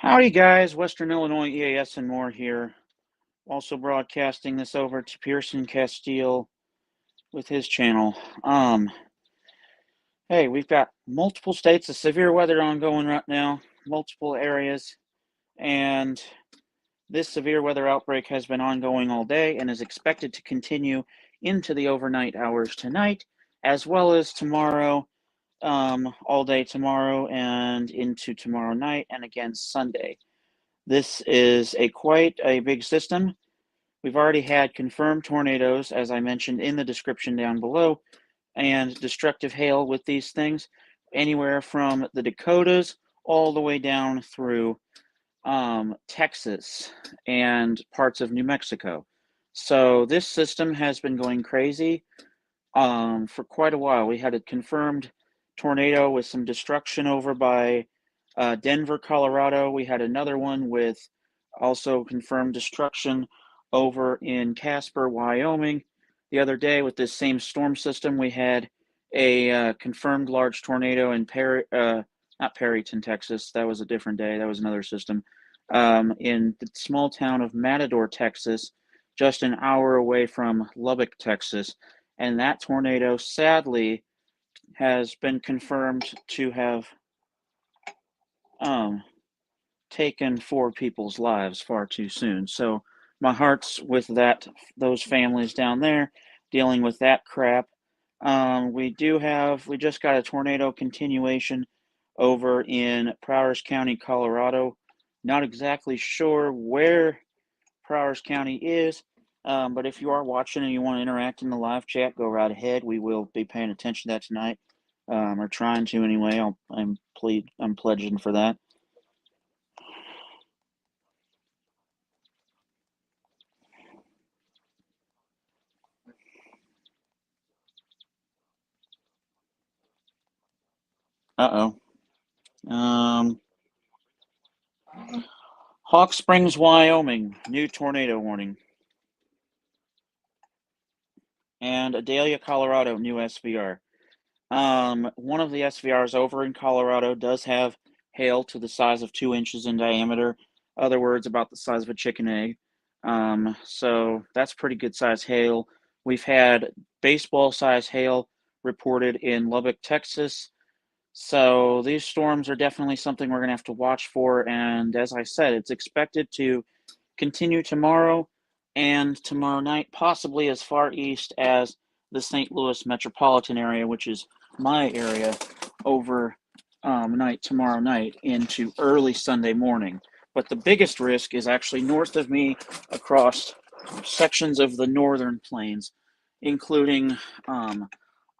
Howdy guys, Western Illinois EAS and more here. Also broadcasting this over to Pearson Castile with his channel. Hey, we've got multiple states of severe weather ongoing right now, multiple areas, and this severe weather outbreak has been ongoing all day and is expected to continue into the overnight hours tonight, as well as tomorrow, all day tomorrow and into tomorrow night, and again Sunday. This is quite a big system. We've already had confirmed tornadoes, as I mentioned in the description down below, and destructive hail with these things, anywhere from the Dakotas all the way down through Texas and parts of New Mexico. So this system has been going crazy for quite a while. We had a confirmed tornado with some destruction over by Denver, Colorado. We had another one with also confirmed destruction over in Casper, Wyoming. The other day with this same storm system, we had a confirmed large tornado in not Perryton, Texas. That was a different day. That was another system. In the small town of Matador, Texas, just an hour away from Lubbock, Texas. And that tornado, sadly, has been confirmed to have taken 4 people's lives far too soon. So my heart's with those families down there dealing with that crap. We just got a tornado continuation over in Prowers County, Colorado. Not exactly sure where Prowers County is, but if you are watching and you want to interact in the live chat, go right ahead. We will be paying attention to that tonight, or trying to anyway. I'm pledging for that. Hawk Springs, Wyoming, new tornado warning. And Adalia, Colorado, new SVR. One of the SVRs over in Colorado does have hail to the size of 2 inches in diameter. Other words, about the size of a chicken egg. So that's pretty good size hail. We've had baseball size hail reported in Lubbock, Texas. So these storms are definitely something we're going to have to watch for. And as I said, it's expected to continue tomorrow and tomorrow night, possibly as far east as the St. Louis metropolitan area, which is my area, over tomorrow night into early Sunday morning. But the biggest risk is actually north of me across sections of the northern plains, including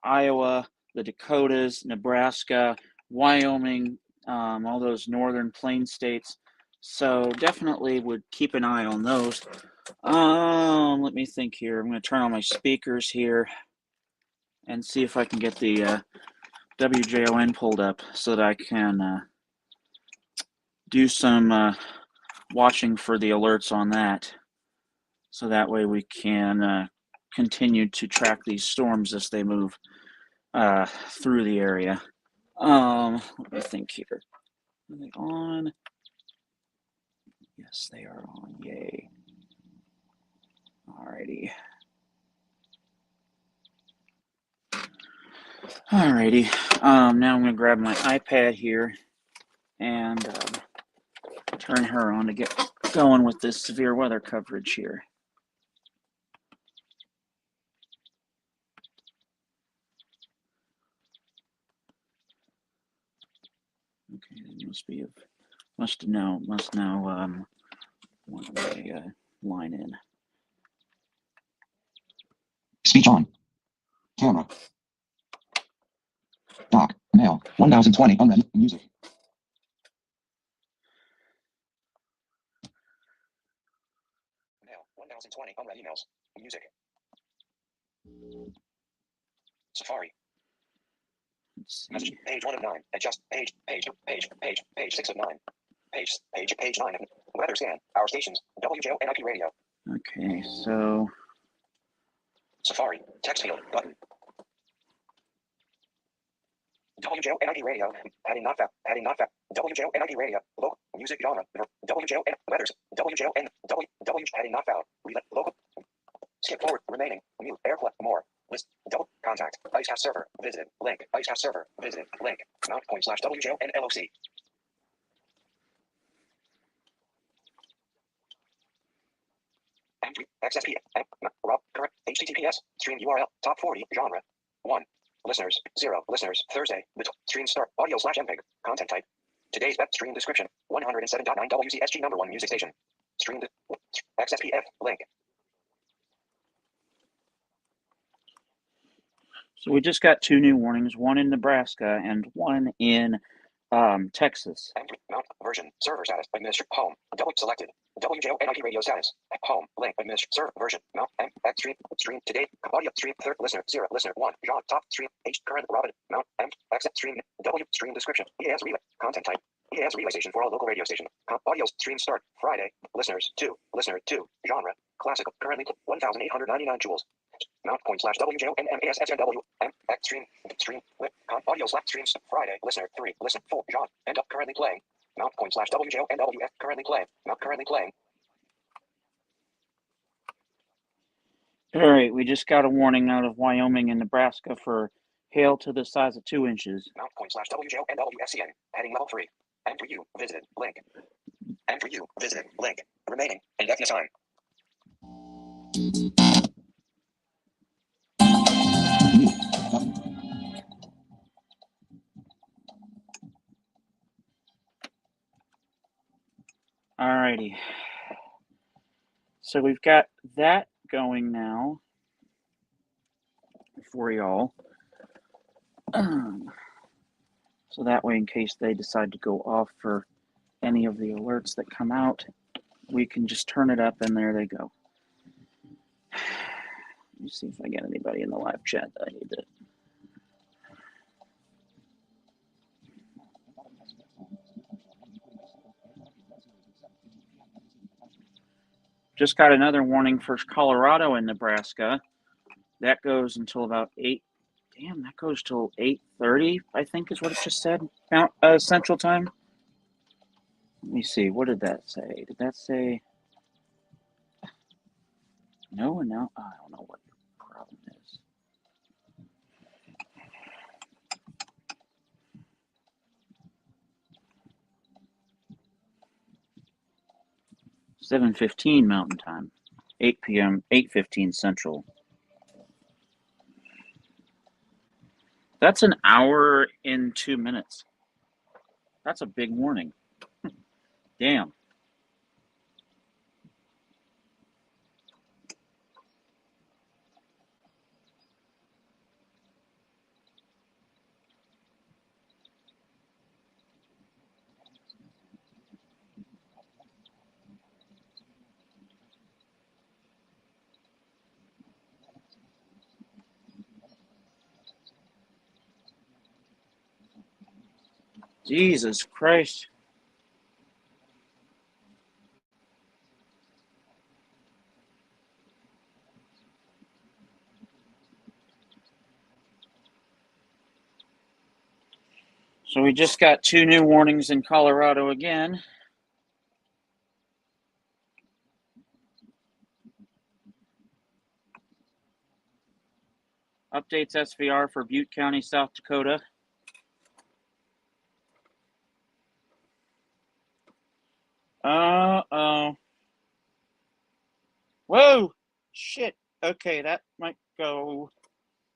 Iowa, the Dakotas, Nebraska, Wyoming, all those northern plain states. So definitely would keep an eye on those. Let me think here. I'm going to turn on my speakers here and see if I can get the WJON pulled up so that I can do some watching for the alerts on that. So that way we can continue to track these storms as they move through the area. Let me think here. Are they on? Yes, they are on. Yay. Alrighty. Now I'm going to grab my iPad here and turn her on to get going with this severe weather coverage here. Okay, they must now want my line in. Speech on. Camera. Doc. Mail. 1020. Unread. Music. Mail. 1020. Unread emails. Music. Safari. Message. Page 1 of 9. Adjust. Page 6 of 9. Page 9 of weather scan. Our stations. WJO and IP radio. Okay, so Safari. Text field. Button. WJONID radio. Heading not found. Heading not found. WJONID radio. Local music genre. WJON weathers. WJON. W heading not found. Local. Skip forward. Remaining. Mute. Airplay. More. List. Double. Contact. IceCast server. Visited. Link. IceCast server. Visited. Link. Mount point / WJON LOC. M3. XSP. Rob. Current. HTTPS. Stream URL. Top 40. Genre. 1. Listeners. 0. Listeners. Thursday. Stream start. Audio / MPEG. Content type. Today's web stream description. 107.9 WCSG #1 music station. Stream. XSPF. Link. So we just got 2 new warnings, one in Nebraska and one in Texas. Mount version. Server status. Administer. Home. Selected. WJONID radio status. Home. Link. Administer. Server version. Mount. X stream. Stream. Today. Audio. Stream. Third. Listener. 0. Listener. 1. John. Top. Stream. H. Current. Robin. Mount. M. X. Stream. W. Stream description. EAS relay. Content type. EAS relay station for all local radio station. Audio. Stream start. Friday. Listeners. 2. Listener. 2. Genre. Classical. Currently 1,899 joules. Mount point / WJONMASSNW. X stream. Stream. Audio / streams. Friday. Listener. 3. Listen. 4. John. End up currently playing. Mount point / WJONWF. Currently playing. Mount currently playing. All right, we just got a warning out of Wyoming and Nebraska for hail to the size of 2 inches. Mount point / WJONWFCN. Heading level 3. M for you. Visited. Link. M for you. Visited. Link. Remaining. Indefinite time. Alrighty. So we've got that going now for y'all. So that way, in case they decide to go off for any of the alerts that come out, we can just turn it up and there they go. Let me see if I get anybody in the live chat that I need to. Just got another warning for Colorado and Nebraska. That goes until about 8. Damn, that goes till 8:30, I think is what it just said. Central Time. Let me see. What did that say? Did that say no and no? I don't know what the problem is. $7:15 Mountain Time, 8 p.m., 8:15 Central. That's an hour and 2 minutes. That's a big warning. Damn. Jesus Christ. So we just got 2 new warnings in Colorado again. Updates SVR for Butte County, South Dakota. Uh-oh. Whoa! Shit. Okay, that might go.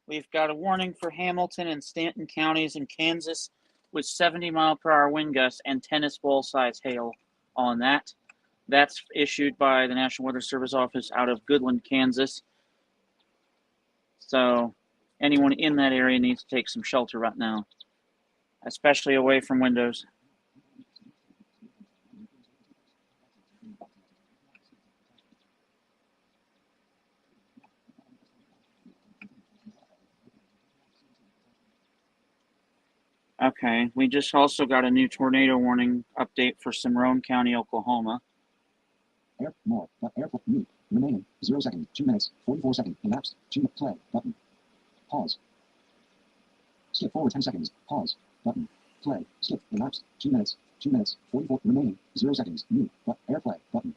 We've got a warning for Hamilton and Stanton counties in Kansas with 70-mile-per-hour wind gusts and tennis ball size hail on that. That's issued by the National Weather Service office out of Goodland, Kansas. So anyone in that area needs to take some shelter right now, especially away from windows. Okay, we just also got a new tornado warning update for Cimarron County, Oklahoma. Airport mute. Remaining 0 seconds, 2 minutes, 44 seconds. Elapsed. 2 play button. Pause. Skip forward 10 seconds. Pause. Button. Play. Skip. Elapsed. 2 minutes. 2 minutes. 44. Remaining. 0 seconds. Mute. But airplay. Button.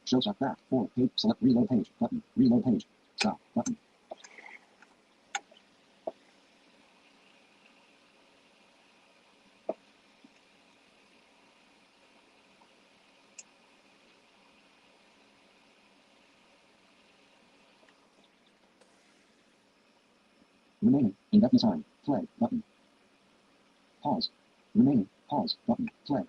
Show stop back. 4. Page. Select reload page. Button. Reload page. Stop. Button. Remaining. Indefinite time. Play. Button. Pause. Remaining. Pause. Button. Play.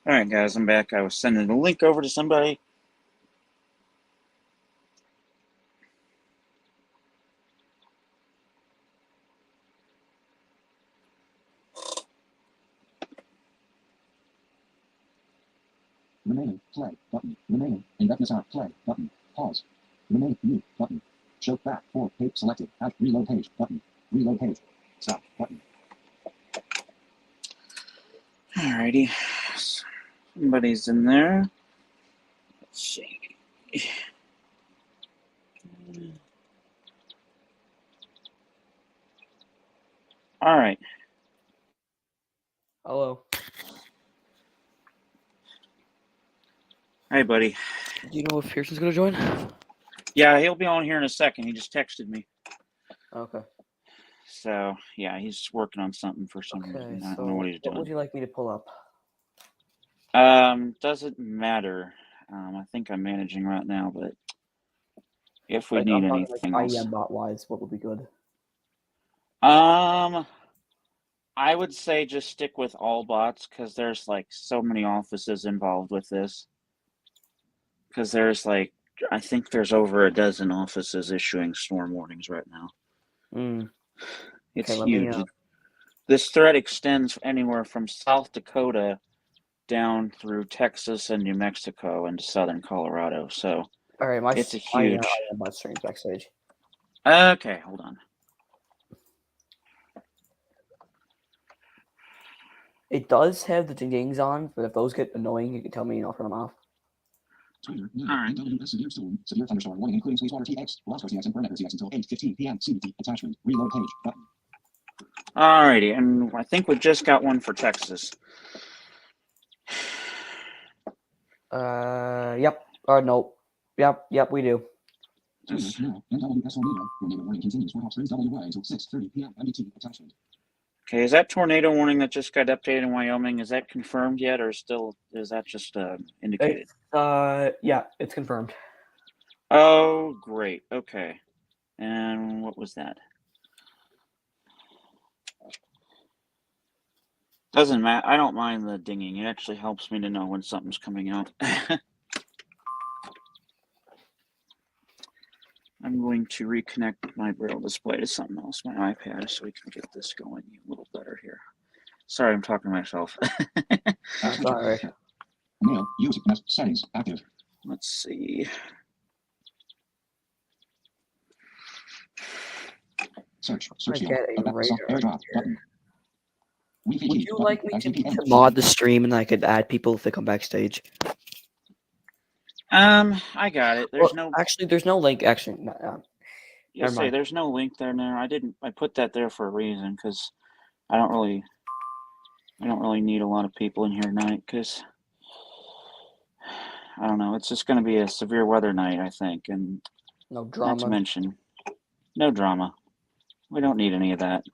All right, guys, I'm back. I was sending a link over to somebody. Remaining. Play. Button. Remaining. Indefinite time. Play. Button. Pause. Remaining. Mute. Button. Show back. 4. Page selected. Add. Reload page. Button. Reload page. Stop. Button. Alrighty. Somebody's in there. Let's see. All right. Hello. Hey, buddy. Do you know if Pearson's gonna join? Yeah, he'll be on here in a second. He just texted me. Okay. So, yeah, he's working on something for some Okay, reason. I so don't know what he's what would doing. you like me to pull up? Doesn't matter. I think I'm managing right now, but if we Like, need I'm talking anything like else. IEM bot wise, what would be good? I would say just stick with all bots because there's like so many offices involved with this. Because there's like, I think there's over a dozen offices issuing storm warnings right now. It's Okay, let huge. me. This threat extends anywhere from South Dakota down through Texas and New Mexico into southern Colorado. So All right, my it's a huge. IEM bot streams backstage. Okay, hold on. It does have the dings on, but if those get annoying, you can tell me and I'll turn them off. Twitter. No. All right. NWS severe storm. Severe thunderstorm warning, including Sweetwater TX, Roscoe TX, and Burnett TX until 8:15 p.m. CDT. Attachment. Reload page. Button. Alrighty, and I think we just got one for Texas. Yep. Or no. Yep, we do. This- Now, NWS tornado. Tornado warning continues for Hot Springs, WA until 6:30 p.m. MDT. Attachment. Okay, is that tornado warning that just got updated in Wyoming, is that confirmed yet, or is that just indicated? Yeah, it's confirmed. Oh, great. Okay. And what was that? Doesn't matter. I don't mind the dinging. It actually helps me to know when something's coming out. I'm going to reconnect my Braille display to something else, my iPad, so we can get this going a little better here. Sorry, I'm talking to myself. That's all right. Mail. Use settings. Active. Let's see. Search. I Search field. get a radar AirDrop button. Would you like me to mod the stream and I could add people if they come backstage? I got it. There's Well, no. actually, there's no link. Actually, You never say mind. there's no link there now. I put that there for a reason because I don't really need a lot of people in here tonight because I don't know. It's just going to be a severe weather night, I think, and No not to drama. mention no drama. We don't need any of that.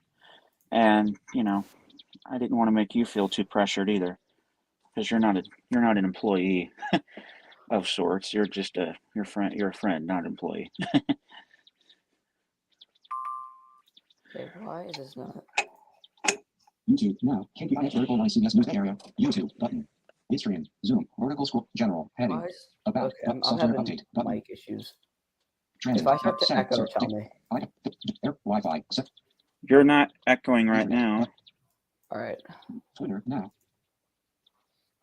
And I didn't want to make you feel too pressured either, because you're not an employee of sorts. You're just your friend. You're a friend, not an employee. Okay, why is this not? YouTube now. KPIX vertical line CBS News area. YouTube button. Midstream. Zoom. Vertical scroll. General. Heading. Why is... About. Okay, I'm Software having update. Button. mic issues. Transit. If I start to Settings. echo, tell me. Air. Wi-Fi. Set. You're not echoing right now. All right. Twitter now.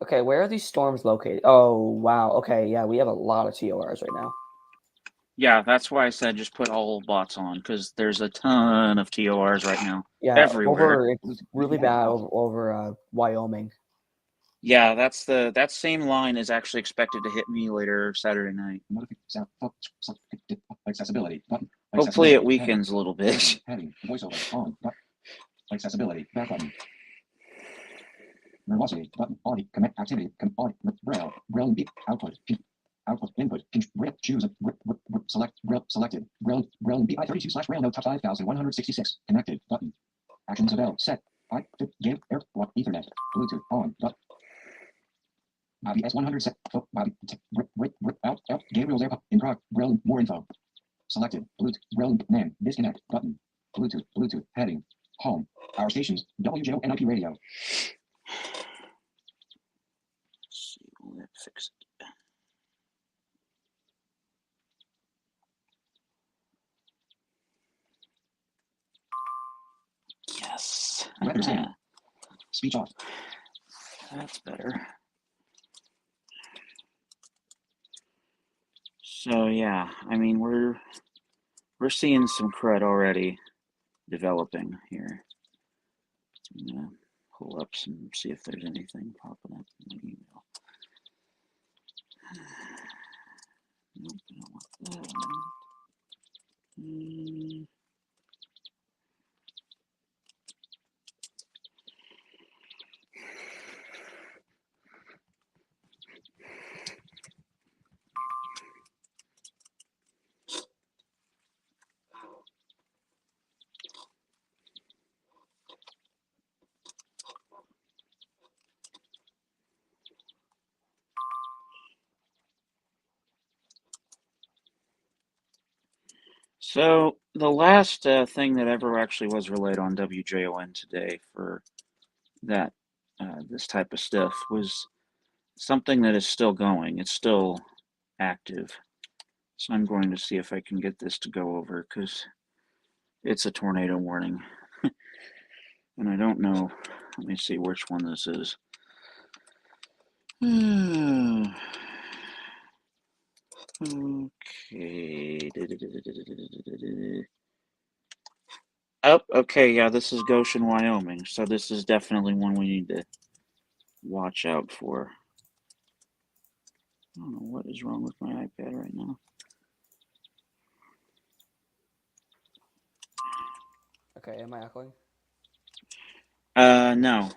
Okay, where are these storms located? Oh, wow. Okay, yeah, we have a lot of TORs right now. Yeah, that's why I said just put all bots on, because there's a ton of TORs right now. Yeah, Everywhere. it's really bad over Wyoming. Yeah, that same line is actually expected to hit me later Saturday night. Accessibility button. Hopefully it weakens a little bit. Heading. Voiceover on. Accessibility. Back button. Verbosity button. Audio. Commit activity. Audio. Braille. Braille. Output. Output. Input. Choose. Select. Braille. Selected. Braille. Braille. BI32 / Braille note top 5166. Connected button. Actions available. Set. Game. Air. Ethernet. Bluetooth on. Button. Bobby S100 set. Bobby. Out. Gabriel's AirPod. In prog. Braille. More info. Selected. Bluetooth. Braille. Name. Disconnect. Button. Bluetooth. Bluetooth. Heading. Home. Our stations. WJO and IP radio. Let's see, will that fix it? Yes. Weather stand. Speech off. That's better. So yeah, I mean we're seeing some crud already developing here. I'm gonna pull up some, see if there's anything popping up in the email. Nope, I don't want that one. So the last thing that ever actually was relayed on WJON today for that this type of stuff was something that is still going. It's still active. So I'm going to see if I can get this to go over because it's a tornado warning. And I don't know. Let me see which one this is. Okay. Oh, okay, yeah, this is Goshen, Wyoming. So this is definitely one we need to watch out for. I don't know what is wrong with my iPad right now. Okay, am I echoing? No.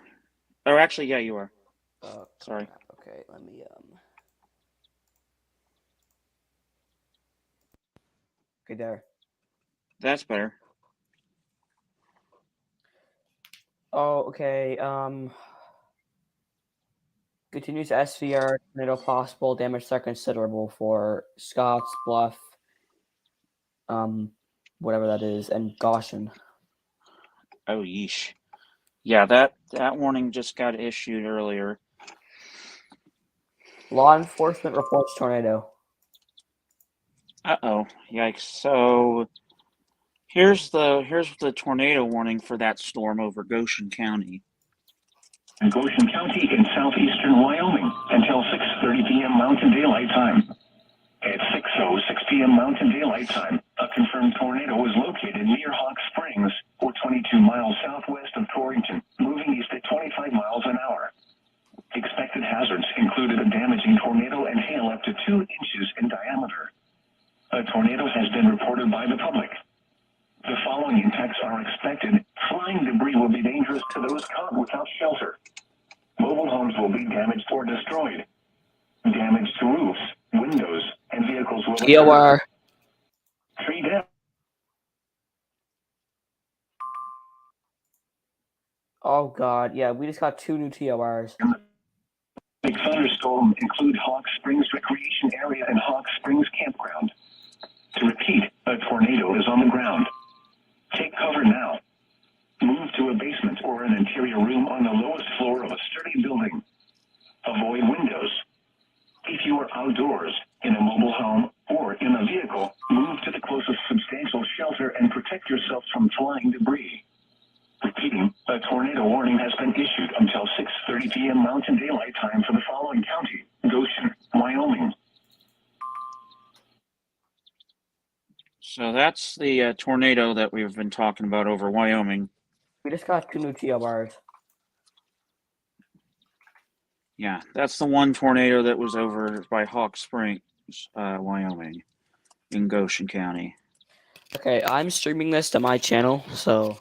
Or actually, yeah, you are. Sorry. Okay, let me Okay, there. That's better. Oh, okay. Continues SVR, tornado possible, damage are considerable for Scotts Bluff, whatever that is, and Goshen. Oh, yeesh. Yeah, that warning just got issued earlier. Law enforcement reports tornado. Uh-oh. Yikes. So here's the tornado warning for that storm over Goshen County. In Goshen County in southeastern Wyoming until 6:30 p.m. Mountain Daylight Time. At 6:06 p.m. Mountain Daylight Time, a confirmed tornado was located near Hawk Springs, or 22 miles southwest of Torrington, moving east at 25 miles an hour. Expected hazards included a damaging tornado and hail up to 2 inches in diameter. A tornado has been reported by the public. The following impacts are expected. Flying debris will be dangerous to those caught without shelter. Mobile homes will be damaged or destroyed. Damage to roofs, windows, and vehicles will TOR. Tree damage. Oh god, yeah, we just got 2 new TORs. Big thunderstorm include Hawk Springs Recreation Area and Hawk Springs Campground. To repeat, a tornado is on the ground. Take cover now. Move to a basement or an interior room on the lowest floor of a sturdy building. Avoid windows. If you are outdoors, in a mobile home, or in a vehicle, move to the closest substantial shelter and protect yourself from flying debris. Repeating, a tornado warning has been issued until 6:30 p.m. Mountain Daylight Time for the following county: Goshen, Wyoming. So that's the tornado that we've been talking about over Wyoming. We just got 2 new TORs. Yeah, that's the one tornado that was over by Hawk Springs, Wyoming, in Goshen County. Okay, I'm streaming this to my channel, so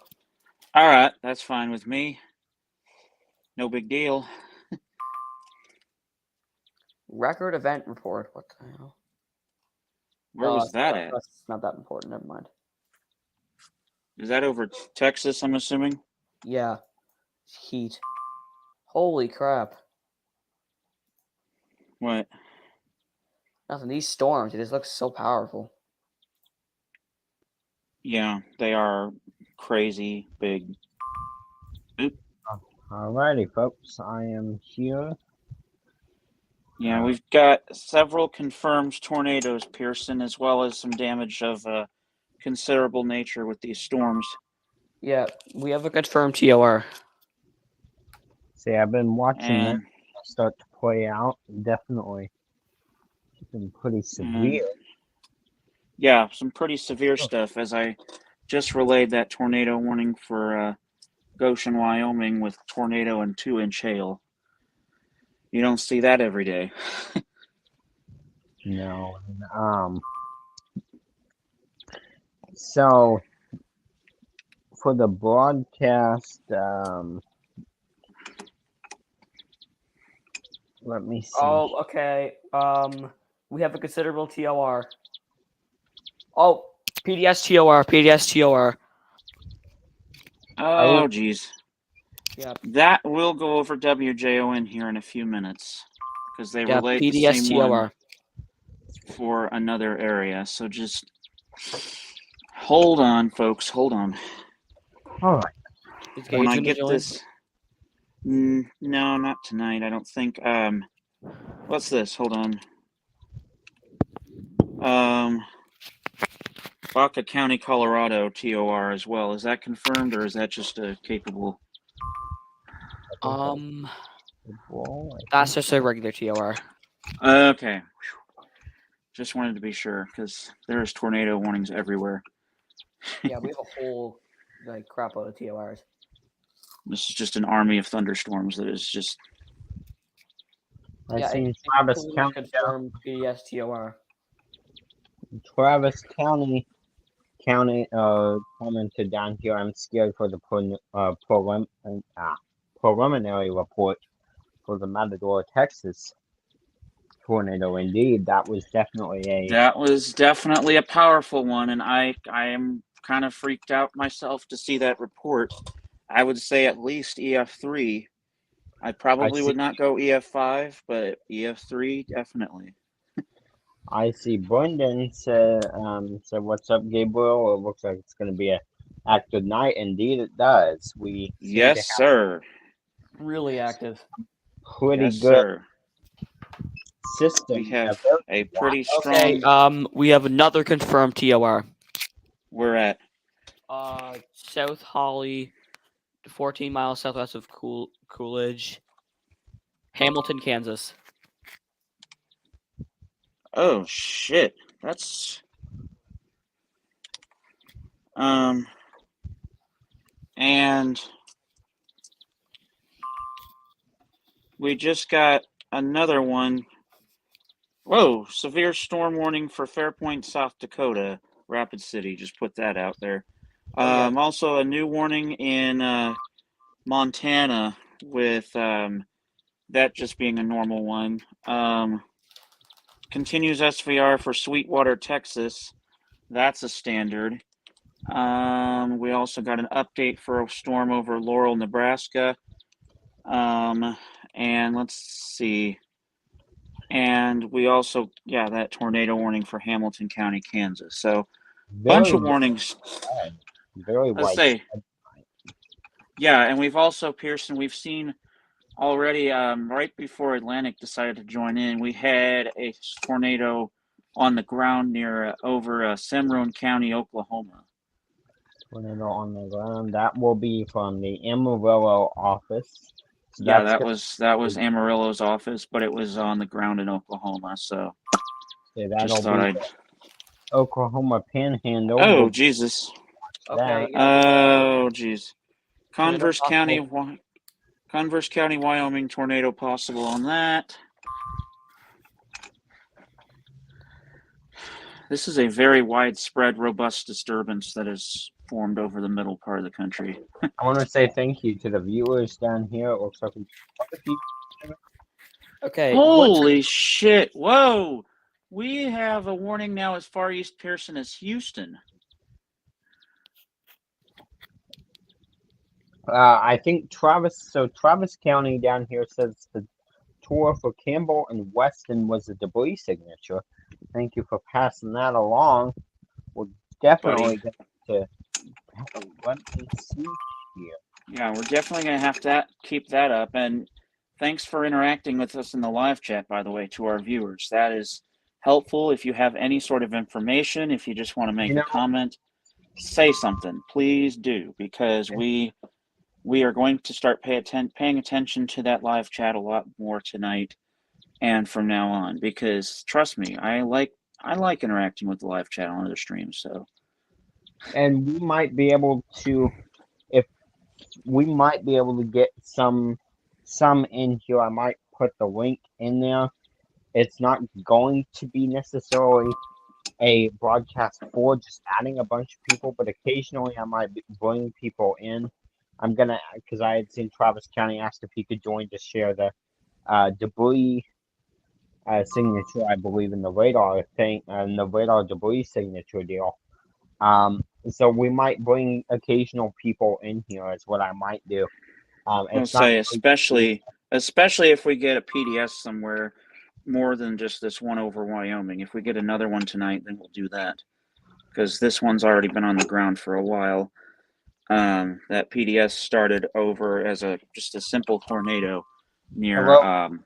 All right, that's fine with me. No big deal. record event report. What the hell? Where was that at? That's not that important. Never mind. Is that over Texas, I'm assuming? Yeah, heat. Holy crap! What? Nothing. These storms. It just looks so powerful. Yeah, they are crazy big. Oop. Alrighty, folks, I am here. Yeah, we've got several confirmed tornadoes, Pearson, as well as some damage of considerable nature with these storms. Yeah, we have a confirmed TOR. See, I've been watching that And start to play out. Definitely, it's been pretty severe. yeah, some pretty severe stuff, as I just relayed that tornado warning for Goshen, Wyoming, with tornado and 2-inch hail. You don't see that every day. No, so for the broadcast, let me see. Oh, okay. We have a considerable TOR. Oh, PDS TOR. PDS TOR. Oh, geez. Yeah. That will go over WJON here in a few minutes, because they Yeah, relayed the PDS same one TOR. for another area. So just hold on, folks. Hold on. All right. Is When I Gage get gonna join? this, no, not tonight. I don't think. What's this? Hold on. Baca County, Colorado TOR as well. Is that confirmed, or is that just a capable? That's just a regular TOR. Okay. Just wanted to be sure, because there's tornado warnings everywhere. Yeah, we have a whole crap load of TORs. This is just an army of thunderstorms that is just. I see Travis County. Confirmed PDS TOR. Travis County commented down here. I'm scared for the preliminary report for the Matador, Texas. tornado. Indeed, that was definitely a. That was definitely a powerful one, and I am kind of freaked out myself to see that report. I would say at least EF3. I probably see. would not go EF5, but EF3 definitely. I see. Brendan said, "What's up, Gabriel? It looks like it's going to be a active night. Indeed, it does. We seem to Yes, have sir. Really active. pretty Yes, good sir. system. We have very a pretty Okay. strong. We have another confirmed TOR. We're at South Holly, 14 miles southwest of Coolidge, Hamilton, Kansas. oh shit. That's and we just got another one. Whoa, severe storm warning for Fairpoint, South Dakota, Rapid City. Just put that out there. Oh, yeah. Also a new warning in Montana with that just being a normal one. Continues SVR for Sweetwater, Texas. That's a standard. We also got an update for a storm over Laurel, Nebraska. And let's see. And we also, yeah, that tornado warning for Hamilton County, Kansas. So, bunch very of warnings. very Let's wide. say, yeah, and we've also, Pearson, we've seen already right before Atlantic decided to join in, we had a tornado on the ground near over Cimarron County, Oklahoma. Tornado on the ground. That will be from the Amarillo office. So Yeah, that's that was Amarillo's office, but it was on the ground in Oklahoma. So that'll just thought be I'd. Oklahoma Panhandle. Oh We'll Jesus! Okay. Oh geez! Tornado Converse County, possible. Converse County, Wyoming tornado possible on that. This is a very widespread, robust disturbance that has formed over the middle part of the country. I want to say thank you to the viewers down here. It looks like Okay. Holy shit! Whoa! We have a warning now as far east Pearson as Houston. I think Travis County down here says the tour for Campbell and Weston was a debris signature. Thank you for passing that along. We're definitely going to let me see here. Yeah, we're definitely going to have to keep that up. And thanks for interacting with us in the live chat, by the way, to our viewers. That is helpful. If you have any sort of information, if you just want to make a comment, say something. Please do, because we are going to start paying attention to that live chat a lot more tonight and from now on. Because trust me, I like interacting with the live chat on other streams. So, and we might be able to get some in here. I might put the link in there. It's not going to be necessarily a broadcast for just adding a bunch of people, but occasionally I might bring people in. I'm gonna, because I had seen Travis County asked if he could join to share the debris signature, I believe, in the radar thing, and the radar debris signature deal. So we might bring occasional people in here. Is what I might do. I'll say, especially if we get a PDS somewhere more than just this one over Wyoming. If we get another one tonight, then we'll do that, because this one's already been on the ground for a while. That PDS started over as just a simple tornado near. Hello,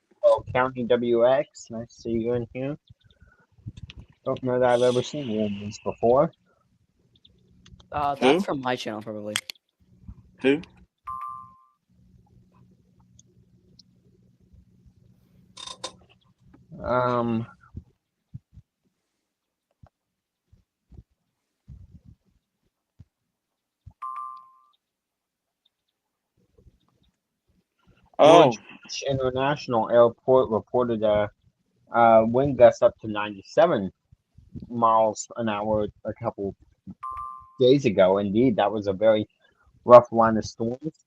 County WX. Nice to see you in here. Don't know that I've ever seen one of these before. That's from my channel, probably. Who? Orange Beach International Airport reported a wind gust up to 97 miles an hour a couple days ago. Indeed, that was a very rough line of storms.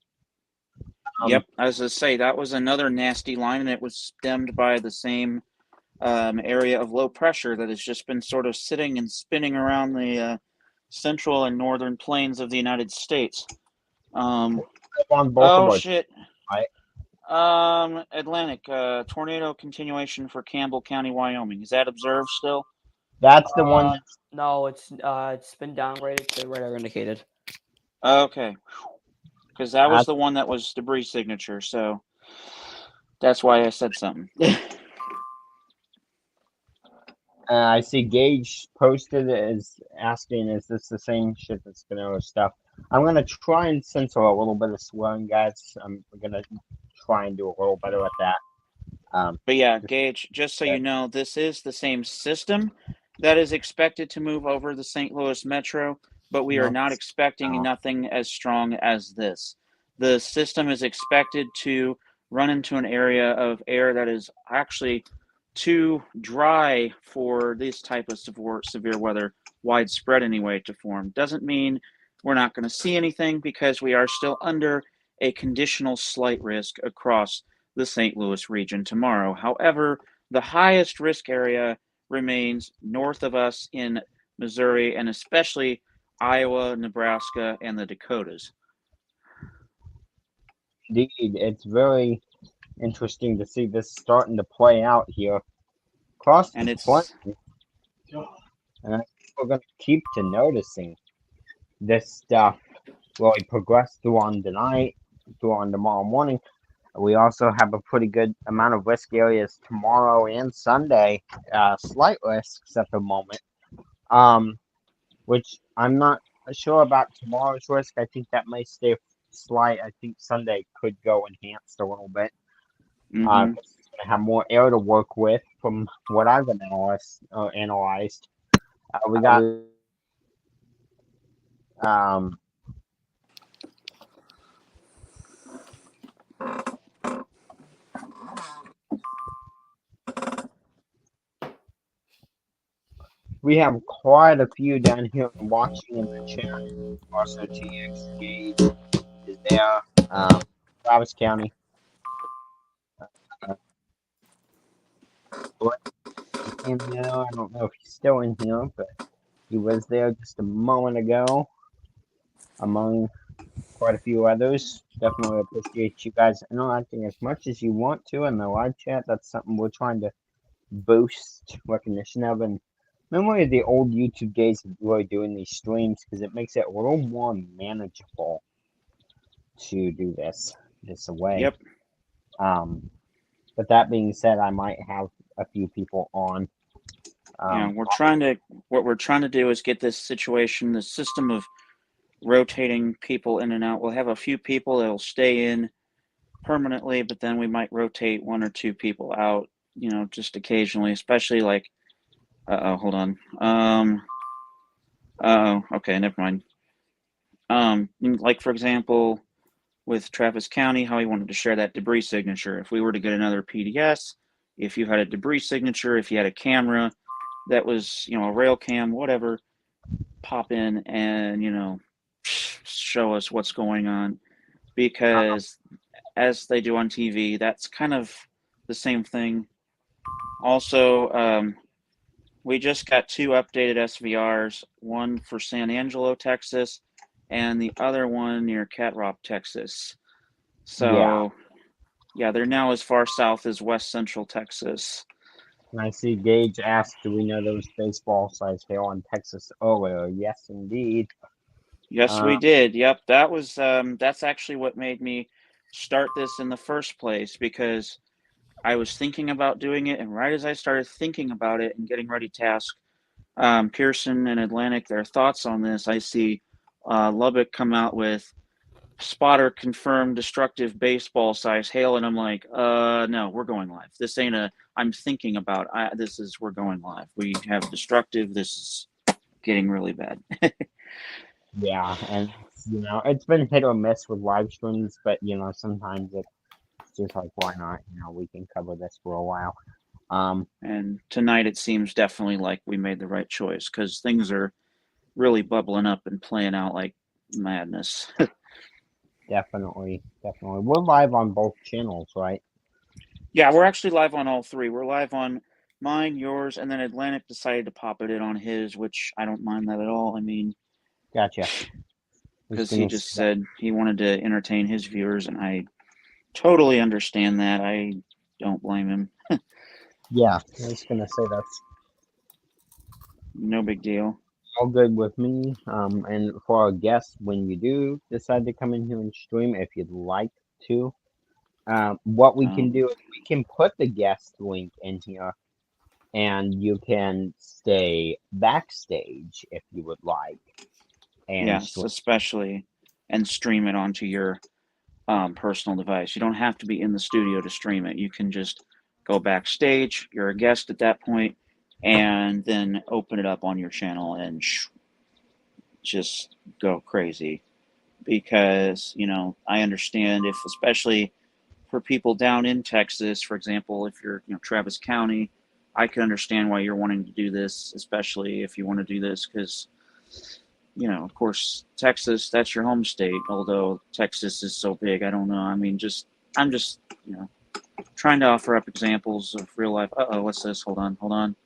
Yep, as I say, that was another nasty line, and it was stemmed by the same area of low pressure that has just been sort of sitting and spinning around the central and northern plains of the United States. On both Oh of us, shit. right? Atlantic tornado continuation for Campbell County, Wyoming. Is that observed still? That's the one. No, it's been downgraded to radar indicated. Okay, because that was That's the one that was debris signature, so that's why I said something. I see Gage posted is asking, is this the same shit that's been over stuff? I'm gonna try and censor a little bit of swearing, guys. I'm gonna try and do a little better at that. But yeah, Gage, just so you know, this is the same system that is expected to move over the St. Louis Metro, but we are not expecting nothing as strong as this. The system is expected to run into an area of air that is actually too dry for this type of severe weather, widespread anyway, to form. Doesn't mean we're not going to see anything, because we are still under a conditional slight risk across the St. Louis region tomorrow. However, the highest risk area remains north of us in Missouri, and especially Iowa, Nebraska, and the Dakotas. Indeed, it's very interesting to see this starting to play out here across And the it's plain. And I think we're going to keep to noticing this stuff really progress through on tonight, through on tomorrow morning. We also have a pretty good amount of risk areas tomorrow and Sunday, slight risks at the moment. Which I'm not sure about tomorrow's risk. I think that may stay slight. I think Sunday could go enhanced a little bit. It's going to have more air to work with from what I've analyzed. We got we have quite a few down here watching in the chat. Also, DXing is there. Travis County. In there. I don't know if he's still in here, but he was there just a moment ago, among quite a few others. Definitely appreciate you guys interacting as much as you want to in the live chat. That's something we're trying to boost recognition of. And memory of the old YouTube days of really doing these streams, because it makes it a little more manageable to do this way. Yep. But that being said, I might have a few people on. What we're trying to do is get this situation, the system of rotating people in and out. We'll have a few people that'll stay in permanently, but then we might rotate one or two people out, just occasionally, especially like, hold on. Okay, never mind. Like for example, with Travis County, how he wanted to share that debris signature. If we were to get another PDS, if you had a debris signature, if you had a camera that was, a rail cam, whatever, pop in and, show us what's going on. Because as they do on TV, that's kind of the same thing. Also, we just got 2 updated SVRs, one for San Angelo, Texas, and the other one near Catrop, Texas. So, yeah, they're now as far south as West Central Texas. And I see Gage asked, do we know there was baseball-sized hail in Texas earlier? Yes, indeed. Yes, we did. Yep, that was that's actually what made me start this in the first place, because I was thinking about doing it, and right as I started thinking about it and getting ready to ask Pearson and Atlantic their thoughts on this, I see Lubbock come out with spotter confirmed destructive baseball size hail, and I'm like, no, we're going live. This ain't I'm thinking about. We're going live. We have destructive. This is getting really bad. Yeah, and it's been hit or miss with live streams, but sometimes it's just like, why not? We can cover this for a while. And tonight it seems definitely like we made the right choice, because things are really bubbling up and playing out like madness. Definitely. We're live on both channels, right? Yeah, we're actually live on all 3. We're live on mine, yours, and then Atlantic decided to pop it in on his, which I don't mind that at all. I mean, Gotcha. because he just said he wanted to entertain his viewers, and I totally understand that. I don't blame him. Yeah, I was gonna say that's No big deal. all good with me. And for our guests, when you do decide to come in here and stream, if you'd like to, what we can do is we can put the guest link in here, and you can stay backstage if you would like. And Yes, stream. especially, and stream it onto your personal device. You don't have to be in the studio to stream it. You can just go backstage. You're a guest at that point, and then open it up on your channel and just go crazy. Because, you know, I understand if, especially for people down in Texas, for example, if you're, you know, Travis County, I can understand why you're wanting to do this, especially if you want to do this because, you know, of course, Texas, that's your home state, although Texas is so big, I don't know. I mean, I'm just, you know, trying to offer up examples of real life. Uh-oh, what's this? Hold on.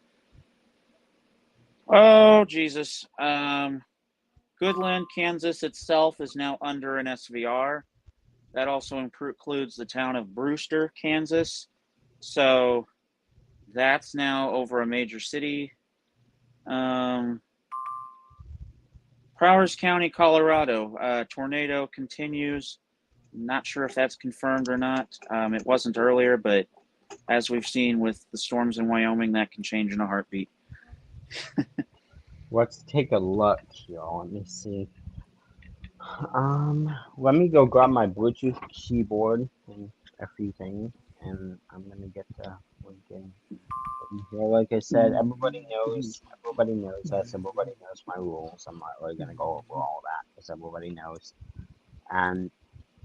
Oh, Jesus. Goodland, Kansas itself is now under an SVR. That also includes the town of Brewster, Kansas. So that's now over a major city. Prowers County, Colorado. Tornado continues. Not sure if that's confirmed or not. It wasn't earlier, but as we've seen with the storms in Wyoming, that can change in a heartbeat. Let's take a look here. Let me see. Let me go grab my Bluetooth keyboard and everything, and I'm gonna get the link in here. Like I said, everybody knows us. Everybody knows my rules. I'm not really gonna go over all that because everybody knows, and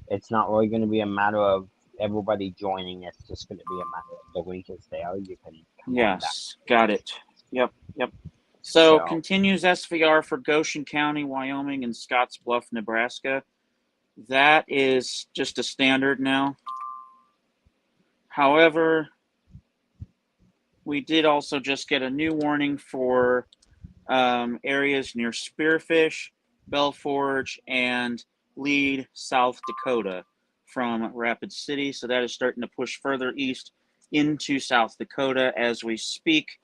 it's not really gonna be a matter of everybody joining. It's just gonna be a matter of the link is there. You can come on back. Yes, got it. Yep. So continues SVR for Goshen County, Wyoming, and Scottsbluff, Nebraska. That is just a standard now. However, we did also just get a new warning for areas near Spearfish, Belforge, and Lead, South Dakota from Rapid City. So that is starting to push further east into South Dakota as we speak.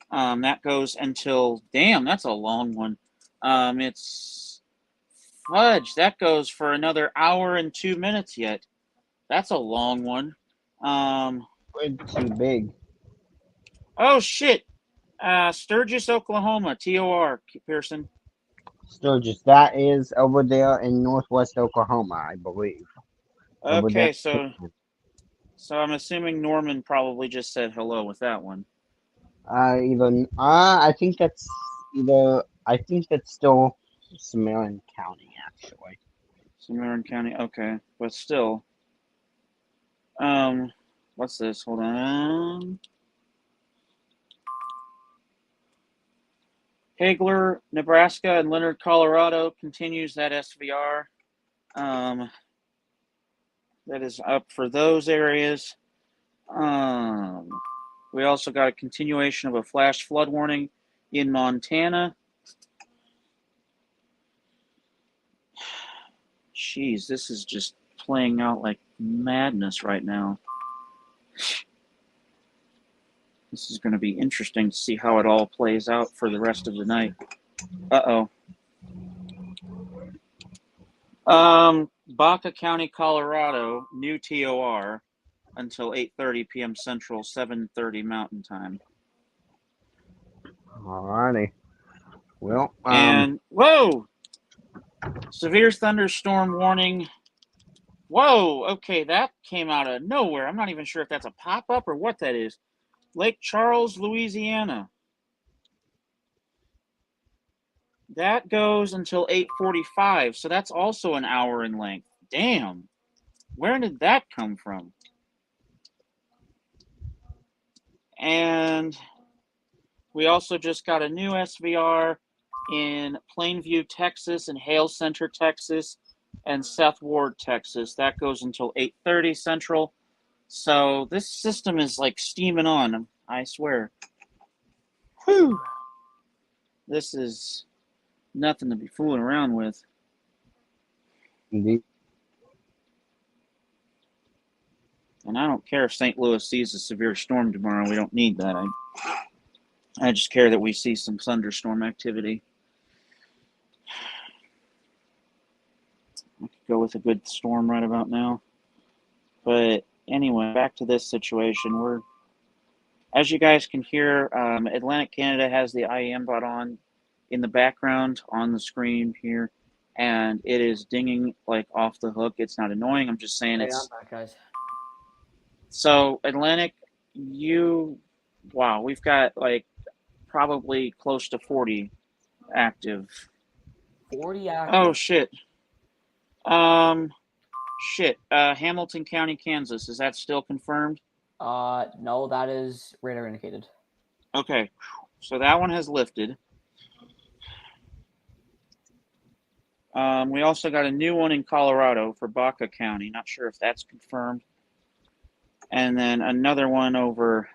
That goes until, damn, that's a long one. It's fudge. That goes for another hour and 2 minutes yet. That's a long one. Way too big. Oh, shit. Sturgis, Oklahoma, TOR, Pearson. Sturgis, that is over there in northwest Oklahoma, I believe. Okay, so I'm assuming Norman probably just said hello with that one. I think that's still Cimarron County, actually. Cimarron County, okay, but still. What's this? Hold on. Hagler, Nebraska, and Leonard, Colorado continues that SVR. That is up for those areas. We also got a continuation of a flash flood warning in Montana. Jeez, this is just playing out like madness right now. This is going to be interesting to see how it all plays out for the rest of the night. Uh-oh. Baca County, Colorado, new TOR until 8:30 p.m. Central, 7:30 Mountain Time. Alrighty. Well, and whoa! Severe thunderstorm warning. Whoa, okay, that came out of nowhere. I'm not even sure if that's a pop-up or what that is. Lake Charles, Louisiana. That goes until 8:45, so that's also an hour in length. Damn. Where did that come from? And we also just got a new SVR in Plainview, Texas, and Hale Center, Texas, and Seth Ward, Texas. That goes until 8:30 Central. So this system is like steaming on. I swear. Whew. This is nothing to be fooling around with. Indeed. And I don't care if St. Louis sees a severe storm tomorrow. We don't need that. I just care that we see some thunderstorm activity. I could go with a good storm right about now. But anyway, back to this situation. As you guys can hear, Atlantic Canada has the IEM bot on in the background on the screen here, and it is dinging like off the hook. It's not annoying. I'm just saying Hey, it's. I'm back, guys. So Atlantic, wow, we've got like probably close to 40 active. 40 active. Oh shit. Hamilton County, Kansas. Is that still confirmed? No, that is radar indicated. Okay, so that one has lifted. We also got a new one in Colorado for Baca County. Not sure if that's confirmed. And then another one over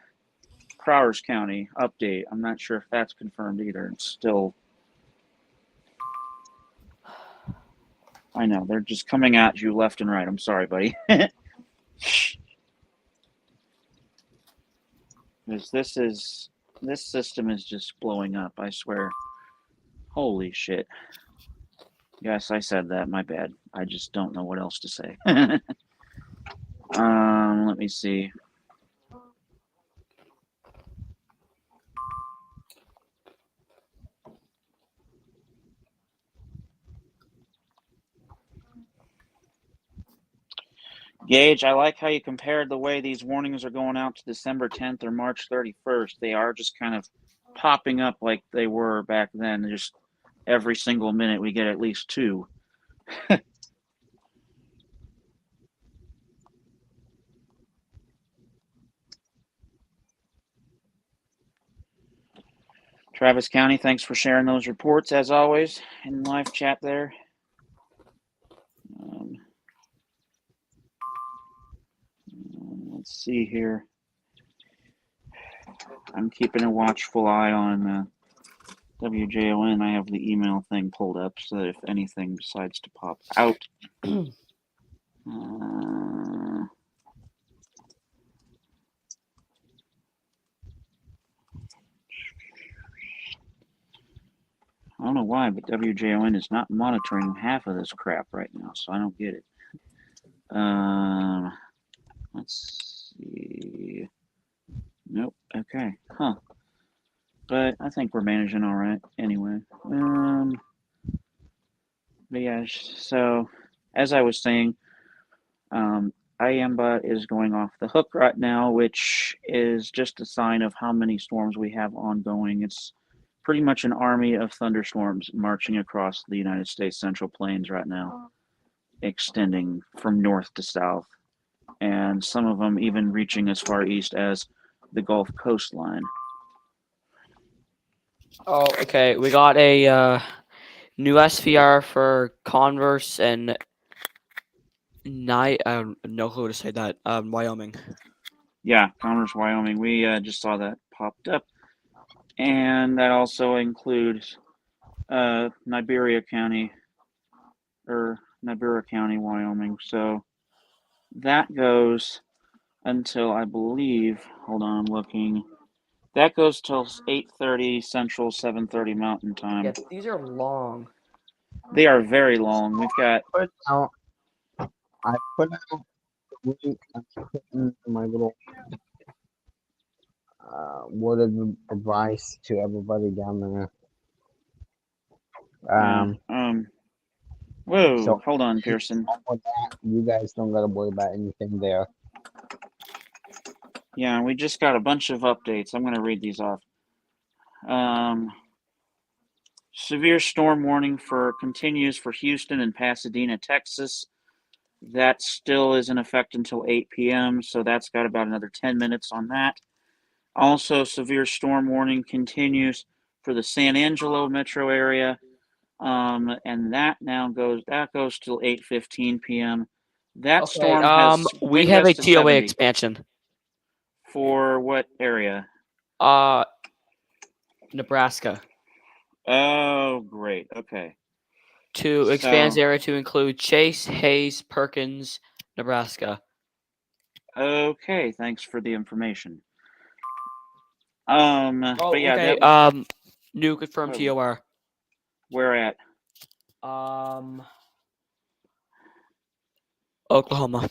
Crowers County update. I'm not sure if that's confirmed either. It's still. I know, they're just coming at you left and right. I'm sorry, buddy. Because this system is just blowing up, I swear. Holy shit. Yes, I said that. My bad. I just don't know what else to say. Let me see. Gage, I like how you compared the way these warnings are going out to December 10th or March 31st. They are just kind of popping up like they were back then. Just every single minute we get at least two. Travis County, thanks for sharing those reports as always in live chat there. Let's see here. I'm keeping a watchful eye on WJON. I have the email thing pulled up so that if anything decides to pop out. I don't know why, but WJON is not monitoring half of this crap right now, so I don't get it. Let's see. Nope. Okay. Huh. But I think we're managing all right anyway. But yeah, so as I was saying, IAMBot is going off the hook right now, which is just a sign of how many storms we have ongoing. It's pretty much an army of thunderstorms marching across the United States Central Plains right now, extending from north to south, and some of them even reaching as far east as the Gulf coastline. Oh, okay. We got a new SVR for Converse and I don't know who to say that. Wyoming. Yeah, Commerce, Wyoming. We just saw that popped up. And that also includes Niagara County, Wyoming. So that goes until, I believe, hold on, I'm looking. That goes till 8:30 Central, 7:30 Mountain Time. Yeah, these are long. They are very long. We've got. I put out the link. I put in my little word of advice to everybody down there. Whoa, So hold on, Pearson. You guys don't gotta worry about anything there. Yeah, we just got a bunch of updates. I'm going to read these off. Severe storm warning continues for Houston and Pasadena, Texas. That still is in effect until 8 p.m., so that's got about another 10 minutes on that. Also, severe storm warning continues for the San Angelo metro area, and that goes till 8:15 p.m. That storm has we have a TOA 70. expansion. For what area? Nebraska. Oh, great. Okay. To expands So, area to include Chase, Hayes, Perkins, Nebraska. okay. Thanks for the information. Oh, but yeah, okay. that New confirmed Oh. TOR. where at? Oklahoma.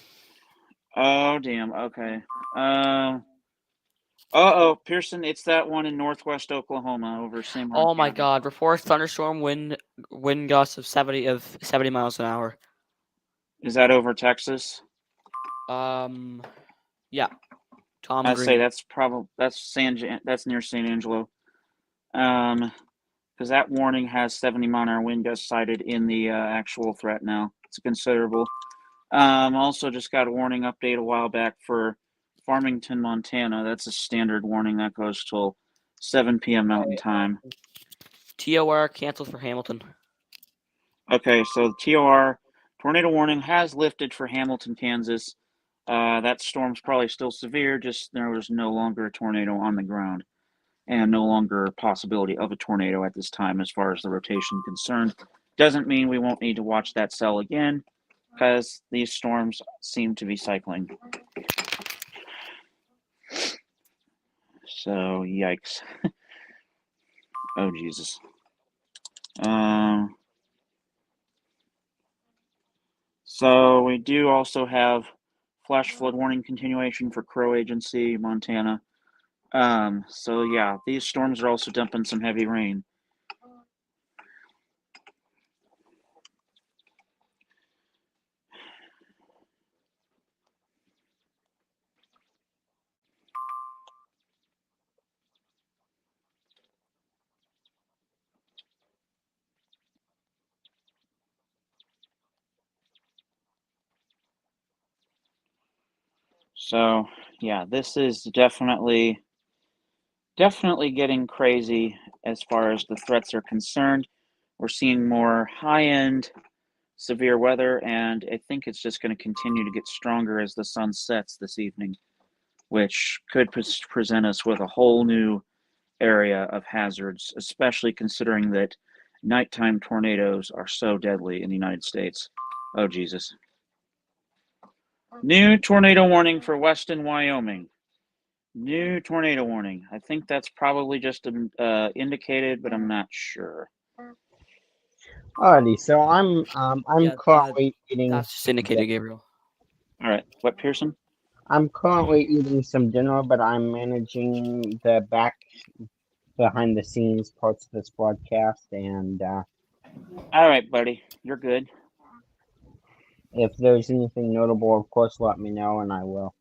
Oh, damn. Okay. Uh-oh, Pearson, it's that one in northwest Oklahoma over Seymour Oh my County. God! Reports thunderstorm wind gusts of 70 miles an hour. Is that over Texas? Yeah. Tom I'd Green. say that's near San Angelo. Because that warning has 70-mile-an-hour wind gusts cited in the actual threat now. It's considerable. Also just got a warning update a while back for Farmington, Montana. That's a standard warning that goes till 7 p.m. Mountain Time. TOR canceled for Hamilton. Okay, so the TOR tornado warning has lifted for Hamilton, Kansas. That storm's probably still severe, just there was no longer a tornado on the ground and no longer a possibility of a tornado at this time as far as the rotation concerned. Doesn't mean we won't need to watch that cell again because these storms seem to be cycling. So, yikes. Oh, Jesus. So we do also have flash flood warning continuation for Crow Agency, Montana. So yeah, these storms are also dumping some heavy rain. So yeah, this is definitely getting crazy as far as the threats are concerned. We're seeing more high-end severe weather, and I think it's just going to continue to get stronger as the sun sets this evening, which could present us with a whole new area of hazards, especially considering that nighttime tornadoes are so deadly in the United States. Oh, Jesus. New tornado warning for Weston, Wyoming. New tornado warning. I think that's probably just indicated, but I'm not sure. Alrighty, so I'm Yeah, currently eating. That's just indicated, Gabriel. All right. What, Pearson? I'm currently eating some dinner, but I'm managing the behind the scenes parts of this broadcast, and All right, buddy. You're good. if there's anything notable, of course, let me know, and I will.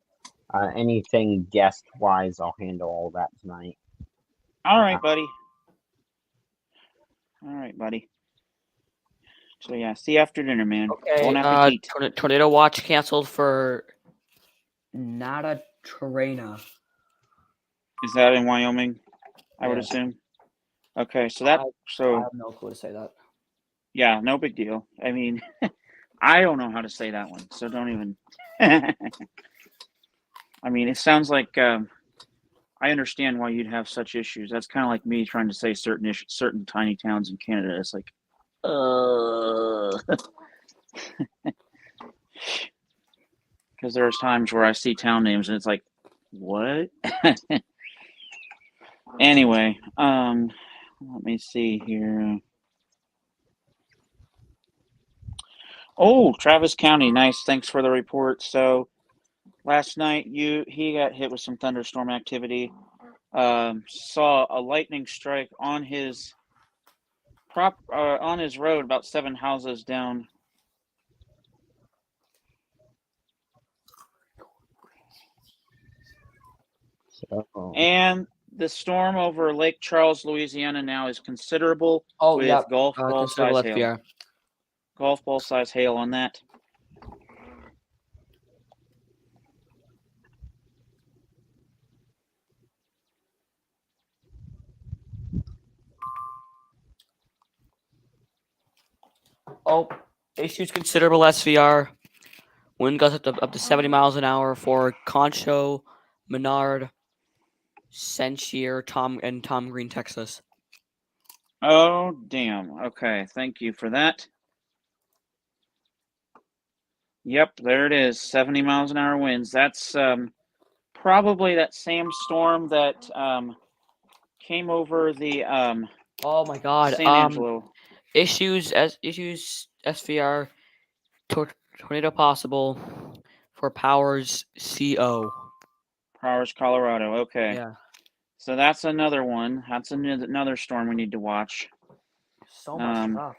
Anything guest wise, I'll handle all that tonight. All right, buddy. All right, buddy. So yeah, see you after dinner, man. Okay. Bon appetit. Tornado watch canceled for Nada Terrena. Is that in Wyoming? I would Yes. assume. Okay, so that I have no clue to say that. yeah, no big deal. I mean, I don't know how to say that one, so don't even. I mean, it sounds like I understand why you'd have such issues. That's kind of like me trying to say certain tiny towns in Canada. It's like, because there's times where I see town names and it's like, what? Anyway, let me see here. Oh, Travis County, nice. Thanks for the report. So last night he got hit with some thunderstorm activity. Saw a lightning strike on his on his road about 7 houses down. So, And the storm over Lake Charles, Louisiana now is considerable with yeah. golf ball Considerable size hail. SPR. Golf ball size hail on that. Oh, issues considerable SVR. Wind gusts up to 70 miles an hour for Concho, Menard, Sensier, Tom Green, Texas. Oh, damn. Okay, thank you for that. Yep, there it is. 70 miles an hour winds. That's probably that same storm that came over the Oh my God. San Angelo. Issues SVR tornado possible for Powers CO. Powers, Colorado. Okay. Yeah. So that's another one. That's another storm we need to watch. So much stuff.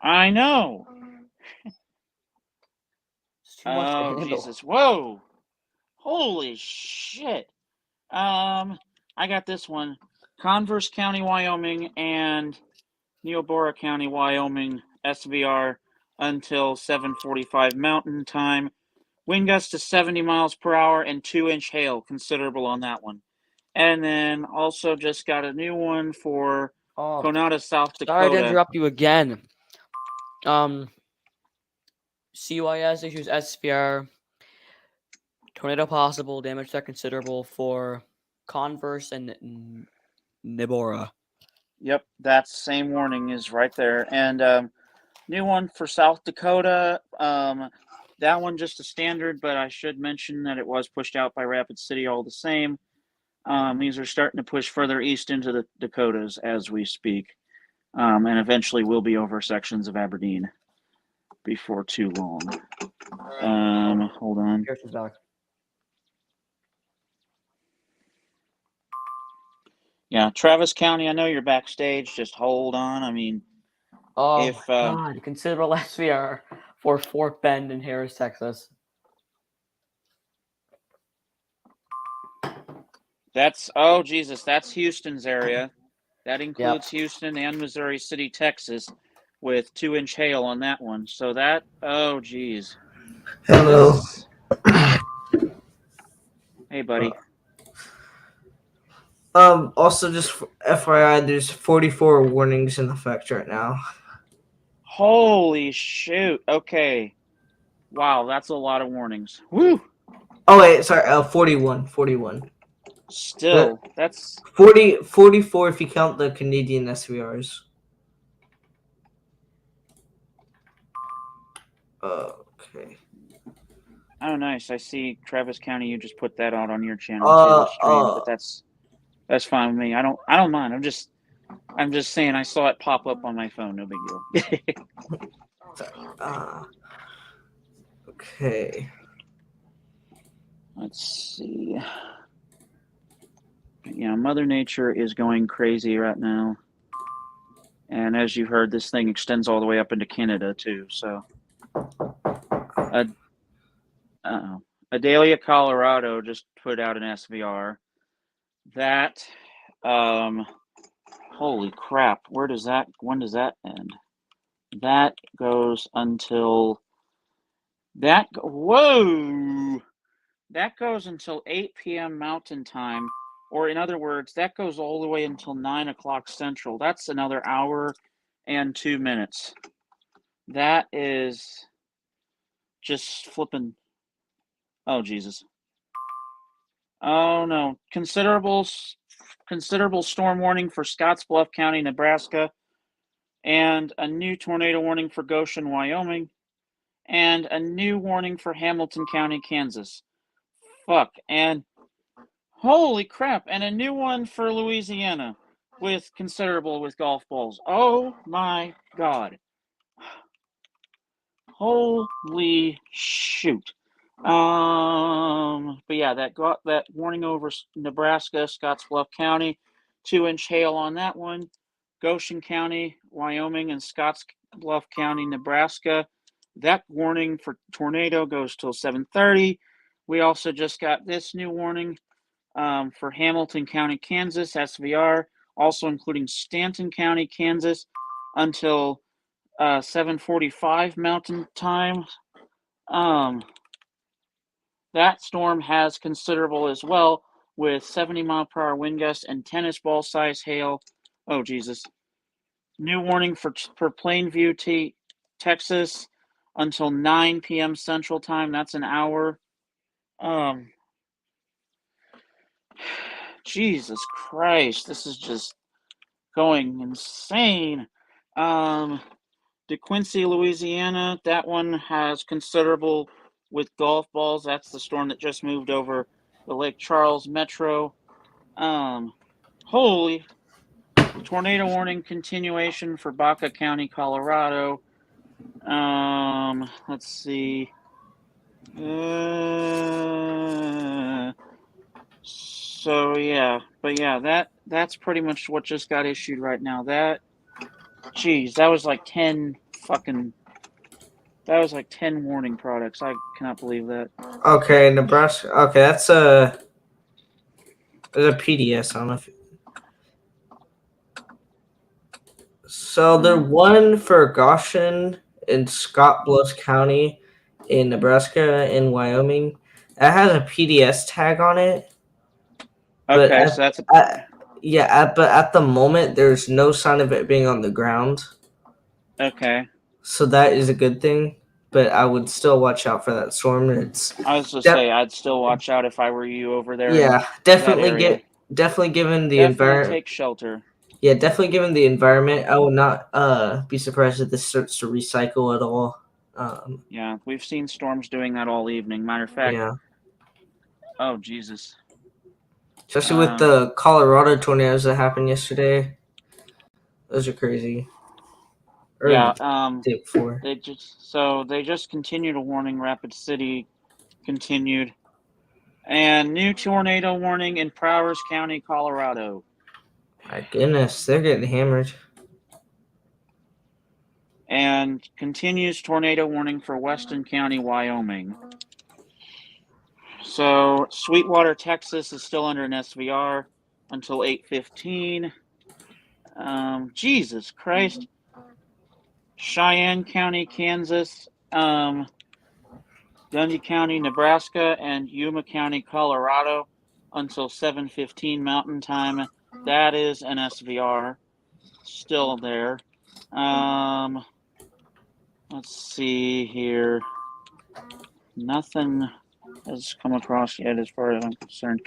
I know. It's too much to Oh, handle. Jesus. Whoa. Holy shit. I got this one. Converse County, Wyoming, and Niobrara County, Wyoming, SVR until 7:45 Mountain Time. Wind gusts to 70 miles per hour and 2-inch hail, considerable on that one. And then also just got a new one for Oh, Conata, South sorry to Dakota. interrupt you again. CYS issues SVR. Tornado possible, damage that considerable for Converse and Nibora. Yep, that same warning is right there. And new one for South Dakota. That one just a standard, but I should mention that it was pushed out by Rapid City all the same. These are starting to push further east into the Dakotas as we speak, and eventually will be over sections of Aberdeen before too long. Hold on. Pearson's back. Yeah, Travis County, I know you're backstage. Just hold on. I mean, Oh if my God, considerable SVR for Fort Bend in Harris, Texas. that's Jesus, that's Houston's area. That includes Houston and Missouri City, Texas, with 2-inch hail on that one. So that, oh geez. Hello. Hey, buddy. Also, just FYI, there's 44 warnings in effect right now. Holy shoot. Okay. Wow, that's a lot of warnings. Woo! Oh wait, sorry. 41. Still, that's 44 if you count the Canadian SVRs. Okay. oh nice. I see Travis County. You just put that out on your channel too, the stream. But that's fine with me. I don't mind. I'm just saying I saw it pop up on my phone. No big deal. Sorry. Okay. Let's see. Yeah, Mother Nature is going crazy right now. And as you heard, this thing extends all the way up into Canada too. So, Adalia, Colorado just put out an SVR. That, holy crap! When does that end? That goes until whoa! That goes until 8 p.m. Mountain Time, or in other words, that goes all the way until 9 o'clock Central. That's another hour and 2 minutes. That is just flipping. Oh, Jesus. Oh, no. Considerable storm warning for Scottsbluff County, Nebraska, and a new tornado warning for Goshen, Wyoming, and a new warning for Hamilton County, Kansas. Fuck. And holy crap. And a new one for Louisiana with considerable with golf balls. Oh, my God. Holy shoot. But yeah, that warning over Nebraska, Scottsbluff County, 2-inch hail on that one. Goshen County, Wyoming, and Scottsbluff County, Nebraska. That warning for tornado goes till 7:30. We also just got this new warning for Hamilton County, Kansas, SVR, also including Stanton County, Kansas, until 7:45 Mountain Time. That storm has considerable as well, with 70-mile-per-hour wind gusts and tennis ball size hail. Oh Jesus! New warning for Plainview, Texas, until 9 p.m. Central Time. That's an hour. Jesus Christ, this is just going insane. DeQuincy, Louisiana, that one has considerable with golf balls. That's the storm that just moved over the Lake Charles Metro. Holy tornado warning continuation for Baca County, Colorado. Let's see. So yeah, but yeah, that's pretty much what just got issued right now. Geez, that was like 10 fucking. That was like 10 warning products. I cannot believe that. Okay, Nebraska. Okay, that's there's a PDS. I don't know if. So the one for Goshen in Scott Bluffs County in Nebraska and Wyoming, that has a PDS tag on it. But Okay, so that's but at the moment there's no sign of it being on the ground. okay. So that is a good thing. But I would still watch out for that storm. I was just say I'd still watch out if I were you over there. Yeah, definitely given the environment. Take shelter. Yeah, definitely given the environment, I would not be surprised if this starts to recycle at all. Yeah, we've seen storms doing that all evening. Matter of fact. Yeah. Oh Jesus. Especially with the Colorado tornadoes that happened yesterday. Those are crazy. Or yeah. the day before. They just continued a warning. Rapid City continued, and new tornado warning in Prowers County, Colorado. My goodness, they're getting hammered. And continues tornado warning for Weston County, Wyoming. So Sweetwater, Texas is still under an SVR until 8:15. Jesus Christ. Cheyenne County, Kansas, Dundee County, Nebraska, and Yuma County, Colorado until 7:15 Mountain Time. That is an SVR. Still there. Let's see here. Nothing has come across yet as far as I'm concerned.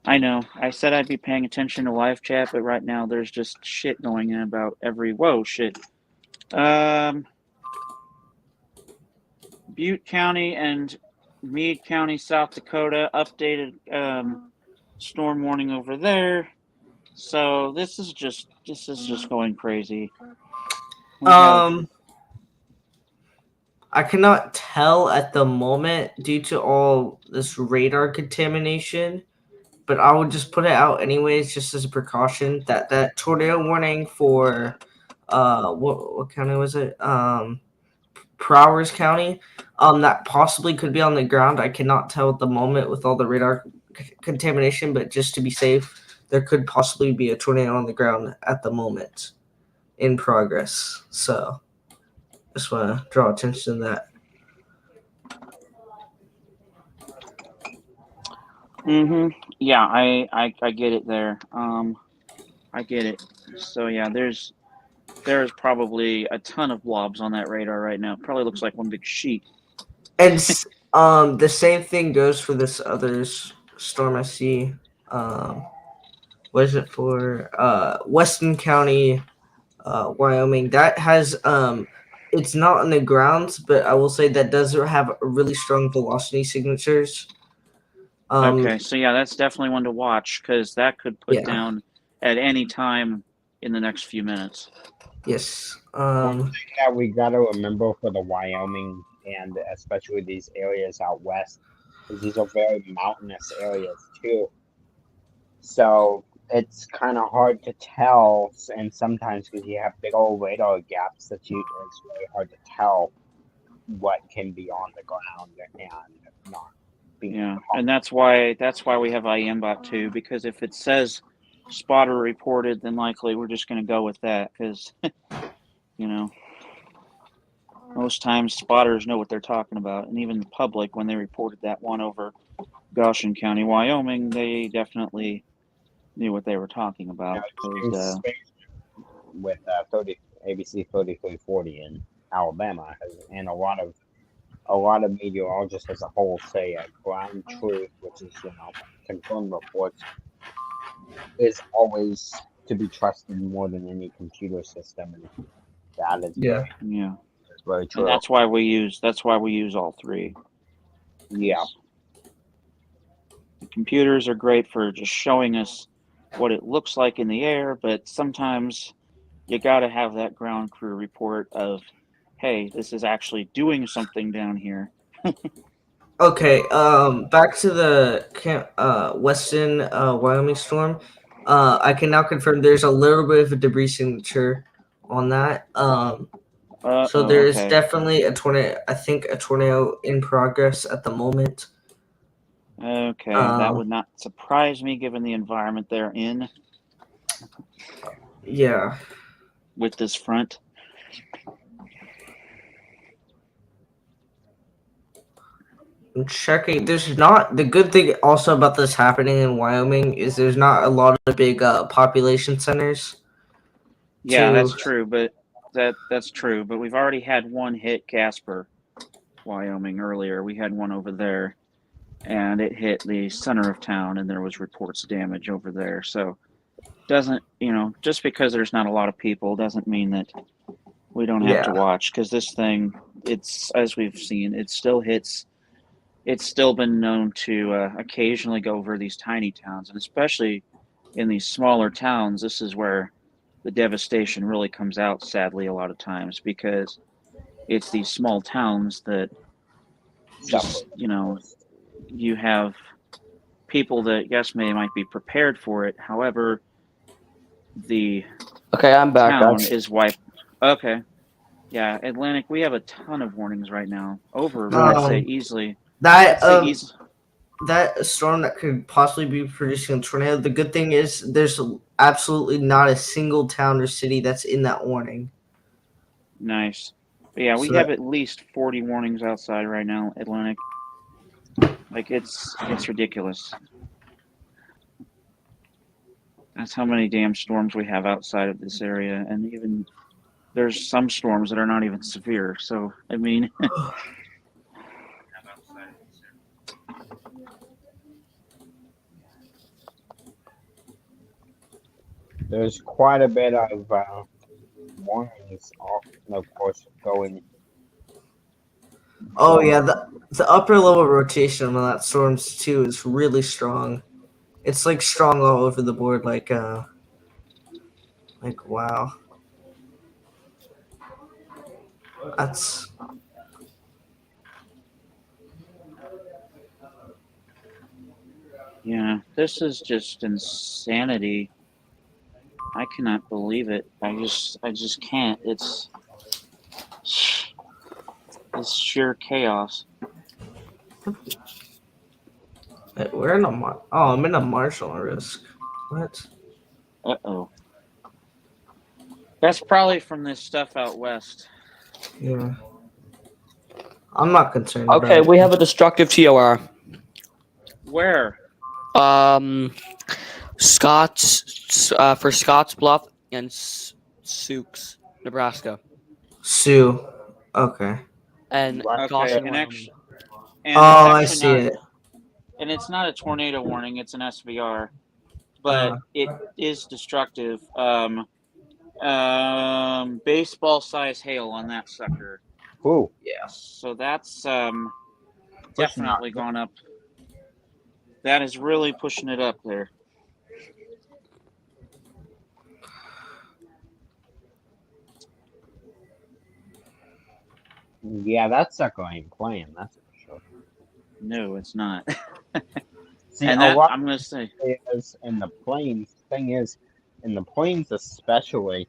I know. I said I'd be paying attention to live chat, but right now there's just shit going in about every... Whoa, shit. Butte County and Meade County, South Dakota, updated storm warning over there. So this is just going crazy. I cannot tell at the moment due to all this radar contamination, but I would just put it out anyways, just as a precaution. That tornado warning for what county was it? Prowers County. That possibly could be on the ground. I cannot tell at the moment with all the radar contamination, but just to be safe, there could possibly be a tornado on the ground at the moment in progress. So just want to draw attention to that. Yeah, I get it there. I get it. So yeah, there's probably a ton of blobs on that radar right now. It probably looks like one big sheet. And the same thing goes for this other storm I see. What is it for? Weston County, Wyoming. That has it's not on the ground, but I will say that does have really strong velocity signatures. Okay, so yeah, that's definitely one to watch because that could put down at any time in the next few minutes. Yes. One thing that we got to remember for the Wyoming and especially these areas out west is these are very mountainous areas too. So it's kind of hard to tell, and sometimes because you have big old radar gaps it's really hard to tell what can be on the ground and not. Yeah, and that's why we have IMBot too, because if it says spotter reported, then likely we're just going to go with that because, most times spotters know what they're talking about, and even the public, when they reported that one over Goshen County, Wyoming, they definitely knew what they were talking about. With ABC 3340 in Alabama, and a lot of meteorologists as a whole say ground truth, which is confirmed reports is always to be trusted more than any computer system, and that is Yeah. Yeah. very true. And that's why we use all three. Yeah. The computers are great for just showing us what it looks like in the air, but sometimes you got to have that ground crew report of, hey, this is actually doing something down here. Okay. Back to the Weston Wyoming storm. I can now confirm there's a little bit of a debris signature on that. So there is Okay. definitely a tornado. I think a tornado in progress at the moment. Okay, that would not surprise me given the environment they're in Yeah. with this front. I'm checking. There's not the good thing also about this happening in Wyoming is there's not a lot of big population centers. Yeah, to that's true, but that's true. But we've already had one hit Casper, Wyoming earlier. We had one over there, and it hit the center of town, and there was reports of damage over there. So doesn't just because there's not a lot of people doesn't mean that we don't have to Yeah. watch, because this thing, it's, as we've seen, it still hits. It's still been known to occasionally go over these tiny towns, and especially in these smaller towns, this is where the devastation really comes out, sadly, a lot of times, because it's these small towns that just, you have people that, yes, might be prepared for it. However, the Okay, I'm back, town guys. is wiped. Okay. Yeah, Atlantic, we have a ton of warnings right now. Over, I'd say easily. That I'd say easy. that storm that could possibly be producing a tornado. The good thing is there's absolutely not a single town or city that's in that warning. Nice. But yeah, we So have at least 40 warnings outside right now, Atlantic. Like, it's ridiculous. That's how many damn storms we have outside of this area, and even there's some storms that are not even severe. So, I mean, There's quite a bit of warnings, of course, going. Oh yeah, the upper level rotation on that storms too is really strong. It's like strong all over the board, like wow. That's yeah, this is just insanity. I cannot believe it. I just can't. It's sheer chaos. we're in a I'm in a martial risk. What? Uh-oh. That's probably from this stuff out west. Yeah. I'm not concerned Okay, about we it. have a destructive TOR. Where? Scotts for Scotts Bluff and Sioux, Nebraska, Sue. Okay. and Okay, Goshen, and Wyoming. and Oh, it's I actually see not, it. and it's not a tornado warning. It's an SVR, but it is destructive. Baseball size hail on that sucker. Ooh, Yeah. So that's definitely gone up. That is really pushing it up there. yeah, that sucker ain't playing. That's for sure. No, it's not. See, And a that, lot I'm gonna say, is in the plains. Thing is, in the plains especially,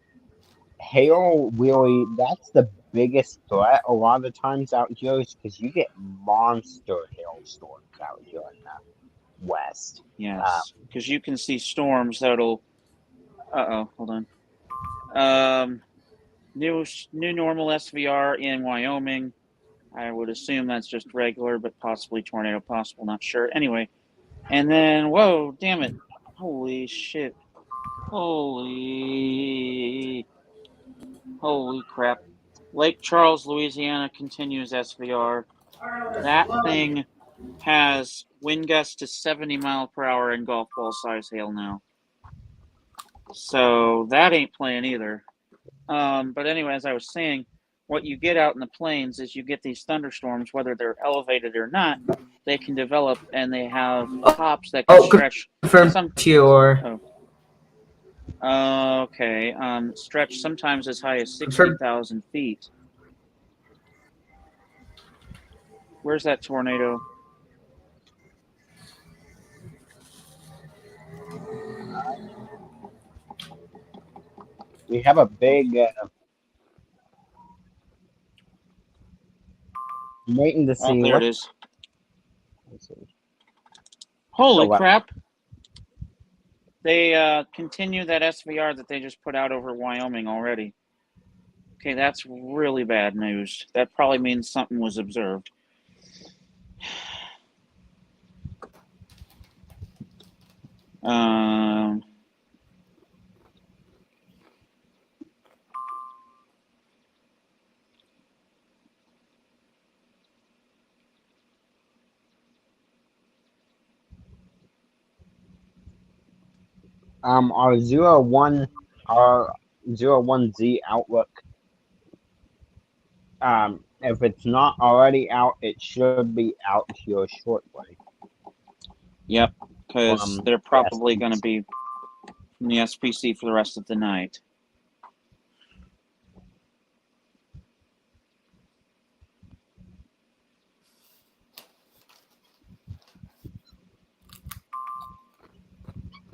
hail really, that's the biggest threat a lot of times out here, is because you get monster hailstorms out here in the west. yes, because you can see storms that'll. Hold on. New normal SVR in Wyoming. I would assume that's just regular, but possibly tornado possible. Not sure. Anyway, and then whoa, damn it! Holy shit! Holy crap! Lake Charles, Louisiana continues SVR. That thing has wind gusts to 70 mile per hour and golf ball size hail now. So that ain't playing either. But anyway, as I was saying, what you get out in the plains is you get these thunderstorms, whether they're elevated or not, they can develop and they have tops that can stretch confirm some. to your Okay, stretch sometimes as high as confirm. 60,000 feet. Where's that tornado? We have a big. I'm waiting to Oh, see there what. it is. Let's see. Holy So, crap! They continue that SVR that they just put out over Wyoming already. Okay, that's really bad news. That probably means something was observed. Um, our 01Z outlook. If it's not already out, it should be out here shortly. yep, because they're The probably going to SPC. be from the SPC for the rest of the night.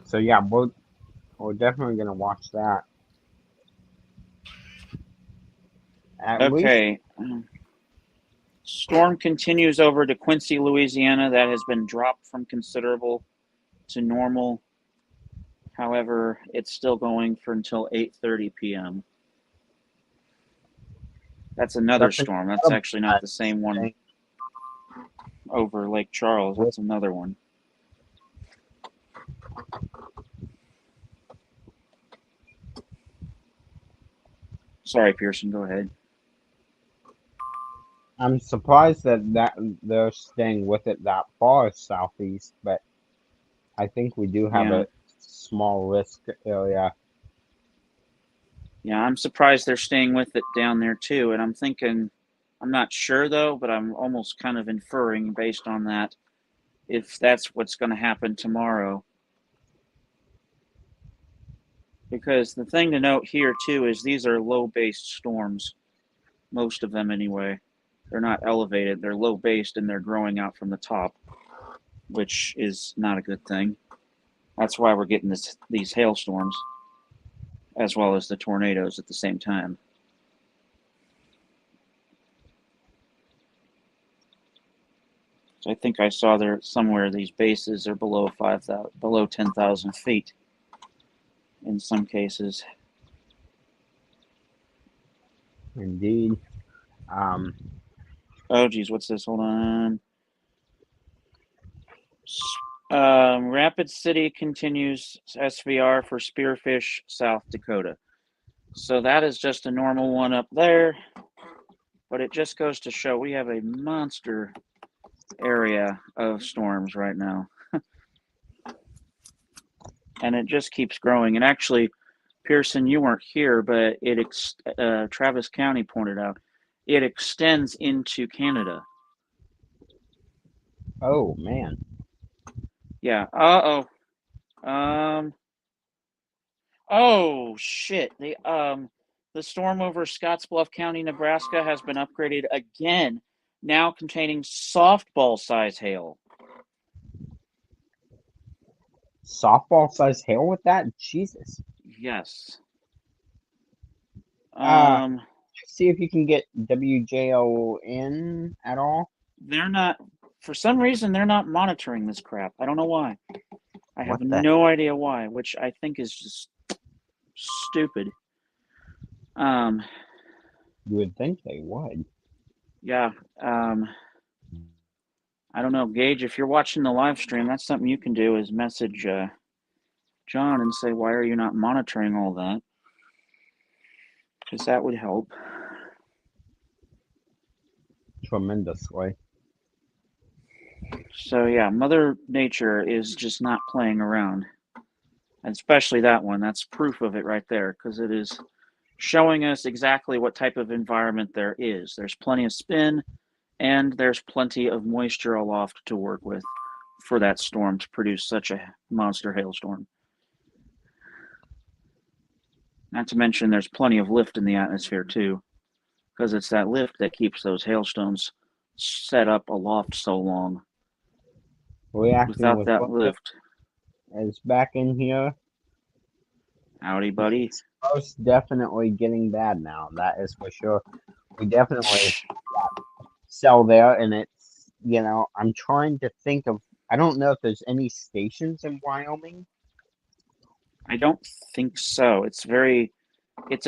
So yeah, we're definitely gonna watch that. At least Okay. Storm continues over to Quincy, Louisiana. That has been dropped from considerable to normal. However, it's still going for until 8:30 p.m. That's another that's storm. That's actually not the same one thing. over Lake Charles. That's another one. Sorry, Pearson, go ahead. I'm surprised that they're staying with it that far southeast, but I think we do have a small risk area. Yeah, I'm surprised they're staying with it down there too. And I'm thinking, I'm not sure though, but I'm almost kind of inferring based on that if that's what's going to happen tomorrow. Because the thing to note here too is these are low-based storms, most of them anyway. They're not elevated, they're low-based and they're growing out from the top, which is not a good thing. That's why we're getting these hailstorms, as well as the tornadoes at the same time. So I think I saw there somewhere these bases are below 5,000, below 10,000 feet in some cases. Indeed. Oh geez, what's this? Hold on. Rapid City continues SVR for Spearfish, South Dakota. So that is just a normal one up there, but it just goes to show we have a monster area of storms right now. And it just keeps growing. And actually, Pearson, you weren't here, but Travis County pointed out it extends into Canada. Oh man. Yeah. Oh shit. The storm over Scottsbluff County, Nebraska has been upgraded again, now containing softball size hail. Softball size hail with that? Jesus. Yes. See if you can get WJON at all. They're not, for some reason, they're not monitoring this crap. I don't know why. I have What the no idea why, which I think is just stupid. You would think they would. Yeah. I don't know, Gage, if you're watching the live stream, that's something you can do is message John and say, why are you not monitoring all that? Because that would help. Tremendously. So yeah, Mother Nature is just not playing around. And especially that one. That's proof of it right there, because it is showing us exactly what type of environment there is. There's plenty of spin, and there's plenty of moisture aloft to work with for that storm to produce such a monster hailstorm. Not to mention there's plenty of lift in the atmosphere too, because it's that lift that keeps those hailstones set up aloft so long. Reacting Without with that what lift, is back in here. howdy buddy. It's most definitely getting bad now. That is for sure. We definitely sell there, and it's, you know, I'm trying to think of. I don't know if there's any stations in Wyoming. I don't think so. It's a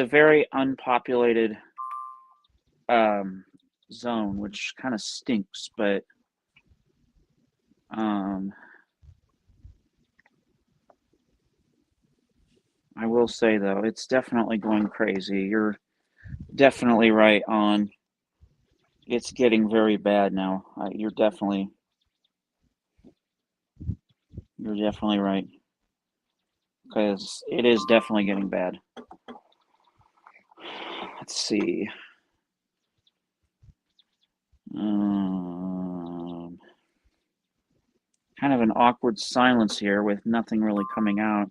very unpopulated zone, which kind of stinks, but I will say though, it's definitely going crazy. You're definitely right on. It's getting very bad now. You're definitely right, because it is definitely getting bad. Let's see. Kind of an awkward silence here with nothing really coming out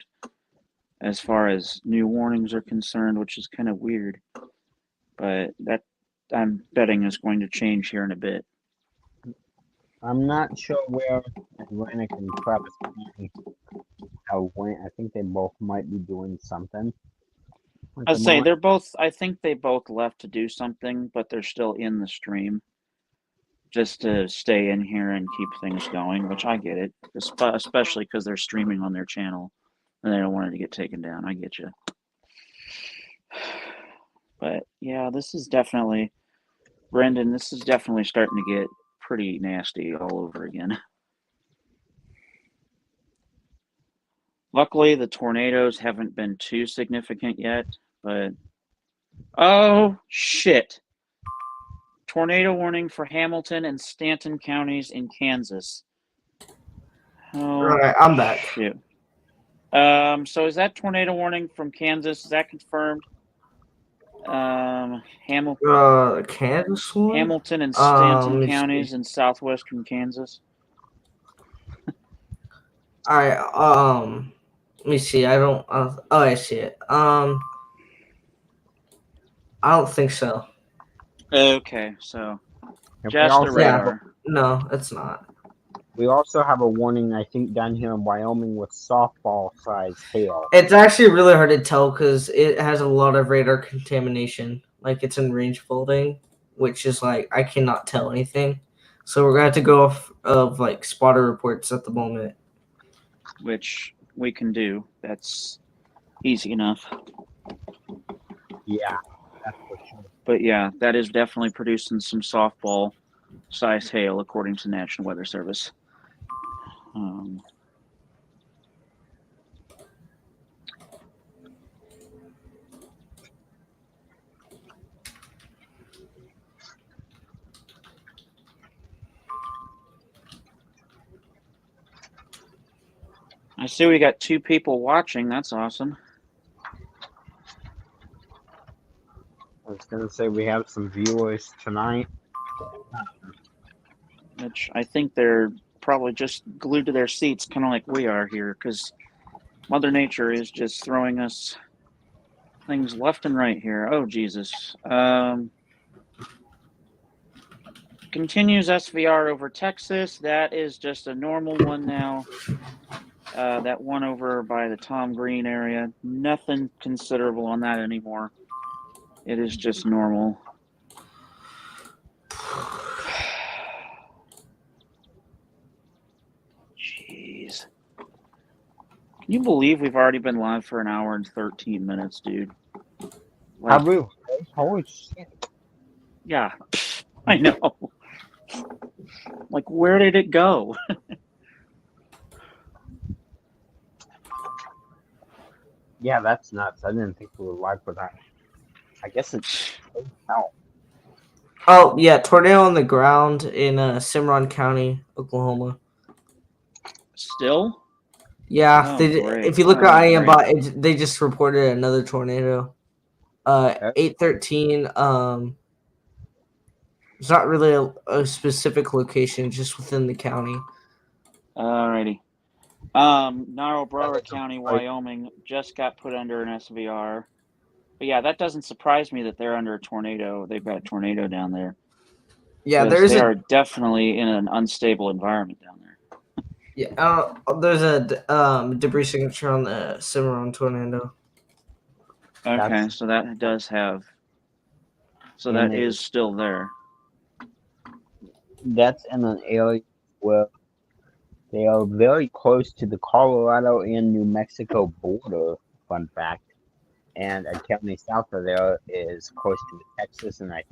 as far as new warnings are concerned, which is kind of weird. But that, I'm betting, is going to change here in a bit. I'm not sure where Atlantic and Travis County went. I think they both might be doing something. I'd say they're both. I think they both left to do something, but they're still in the stream, just to stay in here and keep things going. Which I get it, especially because they're streaming on their channel and they don't want it to get taken down. I get you. But yeah, this is definitely, Brendan. This is definitely starting to get pretty nasty all over again. Luckily, the tornadoes haven't been too significant yet, but oh shit. Tornado warning for Hamilton and Stanton counties in Kansas. Oh, All right, I'm back. Shoot. So is that tornado warning from Kansas? Is that confirmed? Kansas one? Hamilton and Stanton counties see. in southwestern Kansas. All right. Let me see. I don't. Oh, I see it. I don't think so. Okay, so And just the radar. No, it's not. We also have a warning, I think, down here in Wyoming with softball-sized hail. It's actually really hard to tell because it has a lot of radar contamination. Like, it's in range folding, which is like I cannot tell anything. So we're gonna have to go off of like spotter reports at the moment. Which we can do. That's easy enough. Yeah, that's for sure. But yeah, that is definitely producing some softball-sized hail, according to National Weather Service. I see we got 2 people watching. That's awesome. I was going to say we have some viewers tonight. Which I think they're probably just glued to their seats, kind of like we are here, because Mother Nature is just throwing us things left and right here. Oh, Jesus. Continues SVR over Texas. That is just a normal one now. That one over by the Tom Green area. Nothing considerable on that anymore. It is just normal. Jeez. Can you believe we've already been live for an hour and 13 minutes, dude? Like, Have we? Holy shit. Yeah, I know. Like, where did it go? Yeah, that's nuts. I didn't think we were live for that. I guess it's out. Oh yeah, tornado on the ground in Cimarron County, Oklahoma. Still? Yeah, Oh, they, great. if you look Oh, at great. IAM they just reported another tornado. 813. It's not really a specific location, just within the county. Alrighty. Niobrara County, Wyoming just got put under an SVR. But yeah, that doesn't surprise me that they're under a tornado. They've got a tornado down there. Yeah, Because they are definitely in an unstable environment down there. there's a debris signature on the Cimarron tornado. Okay, so that does have. So And that is still there. That's in an area where they are very close to the Colorado and New Mexico border. Fun fact. And a county south of there is close to Texas, and I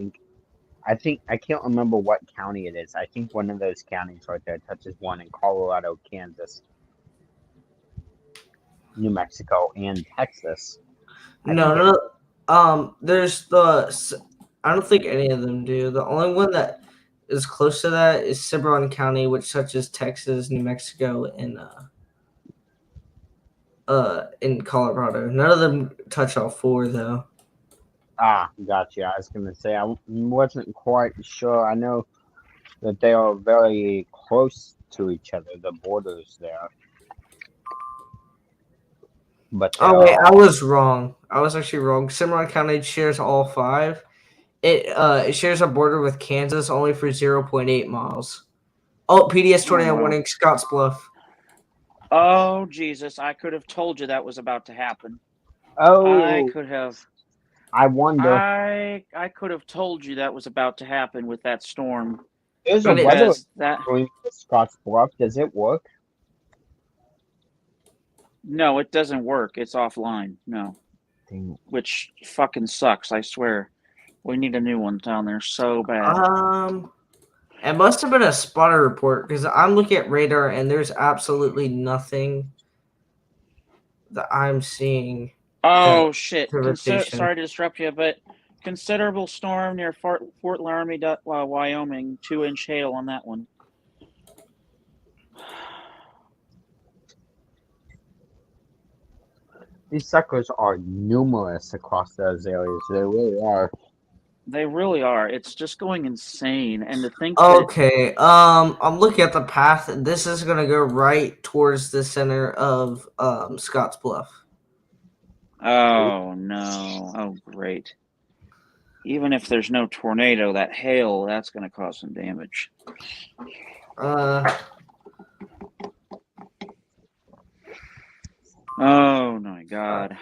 can't remember what county it is. I think one of those counties right there touches one in Colorado, Kansas, New Mexico, and Texas. There's the. I don't think any of them do. The only one that is close to that is Cimarron County, which touches Texas, New Mexico, and in Colorado. None of them touch all four though. Ah, gotcha. I was gonna say I wasn't quite sure. I know that they are very close to each other, the borders there. But wait, I was wrong. I was actually wrong. Cimarron County shares all five. It shares a border with Kansas only for 0.8 miles. Oh, PDS tornado warning, Scottsbluff. Oh Jesus! I could have told you that was about to happen. I could have. I wonder. I could have told you that was about to happen with that storm. There's a weather that Scottsbluff. Does it work? No, it doesn't work. It's offline. No. Which fucking sucks, I swear. We need a new one down there so bad. It must have been a spotter report because I'm looking at radar and there's absolutely nothing that I'm seeing. Oh shit! Sorry to disrupt you, but considerable storm near Fort Laramie, Wyoming. 2-inch hail on that one. These suckers are numerous across those areas. They really are. They really are. It's just going insane. And to think Okay, I'm looking at the path. This is gonna go right towards the center of Scottsbluff. Oh no. Oh great. Even if there's no tornado, that hail, that's gonna cause some damage. Oh my god.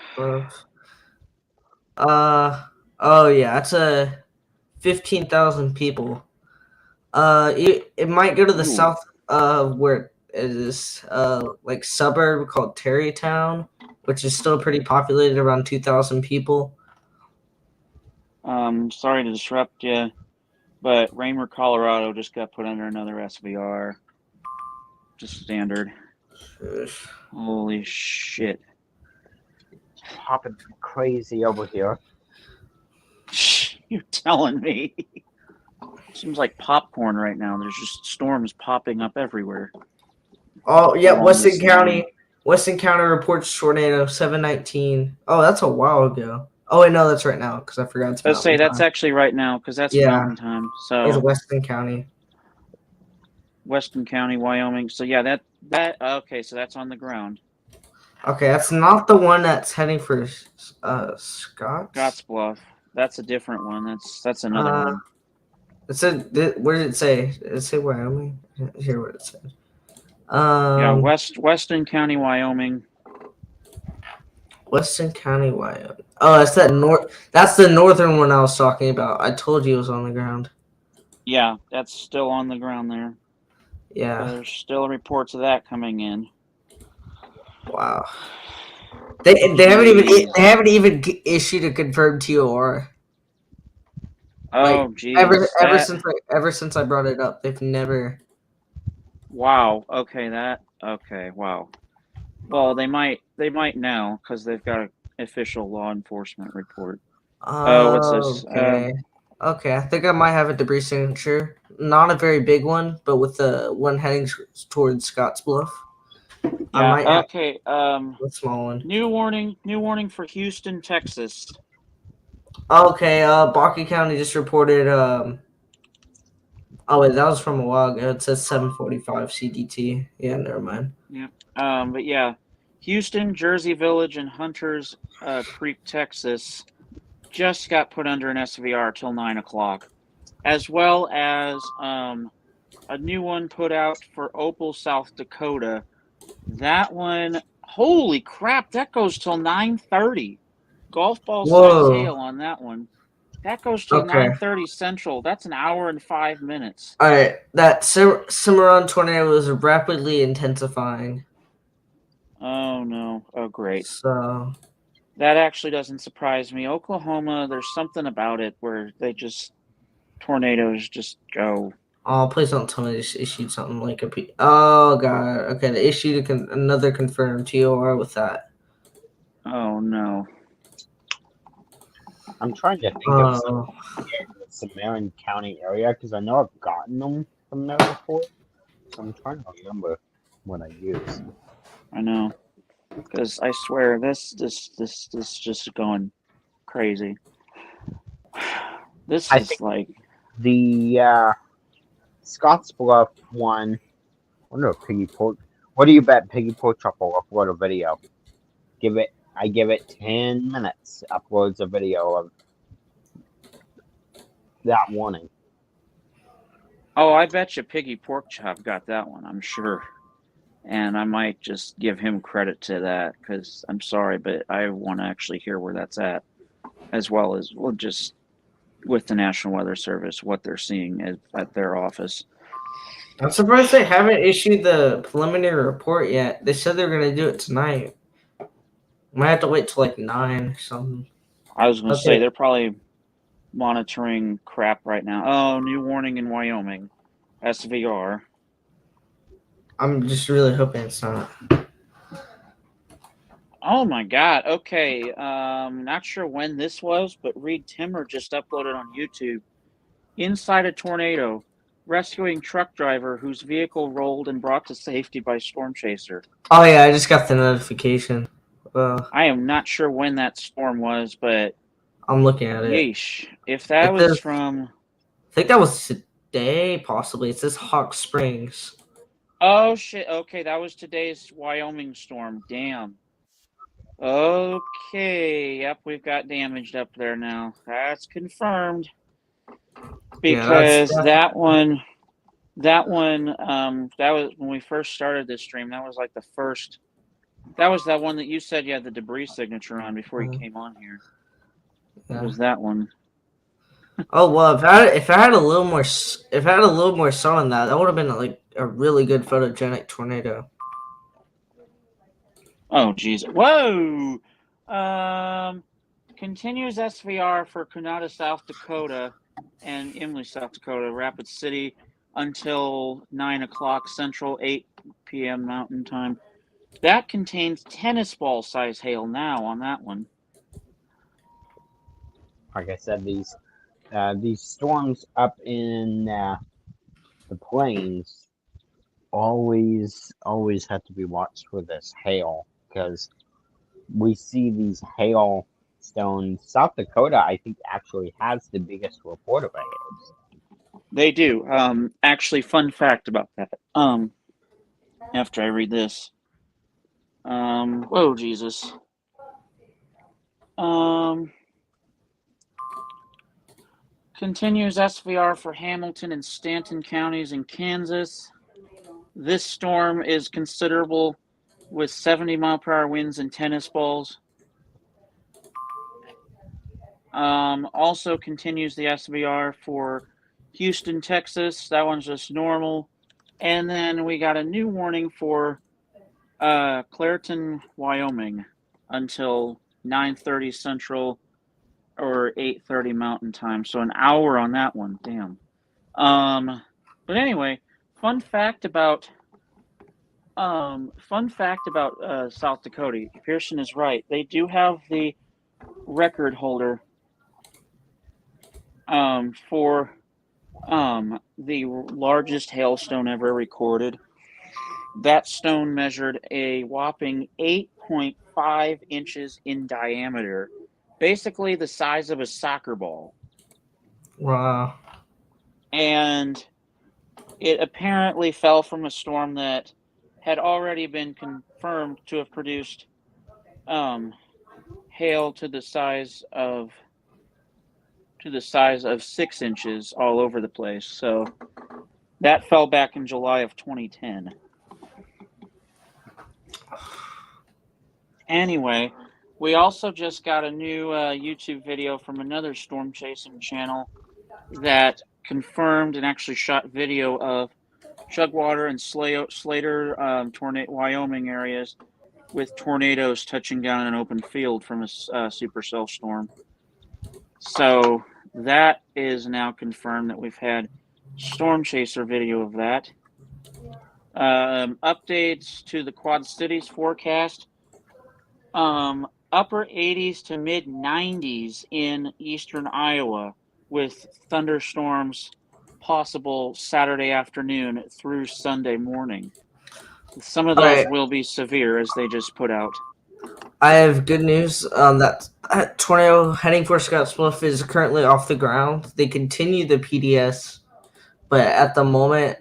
Oh yeah, it's a 15,000 people. It might go to the south where it is like suburb called Terrytown, which is still pretty populated, around 2,000 people. Sorry to disrupt you, but Raymer, Colorado just got put under another SVR. Just standard. Holy shit. Popping crazy over here. You're telling me. Seems like popcorn right now. There's just storms popping up everywhere. Oh yeah, Weston County reports tornado 719. Oh, that's a while ago. Oh wait, no, that's right now because I forgot it's. Let's say that's actually right now because that's mountain time. So it's Weston County. Weston County, Wyoming. So yeah, that okay. So that's on the ground. Okay, that's not the one that's heading for Scottsbluff. That's a different one. That's another one. It said, where did it say? Did it say Wyoming? Hear what it said. Yeah, Weston County, Wyoming. Weston County, Wyoming. Oh, that's that north. That's the northern one I was talking about. I told you it was on the ground. Yeah, that's still on the ground there. Yeah. There's still reports of that coming in. Wow. They haven't even issued a confirmed TOR. Oh, geez. Ever since I brought it up, they've never. Wow. Okay. Okay. Wow. Well, they might now because they've got an official law enforcement report. What's this? Okay. Okay. I think I might have a debris signature. Not a very big one, but with the one heading towards Scottsbluff. I might have Okay. a small one. New warning for Houston, Texas. Okay, Barkley County just reported. Oh wait, that was from a while ago. It says 7:45 CDT. Yeah, never mind. Yeah. But yeah, Houston, Jersey Village, and Hunters Creek, Texas, just got put under an SVR till 9 o'clock, as well as a new one put out for Opal, South Dakota. That one, holy crap, that goes till 9:30. Golf ball size Whoa. hail on that one. That goes till Okay. 9:30 Central. That's an hour and 5 minutes. All right. That Cimarron tornado is rapidly intensifying. Oh no. Oh great. So That actually doesn't surprise me. Oklahoma, there's something about it where tornadoes just go. oh, please don't tell me they just issued something like oh god. Okay, they issued another confirmed TOR with that. Oh no. I'm trying to think of some in the Cimarron County area because I know I've gotten them from there before. So I'm trying to remember what I used. I know. Because I swear this just going crazy. This I is think like the Scottsbluff one. I wonder if Piggy Pork. What do you bet Piggy Pork Chop will upload a video? I give it 10 minutes. Uploads a video of that warning. oh, I bet you Piggy Pork Chop got that one, I'm sure. And I might just give him credit to that because I'm sorry, but I want to actually hear where that's at, as well as just with the National Weather Service, what they're seeing at their office. I'm surprised they haven't issued the preliminary report yet. They said they were gonna do it tonight. Might have to wait till like 9 or something. I was going to Okay. say they're probably monitoring crap right now. Oh, new warning in Wyoming, SVR. I'm just really hoping it's not. Oh my God. Okay. Not sure when this was, but Reed Timmer just uploaded on YouTube. Inside a tornado, rescuing truck driver whose vehicle rolled and brought to safety by storm chaser. Oh yeah, I just got the notification. I am not sure when that storm was, but I'm looking at it. yeesh. If that It was says- from... I think that was today, possibly. It says Hawk Springs. Oh shit, okay, that was today's Wyoming storm. Damn. Okay, yep, we've got damaged up there now. That's confirmed. Because that was when we first started this stream. That was like the first. That was that one that you said you had the debris signature on before you came on here. It was that one. Oh well, if I had a little more sun on that, that would have been like a really good photogenic tornado. Oh jeez. Whoa. Continues SVR for Kanata, South Dakota, and Imlay, South Dakota, Rapid City, until 9 o'clock Central, 8 p.m. Mountain Time. That contains tennis ball size hail now on that one. Like I said, these storms up in the plains always have to be watched for this hail because we see these hail stones. South Dakota, I think, actually has the biggest report of hails. They do. Actually, fun fact about that. After I read this. Whoa, Jesus. Continues SVR for Hamilton and Stanton counties in Kansas. This storm is considerable with 70-mile-per-hour winds and tennis balls. Also continues the SVR for Houston, Texas. That one's just normal. And then we got a new warning for Clairton, Wyoming until 9:30 Central or 8:30 Mountain Time. So an hour on that one. Damn. But anyway, fun fact about South Dakota. Pearson is right. They do have the record holder for the largest hailstone ever recorded. That stone measured a whopping 8.5 inches in diameter, basically the size of a soccer ball. Wow. And it apparently fell from a storm that had already been confirmed to have produced hail to the size of 6 inches all over the place. So that fell back in July of 2010. Anyway, we also just got a new YouTube video from another storm chasing channel that confirmed and actually shot video of Chugwater and Slater, Wyoming areas with tornadoes touching down an open field from a supercell storm. So that is now confirmed that we've had storm chaser video of that. Updates to the Quad Cities forecast. Upper 80s to mid 90s in eastern Iowa with thunderstorms possible Saturday afternoon through Sunday morning. Some of those will be severe, as they just put out. I have good news. That tornado heading for Scottsbluff is currently off the ground. They continue the PDS, but at the moment,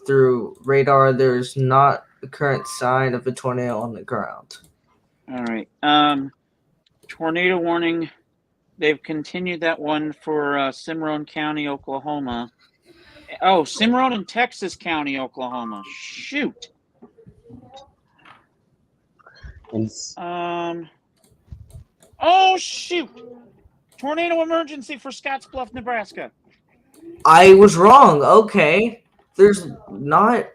through radar, there's not a current sign of a tornado on the ground. All right. Tornado warning. They've continued that one for Cimarron County, Oklahoma. Oh, Cimarron and Texas County, Oklahoma. Shoot. Oh, shoot. Tornado emergency for Scottsbluff, Nebraska. I was wrong. Okay. There's not.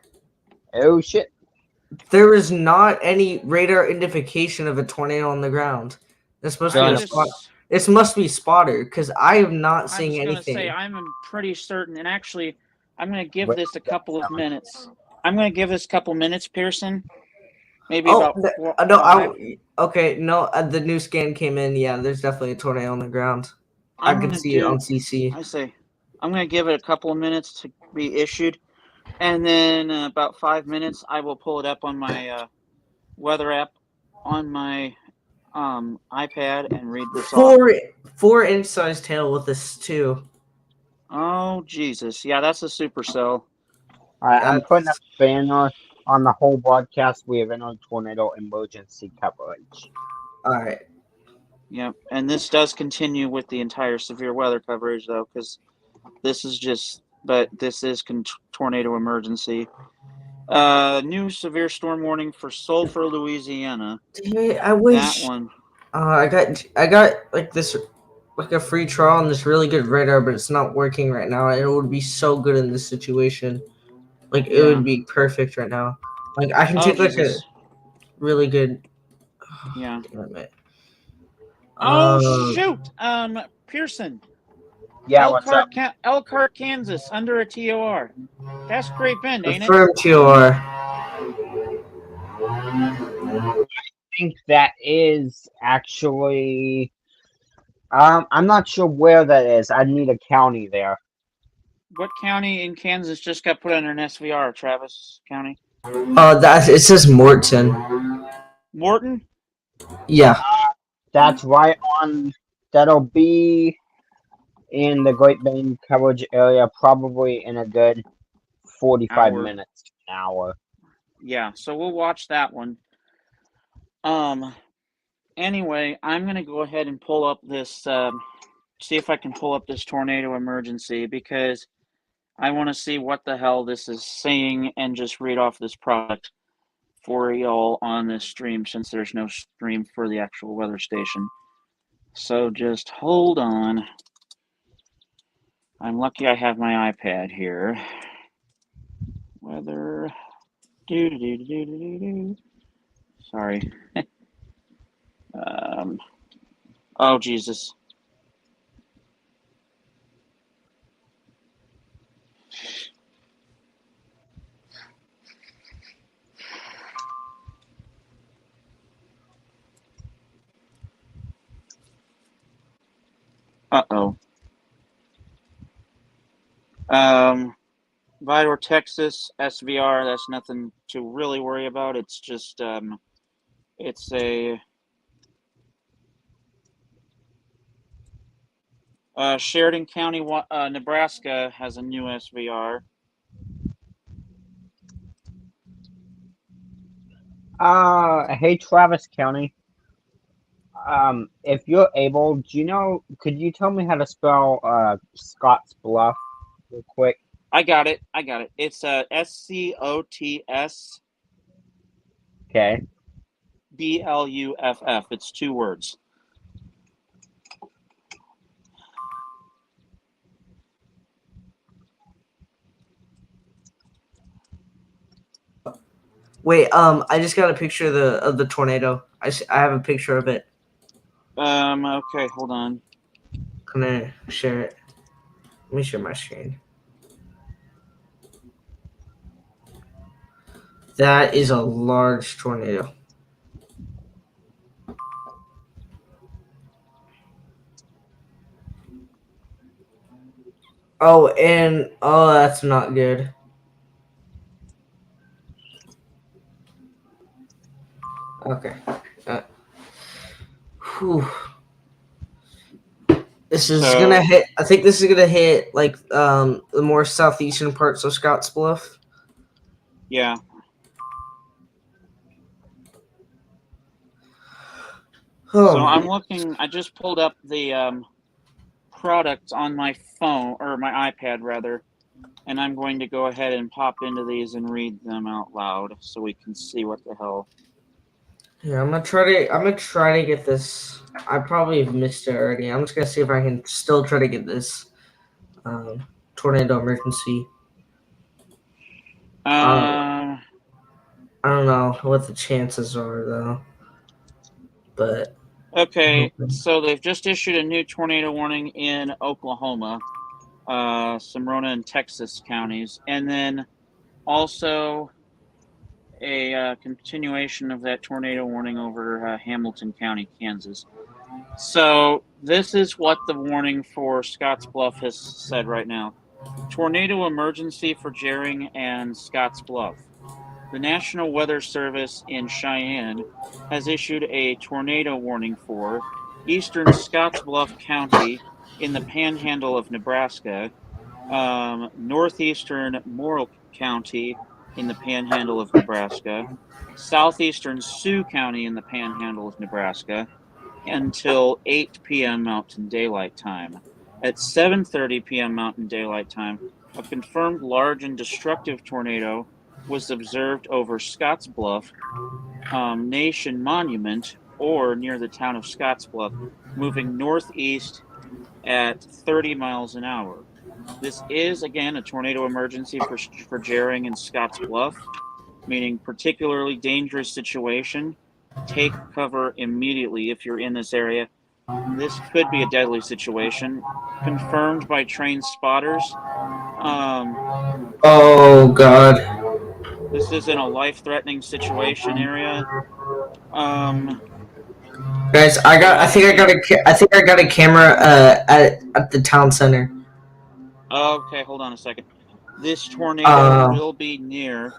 Oh shit. There is not any radar indication of a tornado on the ground. This must be a spot. This must be spotter because I am not seeing anything. I was going to say I'm pretty certain, and actually, I'm going to give this a couple of minutes. I'm going to give this a couple minutes, Pearson. Maybe about four, okay. No, the new scan came in. Yeah, there's definitely a tornado on the ground. I can see it on CC. I say, I'm going to give it a couple of minutes to be issued, and then about 5 minutes, I will pull it up on my weather app on my iPad and read this off. 4-inch size tail with this too. Oh Jesus! Yeah, that's a supercell. All right, I'm putting a banner on the whole broadcast. We have entered tornado emergency coverage. All right. Yep, and this does continue with the entire severe weather coverage though, because this is just. But this is tornado emergency. New severe storm warning for Sulphur, Louisiana. I wish that one. I got like this, like a free trial on this really good radar, but it's not working right now. It would be so good in this situation. Like it would be perfect right now. Like I can take like a really good. Yeah. Damn it. Shoot. Pearson. Yeah, what's up? Elkhart, Kansas, under a TOR. That's Great Bend, ain't Affirm TOR. I think that is actually. I'm not sure where that is. I need a county there. What county in Kansas just got put under an SVR? Travis County. It says Morton. Morton. Yeah. That's right on. That'll be in the Great Bend coverage area, probably in a good 45 minutes to an hour. Yeah, so we'll watch that one. Anyway, I'm gonna go ahead and pull up this. See if I can pull up this tornado emergency because I want to see what the hell this is saying and just read off this product for y'all on this stream since there's no stream for the actual weather station. So just hold on. I'm lucky I have my iPad here. Weather. Sorry. Oh, Jesus. Uh-oh. Vidor, Texas, SVR. That's nothing to really worry about. It's just it's a Sheridan County, Nebraska has a new SVR. Hey Travis County. If you're able, could you tell me how to spell Scott's Bluff real quick? I got it. It's SCOTS Okay. BLUFF. It's 2 words. Wait, I just got a picture of the tornado. I have a picture of it. Okay, hold on. I'm gonna share it. Let me share my screen. That is a large tornado. Oh, and that's not good. Okay. Whew. This is gonna hit. I think this is gonna hit like the more southeastern parts of Scottsbluff. Yeah. Oh, So I'm looking. I just pulled up the product on my phone, or my iPad rather, and I'm going to go ahead and pop into these and read them out loud so we can see what the hell. yeah, I'm gonna try to get this. I probably have missed it already. I'm just gonna see if I can still try to get this tornado emergency. I don't know what the chances are though, but Okay, so they've just issued a new tornado warning in Oklahoma, Somrona and Texas counties, and then also a continuation of that tornado warning over Hamilton County, Kansas. So this is what the warning for Scottsbluff has said right now. Tornado emergency for Gering and Scottsbluff. The National Weather Service in Cheyenne has issued a tornado warning for eastern Scottsbluff County in the panhandle of Nebraska, northeastern Morrill County in the panhandle of Nebraska, southeastern Sioux County in the panhandle of Nebraska, until 8 p.m. Mountain Daylight Time. At 7:30 p.m. Mountain Daylight Time, a confirmed large and destructive tornado was observed over Scottsbluff Nation Monument, or near the town of Scottsbluff, moving northeast at 30 miles an hour. This is, again, a tornado emergency for Gering and Scottsbluff, meaning particularly dangerous situation. Take cover immediately if you're in this area. This could be a deadly situation. Confirmed by trained spotters. oh god, This isn't a life-threatening situation area. guys, I think I got a camera at the town center. Okay, hold on a second. This tornado will be near.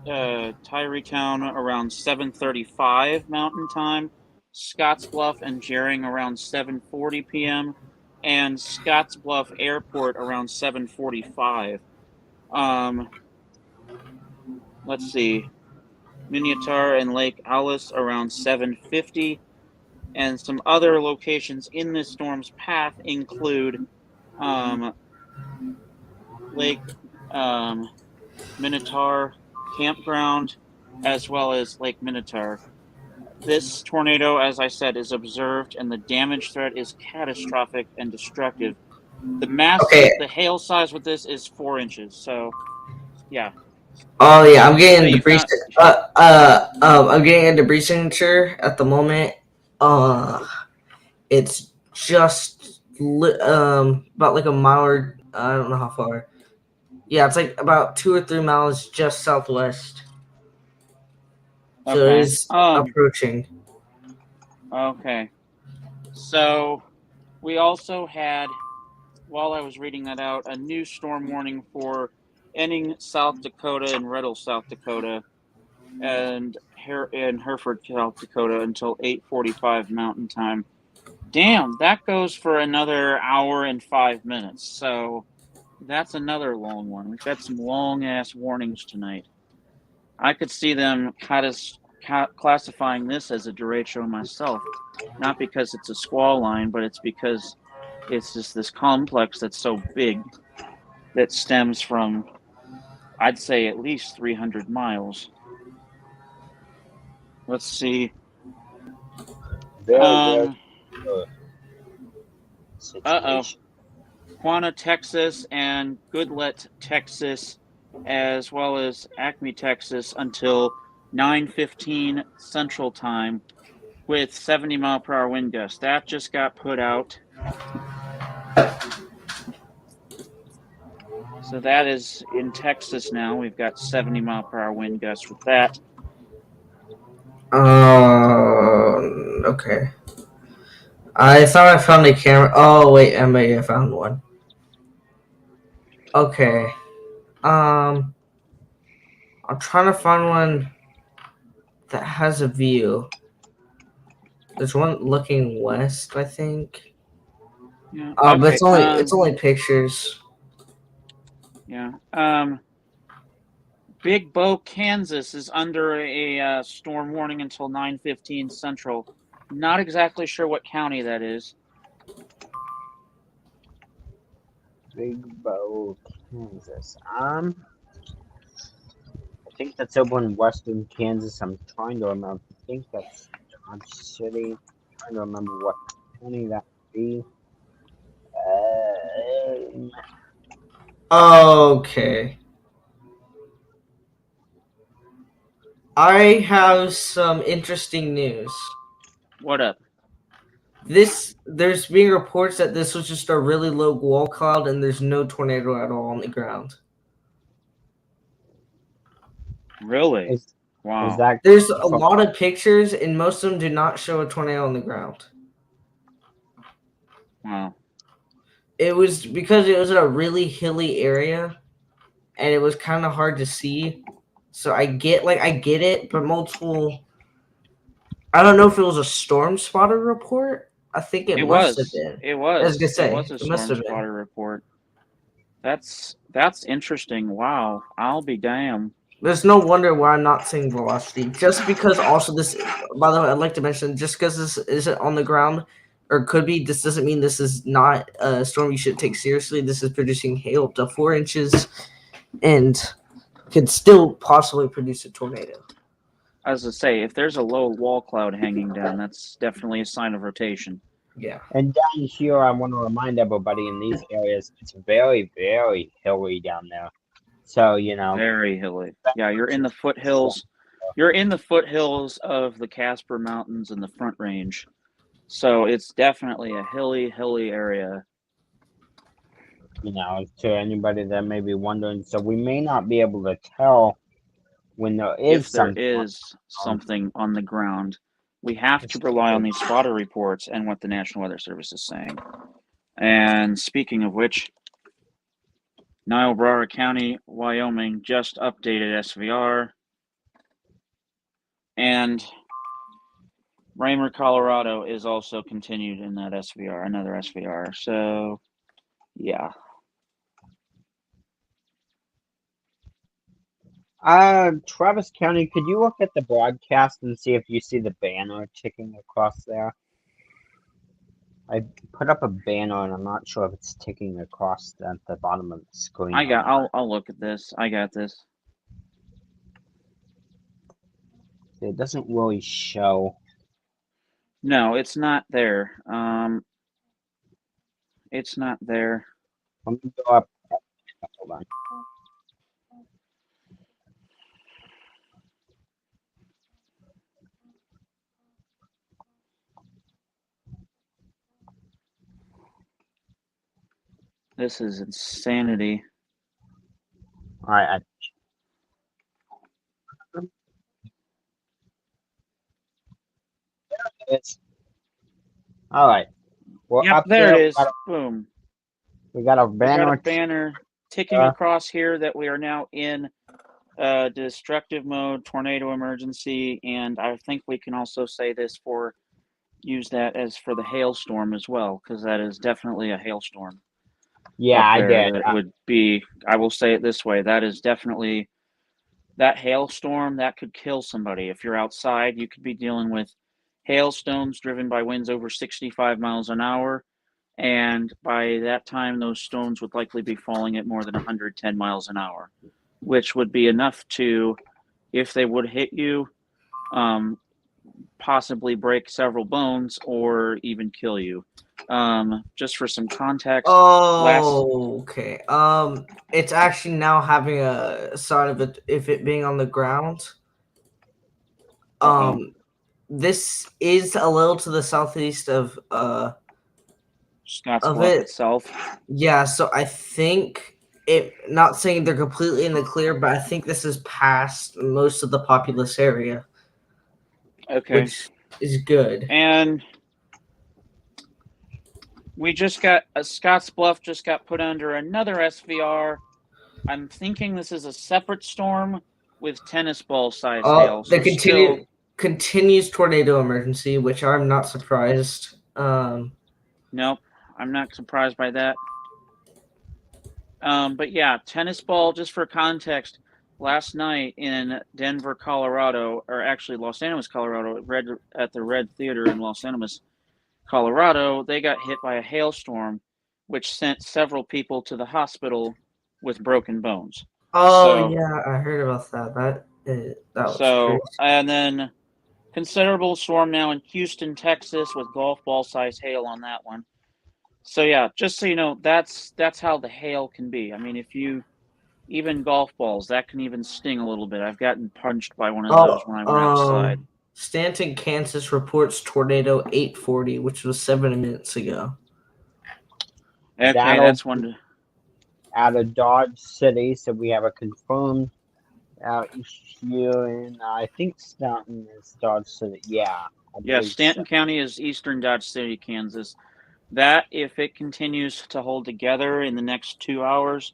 Tyreetown around 7:35 Mountain Time, Scottsbluff and Gering around 7:40 p.m., and Scottsbluff Airport around 7:45. Let's see, Miniatar and Lake Alice around 7:50, and some other locations in this storm's path include Lake Minotaur Campground, as well as Lake Minotaur. This tornado, as I said, is observed, and the damage threat is catastrophic and destructive. The hail size with this is 4 inches. So, yeah. Oh yeah, I'm getting So debris. I'm getting a debris signature at the moment. It's just about like a mile or I don't know how far. Yeah, it's like about 2 or 3 miles just southwest. So it's approaching. Okay. So We also had, while I was reading that out, a new storm warning for Enning, South Dakota, and Riddle, South Dakota, and in Hereford, South Dakota, until 8:45 Mountain Time. Damn, that goes for another hour and 5 minutes. So that's another long one. We've got some long ass warnings tonight. I could see them classifying this as a derecho myself, not because it's a squall line, but it's because it's just this complex that's so big that stems from, I'd say, at least 300 miles. Let's see. Very Uh-oh. situation. Quanah, Texas, and Goodlet, Texas, as well as Acme, Texas, until 9:15 Central Time with 70-mile-per-hour wind gusts. That just got put out. So that is in Texas now. We've got 70-mile-per-hour wind gusts with that. Okay. I thought I found a camera. Oh wait, I may have found one. Okay. I'm trying to find one that has a view. There's one looking west, I think. Yeah. But Okay. it's only pictures. Yeah. Big Bow, Kansas is under a storm warning until 9:15 Central. Not exactly sure what county that is. Big Bow, Kansas. I think that's over in western Kansas. I'm trying to remember. I think that's Dodge City. I'm trying to remember what county that would be. Okay. I have some interesting news. What up? There's being reports that this was just a really low wall cloud and there's no tornado at all on the ground. Really? Is Wow. that There's a lot of pictures and most of them do not show a tornado on the ground. Wow. It was because it was a really hilly area and it was kind of hard to see. So I get it, but multiple I don't know if it was a storm spotter report. I think it must have been. It I was was. gonna It say was a it must storm have been. spotter report. That's interesting. Wow. I'll be damned. There's no wonder why I'm not seeing velocity. Just because also this, by the way, I'd like to mention, just because this isn't on the ground or could be, this doesn't mean this is not a storm you should take seriously. This is producing hail up to 4 inches and could still possibly produce a tornado. As I say, if there's a low wall cloud hanging down, that's definitely a sign of rotation. Yeah. And down here, I want to remind everybody in these areas, it's very, very hilly down there. So, Very hilly. Yeah, you're in the foothills. You're in the foothills of the Casper Mountains and the Front Range. So it's definitely a hilly area. To anybody that may be wondering. So we may not be able to tell when there is If there something. is something on the ground, we have to rely on these spotter reports and what the National Weather Service is saying. And speaking of which, Niobrara County, Wyoming just updated SVR. And Raymer, Colorado is also continued in that SVR, another SVR. So, yeah. Travis County, could you look at the broadcast and see if you see the banner ticking across there? I put up a banner and I'm not sure if it's ticking across at the bottom of the screen. I'll look at this. I got this. It doesn't really show. No, it's not there. It's not there. Let me go up. Hold on. This is insanity. All right. All right. We're Yep, up there it there. is. Boom. We got a We got banner. a banner ticking across here that we are now in destructive mode, tornado emergency, and I think we can also say this for use that as for the hailstorm as well, because that is definitely a hailstorm. Yeah, up I there did. that would be, I will say it this way, that is definitely that hailstorm that could kill somebody. If you're outside, you could be dealing with hailstones driven by winds over 65 miles an hour, and by that time those stones would likely be falling at more than 110 miles an hour, which would be enough to, if they would hit you, possibly break several bones or even kill you. Just for some context, Okay. It's actually now having a sign of it if it being on the ground. This is a little to the southeast of Scottsbluff it. itself. Yeah, so I think it. Not saying they're completely in the clear, but I think this is past most of the populous area, Okay. which is good. And we just got Scottsbluff just got put under another SVR. I'm thinking this is a separate storm with tennis ball size hail. The So continues tornado emergency, which I'm not surprised. Nope, I'm not surprised by that. But yeah, tennis ball, just for context, last night in Denver, Colorado, or actually Los Angeles, Colorado, at the Red Theater in Los Angeles, Colorado, they got hit by a hailstorm, which sent several people to the hospital with broken bones. Yeah, I heard about that. That was crazy. And then considerable storm now in Houston, Texas, with golf ball size hail on that one. So yeah, just so you know, that's how the hail can be. I mean, if you even golf balls, that can even sting a little bit. I've gotten punched by one of those when I went outside. Stanton, Kansas reports tornado 840, which was 7 minutes ago. Okay, that's one to... Out of Dodge City, so we have a confirmed out here, and I think Stanton is Dodge City. Yeah. Stanton County is eastern Dodge City, Kansas. That, if it continues to hold together in the next 2 hours,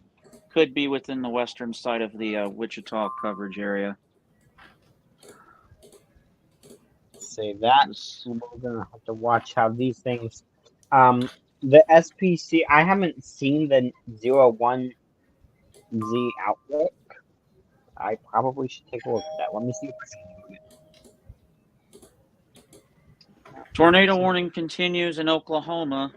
could be within the western side of the Wichita coverage area. Say that. We're gonna have to watch how these things. The SPC. I haven't seen the 01Z outlook. I probably should take a look at that. Let me see if I can. Tornado warning continues in Oklahoma.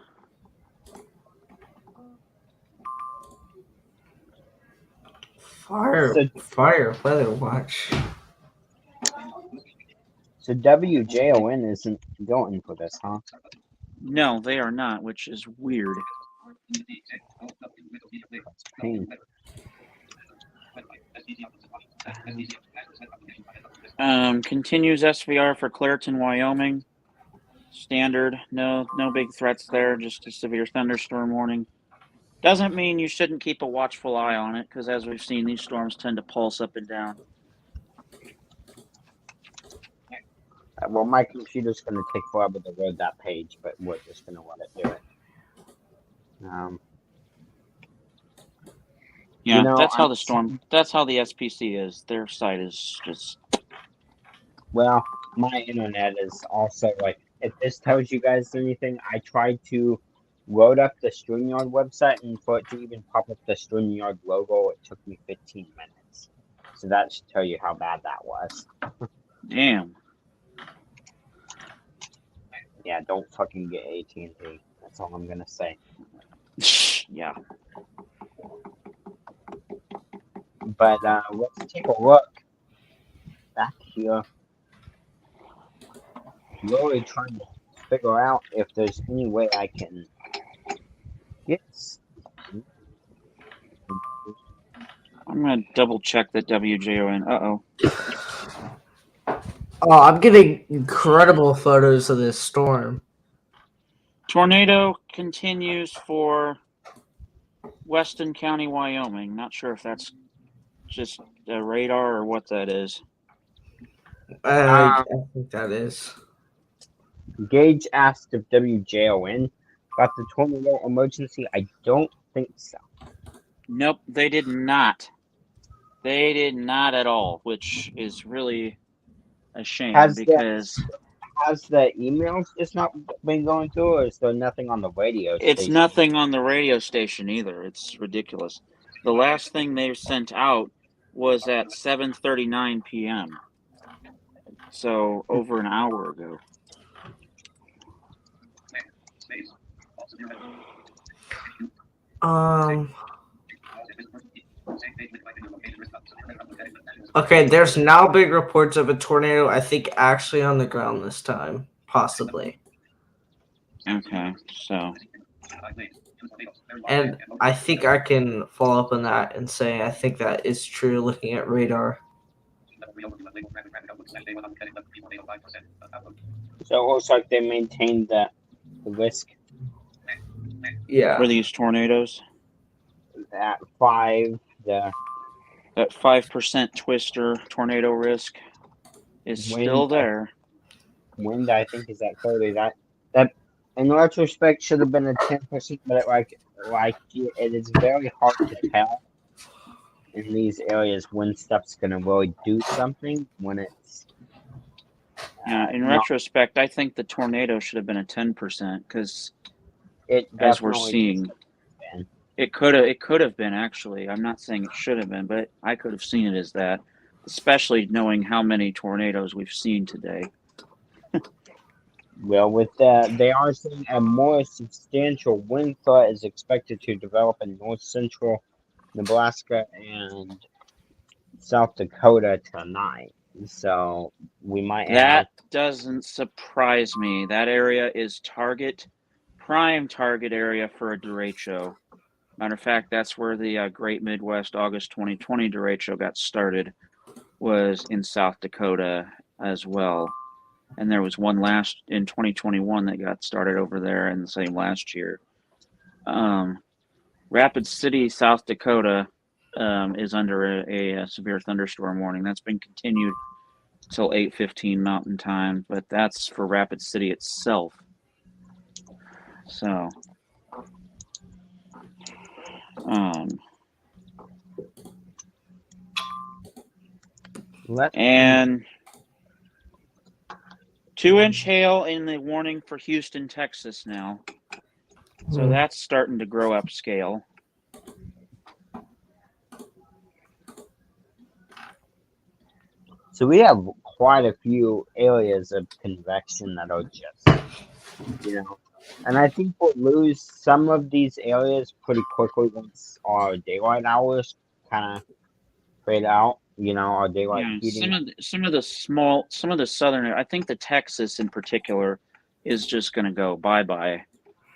Fire weather watch. So WJON isn't going for this, huh? No, they are not, which is weird. Pain. Continues SVR for Clairton, Wyoming. Standard. No big threats there, just a severe thunderstorm warning. Doesn't mean you shouldn't keep a watchful eye on it, because as we've seen, these storms tend to pulse up and down. Well, my computer's going to take forever to load that page, but we're just going to let it do it. That's how that's how the SPC is. Their site is just... Well, my internet is also like, if this tells you guys anything, I tried to load up the StreamYard website, and for it to even pop up the StreamYard logo, it took me 15 minutes. So that should tell you how bad that was. Damn. Yeah, don't fucking get AT&T. That's all I'm gonna say. Yeah. But let's take a look back here. Really trying to figure out if there's any way I can get. I'm gonna double check that WJON. Oh, I'm getting incredible photos of this storm. Tornado continues for Weston County, Wyoming. Not sure if that's just a radar or what that is. I think that is. Gage asked if WJON got the tornado emergency? I don't think so. Nope, they did not. They did not at all, which is really a shame Has because the emails just not been going through, or is there nothing on the radio it's station? nothing on the radio station either. It's ridiculous. The last thing they sent out was at 7:39 p.m. So over an hour ago. Okay, there's now big reports of a tornado, I think, actually on the ground this time. Possibly. Okay, so And I think I can follow up on that and say I think that is true looking at radar. So it looks like they maintained the risk Yeah. for these tornadoes, at 5. that 5% twister tornado risk is still there. Wind, I think, is at 30. That in retrospect should have been a 10%, but it is very hard to tell in these areas when stuff's gonna really do something when it's. Yeah, in retrospect, I think the tornado should have been a 10% because, as we're seeing, it could have been actually. I'm not saying it should have been, but I could have seen it as that, especially knowing how many tornadoes we've seen today. Well, with that, they are saying a more substantial wind threat is expected to develop in north central Nebraska and South Dakota tonight. So we might have. That doesn't surprise me. That area is prime target area for a derecho. Matter of fact, that's where the Great Midwest August 2020 derecho got started, was in South Dakota as well. And there was one in 2021 that got started over there in the same last year. Rapid City, South Dakota is under a severe thunderstorm warning. That's been continued till 8:15 Mountain Time, but that's for Rapid City itself. So, and 2-inch hail in the warning for Houston, Texas now. So that's starting to grow up scale. So we have quite a few areas of convection that are just, and I think we'll lose some of these areas pretty quickly once our daylight hours kind of fade out. Our daylight heating. Some of the southern, I think the Texas in particular is just going to go bye-bye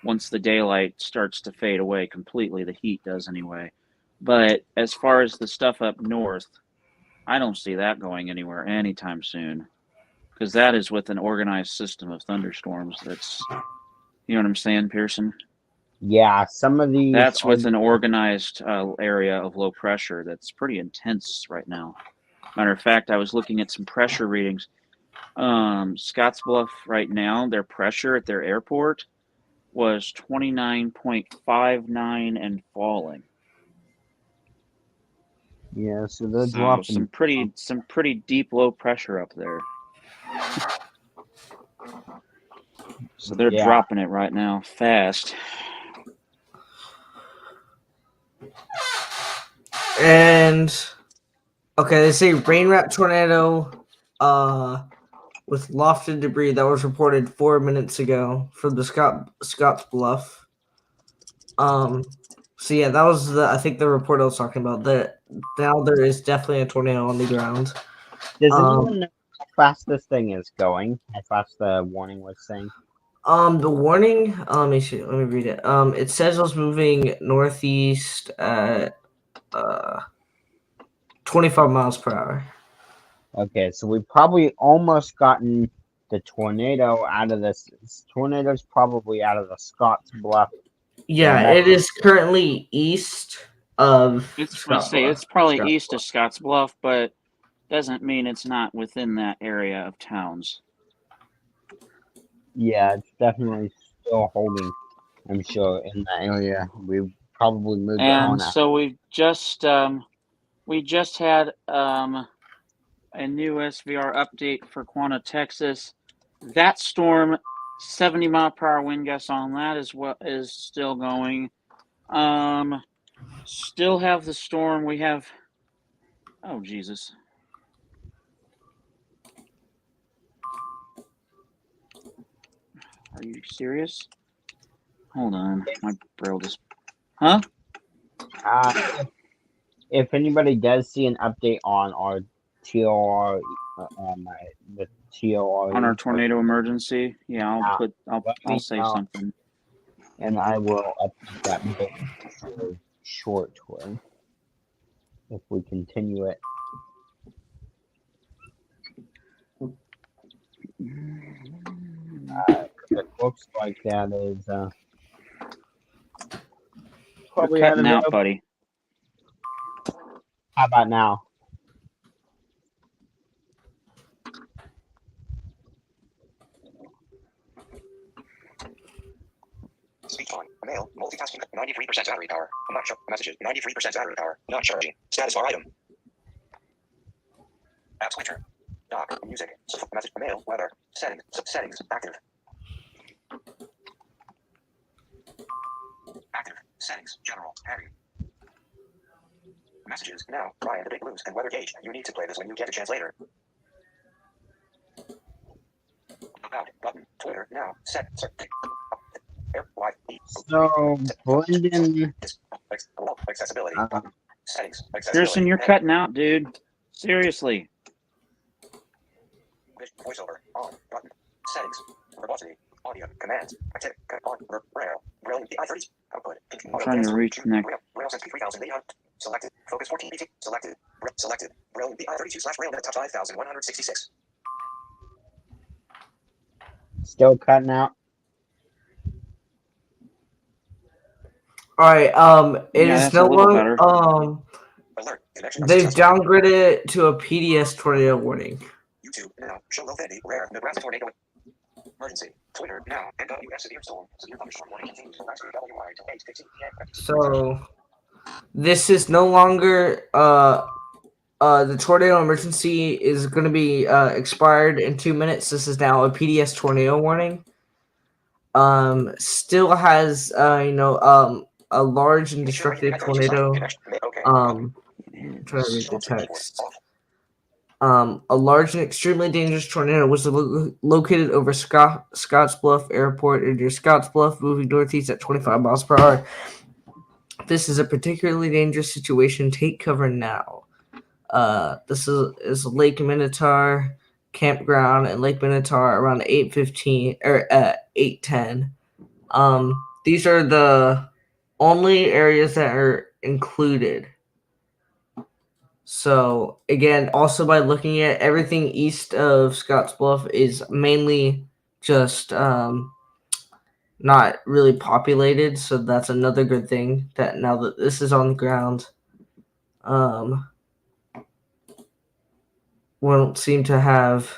once the daylight starts to fade away completely. The heat does anyway. But as far as the stuff up north, I don't see that going anywhere anytime soon, because that is with an organized system of thunderstorms. That's, you know what I'm saying, Pearson? Yeah, some of these. That's with an organized area of low pressure that's pretty intense right now. Matter of fact, I was looking at some pressure readings. Scottsbluff right now, their pressure at their airport was 29.59 and falling. Yeah, so they're dropping some pretty deep low pressure up there. So they're dropping it right now fast. And okay, they say rain wrap tornado with lofted debris that was reported 4 minutes ago from the Scottsbluff. So yeah, that was I think the report I was talking about. That now there is definitely a tornado on the ground. Does anyone know how fast this thing is going? How fast the warning was saying? The warning, let me read it. It says it was moving northeast at 25 miles per hour. Okay, so we've probably almost gotten the tornado out of this. This tornado's probably out of the Scottsbluff. Yeah, it is currently east of. It's probably east of Scottsbluff, but doesn't mean it's not within that area of towns. Yeah, it's definitely still holding I'm sure in that area we probably moved And on. so we just had a new SVR update for Quanah, Texas. That storm, 70-mile-per-hour wind gusts on that is still going. Still have the storm. We have. Oh Jesus. Are you serious? Hold on, my braille just. Huh? If anybody does see an update on our TOR, the TOR On our tornado emergency, yeah, I'll say know. something. And I will update that bit shortly if we continue it. It looks like that is You're cutting out, buddy. How about now? Speech on. Mail. Multitasking. 93% battery power. I'm not sure. Messages. 93% battery power. Not charging. Status bar item. App switcher. Dock. Music. Message. Mail. Weather. Settings. Settings. Active. Active. Settings. General. Heading. Messages. Now. Ryan the Big Blues and Weather Gauge. You need to play this when you get a chance later. About. Button. Twitter. Now. Set. So, Brendan. Accessibility. Settings. Pearson, you're cutting out, dude. Seriously. Voiceover. On. Button. Settings. Verbosity. Audio. Commands. Activity. On. Braille. Braille. I30. Output. I'm trying to reconnect. Braille sense 3800. Selected. Focus 14 BT. Selected. Selected. Braille I32/RailNet top 5166. Still cutting out. All right. It is no longer. Alert. They've downgraded it to a PDS tornado warning. YouTube now. Show low Fendi. Rare. Nebraska tornado. Emergency. Twitter now. NWS severe storm. Severe thunderstorm warning continues. Nebraska WI till 8:15 p.m. So this is no longer. The tornado emergency is going to be expired in 2 minutes. This is now a PDS tornado warning. Still has a large and destructive tornado. I'm trying to read the text. A large and extremely dangerous tornado was located over Scottsbluff Airport near Scottsbluff, moving northeast at 25 miles per hour. This is a particularly dangerous situation. Take cover now. This is Lake Minotaur campground and Lake Minotaur around 8:15 or 8:10. These are the only areas that are included. So again, also by looking at everything east of Scottsbluff is mainly just not really populated. So that's another good thing that now that this is on the ground, won't seem to have.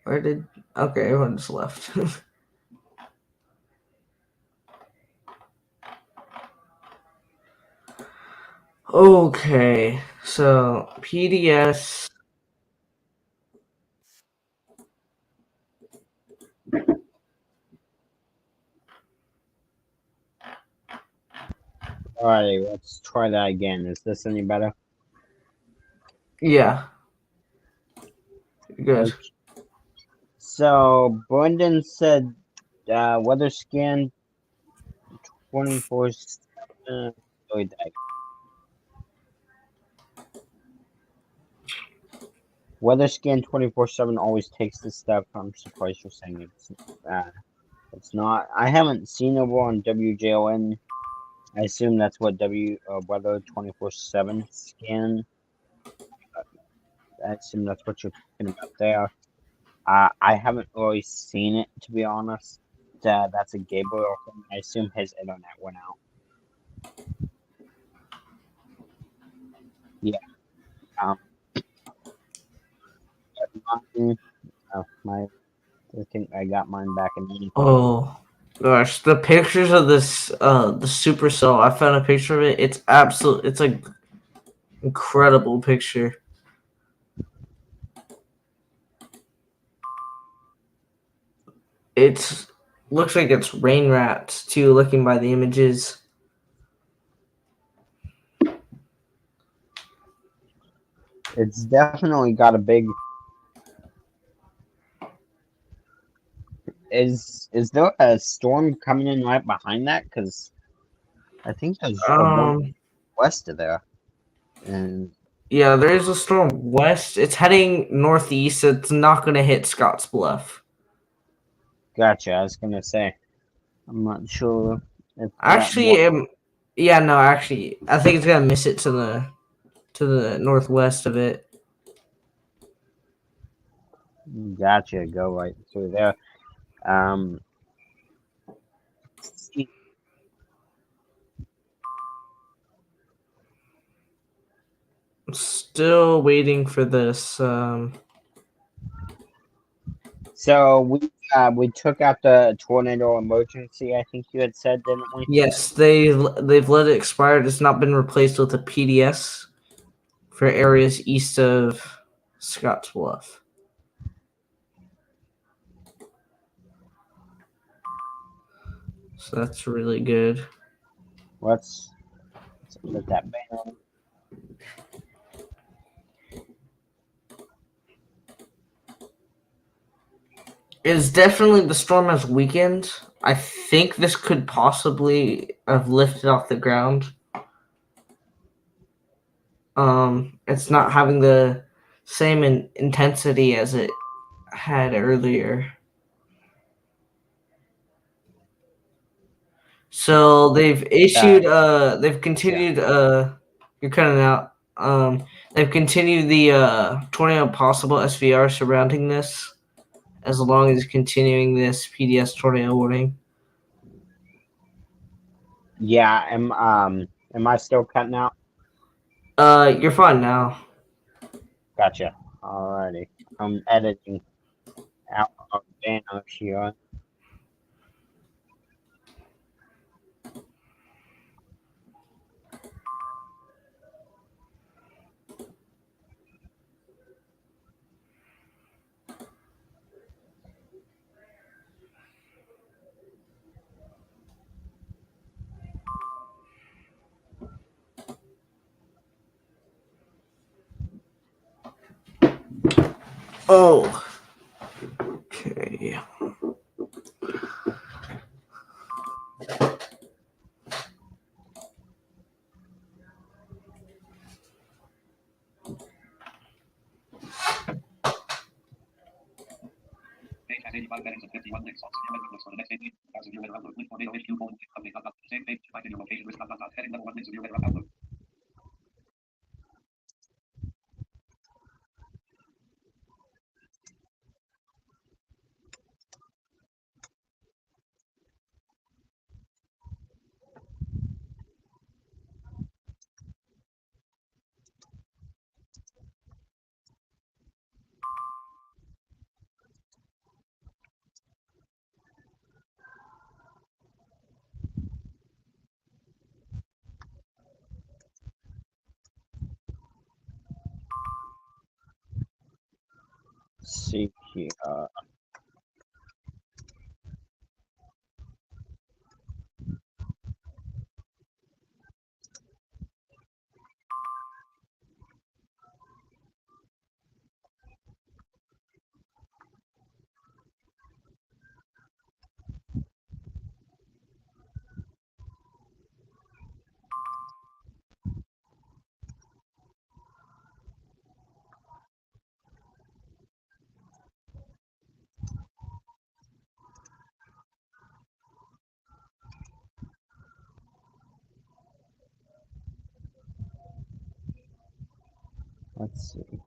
Okay, everyone just left. Okay, so PDS. Alrighty, let's try that again. Is this any better? Yeah. Good. So Brendan said weather scan 24/7. Weather scan 24/7 always takes this step. I'm surprised you're saying it's not. I haven't seen it on WJON. I assume that's what weather 24/7 scan. I assume that's what you're talking about there. I haven't really seen it, to be honest. That's a Gabriel thing. I assume his internet went out. Yeah. I think I got mine back in. Oh. Gosh, the pictures of this the supercell. I found a picture of it. It's absolute. It's like incredible picture. It's looks like it's rain rats too. Looking by the images. It's definitely got a big. Is there a storm coming in right behind that? Because I think there's a one west of there, and Yeah, there is a storm west. It's heading northeast. It's not going to hit Scottsbluff. gotcha. I was gonna say, I'm not sure if Actually, yeah, no, actually, I think it's gonna miss it to the northwest of it. Gotcha. Go right through there. See, I'm still waiting for this. so we took out the tornado emergency. I think you had said, didn't we? Yes, they've let it expire. It's not been replaced with a PDS for areas east of Scottsbluff. So that's really good. Let's put that banner. It's definitely the storm has weakened. I think this could possibly have lifted off the ground. It's not having the same intensity as it had earlier. So they've issued they've continued you're cutting out. They've continued the 20 possible SVR surrounding this as long as continuing this PDS tornado warning. Yeah. Am I still cutting out? You're fine now. Gotcha. Alrighty. I'm editing out our banner here. Oh. Okay. Page has 85 settings and 51 links. Your link list for the next page. As of your letter upload. Link tornado HQ colon. Update. Same page. Find in your location list. Heading level 1 links of your letter upload. Let's see here. Let's see.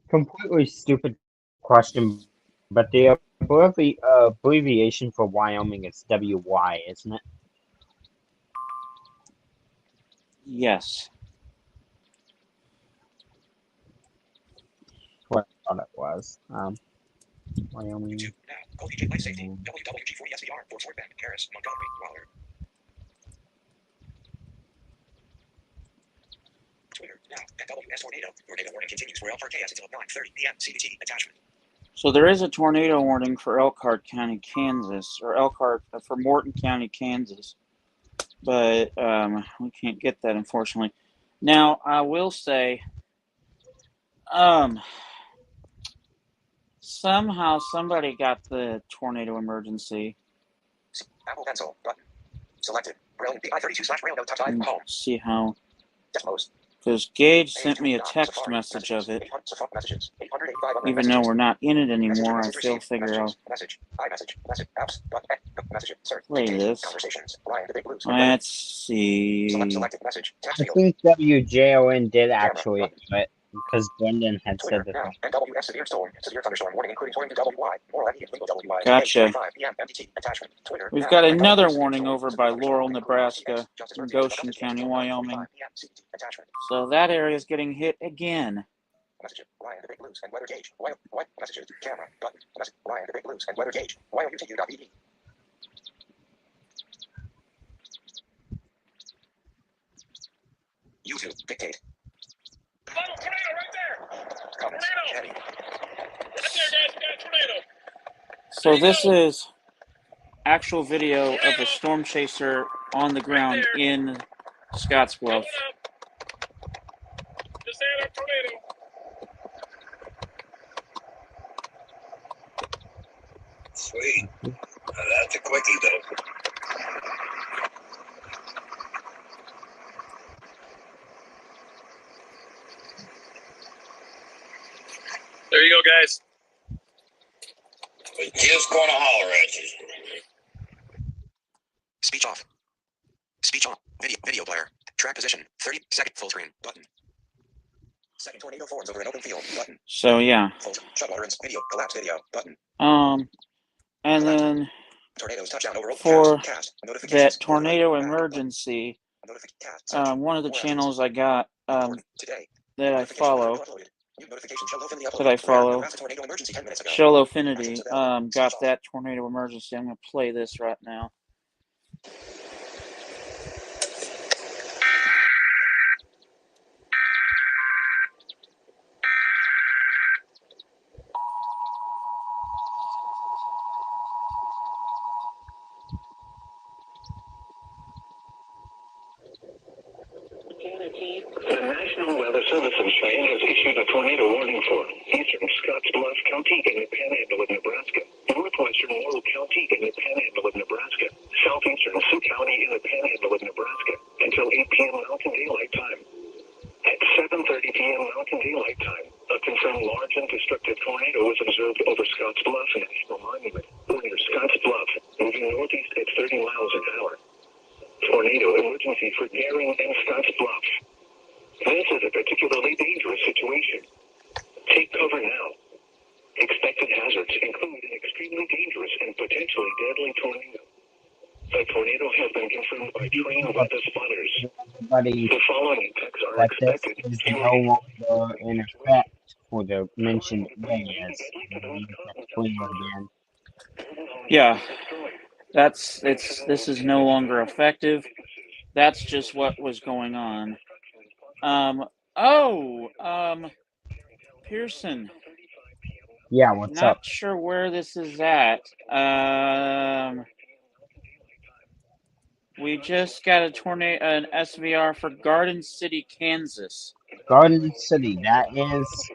Completely stupid question, but the abbreviation for Wyoming is WY, isn't it? Yes. thought it was. Wyoming. YouTube now. Call DJ Life Safety. WWG40 SVR. Fort Bend, Harris, Montgomery, Waller. Twitter now. NWS Tornado. Tornado warning continues for Elkhart KS until 9:30 p.m. CBT attachment. So there is a tornado warning for Elkhart County, Kansas, or Elkhart for Morton County, Kansas, but we can't get that, unfortunately. Now I will say, somehow somebody got the tornado emergency. Apple Pencil button selected. Braille I32/Braille note top 5 home. See how? Desmos. Because Gage sent me a text message of it. Even though we're not in it anymore, I still figure out. Message. iMessage. Message. Apps. Messages. Search. Play this. Conversations. Ryan the Big Blues. Let's see. Selected message. I Text field. think WJON did actually do it because Brendan had Twitter said now. that. NWS severe storm. Severe thunderstorm warning including tornado WY. Moral and legal WY. Gotcha. 5 p.m. MDT. Attachment. Twitter. We've now. got another NWS warning storm, over severe by thunderstorm Laurel, warning including Nebraska, Justice and Emergency Goshen Justice County, James Wyoming. 5 p.m. CBT. Attachment. So that area is getting hit again. Messages. Ryan the Big Blues and weather gauge. White messages. Camera button. Message. Ryan the Big Blues and weather gauge. YOUTU.BD. YouTube. Dictate. Little tornado right there. Comments. Tornado. Heading. Right there, guys. Got a tornado. So this is actual video of a storm chaser on the ground in Scottsbluff. Coming up. Just had a tornado. Sweet. That's a quickie, though. There you go, guys. We're just going to holler at you. Speech off. Speech on. Video player. Track position. 30-second full screen button. Second tornado forms over an open field button. So yeah. Shut utterance. Video. Collapse video button. And then Tornadoes touchdown over for cast. that tornado emergency, one of the channels I got today. that I follow, Tornado emergency 10 minutes ago. Shellowfinity, got that tornado emergency. I'm going to play this right now. The National Weather Service in Cheyenne has issued a tornado warning for eastern Scottsbluff County in the Panhandle of Nebraska, northwestern Laurel County in the Panhandle of Nebraska, southeastern Sioux County in the Panhandle of Nebraska until 8 p.m. Mountain Daylight Time. At 7:30 p.m. Mountain Daylight Time, a confirmed large and destructive tornado was observed over Scottsbluff National Monument, near Scottsbluff, moving northeast at 30 miles an hour. Tornado emergency for Daring and Scottsbluff. This is a particularly dangerous situation. Take cover now. Expected hazards include an extremely dangerous and potentially deadly tornado. A tornado has been confirmed by trained weather spotters. Everybody, The following effects are that this expected. is no longer in effect for the mentioned areas. Again. Yeah, this is no longer effective. That's just what was going on. Pearson. Yeah, what's Not up? sure where this is at. We just got an SVR for Garden City, Kansas. Garden City, that is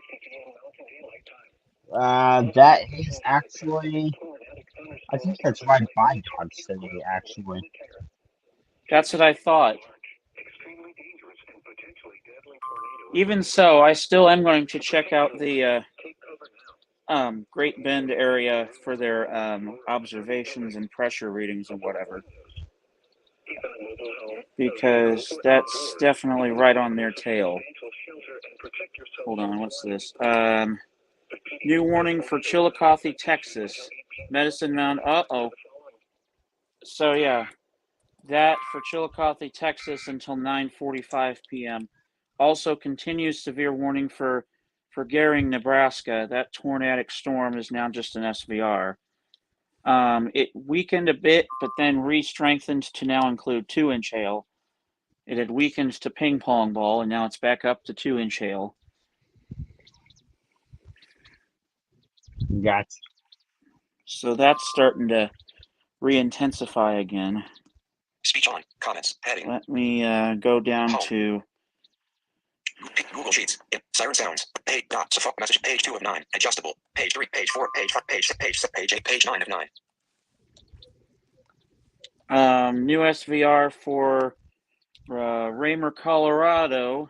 actually, I think that's right by Dodge City, actually. That's what I thought. Even so, I still am going to check out the Great Bend area for their observations and pressure readings and whatever. Because that's definitely right on their tail. Hold on, what's this? New warning for Chillicothe, Texas. Medicine Mound, So yeah, that for Chillicothe, Texas until 9:45 p.m. Also continues severe warning for for Gehring, Nebraska, that tornadic storm is now just an SVR. It weakened a bit, but then re-strengthened to now include 2-inch hail. It had weakened to ping pong ball, and now it's back up to 2-inch hail. Gotcha. So that's starting to re-intensify again. Speech on. Comments. Heading. Let me go down to Google Sheets. Siren sounds. Page dot. Message. Page 2 of 9. Adjustable. Page 3. Page 4. Page 5. Page 6. Page 8. Page 9 of 9. new SVR for Raymer, Colorado,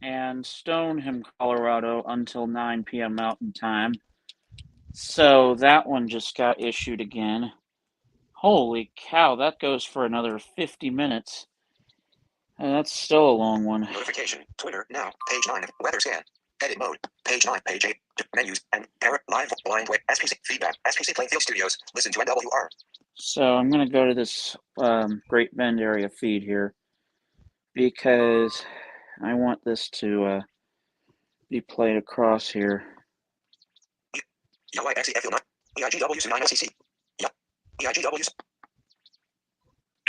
and Stoneham, Colorado, until 9 p.m. Mountain Time. So that one just got issued again. Holy cow, that goes for another 50 minutes. And that's still a long one. Notification. Twitter. Now. Page 9 of weather scan. Edit mode. Page 9. Page 8. Menus. And parent. Live. Blind. Wait. SPC. Feedback. SPC Plainfield Studios. Listen to NWR. So I'm going to go to this Great Bend area feed here because I want this to be played across here. EIGW 9 LCC. EIGW.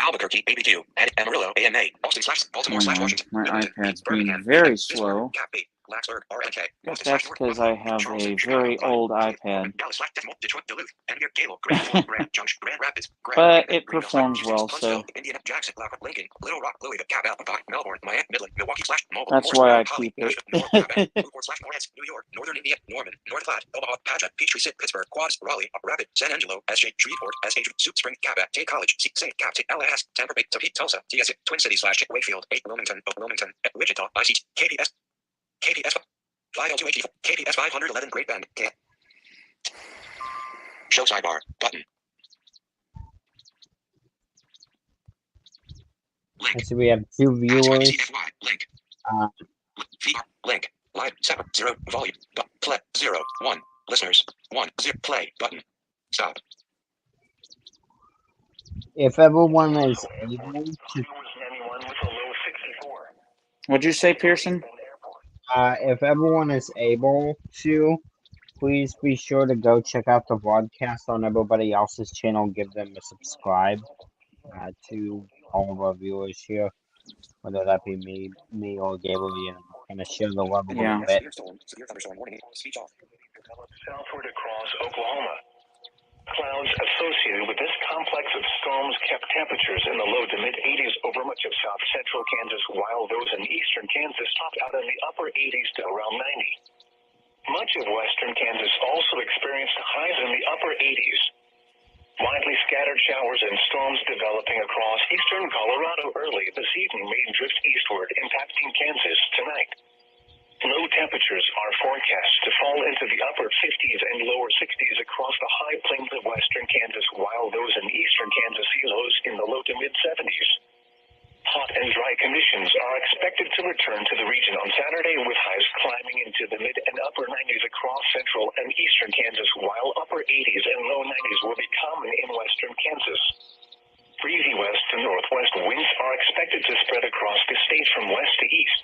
Albuquerque, ABQ, Amarillo, AMA, Boston / Baltimore / Washington. My Middleton, iPad's Birmingham, being very Pittsburgh, slow. Cap B, Blacksburg, RNK, Guess Boston that's / because I have Charleston, a Chicago, very old iPad. Dallas / Detroit, Duluth, Edinburgh, Gable, Grand Forks, Grand Junction, Grand Rapids, But it performs well, so Indiana, Jackson, Lincoln, Little Rock, Louisville, Cap Alpine, Melbourne, Miami, Midland, Milwaukee / Mobile, that's Morris, why I Holly, keep it. Nashville, Newport / Morehead, New York, Northern Indiana, Norman, North Platte, Omaha, Paget, Peachtree City, Pittsburgh, Quads, Raleigh, Rapid, San Angelo, SJ, Shreveport, SH, Soup Spring, Cabot, Tate College, St. Cap, LAS, Tampa Bay, Tulsa, TS, Twin Cities / Wakefield, 8 Wilmington, Wichita, IC, KPS, 502 KPS 511 Great Bend, Show sidebar, button. Link. So we have 2 viewers. Link. Uh, Link. Live 7 0 volume. Play 0 1 listeners 1 0 play button. Stop. if everyone is able to, What'd you say, Pearson? if everyone is able to, please be sure to go check out the broadcast on everybody else's channel. Give them a subscribe to all of our viewers here, whether that be me or Gabriel. You know, kind of share the love a little bit. Severe thunderstorm warning. Speech off. Southward across Oklahoma. Clouds associated with this complex of storms kept temperatures in the low to mid 80s over much of south central Kansas, while those in eastern Kansas topped out in the upper 80s to around 90. Much of western Kansas also experienced highs in the upper 80s. Widely scattered showers and storms developing across eastern Colorado early this evening may drift eastward, impacting Kansas tonight. Low temperatures are forecast to fall into the upper 50s and lower 60s across the high plains of western Kansas, while those in eastern Kansas see lows in the low to mid 70s. Hot and dry conditions are expected to return to the region on Saturday, with highs climbing into the mid and upper 90s across central and eastern Kansas, while upper 80s and low 90s will be common in western Kansas. Breezy west to northwest winds are expected to spread across the state from west to east.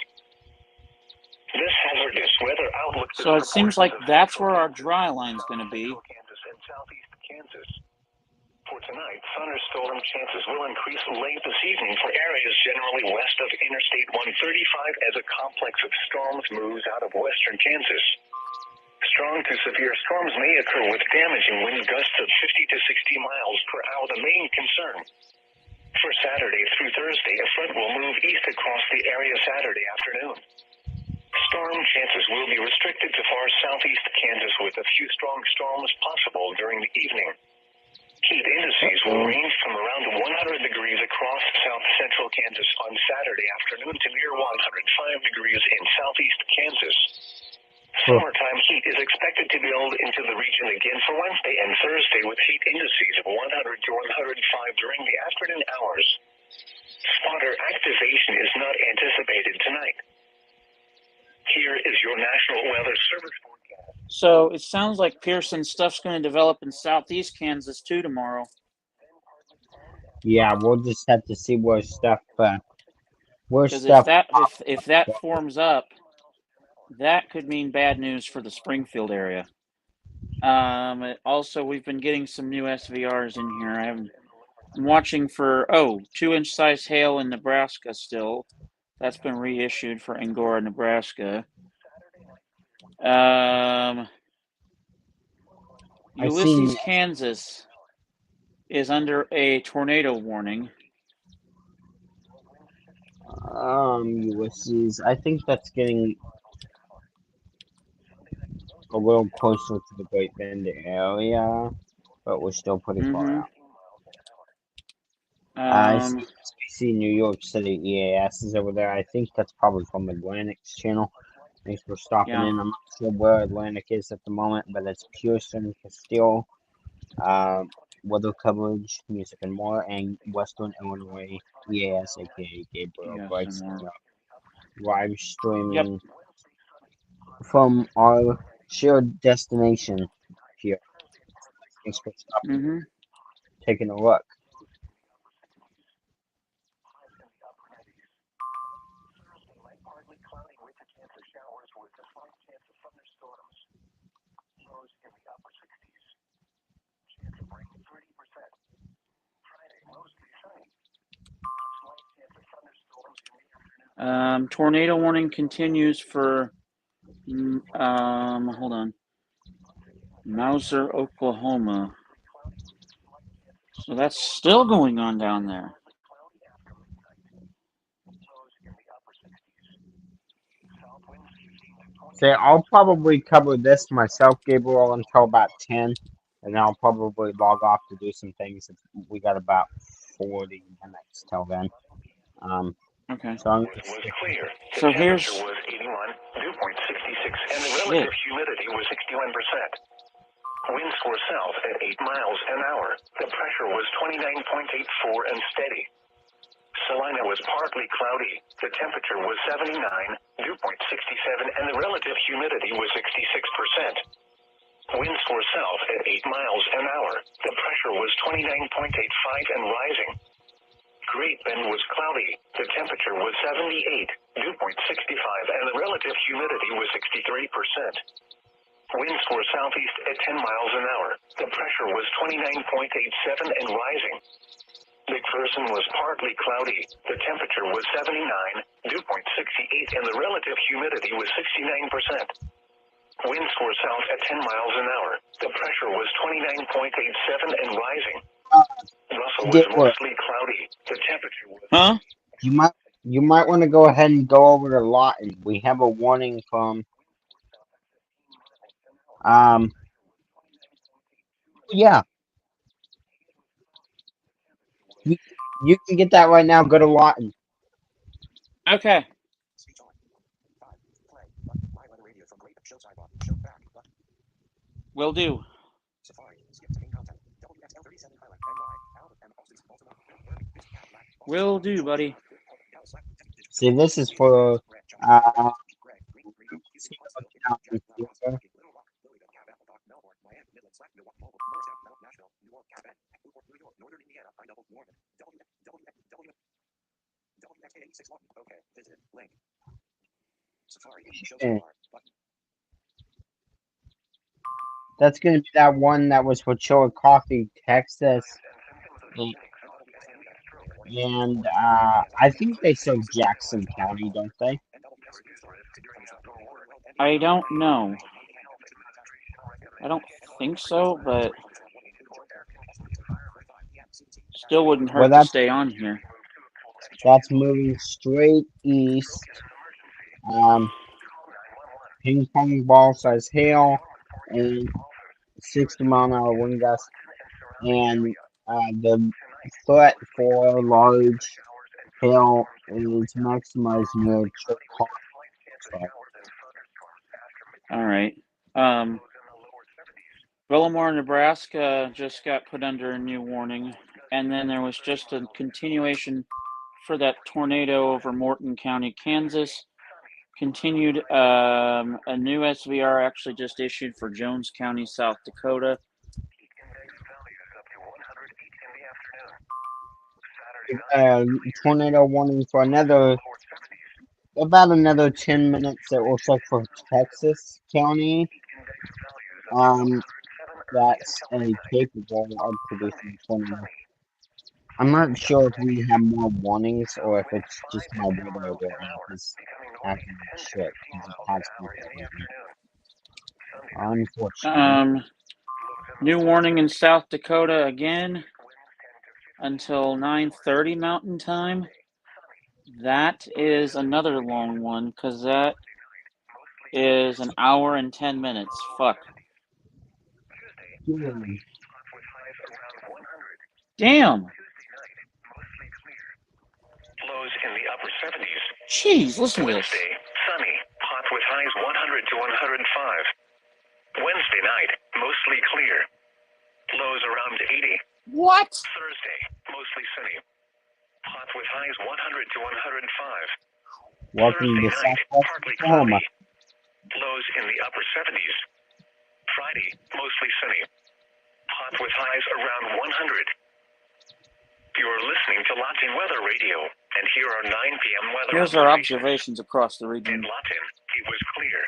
This hazardous weather outlook. So it seems like that's where our dry line's going to be. Kansas and southeast Kansas. For tonight, thunderstorm chances will increase late this evening for areas generally west of Interstate 135 as a complex of storms moves out of western Kansas. Strong to severe storms may occur with damaging wind gusts of 50 to 60 miles per hour, the main concern. For Saturday through Thursday, a front will move east across the area Saturday afternoon. Storm chances will be restricted to far southeast Kansas, with a few strong storms possible during the evening. Heat indices will range from around 100 degrees across south central Kansas on Saturday afternoon to near 105 degrees in southeast Kansas. Summertime heat is expected to build into the region again for Wednesday and Thursday, with heat indices of 100 to 105 during the afternoon hours. Spotter activation is not anticipated tonight. Here is your National Weather Service forecast. So it sounds like Pearson stuff's going to develop in southeast Kansas too tomorrow. Yeah, we'll just have to see where stuff. Because if that forms up, that could mean bad news for the Springfield area. Also, we've been getting some new SVRs in here. I'm watching for 2-inch size hail in Nebraska still. That's been reissued for Angora, Nebraska. Ulysses, Kansas is under a tornado warning. Ulysses. I think that's getting a little closer to the Great Bend area, but we're still pretty far out. I see New York City EAS is over there. I think that's probably from Atlantic's channel. Thanks for stopping in. I'm not sure where Atlantic is at the moment, but it's Pearson, Castile, weather coverage, music and more, and Western Illinois EAS, aka Gabriel Bryce, live streaming from our shared destination here. Thanks for stopping, taking a look. Tornado warning continues for hold on. Mauser, Oklahoma. So that's still going on down there. So I'll probably cover this myself, Gabriel, until about 10, and then I'll probably log off to do some things. We got about 40 minutes till then. Okay. So was clear. The so temperature here's was 81, dew point 66, and the relative humidity was 61%. Winds were south at 8 miles an hour. The pressure was 29.84 and steady. Salina was partly cloudy. The temperature was 79, dew point 67, and the relative humidity was 66%. Winds were south at 8 miles an hour. The pressure was 29.85 and rising. Great Bend was cloudy. The temperature was 78, dew point 65, and the relative humidity was 63%. Winds were southeast at 10 miles an hour. The pressure was 29.87 and rising. McPherson was partly cloudy. The temperature was 79, dew point 68, and the relative humidity was 69%. Winds were south at 10 miles an hour. The pressure was 29.87 and rising. Russell was mostly cloudy. The temperature was... You might want to go ahead and go over to Lawton. We have a warning from yeah. You can get that right now. Go to Lawton. Okay. Will do. Will do, buddy. See, this is for that's going to be that one that was for Chillicothe, Texas. And I think they said Jackson County, don't they? I don't know. I don't think so, but still wouldn't hurt to stay on here. That's moving straight east. Ping pong ball size hail and 60 mile an hour wind gust. And the threat for large hail is maximized near Chillicothe. All right. Bellamore, Nebraska just got put under a new warning, and then there was just a continuation for that tornado over Morton County, Kansas. Continued, a new SVR actually just issued for Jones County, South Dakota. Tornado warning for another about another 10 minutes. It looks like for Texas County. That's capable of producing tornado. I'm not sure if we have more warnings or if it's just my weather that is acting like shit because it has been for a while. Unfortunately. New warning in South Dakota again until 9:30 Mountain Time. That is another long one because that is an hour and 10 minutes. Fuck. Good. Damn. Lows in the upper 70s. Jeez, listen to this. Wednesday, sunny, hot with highs 100 to 105. Wednesday night, mostly clear. Lows around 80. What? Thursday, mostly sunny. Hot with highs 100 to 105. Welcome to Thursday night, Southwest partly Oklahoma. cloudy. Lows in the upper 70s. Friday, mostly sunny. Hot with highs around 100. You're listening to Latin Weather Radio, and here are 9 p.m. weather Here's our observations. observations across the In region. Latin, it was clear.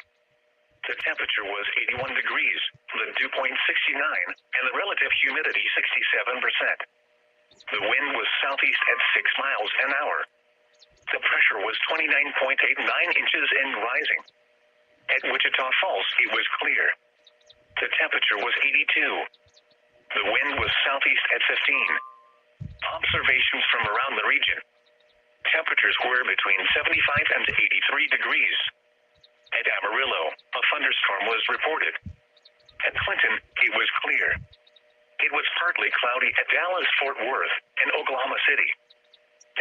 The temperature was 81 degrees, the dew point 69, and the relative humidity 67%. The wind was southeast at 6 miles an hour. The pressure was 29.89 inches and rising. At Wichita Falls, it was clear. The temperature was 82. The wind was southeast at 15. Observations from around the region. Temperatures were between 75 and 83 degrees. At Amarillo, a thunderstorm was reported. At Clinton, it was clear. It was partly cloudy at Dallas, Fort Worth, and Oklahoma City.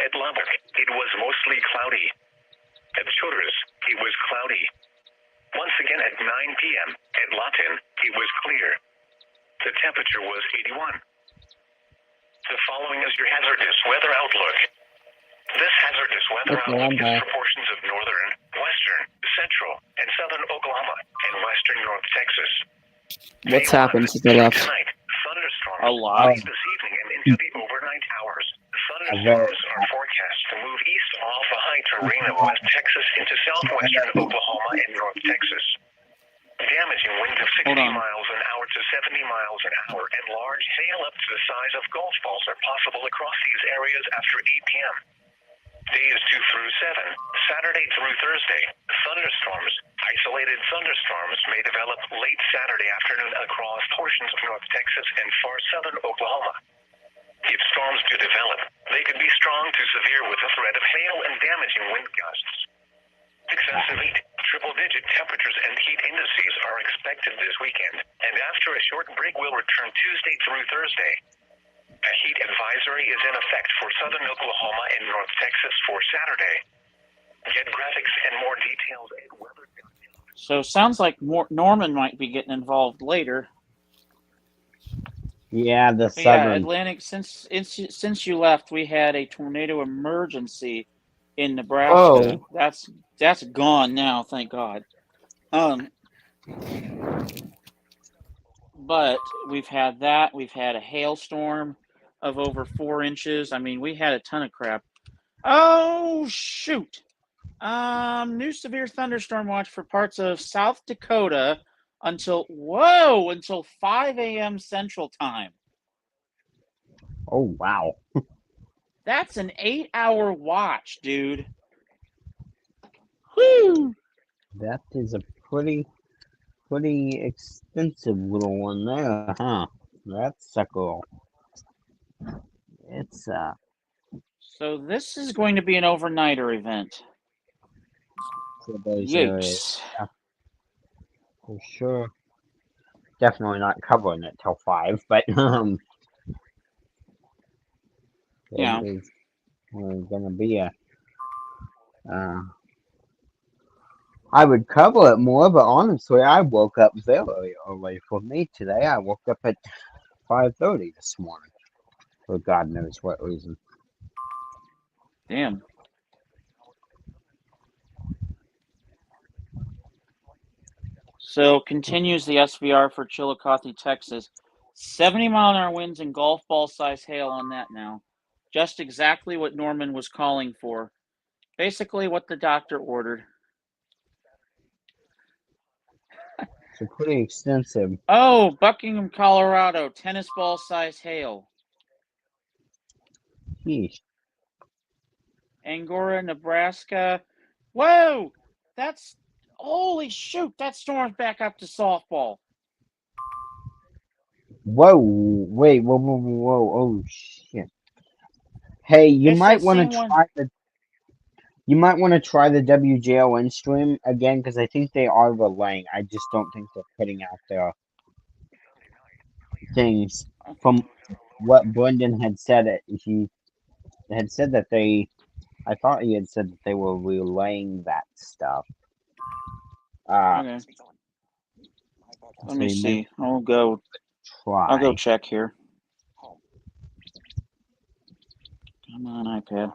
At Lubbock, it was mostly cloudy. At Childress, it was cloudy. Once again at 9 p.m. at Lawton, it was clear. The temperature was 81. The following is your hazardous weather outlook. This hazardous weather Okay, outlook I'm is back. for portions of northern, western, central, and southern Oklahoma and western North Texas. What's Day happened 1, since I left? Tonight, thunderstorms A lot. late this evening and into the overnight hours. Thunderstorms are forecast to move east off the high terrain of West Texas into southwestern Oklahoma and North Texas. Damaging winds of 60 Hold on. miles an hour to 70 miles an hour and large hail up to the size of golf balls are possible across these areas after 8 p.m. Days 2 through 7, Saturday through Thursday, isolated thunderstorms may develop late Saturday afternoon across portions of North Texas and far southern Oklahoma. If storms do develop, they could be strong to severe with a threat of hail and damaging wind gusts. Excessive heat, triple-digit temperatures and heat indices are expected this weekend, and after a short break will return Tuesday through Thursday. A heat advisory is in effect for southern Oklahoma and North Texas for Saturday. Get graphics and more details at weather. So sounds like Norman might be getting involved later. Yeah, the But yeah, southern. Atlantic. Since you left, we had a tornado emergency in Nebraska. Oh. That's gone now, thank God. But we've had that. We've had a hailstorm of over 4 inches. I mean, we had a ton of crap. Oh shoot! New severe thunderstorm watch for parts of South Dakota until 5 a.m. Central Time. Oh, wow. That's an 8-hour watch, dude. Whew! That is a pretty extensive little one there, huh? That's a cool. It's, So this is going to be an overnighter event. for those areas. Yikes. For sure. Definitely not covering it till 5, but, Yeah. it is gonna be a, I would cover it more, but honestly, I woke up very early. For me today, I woke up at 5:30 this morning. For God knows what reason. Damn. So continues the SVR for Chillicothe, Texas. 70-mile-an-hour winds and golf ball size hail on that now. Just exactly what Norman was calling for. Basically, what the doctor ordered. So pretty extensive. Oh, Buckingham, Colorado, tennis ball size hail. Yeesh. Angora, Nebraska. Whoa! That's holy shoot! That storm's back up to softball. Whoa! Wait! Whoa! Whoa! Whoa! Oh shit! Hey, you It's might that want same to one. try the. You might want to try the WJON stream again because I think they are relaying. I just don't think they're putting out their things. From what Brendan had said, he had said that they. I thought he had said that they were relaying that stuff. Okay. Let So me you may see. I'll go try. check here. Come on, iPad.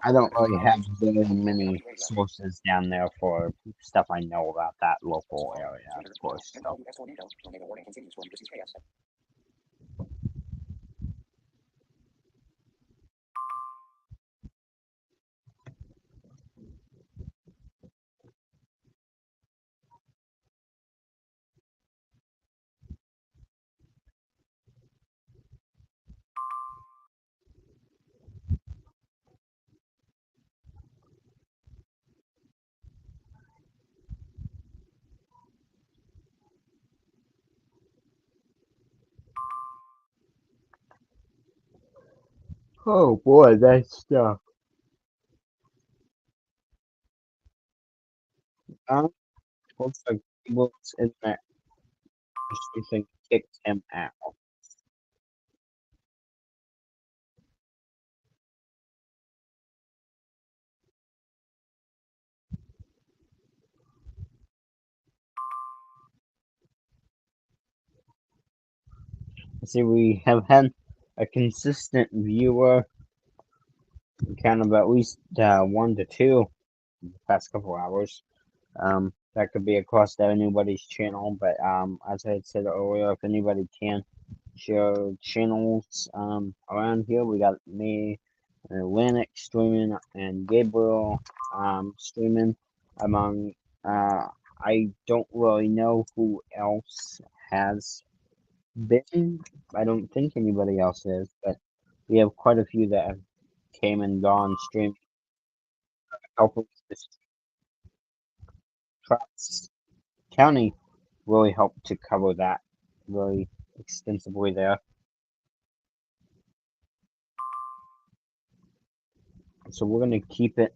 I don't really have very many sources down there for stuff I know about that local area, of course. So. Oh boy, that stuff. Looks like Cable's internet or something kicked him out. See, we have had a consistent viewer count of at least 1 to 2 in the past couple hours. That could be across anybody's channel, but as I had said earlier, if anybody can share channels around here, we got me, Atlantic streaming, and Gabriel streaming. Among I don't really know who else has been. I don't think anybody else is, but we have quite a few that have came and gone streaming. Helping this Travis County really helped to cover that really extensively there. So we're gonna keep it.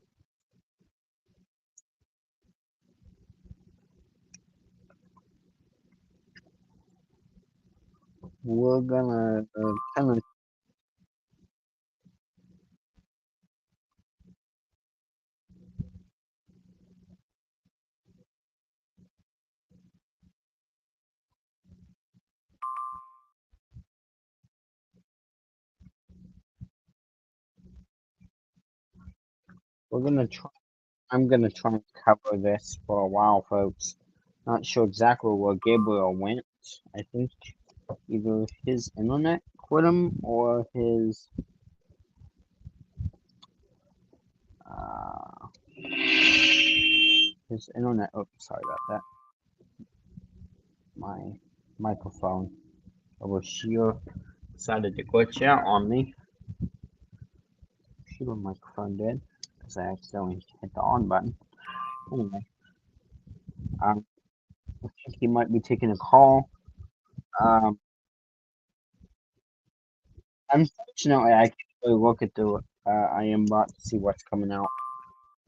We're gonna kind of. We're gonna try. I'm gonna try and cover this for a while, folks. Not sure exactly where Gabriel went. I think either his internet quit him or his uh, his internet. Oh, sorry about that. My microphone over here decided to glitch out on me. Shoot, my microphone did because I accidentally hit the on button. Anyway, I think he might be taking a call. Unfortunately, I can't really look at the IM bot to see what's coming out.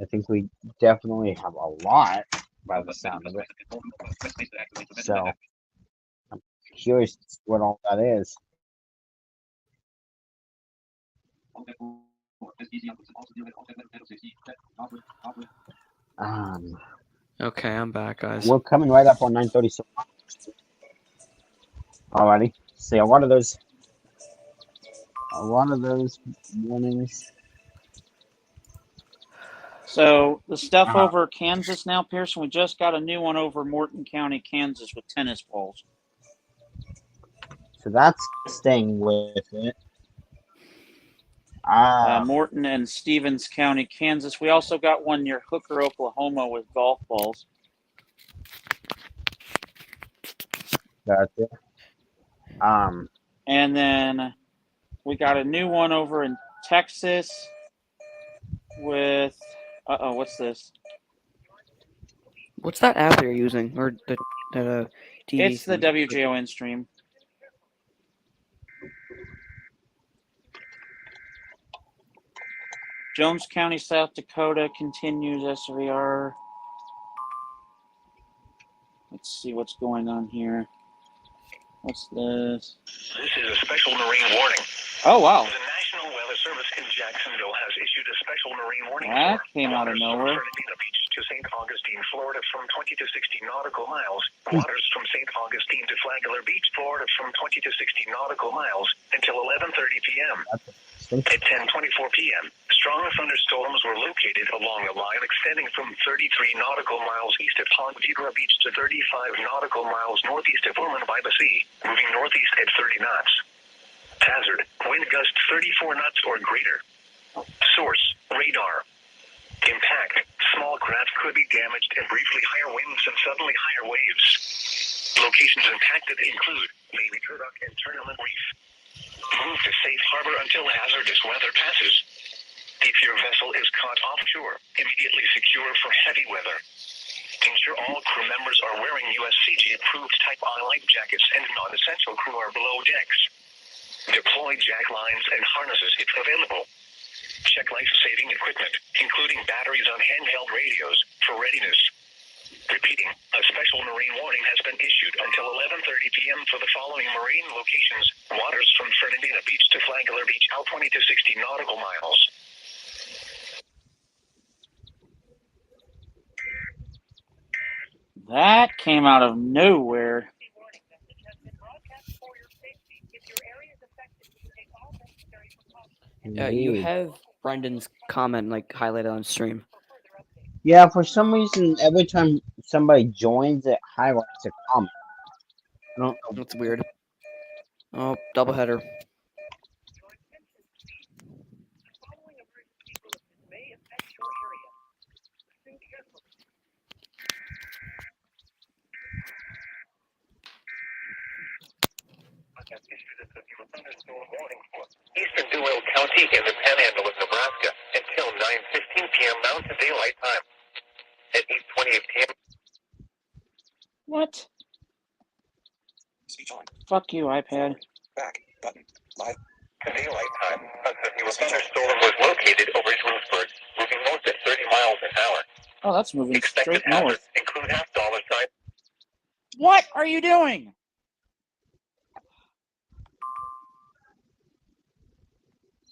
I think we definitely have a lot by the sound of it. So I'm curious to see what all that is. Okay, I'm back, guys. We're coming right up on 9:30. So alrighty. See a lot of those warnings. So the stuff over Kansas now, Pearson, we just got a new one over Morton County, Kansas with tennis balls. So that's staying with it. Morton and Stevens County, Kansas. We also got one near Hooker, Oklahoma with golf balls. Gotcha. And then we got a new one over in Texas with, what's this? What's that app you're using, or the TV? It's the thing? WJON stream. Jones County, South Dakota continues SVR. Let's see what's going on here. What's this? This is a special marine warning. Oh, wow. The National Weather Service in Jacksonville has issued a special marine warning That for came out of waters nowhere. from Fernandina Beach to St. Augustine, Florida from 20 to 60 nautical miles. Waters from St. Augustine to Flagler Beach, Florida from 20 to 60 nautical miles until 11:30 p.m. At 10:24 p.m., strong thunderstorms were located along a line extending from 33 nautical miles east of Ponte Vedra Beach to 35 nautical miles northeast of Ormond by the Sea, moving northeast at 30 knots. Hazard, wind gust 34 knots or greater. Source, radar. Impact, small craft could be damaged and briefly higher winds and suddenly higher waves. Locations impacted include Baby Turdock and Tournament Reef. Move to safe harbor until hazardous weather passes. If your vessel is caught offshore, immediately secure for heavy weather. Ensure all crew members are wearing USCG-approved Type I life jackets and non-essential crew are below decks. Deploy jack lines and harnesses if available. Check life-saving equipment, including batteries on handheld radios, for readiness. Repeating, a special marine warning has been issued until 11:30 p.m. for the following marine locations. Waters from Fernandina Beach to Flagler Beach out 20 to 60 nautical miles. That came out of nowhere. You Indeed. have Brendan's comment like highlighted on stream. Yeah, for some reason, every time somebody joins, it highlights a comment. I don't know. That's weird. Oh, doubleheader. Eastern Duval County in the Panhandle of Nebraska until 9:15 p.m. Mountain Daylight Time. At 8:28 p.m. What? Speech on. Fuck you, iPad. Back. Button. Live. Daylight Time. A severe thunderstorm was located over Julesburg, moving north at 30 miles an hour. Oh, that's moving Expected straight north. hazards include half-dollar sign. What are you doing?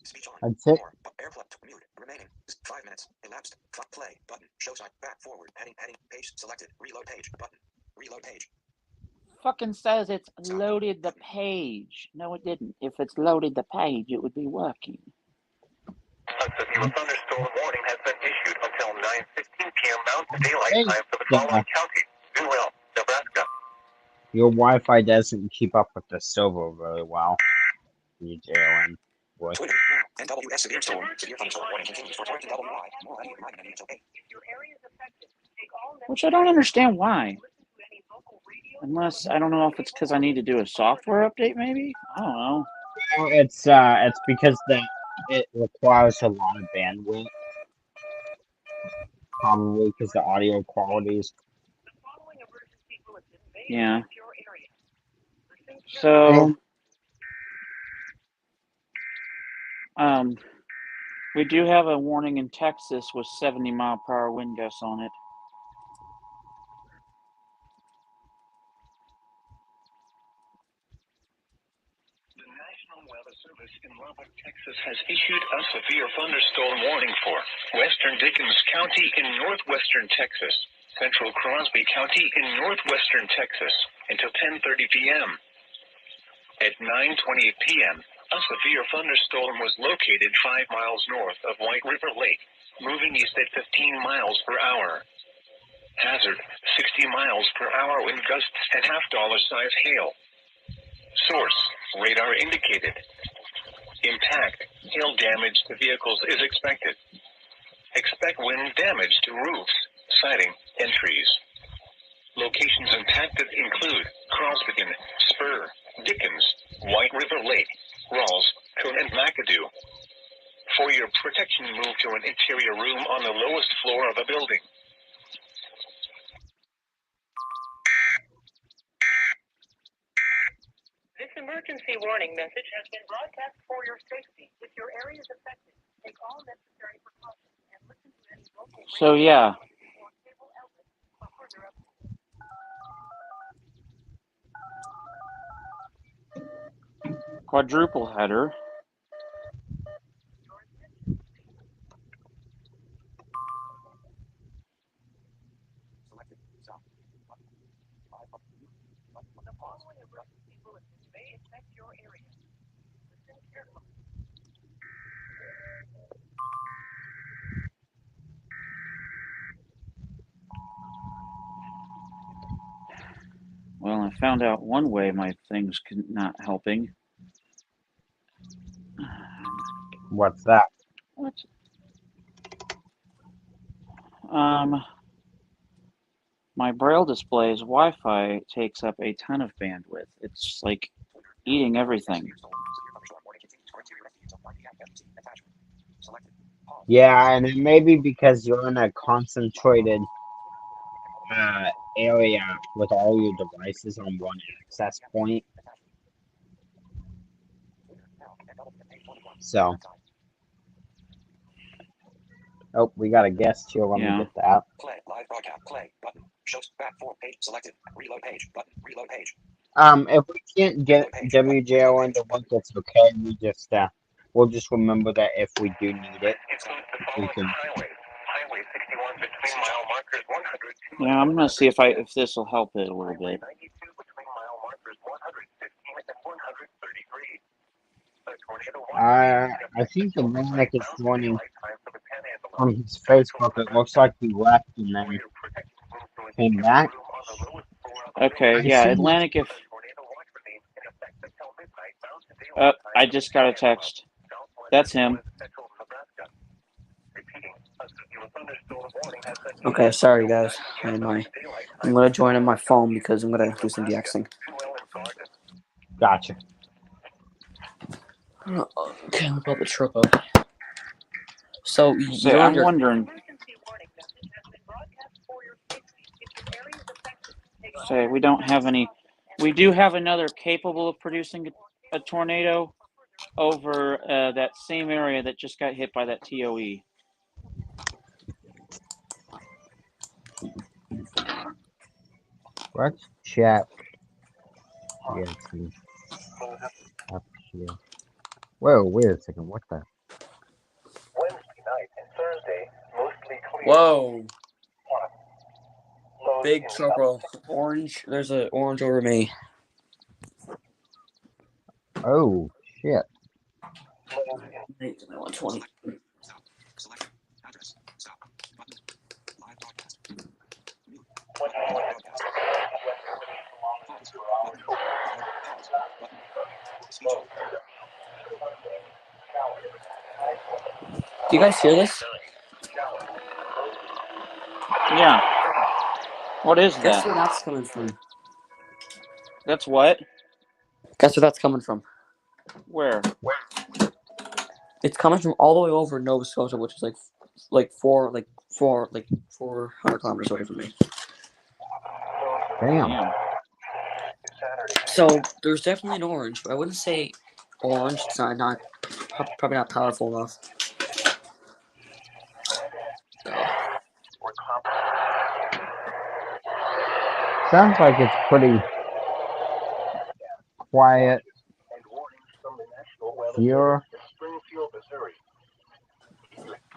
Speech on. That's it. More. Airplane. Mute. Remaining. 5 minutes. Elapsed. Play. Button. Show sign. Back. Forward. Heading. Page. Selected. Reload page. Button. Reload page. Fucking says it's loaded the page. No, it didn't. If it's loaded the page, it would be working. A severe thunderstorm warning has been issued until 9:15 p.m. Mountain Daylight Time for the following counties: Duval, Nebraska. Your Wi-Fi doesn't keep up with the server really well. You JON. Boy. Twitter. Now. NWS severe storm. Severe thunderstorm warning continues for 20 WI. More money. Reminding until 8. Which I don't understand why. Unless, I don't know if it's because I need to do a software update, maybe? I don't know. Well, it's because it requires a lot of bandwidth. Probably because the audio quality is. Yeah. So, we do have a warning in Texas with 70-mile-per-hour wind gusts on it. The National Weather Service in Lubbock, Texas has issued a severe thunderstorm warning for western Dickens County in northwestern Texas, central Crosby County in northwestern Texas until 10:30 p.m. At 9:28 p.m., a severe thunderstorm was located 5 miles north of White River Lake, moving east at 15 miles per hour. Hazard, 60 miles per hour wind gusts and half-dollar size hail. Source, radar indicated. Impact, hail damage to vehicles is expected. Expect wind damage to roofs, siding, and trees. Locations impacted include Carlsbad, Spur, Dickens, White River Lake, Rawls, Kern, and McAdoo. For your protection, move to an interior room on the lowest floor of a building. This emergency warning message has been broadcast for your safety. If your area is affected, take all necessary precautions and listen to any local So yeah, or cable outlets for further updates. quadruple header. Selected. Stop. Button. Five button. Button. The following emergency bulletin may affect your area. Listen carefully. Well, I found out one way my thing's not helping. What's that? What? My Braille display's Wi-Fi takes up a ton of bandwidth. It's like eating everything. Yeah, and it may be because you're in a concentrated area with all your devices on one access point. So, oh, we got a guest here. Let me Yeah. get that. Play. Live broadcast. Play. Button. Shows back 4 page. Selected. Reload page. Button. Reload page. If we can't get WJO into work, that's okay. We just we'll just remember that if we do need it, we can. Highway 61 between mile markers 100. Yeah, I'm gonna see if this will help it a little bit. 92 between mile markers 115 and 133. I think the Manic is joining on his Facebook. It looks like he left and then came back. Okay, yeah, Atlantic. If I just got a text. That's him. Okay, sorry guys. I'm gonna join on my phone because I'm gonna do some DXing. Gotcha. Okay, we'll put the trip up. So Say, you're I'm under. wondering. Say, we don't have any. We do have another capable of producing a tornado over that same area that just got hit by that TOE. Let's check. Yes, up here. Whoa, wait a second. What the? Wednesday night and Thursday, mostly clear. Whoa. Big trouble. Orange. There's an orange over me. Oh shit. 120. Stop. Select address. Stop. Button. Live broadcast. Mute. Broadcast. Pause. Button. Live. Pause. Button. Speech off. Do you guys hear this? Yeah. What is Guess that? where that's coming from? That's what? Guess where that's coming from? Where? It's coming from all the way over Nova Scotia, which is like 400 kilometers away from me. Damn. So there's definitely an orange. I wouldn't say orange. It's not probably not powerful enough. Sounds like it's pretty quiet here.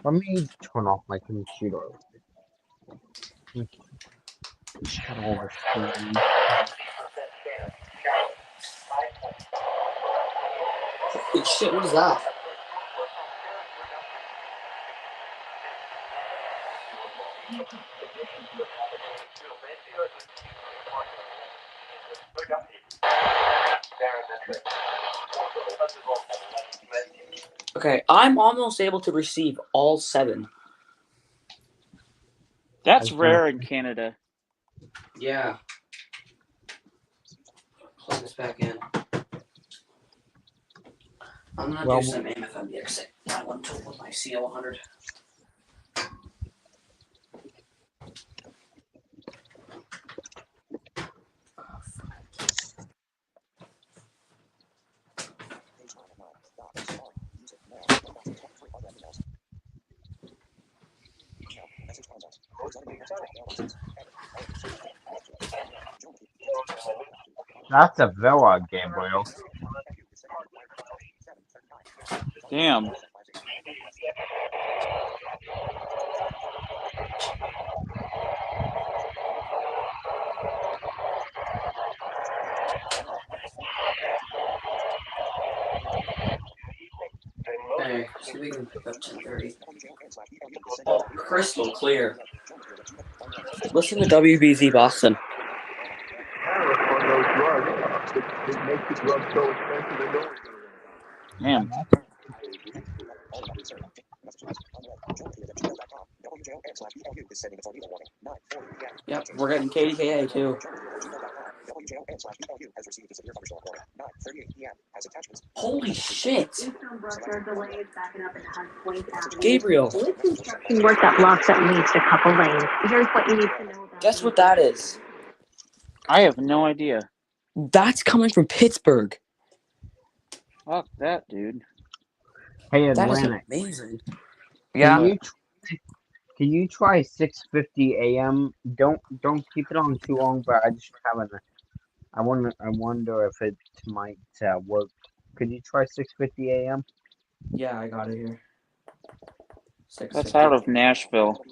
Let me turn off my computer. Shut all this screen. Holy shit! What is that? Okay, I'm almost able to receive all 7. That's was gonna- rare in Canada. Yeah. Plug this back in. I'm gonna Well, do some AMFMDX. I want to with my CL100. that's a villa, Gabriel. Damn. Okay, see if we can pick up 1030. Oh, crystal clear. Listen to WBZ Boston. Damn. Yep, we're getting KDKA too. Holy shit! Gabriel, Construction work that blocks at least a couple lanes. Here's what you need to know about guess what that is? I have no idea. That's coming from Pittsburgh. Fuck that, dude. Hey, That is Atlantic. amazing. Can Yeah. you try 6:50 a.m.? Don't keep it on too long. But I just have I wonder if it might work. Could you try 6:50 a.m.? Yeah, I got it here. That's out of Nashville.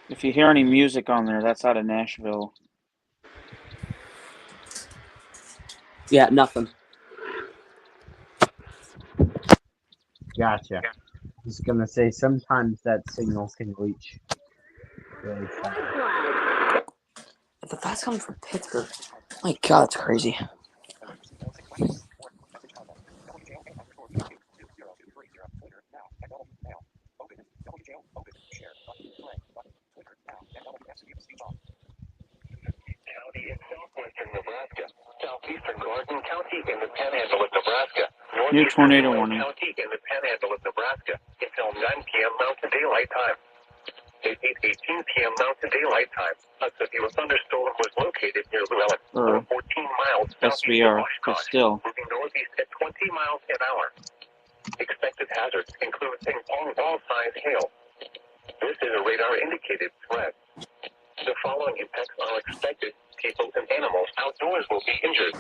If you hear any music on there, that's out of Nashville. Yeah, nothing. Gotcha. I was gonna say sometimes that signal can reach really far. But that's coming from Pittsburgh. My God, that's crazy. County in southwestern Nebraska, southeastern Garden County in the Panhandle of Nebraska, New northeastern tornado Rowan warning. County in the Panhandle of Nebraska until 9 p.m. Mountain Daylight Time. At 8:18 p.m. Mountain Daylight Time, a severe thunderstorm was located near Llewellyn, Or 14 miles southeast of SVR, but Oshkosh, still. moving northeast at 20 miles an hour. Expected hazards include ping-pong ball-sized hail. This is a radar-indicated threat. The following impacts are expected. People and animals outdoors will be injured.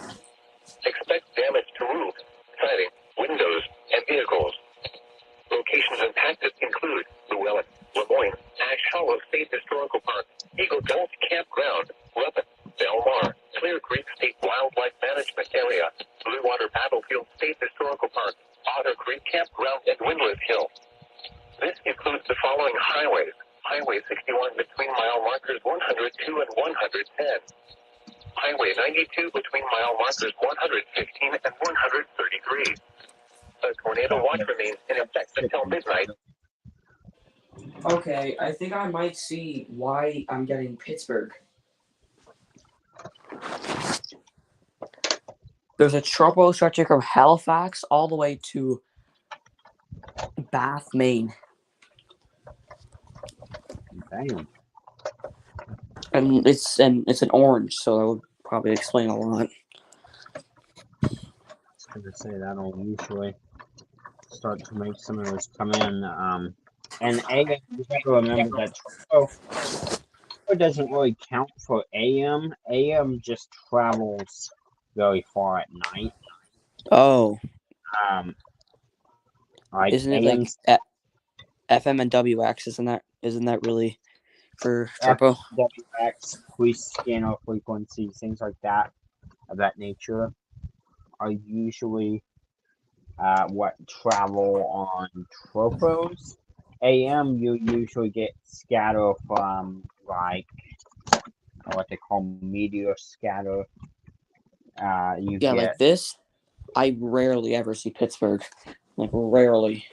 Expect damage to roofs, siding, windows, and vehicles. Locations impacted include Llewellyn, Lemoyne, Ash Hollow State Historical Park, Eagle Gulch Campground, Ruppin, Belmar, Clear Creek State Wildlife Management Area, Blue Water Battlefield State Historical Park, Otter Creek Campground, and Windlass Hill. This includes the following highways. Highway 61 between mile markers 102 and 110. Highway 92 between mile markers 115 and 133. A tornado watch remains in effect until midnight. Okay, I think I might see why I'm getting Pittsburgh. There's a tropo stretching from Halifax all the way to Bath, Maine. Damn. And it's an orange, so that would probably explain a lot. I was gonna say that'll usually start to make some of those come in. And AM, you have to remember that tropo doesn't really count for AM. AM just travels very far at night. Oh, Like isn't it AM, like FM and WX? Isn't that really for tropo? WX, pre-scanner frequencies, things like that of that nature are usually what travel on tropos. AM, you usually get scatter from like what they call meteor scatter. You Yeah, get like this, I rarely ever see Pittsburgh. Like, rarely.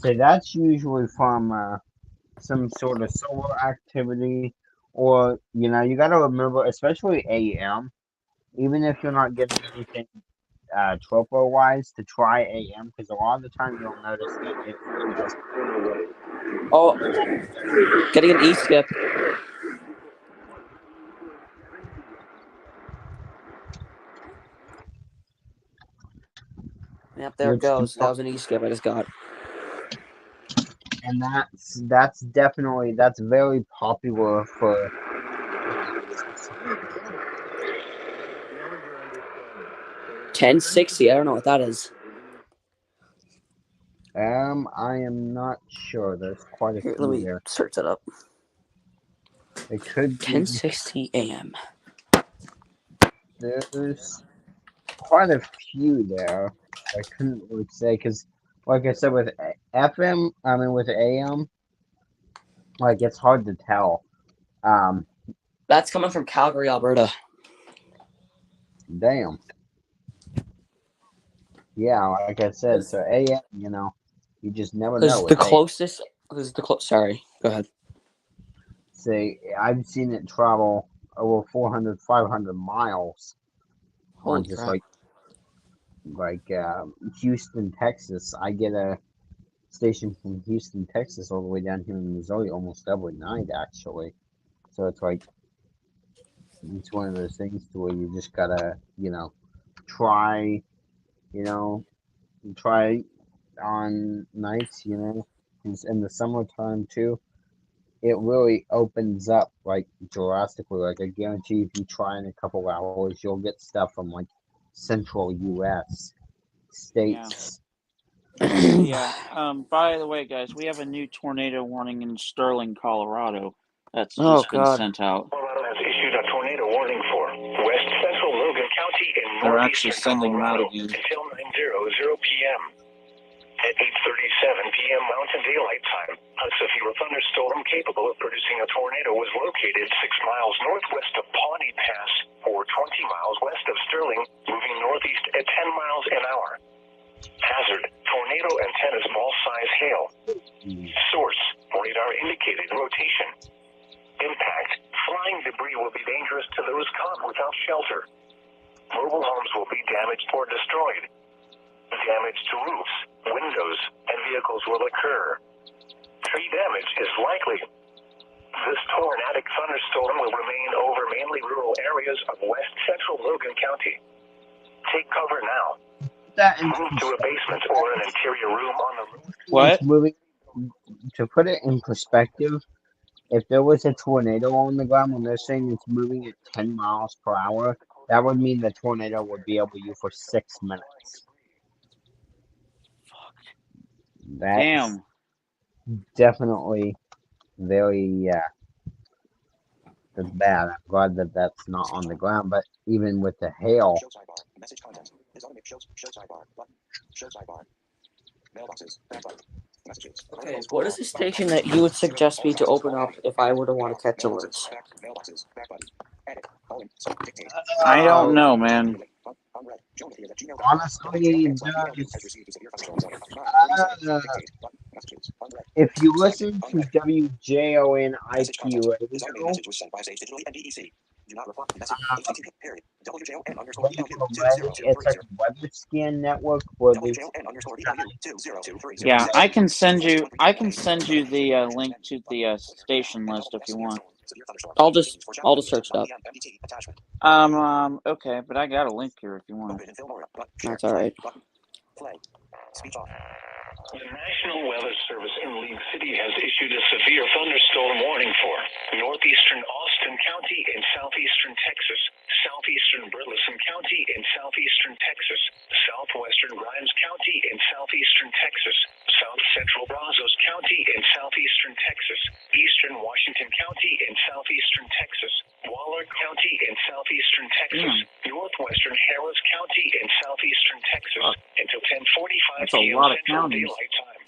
so that's usually from some sort of solar activity, or you got to remember, especially AM, even if you're not getting anything tropo wise, to try AM, because a lot of the time you'll notice that it really does. Oh, getting an E-skip. Yep, there it Which goes. That was an E-skip I just got. And that's definitely that's very popular for 1060. I don't know what that is. I am not sure. There's quite a Here, let few me there. search that up. It could be 1060 AM. there's quite a few there. I couldn't really say because, like I said, with FM, I mean with AM, like it's hard to tell. That's coming from Calgary, Alberta. Damn. Yeah, like I said, so AM, you just never know. The closest. Sorry, go ahead. Say, I've seen it travel over 400, 500 miles Holy on just crap. like Houston, Texas. I get a station from Houston, Texas, all the way down here in Missouri almost every night, actually. So it's like it's one of those things to where you just gotta, try, try on nights, 'cause in the summertime too. It really opens up like drastically. Like I guarantee, if you try in a couple hours, you'll get stuff from like central U.S. states. Yeah. By the way, guys, we have a new tornado warning in Sterling, Colorado. That's Oh, just been God. sent out. Colorado has issued a tornado warning for West Central Logan County in They're northeastern actually sending them out Colorado again. until 9:00 p.m. At 8:37 p.m. Mountain Daylight Time, a severe thunderstorm capable of producing a tornado was located 6 miles northwest of Pawnee Pass or 20 miles west of Sterling, moving northeast at 10 miles an hour. Hazard, tornado antenna small size hail. Source, radar indicated rotation. Impact, flying debris will be dangerous to those caught without shelter. Mobile homes will be damaged or destroyed. Damage to roofs, windows, and vehicles will occur. Tree damage is likely. This tornadic thunderstorm will remain over mainly rural areas of west central Logan County. Take cover now. Move to a basement or an interior room on the roof. What? To put it in perspective, if there was a tornado on the ground and they're saying it's moving at 10 miles per hour, that would mean the tornado would be over you for 6 minutes. That's Damn. definitely very that's bad. I'm glad that that's not on the ground, but even with the hail, Show sidebar. Message content. Is automated. Show sidebar. Button. Show sidebar. Mailboxes. Back button. Messages. Okay, what is the station that you would suggest me to open up if I were to want to catch alerts? Mailboxes. Back button. Edit. Dictate. I don't know, man. honestly, if you listen to WJON IP radio, Message was sent by Sage digitally and DEC. Do not reply. Message. HTTP. Period. WJON underscore EW it's like weather scan network where they WJON underscore EW 20230. Yeah, I can send you the link to the station list if you want. I'll just search it up. Okay, but I got a link here if you want. That's all right. Play. Speech off. The National Weather Service in League City has issued a severe thunderstorm warning for northeastern Austin County in southeastern Texas, southeastern Burleson County in southeastern Texas, southwestern Grimes County in southeastern Texas, south central Brazos County in southeastern Texas, eastern Washington County in southeastern Texas, Waller County in southeastern Texas, northwestern Harris County in southeastern Texas, until 10:45 That's a p.m. lot of Central counties. Daylight Time.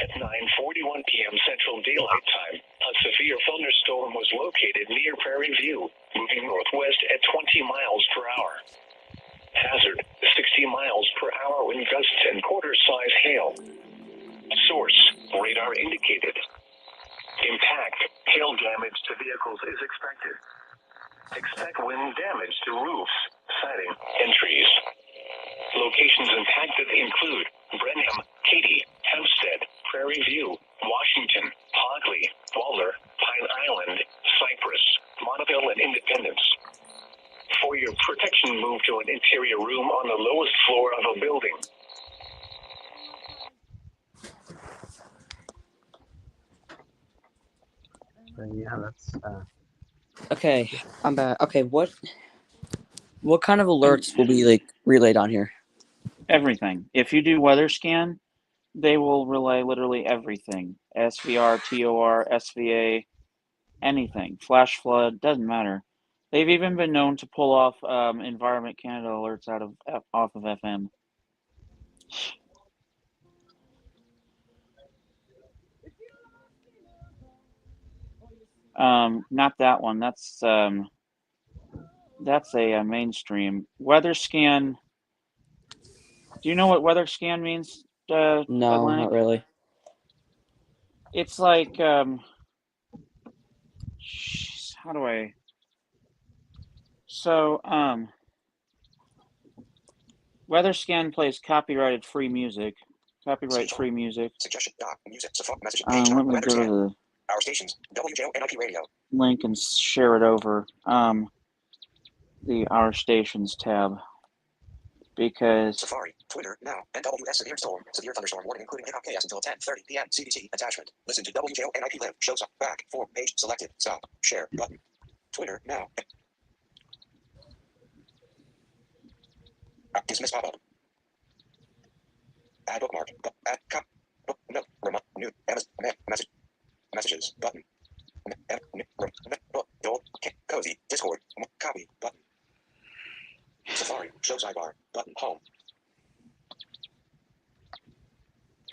At 9:41 p.m. Central Daylight Time, A severe thunderstorm was located near Prairie View, moving northwest at 20 miles per hour. Hazard, 60 miles per hour wind gusts and quarter-size hail. Source, radar indicated. Impact, hail damage to vehicles is expected. Expect wind damage to roofs, siding, and trees. Locations impacted include Brenham, Katy, Hempstead, Prairie View, Washington, Hogley, Waller, Pine Island, Cypress, Monteville, and Independence. For your protection, move to an interior room on the lowest floor of a building. So yeah, that's Okay, I'm back. Okay, what kind of alerts will be like relayed on here? Everything. If you do weather scan, they will relay literally everything. SVR, TOR, SVA, anything. Flash flood, doesn't matter. They've even been known to pull off Environment Canada alerts off of FM. Not that one. That's a mainstream weather scan. Do you know what weather scan means? No, Atlantic? not really. It's like how do I? So weather scan plays copyrighted free music. Copyright free music. Suggestion. Doc. Music. Safari message. Page Let me weather go to scan. the Our stations. WJO and IP radio. link and share it over the Our Stations tab because Safari, Twitter, now, NWS severe storm, severe thunderstorm warning, including hip hop chaos until 10:30 p.m. CDT attachment. Listen to WJO and IP live. Shows up. Back. 4. Page selected. Stop. Share button. Twitter now. Dismiss pop-up. Add bookmark. Add cop. Book. No. New. Message. Messages. Button. Book. Cozy. Discord. Copy. Button. Safari. Show sidebar. Button. Home.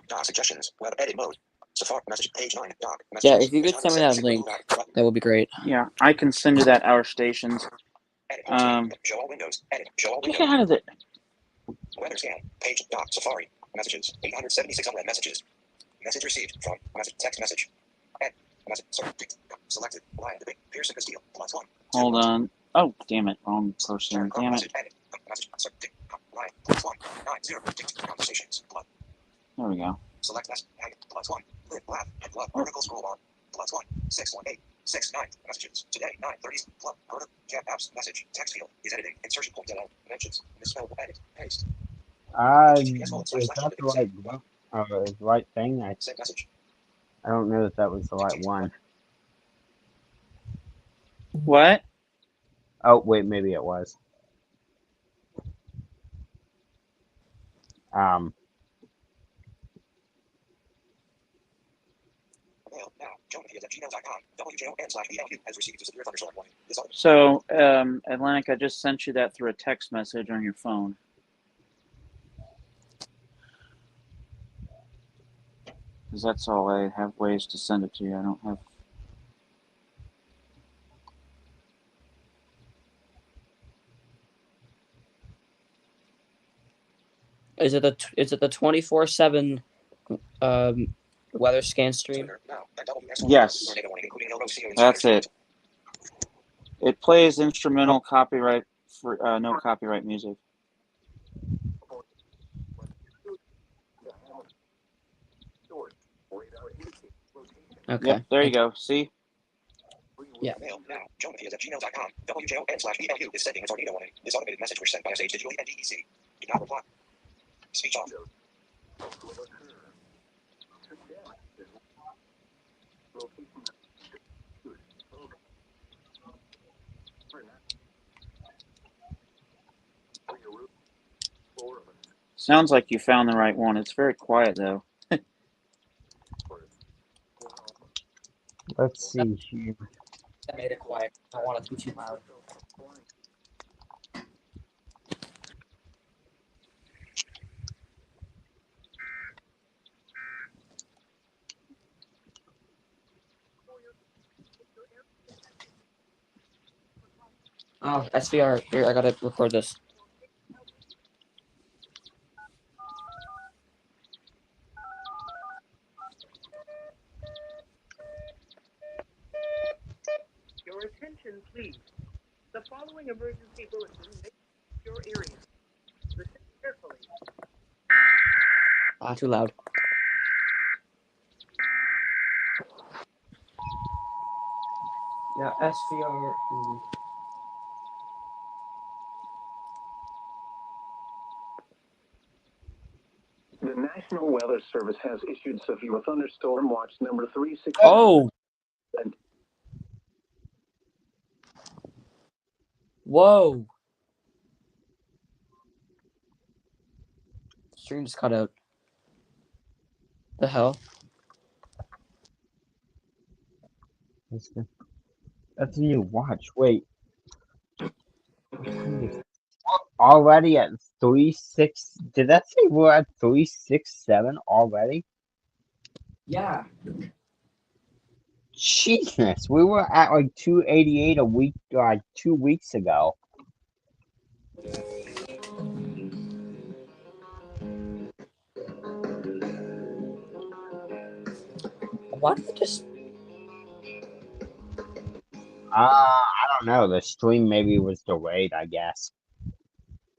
Doc suggestions. Web edit mode. Safari message. Page 9. Doc. Messages. Yeah, if you could send me that link, that would be great. yeah, I can send you that Our Stations. Edit home screen. Show all windows. Edit. Show all Get windows. out of it. Weather scan. Page. Doc. Safari. Messages. 876 unread messages. Message received from. Message. Text message. Ed. Message. Selected. Ryan Debate. Pearson Castile. +1. Hold on. Oh, damn it. Wrong person. Damn it. Edit. Message. Ryan. +1. 90. Conversations. There we go. Select message. +1. Live. Laugh. And love. Vertical scroll bar. +1. 618. 69. Messages. Today. 9:30. Club. Vertical. Chat apps. Message. Text field. Is editing. Insertion point. Mentions. Misspelled. Edit. Paste. is that the right group? Is the right thing? Send message. I don't know if that was the right one. What? Oh wait, maybe it was. Mail now. Jonathan@gmail.com. WJON/BLU has received a severe thunderstorm warning. So, Atlantic, I just sent you that through a text message on your phone. Because that's all I have ways to send it to you. I don't have. Is it the 24/7 weather scan stream? Yes, that's it. It plays instrumental copyright for no copyright music. Okay. Yep, there you go. See? Yeah. Mail now. Jonathan@gmail.com. WJON/BLU is sending a tornado warning. This automated message was sent by SH digitally and DEC. Do not reply. Speech off. Sounds like you found the right one. It's very quiet though. Let's see here. I made it quiet. I don't want it to be too loud. Oh, SVR. Here, I gotta record this. Your attention, please. The following emergency bulletin may affect your area. Listen carefully. Ah, too loud. Yeah, SVR. The National Weather Service has issued severe thunderstorm watch number 36. Oh! And Whoa! Stream just cut out. The hell? That's a new watch. Wait. Already at 3.6. Did that say we're at 3.67 already? Yeah. Jesus, we were at like 288 a week, like 2 weeks ago. Why did it just? I don't know. The stream maybe was delayed, I guess.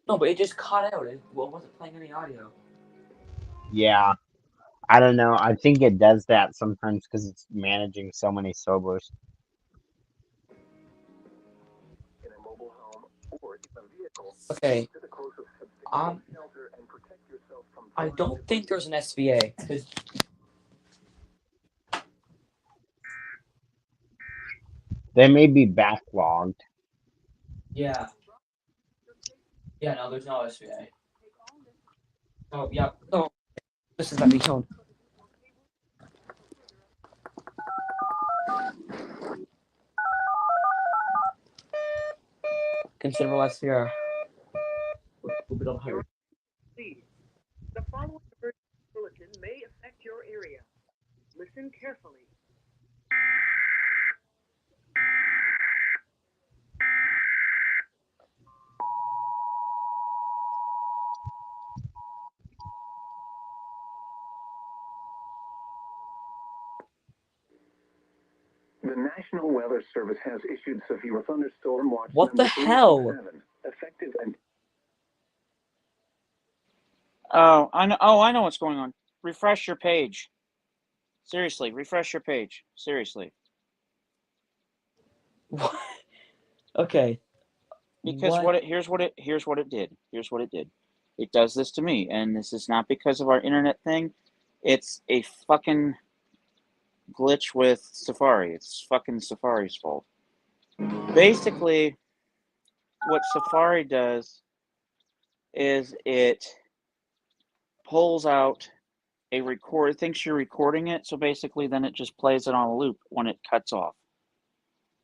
No, but it just cut out. It wasn't playing any audio. Yeah. I don't know. I think it does that sometimes because it's managing so many servers. in a mobile home or in a vehicle, Okay. to the closest Um, shelter and protect yourself from I don't think there's an SVA. 'Cause- They may be backlogged. Yeah. Yeah, no, there's no SVA. Oh, yeah. Oh, this is let me tone. Considerable SVR. We'll be on higher. Please. The following emergency bulletin may affect your area. Listen carefully. The National Weather Service has issued severe thunderstorm watch What the number hell? 367, effective and Oh, I know. Oh, I know what's going on. Refresh your page. Seriously, refresh your page. Seriously, What? Okay. because What? here's what it did. Here's what it did. It does this to me, and this is not because of our internet thing. It's a fucking glitch with Safari. It's fucking Safari's fault. Basically, what Safari does is it pulls out a record. It thinks you're recording it, so basically, then it just plays it on a loop when it cuts off.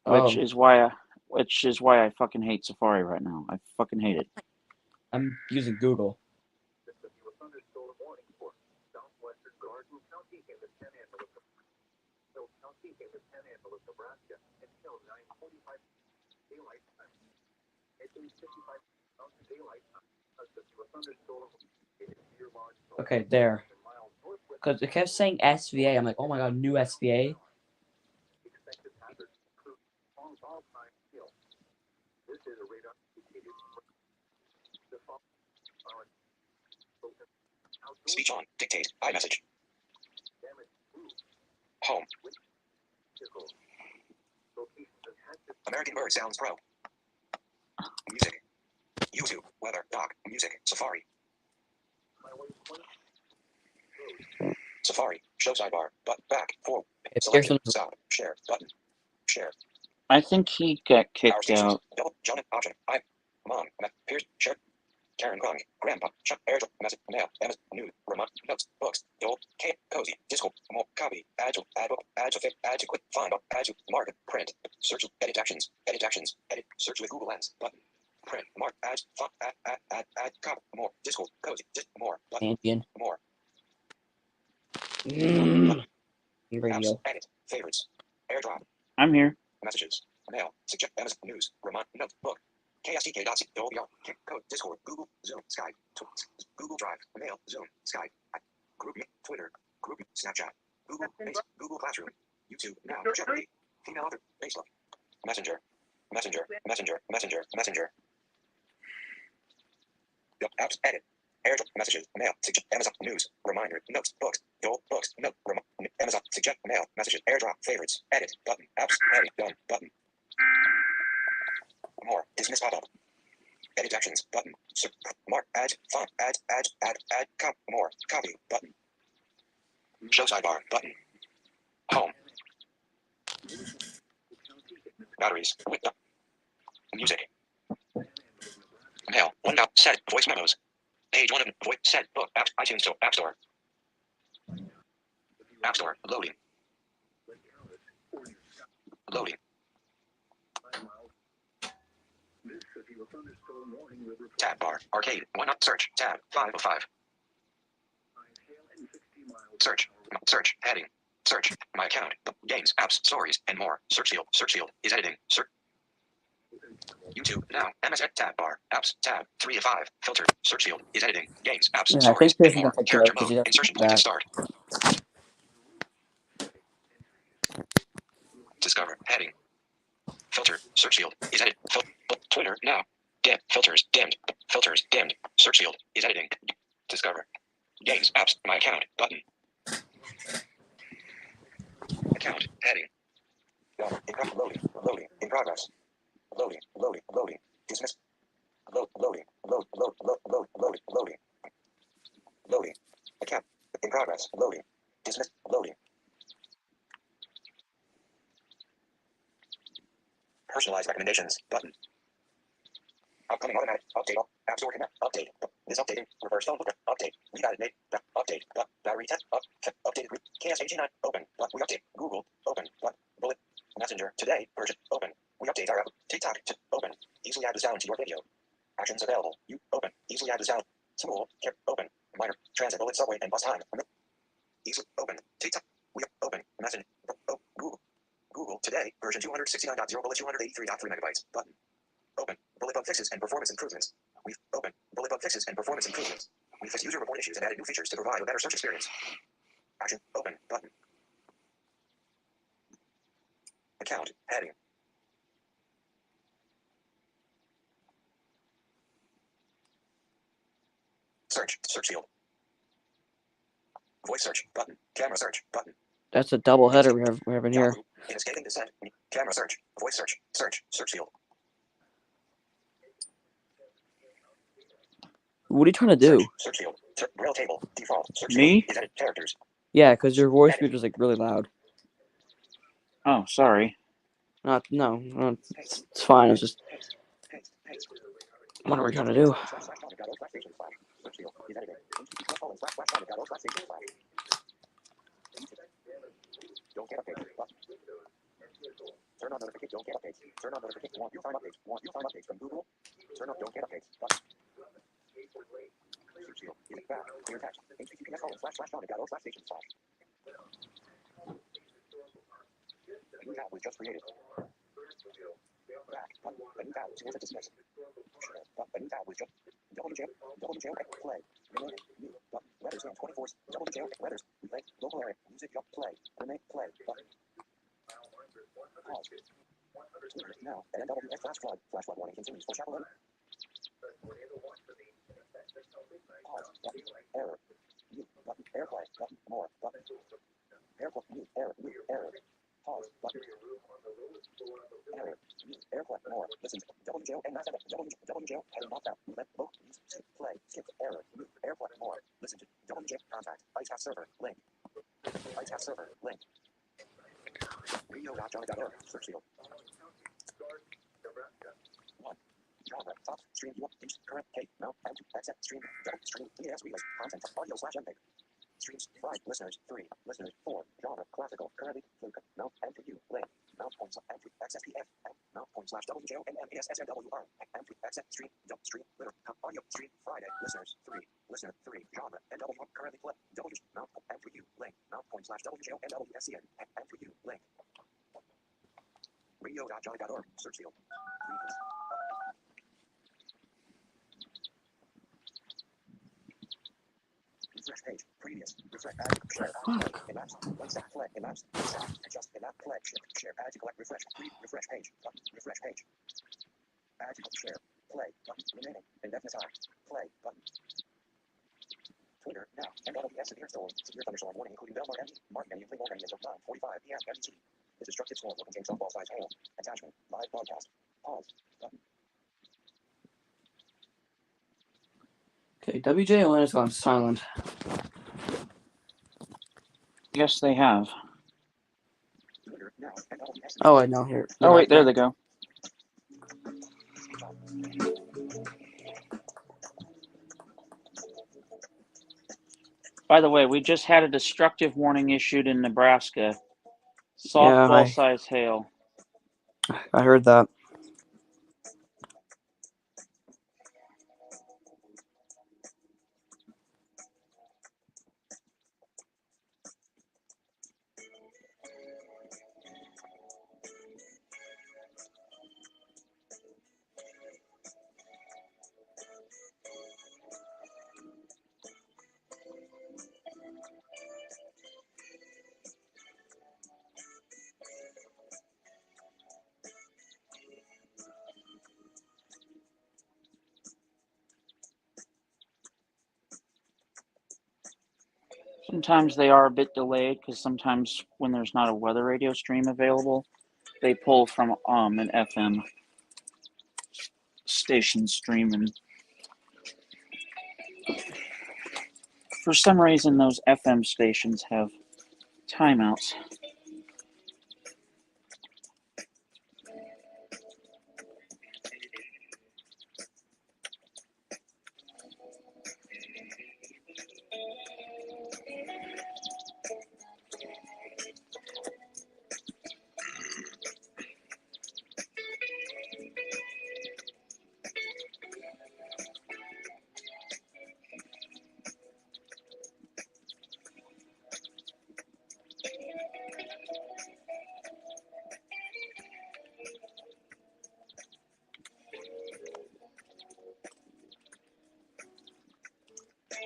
Which Oh, is why I fucking hate Safari right now. I fucking hate it. I'm using Google. the severe thunderstorm warning for southwestern Garden County in the Panhandle of Hill County in the Panhandle of Nebraska until 9:45 daylight time. At 8:55 Mountain Daylight Time, a severe thunderstorm is near large Okay, there. miles northwest Because it kept saying SVA. I'm like, oh my god, new SVA. expected hazard include long fall time hill. This is a radar indicated the fall are speech on dictate iMessage damage home vehicle locations attached American Bird Sounds Pro music YouTube weather doc music Safari Safari show sidebar but back forward Here's selected some. stop share button share I think he got power kicked stations out. double Jonah option I mom Pierce share Karen Kong, Grandpa, Chuck, Airdrop, Message, Mail, Amazon, News, Remote, Notes, Books, Dole, K, Cozy, Discord, More, Copy, Add to, Add Book, Add to Fit, Add to Quick, Find, Add to, Market, Print, Search, Edit Actions, Edit, Search with Google Lens, Button, Print, Mark, Add, Add, Copy, More, Discord, Cozy, More, Button, Champion. More, Radio. Apps, Edit, Favorites, Airdrop, I'm here. Messages, Mail, Suggest, Amazon, News, Remote, Notes, Book, KSTK.co.uk. Code Discord, Google, Zoom, Skype, Google Drive, Mail, Zoom, Skype, Group, Twitter, Group, Snapchat, Google, Base, Google Classroom, YouTube, Now, Jeopardy, Female Author, Facebook, Messenger, Messenger. Yep, apps, edit, AirDrop, messages, mail, suggest, Amazon, news, reminder, notes, books, Dole, books, note, Amazon, suggest, mail, messages, AirDrop, favorites, edit, button, apps, edit, done, button. More, dismiss pop-up. Edit actions, button, mark, add, font, add, more, copy, button. Show sidebar, button. Home. Batteries, window. Music. Mail, one out, set, voice memos. Page 1 of voice, set, book, app, iTunes Store, App Store. App Store, loading. Loading. Tab bar, arcade, 1 up, search, tab, 5 of 5. Search, heading, search, my account, games, apps, stories, and more. Search field is editing, search. YouTube, now, MSN, tab bar, apps, tab, 3 of 5, filter, search field is editing, games, apps, Yeah, I stories, think this and is more. gonna take Character because mode, you have insertion to point back. to start. Discover, heading. Filter, search field is edit. Twitter, now. Dim, filters, dimmed. Filters, dimmed. Search field is editing. Discover. Games, apps, my account, button. Account, heading. Loading, in progress. Loading. Dismiss. Loading. Account, in progress. Loading. Dismiss. Loading. Personalized recommendations, button. Upcoming automatic update. App Store connect. Update. This updating. Reverse phone booker. Update. Revalid name. Update. Battery test. Updated. KS89. Open. We update. Google. Open. Bullet. Messenger. Today. Version. Open. We update our app. TikTok. Open. Easily add the sound to your video. Actions available. You. Open. Easily add the sound. Small. Open. Minor. Transit. Bullet. Subway. And bus time. Easily. Open. TikTok. We open. Messenger. Google. Today. Version 269.0. Bullet 283.3 megabytes. Button. Open. Bullet bug fixes and performance improvements. We've opened. Bullet bug fixes and performance improvements. We fixed user report issues and added new features to provide a better search experience. Action. Open. Button. Account. Heading. Search. Search field. Voice search. Button. Camera search. Button. That's a double header we're having here. Escaping descent. Camera search. Voice search. Search. Search field. What are you trying to do? Search field. Braille table. Default. Search Me? field. Is edit characters. Yeah, because your voice speaker is like really loud. Oh, sorry. No, it's fine. It's just what are we trying to do? Don't get updates. Turn on notifications. Don't get updates. Turn on notifications. Want real-time updates. Want real-time updates from Google. Turn on don't get updates. Button. Search field. Is back. Clear text. https://tonic.org/station/. A new tab was just created. Back. Button. A new tab was dismissed. A new tab was just WJ play. Remaining. New. Button. Weathers in 24. WJ weathers. Relate. Local area. Music. Play. Remain. Play. Button. Pause. Now. NWS flash flood warning continues for Chapel. Pause. Button. Error. Mute. Button. Airplay. Button. More. Button. Airplay. Mute. Error. Mute. Error. Pause. Button. Error. Mute. Airplay. More. Listen. WJO and mass WJO heading off out. Let both music. Play. Skip. Error. Mute. Airplay. More. Listen to WJ contact. ITAF server. Link. ITAF server. Link. Radio.java.org. Search field. 1. Genre. Top. Stream. Current. K. Mount. And. Accept. Stream. Double. Stream. ES. Readers. Content. Audio/MPEG. Streams. 5. Listeners. 3. Listeners. 4. Genre. Classical. Currently. Fluke. Mount. And to you. Link. Mount points. And to XSPF. Mount point /WJO and MASSNWR. And to accept. Stream. Double. Stream. Liter. Audio. Stream. Friday. Listeners. 3. Listener. 3. Genre. NW. Currently play. W. Mount. And to you. Link. Mount point /WJO and WSCN. And to you. Link. Radio.jolly.org. Search field. Refresh page. Previous. Refresh. Add to share. Fuck. Elapsed. 1 second. Play. Elapsed. 1 second. Adjust. Elapsed. Play. Shift. Share. Add to collect. Refresh. Refresh page. Button. Refresh page. Add to share. Play. Button. Remaining. Indefinite time. Play. Button. Twitter. Now. NWS severe storm. Severe thunderstorm warning including Belmar MD. Martin and Uclay warning until 9:45 p.m. MDT. The destructive storm will contain softball size hail. Attachment. Live broadcast. Pause. Button. Okay, WJON has gone silent. Yes, they have. Twitter. Now. NWS. Oh, I know. Here. Oh, wait, there they go. By the way, we just had a destructive warning issued in Nebraska. Softball size hail. I heard that. Sometimes they are a bit delayed because sometimes when there's not a weather radio stream available, they pull from an FM station stream, and for some reason those FM stations have timeouts.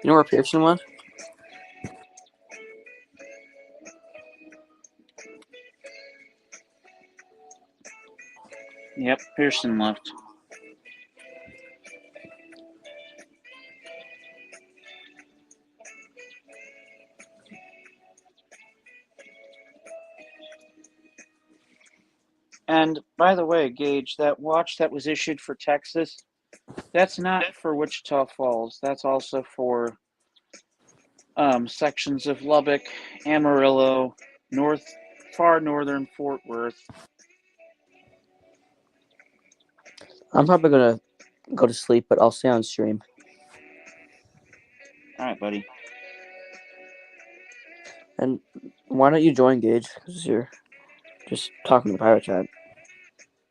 You know where Pearson went? Yep, Pearson left. And by the way, Gage, that watch that was issued for Texas, that's not for Wichita Falls. That's also for sections of Lubbock, Amarillo, far northern Fort Worth. I'm probably gonna go to sleep, but I'll stay on stream. All right, buddy. And why don't you join Gage? Because you're just talking to Pirate Chat.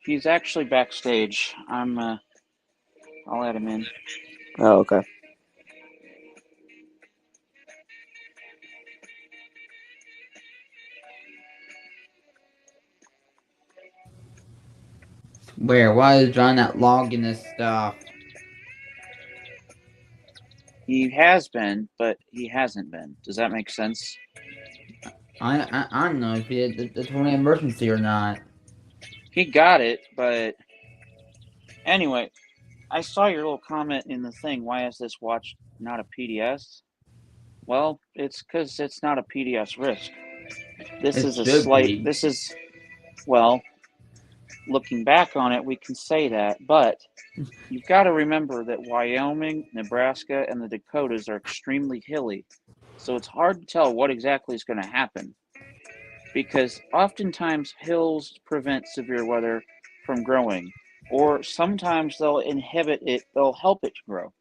He's actually backstage. I'll add him in. Oh, okay. Where? Why is John not logging this stuff? He has been, but he hasn't been. Does that make sense? I don't know if it's an emergency or not. He got it, but anyway, I saw your little comment in the thing. Why is this watch not a PDS? Well, it's because it's not a PDS risk. This is a slight. This is, well, looking back on it, we can say that, but you've got to remember that Wyoming, Nebraska, and the Dakotas are extremely hilly, so it's hard to tell what exactly is going to happen, because oftentimes hills prevent severe weather from growing, or sometimes they'll inhibit it, they'll help it grow.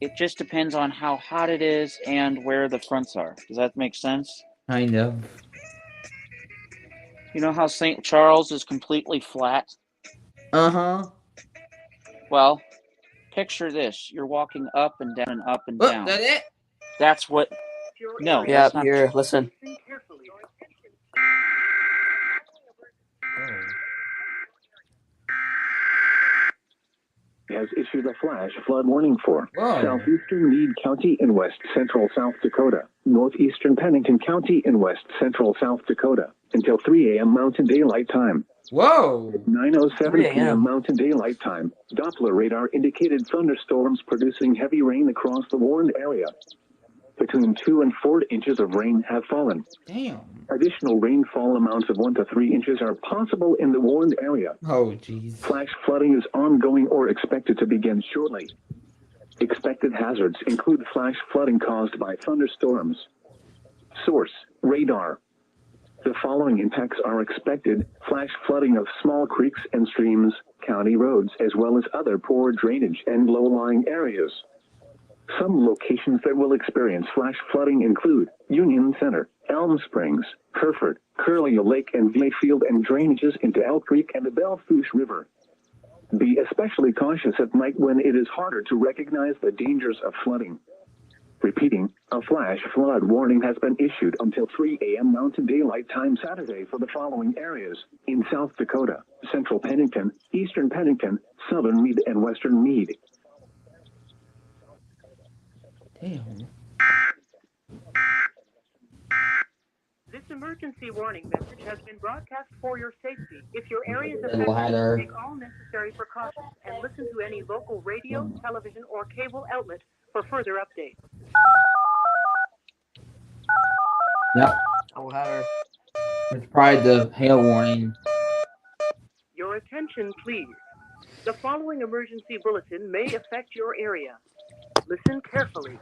It just depends on how hot it is and where the fronts are. Does that make sense? Kind of. You know how St. Charles is completely flat? Uh-huh. Well, picture this. You're walking up and down and up and down. That it? That's what... No, Yeah, that's not... here, listen. has issued a flash flood warning for Whoa. southeastern Meade County in west central South Dakota, northeastern Pennington County in west central South Dakota, until 3 a.m. Mountain Daylight Time. Whoa. 9:07 3 p.m. a.m. Mountain Daylight Time. Doppler radar indicated thunderstorms producing heavy rain across the warned area. Between 2 and 4 inches of rain have fallen. Damn. Additional rainfall amounts of 1 to 3 inches are possible in the warned area. Oh, jeez. Flash flooding is ongoing or expected to begin shortly. Expected hazards include flash flooding caused by thunderstorms. Source: radar. The following impacts are expected: flash flooding of small creeks and streams, county roads, as well as other poor drainage and low-lying areas. Some locations that will experience flash flooding include Union Center, Elm Springs, Hereford, Curlew Lake and Mayfield, and drainages into Elk Creek and the Belle Fourche River. Be especially cautious at night when it is harder to recognize the dangers of flooding. Repeating, a flash flood warning has been issued until 3 a.m. Mountain Daylight Time Saturday for the following areas: in South Dakota, Central Pennington, Eastern Pennington, Southern Meade, and Western Meade. Damn. This emergency warning message has been broadcast for your safety. If your area is Little affected, header. take all necessary precautions and listen to any local radio, television, or cable outlet for further updates. Yep. I'll have her. It's probably the hail warning. Your attention, please. The following emergency bulletin may affect your area. Listen carefully.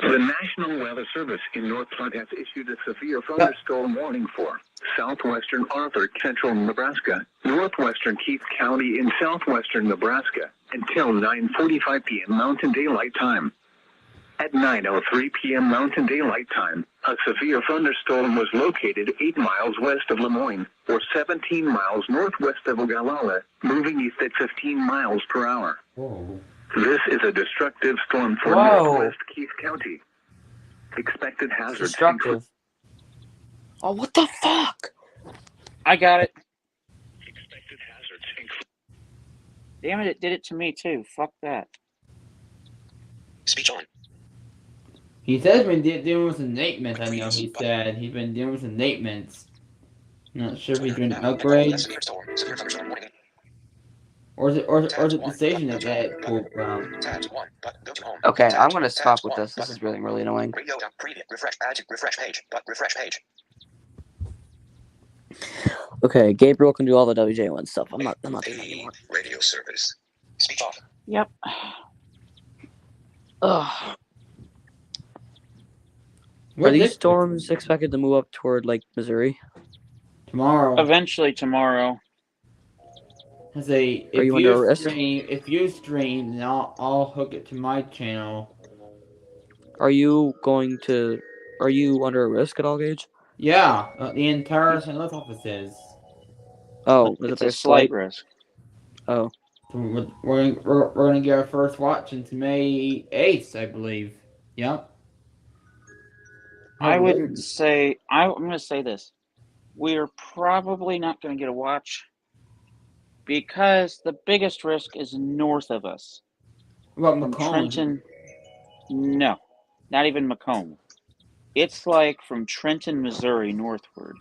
The National Weather Service in North Platte has issued a severe thunderstorm warning for southwestern Arthur, central Nebraska, northwestern Keith County in southwestern Nebraska, until 9:45 p.m. Mountain Daylight Time. At 9:03 p.m. Mountain Daylight Time, a severe thunderstorm was located 8 miles west of Lemoyne, or 17 miles northwest of Ogallala, moving east at 15 miles per hour. Whoa. This is a destructive storm for Whoa. northwest Keith County. Expected It's hazards destructive. Oh, what the fuck? I got it. Expected hazards include Damn it, it did it to me too. Fuck that. Speech on. He says he's been dealing with enablement. I know he said he's been dealing with enablements. Not sure if he's doing an upgrade. Severe storm. Severe thunderstorm warning. Or is it the station that got pulled from? Tabs 1. But go to home. Okay, I'm Tabs, gonna tabs stop with 1, this. This button. is really, really annoying. Radio preview. Refresh. Add to refresh page. But refresh page. Okay, Gabriel can do all the WJ1 stuff. I'm not doing that anymore. Radio service. Speech off. Yep. Ugh. Are Where's these this storms expected to move up toward Lake Missouri? tomorrow? Eventually tomorrow. I say Are you under arrest? if you stream, then I'll hook it to my channel. Are you under a risk at all, Gage? Yeah, the entire St. Louis office is. Oh, is It's it a slight risk. Oh, So we're gonna get our first watch since May 8th, I believe. Yep. I wouldn't say. I'm going to say this. We're probably not going to get a watch because the biggest risk is north of us. What From Macomb? Trenton. No, not even Macomb. It's like from Trenton, Missouri, northward.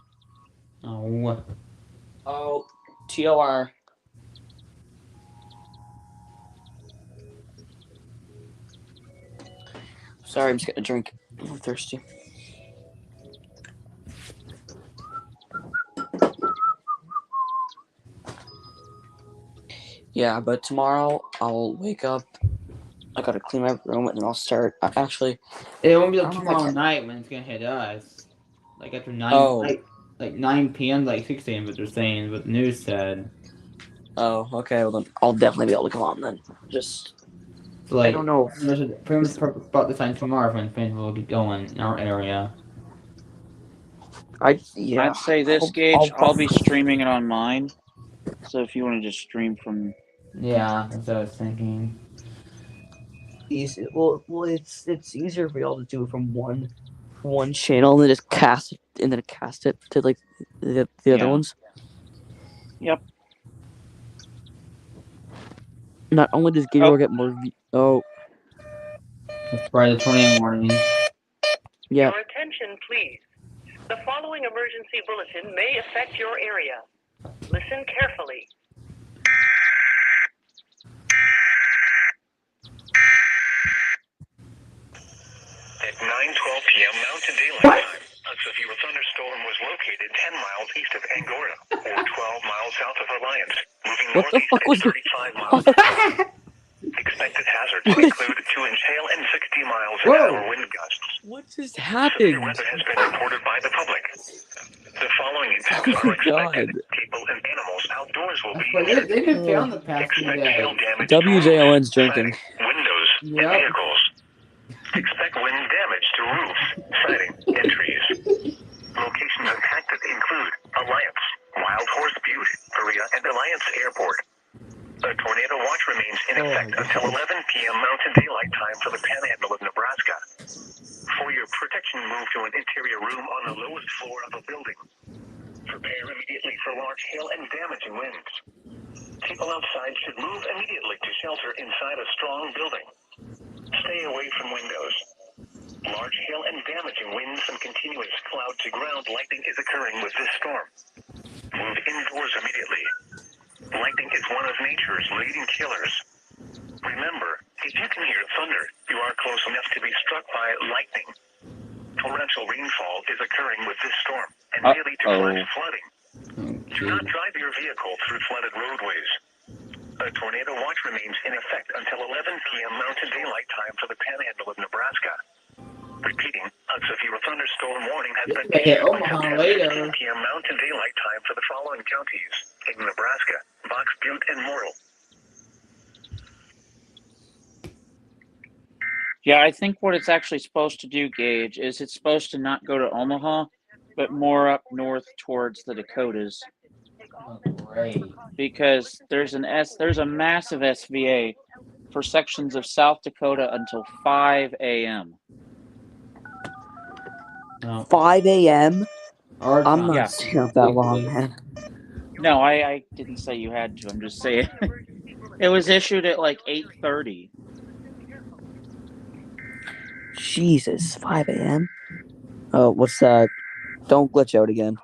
Oh. Oh, TOR. Sorry, I'm just getting a drink. I'm thirsty. Yeah, but tomorrow I'll wake up. I gotta clean my room and then I'll start. Actually, It won't be like I don't know if I tomorrow can- night when it's gonna hit us. Like after 9 Oh. like 9 p.m. like 6 a.m. what they're saying, what the news said. Oh, okay. Well then, I'll definitely be able to come on then. Just So like I don't know. pretty much about the time tomorrow when things will get going in our area. I'd say this, Gage. I'll be streaming it on mine. So if you want to just stream from. Yeah, that's what I was thinking. easy. Well, it's easier for y'all to do it from one channel and then just cast it and then cast it to like the other Yeah. ones. Yep. Not only does Gator get more. Let's try the tornado warning. Yeah. Your attention, please. The following emergency bulletin may affect your area. Listen carefully. At 9:12 p.m. Mountain Daylight Time, a severe thunderstorm was located 10 miles east of Angora, or 12 miles south of Reliance, moving What the northeast fuck at was 35 miles an hour. Expected hazards include 2-inch hail and 60 miles an hour wind gusts. What just Severe happened? weather has been reported by the public. The following impacts Oh are my god. expected. People and animals outdoors will be But injured. they've been found the past few Expect hail days. damage to roofs, WJLN's drinking. siding, windows, and Yep. vehicles. Expect wind damage to roofs, siding, and trees. Locations impacted include Alliance, Wild Horse Butte, Korea, and Alliance Airport. A tornado watch remains in effect until 11 p.m. Mountain Daylight Time for the Panhandle of Nebraska. For your protection, move to an interior room on the lowest floor of a building. Prepare immediately for large hail and damaging winds. People outside should move immediately to shelter inside a strong building. Stay away from windows. Large hail and damaging winds and continuous cloud-to-ground lightning is occurring with this storm. Move indoors immediately. Lightning is one of nature's leading killers. Remember, if you can hear thunder, you are close enough to be struck by lightning. Torrential rainfall is occurring with this storm and may lead to flash flooding. Do not drive your vehicle through flooded roadways. A tornado watch remains in effect until 11 p.m. Mountain Daylight Time for the Panhandle of Nebraska. Repeating, a severe thunderstorm warning has been Hit issued until Omaha 10:15 later. p.m. Mountain Daylight Time for the following counties in Nebraska: Box Butte and Morrill. Yeah, I think what it's actually supposed to do, Gage, is it's supposed to not go to Omaha, but more up north towards the Dakotas. Oh, great. Because there's a massive SVA for sections of South Dakota until 5 a.m. No. 5 a.m. Our I'm time. not Yeah. staying up that long, man. No, I didn't say you had to. I'm just saying it was issued at like 8:30. Jesus, 5 a.m. Oh, what's that? Don't glitch out again.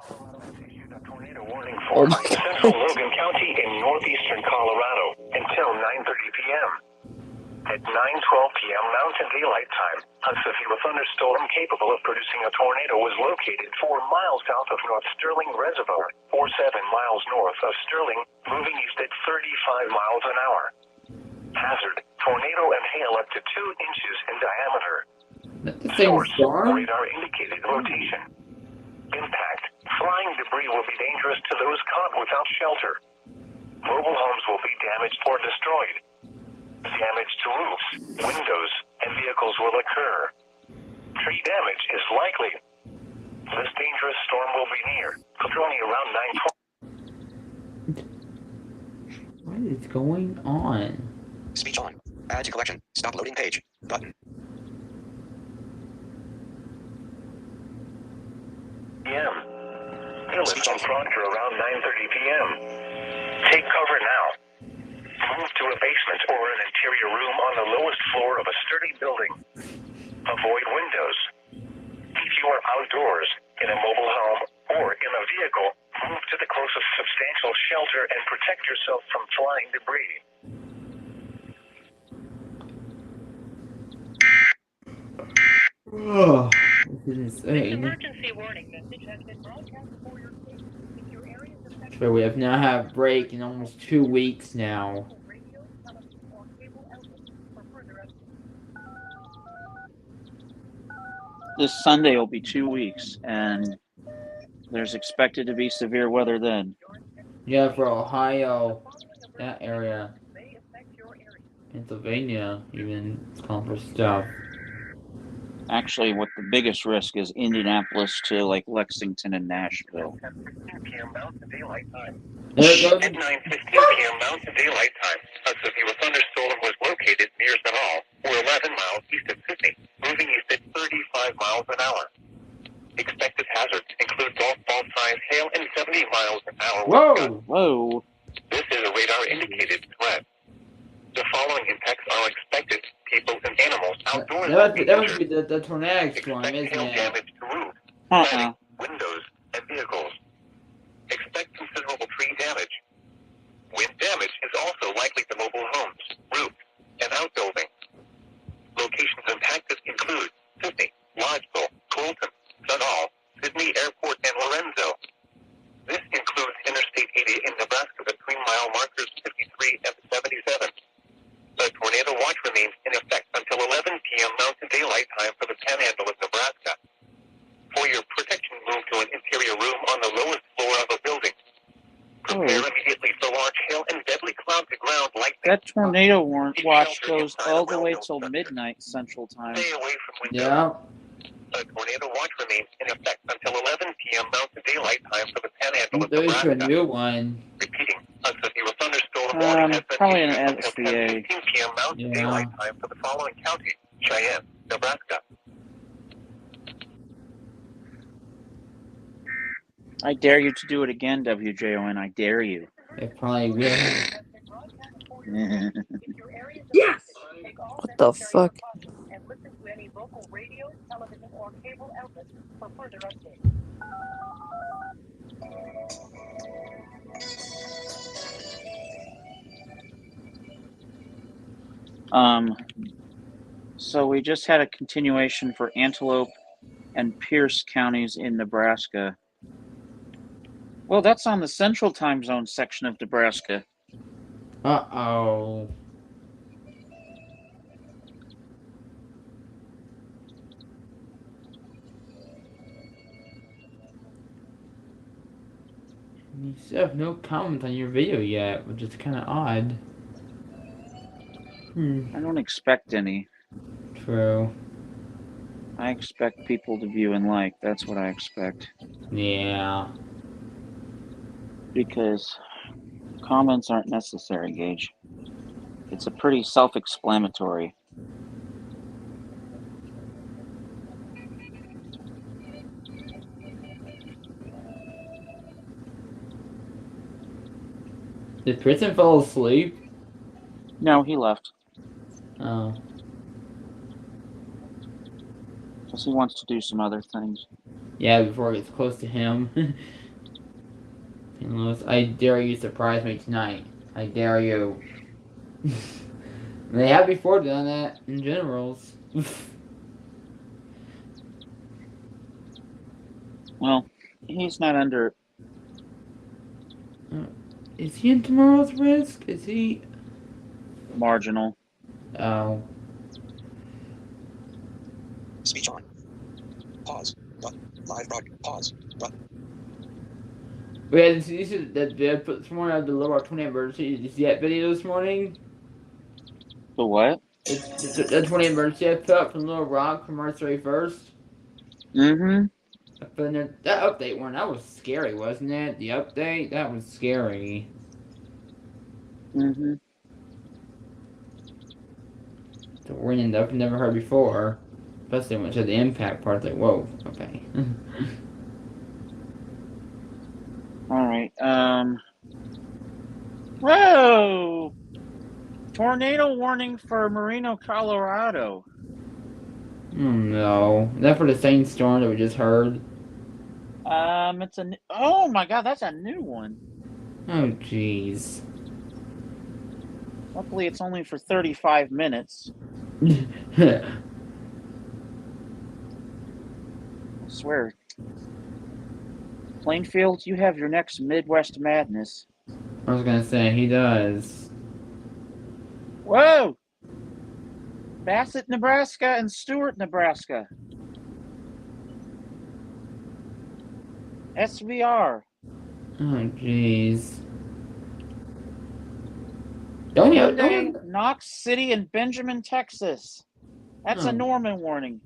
Tornado warning Oh for my central god. Logan County in northeastern Colorado until 9:30 p.m. At 9:12 p.m. Mountain Daylight Time, a severe thunderstorm capable of producing a tornado was located 4 miles south of North Sterling Reservoir, or 7 miles north of Sterling, moving east at 35 miles an hour. Hazard: tornado and hail up to 2 inches in diameter. That's the same Source: storm? radar indicated rotation. Impact: flying debris will be dangerous to those caught without shelter. Mobile homes will be damaged or destroyed. Damage to roofs, windows, and vehicles will occur. Tree damage is likely. This dangerous storm will be near, only around 9:12. What is going on? Speech on. Add to collection. Stop loading page. Button. p.m. Village on Proctor around 9:30 p.m. Take cover now. Move to a basement or an interior room on the lowest floor of a sturdy building. Avoid windows. If you are outdoors, in a mobile home, or in a vehicle, move to the closest substantial shelter and protect yourself from flying debris. Oh, this is This insane. emergency warning message has been broadcast for your safety. If your area is affected, So we have now had a break in almost 2 weeks now. radio, telephone, or cable outlets for further updates. This Sunday will be 2 weeks, and there's expected to be severe weather then. Yeah, for Ohio, that area, Pennsylvania, even it's calling for stuff. Actually, what the biggest risk is Indianapolis to like Lexington and Nashville. 10 p.m. Mountain Daylight Time. There it goes. At 9:15 p.m. Mountain Daylight Time, a severe thunderstorm was located near Sanal, or 11 following impacts are expected. People and animals outdoors will That be must be injured. the tornadic storm, Expect isn't hail it? damage to roofs, Uh-uh. siding, windows, and vehicles. Expect considerable tree damage. Wind damage is also likely to mobile homes, roofs, and outbuildings. Locations impacted include Sydney, Lodgeville, Colton, Sunol, Sydney Airport, and Lorenzo. This includes Interstate 80 in Nebraska between mile markers 53 and 77. The tornado watch remains in effect until 11 p.m. Mountain Daylight Time for the Panhandle of Nebraska. For your protection, move to an interior room on the lowest floor of a building. Prepare immediately for large hail and deadly cloud-to-ground lightning. That tornado watch goes all the way till midnight Central Time. Stay away from windows. Yeah. The tornado watch remains in effect until 11 p.m. Mountain Daylight Time for the Panhandle of There's a Nebraska. new one. Repeating, a severe thunderstorm warning has been Probably an issued until SVA. 10:15 p.m. Mountain Daylight Time for the following counties: Cheyenne, Nebraska. I dare you to do it again, WJON. I dare you. It probably will. Yes! What the fuck? And listen to any local radio, television, or cable outlets for further updates. So we just had a continuation for Antelope and Pierce counties in Nebraska. Well, that's on the Central Time Zone section of Nebraska. Uh-oh. You still have no comment on your video yet, which is kind of odd. I don't expect any. True. I expect people to view and like. That's what I expect. Yeah. Because comments aren't necessary, Gage. It's a pretty self-explanatory. Did Prison fall asleep? No, he left. Oh. Because he wants to do some other things. Yeah, before it gets close to him. St. Louis, I dare you surprise me tonight. I dare you. They have before done that in generals. Well, he's not under... Is he in tomorrow's risk? Is he... marginal. Oh. Speech on. Pause. Button. Live broadcast. Pause. Button. Wait, you said that they put this morning out the lower 20 emergency. Did you see that video this morning? The what? The 20 emergency I put up from Little Rock from March 31st. Mm-hmm. But that update one, that was scary, wasn't it? The update? That was scary. Mm-hmm. The warning that I've never heard before. Especially when it said the impact part, like, whoa, okay. Alright, whoa! Tornado warning for Marino, Colorado. Oh no. Is that for the same storm that we just heard? It's a... oh my god, that's a new one. Oh jeez. Luckily, it's only for 35 minutes. I swear. Plainfield, you have your next Midwest Madness. I was gonna say, he does. Whoa! Bassett, Nebraska and Stewart, Nebraska. SVR. Oh jeez. Monday, Knox City and Benjamin, Texas. That's a Oh. Norman warning.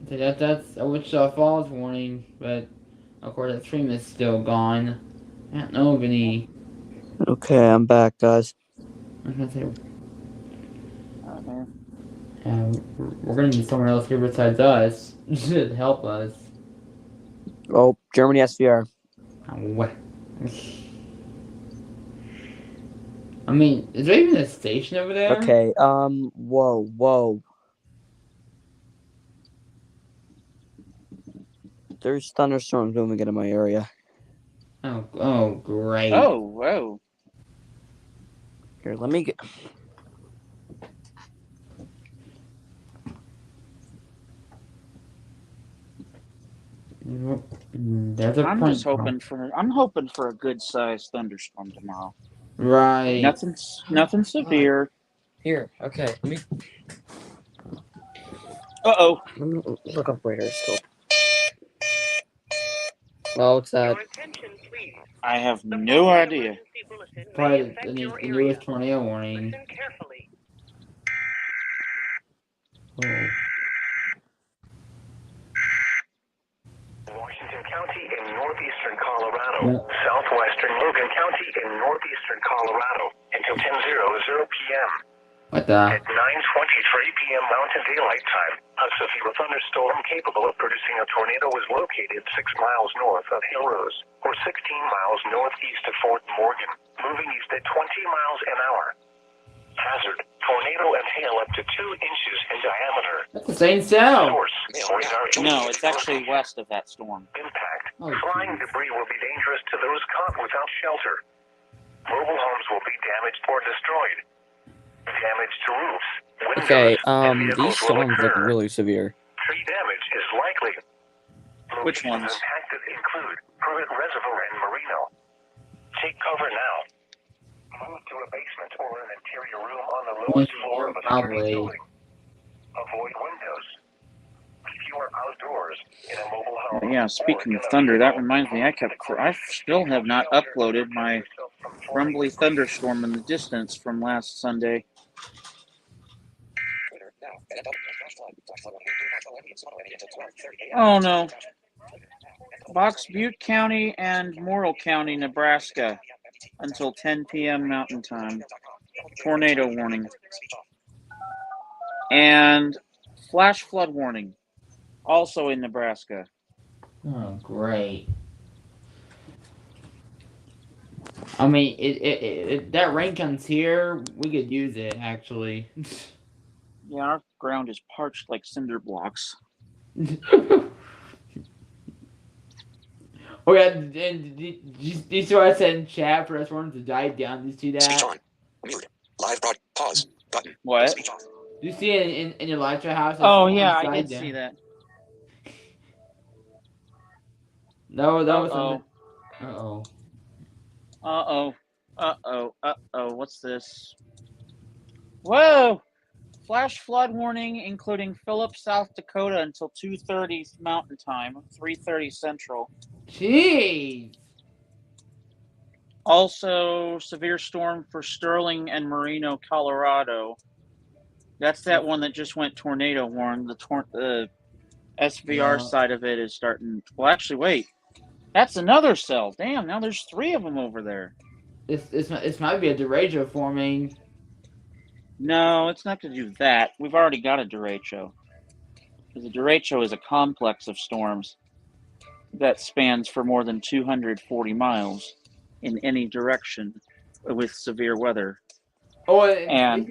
That's a Wichita Falls warning, but of course that stream is still gone. I don't know of any. Okay, I'm back, guys. I was gonna say, Oh, man. we're gonna need someone else here besides us to help us. Oh, Germany SVR. What? I mean, is there even a station over there? Okay, whoa. There's thunderstorms moving into my area. Oh, great. Oh, whoa. Here, let me get. There's a I'm point. just hoping for a good sized thunderstorm tomorrow. Right. Nothing severe. Here, okay, let me Uh-oh. look up radar scope. Oh, what's that? Your attention, please. I have The no following idea. emergency bulletin may Probably affect the your area. newest tornado warning. Listen carefully. Oh. Washington County in northeastern Colorado, Yeah. southwestern Logan County in northeastern Colorado until 10:00 p.m. What the? At 9:23 p.m. Mountain Daylight Time, a severe thunderstorm capable of producing a tornado was located 6 miles north of Hill Rose, or 16 miles northeast of Fort Morgan, moving east at 20 miles an hour. Hazard: tornado and hail up to 2 inches in diameter. That's the same sound. Source: radar No, it's actually west of that storm. impact. Oh, Flying geez. debris will be dangerous to those caught without shelter. Mobile homes will be damaged or destroyed. Damage to roofs, windows, Okay, and these vehicles will storms look occur. really severe. Tree damage is likely. Which Locations ones? impacted include Pruitt Reservoir and Marino. Take cover now. Move to a basement or an interior room on the lowest floor of a security Probably. building. Avoid windows. If you are outdoors in a mobile home. Yeah, or speaking in of a thunder, that vehicle, reminds me, I still have not uploaded my rumbly thunderstorm in the distance from last Sunday. Oh no. Box Butte County and Morrill County, Nebraska, until 10 p.m. Mountain Time. Tornado warning. And flash flood warning, also in Nebraska. Oh, great. I mean, it that rain comes here, we could use it, actually. Yeah, our ground is parched like cinder blocks. Oh yeah, and did you see what I said in chat for us wanting to dive down? Did you see that? Speech on. Mute. Live broad. Pause. Button. What? Speech off. Did you see it in your live chat house? Oh yeah, I did see that. No, that was Uh-oh. something. Uh-oh. What's this? Whoa! Flash flood warning, including Phillips, South Dakota, until 2:30 Mountain Time, 3:30 Central. Jeez. Also, severe storm for Sterling and Marino, Colorado. That's that one that just went tornado warning. The SVR side of it is starting. Well, actually, wait. That's another cell. Damn, now there's 3 of them over there. This might be a derecho forming. No, it's not to do that. We've already got a derecho. Because a derecho is a complex of storms that spans for more than 240 miles in any direction with severe weather. And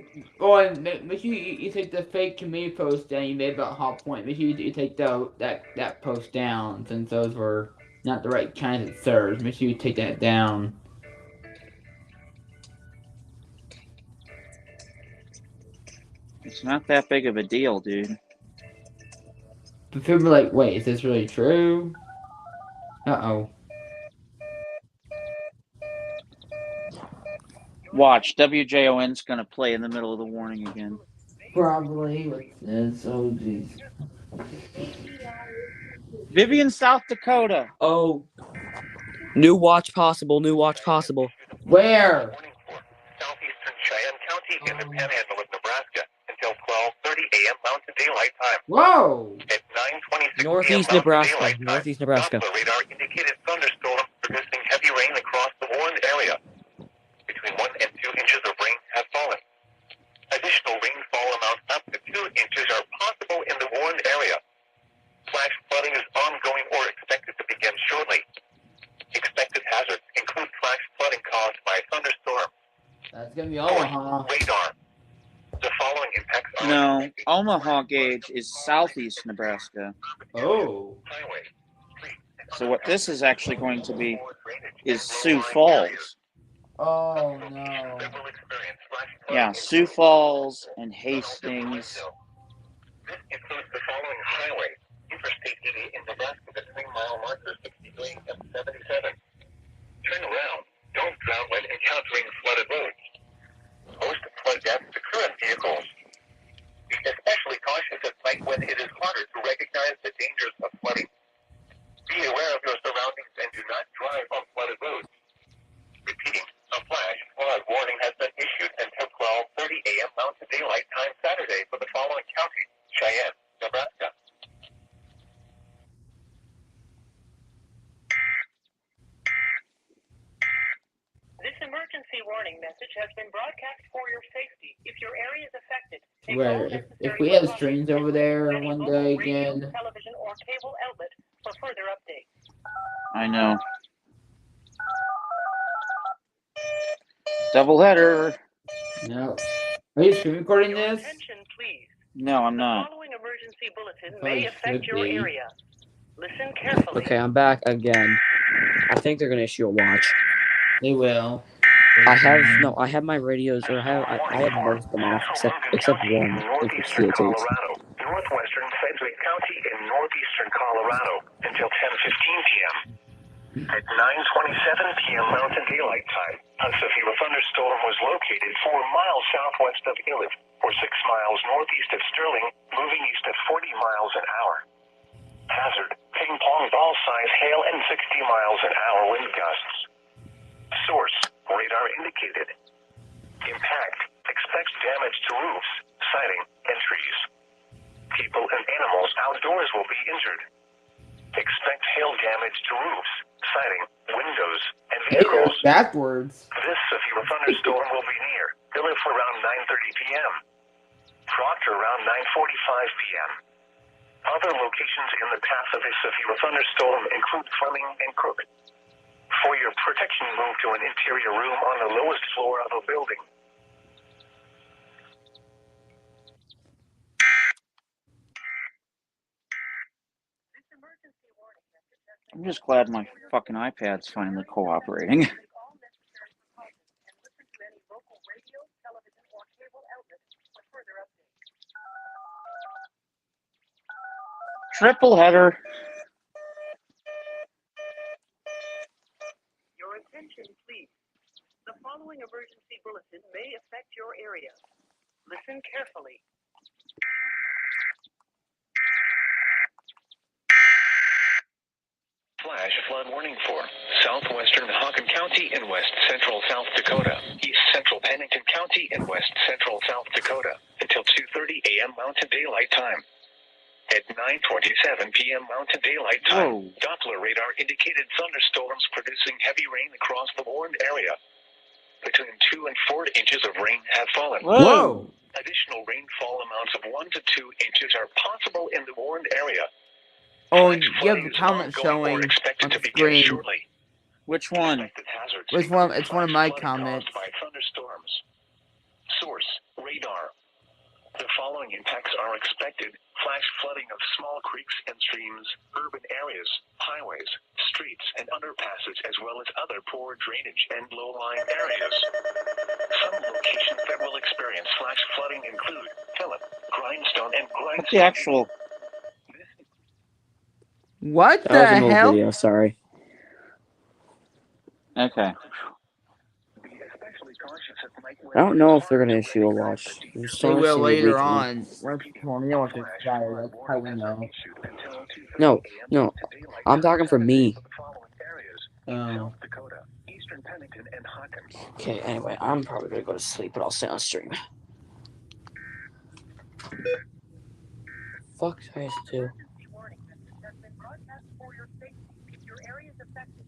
make sure you take the fake community post down you made about Hot Point. Make sure you take that post down, since those were not the right kinds of serves. Make sure you take that down. It's not that big of a deal, dude. But people are like, wait, is this really true? Uh-oh. Watch, WJON's going to play in the middle of the warning again. Probably. What's this? Oh, jeez. Vivian, South Dakota. Oh. New watch possible. Where? Southeastern Cheyenne County in the panhandle of Nebraska until 12:30 a.m. Mountain Daylight Time. Whoa! At 9:26 Northeast p.m. Nebraska. Mountain Daylight Time, Northeast Nebraska. Doppler radar indicated thunderstorms producing heavy rain across the warned area. Between 1 and 2 inches of rain have fallen. Additional rainfall amounts up to 2 inches are possible in the warned area. Flash flooding is ongoing or expected to begin shortly. Expected hazards include flash flooding caused by a thunderstorm. That's gonna be Omaha. Radar. The following impacts are No, expected. Omaha gauge is southeast Nebraska. Oh. Highway. So what this is actually going to be is Sioux Falls. Oh no. That will experience flash Yeah, flooding. Sioux Falls and Hastings. This includes the following highway. Interstate 80 in Nebraska between mile markers 63 and 77. Turn around. Don't drown when encountering flooded roads. Most flood deaths occur in vehicles. Be especially cautious at night when it is harder to recognize the dangers of flooding. Be aware of your surroundings and do not drive on flooded roads. Repeating, a flash flood warning has been issued until 12:30 a.m. Mountain Daylight Time Saturday for the following counties: Cheyenne, Nebraska. This emergency warning message has been broadcast for your safety. If your area is affected, take all Where necessary if we have precautions streams and over listen to there any one local day radio, again. television, or cable outlet for further updates. I know. Doubleheader. No. Are you screen recording Your this? attention, please. No, I'm The not. following emergency bulletin Probably may affect should your be. area. Listen carefully. Okay, I'm back again. I think they're gonna issue a watch. They will. I have my radios, or I have most of them off except one. I think for Northeastern CHH. Colorado, northwestern Sedgwick County in northeastern Colorado until 10:15 p.m. At 9:27 p.m. Mountain Daylight Time, a severe thunderstorm was located 4 miles southwest of Iliff, or 6 miles northeast of Sterling, moving east at 40 miles an hour. Hazard: ping pong ball size hail and 60 miles an hour wind gusts. Source: radar indicated. Impact: expect damage to roofs, siding, and trees. People and animals outdoors will be injured. Expect hail damage to roofs, siding, windows, and vehicles. Backwards. This severe thunderstorm will be near Iliff around 9:30 p.m. Proctor around 9:45 p.m. Other locations in the path of a severe thunderstorm include Fleming and Crook. For your protection, move to an interior room on the lowest floor of a building. I'm just glad my fucking iPad's finally cooperating. Take all necessary precautions and listen to any local radio, television, or cable outlet for further updates. Triple header. Your attention, please. The following emergency bulletin may affect your area. Listen carefully. Flash flood warning for southwestern Hockin County in west central South Dakota, east central Pennington County in west central South Dakota until 2:30 a.m. Mountain Daylight Time. At 9:27 p.m. Mountain Daylight Time, Whoa. Doppler radar indicated thunderstorms producing heavy rain across the warned area. Between 2 and 4 inches of rain have fallen. Whoa. Additional rainfall amounts of 1 to 2 inches are possible in the warned area. Oh, Flash you have flooding a is comment ongoing or showing expected on to begin screen. shortly. Which one? Expected hazards It's one of include my flash flooding comments. caused by thunderstorms. Source: radar. The following impacts are expected: flash flooding of small creeks and streams, urban areas, highways, streets, and underpasses, as well as other poor drainage and low-lying areas. Some locations that will experience flash flooding include Phillip, Grindstone, and What's the Grindstone. actual? What That was the an old hell? video. Sorry. Okay. I don't know if they're gonna issue a watch. There's They so much will seems later weekly. on. Once the tornado was expired, that's how we know. No. I'm talking for me. Oh. Okay. Anyway, I'm probably gonna go to sleep, but I'll stay on stream. Fuck, I have to do.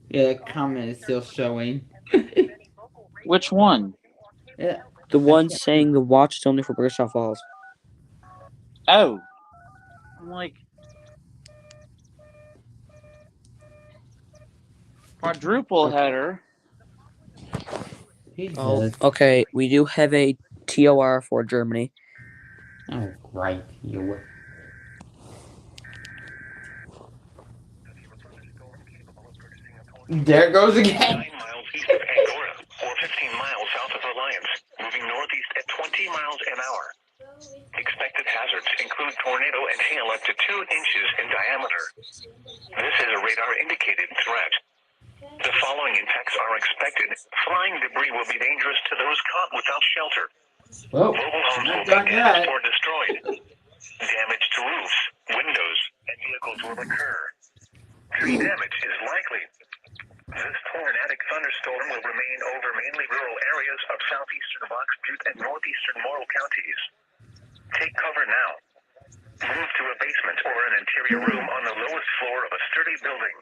Yeah, the comment is still showing. Which one? Yeah. The one saying the watch is only for British Falls. Oh. I'm like. Quadruple header. Oh, Jesus. okay. We do have a TOR for Germany. Oh, great. You. There it goes again. 9 miles east of Angora, or 15 miles south of Alliance, moving northeast at 20 miles an hour. Expected hazards include tornado and hail up to 2 inches in diameter. This is a radar-indicated threat. The following impacts are expected. Flying debris will be dangerous to those caught without shelter. Well, Mobile homes will not be done damaged yet. or destroyed. Damage to roofs, windows, and vehicles will occur. Tree damage is likely. This tornadic thunderstorm will remain over mainly rural areas of southeastern Box Butte and northeastern Morrill counties. Take cover now. Move to a basement or an interior room on the lowest floor of a sturdy building.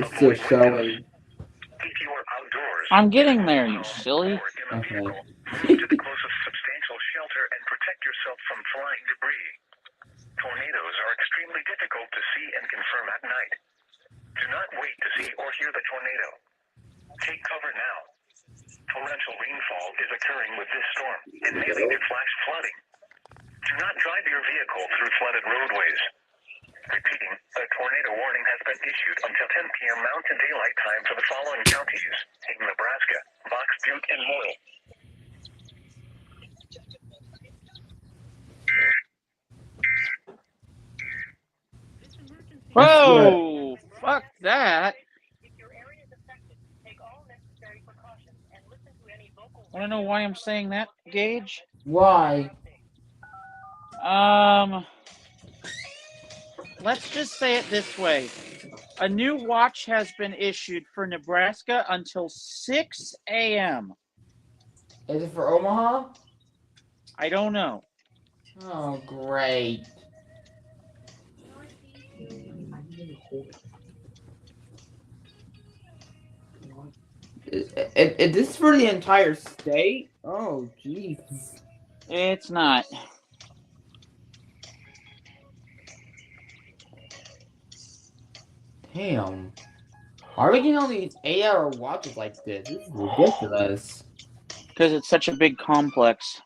It's still Avoid windows. showing. If you are outdoors, I'm getting there, you silly. or in a Okay. vehicle, move to the closest substantial shelter and protect yourself from flying debris. Tornadoes are extremely difficult to see and confirm at night. Do not wait to see or hear the tornado. Take cover now. Torrential rainfall is occurring with this storm and may lead to flash flooding. Do not drive your vehicle through flooded roadways. Repeating, a tornado warning has been issued until 10 p.m. Mountain Daylight Time for the following counties in Nebraska, Box Butte, and Morrill. Whoa! Fuck that! Wanna know why I'm saying that, Gage? Why? Let's just say it this way. A new watch has been issued for Nebraska until 6 a.m. Is it for Omaha? I don't know. Oh, great. Is this for the entire state? Oh, jeez. It's not. Damn. Why are we getting all these 8-hour watches like this? This is ridiculous. Because it's such a big complex.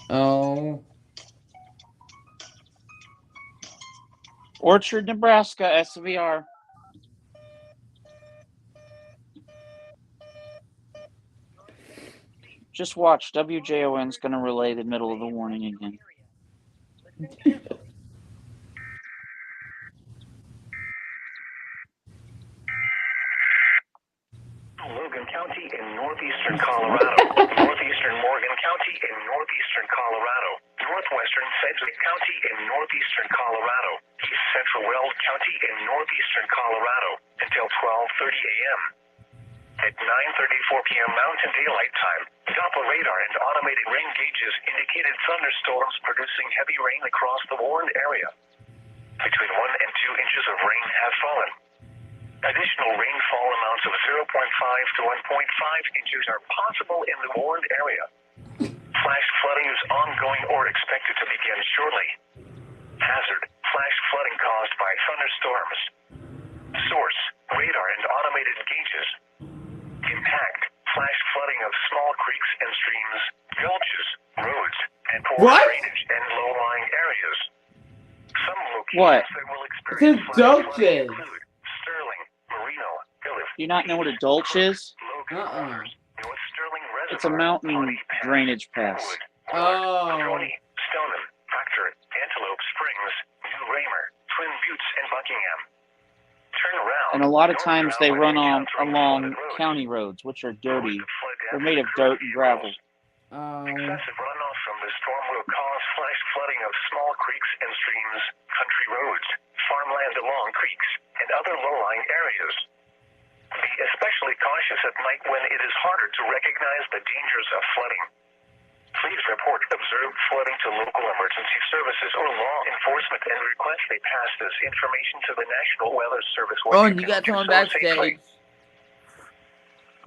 Oh. Orchard, Nebraska, SVR. Just watch. WJON's going to relay the middle of the warning again. Logan County in northeastern Colorado, northeastern Morgan County in northeastern Colorado, northwestern Sedgwick County in northeastern Colorado, east central Weld County in northeastern Colorado until 12:30 a.m. At 9:34 p.m. Mountain Daylight Time, Doppler radar and automated rain gauges indicated thunderstorms producing heavy rain across the warned area. Between 1 and 2 inches of rain have fallen. Additional rainfall amounts of 0.5 to 1.5 inches are possible in the warned area. Flash flooding is ongoing or expected to begin shortly. Hazard, flash flooding caused by thunderstorms. Source, radar and automated gauges. Impact, flash flooding of small creeks and streams, gulches, roads, and poor drainage and low-lying areas. Some locations that will experience flash flooding include Sterling, Marino, Phillips. Do you not know what a Dulce is? North Sterling Reservoir, It's a mountain drainage pass. Oh. Stoneham, Proctor, Antelope Springs, New Raymer, Twin Buttes, and Buckingham. Turn around. And a lot of times they run along county roads, which are dirty. They're made of dirt and gravel. Excessive runoff from the storm will cause flash flooding of small creeks and streams, country roads, farmland along creeks, and other low-lying areas. Be especially cautious at night when it is harder to recognize the dangers of flooding. Please report observed flooding to local emergency services or law enforcement and request they pass this information to the National Weather Service. Oh, and you got someone backstage.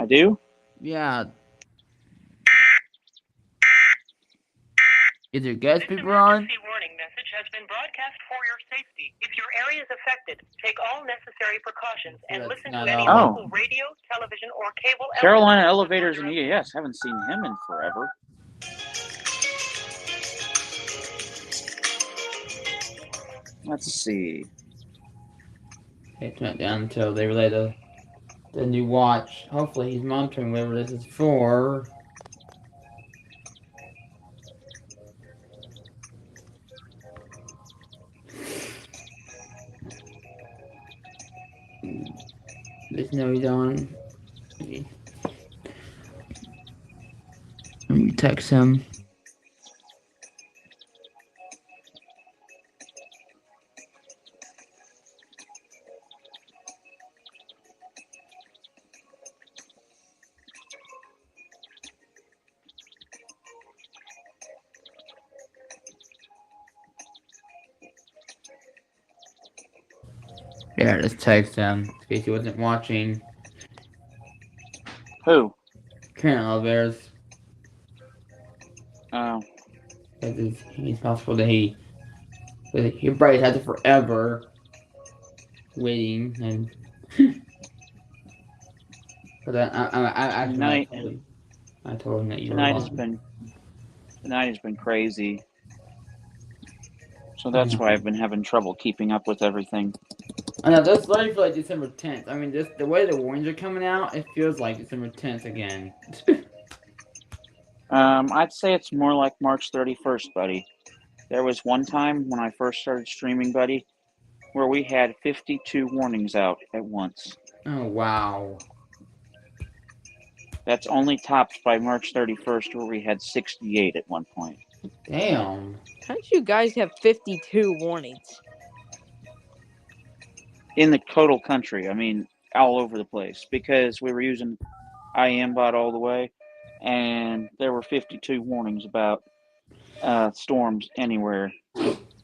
I do? Yeah. Is there guest people on? Emergency warning message has been broadcast for your safety. If your area areas affected, take all necessary precautions and That's listen to not any all. local radio, television, or cable. Carolina Elevators and EAS. Haven't seen him in forever. Let's see. It went down until they relay the new watch. Hopefully he's monitoring whatever this is for. Just know he's on. Let me text him. Yeah, just text him in case he wasn't watching. Who? Current elevators. Oh. It's possible that he probably had it forever waiting and. But Tonight I told him that you were tonight on. has been crazy. So that's why I've been having trouble keeping up with everything. I know, that's ready for like December 10th. I mean, the way the warnings are coming out, it feels like December 10th again. I'd say it's more like March 31st, buddy. There was one time when I first started streaming, buddy, where we had 52 warnings out at once. Oh, wow. That's only topped by March 31st, where we had 68 at one point. Damn. How did you guys have 52 warnings? In the total country, I mean, all over the place, because we were using IMBot all the way, and there were 52 warnings about storms anywhere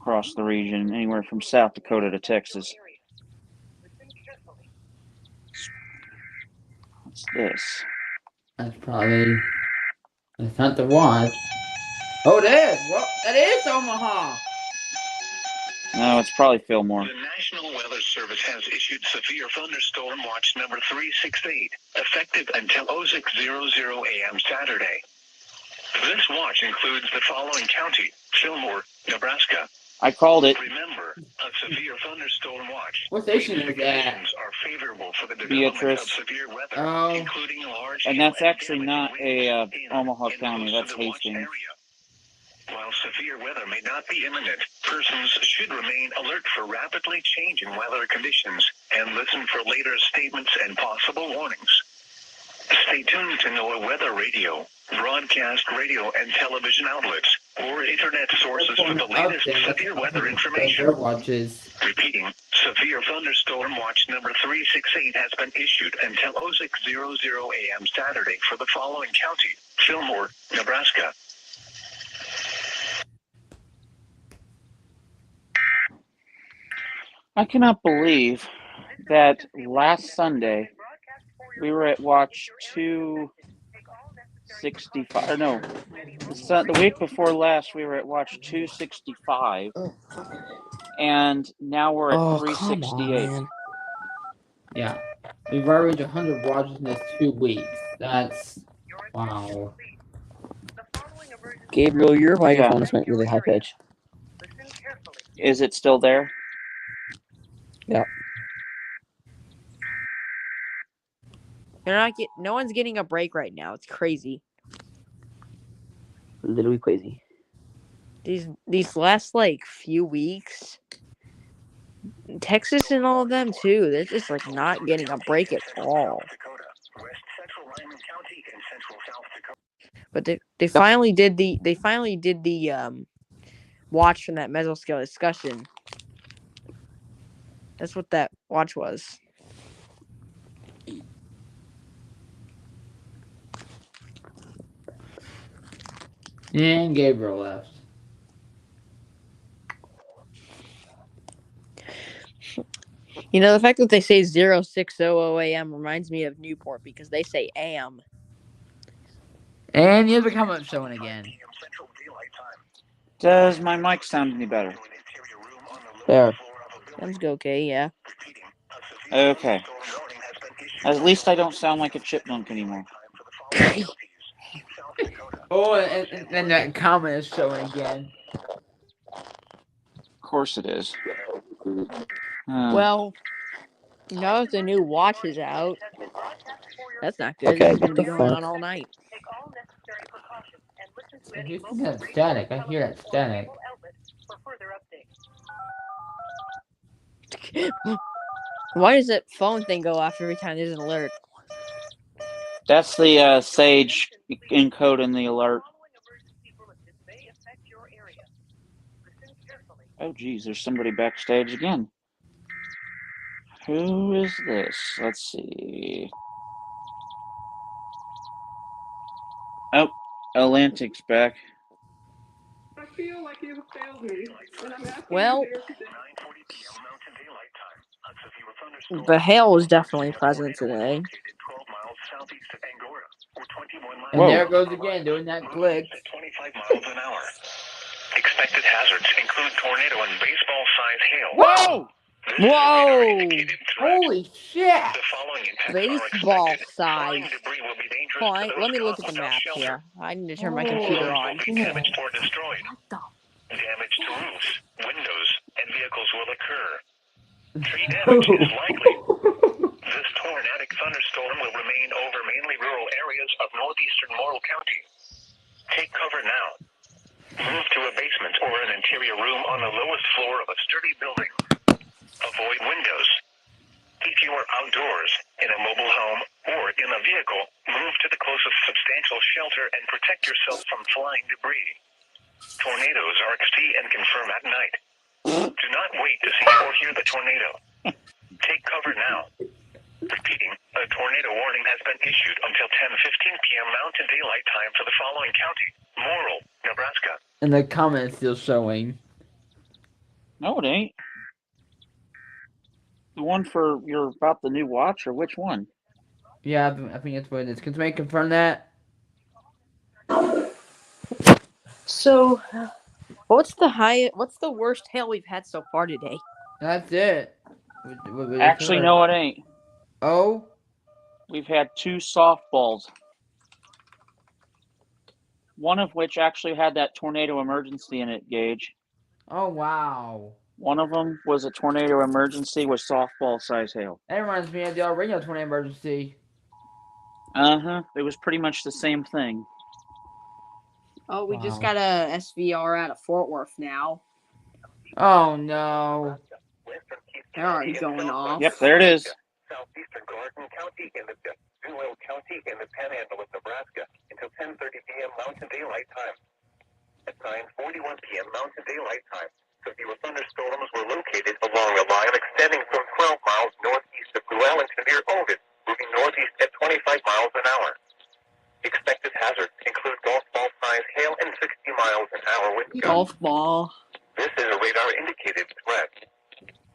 across the region, anywhere from South Dakota to Texas. What's this? That's probably. It's not the watch. Oh, it is! Well, that is Omaha! No, it's probably Fillmore. The National Weather Service has issued severe thunderstorm watch number 368, effective until 06:00 a.m. Saturday. This watch includes the following county: Fillmore, Nebraska. I called it. Remember, a severe thunderstorm watch. What station is that? Conditions are favorable for the development Beatrice. of severe weather, Oh. including large And hail that's actually not damaging a winds in Omaha and County. close That's to the watch Hastings. area. While severe weather may not be imminent, persons should remain alert for rapidly changing weather conditions and listen for later statements and possible warnings. Stay tuned to NOAA Weather Radio, broadcast radio and television outlets, or internet sources for the latest severe weather information. Their watches. Repeating, severe thunderstorm watch number 368 has been issued until 06:00 a.m. Saturday for the following county: Fillmore, Nebraska. I cannot believe that last Sunday we were at watch 265. No, the week before last we were at watch 265, and now we're at 368. Come on, man. Yeah. We've already reached 100 watches in this 2 weeks. That's. Wow. Gabriel, your microphone is really high pitched. Is it still there? Yeah. No one's getting a break right now. It's crazy. Literally crazy. These last few weeks, Texas and all of them too. They're just not getting a break at all. But they finally did the watch from that mesoscale discussion. That's what that watch was. And Gabriel left. You know, the fact that they say 0600 a.m. reminds me of Newport because they say AM. And the other comment showing again. Does my mic sound any better? There. Sounds okay, yeah. Okay. At least I don't sound like a chipmunk anymore. Oh, and that comment is showing again. Of course it is. Well, now that the new watch is out, that's not good. Okay, This is going what to the be going fuck? on all night. Take all necessary precautions and listen to I any hear local that radio static. I hear that television, or static. cable outlet for further updates. Why does that phone thing go off every time there's an alert? That's the Sage encoding the alert. Oh, geez, there's somebody backstage again. Who is this? Let's see. Oh, Atlantic's back. I feel like you failed me, and I'm asking Well, you here today. the hail was definitely present today. And Whoa. there it goes again, doing that glitch. 25 miles an hour. Expected hazards include tornado and baseball-sized hail. Whoa! This is a Whoa! radar-indicated threat. Holy shit! The following impacts are Baseball expected. size. Flying debris will be dangerous Hold to on, those let me look caught at the without map shelter. here. I need to turn my Oh, computer Homes on. will be damaged or destroyed. What the? Damage to roofs, windows, and vehicles will occur. Tree damage is likely. This tornadic thunderstorm will remain over mainly rural areas of northeastern Morrill County. Take cover now. Move to a basement or an interior room on the lowest floor of a sturdy building. Avoid windows. If you are outdoors, in a mobile home, or in a vehicle, move to the closest substantial shelter and protect yourself from flying debris. Tornadoes are at sea and confirm at night. Do not wait to see or hear the tornado. Take cover now. Repeating, a tornado warning has been issued until 10:15 p.m. Mountain Daylight Time for the following county: Morrill, Nebraska. And the comment is still showing. No, it ain't. The one for you're about the new watch, or which one? Yeah, I think that's what it is. Can somebody confirm that? So, what's the worst hail we've had so far today? That's it. Actually, no, it ain't. Oh? We've had 2 softballs. One of which actually had that tornado emergency in it, Gage. Oh, wow. One of them was a tornado emergency with softball size hail. That reminds me of the original tornado emergency. Uh-huh. It was pretty much the same thing. Oh, we just Wow. got a SVR out of Fort Worth now. Oh, no. They're already going off. Yep, there it is. Southeastern Garden County in the Duval County in the Panhandle of Nebraska until 10:30 p.m. Mountain Daylight Time. At 9:41 p.m. Mountain Daylight Time, severe thunderstorms were located along a line extending from 12 miles northeast of New Allen to near Ovid, moving northeast at 25 miles an hour. Expected hazards include golf ball size hail and 60 miles an hour wind gusts. Golf ball. This is a radar indicated threat.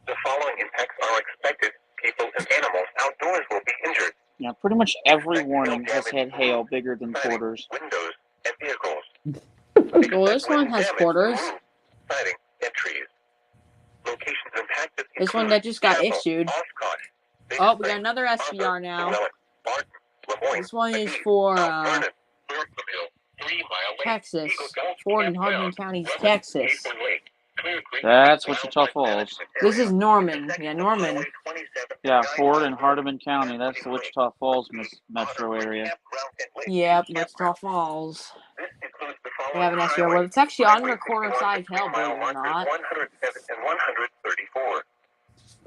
The following impacts are expected. People and animals outdoors will be injured. Yeah, pretty much every warning has had hail bigger than quarters. Windows and vehicles. Well, this one has quarters. Siding and trees. Locations impacted. This one that just got issued. Oh, we got another SVR now. This one is for Texas, Ford and Hardin counties, Texas. That's Wichita Falls. This is Norman. Yeah, Norman. Yeah, Ford and Hardeman County. That's the Wichita Falls metro area. Yep, Wichita Falls. We have an SVR. Well, it's actually under quarter-size hail, believe it or not. 107 and 134.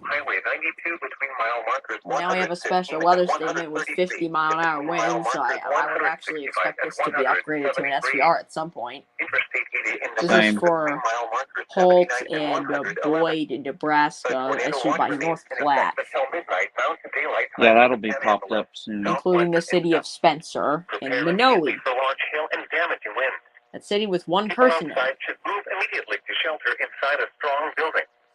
Highway 92 between mile markers. Now we have a special weather statement with 50-mile-an-hour winds, so I would actually expect this to be upgraded to an SVR at some point. This is for Holt and Boyd in Nebraska, issued by North Platte, Yeah, that'll be popped up soon. including the city of Spencer and Minowie. That city with one person in it.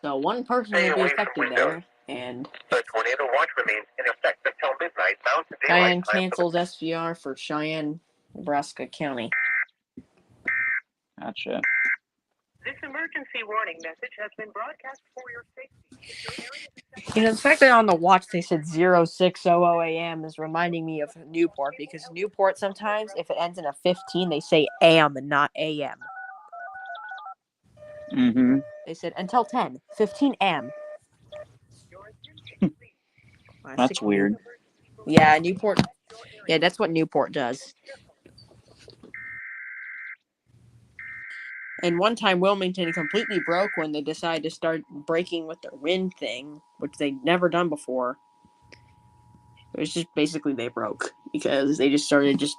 So one person will be affected there, and The tornado watch remains in effect until midnight. Mountain Cheyenne Daylight Time. cancels SVR for Cheyenne, Nebraska County. Gotcha. This emergency warning message has been broadcast for your safety. You know, the fact that on the watch they said 0600 a.m. is reminding me of Newport, because Newport sometimes, if it ends in a 15, they say AM and not AM. Mm-hmm. They said until 10, 15 AM. That's weird. Yeah, Newport. Yeah, that's what Newport does. And one time Wilmington completely broke when they decided to start breaking with their wind thing, which they'd never done before. It was just basically they broke because they just started just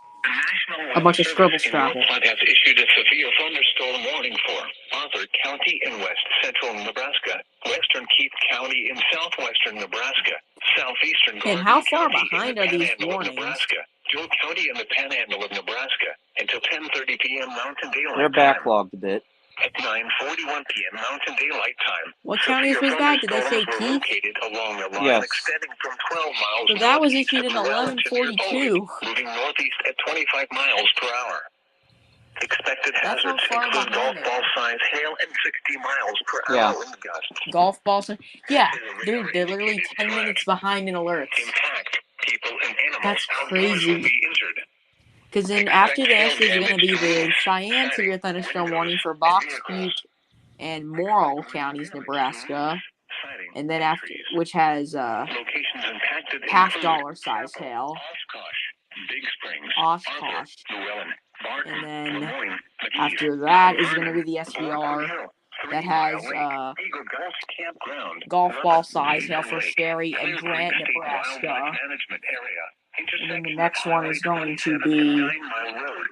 a bunch of scribble scrabble. Has issued a severe thunderstorm warning for Arthur County in west central Nebraska, western Keith County in southwestern Nebraska, southeastern And Gardner how far County behind in are the these Panhandle of warnings? Nebraska, Joe County in the Panhandle of Nebraska until 10:30 p.m. Mountain Daylight They're Time. backlogged a bit. At 9:41 p.m. Mountain Daylight Time. What counties was that? Did they say Thunderstorms were Keith? located along the line Yes. extending from 12 miles So that was northeast issued of in Llewellyn to near 1142. Bowie, moving northeast at 25 miles per hour. Expected That's how hazards far include golf behind they ball are. size hail and 60 miles per Yeah. hour wind gusts. Golf balls. Yeah, they're literally 10 minutes behind in alerts. Impact. People and animals That's outdoors will crazy. be injured. Because then after this, there's going to be the Cheyenne severe thunderstorm warning for Box Butte and Morrill counties, Nebraska. And then after, which has Locations impacted half include dollar size Chapel, hail, Oshkosh, Big Springs, Oshkosh, Arthur, Llewellyn, Barton, and then Lemoyne, McGee, after that is going to Vernon, be the SVR that 3 has Mile Lake, Eagle Golf Campground, golf ball Rutherford, size hail Indian for Lake, Sherry and Clear Grant, Creek State Nebraska. Wildlife Management Area, And then the intersection next of one Highway is going to 27 and be 9 Mile Road,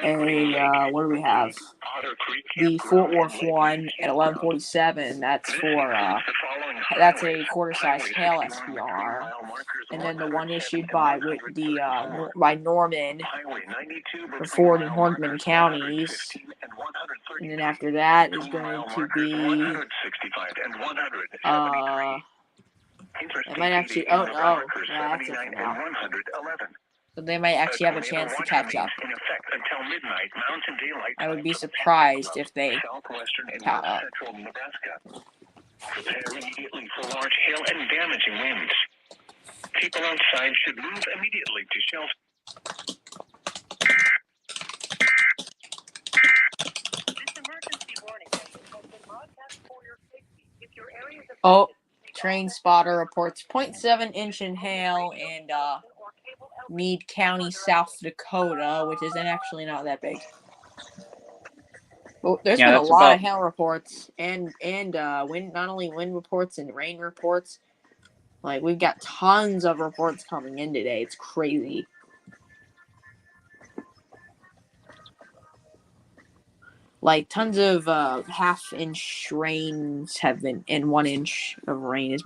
Sangreen Lake, what do we have? Otter Creek The Fort Campground, Worth and Lake one View at Campground. 1147. That's This for includes the following that's a highways: quarter size Highway hail 61 with 3 SPR, mile markers and then the 107 one issued and by 134. by Norman Highway 92 for with 3 Ford and mile Hordman markers counties. 115 and 133. And then after that is 2 going mile to markers be 165 and 173. it might actually Interstate 80 oh in no, Nebraska yeah, that's it 79 for now. and 111. So they might actually have a tornado chance to watch catch up. remains in effect until midnight Mountain Daylight I would Time be from surprised 10 if they southwestern and caught north up. central Nebraska. Prepare immediately for large hail and damaging winds. People outside should move immediately to shelter. This emergency warning message has been broadcast for your safety. If your area is affected, Oh, train spotter reports 0.7 inch in hail in Meade County, South Dakota, which is actually not that big. Well, there's been a that's lot about of hail reports and wind, not only wind reports and rain reports. Like, we've got tons of reports coming in today. It's crazy. Like, tons of half-inch rains have been, and 1 inch of rain has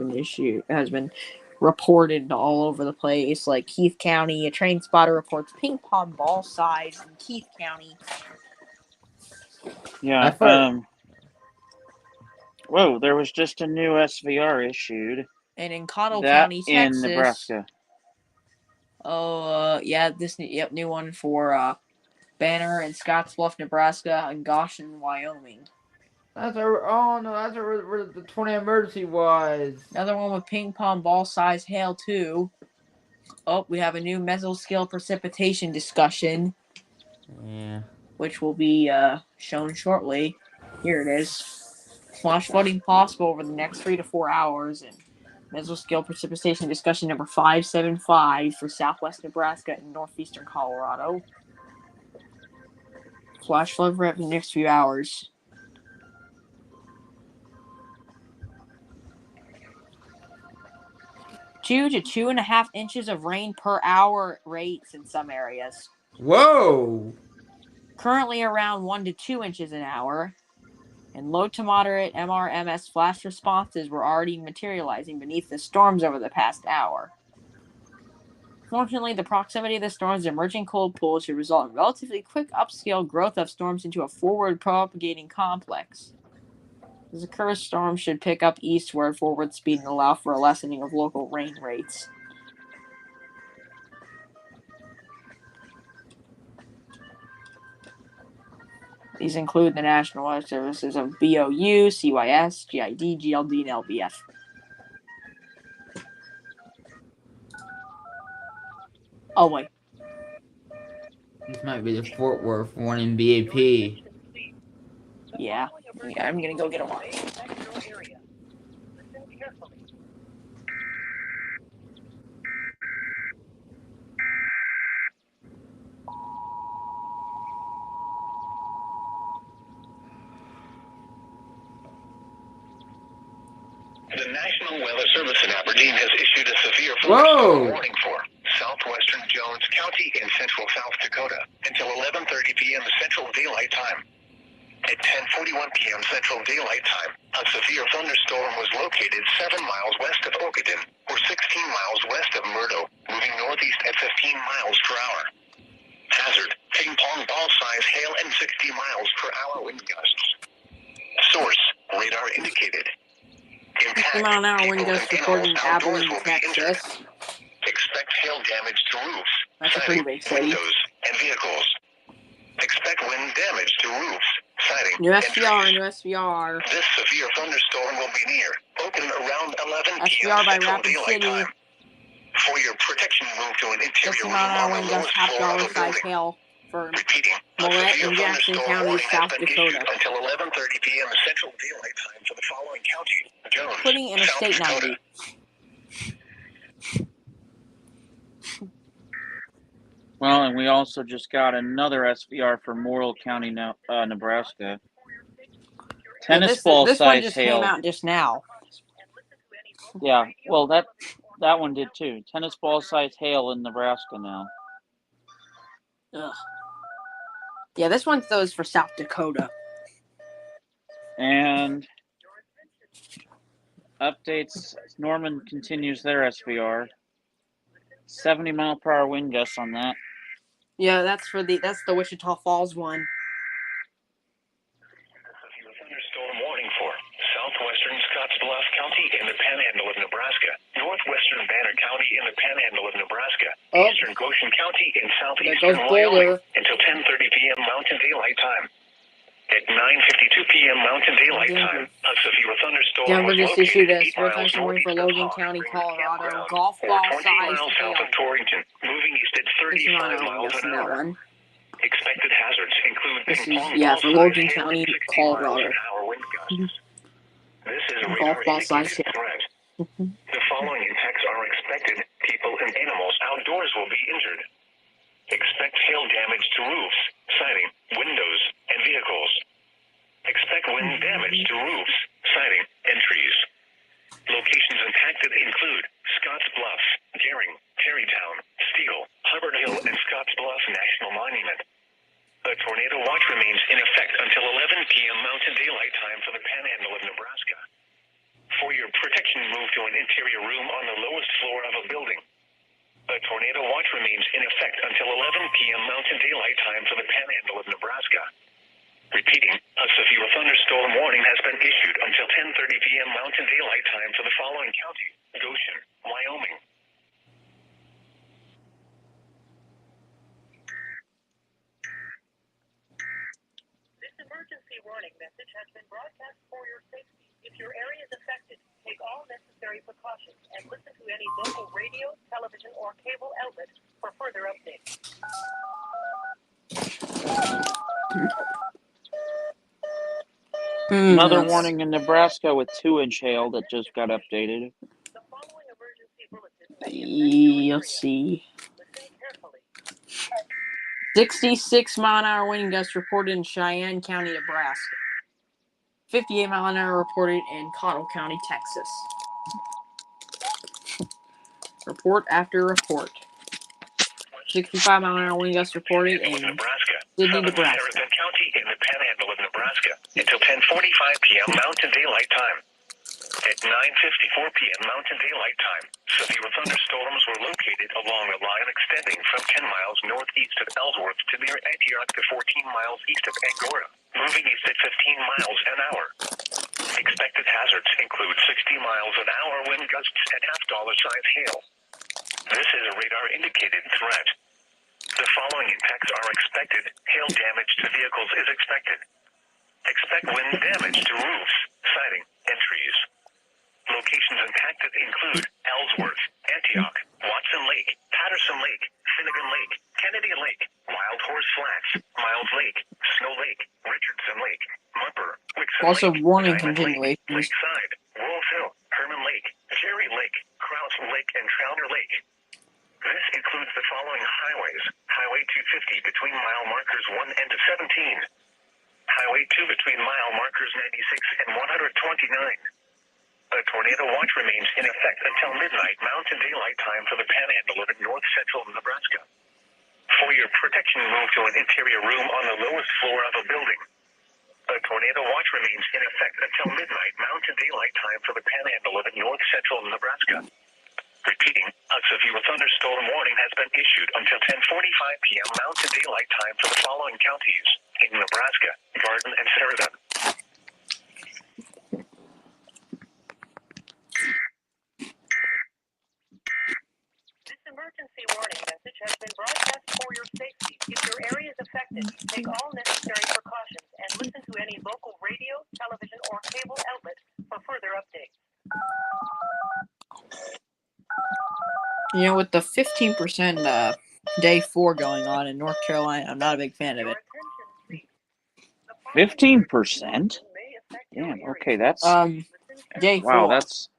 been reported all over the place. Like Keith County, a train spotter reports ping pong ball size in Keith County. yeah. Whoa, there was just a new SVR issued. And in Cottle that County, in Texas. Nebraska. Oh, yeah, new one for Banner and Scottsbluff, Nebraska, and Goshen, Wyoming. That's where the tornado emergency was. Another one with ping pong ball size hail too. Oh, we have a new mesoscale precipitation discussion. Yeah. Which will be shown shortly. Here it is. Flash flooding possible over the next 3 to 4 hours. And mesoscale precipitation discussion number 575 for southwest Nebraska and northeastern Colorado. Flash flood for the next few hours. Two to 2.5 inches of rain per hour rates in some areas. Whoa! Currently around 1 to 2 inches an hour. And low to moderate MRMS flash responses were already materializing beneath the storms over the past hour. Fortunately, the proximity of the storms' emerging cold pools should result in relatively quick upscale growth of storms into a forward propagating complex. As occurs, storms should pick up eastward forward speed and allow for a lessening of local rain rates. These include the National Weather Services of BOU, CYS, GID, GLD, and LBF. Oh wait. This might be the Fort Worth one in BAP. Yeah. Yeah, I'm gonna go get a watch. The National Weather Service in Aberdeen has issued a severe Whoa! thunderstorm warning for southwestern Jones County in central South Dakota until 11:30 p.m. Central Daylight Time. At 10:41 p.m. Central Daylight Time, a severe thunderstorm was located 7 miles west of Okoton, or 16 miles west of Murdo, moving northeast at 15 miles per hour. Hazard, ping pong ball size hail and 60 miles per hour wind gusts. Source, radar indicated. 50 mile an hour wind People gusts and reported in animals outdoors Abilene, will be injured. Texas. Expect hail damage to roofs, That's a siding, pretty big city. windows, and vehicles. Expect wind damage to roofs, siding, New and SVR, trees. new SVR. This severe thunderstorm will be near Oakland around 11 p.m. SVR by Central Rapid Daylight City. Time. For your protection, move to an 50 interior room mile an hour on wind the gusts, lowest half floor of dollar a size building. hail for Repeating, a Millette severe and Jackson thunderstorm County, warning has South been Dakota. issued until 11:30 p.m. Central Daylight Time for the following county: Jones, Including Interstate South Dakota. 90. Well, and we also just got another SVR for Morrill County, Nebraska. Tennis ball this one size just hail. came out just now. Yeah, well that one did too. Tennis ball size hail in Nebraska now. Ugh. Yeah, this one's those for South Dakota. And updates. Norman continues their SVR. 70 mile per hour wind gusts on that. Yeah, that's the Wichita Falls one. Thunderstorm warning for southwestern Scottsbluff County in the Panhandle of Nebraska, northwestern Banner County in the Panhandle of Nebraska, eastern Goshen County in southeastern Wyoming until 10:30 p.m. Mountain Daylight Time. At 9:52 p.m. Mountain Daylight Time, a severe thunderstorm Denver was just located issued a 8 severe miles thunderstorm warning for northeast of Logan Hawk County, Springs Colorado. Campground, Golf or ball 20 size miles south hail. of Torrington, moving east at 35 miles an hour. That one. Expected hazards include This ping is pong yeah ball for size Logan hail County, and 60 Colorado. miles an hour wind gusts. This is a Golf radar ball size indicated hail. threat. The following impacts are expected. People and animals outdoors will be injured. Expect hail damage to roofs, siding, windows, and vehicles. Expect wind damage to roofs, siding, and trees. Locations impacted include Scotts Bluff, Gering, Terrytown, Steele, Hubbard Hill, and Scotts Bluff National Monument. A tornado watch remains in effect until 11 p.m. Mountain Daylight Time for the Panhandle of Nebraska. For your protection, move to an interior room on the lowest floor of a building. A tornado watch remains in effect until 11 p.m. Mountain Daylight Time for the Panhandle of Nebraska. Repeating, a severe thunderstorm warning has been issued until 10:30 p.m. Mountain Daylight Time for the following county: Goshen, Wyoming. This emergency warning message has been broadcast for your safety. If your area is affected, take all necessary precautions and listen to any local radio, television, or cable outlet for further updates. Another warning in Nebraska with 2-inch hail that just got updated. Let's see. 66 mile an hour wind gusts reported in Cheyenne County, Nebraska. 58 mile an hour reported in Cottle County, Texas. Report after report. 65 mile an hour wind gusts reported in Sydney, Nebraska. Harrison County in the Panhandle of Nebraska until 10:45 p.m. Mountain Daylight Time. At 9:54 p.m. Mountain Daylight Time, severe thunderstorms were located along a line extending from 10 miles northeast of Ellsworth to near Antioch to 14 miles east of Angora, moving east at 15 miles an hour. Expected hazards include 60 miles an hour wind gusts and half-dollar size hail. This is a radar-indicated threat. The following impacts are expected. Hail damage to vehicles is expected. Expect wind damage to roofs, siding, and trees. Locations impacted include Ellsworth, Antioch, Watson Lake, Patterson Lake, Finnegan Also, Lake, warning Diamond Lake, continuations. Lakeside, Wolf Hill, Herman Lake, Cherry Lake, Kraus Lake, and Trowner Lake. This includes the following highways: Highway 250 between mile markers 1 and 17. Highway 2 between mile markers 96 and 129. A tornado watch remains in effect until midnight Mountain Daylight Time for the Panhandle of north central Nebraska. For your protection, move to an interior room on the lowest floor of a building. A tornado watch remains in effect until midnight Mountain Daylight Time for the Panhandle of north central Nebraska. Repeating, a severe thunderstorm warning has been issued until 10:45 p.m. Mountain Daylight Time for the following counties in Nebraska: Garden and Sheridan. This emergency warning message has been broadcast for your safety. If your area is affected, take all necessary precautions and listen to any local radio, television, or cable outlet for further updates. You know, with the 15% day 4 going on in North Carolina, I'm not a big fan of it. 15%? Damn. Okay, that's day 4. wow. That's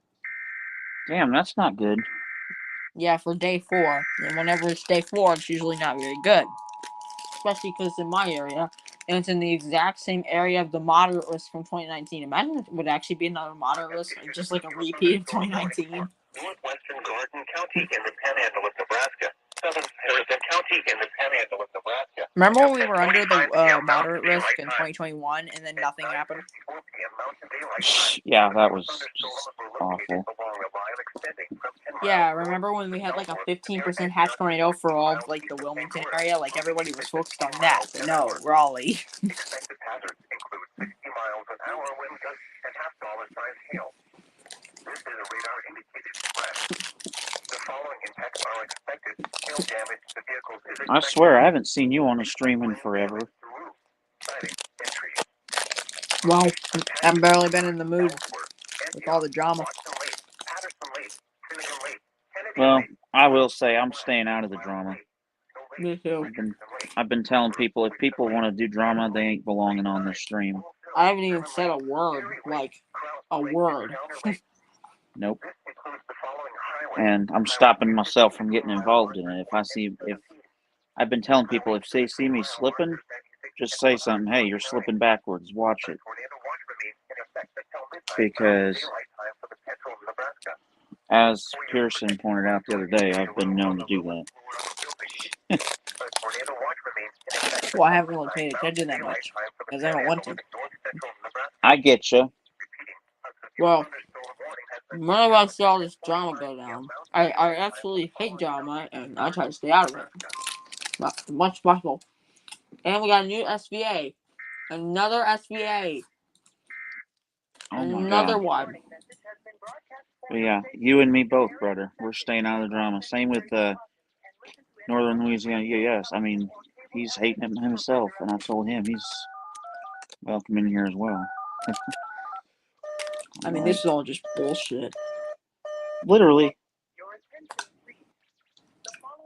not good. Yeah, for day 4. And whenever it's day 4, it's usually not very good. Especially because it's in my area, and it's in the exact same area of the moderate risk from 2019. Imagine if it would actually be another moderate risk, just like a repeat of 2019. Northwestern Garden County in the Panhandle of Nebraska. Southern Harrison County in the Panhandle of Nebraska. Remember when we were under the moderate risk in 2021, and then nothing happened? Yeah, that was just awful. Yeah, remember when we had like a 15% hatch tornado for all of, like the Wilmington area? Like everybody was focused on that, but no, Raleigh. Expected hazards include 60 miles an hour wind gusts and half-dollar-sized hail. This is a radar-indicated threat. The following impacts are expected. Hail damage to vehicles is expected. I swear, I haven't seen you on a stream in forever. Well, I've barely been in the mood with all the drama. Well, I will say I'm staying out of the drama. Me too. I've been telling people if people want to do drama, they ain't belonging on this stream. I haven't even said a word, like a word. Nope. And I'm stopping myself from getting involved in it. If I've been telling people if they see me slipping, just say something. Hey, you're slipping backwards. Watch it. Because as Pearson pointed out the other day, I've been known to do that. Well, I haven't really paid attention that much because I don't want to. I get you. Well, when I want to see all this drama go down, I absolutely hate drama and I try to stay out of it. But as much as possible. And we got a new SVA. Another SVA. Oh my Another God. one. But yeah, you and me both, brother. We're staying out of the drama. Same with Northern Louisiana. Yes, I mean, he's hating it himself, and I told him he's welcome in here as well. I mean, this is all just bullshit. Literally.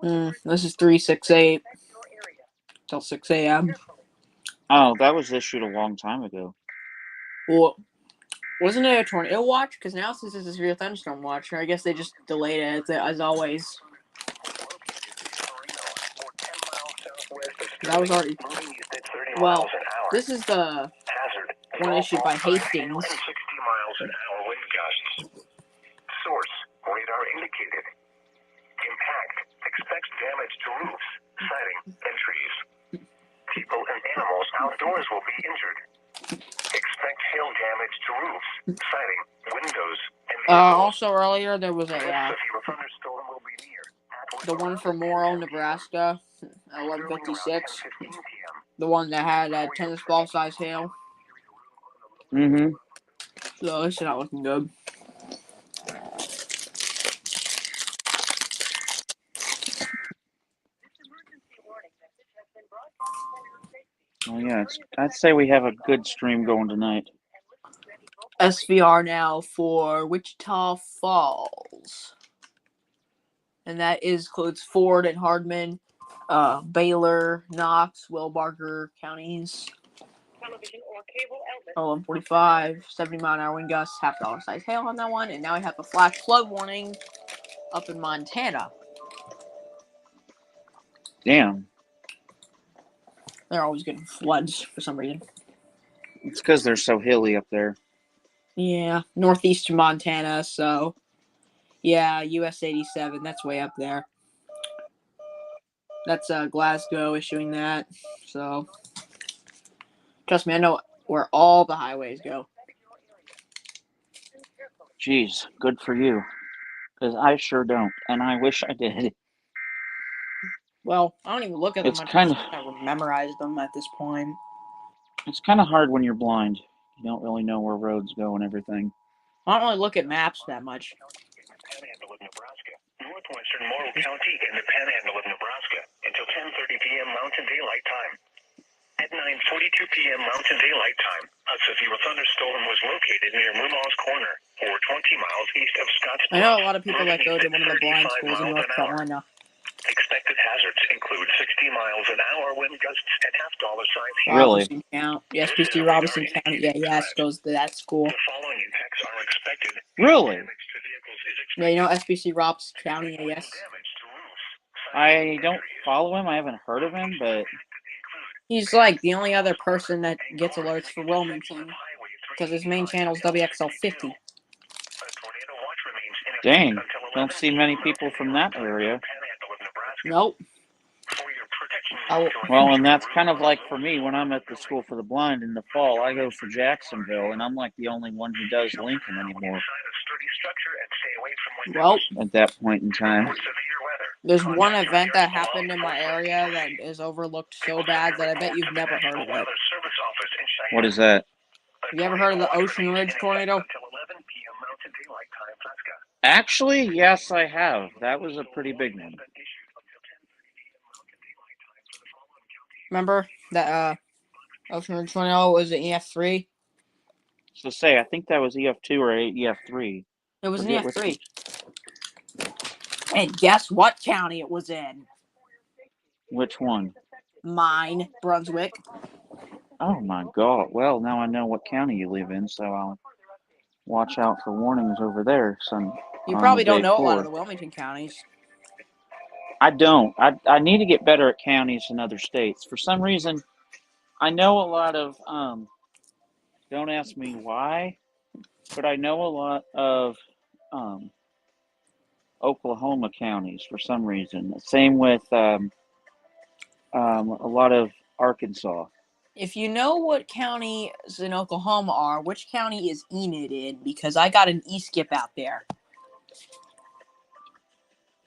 This is 368 till 6 a.m. Oh, that was issued a long time ago. Well, wasn't it a tornado watch? Because now since it's a severe thunderstorm watch, I guess they just delayed it as always. That was already. Well, this is the one issued by Hastings. 60 miles an hour wind gusts. Source: radar indicated. Impact: expects damage to roofs, siding, and trees. People and animals outdoors will be injured. Expect hail damage to roofs, siding, windows, and vehicles. Also earlier there was the one for Morrow, Nebraska, 1156. The one that had a tennis ball size hail. Mm-hmm. So it's not looking good. Well, yeah, I'd say we have a good stream going tonight. SVR now for Wichita Falls. And that includes Ford and Hardman, Baylor, Knox, Will Barker counties. television, or cable outlets. Oh, 145, 70-mile-an-hour wind gusts, $50 size hail on that one, and now we have a flash flood warning up in Montana. Damn. They're always getting floods for some reason. It's because they're so hilly up there. Yeah, northeast Montana, so yeah, US 87, that's way up there. That's Glasgow issuing that, so trust me, I know where all the highways go. Jeez, good for you. Because I sure don't, and I wish I did. Well, I don't even look at them It's much. kind of I memorize them at this point. it's kind of hard when you're blind. You don't really know where roads go and everything. I don't really look at maps that much. Panhandle of Nebraska, northwestern Morrill County in the Panhandle of Nebraska until 10:30 p.m. Mountain Daylight Time. At 9:42 p.m. Mountain Daylight Time, a severe thunderstorm was located near Moolaw's Corner, or 20 miles east of Scottsbluff. I know a lot of people that go to one of the blind schools in North Carolina. Expected hazards include 60 miles an hour wind gusts and $50 size hail. Robertson County. The SPC Robertson County. Yeah, goes to that school. The following impacts are expected. Really? Yeah, you know SPC Robertson County. Yes. I don't follow him. I haven't heard of him, but he's like the only other person that gets alerts for Wilmington because his main channel is WXL 50. Dang, don't see many people from that area. Nope. Well, and that's kind of like for me when I'm at the School for the Blind in the fall. I go for Jacksonville, and I'm like the only one who does Lincoln anymore. Well, at that point in time. There's one event that happened in my area that is overlooked so bad that I bet you've never heard of it. What is that? Have you ever heard of the Ocean Ridge tornado? Actually, yes, I have. That was a pretty big one. Remember that Ocean Ridge tornado was an EF3? So say, I think that was EF2 or EF3. It was an EF3. And guess what county it was in? Which one? Mine, Brunswick. Oh my God. Well, now I know what county you live in, so I'll watch out for warnings over there. You probably don't know a lot of the Wilmington counties. I don't. I need to get better at counties in other states. For some reason, I know a lot of, don't ask me why, but I know a lot of Oklahoma counties for some reason. Same with a lot of Arkansas. If you know what counties in Oklahoma are, which county is Enid in? Because I got an E-skip out there.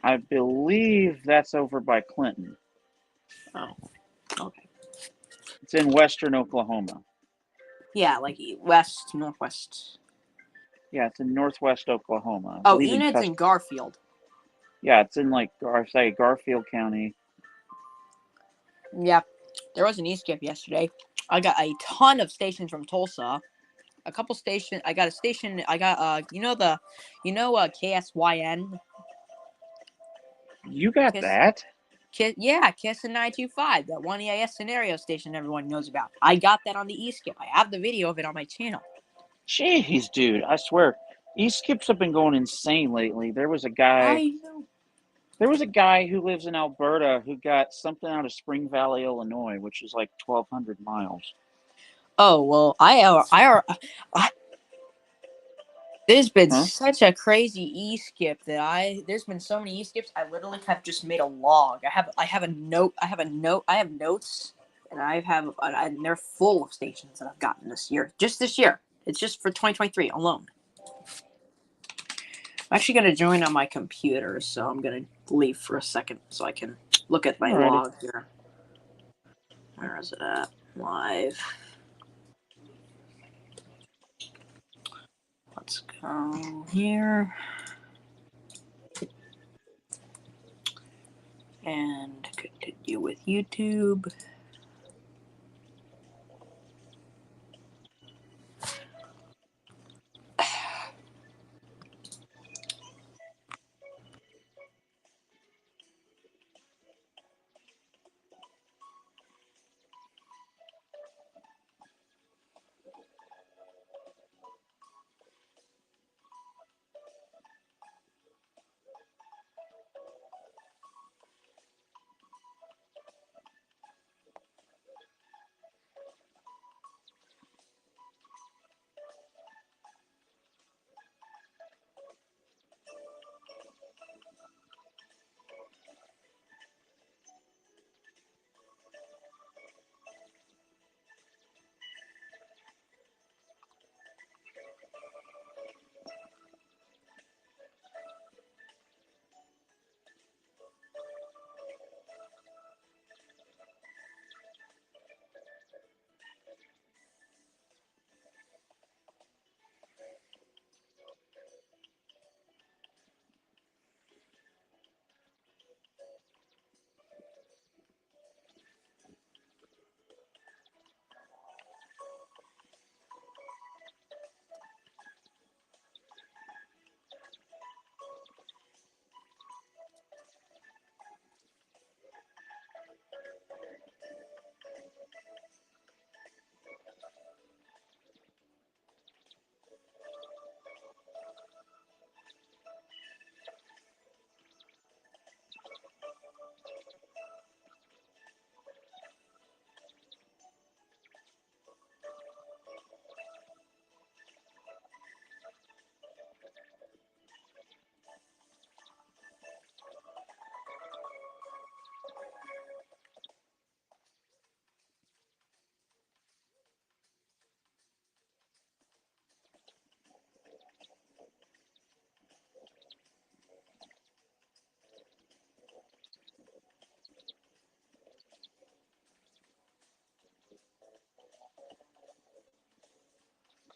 I believe that's over by Clinton. Oh, okay. It's in western Oklahoma. Yeah, like west, northwest. Yeah, it's in northwest Oklahoma. Oh, Enid's in Garfield. Yeah, it's in Garfield County. Yeah, there was an E-skip yesterday. I got a ton of stations from Tulsa. A couple stations. I got a station. I got KSYN. You got that? Yeah, KSN 925, that one EIS scenario station everyone knows about. I got that on the E-skip. I have the video of it on my channel. Jeez, dude, I swear, E-skips have been going insane lately. There was a guy. I know. There was a guy who lives in Alberta who got something out of Spring Valley, Illinois, which is like 1,200 miles. Oh well, there's been such a crazy E-skip that there's been so many E-skips. I literally have just made a log. I have a note. I have notes, and they're full of stations that I've gotten this year. Just this year. It's just for 2023 alone. I'm actually going to join on my computer, so I'm going to leave for a second so I can look at my log here. Where is it at? Live. Let's go here. And continue with YouTube.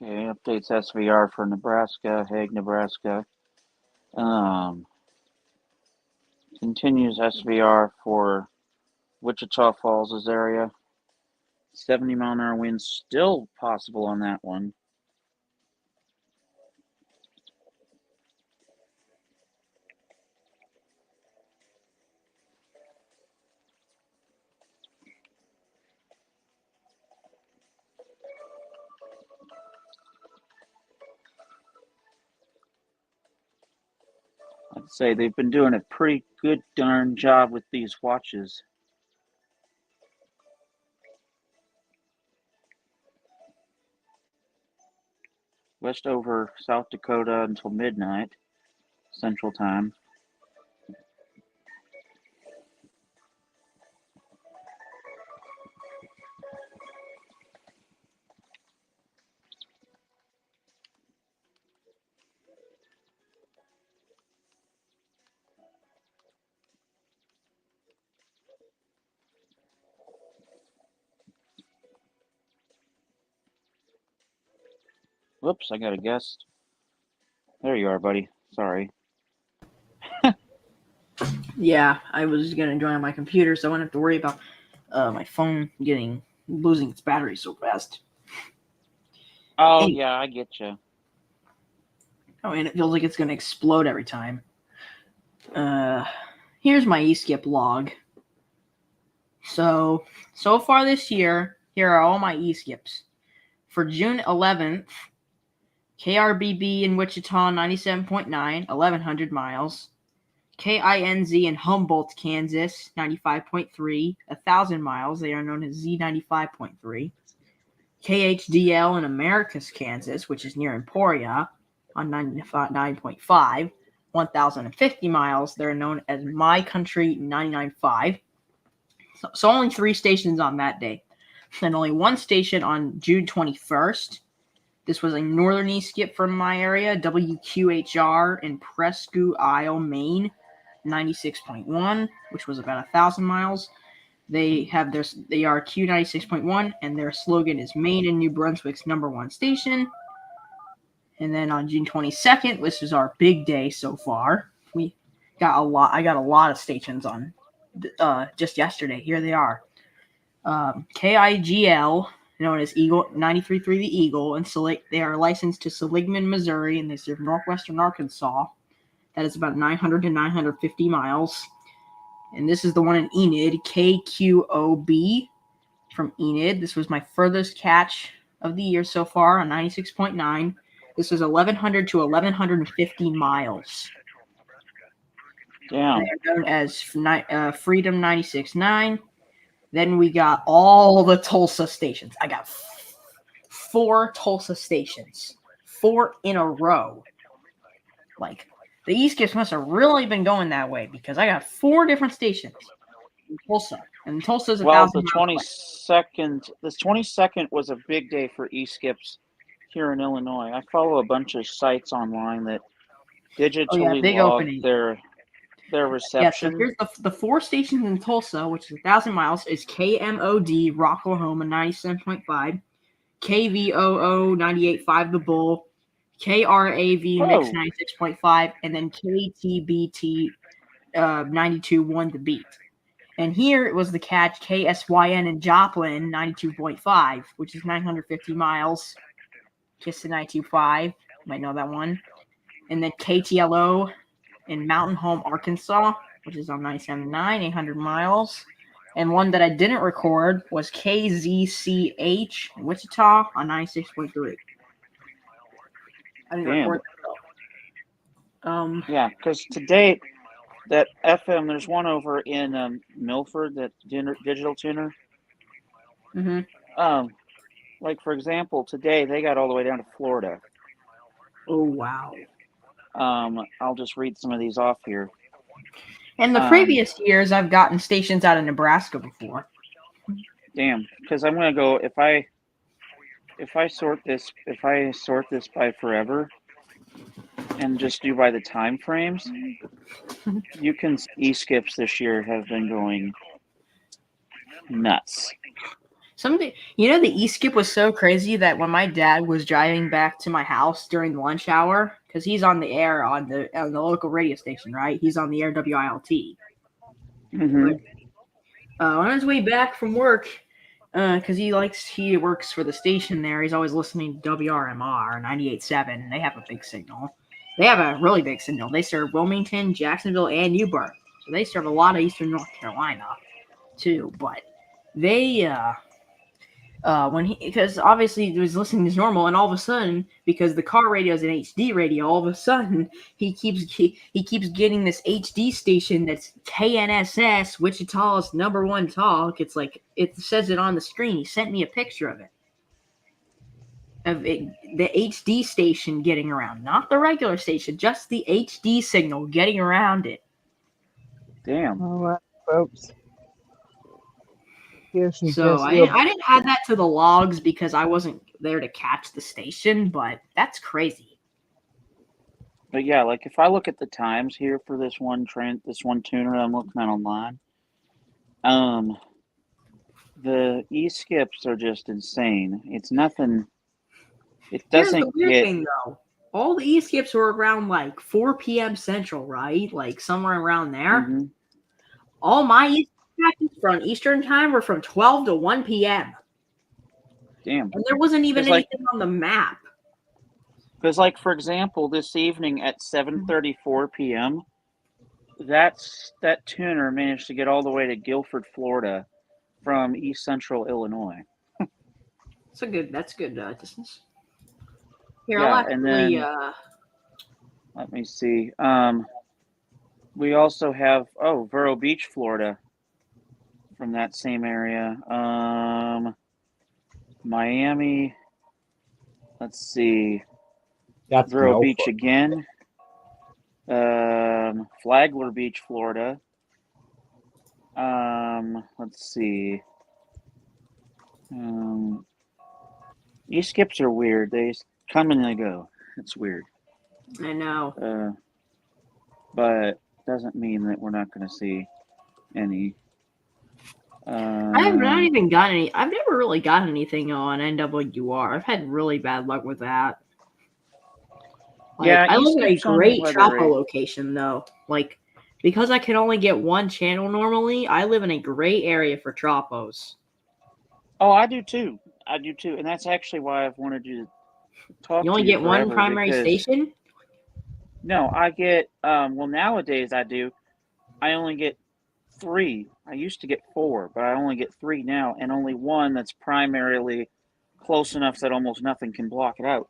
Okay, updates SVR for Nebraska, Hague, Nebraska. Continues SVR for Wichita Falls' area. 70-mile-an-hour winds still possible on that one. I'd say they've been doing a pretty good darn job with these watches. West over South Dakota until midnight, Central Time. Whoops, I got a guest. There you are, buddy. Sorry. Yeah, I was gonna join on my computer, so I wouldn't have to worry about my phone losing its battery so fast. Oh, yeah, I get you. Oh, and it feels like it's gonna explode every time. Here's my eSkip log. So far this year, here are all my eSkips. For June 11th, KRBB in Wichita, 97.9, 1,100 miles. KINZ in Humboldt, Kansas, 95.3, 1,000 miles. They are known as Z95.3. KHDL in Americus, Kansas, which is near Emporia, on 99.5, 1,050 miles. They're known as My Country 99.5. So only 3 stations on that day. And only 1 station on June 21st. This was a northern eSkip from my area, WQHR in Presque Isle, Maine, 96.1, which was about 1,000 miles. They are Q96.1, and their slogan is Maine and New Brunswick's #1 station. And then on June 22nd, which is our big day so far, I got a lot of stations on just yesterday. Here they are. KIGL, known as Eagle 93.3 the Eagle, and they are licensed to Seligman, Missouri, and they serve northwestern Arkansas. That is about 900 to 950 miles. And this is the one in Enid, KQOB from Enid. This was my furthest catch of the year so far on 96.9. This was 1,100 to 1,150 miles. Damn. They are known as Freedom 96.9. Then we got all the Tulsa stations. I got 4 Tulsa stations. 4 in a row. Like, the eSkips must have really been going that way because I got 4 different stations in Tulsa. And Tulsa's 1,000 miles away. The 22nd was a big day for eSkips here in Illinois. I follow a bunch of sites online that digitally log their reception. Yeah, so here's the 4 stations in Tulsa, which is 1,000 miles, is KMOD, Rock, Oklahoma, 97.5, KVOO, 98.5, The Bull, KRAV, Mix, 96.5, and then KTBT, 92.1, The Beat. And here it was the catch KSYN in Joplin, 92.5, which is 950 miles. Kiss the 92.5, you might know that one. And then KTLO in Mountain Home, Arkansas, which is on 97.9, 800 miles. And one that I didn't record was KZCH in Wichita on 96.3. I didn't record that though. Yeah, because to date, that FM, there's one over in Milford, that digital tuner. Mm-hmm. Like, for example, today they got all the way down to Florida. Oh, wow. I'll just read some of these off here. In the previous years, I've gotten stations out of Nebraska before. Damn, because I'm gonna go if I sort this by forever and just do by the time frames, you can eSkips this year have been going nuts. Something, you know, the e-skip was so crazy that when my dad was driving back to my house during the lunch hour, because he's on the air on the local radio station, right? He's on the air WILT. Mm-hmm. But on his way back from work, because he works for the station there, he's always listening to WRMR 98.7. They have a big signal. They have a really big signal. They serve Wilmington, Jacksonville, and Newburgh. So they serve a lot of eastern North Carolina too. But they because obviously he was listening as normal, and all of a sudden, because the car radio is an HD radio, all of a sudden he keeps getting this HD station that's KNSS Wichita's #1 talk. It's like it says it on the screen. He sent me a picture of it. Of it, the HD station getting around, not the regular station, just the HD signal getting around it. Damn. All right, folks. So I didn't add that to the logs because I wasn't there to catch the station, but that's crazy. But yeah, like if I look at the times here for this one tuner I'm looking at online, the e-skips are just insane. It's nothing. It doesn't Here's the weird thing though. All the e-skips were around like 4 p.m. Central, right? Like somewhere around there. Mm-hmm. All my e-skips from Eastern time were from 12 to 1 p.m. Damn. And there wasn't even anything on the map. Because, like, for example, this evening at 7:34 p.m., that tuner managed to get all the way to Guilford, Florida, from East Central Illinois. That's good distance. Here, yeah, I'll actually, and then let me see. We also have Vero Beach, Florida, from that same area. Miami. Let's see. That's Vero Beach again. Flagler Beach, Florida. Let's see. E-skips are weird. They come and they go. It's weird. I know. But doesn't mean that we're not going to see any. I have not even gotten any. I've never really gotten anything on NWR. I've had really bad luck with that. Like, yeah, I live in a great Tropo location though. Like, because I can only get one channel normally, I live in a great area for Tropos. Oh, I do too. And that's actually why I've wanted you to talk. You only get one primary station? No, I get. Well, nowadays I do. I only get 3. I used to get 4, but I only get 3 now, and only one that's primarily close enough that almost nothing can block it out.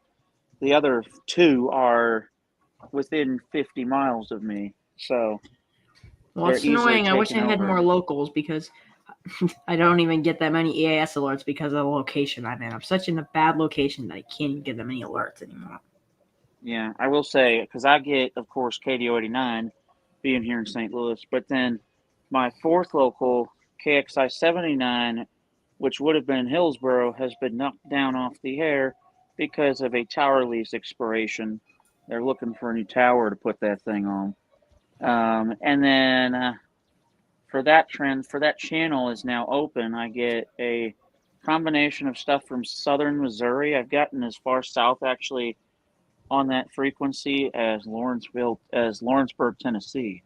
The other 2 are within 50 miles of me, so. Well, it's annoying. I wish I had more locals because I don't even get that many EAS alerts because of the location I'm in. I'm such in a bad location that I can't even get that many alerts anymore. Yeah, I will say, because I get, of course, KDO 89 being here in St. Louis, but then my 4th local, KXI 79, which would have been in Hillsboro, has been knocked down off the air because of a tower lease expiration. They're looking for a new tower to put that thing on. And then for that channel is now open. I get a combination of stuff from southern Missouri. I've gotten as far south, actually, on that frequency as Lawrenceburg, Tennessee.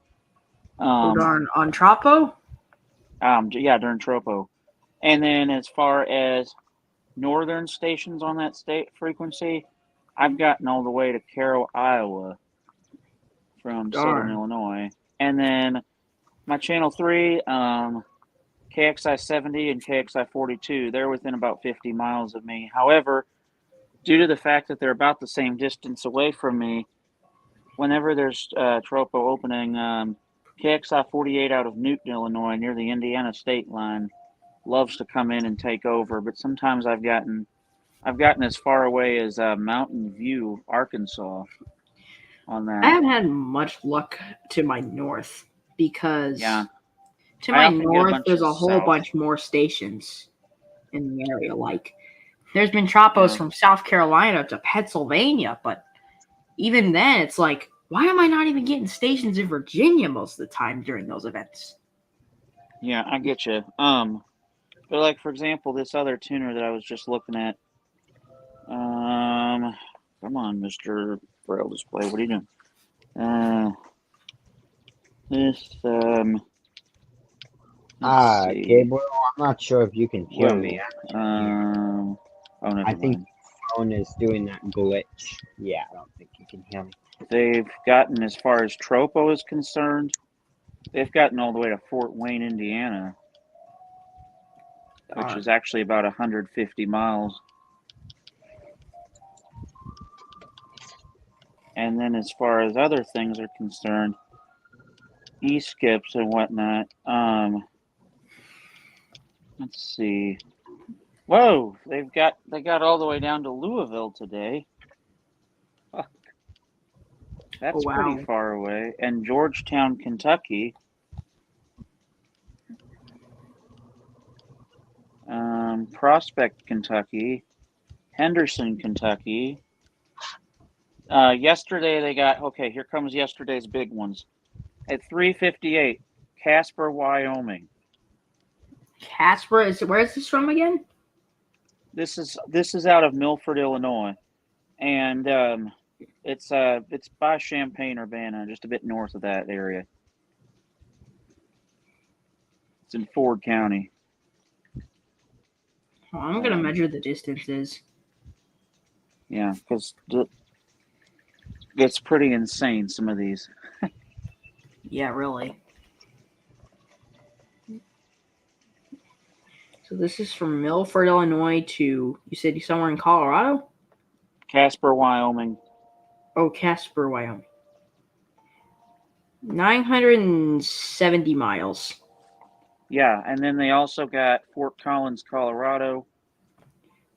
On Tropo? Yeah, during Tropo. And then as far as northern stations on that state frequency, I've gotten all the way to Carroll, Iowa from southern Illinois. And then my channel 3, KXI 70 and KXI 42, they're within about 50 miles of me. However, due to the fact that they're about the same distance away from me, whenever there's Tropo opening, KXI 48 out of Newton, Illinois, near the Indiana state line, loves to come in and take over. But sometimes I've gotten as far away as Mountain View, Arkansas, on that. I haven't had much luck to my north because to I my often get a north bunch there's of a whole south. bunch more stations in the area. Like there's been Tropos from South Carolina to Pennsylvania, but even then it's like, why am I not even getting stations in Virginia most of the time during those events? Yeah, I get you. But like for example, this other tuner that I was just looking at. Come on, Mr. Braille Display. What are you doing? This let's see. Gabriel, I'm not sure if you can hear Whoa. me. Oh, never I think mind. your phone is doing that glitch. Yeah, I don't think you can hear me. They've gotten as far as Tropo is concerned. They've gotten all the way to Fort Wayne, Indiana, which is actually about 150 miles. And then as far as other things are concerned, e-skips and whatnot, let's see. Whoa, they got all the way down to Louisville today. Fuck. That's pretty far away. And Georgetown, Kentucky. Prospect, Kentucky. Henderson, Kentucky. Yesterday they got, okay, here comes yesterday's big ones. At 3:58, Casper, Wyoming. Casper, where is this from again? This is out of Milford, Illinois, and it's by Champaign-Urbana, just a bit north of that area. It's in Ford County. Oh, I'm gonna measure the distances. Yeah, because it's pretty insane, some of these. Yeah, really. So this is from Milford, Illinois to, you said somewhere in Colorado? Casper, Wyoming. Oh, Casper, Wyoming. 970 miles. Yeah, and then they also got Fort Collins, Colorado.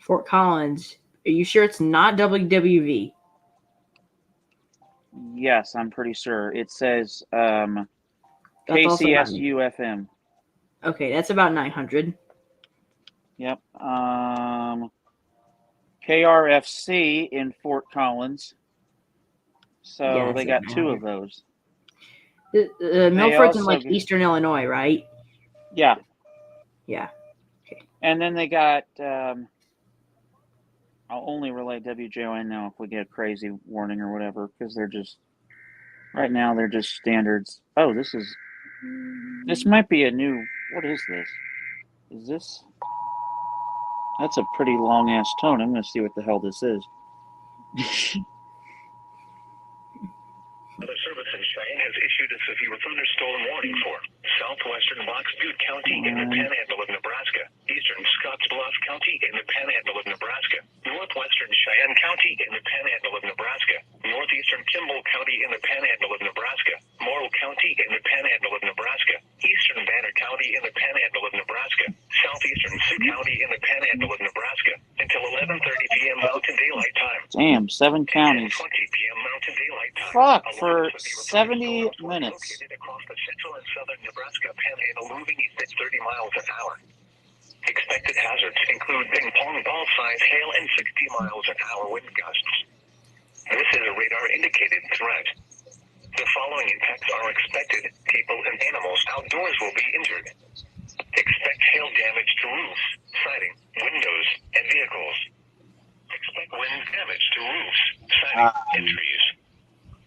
Fort Collins. Are you sure it's not WWV? Yes, I'm pretty sure. It says That's KCSU-FM. Okay, that's about 900. Yep. KRFC in Fort Collins. So Yeah, they got 2 of those. Milford's in like Eastern Illinois, right? Yeah. Yeah. Okay. And then they got, I'll only relay WJON now if we get a crazy warning or whatever, because right now they're just standards. Oh, this might be a new, what is this? Is this? That's a pretty long ass tone. I'm going to see what the hell this is. The service in Cheyenne has issued a severe thunderstorm warning for southwestern Box Butte County in the Panhandle of Nebraska, eastern Scottsbluff County in the Panhandle of Nebraska, northwestern Cheyenne County in the Panhandle of Nebraska, northeastern Kimball County in the Panhandle of Nebraska, Morrill County in the Panhandle of Nebraska, eastern Banner County in the Panhandle of Nebraska, southeastern Sioux County in the Panhandle of Nebraska, until 11:30 p.m. Mountain Daylight Time. Damn, 7 counties. 20 p.m. Mountain Daylight Time. Fuck, for 70 minutes. Across the central and southern Nebraska Panhandle, moving east at 30 miles an hour. Expected hazards include ping pong ball size hail and 60 miles an hour wind gusts. This is a radar indicated threat. The following impacts are expected. People and animals outdoors will be injured. Expect hail damage to roofs, siding, windows, and vehicles. Expect wind damage to roofs, siding, and trees.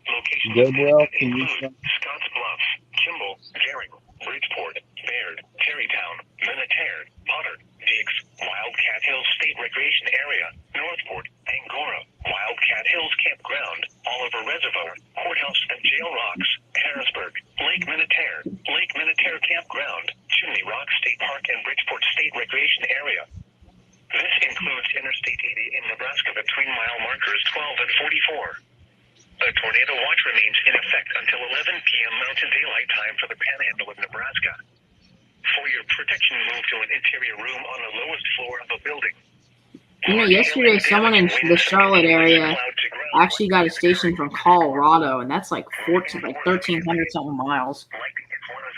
Locations Gabriel, can you include Scottsbluff, Kimball, Gering, Bridgeport, Baird, Terrytown, Minnetonka, Potter, Dix, Wildcat Hills State Recreation Area, Northport, Angora, Wildcat Hills Campground, Oliver Reservoir, Courthouse and Jail Rocks, Harrisburg, Lake Minnetonka Campground, Chimney Rock State Park and Bridgeport State Recreation Area. This includes Interstate 80 in Nebraska between mile markers 12 and 44. A tornado watch remains in effect until 11 p.m. Mountain Daylight Time for the Panhandle of Nebraska. For your protection, move to an interior room on the lowest floor of the building. You know, yesterday someone in the Charlotte area actually got a station from Colorado, and that's like 1,300 something miles.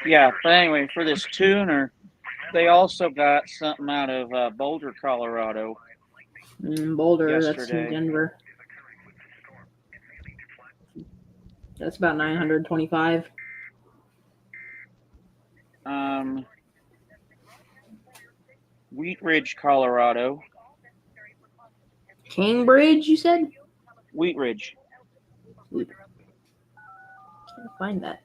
Yeah, but anyway, for this tuner, they also got something out of Boulder, Colorado. Boulder, yesterday. That's in Denver. That's about 925. Wheat Ridge, Colorado. Cambridge, you said? Wheat Ridge. Can't find that.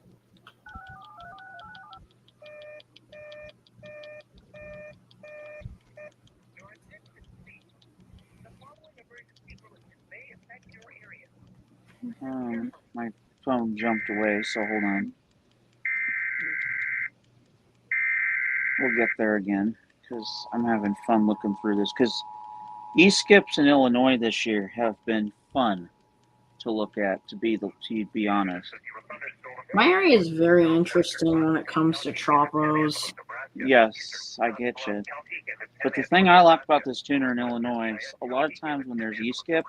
My phone jumped away, so hold on. We'll get there again, because I'm having fun looking through this. Because e-skips in Illinois this year have been fun to look at, to be honest. My area is very interesting when it comes to tropos. Yes, I get you. But the thing I like about this tuner in Illinois is a lot of times when there's e-skip,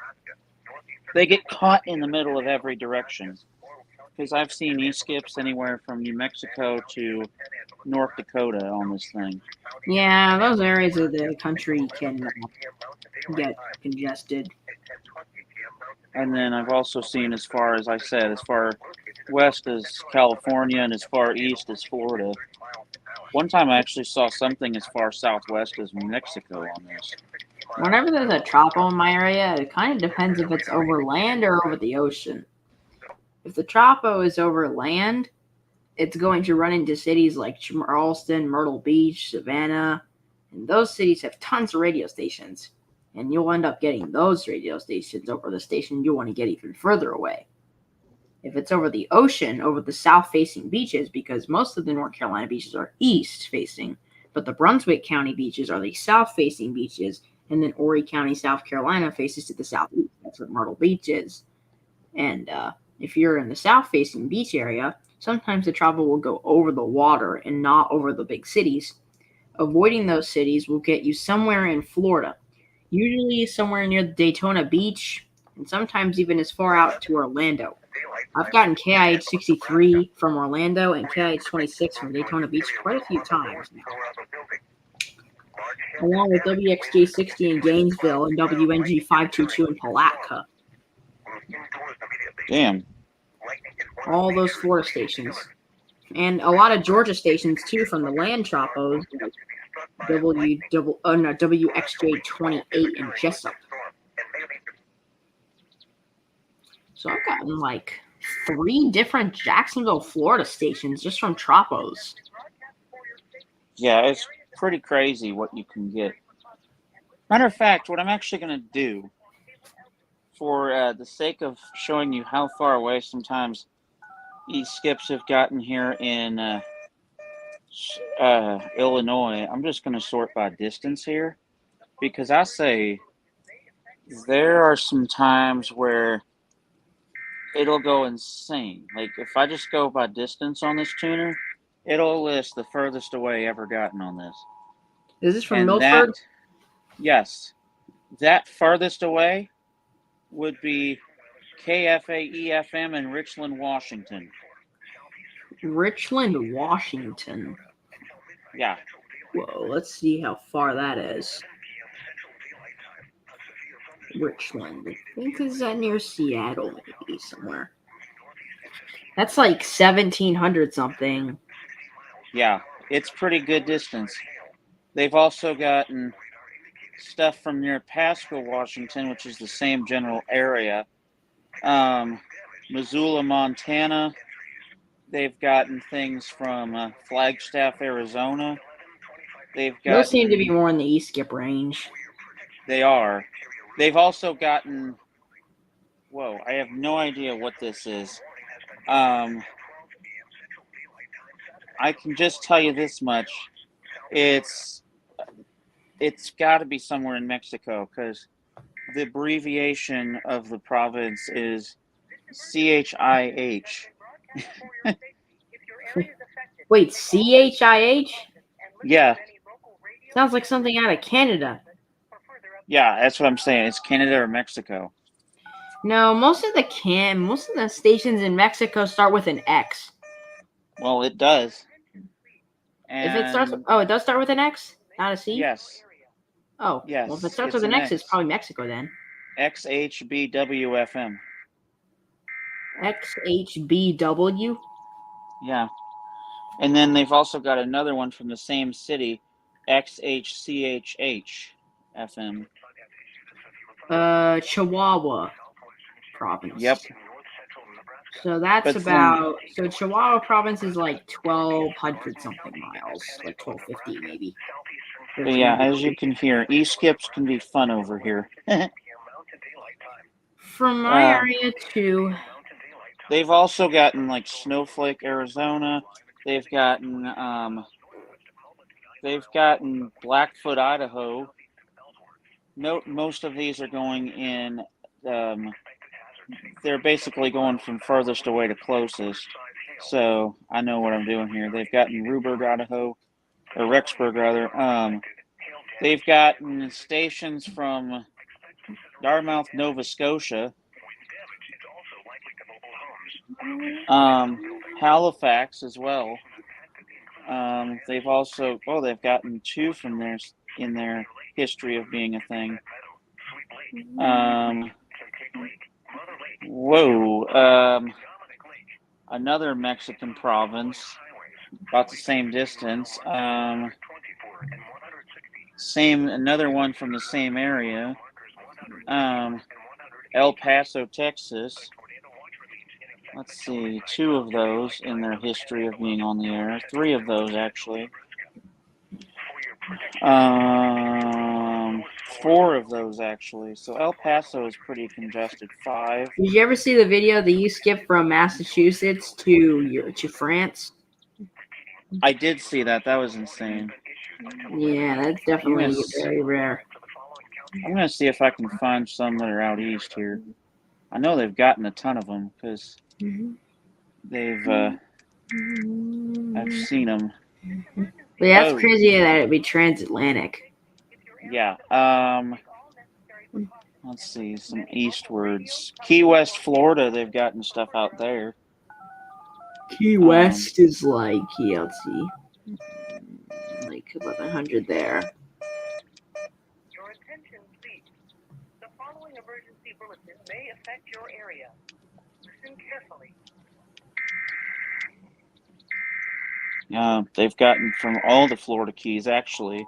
they get caught in the middle of every direction. Because I've seen e-skips anywhere from New Mexico to North Dakota on this thing. Yeah, those areas of the country can get congested. And then I've also seen, as far as I said, as far west as California and as far east as Florida. One time I actually saw something as far southwest as New Mexico on this. Whenever there's a tropo in my area, it kind of depends if it's over land or over the ocean. If the tropo is over land, it's going to run into cities like Charleston, Myrtle Beach, Savannah, and those cities have tons of radio stations. And you'll end up getting those radio stations over the station you want to get even further away. If it's over the ocean, over the south-facing beaches, because most of the North Carolina beaches are east-facing, but the Brunswick County beaches are the south-facing beaches, and then Horry County, South Carolina faces to the southeast. That's what Myrtle Beach is. And if you're in the south-facing beach area, sometimes the travel will go over the water and not over the big cities. Avoiding those cities will get you somewhere in Florida, usually somewhere near Daytona Beach, and sometimes even as far out to Orlando. I've gotten KIH 63 from Orlando and KIH 26 from Daytona Beach quite a few times now. Along with WXJ 60 in Gainesville and WNG 522 in Palatka. Damn. All those Florida stations. And a lot of Georgia stations too from the land tropos, like WXJ 28 in Jessup. So I've gotten like 3 different Jacksonville, Florida stations just from tropos. Yeah, it's pretty crazy what you can get. Matter of fact, what I'm actually going to do, for the sake of showing you how far away sometimes e-skips have gotten here in Illinois, I'm just going to sort by distance here, because I say there are some times where it'll go insane. Like, if I just go by distance on this tuner, it'll list the furthest away ever gotten on this. Is this from Milford? Yes. That farthest away would be KFAE-FM in Richland, Washington. Richland, Washington. Yeah. Whoa, let's see how far that is. Richland. I think is that near Seattle, maybe somewhere. That's like 1,700 something. Yeah, it's pretty good distance. They've also gotten stuff from near Pasco, Washington, which is the same general area. Missoula, Montana. They've gotten things from Flagstaff, Arizona. Those seem to be more in the e-skip range. They are. They've also gotten... Whoa, I have no idea what this is. I can just tell you this much. It's got to be somewhere in Mexico, because the abbreviation of the province is CHIH. Wait, CHIH? Yeah. Sounds like something out of Canada. Yeah, that's what I'm saying. It's Canada or Mexico. No, most of the stations in Mexico start with an X. Well, it does. If it starts, it does start with an X, not a C. Yes. Oh, yes. Well, if it starts with an X, it's probably Mexico then. XHBWFM. XHBW. Yeah. And then they've also got another one from the same city, XHCHH FM. Chihuahua province. Yep. So that's But about so Chihuahua province is like 1,200 something miles, like 1,250 maybe. But yeah, as you can hear, e-skips can be fun over here. From my area too. They've also gotten like Snowflake, Arizona. They've gotten Blackfoot, Idaho. Note most of these are going in. They're basically going from furthest away to closest. So I know what I'm doing here. They've gotten Rexburg, Idaho, or Rexburg rather. They've gotten stations from Dartmouth, Nova Scotia. Halifax as well. They've gotten two from theirs in their history of being a thing. Another Mexican province, about the same distance. Another one from the same area. El Paso, Texas. Let's see, two of those in their history of being on the air. Three of those, actually. Four of those, actually. So El Paso is pretty congested. 5. Did you ever see the video that you skipped from Massachusetts to France? I did see that. That was insane. Yeah, that's definitely very rare. I'm going to see if I can find some that are out east here. I know they've gotten a ton of them because they've I've seen them. But yeah, that's crazy that it'd be transatlantic. Yeah. Let's see, some eastwards. Key West, Florida, they've gotten stuff out there. Key West is like, yeah, let's see, like 1,100 there. Your attention, please. The following emergency bulletin may affect your area. Listen carefully. They've gotten from all the Florida Keys, actually.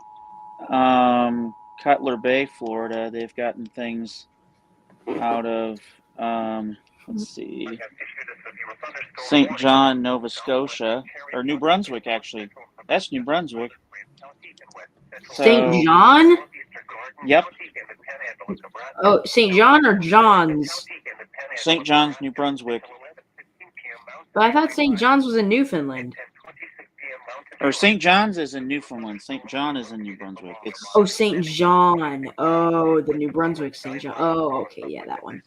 Cutler Bay, Florida, they've gotten things out of, let's see, St. John, Nova Scotia, or New Brunswick, actually. That's New Brunswick. St. John? Yep. Oh, St. John or John's? St. John's, New Brunswick. But I thought St. John's was in Newfoundland. Or St. John's is in Newfoundland. St. John is in New Brunswick. Oh, St. John. Oh, the New Brunswick St. John. Oh, okay, yeah, that one.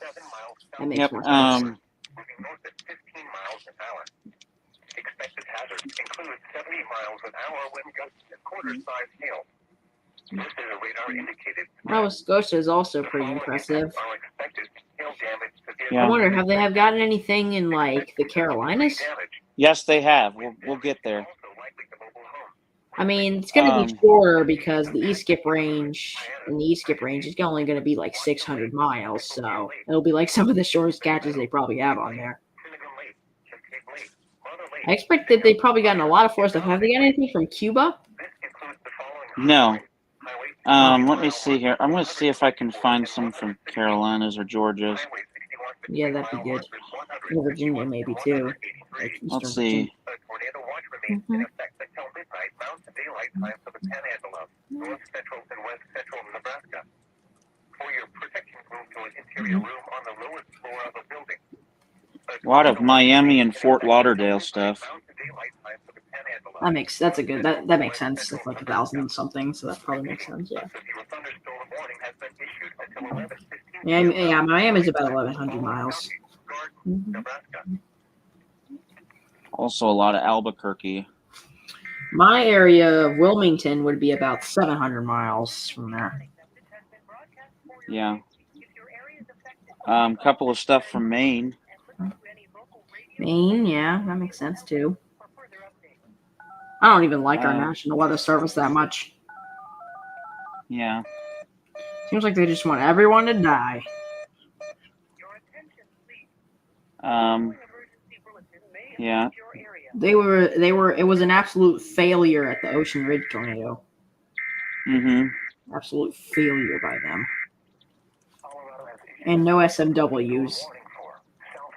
That makes more sense. Expected hazards include 70 miles an hour wind gusts and quarter-size hail. This is a radar indicated. Nova Scotia is also pretty impressive. Yeah. I wonder, have they gotten anything in like the Carolinas? Yes, they have. We'll get there. I mean, it's going to be shorter because the E-skip range is only going to be like 600 miles, so it'll be like some of the shortest catches they probably have on there. I expect that they've probably gotten a lot of Florida stuff. Have they got anything from Cuba? No. Let me see here. I'm going to see if I can find some from Carolinas or Georgia's. Yeah, that'd be good. Or Virginia, maybe too. Like Let's see. Mm-hmm. A lot of Miami and Fort Lauderdale stuff. That makes sense. It's like 1,000 something, so that probably makes sense. Yeah. Yeah, Miami's about 1,100 miles. Mm-hmm. Also, a lot of Albuquerque. My area of Wilmington would be about 700 miles from there. Yeah. Couple of stuff from Maine. Maine, yeah, that makes sense too. I don't even like our National Weather Service that much. Yeah. Seems like they just want everyone to die. Yeah. It was an absolute failure at the Ocean Ridge tornado. Absolute failure by them. And no SMWs.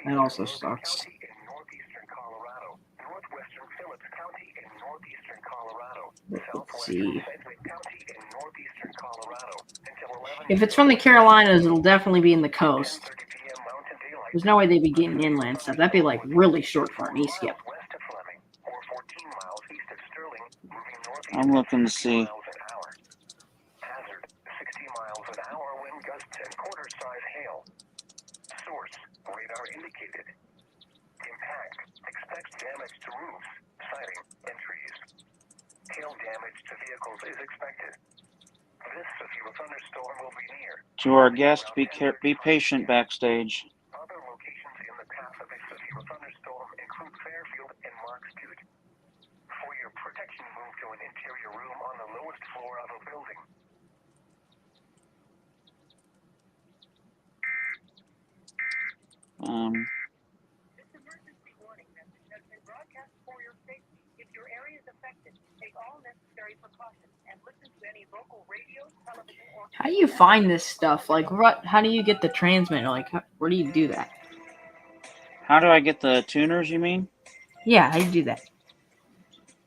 That also sucks. Let's see. If it's from the Carolinas, it'll definitely be in the coast. There's no way they'd be getting inland stuff. That'd be like really short for an E-skip. I'm looking to see. To our guest, be patient backstage. How do you find this stuff? Like, what? How do you get the transmitter? Like, where do you do that? How do I get the tuners, you mean? Yeah, how do you do that?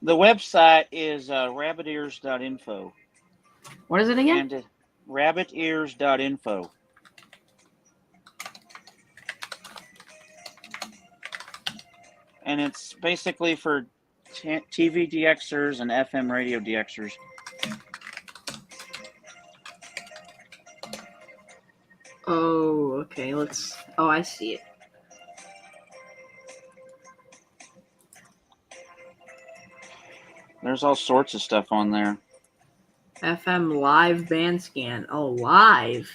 The website is rabbitears.info. What is it again? And rabbitears.info. And it's basically for TV DXers and FM radio DXers. Oh, okay. Let's. Oh, I see it. There's all sorts of stuff on there. FM live band scan. Oh, live.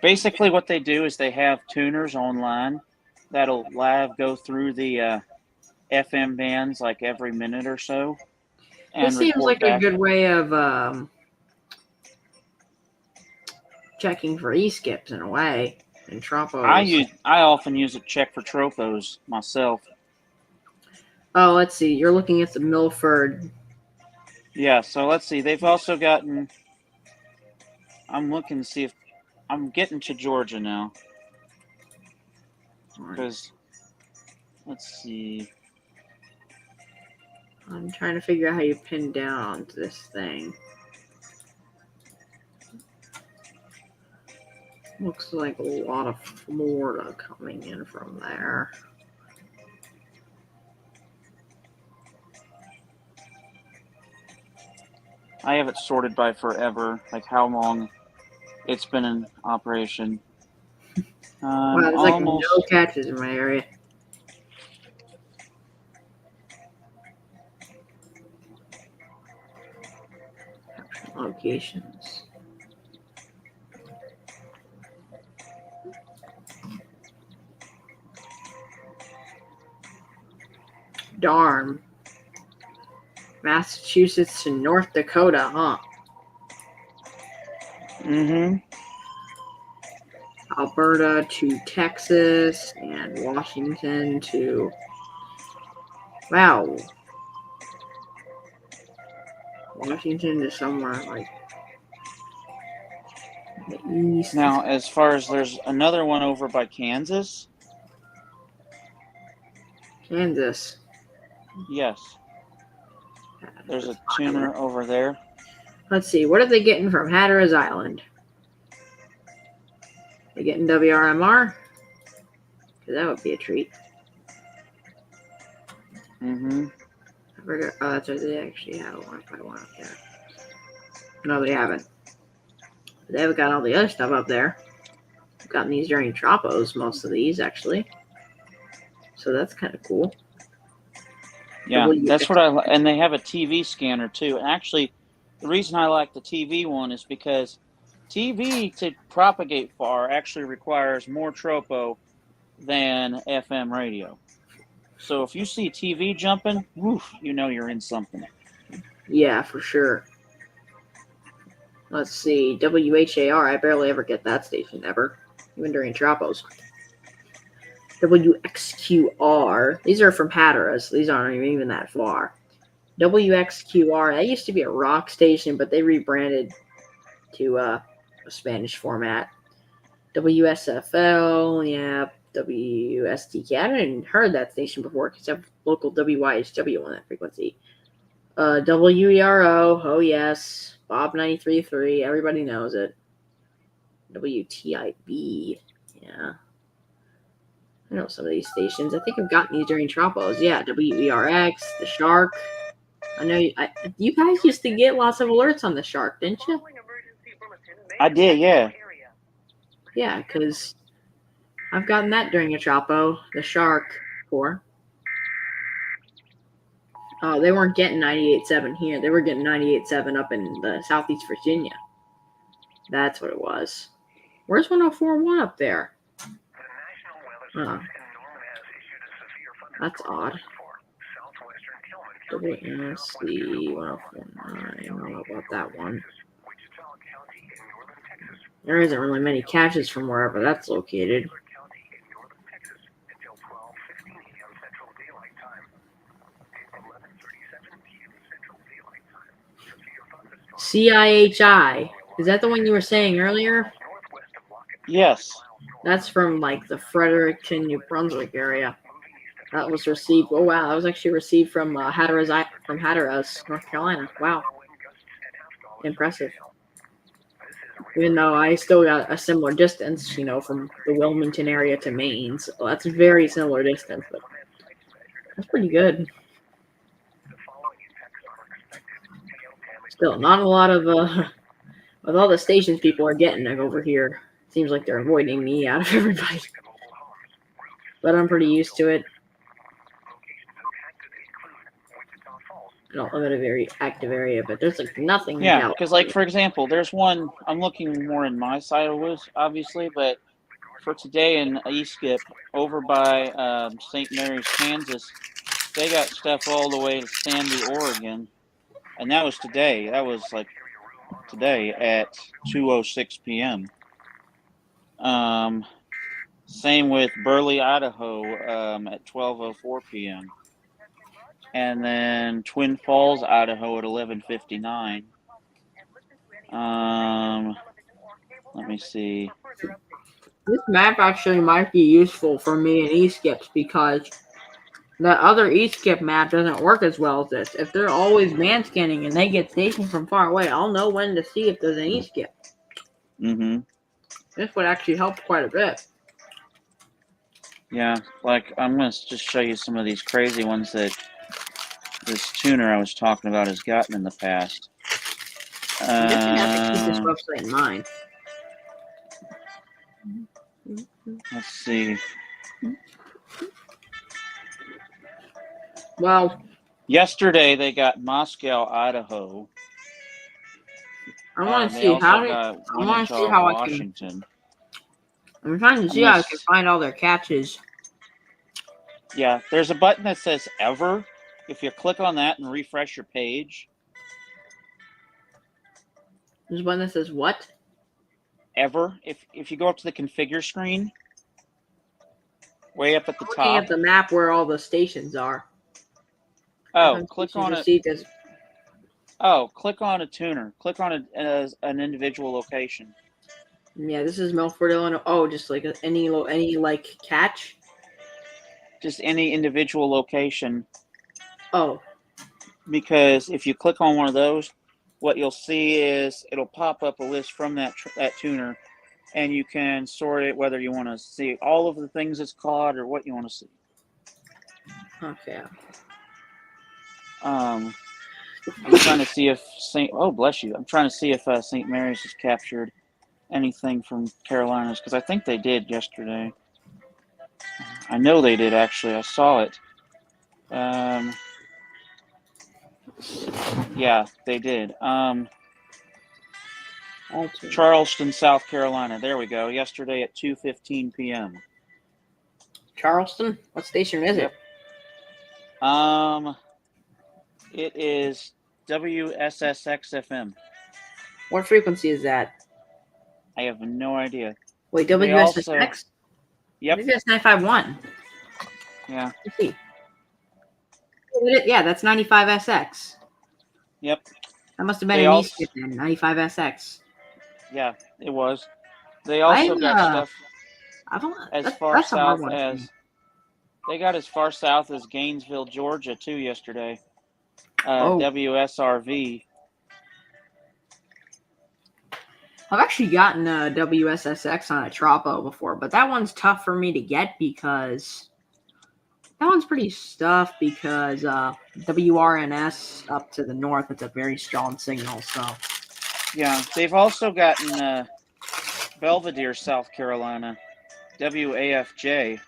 Basically, what they do is they have tuners online that'll live go through the FM bands like every minute or so. And this seems like a good way of checking for E-skips in a way, and tropos. I often use it to check for tropos myself. Oh, let's see. You're looking at the Milford. Yeah, so let's see. They've also gotten. I'm looking to see if I'm getting to Georgia now. Because let's see. I'm trying to figure out how you pin down to this thing. Looks like a lot of Florida coming in from there. I have it sorted by forever, like how long it's been in operation. Wow, there's like no catches in my area. Locations. Darn. Massachusetts to North Dakota, huh? Mm-hmm. Alberta to Texas and Washington to... Wow. Washington to somewhere like the east. Now, as far as there's another one over by Kansas. Kansas. Yes. There's a tuner over there. Let's see. What are they getting from Hatteras Island? They getting WRMR? Because that would be a treat. Mm-hmm. I forgot. Oh, that's right. They actually have a 151 up there. No, they haven't. They haven't got all the other stuff up there. They've gotten these during tropos, most of these, actually. So that's kind of cool. Yeah, that's what and they have a TV scanner too. And actually, the reason I like the TV one is because TV to propagate far actually requires more tropo than FM radio. So if you see TV jumping, woof, you know you're in something. Yeah, for sure. Let's see, WHAR, I barely ever get that station ever, even during tropos. WXQR, these are from Hatteras. These aren't even that far. WXQR. That used to be a rock station, but they rebranded to a Spanish format. WSFL, yeah, WSTK. I haven't even heard that station before except local WYHW on that frequency. WERO, oh yes. Bob 93.3, everybody knows it. WTIB, yeah. I know some of these stations. I think I've gotten these during Tropos. Yeah, WERX, The Shark. I know you guys used to get lots of alerts on The Shark, didn't you? I did, yeah. Yeah, because I've gotten that during a Tropo, The Shark, before. Oh, they weren't getting 98.7 here. They were getting 98.7 up in the Southeast Virginia. That's what it was. Where's 104.1 up there? Oh. That's odd. WNSC 104.9. I don't know about that one. There isn't really many catches from wherever that's located. CIHI. Is that the one you were saying earlier? Yes. That's from like the Fredericton, New Brunswick area. That was received. Oh wow, that was actually received from Hatteras, North Carolina. Wow, impressive. Even though I still got a similar distance, from the Wilmington area to Maine, so that's a very similar distance, but that's pretty good. Still, not a lot of with all the stations people are getting over here. Seems like they're avoiding me out of everybody, but I'm pretty used to it. I don't live in a very active area, but there's like nothing. Yeah, because like for example, there's one. I'm looking more in my side of woods, obviously, but for today in E-Skip over by St. Mary's, Kansas, they got stuff all the way to Sandy, Oregon, and that was today. That was like today at 2:06 p.m. Same with Burley, Idaho, at 12:04 p.m. And then Twin Falls, Idaho at 11:59. Let me see. This map actually might be useful for me in E-Skips because that other E-Skip map doesn't work as well as this. If they're always band scanning and they get stations from far away, I'll know when to see if there's an E-Skip. Mm-hmm. This would actually help quite a bit. Yeah, like I'm going to just show you some of these crazy ones that this tuner I was talking about has gotten in the past. I guess you have to keep this website in mind. Let's see. Well, yesterday they got Moscow, Idaho. I want to see how Washington. I'm trying to see how I can find all their catches. Yeah, there's a button that says Ever. If you click on that and refresh your page. There's one that says what? Ever. If you go up to the configure screen, way up at the top. Looking at the map where all the stations are. Oh, click on it. Oh, click on a tuner. Click on an individual location. Yeah, this is Milford, Illinois. Oh, just like any like catch. Just any individual location. Oh. Because if you click on one of those, what you'll see is it'll pop up a list from that tuner, and you can sort it whether you want to see all of the things it's caught or what you want to see. Okay. I'm trying to see if I'm trying to see if St. Mary's has captured anything from Carolinas, because I think they did yesterday. I know they did, actually. I saw it. Yeah, they did. Charleston, South Carolina. There we go. Yesterday at 2:15 p.m. Charleston? What station is it? It is WSSX-FM. What frequency is that? I have no idea. Wait, WSSX? Yep. Maybe that's 951. Yeah. Let's see. Yeah, that's 95SX. Yep. That must have been They an also, East then, 95SX. yeah, it was. They also got stuff I don't. as That, far that's a hard south one for me. as they got as far south as Gainesville, Georgia, too, yesterday. Oh. WSRV. I've actually gotten a WSSX on a Tropo before, but that one's tough for me to get because that one's pretty stuffed because WRNS up to the north, it's a very strong signal. So Yeah, they've also gotten Belvedere, South Carolina. WAFJ.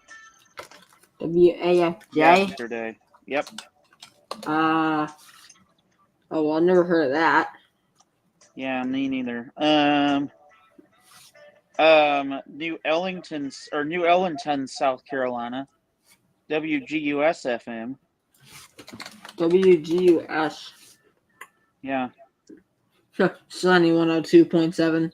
WAFJ. Yesterday. Yep. Oh well, I've never heard of that. Yeah, me neither. New Ellington, South Carolina. WGUS FM. WGUS. Yeah. Sunny 102.7.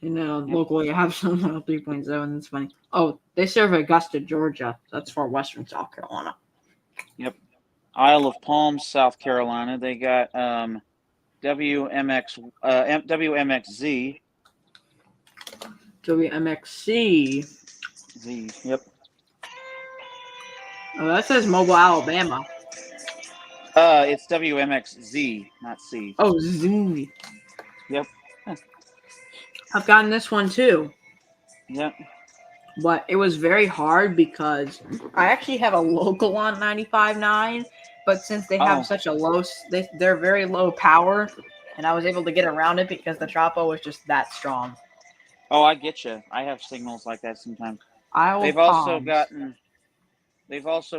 You know, Yep. locally I have some 103.7. That's funny. Oh, they serve Augusta, Georgia. That's for Western South Carolina. Yep. Isle of Palms, South Carolina. They got WMXZ. WMXC. Z. Yep. Oh, that says Mobile, Alabama. It's WMXZ, not C. Oh, Z. Yep. I've gotten this one too. Yep. But it was very hard because I actually have a local on 95.9, but since they have such a low, they're very low power, and I was able to get around it because the Tropo was just that strong. Oh, I get you. I have signals like that sometimes. They've also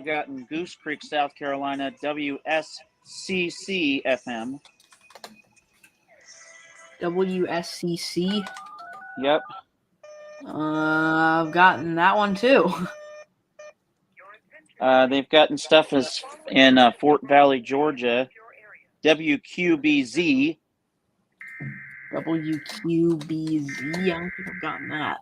gotten Goose Creek, South Carolina, WSCC FM. WSCC. Yep. I've gotten that one too. They've gotten stuff in Fort Valley, Georgia. WQBZ. WQBZ. I don't think I've gotten that.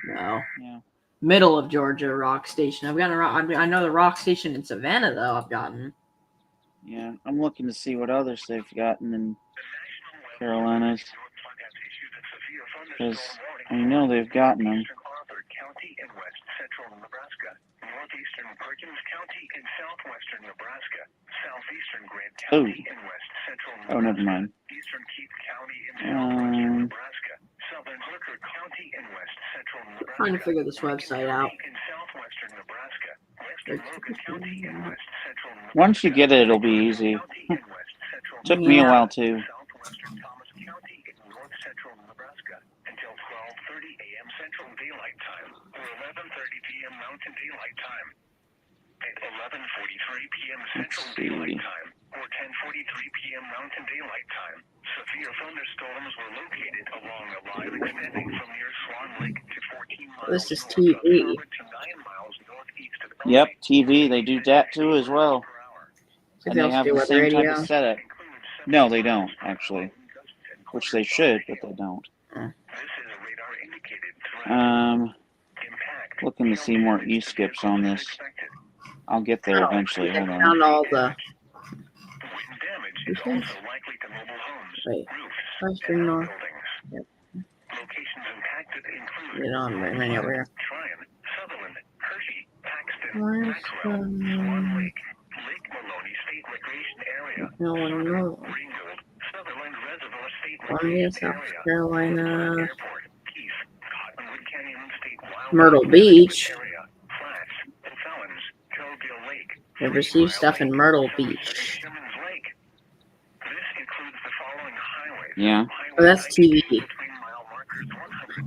No. Yeah. Middle of Georgia rock station. I've gotten I know the rock station in Savannah though. I've gotten. Yeah, I'm looking to see what others they've gotten in Carolinas. Because I know they've gotten them. County in west central Nebraska, northeastern Perkins County in southwestern Nebraska, southeastern Grant County in west central Nebraska, Oh, never mind. eastern Keith County in southwestern Nebraska, southern Hooker County in west central Nebraska. Trying to figure this website out. In southwestern Nebraska, western Logan County in west central Nebraska. Once you get it, it'll be easy. Took me a while too. Southwestern Thomas County in north central Nebraska until 12:30 a.m. Central Daylight Time or 11:30 p.m. Mountain Daylight Time. At 11:43 p.m. Central Daylight Time or 10:43 p.m. Mountain Daylight Time, severe thunderstorms were located along a line extending from near Swan Lake to 14 miles This is north TV. of Charlotte to 9 miles northeast of Yep, TV. They do that too as well. And They they also have do the with same type radio? of setup. No, they don't, actually. Which they should, but they don't. Looking to see more E-skips on this. I'll get there eventually. Hold on. Found all the. Wait. Western North. Yep. Get on right many over here. Where's the... No one knows. Columbia, South Carolina. Myrtle Beach. They've received stuff in Myrtle Beach. Yeah. Oh, that's TV.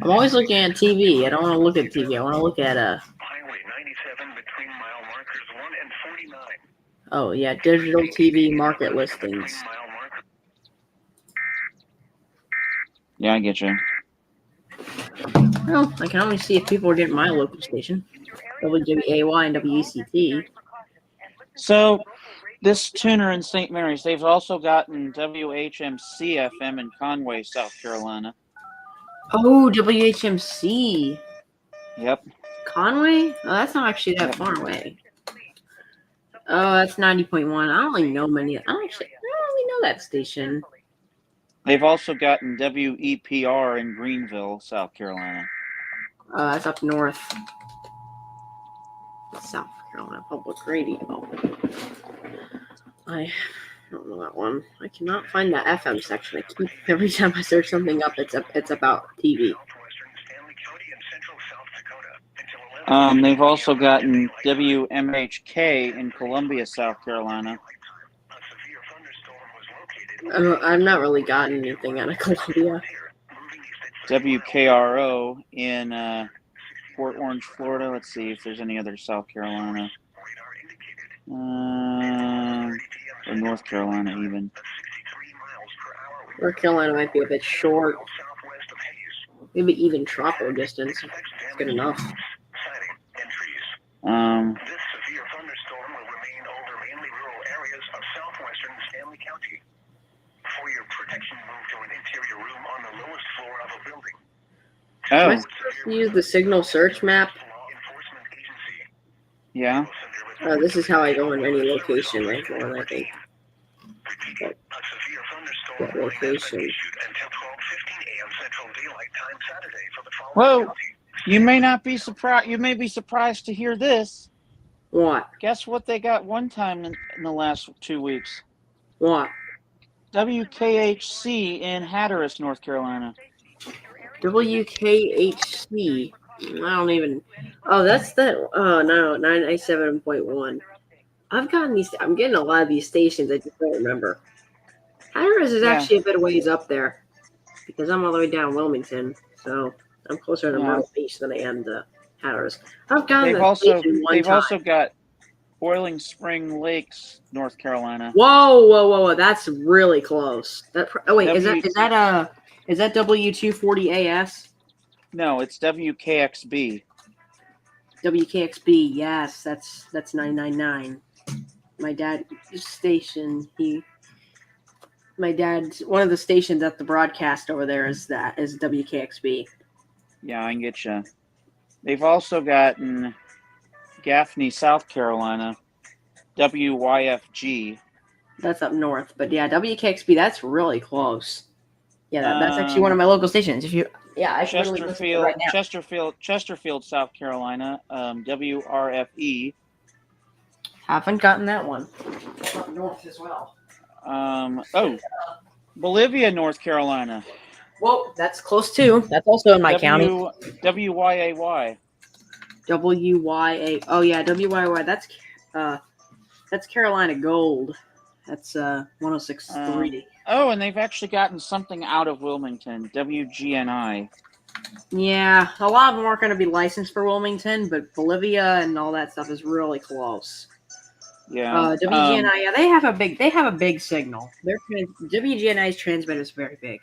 I'm always looking at TV. I don't want to look at TV. I want to look at Oh yeah, digital TV market listings. Yeah, I get you. Well, I can only see if people are getting my local station. WWAY and WECT. So, this tuner in St. Mary's, they've also gotten WHMC FM in Conway, South Carolina. Oh, WHMC. Yep. Conway? Oh, that's not actually that far away. Oh, that's 90.1. I don't even know many. I don't really know that station. They've also gotten WEPR in Greenville, South Carolina. That's up north. South Carolina Public Radio. I don't know that one. I cannot find the FM section. Every time I search something up, it's about TV. They've also gotten WMHK in Columbia, South Carolina. I've not really gotten anything out of Columbia. WKRO in Fort Orange, Florida. Let's see if there's any other South Carolina. Or North Carolina even. North Carolina might be a bit short. Maybe even tropical distance. It's good enough. This severe thunderstorm will remain over mainly rural areas of southwestern Stanley County. For your protection, move to an interior room on the lowest floor of a building. Am I supposed to use the signal search map? Yeah. This is how I go in any location right now, I think. What location? Whoa! You may not be surprised. You may be surprised to hear this. What? Guess what they got one time in the last 2 weeks? What? WKHC in Hatteras, North Carolina. WKHC. I don't even. Oh, that's that. Oh no, 997.1. I've gotten these. I'm getting a lot of these stations. I just don't remember. Hatteras is actually a bit of ways up there because I'm all the way down Wilmington, so I'm closer to Myrtle Beach than I am to Hatteras. I've gotten They've also got Boiling Spring Lakes, North Carolina. Whoa! That's really close. Is that W240AS? No, it's WKXB. WKXB, yes, that's 999. My dad's station. My dad's one of the stations at the broadcast over there is WKXB. Yeah, I can get you. They've also gotten Gaffney, South Carolina, WYFG. That's up north, but yeah, WKXB, that's really close. Yeah, that's actually one of my local stations. I should really listen to it right now. Chesterfield, South Carolina, WRFE. Haven't gotten that one. It's up north as well. Bolivia, North Carolina. Well, that's close too. That's also in my county. WYAY. WYA. Oh yeah, WYY. That's Carolina Gold. That's 106.3. And they've actually gotten something out of Wilmington. WGNI. Yeah, a lot of them aren't going to be licensed for Wilmington, but Bolivia and all that stuff is really close. Yeah. WGNI. Yeah, they have a big signal. WGNI's transmitter is very big.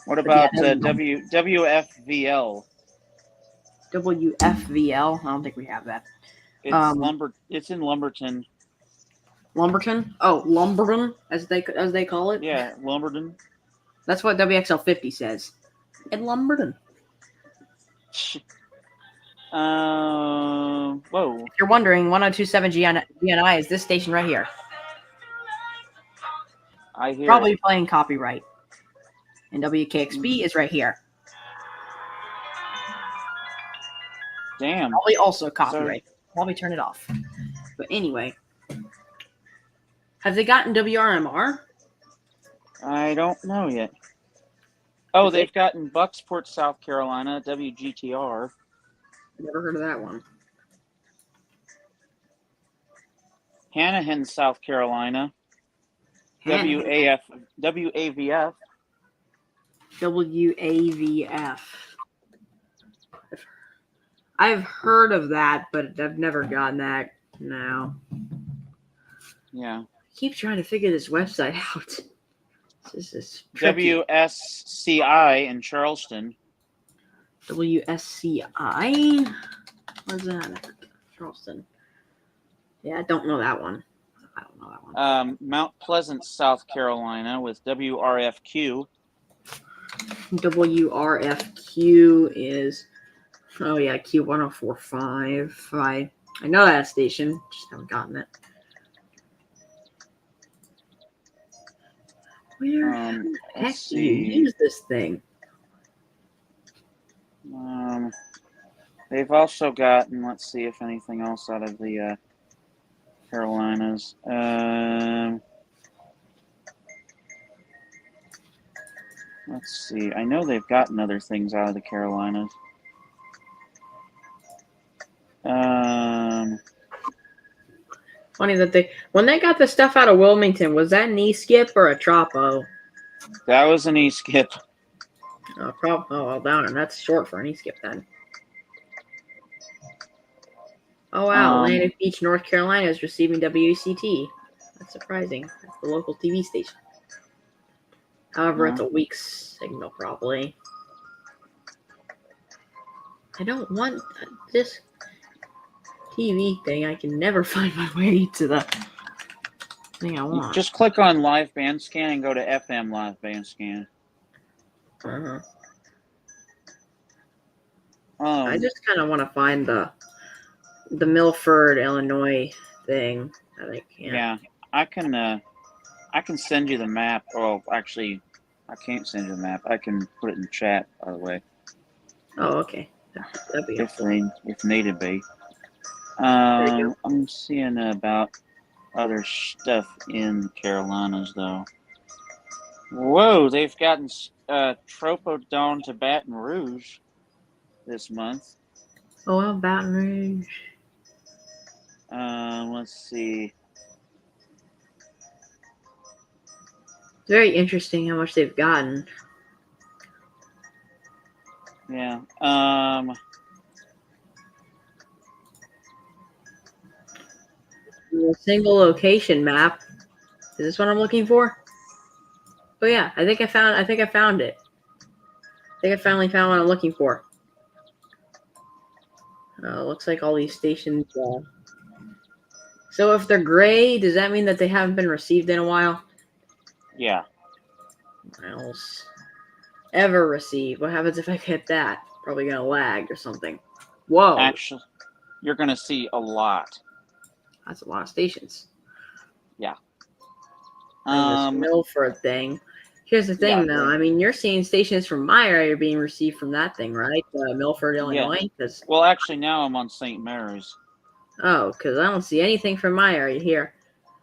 What about WFVL? WFVL. I don't think we have that. It's in Lumberton. Lumberton? Oh, Lumberton, as they call it. Yeah, Lumberton. That's what WXL50 says. In Lumberton. Whoa. If you're wondering, 102.7 GNI is this station right here. I hear. Probably playing copyright. And WKXB is right here. Damn. Probably also copyright. Probably turn it off. But anyway. Have they gotten WRMR? I don't know yet. Oh, they've gotten Bucksport, South Carolina, WGTR. Never heard of that one. Hanahan, South Carolina, WAVF. WAVF. I've heard of that, but I've never gotten that. No. Yeah. I keep trying to figure this website out. This is tricky. WSCI in Charleston. WSCI? Where's that? Charleston. Yeah, I don't know that one. Mount Pleasant, South Carolina with WRFQ. WRFQ is, Q1045. I know that station, just haven't gotten it. Where how the heck Let's do you see. use this thing? They've also gotten. Let's see if anything else out of the Carolinas. Let's see. I know they've gotten other things out of the Carolinas. Funny that when they got the stuff out of Wilmington, was that an e-skip or a tropo? That was an e-skip. Oh, well, darn, that's short for an e-skip then. Oh wow, Atlantic Beach, North Carolina is receiving WCT. That's surprising. That's the local TV station. However, it's a weak signal probably. I don't want this TV thing. I can never find my way to the thing I want. Just click on live band scan and go to FM live band scan. I just kind of want to find the Milford, Illinois thing that I can't. Yeah, I can send you the map. Well, actually, I can't send you the map. I can put it in the chat, by the way. Oh, okay. That'd be if need be. I'm seeing about other stuff in the Carolinas, though. Whoa, they've gotten Tropodone to Baton Rouge this month. Oh, well, Baton Rouge. Let's see. It's very interesting how much they've gotten. Yeah. A single location map. Is this what I'm looking for? Oh yeah, I think I found it. I think I finally found what I'm looking for. Looks like all these stations. So if they're gray, does that mean that they haven't been received in a while? Yeah. Else ever receive? What happens if I hit that? Probably gonna lag or something. Whoa. Actually, you're gonna see a lot. That's a lot of stations. Yeah. And this Milford thing. Here's the thing, though. I mean, you're seeing stations from my area being received from that thing, right? Milford, Illinois. Yeah. Well, actually, now I'm on St. Mary's. Oh, because I don't see anything from my area here.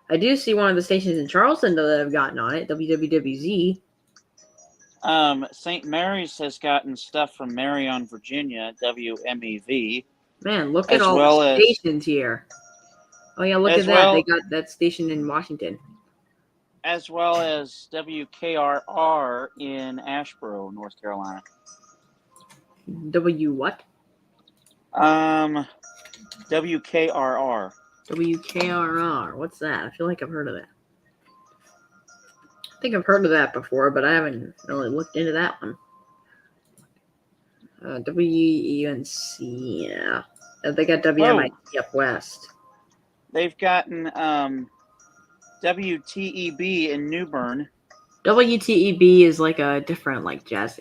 I do see one of the stations in Charleston that have gotten on it, WWWZ. St. Mary's has gotten stuff from Marion, Virginia, WMEV. Man, look at all the stations here. Oh, yeah, look at that. They got that station in Washington. As well as WKRR in Asheboro, North Carolina. W what? WKRR. WKRR. What's that? I feel like I've heard of that. I think I've heard of that before, but I haven't really looked into that one. WUNC, yeah. They got WMIT up west. They've gotten WTEB in New Bern. WTEB is like a different jazz.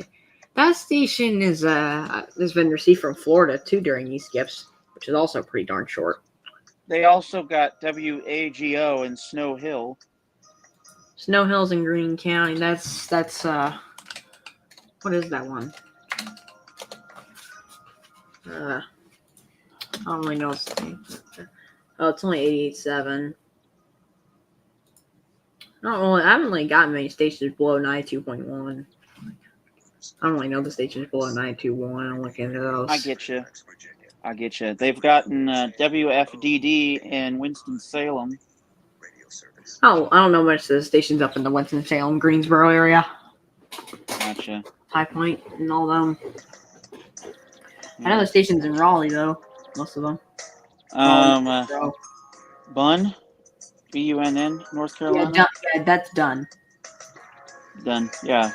That station is has been received from Florida too during these skips, which is also pretty darn short. They also got WAGO in Snow Hill. Snow Hill's in Greene County. That's what is that one? I don't really know. Oh, it's only 88.7. I haven't really gotten many stations below 92.1. I don't really know the stations below 921. I'll look into those. I get you. They've gotten WFDD in Winston-Salem. Oh, I don't know much of the stations up in the Winston-Salem, Greensboro area. Gotcha. High Point and all them. I know the stations in Raleigh, though. Most of them. Bunn? BUNN, North Carolina? Yeah, that's done. Done, yeah.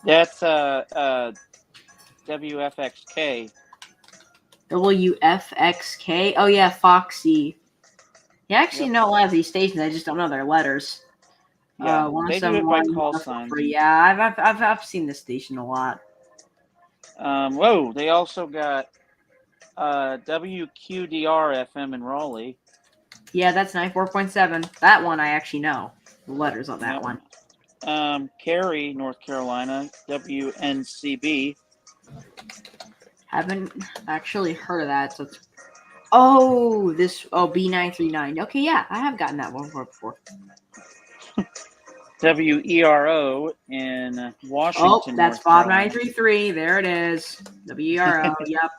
That's WFXK. WFXK? Oh, yeah, Foxy. You actually know a lot of these stations. I just don't know their letters. Yeah, they do it by call signs. Yeah, I've seen this station a lot. Whoa, they also got WQDR FM in Raleigh. Yeah, that's 94.7. That one I actually know. The letters on that one. Cary, North Carolina, WNCB. Haven't actually heard of that. So it's B939. Okay, yeah, I have gotten that one before. WERO in Washington. Oh, that's North Bob Carolina. 933. There it is. WERO. Yep.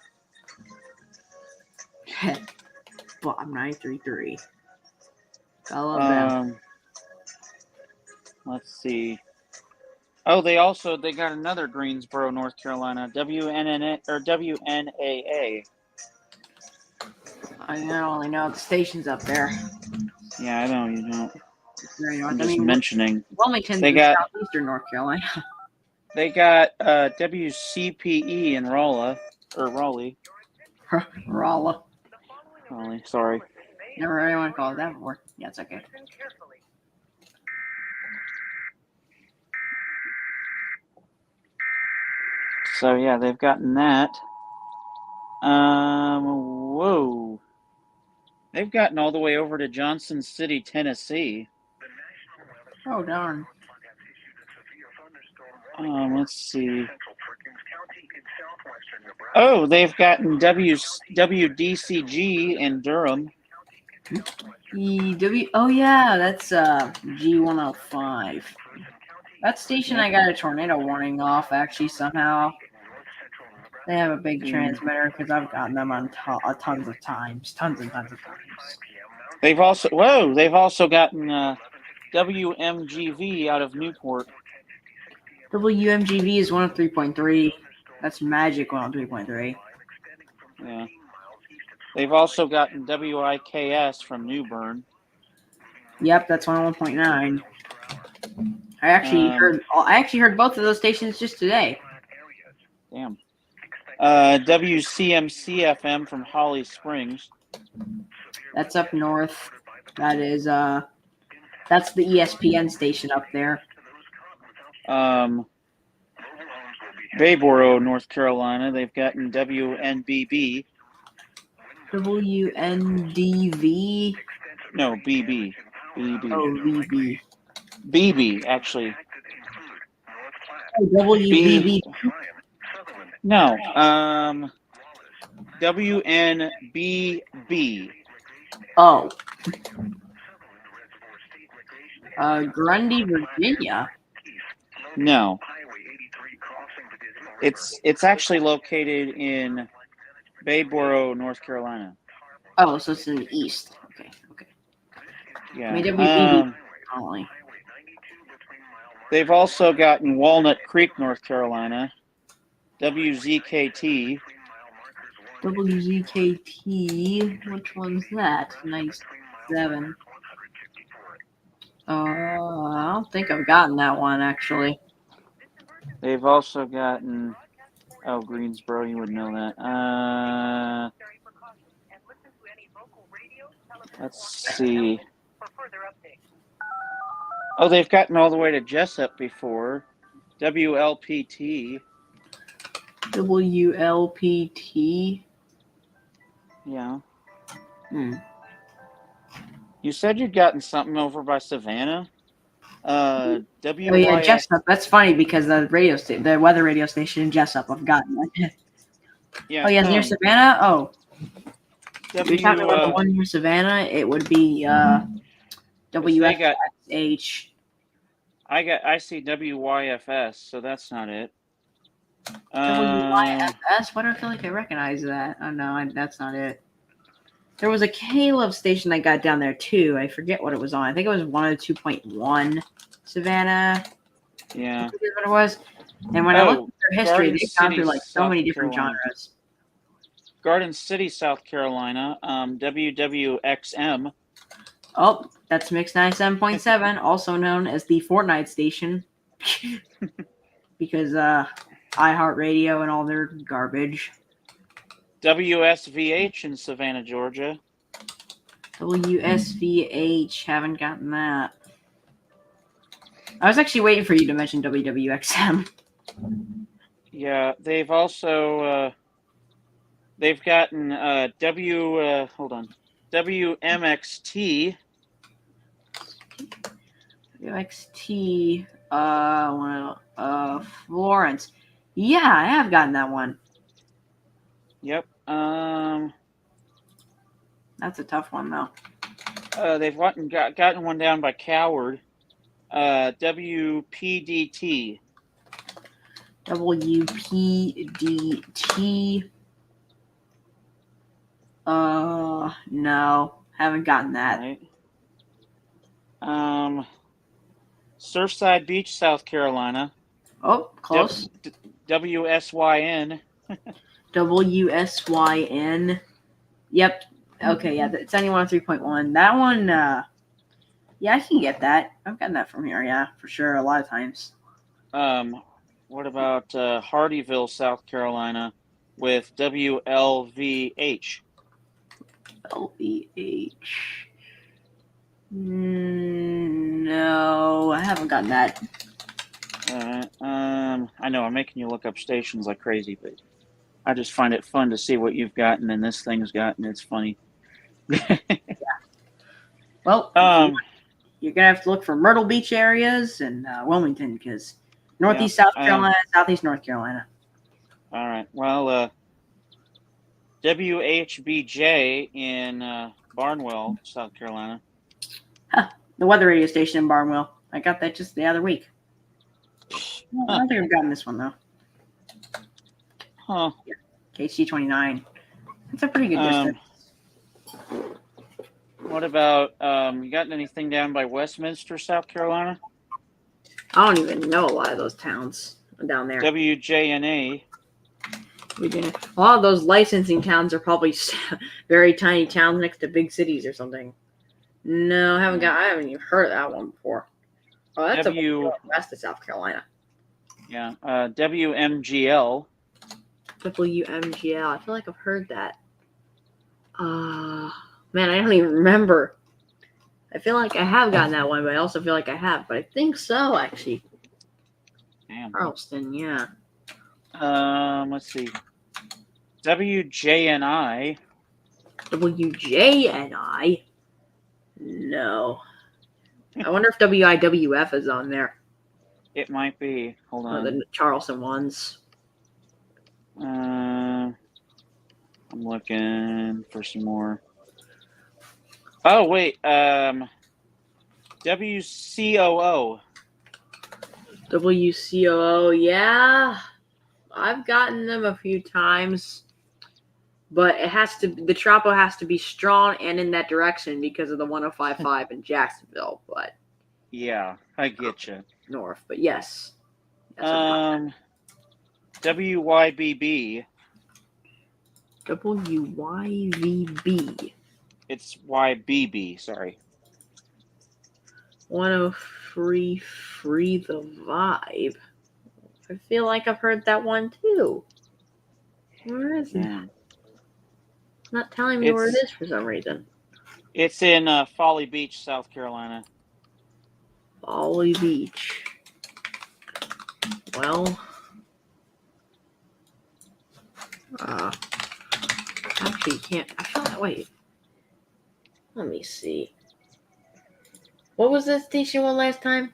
Bob 933. I love them. Let's see. Oh, they got another Greensboro, North Carolina, WNNA or WNAA. I only know the stations up there. Yeah, I know you don't. Very north. I'm just mentioning. Wilmington's They in got southeastern North Carolina. they got WCPE in Raleigh. Raleigh. Raleigh, sorry. Never heard anyone call it that before. Yeah, it's okay. So yeah, they've gotten that. Whoa. They've gotten all the way over to Johnson City, Tennessee. Oh darn. Let's see. Oh, they've gotten WDCG in Durham. Oh yeah, that's G105. That station I got a tornado warning off actually somehow. They have a big transmitter because I've gotten them on tons of times. They've also gotten WMGV out of Newport. WMGV is 103.3. That's Magic 103.3. Yeah. They've also gotten WIKS from New Bern. Yep, that's 101.9. I actually heard both of those stations just today. Damn. WCMC FM from Holly Springs. That's up north. That is that's the ESPN station up there. Bayboro, North Carolina. They've gotten WNBB. WNDV. No, BB. BB. Oh, BB. BB, actually. Oh, WBB. No, WNBB. Oh. Grundy, Virginia. No. It's actually located in Bayboro, North Carolina. Oh, so it's in the east. Okay. Yeah. I mean, WBB only. They've also gotten Walnut Creek, North Carolina. WZKT. WZKT. Which one's that? 97. I don't think I've gotten that one actually. They've also gotten Greensboro, you would know that. Let's see. Oh, they've gotten all the way to Jessup before. WLPT. WLPT. Yeah. You said you'd gotten something over by Savannah. Oh yeah, Jessup. That's funny because the weather radio station in Jessup, I've gotten that. Yeah. Oh yeah, near Savannah. Oh. If you're talking about the W, one near Savannah, it would be WFH. I see WYFS, so that's not it. WYFS? Why do I feel like I recognize that? Oh no, that's not it. There was a Caleb station I got down there too. I forget what it was on. I think it was 102.1 Savannah. Yeah. I think that's what it was. And when I looked at their history, they've gone through like so many different genres. Garden City, South Carolina, WWXM. Oh, that's Mix 97.7, also known as the Fortnite station. Because iHeartRadio and all their garbage. WSVH in Savannah, Georgia. WSVH, haven't gotten that. I was actually waiting for you to mention WWXM. Yeah, they've also they've gotten WMXT. WXT. Florence. Yeah, I have gotten that one. Yep. That's a tough one though. They've gotten one down by Coward. WPDT. WPDT. No, haven't gotten that. Right. Surfside Beach, South Carolina. Oh, close. WSYN. WSYN. Yep. Okay, yeah, it's 91.3.1. That one, yeah, I can get that. I've gotten that from here, yeah, for sure, a lot of times. What about Hardyville, South Carolina, with WLVH? LVH. No, I haven't gotten that. I know I'm making you look up stations like crazy, but I just find it fun to see what you've gotten and this thing's gotten. It's funny. Yeah. Well, you're gonna have to look for Myrtle Beach areas and Wilmington, because Northeast South Carolina, Southeast North Carolina. All right. Well, WHBJ in Barnwell, South Carolina. Huh. The weather radio station in Barnwell. I got that just the other week. I don't think I've gotten this one though. Huh. Yeah. KC29. That's a pretty good distance. What about you gotten anything down by Westminster, South Carolina? I don't even know a lot of those towns down there. WJNA. A lot of those licensing towns are probably very tiny towns next to big cities or something. No, I haven't even heard of that one before. Oh, that's west of South Carolina. Yeah. WMGL. WMGL. I feel like I've heard that. Man, I don't even remember. I feel like I have gotten that one, but I also feel like I have. But I think so, actually. Damn. Charleston, yeah. Let's see. WJNI. WJNI? No. I wonder if WIWF is on there. It might be. Hold on. The Charleston ones. I'm looking for some more. Oh, wait. WCOO. WCOO, yeah. I've gotten them a few times. But the Trapo has to be strong and in that direction because of the 105.5 in Jacksonville. But yeah, I get you. North, but yes. WYBB. WYVB. It's YBB, sorry. 103 Free the Vibe. I feel like I've heard that one too. Where is it? It's not telling me where it is for some reason. It's in Folly Beach, South Carolina. Folly Beach. Well, actually, you can't. I feel that way. Let me see. What was that station one last time?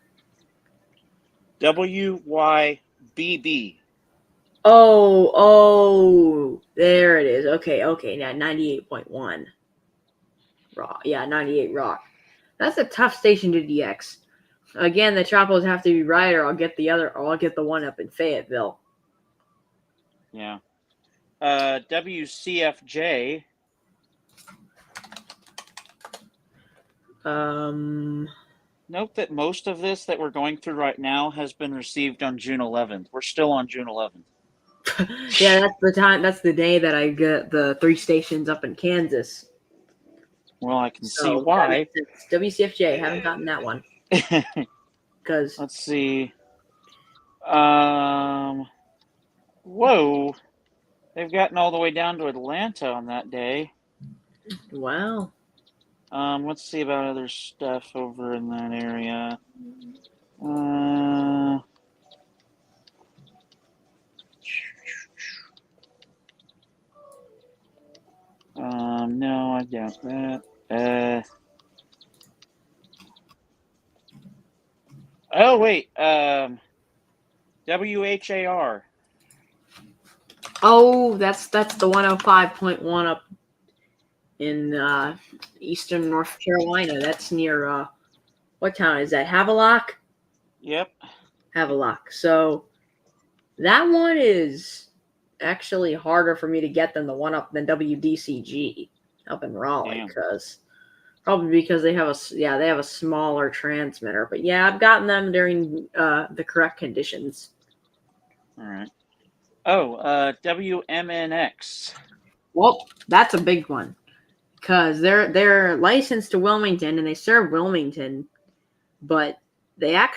WYBB. Oh, there it is. Okay, now 98.1. Rock. Yeah, 98 Rock. That's a tough station to DX. Again, the Tropos have to be right, or I'll get the one up in Fayetteville. Yeah. WCFJ. Note that most of this that we're going through right now has been received on June 11th. We're still on June 11th. Yeah, that's the time. That's the day that I get the 3 stations up in Kansas. Well, I can see why. WCFJ, haven't gotten that one. Because let's see. Whoa, they've gotten all the way down to Atlanta on that day. Wow. Let's see about other stuff over in that area. No, I doubt that. Oh wait, WHAR. Oh, that's the 105.1 up in eastern North Carolina. That's near what town is that? Havelock? Yep. Havelock. So that one is actually harder for me to get than the one up than WDCG up in Raleigh, because they have a smaller transmitter. But yeah, I've gotten them during the correct conditions. All right. Oh, WMNX. Well, that's a big one, because they're licensed to Wilmington and they serve Wilmington, but they have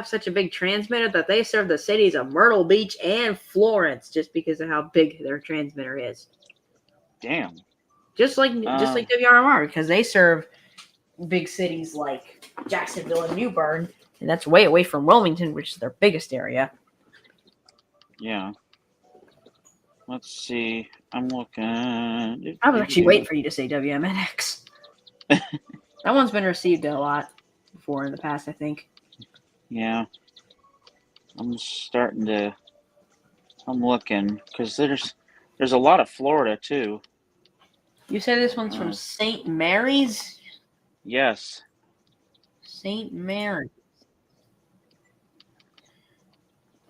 such a big transmitter that they serve the cities of Myrtle Beach and Florence just because of how big their transmitter is. Damn. Just like WRMR, because they serve big cities like Jacksonville and New Bern, and that's way away from Wilmington, which is their biggest area. Yeah. Let's see. I'm looking. I was actually waiting for you to say WMNX. That one's been received a lot before in the past, I think. Yeah. I'm looking, because there's a lot of Florida too. You say this one's from St. Mary's? Yes. St. Mary's.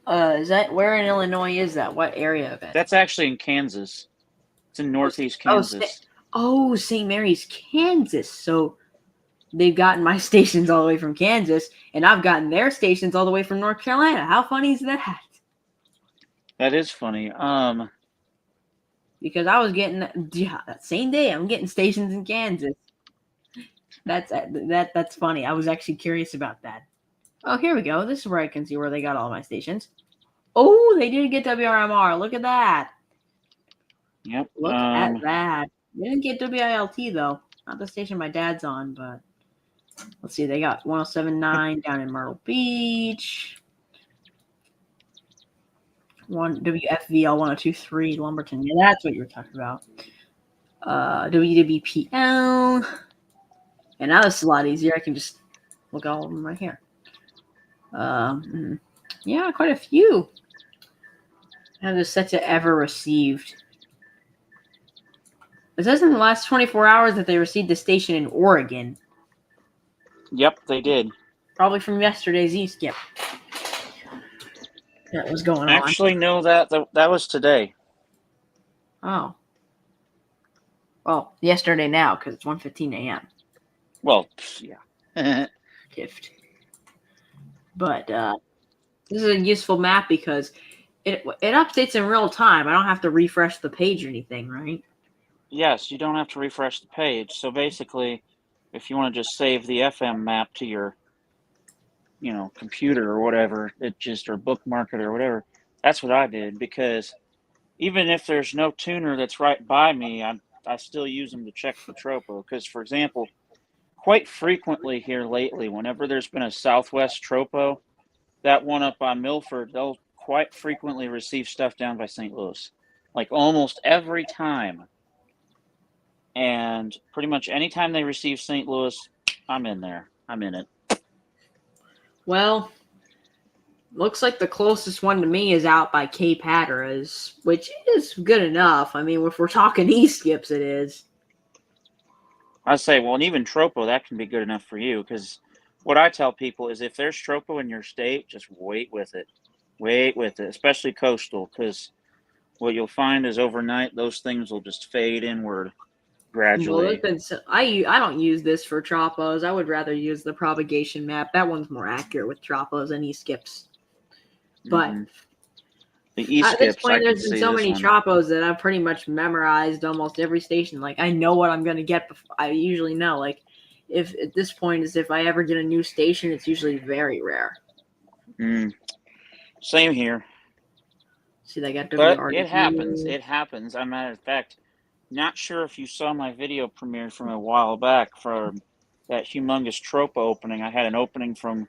Is that where in Illinois is that? What area of it? That's actually in Kansas. It's in northeast Kansas. St. Mary's, Kansas. So they've gotten my stations all the way from Kansas, and I've gotten their stations all the way from North Carolina. How funny is that? That is funny. Because I was getting that same day, I'm getting stations in Kansas. That's funny. I was actually curious about that. Oh, here we go. This is where I can see where they got all my stations. Oh, they did get WRMR. Look at that. Yep. Look at that. They didn't get WILT though. Not the station my dad's on, but let's see. They got 107.9 down in Myrtle Beach. One WFVL 102.3 Lumberton. Yeah, that's what you were talking about. WWPL. And now this is a lot easier. I can just look at all of them right here. Yeah, quite a few. I have this set to ever received. It says in the last 24 hours that they received the station in Oregon. Yep, they did. Probably from yesterday's e-skip. That was going on. Actually, no, that was today. Oh. Well, yesterday now, because it's 1:15 a.m. Well, yeah. Gift. But this is a useful map because it updates in real time. I don't have to refresh the page or anything, right? Yes, you don't have to refresh the page. So basically, if you want to just save the FM map to your, computer or whatever, or bookmark it or whatever, that's what I did. Because even if there's no tuner that's right by me, I still use them to check for tropo. Because, for example, quite frequently here lately, whenever there's been a Southwest tropo, that one up on Milford, they'll quite frequently receive stuff down by St. Louis. Like almost every time. And pretty much anytime they receive St. Louis, I'm in there. I'm in it. Well, looks like the closest one to me is out by Cape Hatteras, which is good enough. I mean, if we're talking e-skips, it is. I say, well, and even tropo, that can be good enough for you, because what I tell people is if there's tropo in your state, just wait with it. Wait with it, especially coastal, because what you'll find is overnight, those things will just fade inward gradually. Well, I don't use this for tropos. I would rather use the propagation map. That one's more accurate with tropos and e-skips. But the e-skips, at this point, there's been so many tropos that I've pretty much memorized almost every station. Like, I know what I'm going to get. I usually know. Like, if at this point is if I ever get a new station, it's usually very rare. Same here. See, they got But WRDQ. it happens. It happens. I'm matter of fact, not sure if you saw my video premiere from a while back for that humongous tropo opening. I had an opening from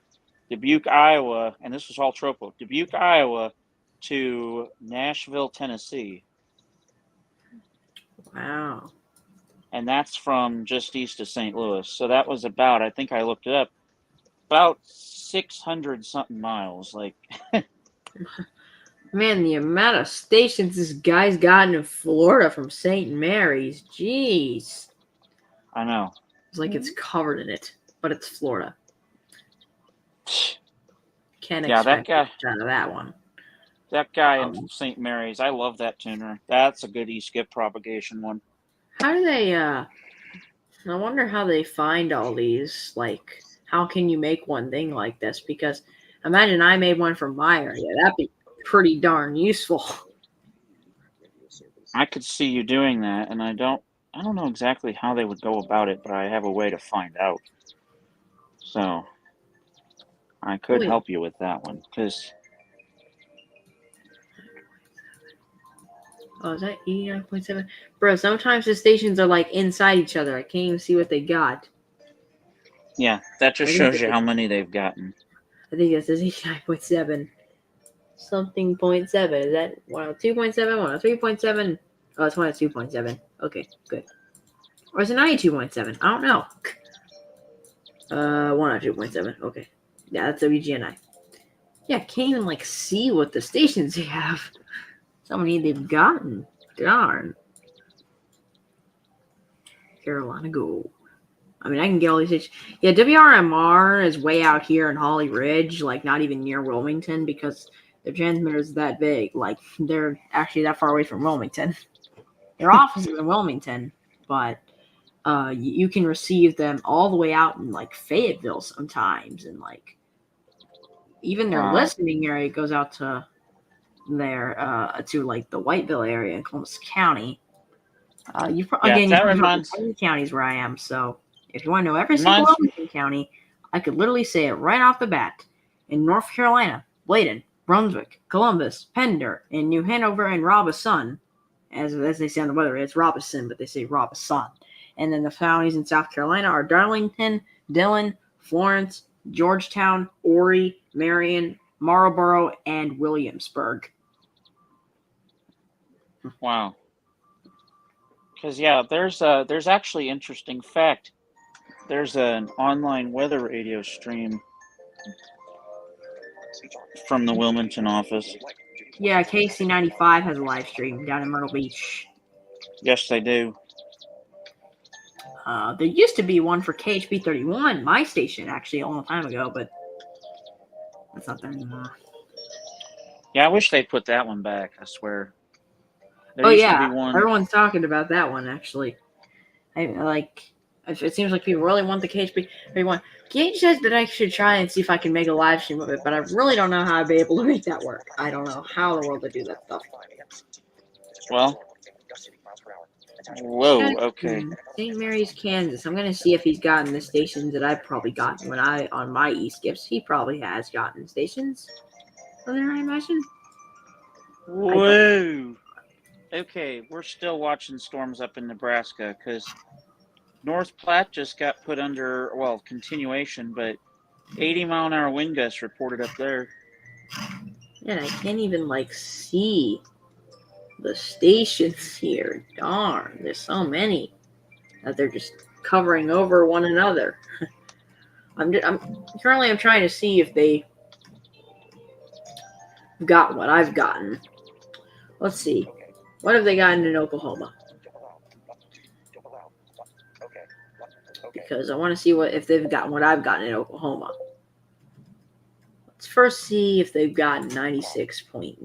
Dubuque, Iowa, and this was all tropo. Dubuque, Iowa to Nashville, Tennessee. Wow. And that's from just east of St. Louis. So that was about, I think I looked it up, About 600 something miles. Like, Man, the amount of stations this guy's gotten in Florida from St. Mary's. Jeez. I know. It's like it's covered in it, but it's Florida. Can't Yeah, that expect guy. much out of that one. That guy in St. Mary's, I love that tuner. That's a good E-skip propagation one. How do they, I wonder how they find all these, like, how can you make one thing like this? Because imagine I made one from my area. That'd be pretty darn useful. I could see you doing that, and I don't know exactly how they would go about it, but I have a way to find out. So I could help you with that one, because... Oh, is that 89.7? Bro, sometimes the stations are like inside each other. I can't even see what they got. Yeah, that just shows you how many they've gotten. I think this is 89.7. Something 0.7. Is that 102.7? 103.7? Oh, it's 102.7. Okay, good. Or is it 92.7? I don't know. 102.7. Okay. Yeah, that's WGNI. Yeah, I can't even like see what the stations they have. So many they've gotten. Darn. Carolina Gold. I mean, I can get all these stations. Yeah, WRMR is way out here in Holly Ridge, like not even near Wilmington, because their transmitter is that big. Like, they're actually that far away from Wilmington. Their office is in Wilmington, but you can receive them all the way out in like Fayetteville sometimes, and like even their listening area goes out to there to like the Whiteville area in Columbus County. You probably know counties where I am, so if you want to know every single Wilmington county, I could literally say it right off the bat. In North Carolina, Bladen, Brunswick, Columbus, Pender, and New Hanover and Robeson, as they say on the weather, it's Robeson, but they say Robeson. And then the counties in South Carolina are Darlington, Dillon, Florence, Georgetown, Horry, Marion, Marlborough, and Williamsburg. Wow. Because, yeah, there's actually interesting fact. There's an online weather radio stream from the Wilmington office. Yeah, KC95 has a live stream down in Myrtle Beach. Yes, they do. There used to be one for KHB31, my station, actually, a long time ago, but that's not there anymore. Yeah, I wish they put that one back, I swear. There used to be one. Everyone's talking about that one, actually. It seems like people really want the KHB31. KH says that I should try and see if I can make a live stream of it, but I really don't know how I'd be able to make that work. I don't know how in the world to do that stuff. Well, whoa, okay. St. Mary's, Kansas. I'm going to see if he's gotten the stations that I've probably gotten on my e-skips. He probably has gotten stations. Well, there, I imagine. Whoa. Okay, we're still watching storms up in Nebraska because North Platte just got put under, well, continuation, but 80-mile-an-hour wind gusts reported up there. And I can't even, see the stations here. Darn, there's so many that they're just covering over one another. I'm trying to see if they got what I've gotten. Let's see. What have they gotten in Oklahoma? Because I want to see if they've gotten what I've gotten in Oklahoma. Let's first see if they've gotten 96.9,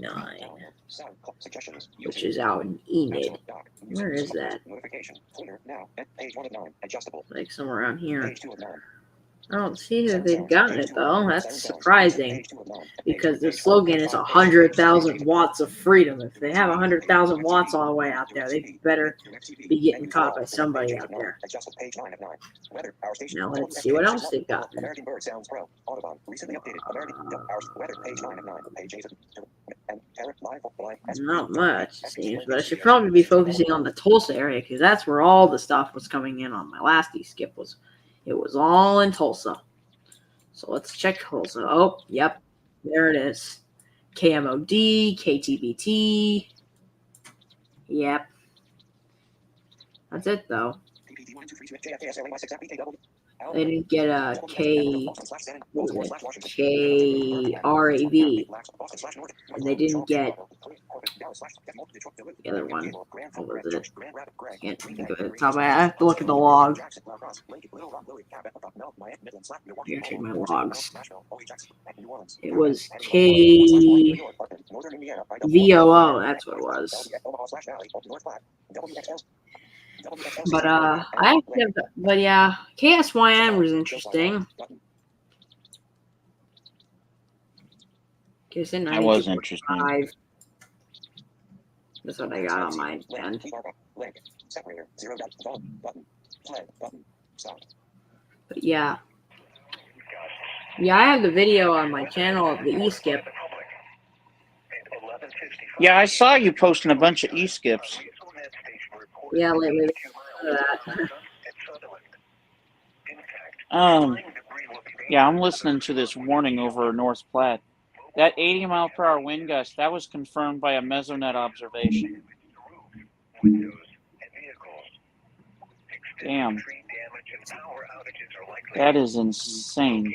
which is out in Enid. Where is that? Like somewhere around here. I don't see that they've gotten it, though. That's surprising, because their slogan is 100,000 watts of freedom. If they have 100,000 watts all the way out there, they better be getting caught by somebody out there. Now let's see what else they've gotten. Not much, it seems, but I should probably be focusing on the Tulsa area, because that's where all the stuff was coming in on my last e-skip was. It was all in Tulsa. So let's check Tulsa. Oh, yep. There it is. KMOD, KTBT. Yep. That's it, though. They didn't get a what was it? KRAV. And they didn't get the other one. What was it? Can't think of it. Top of my head. I have to look at the log. Here, check my logs. It was KVOO. That's what it was. But but yeah, KSYN was interesting. KSN That was interesting. 92.5. That's what I got on my end. But yeah. Yeah, I have the video on my channel of the e-skip. Yeah, I saw you posting a bunch of e-skips. Yeah, lately. Yeah, I'm listening to this warning over North Platte. That 80-mile-per-hour wind gust, that was confirmed by a Mesonet observation. Damn. That is insane.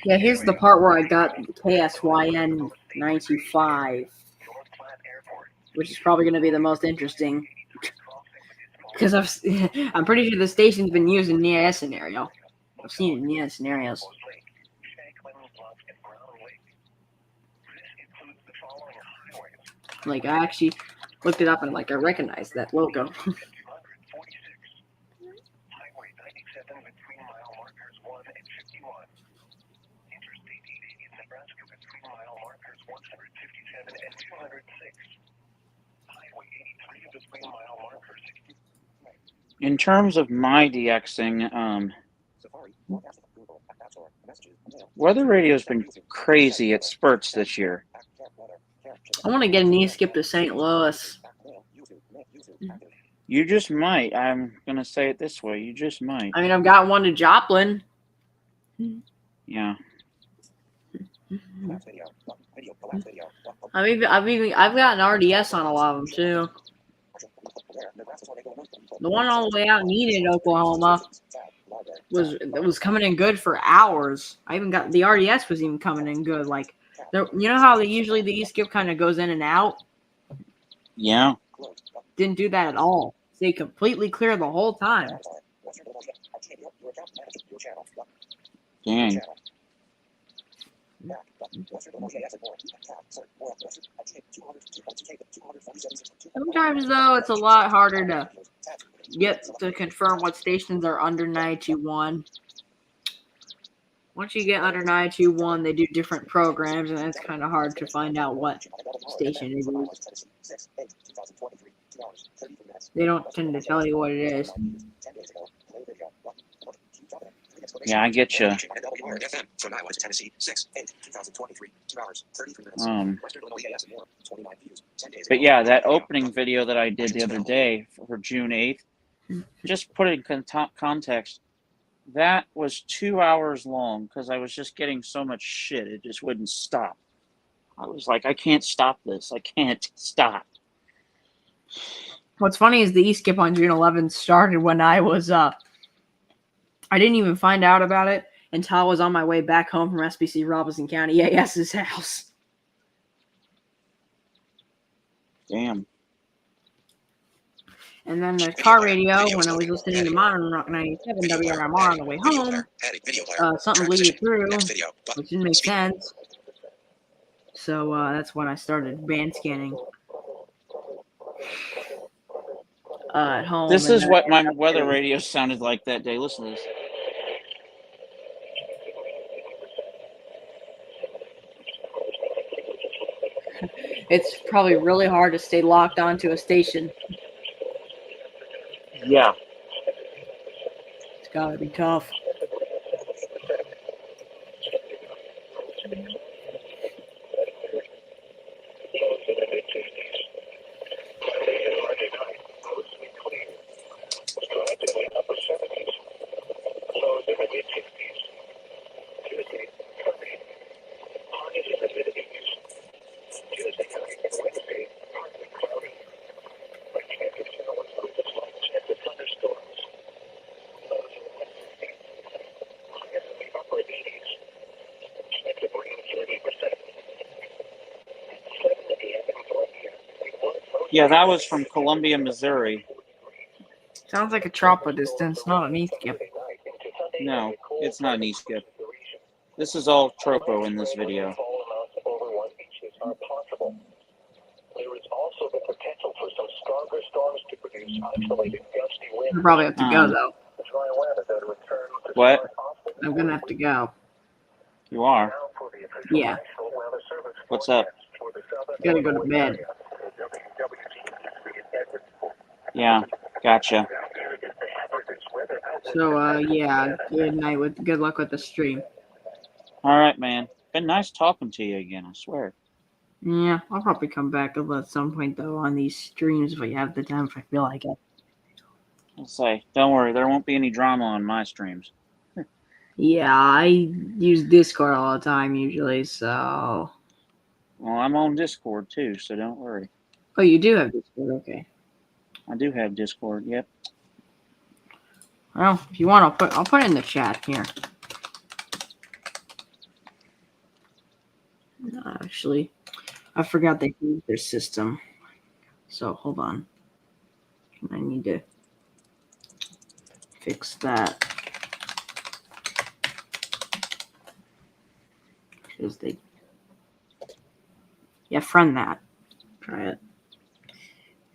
Yeah, here's the part where I got KSYN 95, which is probably going to be the most interesting, because I'm pretty sure the station's been used in the EIS scenario. I've seen it in EIS scenarios. Like, I actually looked it up and, like, I recognized that logo. In terms of my DXing, weather radio's been crazy at spurts this year. I want to get an e-skip to St. Louis. You just might. I'm going to say it this way. You just might. I mean, I've got one to Joplin. Yeah. I've got an RDS on a lot of them too. The one all the way out in Enid, Oklahoma, was coming in good for hours. I even got the RDS was even coming in good. Like, you know how usually the e-skip kind of goes in and out. Yeah. Didn't do that at all. Stayed completely clear the whole time. Dang. Sometimes, though, it's a lot harder to get to confirm what stations are under 921. Once you get under 921, they do different programs, and it's kind of hard to find out what station it is. They don't tend to tell you what it is. Yeah, I get you. But yeah, that opening video that I did the other day for June 8th, just put it in context, that was 2 hours long because I was just getting so much shit. It just wouldn't stop. I was like, I can't stop this. I can't stop. What's funny is the e-skip on June 11th started when I was I didn't even find out about it until I was on my way back home from SBC Robeson County AS's house. Damn. And then the car radio, when I was listening to Modern Rock 97 WRMR on the way home, something bleeded through, which didn't make sense. So that's when I started band scanning at home. This is what my weather radio sounded like that day. Listen to this. It's probably really hard to stay locked onto a station. Yeah. It's gotta be tough. Yeah, that was from Columbia, Missouri. Sounds like a Tropa distance, not an e-skip. No, it's not an e-skip. This is all tropo in this video. There is also the potential for some stronger storms to produce isolated gusty winds. You probably have to go though. What? I'm gonna have to go. You are? Yeah. What's up? Gotta go to bed. Yeah, gotcha. So yeah, good night with good luck with the stream. All right, man. Been nice talking to you again, I swear. Yeah, I'll probably come back at some point though on these streams if I have the time, if I feel like it. I'll say, don't worry, there won't be any drama on my streams. Yeah, I use Discord all the time usually, so. Well, I'm on Discord too, so don't worry. Oh, you do have Discord, okay. I do have Discord, yep. Well, if you want, I'll put it in the chat here. Actually, I forgot they used their system. So hold on. I need to fix that. Because they. Yeah, friend that. Try it.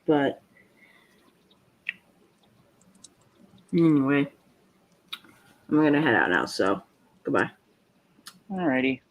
But. Anyway. I'm going to head out now, so goodbye. Alrighty.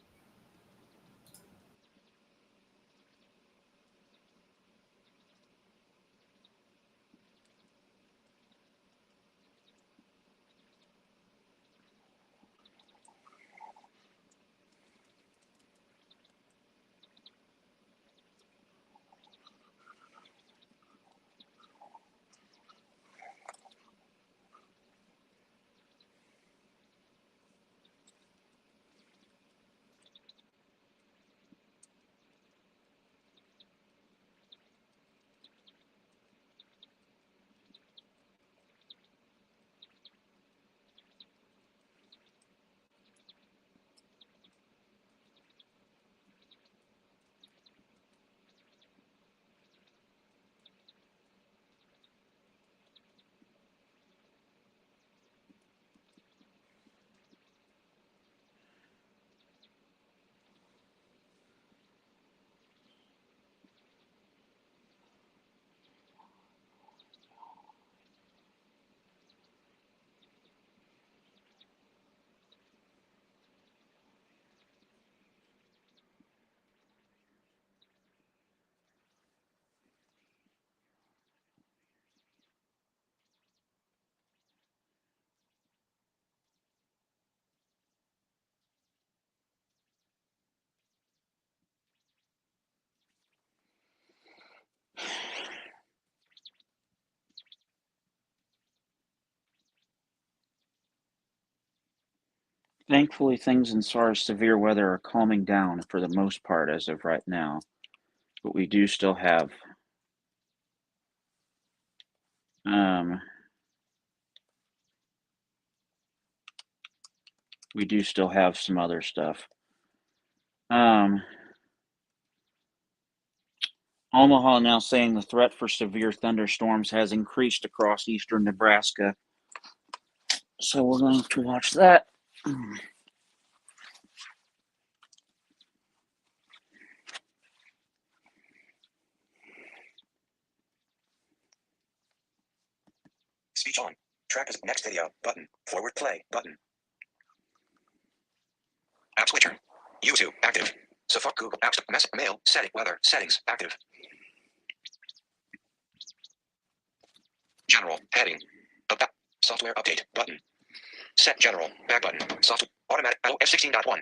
Thankfully, things in SARS severe weather are calming down for the most part as of right now. But we do still have some other stuff. Omaha now saying the threat for severe thunderstorms has increased across eastern Nebraska. So we're going to watch that. Speech on. Track as next video button. Forward play button. App switcher. YouTube active. Safari Google Apps mail setting weather settings active. General heading. About software update button. Set general back button. Software automatic F16.1.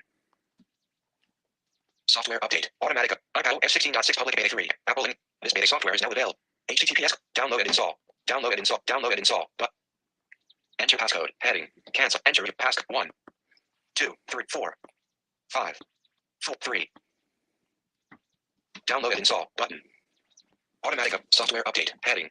Software update automatic iPad F16.6 public beta 3. Apple link. This beta software is now available. HTTPS download and install. Download and install. Download and install. But enter passcode heading. Cancel. Enter your passcode 1 2 3 4 5 4 3. Download and install button. Automatic software update heading.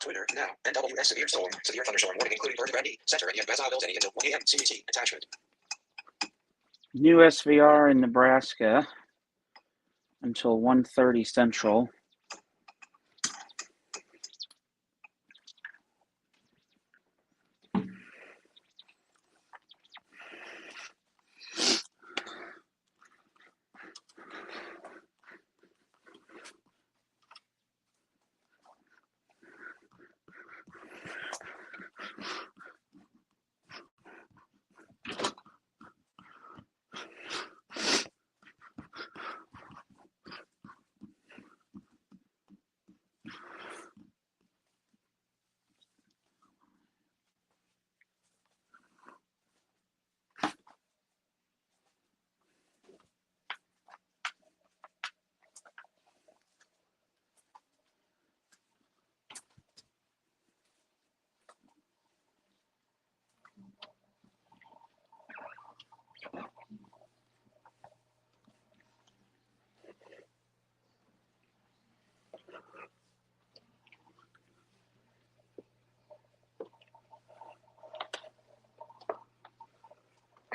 Twitter now. NWS severe thunderstorm warning, including Bird Brandy Center and Yazbazaville until 1 a.m. CET. Attachment. New SVR in Nebraska until 1:30 Central.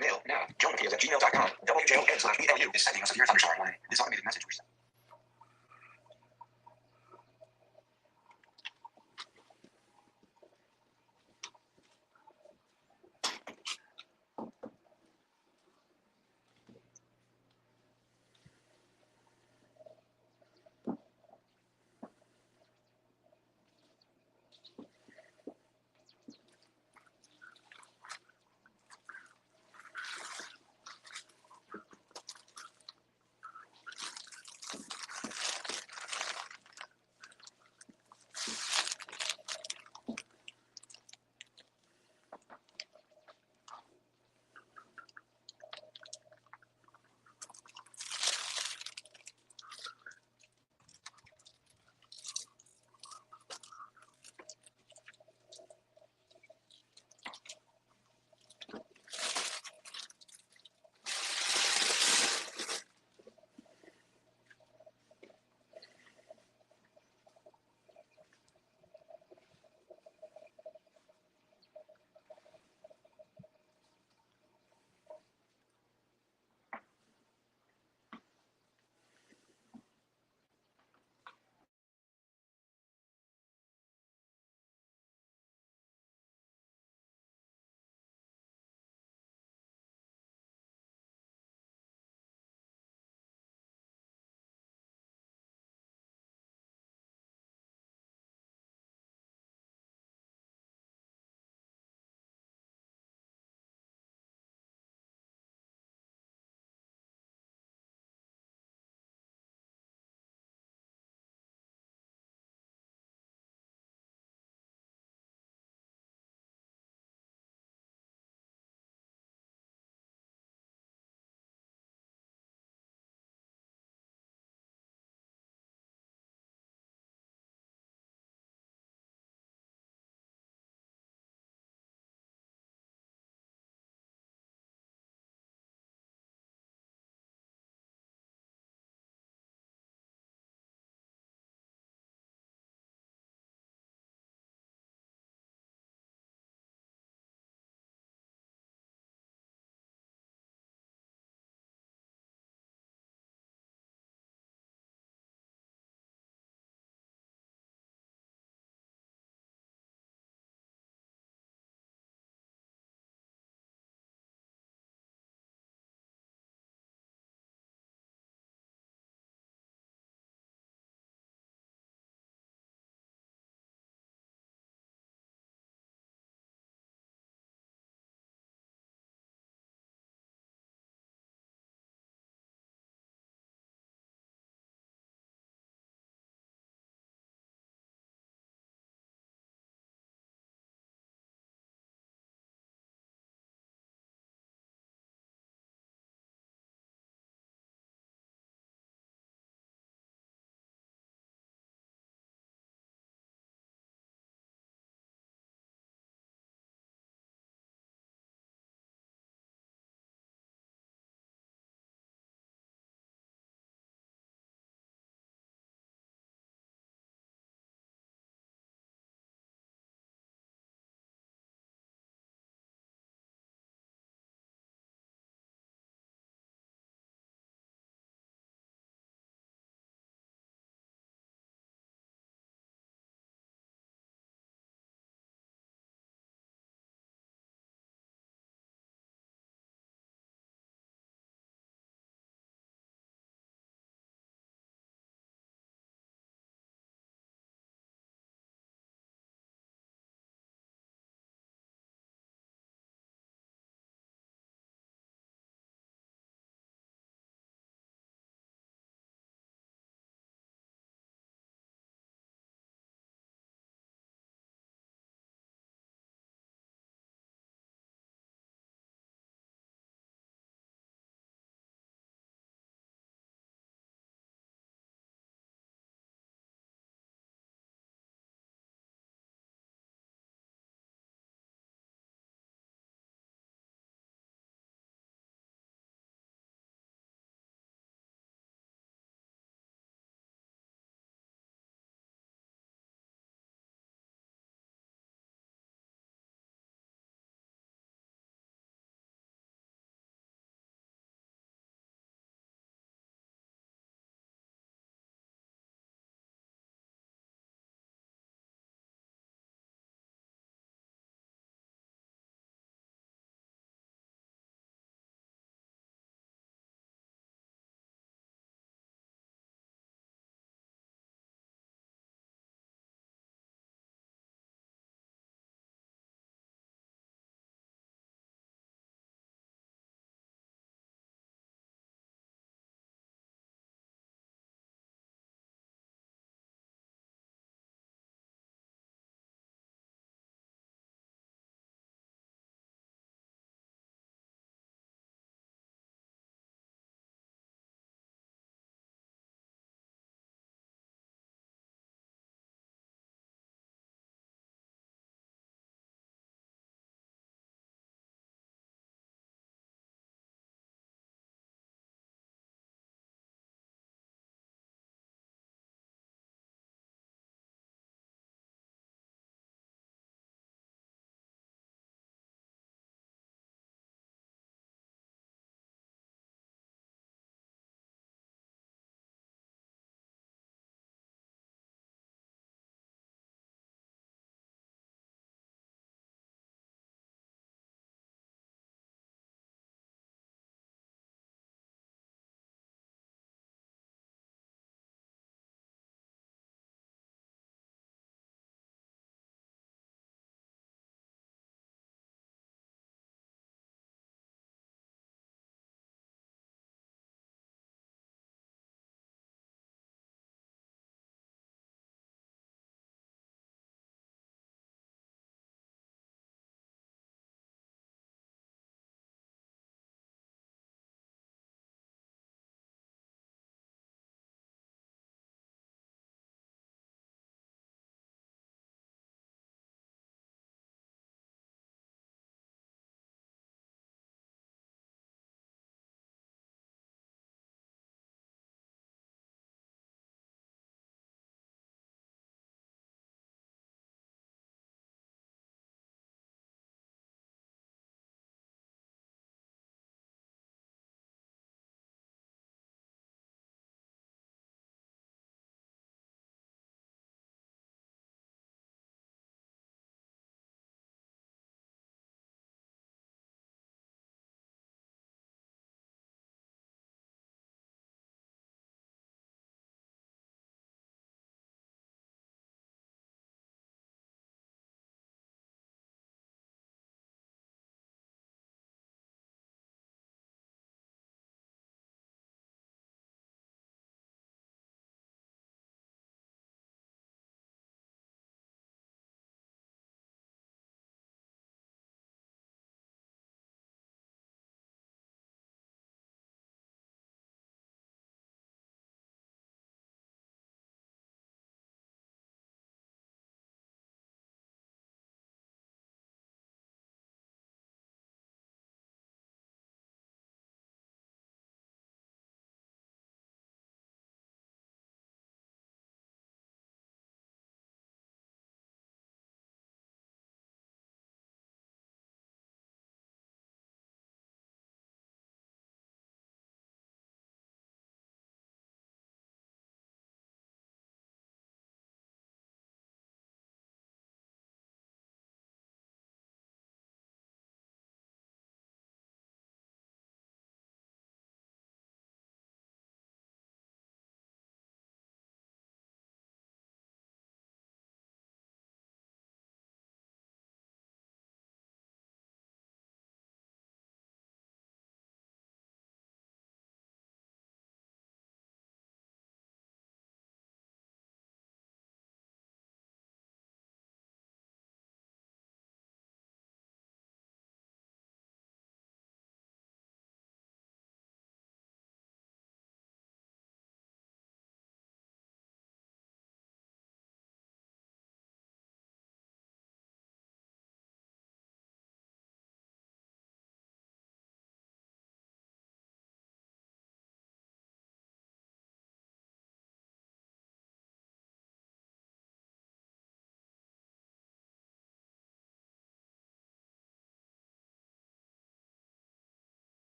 Mail now. JohnMcFeels@gmail.com. WJON/BLU is sending us a severe thunderstorm warning. This automated message was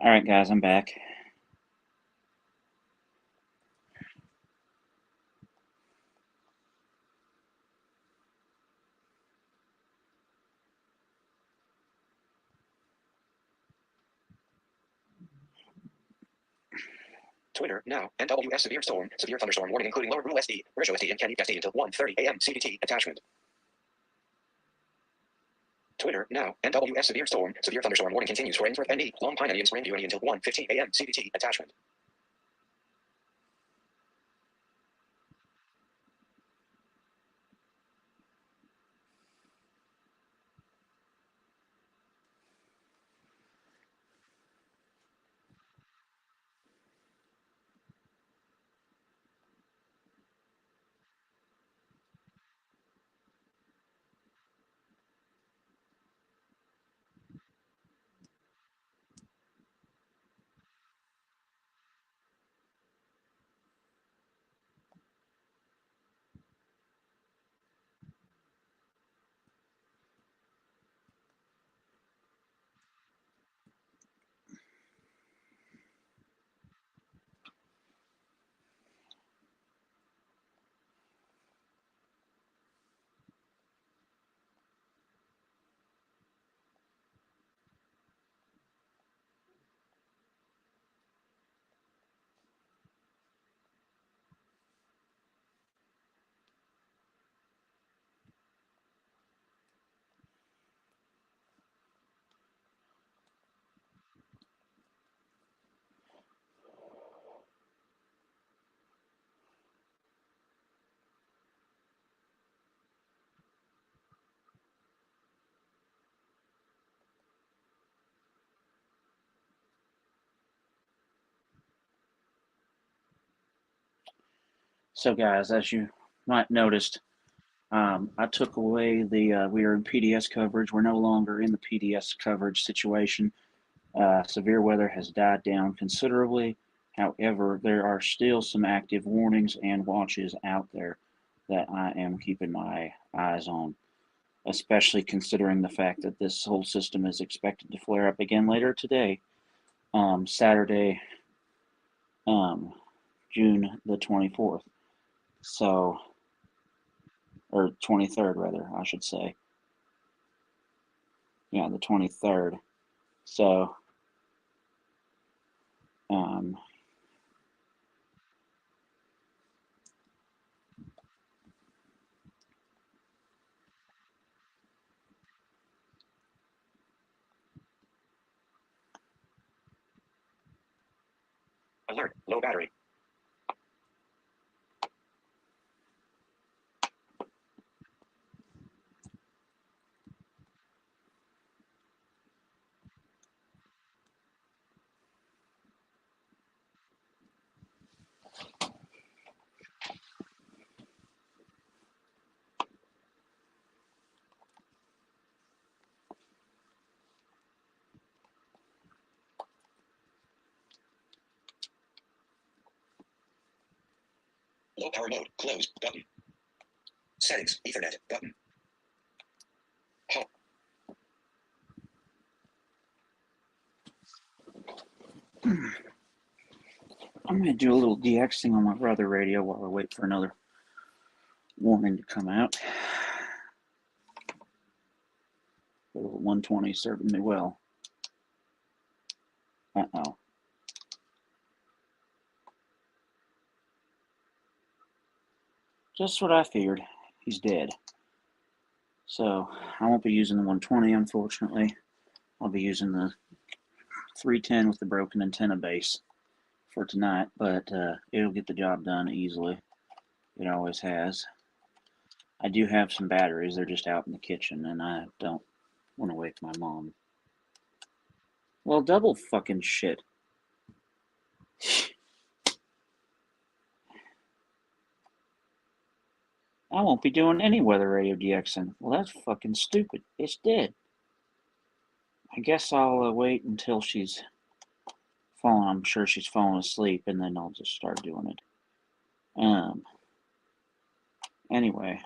All right, guys, I'm back. Twitter now. NWS severe storm, severe thunderstorm warning, including lower Rule SD, Ridge OSD, and Candy SD until 1:30 a.m. CDT. Attachment. Twitter now. NWS severe storm, severe thunderstorm warning continues for Ainsworth ND, Long Pine and Springview ND until 1:15 a.m. CDT. Attachment. So, guys, as you might noticed, I took away the we are in PDS coverage. We're no longer in the PDS coverage situation. Severe weather has died down considerably. However, there are still some active warnings and watches out there that I am keeping my eyes on, especially considering the fact that this whole system is expected to flare up again later today, Saturday, June the 24th. So, or 23rd, rather, I should say. Yeah, the 23rd. So, um, Alert. Low battery. Low power mode. Close button. Settings. Ethernet button. Home. I'm going to do a little DXing on my brother radio while I wait for another warning to come out. The 120 serving me well. Uh-oh. Just what I feared. He's dead. So, I won't be using the 120, unfortunately. I'll be using the 310 with the broken antenna base for tonight, but it'll get the job done easily. It always has. I do have some batteries. They're just out in the kitchen, and I don't want to wake my mom. Well, double fucking shit. I won't be doing any weather radio DXing. Well, that's fucking stupid. It's dead. I guess I'll wait until she's fallen. I'm sure she's fallen asleep, and then I'll just start doing it. Anyway.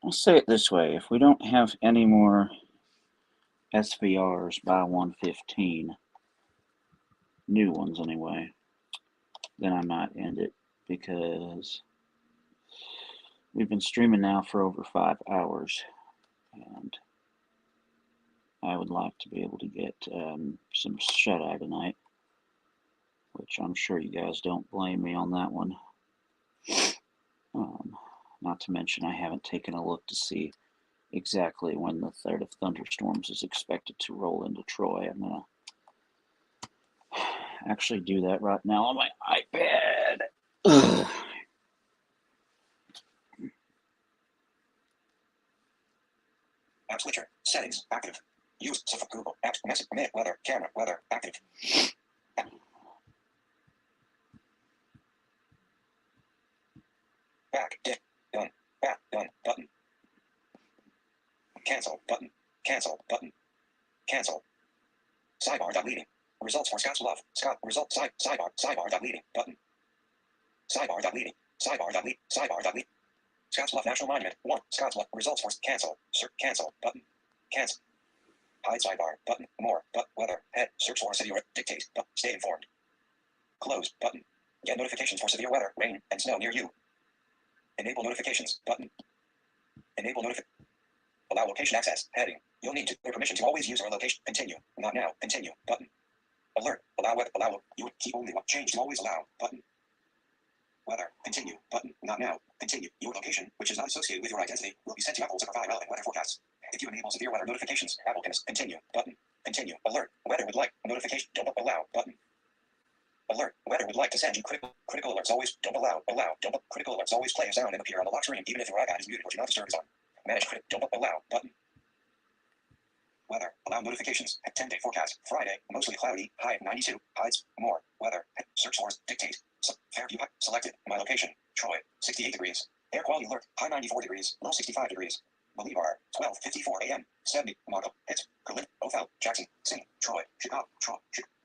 I'll say it this way: if we don't have any more SVRs by 1:15, new ones anyway, then I might end it, because we've been streaming now for over 5 hours, and I would like to be able to get some shut-eye tonight, which I'm sure you guys don't blame me on that one. Not to mention, I haven't taken a look to see exactly when the threat of thunderstorms is expected to roll into Troy. I'm going to actually do that right now on my iPad. App switcher. Settings. Active. Use for Google. Apps. Message. Weather. Camera. Weather. Active. Back. Dip. Done. Back. Done. Button. Cancel. Button. Cancel. Button. Cancel. Sidebar. Leading. Results for Scott's Love. Scott. Result. Sidebar. Sidebar. Leading. Button. Sidebar. Leading. Sidebar. Lead. Sidebar. Lead. Scott's Love National Monument. 1. Scott's Love. Results for cancel. Cancel. Button. Cancel. Hide sidebar. Button. More. But weather. Head. Search for severe. Dictate. But stay informed. Close. Button. Get notifications for severe weather, rain, and snow near you. Enable notifications. Button. Enable Allow location access. Heading. You'll need to permission to always use our location. Continue. Not now. Continue. Button. Alert. Allow. You keep only what change to always allow. Button. Weather. Continue. Button. Not now. Continue. Your location, which is not associated with your identity, will be sent to Apple to provide relevant weather forecasts. If you enable severe weather notifications, Apple can continue. Button. Continue. Alert. Weather would like notification. Don't allow. Button. Alert. Weather would like to send you critical alerts. Always don't allow. Don't critical alerts. Always play a sound and appear on the lock screen, even if your iPad is muted or do not disturb is on. Manage don't allow. Button. Weather. Allow notifications. 10-day forecast. Friday. Mostly cloudy. High 92. Hides. More. Weather. Search source. Dictate. Fairview. Selected. My location. Troy. 68 degrees. Air quality alert. High 94 degrees. Low 65 degrees. Bolivar. 12:54 a.m. 70. Model. Hits. Berlin. Othel. Jackson. Sing. Troy. Chicago. Troy.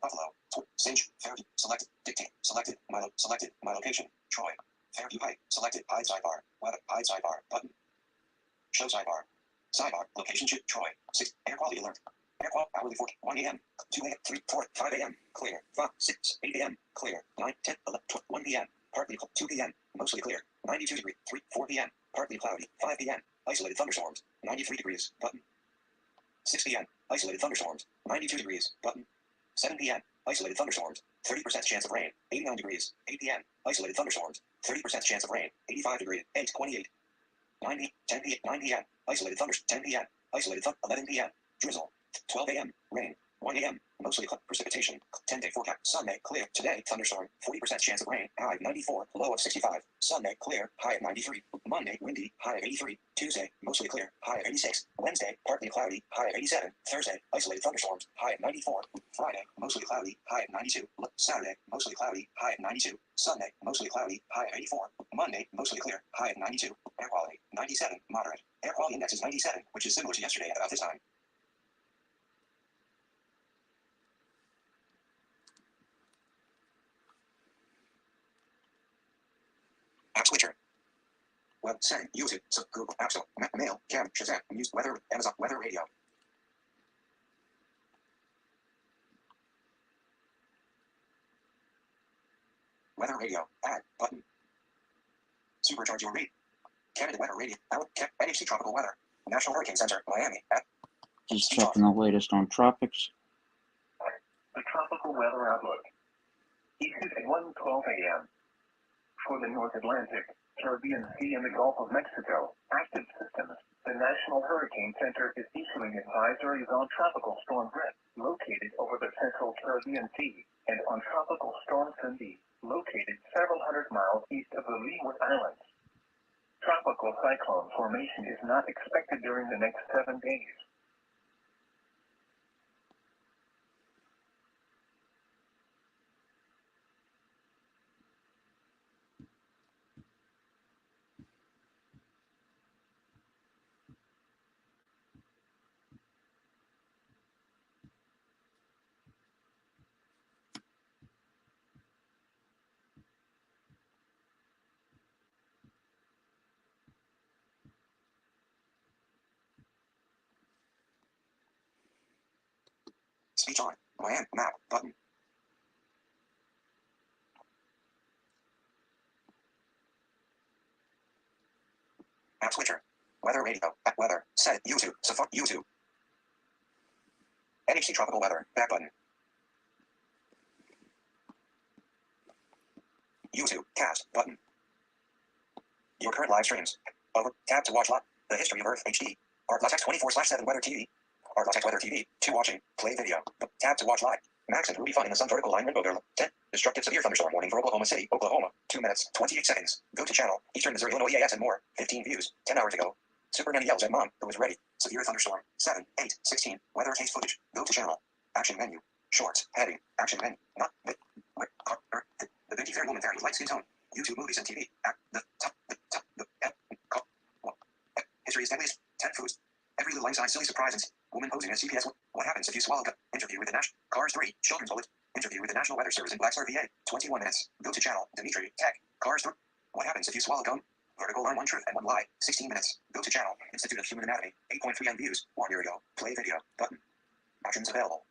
Buffalo. Sage. Fairview. Selected. Dictate. Selected. Selected. My location. Troy. Fairview Height. Selected. Hide sidebar. Weather. Hide sidebar. Button. Show sidebar. Sidebar. Location. Troy. 6. Air quality alert. Air quality. Hourly 4. 1 a.m. 2 a.m. 3. 4. 5 a.m. Clear. 5. 6. 8 a.m. Clear. 9. 10. 11. 12, 1 p.m. Partly 2 p.m. Mostly clear. 92 degrees. 3. 4 p.m. Partly cloudy. 5 p.m. Isolated thunderstorms. 93 degrees. Button. 6 p.m. Isolated thunderstorms. 92 degrees. Button. 7 p.m. Isolated thunderstorms. 30% chance of rain. 89 degrees. 8 p.m. Isolated thunderstorms. 30% chance of rain. 85 degrees. 8:28. 9 p.m. 10 p.m. 9 p.m. Isolated thunderstorms. 10 p.m. Isolated 11 p.m. Drizzle. 12 a.m. Rain. 1 a.m. Mostly precipitation. 10-day forecast. Sunday clear. Today thunderstorm. 40% chance of rain. High 94. Low of 65. Sunday clear. High of 93. Monday windy. High of 83. Tuesday mostly clear. High of 86. Wednesday partly cloudy. High of 87. Thursday isolated thunderstorms. High of 94. Friday mostly cloudy. High of 92. Saturday mostly cloudy. High of 92. Sunday mostly cloudy. High of 84. Monday mostly clear. High of 92. Air quality 97. Moderate. Air quality index is 97, which is similar to yesterday at about this time. App switcher. Web setting. Use it. So Google App Store. Mail. Cam. Shazam. Use weather. Amazon weather radio. Weather radio. Add button. Supercharge your read. Canada weather radio. NHC tropical weather. National Hurricane Center. Miami. Just checking the latest on tropics. The tropical weather outlook. East at 1:12 a.m. For the North Atlantic, Caribbean Sea, and the Gulf of Mexico, active systems. The National Hurricane Center is issuing advisories on tropical storm drift located over the central Caribbean Sea and on tropical storm Cindy, located several hundred miles east of the Leeward Islands. Tropical cyclone formation is not expected during the next 7 days. Speech on. Miami map button. App switcher. Weather radio. Weather. Set. YouTube. Safari. YouTube. NHC tropical weather. Back button. YouTube. Cast. Button. Your current live streams. Over. Tab to watch live. The history of Earth HD. Artlatex 24/7 Weather TV. Artlatex Weather TV. To watching. Play video. Tab to watch live. Max and Ruby Fun in the sun vertical line rainbow. 10. Destructive severe thunderstorm warning for Oklahoma City, Oklahoma. 2 minutes, 28 seconds. Go to channel. Eastern Missouri, Illinois, EAS and more. 15 views. 10 hours ago. Super Nanny yells at mom, who is ready. Severe thunderstorm. 7, 8, 16. Weather case footage. Go to channel. Action menu. Shorts. Heading. Action menu. Not. The Benji Fair Woman Fairy. Light skin tone. YouTube movies and TV. The top. History is deadliest. 10 foods. Every little inside silly surprises. Woman posing as CPS. What happens if you swallow? Interview with the National. Cars 3. Children's bullet. Interview with the National Weather Service in Blackstar, VA. 21 minutes. Go to channel. Dimitri. Tech. Cars 3. What happens if you swallow gum? Vertical. Learn one truth and one lie. 16 minutes. Go to channel. Institute of Human Anatomy. 8.3 M views. 1 year ago. Play video. Button. Actions available.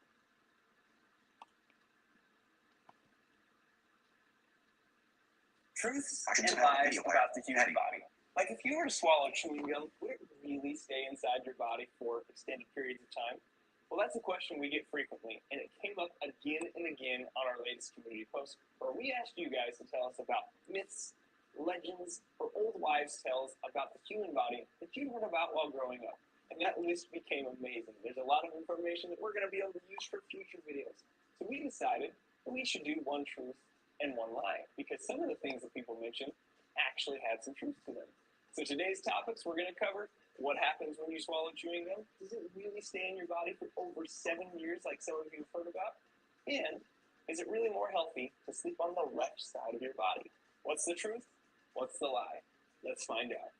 Truths and lies about the human body. Like if you were to swallow chewing gum, would it really stay inside your body for extended periods of time? Well, that's a question we get frequently, and it came up again and again on our latest community post, where we asked you guys to tell us about myths, legends, or old wives' tales about the human body that you heard about while growing up. And that list became amazing. There's a lot of information that we're going to be able to use for future videos. So we decided that we should do one truth and one lie, because some of the things that people mentioned actually had some truth to them. So today's topics, we're going to cover what happens when you swallow chewing gum. Does it really stay in your body for over 7 years like some of you have heard about? And is it really more healthy to sleep on the left side of your body? What's the truth? What's the lie? Let's find out.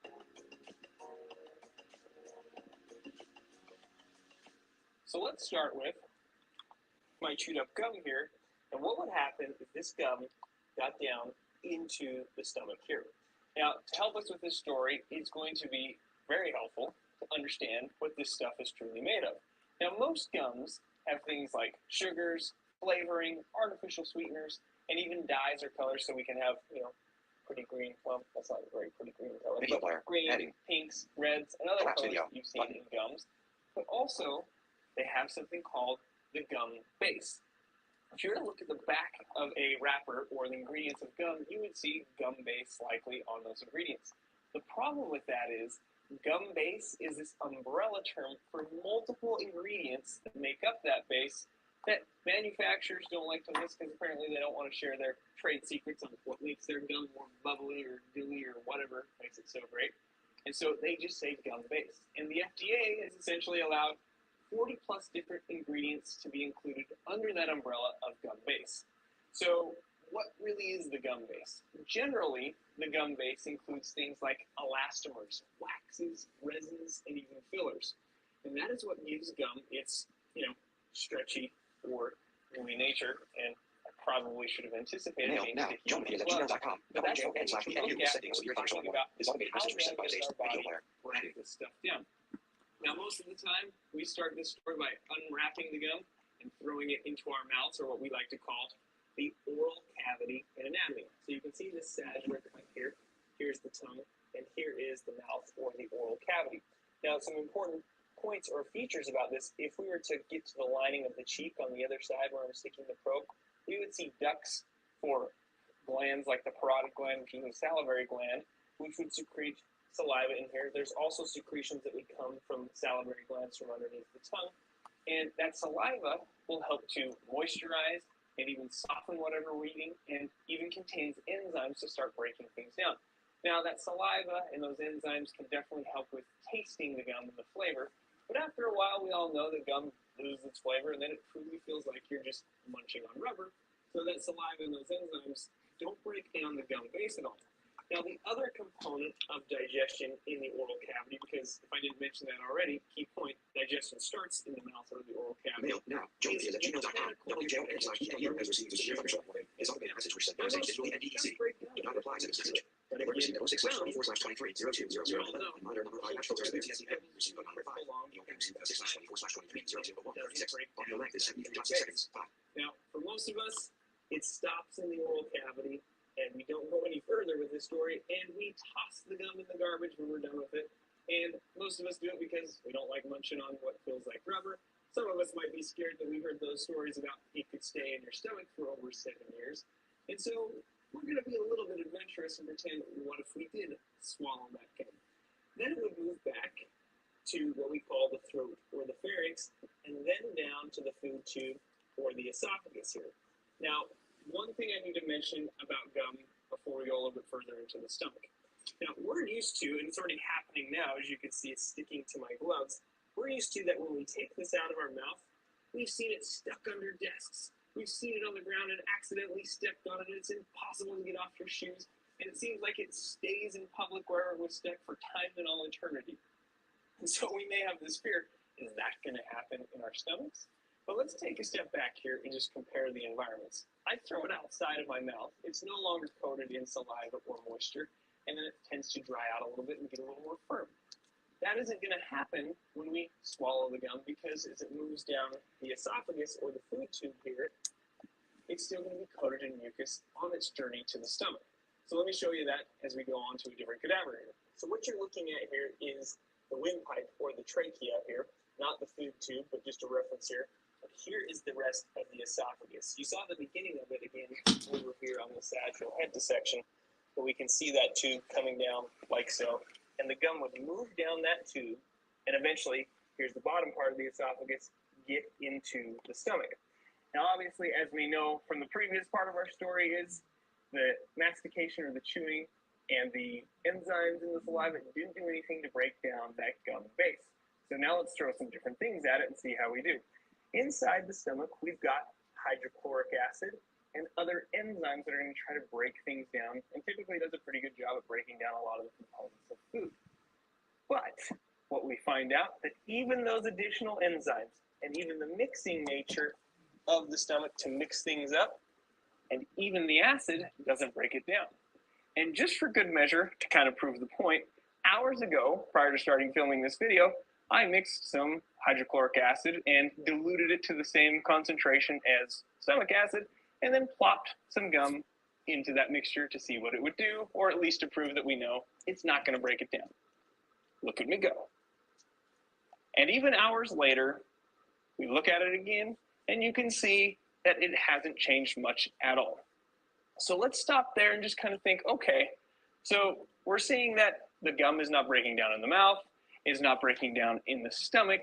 So let's start with my chewed up gum here. And what would happen if this gum got down into the stomach here? Now, to help us with this story, it's going to be very helpful to understand what this stuff is truly made of. Now, most gums have things like sugars, flavoring, artificial sweeteners, and even dyes or colors, so we can have, pretty green. Well, that's not a very pretty green color, but green, pinks, reds, and other colors that you've seen in gums. But also, they have something called the gum base. If you were to look at the back of a wrapper or the ingredients of gum, you would see gum base likely on those ingredients. The problem with that is gum base is this umbrella term for multiple ingredients that make up that base that manufacturers don't like to list because apparently they don't want to share their trade secrets on what makes their gum more bubbly or dewy or whatever makes it so great. And so they just say gum base. And the FDA has essentially allowed 40 plus different ingredients to be included under that umbrella of gum base. So what really is the gum base? Generally, the gum base includes things like elastomers, waxes, resins, and even fillers. And that is what gives gum its, stretchy or gooey nature. And I probably should have anticipated it being sticky. JohnPeter's@gmail.com. But that's what we WN/VNU look at settings of your when we're talking about is automated how message well sent by does station our radio body player. break this stuff down. Now, most of the time, we start this story by unwrapping the gum and throwing it into our mouths, or what we like to call the oral cavity in anatomy. So you can see this sag right here. Here's the tongue, and here is the mouth or the oral cavity. Now, some important points or features about this, if we were to get to the lining of the cheek on the other side where we're sticking the probe, we would see ducts for glands like the parotid gland, which is a salivary gland, which would secrete saliva in here. There's also secretions that would come from salivary glands from underneath the tongue. And that saliva will help to moisturize and even soften whatever we're eating, and even contains enzymes to start breaking things down. Now, that saliva and those enzymes can definitely help with tasting the gum and the flavor, but after a while, we all know that gum loses its flavor, and then it truly feels like you're just munching on rubber. So that saliva and those enzymes don't break down the gum base at all. Now, the other component of digestion in the oral cavity, because if I didn't mention that already, key point, digestion starts in the mouth or the oral cavity. Mail now. JohnPeter's@gmail.com. WJON/ENU has received a severe thunderstorm warning. This automated message was sent by digitally and DXing. Do not reply to this message. Emergency 06/24/23/0200. And monitor number I filters of CSEM. Received but not replied. Now, for most of us, it stops in the oral cavity, and we don't go any further with this story, and we toss the gum in the garbage when we're done with it. And most of us do it because we don't like munching on what feels like rubber. Some of us might be scared that we heard those stories about it could stay in your stomach for over 7 years. And so we're going to be a little bit adventurous and pretend, what if we did swallow that gum? Then it would move back to what we call the throat or the pharynx, and then down to the food tube or the esophagus here. Now, one thing I need to mention about gum before we go a little bit further into the stomach. Now, we're used to, and it's already happening now, as you can see it's sticking to my gloves, we're used to that when we take this out of our mouth, we've seen it stuck under desks. We've seen it on the ground and accidentally stepped on it. It's impossible to get off your shoes. And it seems like it stays in public wherever it was stuck for time and all eternity. And so we may have this fear, is that going to happen in our stomachs? But let's take a step back here and just compare the environments. I throw it outside of my mouth. It's no longer coated in saliva or moisture, and then it tends to dry out a little bit and get a little more firm. That isn't going to happen when we swallow the gum, because as it moves down the esophagus or the food tube here, it's still going to be coated in mucus on its journey to the stomach. So let me show you that as we go on to a different cadaver here. So what you're looking at here is the windpipe or the trachea here, not the food tube, but just a reference here. But here is the rest of the esophagus. You saw the beginning of it again over here on the sagittal head dissection, but we can see that tube coming down like so. And the gum would move down that tube, and eventually, here's the bottom part of the esophagus, get into the stomach. Now, obviously, as we know from the previous part of our story, is the mastication or the chewing and the enzymes in the saliva didn't do anything to break down that gum base. So now let's throw some different things at it and see how we do. Inside the stomach, we've got hydrochloric acid and other enzymes that are going to try to break things down, and typically does a pretty good job of breaking down a lot of the components of food. But what we find out that even those additional enzymes and even the mixing nature of the stomach to mix things up, and even the acid doesn't break it down. And just for good measure, to kind of prove the point, hours ago, prior to starting filming this video, I mixed some hydrochloric acid and diluted it to the same concentration as stomach acid, and then plopped some gum into that mixture to see what it would do, or at least to prove that we know it's not going to break it down. Look at me go. And even hours later, we look at it again, and you can see that it hasn't changed much at all. So let's stop there and just kind of think, okay, so we're seeing that the gum is not breaking down in the mouth, is not breaking down in the stomach,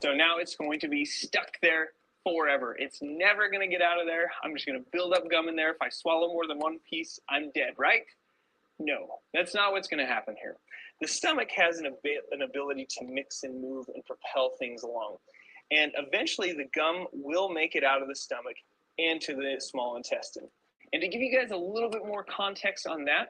so now it's going to be stuck there forever. It's never going to get out of there. I'm just going to build up gum in there. If I swallow more than one piece, I'm dead, right? No, that's not what's going to happen here. The stomach has an ability to mix and move and propel things along. And eventually the gum will make it out of the stomach and to the small intestine. And to give you guys a little bit more context on that,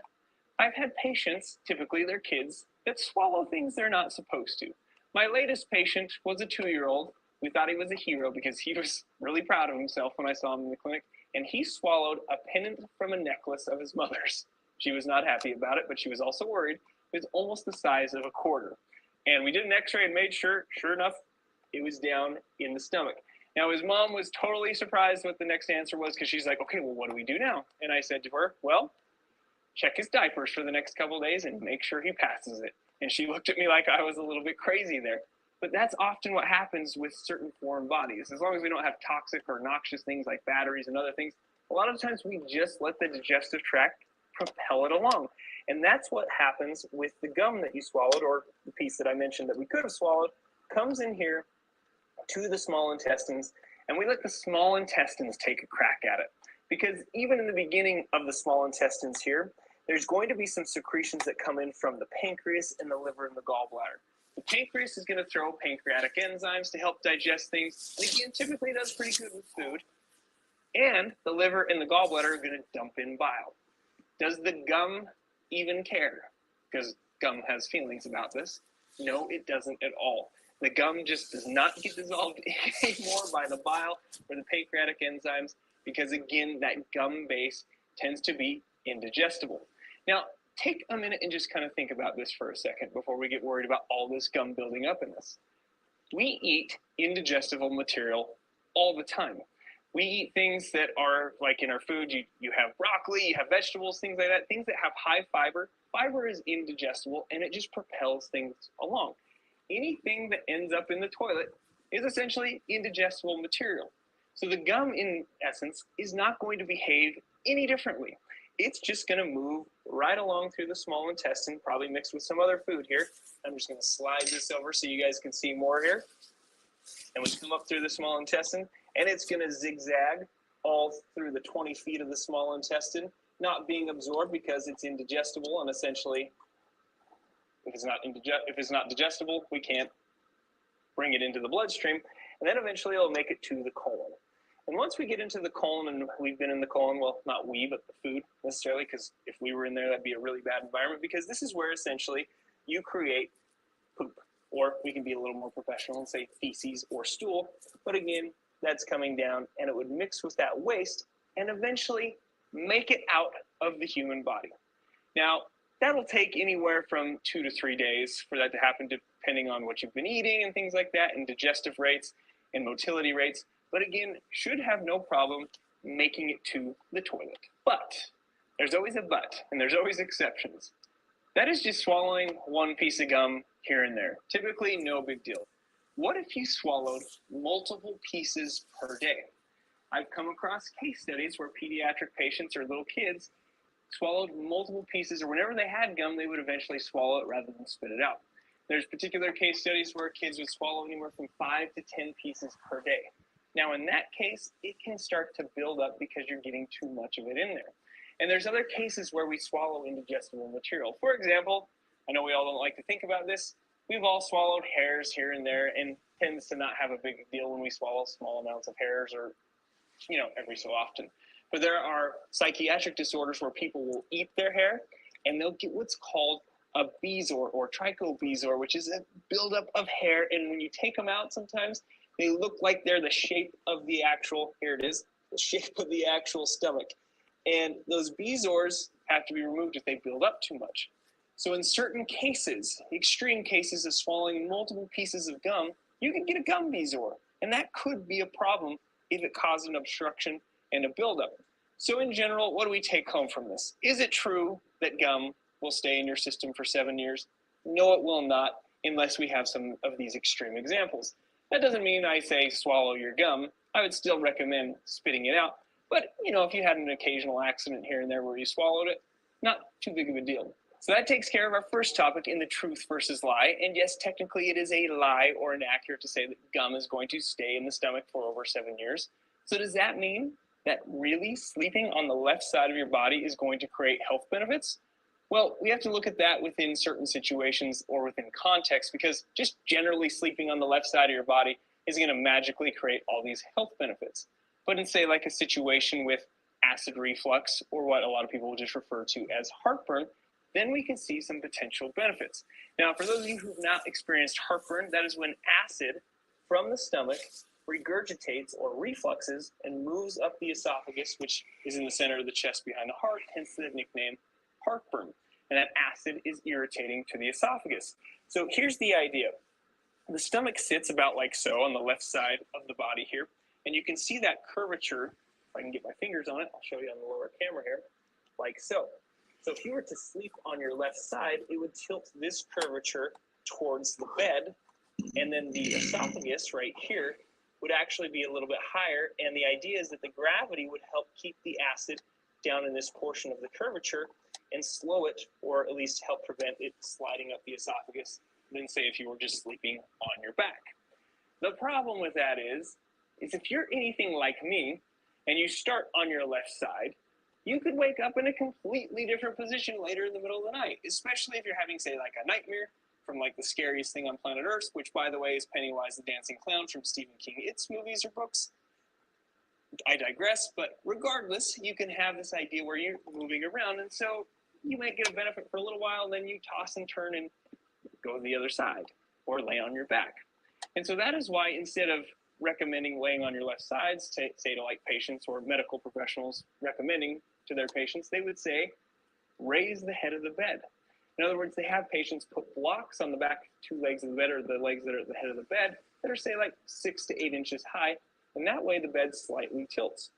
I've had patients, typically they're kids, that swallow things they're not supposed to. My latest patient was a 2-year-old. We thought he was a hero because he was really proud of himself when I saw him in the clinic, and he swallowed a pendant from a necklace of his mother's. She was not happy about it, but she was also worried. It was almost the size of a quarter. And we did an x-ray and made sure enough, it was down in the stomach. Now, his mom was totally surprised what the next answer was, because she's like, okay, well, what do we do now? And I said to her, well, check his diapers for the next couple of days and make sure he passes it. And she looked at me like I was a little bit crazy there. But that's often what happens with certain foreign bodies. As long as we don't have toxic or noxious things like batteries and other things, a lot of times we just let the digestive tract propel it along. And that's what happens with the gum that you swallowed, or the piece that I mentioned that we could have swallowed, comes in here to the small intestines, and we let the small intestines take a crack at it. Because even in the beginning of the small intestines here, there's going to be some secretions that come in from the pancreas and the liver and the gallbladder. The pancreas is going to throw pancreatic enzymes to help digest things, and again, typically does pretty good with food. And the liver and the gallbladder are going to dump in bile. Does the gum even care? Because gum has feelings about this. No, it doesn't at all. The gum just does not get dissolved anymore by the bile or the pancreatic enzymes, because again, that gum base tends to be indigestible. Now, take a minute and just kind of think about this for a second before we get worried about all this gum building up in us. We eat indigestible material all the time. We eat things that are like in our food, you have broccoli, you have vegetables, things like that, things that have high fiber. Fiber is indigestible and it just propels things along. Anything that ends up in the toilet is essentially indigestible material. So the gum, in essence, is not going to behave any differently. It's just going to move right along through the small intestine, probably mixed with some other food here. I'm just going to slide this over so you guys can see more here. And we come up through the small intestine, and it's going to zigzag all through the 20 feet of the small intestine, not being absorbed because it's indigestible, and essentially, if it's not digestible, we can't bring it into the bloodstream, and then eventually it'll make it to the colon. And once we get into the colon, and we've been in the colon, well, not we, but the food necessarily, because if we were in there, that'd be a really bad environment, because this is where essentially you create poop, or we can be a little more professional and say feces or stool, but again, that's coming down, and it would mix with that waste and eventually make it out of the human body. Now, that'll take anywhere from 2 to 3 days for that to happen, depending on what you've been eating and things like that, and digestive rates and motility rates. But again, should have no problem making it to the toilet. But there's always a but, and there's always exceptions. That is just swallowing one piece of gum here and there. Typically, no big deal. What if you swallowed multiple pieces per day? I've come across case studies where pediatric patients or little kids swallowed multiple pieces, or whenever they had gum, they would eventually swallow it rather than spit it out. There's particular case studies where kids would swallow anywhere from 5 to 10 pieces per day. Now, in that case, it can start to build up because you're getting too much of it in there. And there's other cases where we swallow indigestible material. For example, I know we all don't like to think about this. We've all swallowed hairs here and there, and tends to not have a big deal when we swallow small amounts of hairs, or, every so often. But there are psychiatric disorders where people will eat their hair, and they'll get what's called a bezoar or trichobezoar, which is a buildup of hair. And when you take them out, sometimes they look like they're the shape of the actual, here it is, the shape of the actual stomach. And those bezoars have to be removed if they build up too much. So in certain cases, extreme cases of swallowing multiple pieces of gum, you can get a gum bezoar. And that could be a problem if it causes an obstruction and a buildup. So in general, what do we take home from this? Is it true that gum will stay in your system for 7 years? No, it will not, unless we have some of these extreme examples. That doesn't mean I say swallow your gum. I would still recommend spitting it out. But, if you had an occasional accident here and there where you swallowed it, not too big of a deal. So that takes care of our first topic in the truth versus lie. And yes, technically it is a lie or inaccurate to say that gum is going to stay in the stomach for over 7 years. So does that mean that really sleeping on the left side of your body is going to create health benefits? Well, we have to look at that within certain situations or within context, because just generally sleeping on the left side of your body is going to magically create all these health benefits. But in, say, like a situation with acid reflux, or what a lot of people will just refer to as heartburn, then we can see some potential benefits. Now, for those of you who've not experienced heartburn, that is when acid from the stomach regurgitates or refluxes and moves up the esophagus, which is in the center of the chest behind the heart, hence the nickname heartburn. And that acid is irritating to the esophagus. So here's the idea. The stomach sits about like so on the left side of the body here. And you can see that curvature. If I can get my fingers on it, I'll show you on the lower camera here, like so. So if you were to sleep on your left side, it would tilt this curvature towards the bed. And then the esophagus right here would actually be a little bit higher. And the idea is that the gravity would help keep the acid down in this portion of the curvature and slow it, or at least help prevent it sliding up the esophagus than, say, if you were just sleeping on your back. The problem with that is if you're anything like me and you start on your left side, you could wake up in a completely different position later in the middle of the night, especially if you're having, say, like a nightmare from like the scariest thing on planet Earth, which, by the way, is Pennywise the Dancing Clown from Stephen King. It's movies or books. I digress, but regardless, you can have this idea where you're moving around, and so you might get a benefit for a little while, and then you toss and turn and go to the other side or lay on your back. And so that is why, instead of recommending laying on your left side, say to like patients or medical professionals recommending to their patients, they would say, raise the head of the bed. In other words, they have patients put blocks on the back 2 legs of the bed, or the legs that are at the head of the bed, that are, say, like 6 to 8 inches high, and that way the bed slightly tilts.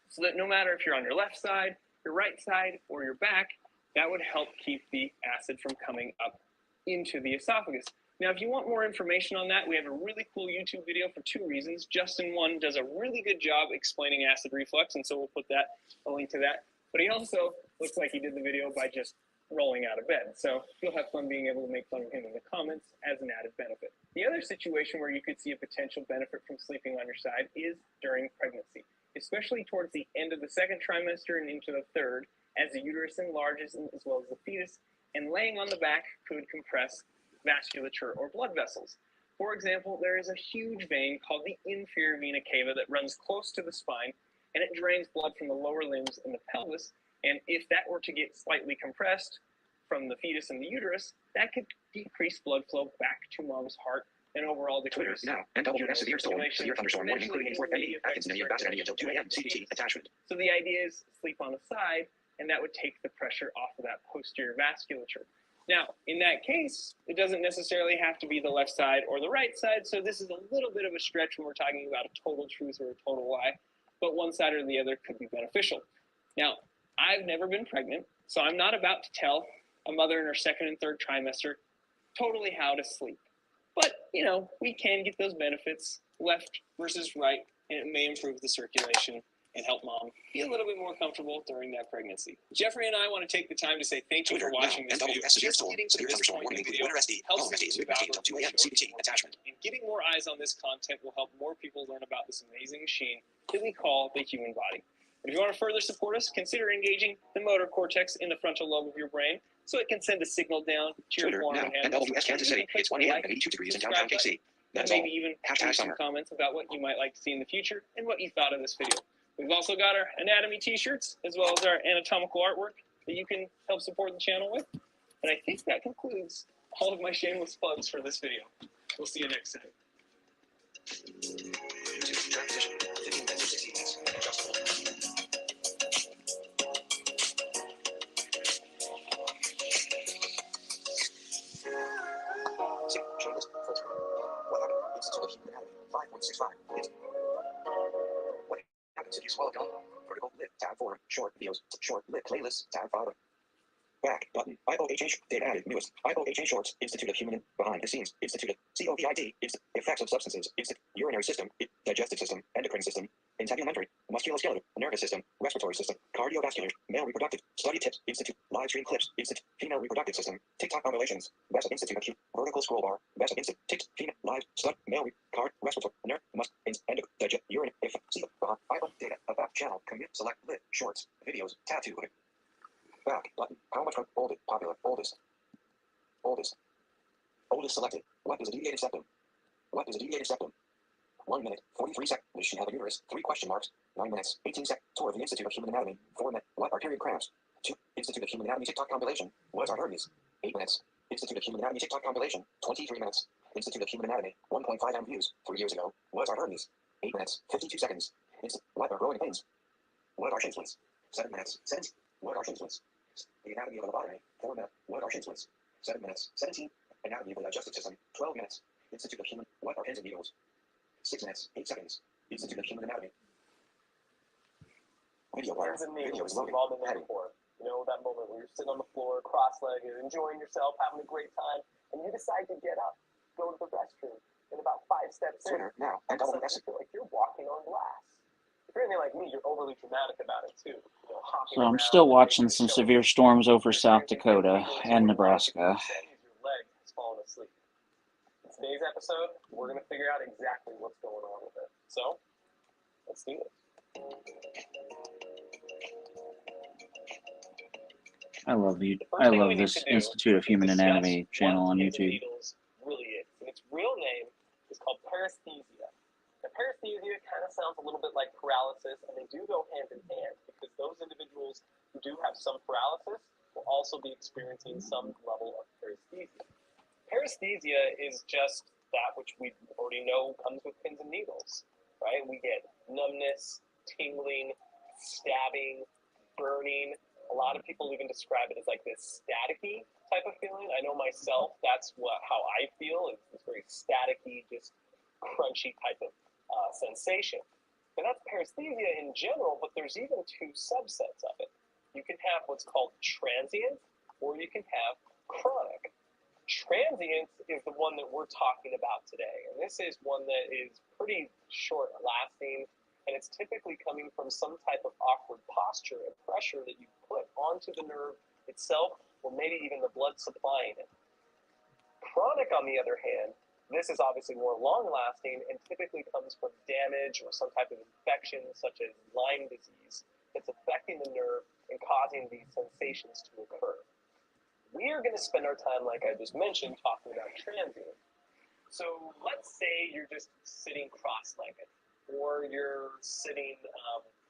So that no matter if you're on your left side, your right side, or your back, that would help keep the acid from coming up into the esophagus. Now, if you want more information on that, we have a really cool YouTube video for 2 reasons. Justin, one, does a really good job explaining acid reflux, and so we'll put a link to that. But he also looks like he did the video by just rolling out of bed. So you'll have fun being able to make fun of him in the comments as an added benefit. The other situation where you could see a potential benefit from sleeping on your side is during pregnancy, especially towards the end of the 2nd trimester and into the 3rd, as the uterus enlarges as well as the fetus, and laying on the back could compress vasculature or blood vessels. For example, there is a huge vein called the inferior vena cava that runs close to the spine, and it drains blood from the lower limbs and the pelvis. And if that were to get slightly compressed from the fetus and the uterus, that could decrease blood flow back to mom's heart and overall Twitter decrease now. NWS severe storm. Severe thunderstorm warning including Fort MD. Atkins New York Basket until 2 a.m. CDT attachment. So the idea is sleep on the side, and that would take the pressure off of that posterior vasculature. Now, in that case, it doesn't necessarily have to be the left side or the right side, so this is a little bit of a stretch when we're talking about a total truth or a total lie, but one side or the other could be beneficial. Now, I've never been pregnant, so I'm not about to tell a mother in her 2nd and 3rd trimester totally how to sleep. But, you know, we can get those benefits left versus right, and it may improve the circulation and help mom be a little bit more comfortable during that pregnancy. Jeffrey and I want to take the time to say thank you for watching this video. Severe storm. Severe thunderstorm warning including winter SD. Helps SD. us Until 2 a.m. CDT attachment. and getting more eyes on this content will help more people learn about this amazing machine that we call the human body. If you want to further support us, consider engaging the motor cortex in the frontal lobe of your brain so it can send a signal down to your Twitter forearm now. and NWS Kansas City. It's 1 a.m. and 82 degrees in downtown KC. That's all. maybe even Hashtag leave some summer. comments about what you might like to see in the future and what you thought of this video. We've also got our anatomy t-shirts as well as our anatomical artwork that you can help support the channel with. And I think that concludes all of my shameless plugs for this video. We'll see you next time. Transition. 15 minutes or 16 minutes. Adjustable. See, show list. Filter. What happened? Institute of Human Anatomy. 5.65. What happens if you swallow gum? Vertical lip. Tab 4. Short videos. Short lip playlists. Tab 5. Back button. IOHA. Data added. Newest. IOHA Shorts. Institute of Human. Behind the Scenes. Institute of COVID. Effects of substances. Urinary system. Digestive system. Endocrine system. Integumentary. Musculoskeletal. Nervous system. Respiratory system. Cardiovascular. Male reproductive. Study tips. Institute. Live stream clips. Institute. Female reproductive system. TikTok compilations. Best Institute of Vertical scroll bar. Best Institute. Tips. Female. Live. Stud. Male. Card. Respiratory. Nerve. Endocrine. Digest. Urine. If. See. Behind. IO. Data. About. Channel. Commute. Select. Lit. Shorts. Videos. Tattoo. Back button. How much oldest? Popular. Oldest. Oldest. Oldest selected. What is a deviated septum? What is a deviated septum? 1 minute, 43 seconds. Does she have a uterus? 3 question marks. 9 minutes, 18 seconds. Tour of the Institute of Human Anatomy. 4 minutes. What are period cramps? 2. Institute of Human Anatomy TikTok compilation. What are hernias? 8 minutes. Institute of Human Anatomy TikTok compilation. 23 minutes. Institute of Human Anatomy. 1.5 M views. 3 years ago. What are hernias? 8 minutes, 52 seconds. What are growing pains? What are shin splints? 7 minutes. 17. What are shin splints? The anatomy of a lobotomy. 4 minutes. What are shin splints? 7 minutes. 17. Anatomy of the digestive system. 12 minutes. Institute of Human. What are pins and needles? 6 minutes. 8 seconds. Institute of Human Anatomy. Video player. Video is loading. We've all been there before. You know, that moment where you're sitting on the floor, cross-legged, enjoying yourself, having a great time, and you decide to get up, go to the restroom, and about 5 steps in, Twitter now. all of a sudden you feel like you're walking on glass. If you're anything like me, you're overly dramatic about it too. You know, hopping So I'm around, still watching making some a show. severe storms over South Dakota and Nebraska. Your leg has fallen asleep. In today's episode, we're going to figure out exactly what's going on with it. So, let's do this. I love this Institute of Human Anatomy channel on YouTube. Needles really is. And its real name is called paresthesia. Now, paresthesia kind of sounds a little bit like paralysis, and they do go hand in hand because those individuals who do have some paralysis will also be experiencing some level of paresthesia. Paresthesia is just that which we already know comes with pins and needles, right? We get numbness, tingling, stabbing, burning. A lot of people even describe it as like this staticky type of feeling. I know myself, that's how I feel. It's very staticky, just crunchy type of sensation. And that's paresthesia in general, but there's even two subsets of it. You can have what's called transient, or you can have chronic. Transient is the one that we're talking about today, and this is one that is pretty short lasting, and it's typically coming from some type of awkward posture and pressure that you put onto the nerve itself, or maybe even the blood supplying it. Chronic, on the other hand, this is obviously more long-lasting and typically comes from damage or some type of infection, such as Lyme disease, that's affecting the nerve and causing these sensations to occur. We are going to spend our time, like I just mentioned, talking about transient. So let's say you're just sitting cross-legged, or you're sitting,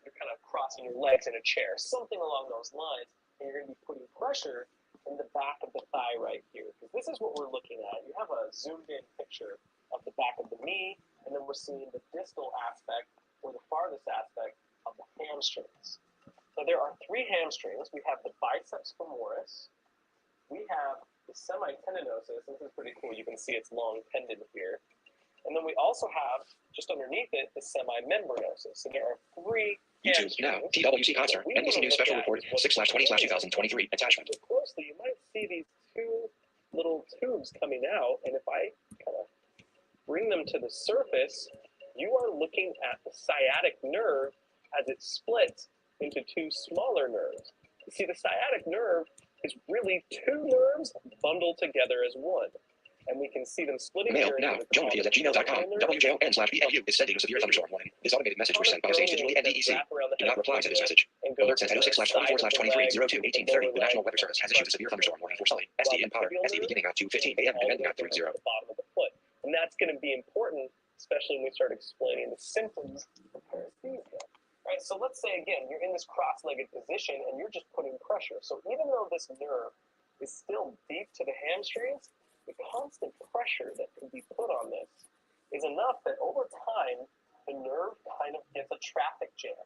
you're kind of crossing your legs in a chair, something along those lines, and you're going to be putting pressure in the back of the thigh right here, because this is what we're looking at. You have a zoomed-in picture of the back of the knee, and then we're seeing the distal aspect, or the farthest aspect, of the hamstrings. So there are three hamstrings. We have the biceps femoris, we have the semitendinosus. This is pretty cool. You can see its long tendon here. And then we also have, just underneath it, the semimembranosus. So there are three YouTube now. TWC concert. NBC News special report 6/20/2023 attachment. Closely, you might see these two little tubes coming out, and if I kind of bring them to the surface, you are looking at the sciatic nerve as it splits into two smaller nerves. You see, the sciatic nerve is really two nerves bundled together as one. And we can see them splitting Mail here. now. JohnMathias@gmail.com. WJON/BLU is sending a severe thunderstorm warning. This automated message was sent by Sage digitally and DEC. Do not reply to this message. Alert sent at 06/24/23/02/1830. The National Weather Service has issued a severe thunderstorm warning for Sully, SD, and Potter. SD beginning at 2:15 a.m. and ending at 30. The bottom of the foot. And that's going to be important, especially when we start explaining the symptoms of paresthesia. Right, so let's say, again, you're in this cross-legged position and you're just putting pressure. So even though this nerve is still deep to the hamstrings, the constant pressure that can be put on this is enough that over time, the nerve kind of gets a traffic jam.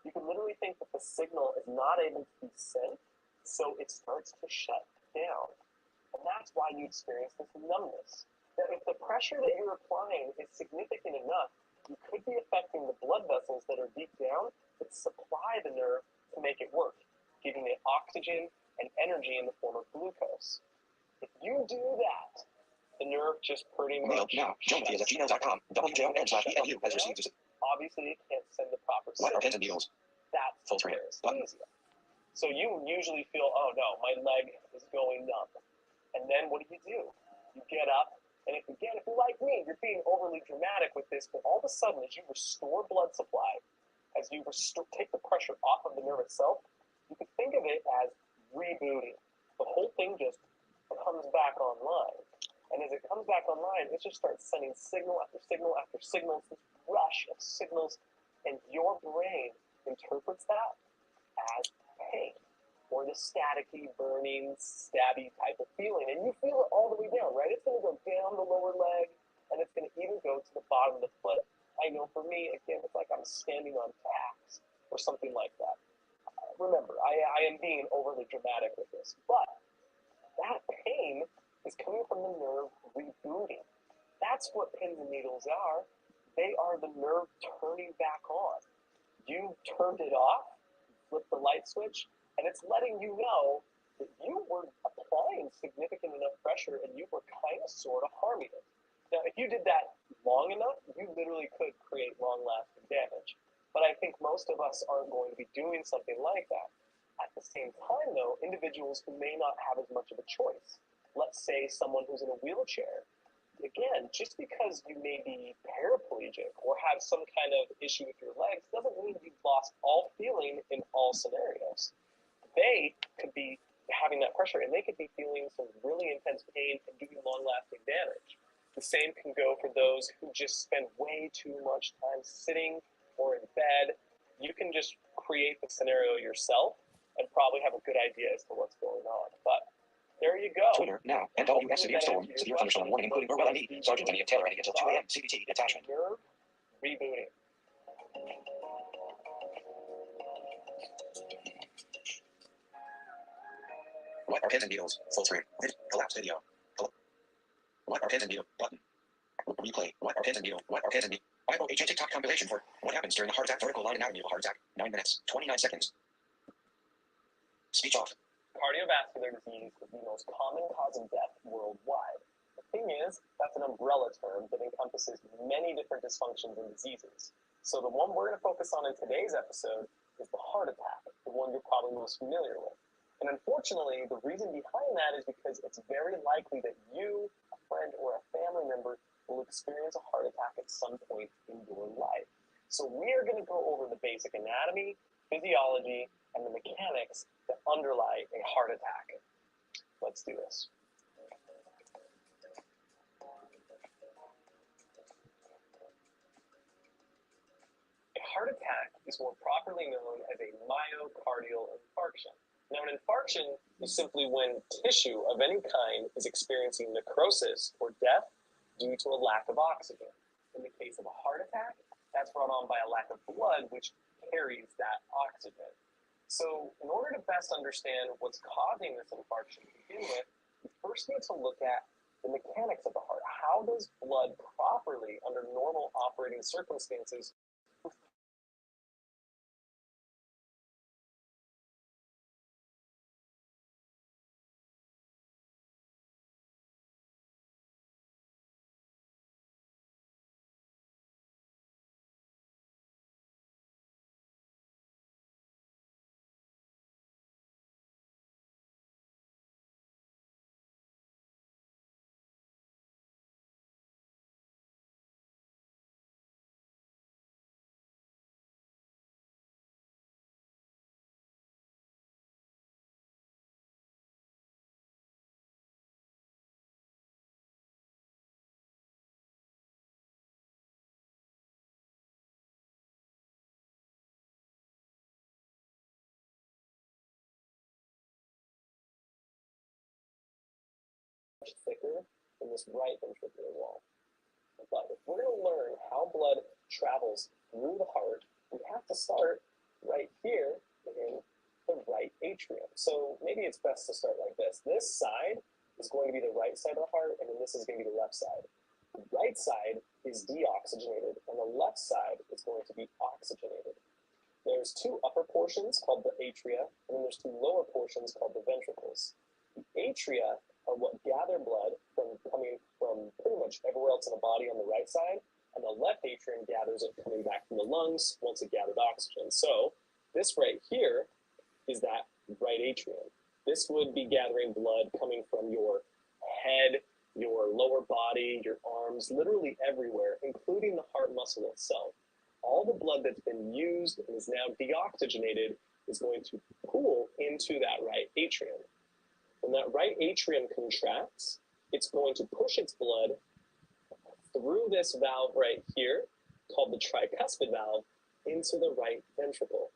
You can literally think that the signal is not able to be sent, so it starts to shut down. And that's why you experience this numbness. Now, if the pressure that you're applying is significant enough, you could be affecting the blood vessels that are deep down that supply the nerve to make it work, giving it oxygen and energy in the form of glucose. If you do that, the nerve just pretty much... Mail now. JohnMathias@gmail.com. WJON/BLU has received this. Obviously, it can't send the proper What are signal. pins and needles? That's Full screen. paresthesia. So you usually feel, oh no, my leg is going numb. And then what do? You get up, and if you're like me, you're being overly dramatic with this, but all of a sudden, as you restore blood supply, as you take the pressure off of the nerve itself, you can think of it as rebooting. The whole thing just comes back online. And as it comes back online, it just starts sending signal after signal after signal, this rush of signals, and your brain interprets that as pain, or the staticky, burning, stabby type of feeling. And you feel it all the way down, right? It's going to go down the lower leg, and it's going to even go to the bottom of the foot. I know for me, again, it's like I'm standing on tacks or something like that. Remember, I am being overly dramatic with this, but that pain is coming from the nerve rebooting. That's what pins and needles are. They are the nerve turning back on. You turned it off, flipped the light switch, and it's letting you know that you were applying significant enough pressure and you were kind of sort of harming it. Now, if you did that long enough, you literally could create long-lasting damage. But I think most of us aren't going to be doing something like that. At the same time, though, individuals who may not have as much of a choice, let's say someone who's in a wheelchair, again, just because you may be paraplegic or have some kind of issue with your legs doesn't mean you've lost all feeling in all scenarios. They could be having that pressure and they could be feeling some really intense pain and doing long-lasting damage. The same can go for those who just spend way too much time sitting or in bed. You can just create the scenario yourself and probably have a good idea as to what's going on. But there you go. Twitter now. NWS severe storm. Severe thunderstorm warning, including Burwell ND. Sergeant Denny of Taylor ending until 2 a.m. CBT attachment. Nerve rebooting. What are pins and needles? Full screen. Collapse video. What are pins and needles? Button. Replay. What are pins and needle? What are pins and needle? A TikTok compilation for what happens during a heart attack. Vertical line anatomy of a heart attack. 9 minutes, 29 seconds. Speech off. Cardiovascular disease is the most common cause of death worldwide. The thing is, that's an umbrella term that encompasses many different dysfunctions and diseases. So the one we're going to focus on in today's episode is the heart attack, the one you're probably most familiar with. And unfortunately, the reason behind that is because it's very likely that you, a friend, or a family member will experience a heart attack at some point in your life. So we are going to go over the basic anatomy, physiology, and the mechanics that underlie a heart attack. Let's do this. A heart attack is more properly known as a myocardial infarction. Now, an infarction is simply when tissue of any kind is experiencing necrosis or death due to a lack of oxygen. In the case of a heart attack, that's brought on by a lack of blood, which carries that oxygen. So in order to best understand what's causing this infarction to begin with, we first need to look at the mechanics of the heart. How does blood properly, under normal operating circumstances, much thicker than this right ventricular wall? But if we're going to learn how blood travels through the heart, we have to start right here in the right atrium. So maybe it's best to start like this. This side is going to be the right side of the heart, and then this is going to be the left side. The right side is deoxygenated, and the left side is going to be oxygenated. There's two upper portions called the atria, and then there's two lower portions called the ventricles. The atria are what gather blood from coming from pretty much everywhere else in the body on the right side, and the left atrium gathers it coming back from the lungs once it gathered oxygen. So this right here is that right atrium. This would be gathering blood coming from your head, your lower body, your arms, literally everywhere, including the heart muscle itself. All the blood that's been used and is now deoxygenated is going to pool into that right atrium. When that right atrium contracts, it's going to push its blood through this valve right here, called the tricuspid valve, into the right ventricle.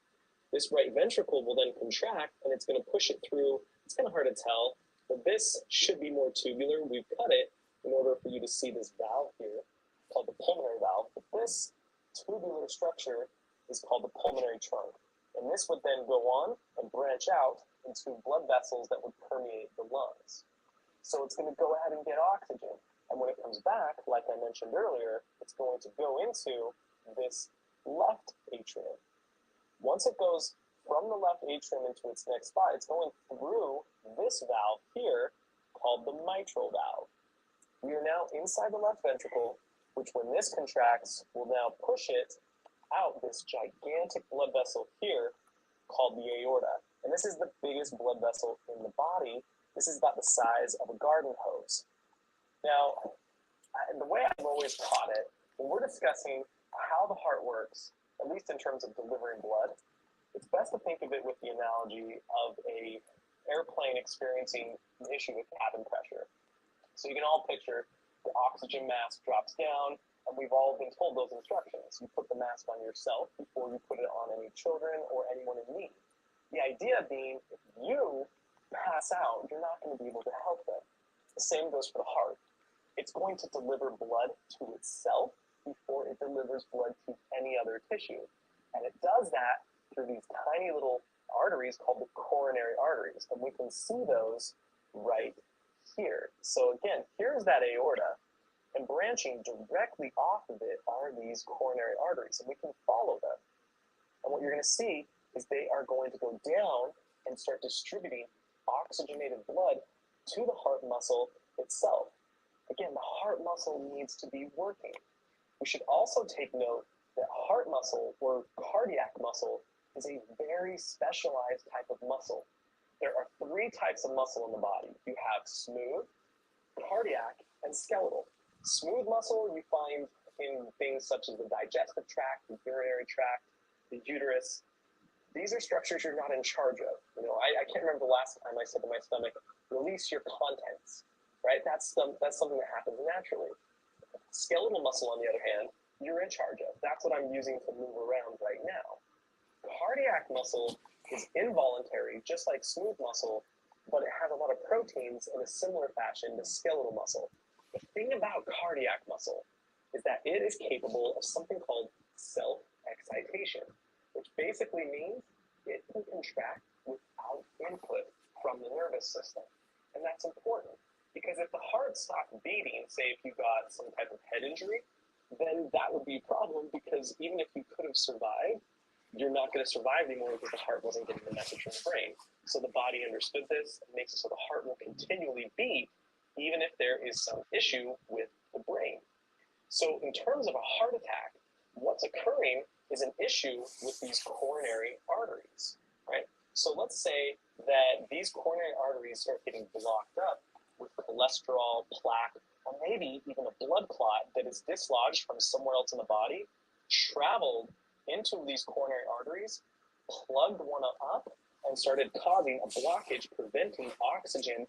This right ventricle will then contract, and it's going to push it through. It's kind of hard to tell, but this should be more tubular. We've cut it in order for you to see this valve here, called the pulmonary valve. But this tubular structure is called the pulmonary trunk. And this would then go on and branch out into blood vessels that would permeate the lungs. So it's going to go ahead and get oxygen. And when it comes back, like I mentioned earlier, it's going to go into this left atrium. Once it goes from the left atrium into its next spot, it's going through this valve here called the mitral valve. We are now inside the left ventricle, which when this contracts will now push it out this gigantic blood vessel here called the aorta. And this is the biggest blood vessel in the body. This is about the size of a garden hose. Now, the way I've always taught it, when we're discussing how the heart works, at least in terms of delivering blood, it's best to think of it with the analogy of a airplane experiencing an issue with cabin pressure. So you can all picture the oxygen mask drops down, and we've all been told those instructions. You put the mask on yourself before you put it on any children or anyone in need. The idea being, if you pass out, you're not going to be able to help them. The same goes for the heart. It's going to deliver blood to itself before it delivers blood to any other tissue. And it does that through these tiny little arteries called the coronary arteries. And we can see those right here. So again, here's that aorta. And branching directly off of it are these coronary arteries, and we can follow them. And what you're going to see is they are going to go down and start distributing oxygenated blood to the heart muscle itself. Again, the heart muscle needs to be working. We should also take note that heart muscle or cardiac muscle is a very specialized type of muscle. There are 3 types of muscle in the body. You have smooth, cardiac, and skeletal. Smooth muscle you find in things such as the digestive tract, the urinary tract, the uterus. These are structures you're not in charge of. I can't remember the last time I said to my stomach, release your contents, right? That's something that happens naturally. Skeletal muscle, on the other hand, you're in charge of. That's what I'm using to move around right now. Cardiac muscle is involuntary, just like smooth muscle, but it has a lot of proteins in a similar fashion to skeletal muscle. The thing about cardiac muscle is that it is capable of something called self-excitation, which basically means it can contract without input from the nervous system. And that's important because if the heart stopped beating, say if you got some type of head injury, then that would be a problem because even if you could have survived, you're not going to survive anymore because the heart wasn't getting the message from the brain. So the body understood this and makes it so the heart will continually beat even if there is some issue with the brain. So in terms of a heart attack, what's occurring is an issue with these coronary arteries, right? So let's say that these coronary arteries are getting blocked up with cholesterol, plaque, or maybe even a blood clot that is dislodged from somewhere else in the body, traveled into these coronary arteries, plugged one up, and started causing a blockage, preventing oxygen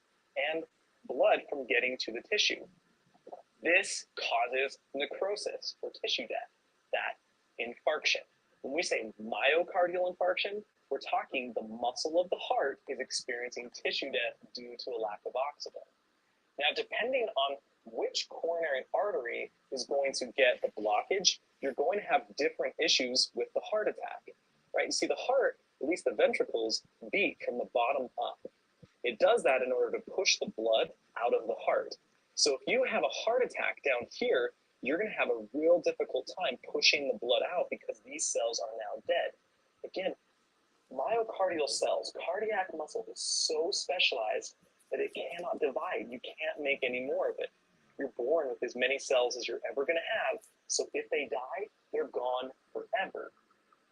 and blood from getting to the tissue. This causes necrosis or tissue death, that infarction. When we say myocardial infarction, we're talking the muscle of the heart is experiencing tissue death due to a lack of oxygen. Now, depending on which coronary artery is going to get the blockage, you're going to have different issues with the heart attack, right? You see, the heart, at least the ventricles, beat from the bottom up. It does that in order to push the blood out of the heart. So if you have a heart attack down here, you're going to have a real difficult time pushing the blood out because these cells are now dead. Again, myocardial cells, cardiac muscle is so specialized that it cannot divide. You can't make any more of it. You're born with as many cells as you're ever going to have. So if they die, they're gone forever.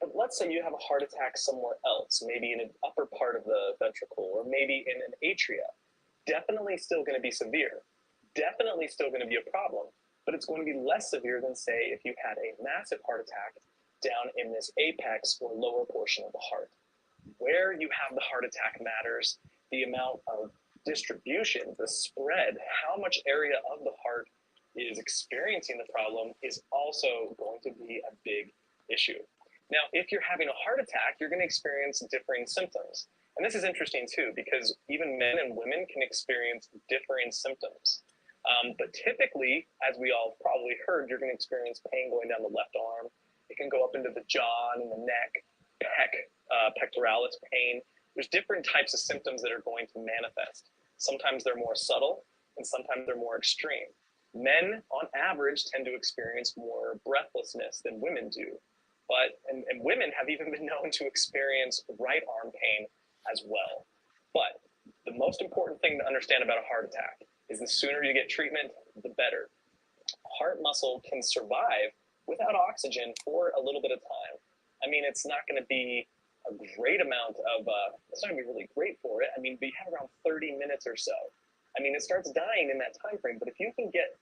But let's say you have a heart attack somewhere else, maybe in an upper part of the ventricle or maybe in an atria. Definitely still going to be severe. Definitely still going to be a problem. But it's going to be less severe than, say, if you had a massive heart attack down in this apex or lower portion of the heart. Where you have the heart attack matters. The amount of distribution, the spread, how much area of the heart is experiencing the problem is also going to be a big issue. Now, if you're having a heart attack, you're going to experience differing symptoms. And this is interesting too, because even men and women can experience differing symptoms. But typically, as we all probably heard, you're going to experience pain going down the left arm. It can go up into the jaw and the neck, pectoralis pain. There's different types of symptoms that are going to manifest. Sometimes they're more subtle and sometimes they're more extreme. Men, on average, tend to experience more breathlessness than women do. And women have even been known to experience right arm pain as well. But the most important thing to understand about a heart attack is the sooner you get treatment, the better. Heart muscle can survive without oxygen for a little bit of time. I mean, it's not going to be a great amount of, it's not going to be really great for it. I mean, we have around 30 minutes or so. I mean, it starts dying in that time frame, but if you can get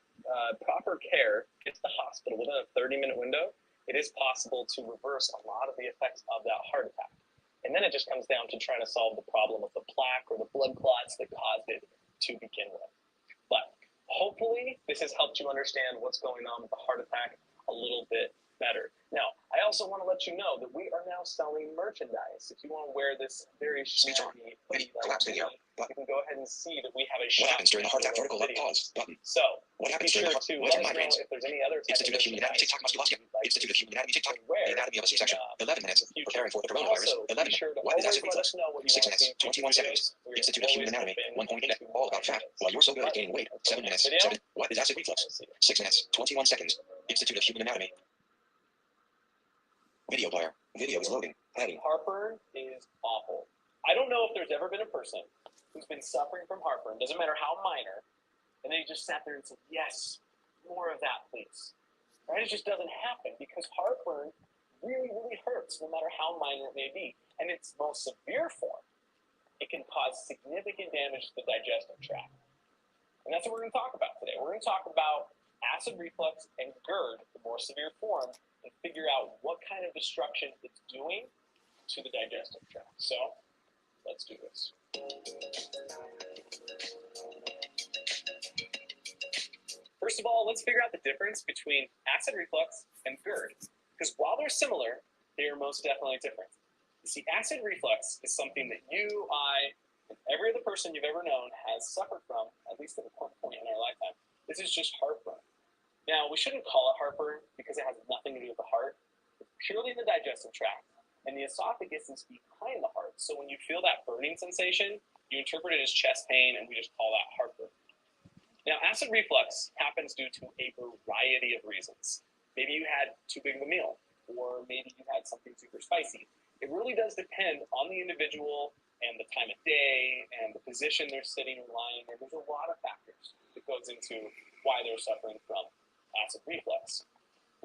proper care, get to the hospital within a 30-minute window, it is possible to reverse a lot of the effects of that heart attack. And then it just comes down to trying to solve the problem of the plaque or the blood clots that caused it to begin with. But hopefully this has helped you understand what's going on with the heart attack a little bit better. Now, I also want to let you know that we are now selling merchandise. If you want to wear this very shabby hoodie, Collapse video. you can go ahead and see that we have a What shop happens during a heart attack? video. Vertical left pause button. So, What be happens sure during a heart? to What let us know migraines? if there's any other type Institute of Human Anatomy TikTok musculoskeletal. Institute of Human Anatomy TikTok. The anatomy of a C-section. 11 minutes. Preparing for the coronavirus. 11 minutes. What is acid reflux? 6 minutes. 21 seconds. Institute of Human Anatomy. 1 point. All about fat. Why you're so good at gaining weight. 7 minutes. 7. What is acid reflux? 6 minutes. 21 seconds. Institute of Human Anatomy. Video player. Video is loading. Heading. Heartburn is awful. I don't know if there's ever been a person who's been suffering from heartburn, doesn't matter how minor, and they just sat there and said, yes, more of that, please. Right? It just doesn't happen because heartburn really, really hurts no matter how minor it may be. And its most severe form, it can cause significant damage to the digestive tract. And that's what we're going to talk about today. We're going to talk about acid reflux and GERD, the more severe form, and figure out what kind of destruction it's doing to the digestive tract. So, let's do this. First of all, let's figure out the difference between acid reflux and GERD. Because while they're similar, they are most definitely different. You see, acid reflux is something that you, I, and every other person you've ever known has suffered from, at least at a point in our lifetime. This is just heartburn. Now, we shouldn't call it heartburn because it has nothing to do with the heart. It's purely in the digestive tract, and the esophagus is behind the heart. So when you feel that burning sensation, you interpret it as chest pain, and we just call that heartburn. Now, acid reflux happens due to a variety of reasons. Maybe you had too big of a meal, or maybe you had something super spicy. It really does depend on the individual and the time of day and the position they're sitting or lying in. There's a lot of factors that goes into why they're suffering from acid reflux.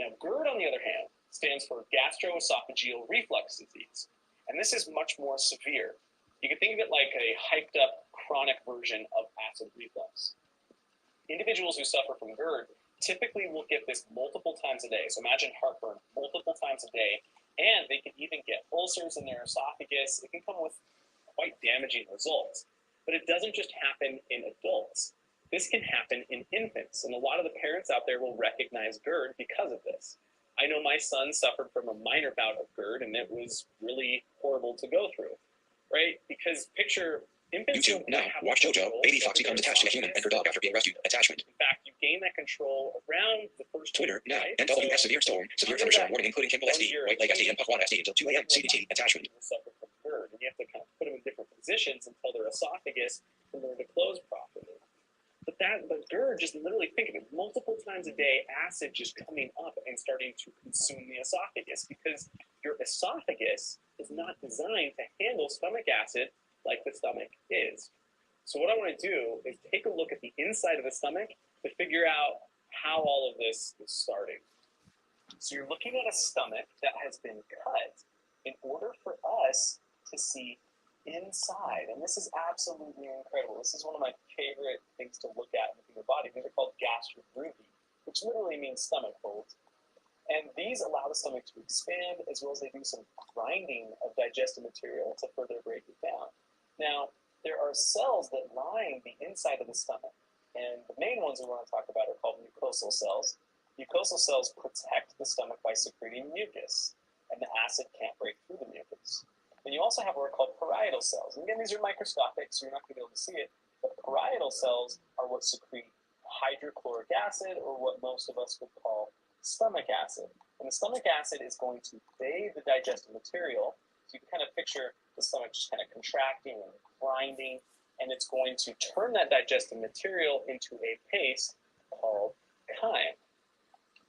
Now, GERD, on the other hand, stands for gastroesophageal reflux disease, and this is much more severe. You can think of it like a hyped up chronic version of acid reflux. Individuals who suffer from GERD typically will get this multiple times a day. So imagine heartburn multiple times a day, and they can even get ulcers in their esophagus. It can come with quite damaging results, but it doesn't just happen in adults. This can happen in infants, and a lot of the parents out there will recognize GERD because of this. I know my son suffered from a minor bout of GERD, and it was really horrible to go through, right? Because picture infants. YouTube now. Watch JoJo. Baby fox becomes attached to a human and her dog after being rescued. Attachment. In fact, you gain that control around the first Twitter now. right? NWS severe storm. Severe thunderstorm warning including Kimball SD, White Lake SD, and Puff 1 SD until 2 a.m. CDT. Attachment. Suffer from GERD, and you have to kind of put them in different positions until their esophagus can learn to close properly. But GERD, just literally think of it, multiple times a day, acid just coming up and starting to consume the esophagus because your esophagus is not designed to handle stomach acid like the stomach is. So what I want to do is take a look at the inside of the stomach to figure out how all of this is starting. So you're looking at a stomach that has been cut in order for us to see inside, and this is absolutely incredible. This is one of my favorite things to look at in the human body. These are called gastrogruphi, which literally means stomach folds. And these allow the stomach to expand, as well as they do some grinding of digestive material to further break it down. Now, there are cells that line the inside of the stomach, and the main ones we want to talk about are called mucosal cells. Mucosal cells protect the stomach by secreting mucus, and the acid can't break through the mucus. And you also have what are called parietal cells. And again, these are microscopic, so you're not going to be able to see it, but parietal cells are what secrete hydrochloric acid, or what most of us would call stomach acid. And the stomach acid is going to bathe the digestive material. So you can kind of picture the stomach just kind of contracting and grinding, and it's going to turn that digestive material into a paste called chyme.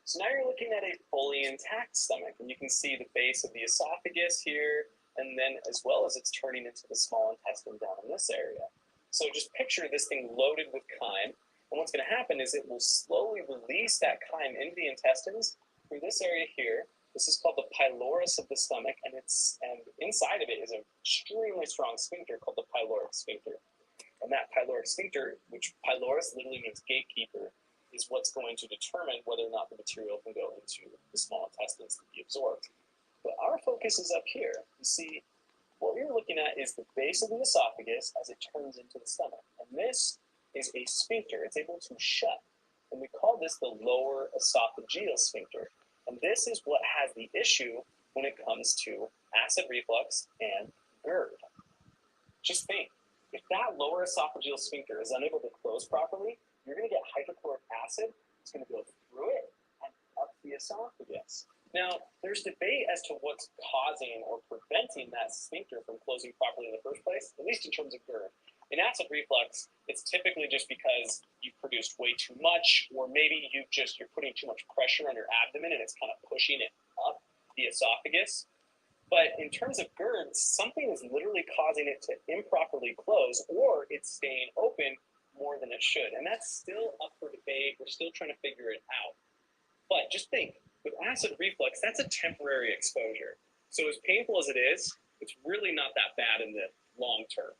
So now you're looking at a fully intact stomach, and you can see the base of the esophagus here, and then as well as it's turning into the small intestine down in this area. So just picture this thing loaded with chyme, and what's going to happen is it will slowly release that chyme into the intestines through this area here. This is called the pylorus of the stomach, and inside of it is an extremely strong sphincter called the pyloric sphincter. And that pyloric sphincter, which pylorus literally means gatekeeper, is what's going to determine whether or not the material can go into the small intestines to be absorbed. But our focus is up here. You see, what you're looking at is the base of the esophagus as it turns into the stomach. And this is a sphincter. It's able to shut. And we call this the lower esophageal sphincter. And this is what has the issue when it comes to acid reflux and GERD. Just think, if that lower esophageal sphincter is unable to close properly, you're going to get hydrochloric acid. It's going to go through it and up the esophagus. Now, there's debate as to what's causing or preventing that sphincter from closing properly in the first place, at least in terms of GERD. In acid reflux, it's typically just because you've produced way too much, or maybe you're putting too much pressure on your abdomen and it's kind of pushing it up the esophagus. But in terms of GERD, something is literally causing it to improperly close, or it's staying open more than it should. And that's still up for debate. We're still trying to figure it out. But just think, with acid reflux, that's a temporary exposure. So as painful as it is, it's really not that bad in the long term.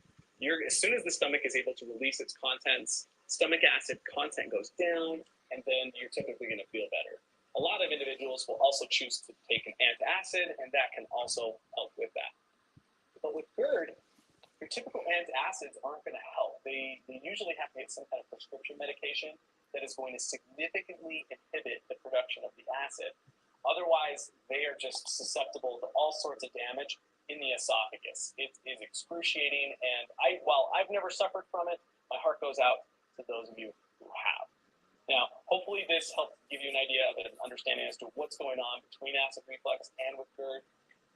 As soon as the stomach is able to release its contents, stomach acid content goes down, and then you're typically going to feel better. A lot of individuals will also choose to take an antacid, and that can also help with that. But with GERD, your typical antacids aren't going to help. They usually have to get some kind of prescription medication that is going to significantly inhibit the production of the acid. Otherwise, they are just susceptible to all sorts of damage in the esophagus. It is excruciating, and while I've never suffered from it, my heart goes out to those of you who have. Now, hopefully this helped give you an idea of an understanding as to what's going on between acid reflux and with GERD.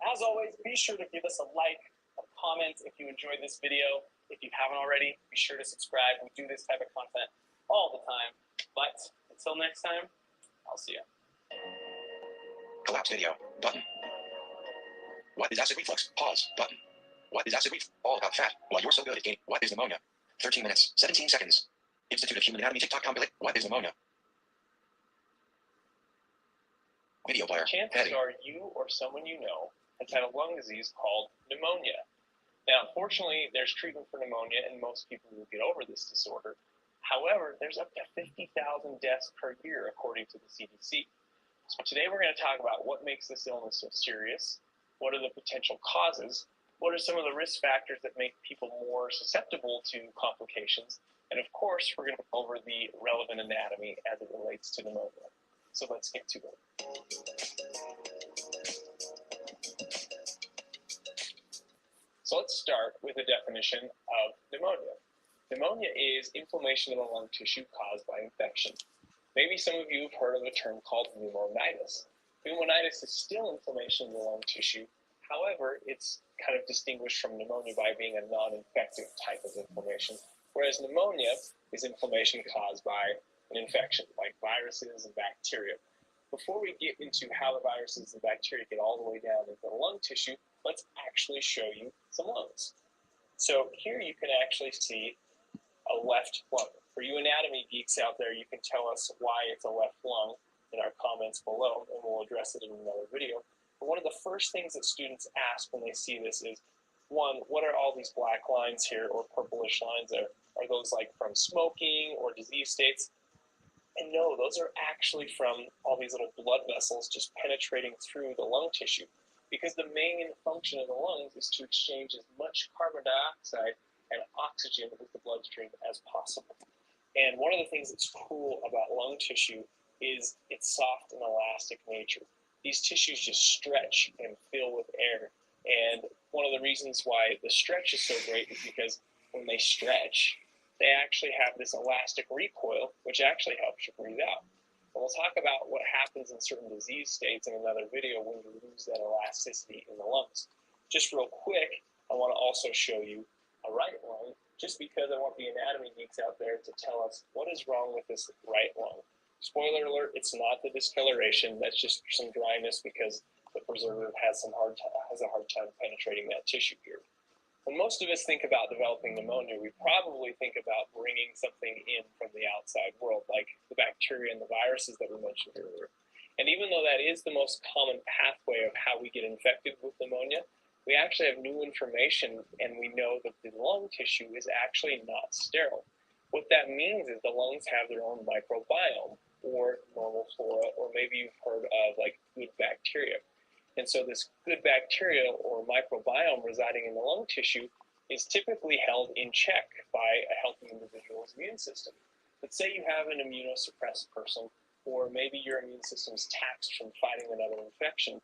As always, be sure to give us a like, a comment if you enjoyed this video. If you haven't already, be sure to subscribe. We do this type of content all the time. But until next time, I'll see you. Collapse video. Button. What is acid reflux? Pause. Button. What is acid reflux? All about fat. Why you're so good at game. What is pneumonia? 13 minutes, 17 seconds. Institute of Human Anatomy TikTok compilation. What is pneumonia? Video player. Chances are you or someone you know has had a lung disease called pneumonia. Now, fortunately, there's treatment for pneumonia, and most people will get over this disorder. However, there's up to 50,000 deaths per year, according to the CDC. So today we're going to talk about what makes this illness so serious, what are the potential causes, what are some of the risk factors that make people more susceptible to complications, and of course, we're going to go over the relevant anatomy as it relates to pneumonia. So let's get to it. So let's start with a definition of pneumonia. Pneumonia is inflammation of the lung tissue caused by infection. Maybe some of you have heard of a term called pneumonitis. Pneumonitis is still inflammation of the lung tissue. However, it's kind of distinguished from pneumonia by being a non-infective type of inflammation, whereas pneumonia is inflammation caused by an infection, like viruses and bacteria. Before we get into how the viruses and bacteria get all the way down into the lung tissue, let's actually show you some lungs. So here you can actually see a left lung. For you anatomy geeks out there, you can tell us why it's a left lung in our comments below, and we'll address it in another video. But one of the first things that students ask when they see this is, one, what are all these black lines here, or purplish lines there? Are those like from smoking or disease states? And no, those are actually from all these little blood vessels just penetrating through the lung tissue. Because the main function of the lungs is to exchange as much carbon dioxide and oxygen with the bloodstream as possible. And one of the things that's cool about lung tissue is its soft and elastic nature. These tissues just stretch and fill with air. And one of the reasons why the stretch is so great is because when they stretch, they actually have this elastic recoil, which actually helps you breathe out. And we'll talk about what happens in certain disease states in another video when you lose that elasticity in the lungs. Just real quick, I want to also show you a right lung, just because I want the anatomy geeks out there to tell us what is wrong with this right lung. Spoiler alert, it's not the discoloration, that's just some dryness because the preservative has a hard time penetrating that tissue here. When most of us think about developing pneumonia, we probably think about bringing something in from the outside world, like the bacteria and the viruses that we mentioned earlier. And even though that is the most common pathway of how we get infected with pneumonia, we actually have new information, and we know that the lung tissue is actually not sterile. What that means is the lungs have their own microbiome, or normal flora, or maybe you've heard of like good bacteria. And so this good bacteria or microbiome residing in the lung tissue is typically held in check by a healthy individual's immune system. Let's say you have an immunosuppressed person or maybe your immune system is taxed from fighting another infection,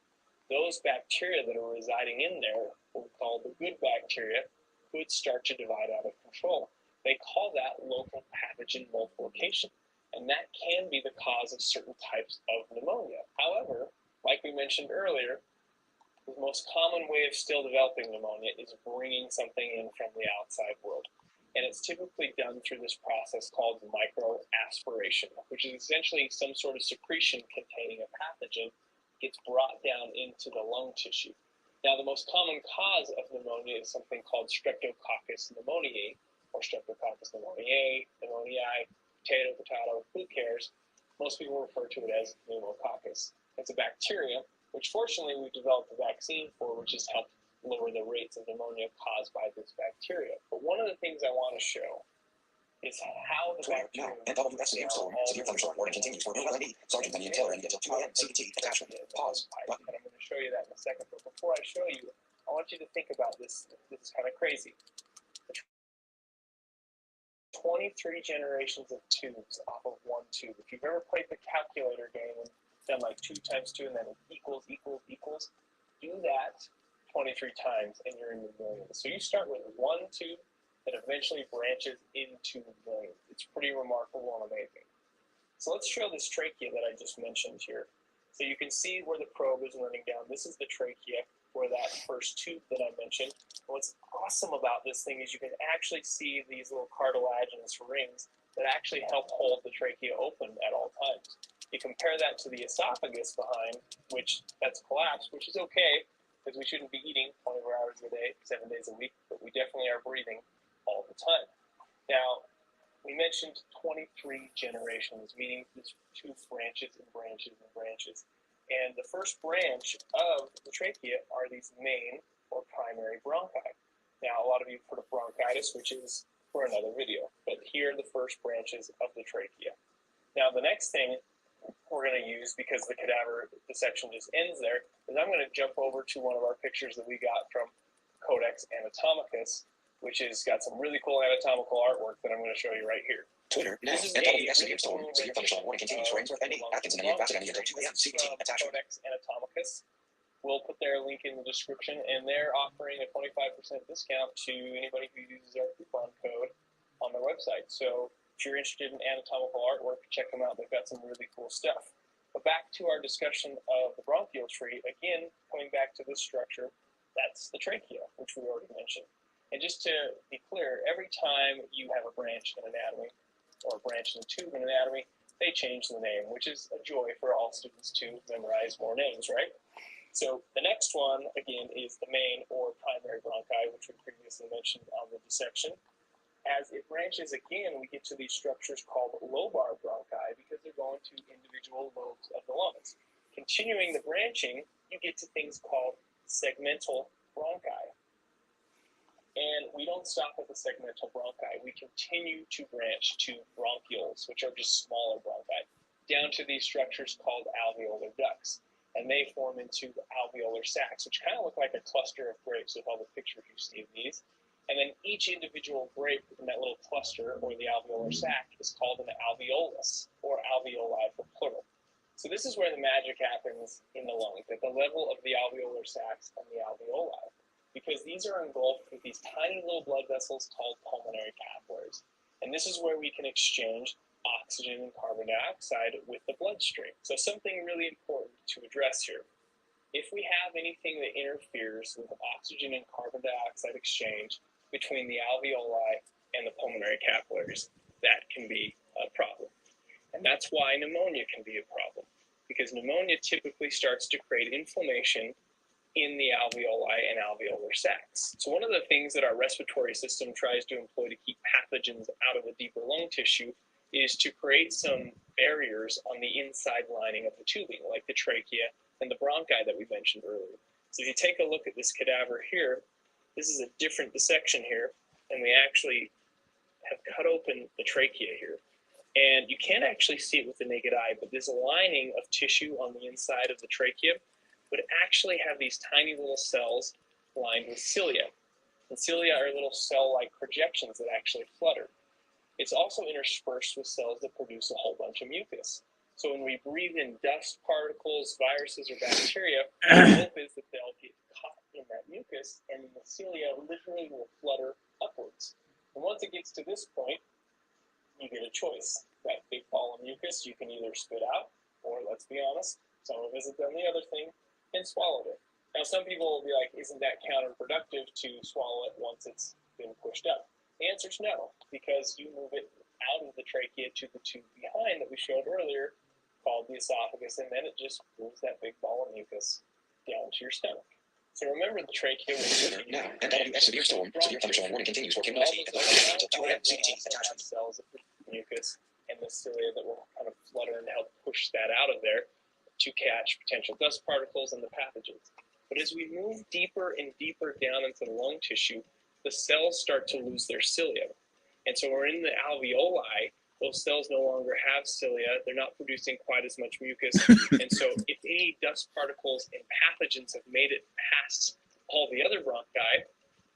those bacteria that are residing in there, what we call the good bacteria, could start to divide out of control. They call that local pathogen multiplication, and that can be the cause of certain types of pneumonia. However, like we mentioned earlier, the most common way of still developing pneumonia is bringing something in from the outside world. And it's typically done through this process called microaspiration, which is essentially some sort of secretion containing a pathogen gets brought down into the lung tissue. Now, the most common cause of pneumonia is something called Streptococcus pneumoniae, or Streptococcus pneumoniae, potato, who cares? Most people refer to it as pneumococcus. It's a bacteria, which fortunately we've developed a vaccine for, which has helped lower the rates of pneumonia caused by this bacteria. But one of the things I want to show is how the bacteria... NWSCM still severe thunderstorm warning continues for LND. Sergeant Benny and Taylor ending until 2 a.m. CT attachment. Pause. Button. And I'm going to show you that in a second. But before I show you, I want you to think about this. This is kind of crazy. 23 generations of tubes off of one tube. If you've ever played the calculator game and done like 2 times 2 and then equals, do that 23 times and you're in the millions. So you start with one tube that eventually branches into millions. It's pretty remarkable and amazing. So let's show this trachea that I just mentioned here. So you can see where the probe is running down. This is the trachea, where that first tube that I mentioned. And what's awesome about this thing is you can actually see these little cartilaginous rings that actually help hold the trachea open at all times. You compare that to the esophagus behind, which that's collapsed, which is okay, because we shouldn't be eating 24 hours a day, 7 days a week, but we definitely are breathing all the time. Now, we mentioned 23 generations, meaning this tube branches and branches and branches. And the first branch of the trachea are these main or primary bronchi. Now, a lot of you have heard of bronchitis, which is for another video, but here are the first branches of the trachea. Now, the next thing we're going to use, because the cadaver dissection just ends there, is I'm going to jump over to one of our pictures that we got from Codex Anatomicus, which has got some really cool anatomical artwork that I'm going to show you right here. Twitter now. NWSCM storm severe thunderstorm warning continues for Ainsworth, ND, Atkins, and Ambassador until 2 a.m. CT attachment. Codex Anatomicus. We'll put their link in the description, and they're offering a 25% discount to anybody who uses our coupon code on their website. So if you're interested in anatomical artwork, check them out. They've got some really cool stuff. But back to our discussion of the bronchial tree, again, coming back to this structure, that's the trachea, which we already mentioned. And just to be clear, every time you have a branch in anatomy, or a branch in the tube in anatomy, they change the name, which is a joy for all students to memorize more names, right? So the next one, again, is the main or primary bronchi, which we previously mentioned on the dissection. As it branches again, we get to these structures called lobar bronchi because they're going to individual lobes of the lungs. Continuing the branching, you get to things called segmental bronchi. And we don't stop at the segmental bronchi. We continue to branch to bronchioles, which are just smaller bronchi, down to these structures called alveolar ducts. And they form into alveolar sacs, which kind of look like a cluster of grapes with all the pictures you see of these. And then each individual grape in that little cluster, or the alveolar sac, is called an alveolus, or alveoli for plural. So this is where the magic happens in the lungs, at the level of the alveolar sacs and the alveoli, because these are engulfed with these tiny little blood vessels called pulmonary capillaries. And this is where we can exchange oxygen and carbon dioxide with the bloodstream. So something really important to address here. If we have anything that interferes with oxygen and carbon dioxide exchange between the alveoli and the pulmonary capillaries, that can be a problem. And that's why pneumonia can be a problem, because pneumonia typically starts to create inflammation in the alveoli and alveolar sacs. So one of the things that our respiratory system tries to employ to keep pathogens out of the deeper lung tissue is to create some barriers on the inside lining of the tubing, like the trachea and the bronchi that we mentioned earlier. So if you take a look at this cadaver here, this is a different dissection here, and we actually have cut open the trachea here. And you can't actually see it with the naked eye, but this lining of tissue on the inside of the trachea would actually have these tiny little cells lined with cilia. And cilia are little cell-like projections that actually flutter. It's also interspersed with cells that produce a whole bunch of mucus. So when we breathe in dust particles, viruses, or bacteria, the hope is that they'll get caught in that mucus, and the cilia literally will flutter upwards. And once it gets to this point, you get a choice. That big ball of mucus you can either spit out, or let's be honest, some of us have done the other thing and swallowed it. Now, some people will be like, isn't that counterproductive to swallow it once it's been pushed up? The answer is no, because you move it out of the trachea to the tube behind that we showed earlier, called the esophagus, and then it just moves that big ball of mucus down to your stomach. So remember, the trachea will Now, NWS severe thunderstorm warning continues for Kim Westy until 2 a.m. CDT attachment. Cells of mucus and the cilia that will kind of flutter and help push that out of there to catch potential dust particles and the pathogens. But as we move deeper and deeper down into the lung tissue, the cells start to lose their cilia. And so we're in the alveoli, those cells no longer have cilia, they're not producing quite as much mucus. And so if any dust particles and pathogens have made it past all the other bronchi,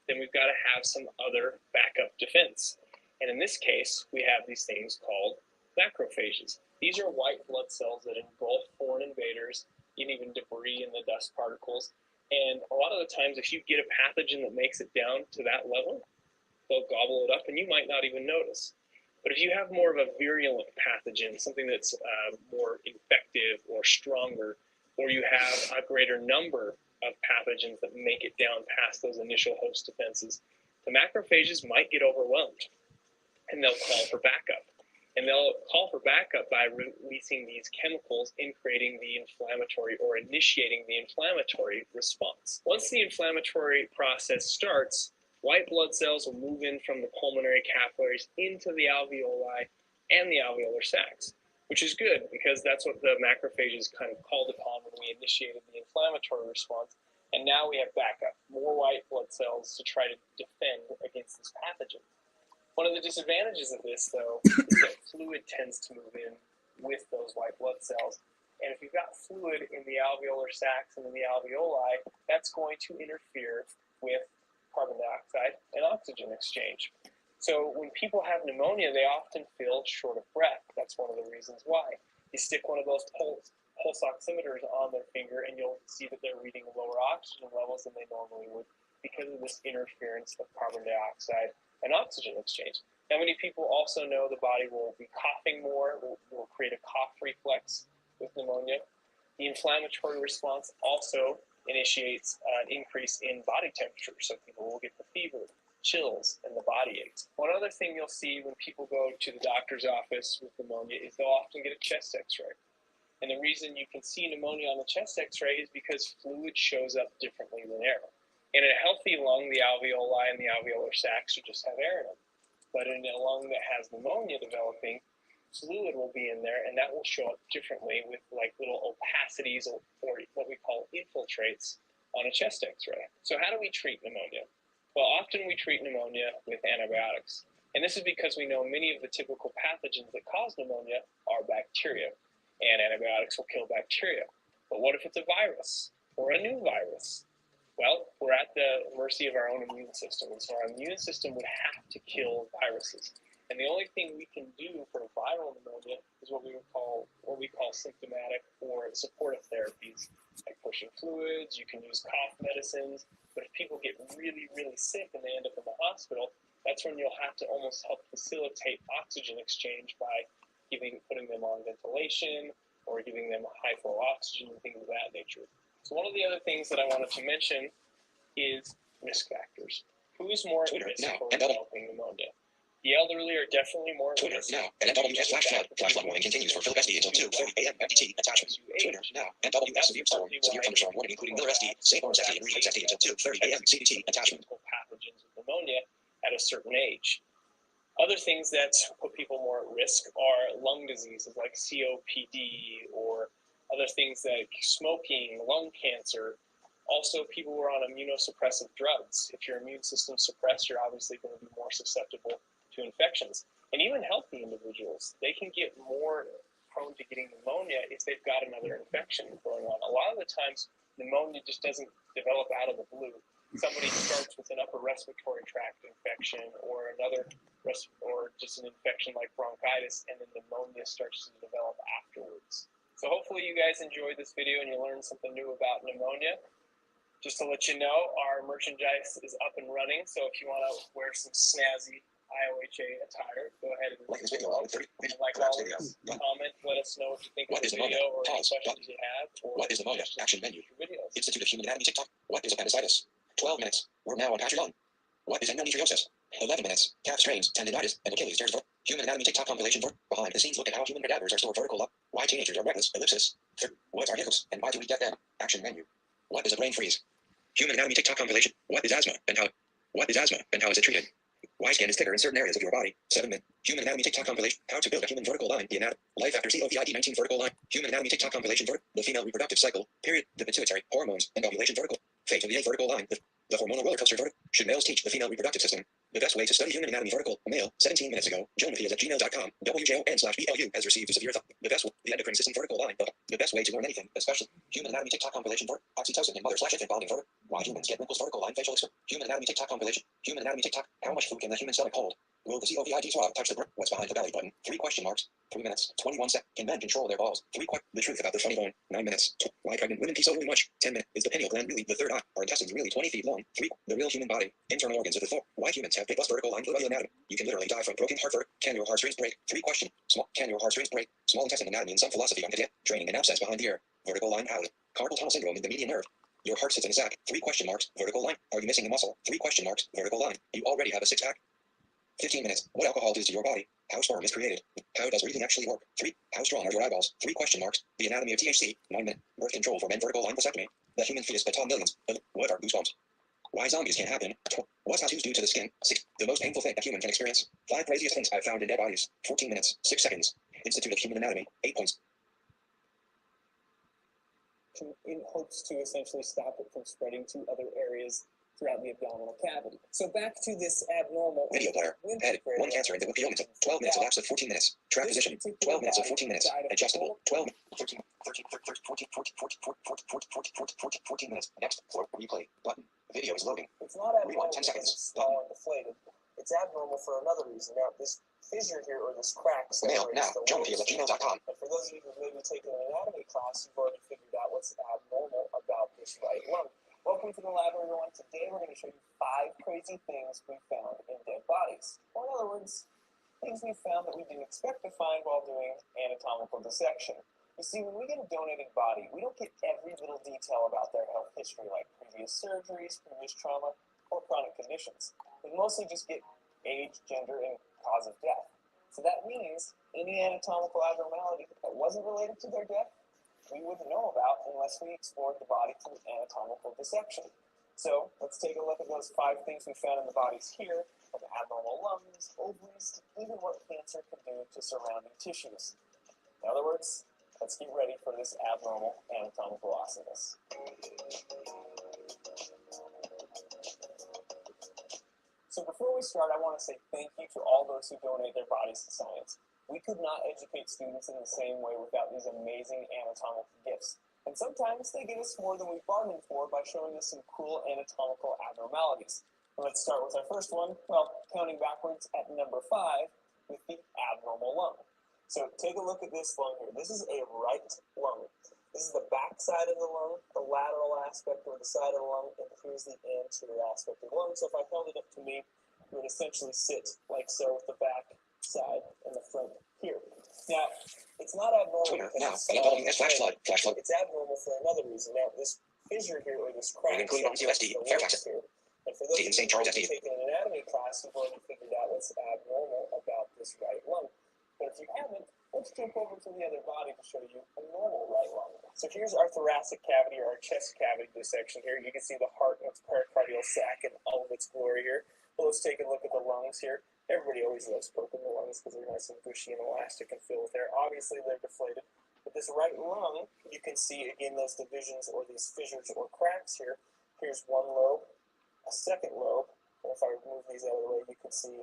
then we've got to have some other backup defense. And in this case, we have these things called macrophages. These are white blood cells that engulf foreign invaders and even debris and the dust particles. And a lot of the times, if you get a pathogen that makes it down to that level, they'll gobble it up and you might not even notice. But if you have more of a virulent pathogen, something that's more infective or stronger, or you have a greater number of pathogens that make it down past those initial host defenses, the macrophages might get overwhelmed and they'll call for backup. And they'll call for backup by releasing these chemicals and creating the inflammatory or initiating the inflammatory response. Once the inflammatory process starts, white blood cells will move in from the pulmonary capillaries into the alveoli and the alveolar sacs, which is good because that's what the macrophages kind of called upon when we initiated the inflammatory response. And now we have backup, more white blood cells to try to defend against this pathogen. One of the disadvantages of this, though, is that fluid tends to move in with those white blood cells. And if you've got fluid in the alveolar sacs and in the alveoli, that's going to interfere with carbon dioxide and oxygen exchange. So when people have pneumonia, they often feel short of breath. That's one of the reasons why. You stick one of those pulse oximeters on their finger and you'll see that they're reading lower oxygen levels than they normally would because of this interference of carbon dioxide and oxygen exchange. Now, many people also know the body will be coughing more, will create a cough reflex with pneumonia. The inflammatory response also initiates an increase in body temperature, so people will get the fever, chills, and the body aches. One other thing you'll see when people go to the doctor's office with pneumonia is they'll often get a chest x-ray. And the reason you can see pneumonia on the chest x-ray is because fluid shows up differently than air. In a healthy lung, the alveoli and the alveolar sacs should just have air in them. But in a lung that has pneumonia developing, fluid will be in there, and that will show up differently with like little opacities or what we call infiltrates on a chest x-ray. So how do we treat pneumonia? Well, often we treat pneumonia with antibiotics. And this is because we know many of the typical pathogens that cause pneumonia are bacteria, and antibiotics will kill bacteria. But what if it's a virus or a new virus? Well, we're at the mercy of our own immune system, and so our immune system would have to kill viruses. And the only thing we can do for viral pneumonia is what we call symptomatic or supportive therapies, like pushing fluids. You can use cough medicines, but if people get really, really sick and they end up in the hospital, that's when you'll have to almost help facilitate oxygen exchange by putting them on ventilation or giving them high flow oxygen and things of that nature. So one of the other things that I wanted to mention is risk factors. Who's more at risk for developing pneumonia? The elderly are definitely more at risk. Now, NWS flash flood warning continues for Philip SD until 2:30 a.m. FDT attachment. Now, NWS severe thunderstorm warning including Miller SD, St. Lawrence SD, and Reeves SD until 2:30 a.m. CDT attachment. Pathogens with pneumonia at a certain age. Other things that put people more at risk are lung diseases like COPD or other things like smoking, lung cancer. Also, people who are on immunosuppressive drugs. If your immune system's suppressed, you're obviously going to be more susceptible to infections. And even healthy individuals, they can get more prone to getting pneumonia if they've got another infection going on. A lot of the times, pneumonia just doesn't develop out of the blue. Somebody starts with an upper respiratory tract infection or or just an infection like bronchitis, and then pneumonia starts to develop afterwards. So hopefully you guys enjoyed this video and you learned something new about pneumonia. Just to let you know, our merchandise is up and running, so if you want to wear some snazzy IOHA attire, go ahead and Like this video along with 30 like always, comment, let us know what you think What of is the pneumonia? video or any Pause. questions you have. Or What is pneumonia? Action menu. future videos. Institute of Human Anatomy TikTok. What is appendicitis? 12 minutes. We're now on Pastor Young. What is endometriosis? 11 minutes. Calf strains, tendinitis, and Achilles tears. Human Anatomy TikTok compilation. Behind the scenes look at how human cadavers are stored vertical up. Why teenagers are reckless. Ellipsis. What are hiccups and why do we get them? Action menu. What is a brain freeze? Human Anatomy TikTok compilation. What is asthma and how? What is asthma and how is it treated? Why skin is thicker in certain areas of your body? 7 minutes. Human Anatomy TikTok compilation. How to build a human vertical line. The anatomy. Life after COVID-19 vertical line. Human Anatomy TikTok compilation. The female reproductive cycle. Period. The pituitary hormones and ovulation vertical. Fate of the vertical line. The hormonal roller coaster vertical. Should males teach the female reproductive system? The best way to study human anatomy vertical. Male. 17 minutes ago. JohnMathias@gmail.com. WJON/BLU has received severe the best the endocrine system vertical line. The best way to learn anything, especially human anatomy TikTok compilation oxytocin and mother/infant bonding vertical. Why humans get wrinkles vertical line facial expression. Human anatomy TikTok compilation. Human anatomy TikTok. How much food can the human stomach hold? Will the COVID swab touch the what's behind the belly button? 3 question marks. 3 minutes. 21 seconds. Can men control their balls? The truth about the funny bone. 9 minutes. Why pregnant women pee so really much? 10 minutes. Is the pineal gland really the third eye? Are intestines really 20 feet long? 3. The real human body. Internal organs of the thought. Why humans have big bus vertical line fluid anatomy? You can literally die from broken heart vertical. Can your heartstrings break? 3 question. Can your heartstrings break? Small intestine anatomy and some philosophy on training and abscess behind the ear. Vertical line out. Carpal tunnel syndrome in the median nerve. Your heart sits in a sac. 3 question marks. Vertical line. Are you missing a muscle? 3 question marks. Vertical line. You already have a 6-pack. 15 minutes. What alcohol does to your body? How sperm is created? How does breathing actually work? 3. How strong are your eyeballs? 3 question marks. The anatomy of THC. 9 minutes. Birth control for men. Vertical line vasectomy. The human fetus but taught millions. What are goosebumps? Why zombies can't happen? What tattoos do to the skin? 6. The most painful thing a human can experience. 5 craziest things I've found in dead bodies. 14 minutes. 6 seconds. Institute of Human Anatomy. 8 points. In hopes to essentially stop it from spreading to other areas throughout the abdominal cavity. So back to this abnormal Video player. Head. 1 cancer in the leukometer. 12 minutes. Elapsed of 14 minutes. Track position. 12 minutes of 14 minutes. Adjustable. 12. 13. 13. 13. 14. 14. 14. 14. 14. 14. 14. 14 minutes. Next. Floor. Replay. Button. Video is loading. It's not abnormal. Rewind 10 seconds. It's small and deflated. It's abnormal for another reason. Now, this fissure here, or this crack, Mail separates now. the JohnMathias@gmail.com. And for those of you who've maybe taken an anatomy class, you've already figured out what's abnormal about this right lung. Welcome to the lab, everyone. Today we're going to show you 5 crazy things we found in dead bodies. Or in other words, things we found that we didn't expect to find while doing anatomical dissection. You see, when we get a donated body, we don't get every little detail about their health history, like previous surgeries, previous trauma, or chronic conditions. We mostly just get age, gender, and cause of death. So that means any anatomical abnormality that wasn't related to their death, we wouldn't know about unless we explored the body through anatomical dissection. So let's take a look at those 5 things we found in the bodies here, from abnormal lungs, ovaries, to even what cancer can do to surrounding tissues. In other words, let's get ready for this abnormal anatomical awesomeness. So before we start, I want to say thank you to all those who donate their bodies to science. We could not educate students in the same way without these amazing anatomical gifts. And sometimes they give us more than we bargained for by showing us some cool anatomical abnormalities. And let's start with our first one, well, counting backwards at number 5, with the abnormal lung. So take a look at this lung here. This is a right lung. This is the back side of the lung, the lateral aspect or the side of the lung, and here's the anterior aspect of the lung. So if I held it up to me, it would essentially sit like so with the back side and the front here. Now, it's not abnormal. Twitter now. Flashlight. It's abnormal for another reason. Now, this fissure here, or this crack, including on USD, fair tax. Here. And for those of you St. Charles who have taken an anatomy class, you've already figured out what's abnormal about this right lung. But if you haven't, let's jump over to the other body to show you a normal right lung. So here's our thoracic cavity, or our chest cavity dissection here. You can see the heart and its pericardial sac in all of its glory here. Well, let's take a look at the lungs here. Everybody always loves poking the lungs because they're nice and bushy and elastic and filled with air. Obviously, they're deflated. But this right lung, you can see, again, those divisions or these fissures or cracks here. Here's one lobe, a second lobe, and if I remove these out of the way, you can see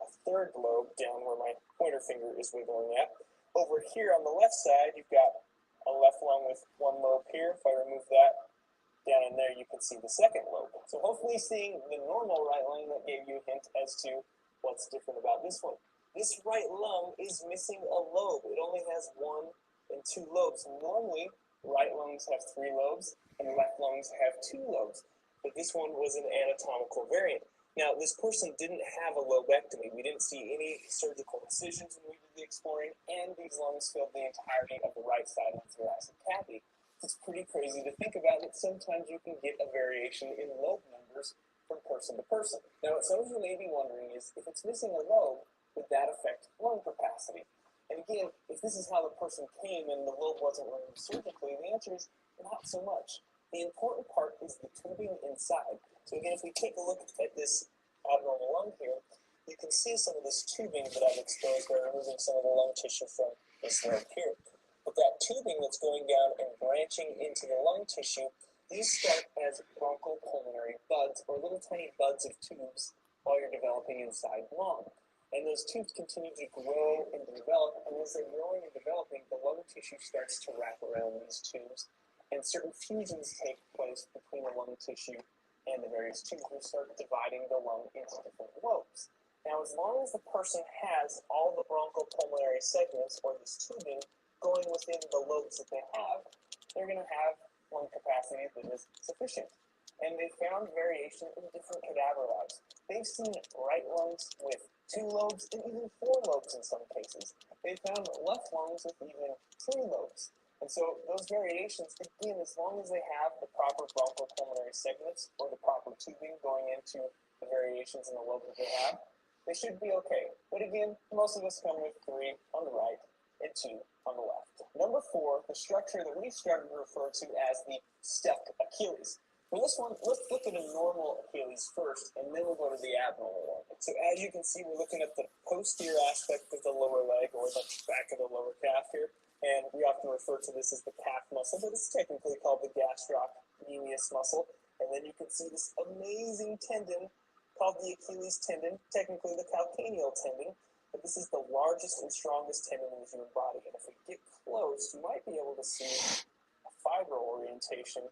a third lobe down where my pointer finger is wiggling at. Over here on the left side, you've got a left lung with one lobe here. If I remove that, down in there, you can see the second lobe. So hopefully seeing the normal right lung, that gave you a hint as to what's different about this one. This right lung is missing a lobe. It only has one in 2 lobes. Normally, right lungs have 3 lobes and left lungs have 2 lobes, but this one was an anatomical variant. Now, this person didn't have a lobectomy. We didn't see any surgical incisions when we did the exploring, and these lungs filled the entirety of the right side of the thoracic cavity. It's pretty crazy to think about that sometimes you can get a variation in lobe numbers from person to person. Now, what some of you may be wondering is, if it's missing a lobe, would that affect lung capacity? And again, if this is how the person came and the lobe wasn't removed surgically, the answer is not so much. The important part is the tubing inside. So again, if we take a look at this abnormal lung here, you can see some of this tubing that I've exposed by removing some of the lung tissue from this lobe here. But that tubing that's going down and branching into the lung tissue, these start as bronchopulmonary buds, or little tiny buds of tubes, while you're developing inside lung. And those tubes continue to grow and develop, and as they're growing and developing, the lung tissue starts to wrap around these tubes, and certain fusions take place between the lung tissue and the various tubes, which start dividing the lung into different lobes. Now, as long as the person has all the bronchopulmonary segments, or this tubing, going within the lobes that they have, they're going to have lung capacity that is sufficient. And they found variation in different cadaver lives. They've seen right lungs with 2 lobes and even 4 lobes in some cases. They found left lungs with even 3 lobes. And so those variations, again, as long as they have the proper bronchopulmonary segments or the proper tubing going into the variations in the lobe that they have, they should be okay. But again, most of us come with 3 on the right and 2 on the left. Number 4, the structure that we started to refer to as the stuck Achilles. For this one, let's look at a normal Achilles first, and then we'll go to the abnormal one. So as you can see, we're looking at the posterior aspect of the lower leg, or the back of the lower calf here, and we often refer to this as the calf muscle, but it's technically called the gastrocnemius muscle. And then you can see this amazing tendon called the Achilles tendon, technically the calcaneal tendon, but this is the largest and strongest tendon in the human body. And if we get close, you might be able to see a fiber orientation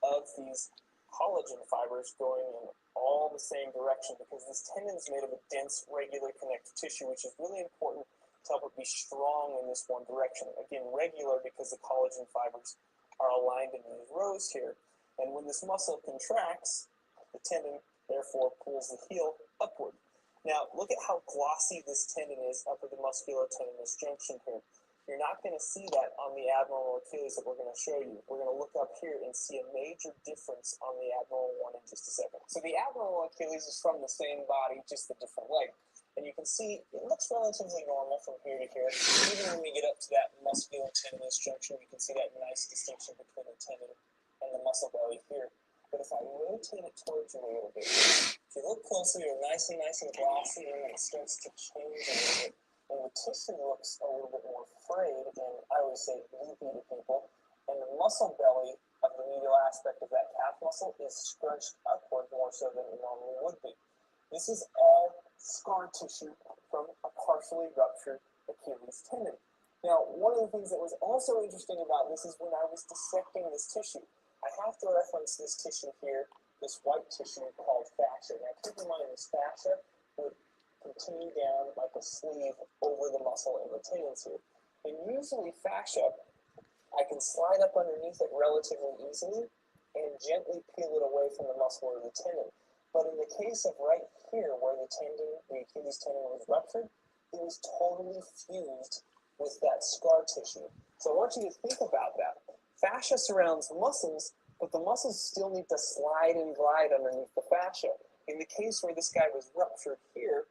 of these collagen fibers going in all the same direction, because this tendon is made of a dense, regular connective tissue, which is really important to help it be strong in this one direction. Again, regular because the collagen fibers are aligned in these rows here. And when this muscle contracts, the tendon therefore pulls the heel upward. Now, look at how glossy this tendon is up at the musculotendinous junction here. You're not going to see that on the abnormal Achilles that we're going to show you. We're going to look up here and see a major difference on the abnormal one in just a second. So the abnormal Achilles is from the same body, just a different leg. And you can see it looks relatively normal from here to here. Even when we get up to that musculotendinous junction, you can see that nice distinction between the tendon and the muscle belly here. But if I rotate it towards you a little bit, if you look closely, you're nice and glossy, and it starts to change a little bit. And the tissue looks a little bit more frayed, and I always say loopy to people. And the muscle belly of the medial aspect of that calf muscle is scrunched upward more so than it normally would be. This is all scar tissue from a partially ruptured Achilles tendon. Now, one of the things that was also interesting about this is when I was dissecting this tissue, I have to reference this tissue here, this white tissue called fascia. Now, keep in mind this fascia would continue down like a sleeve over the muscle and the tendons here. And usually fascia, I can slide up underneath it relatively easily and gently peel it away from the muscle or the tendon. But in the case of right here, where the Achilles tendon was ruptured, it was totally fused with that scar tissue. So I want you to think about that. Fascia surrounds muscles, but the muscles still need to slide and glide underneath the fascia. In the case where this guy was ruptured here,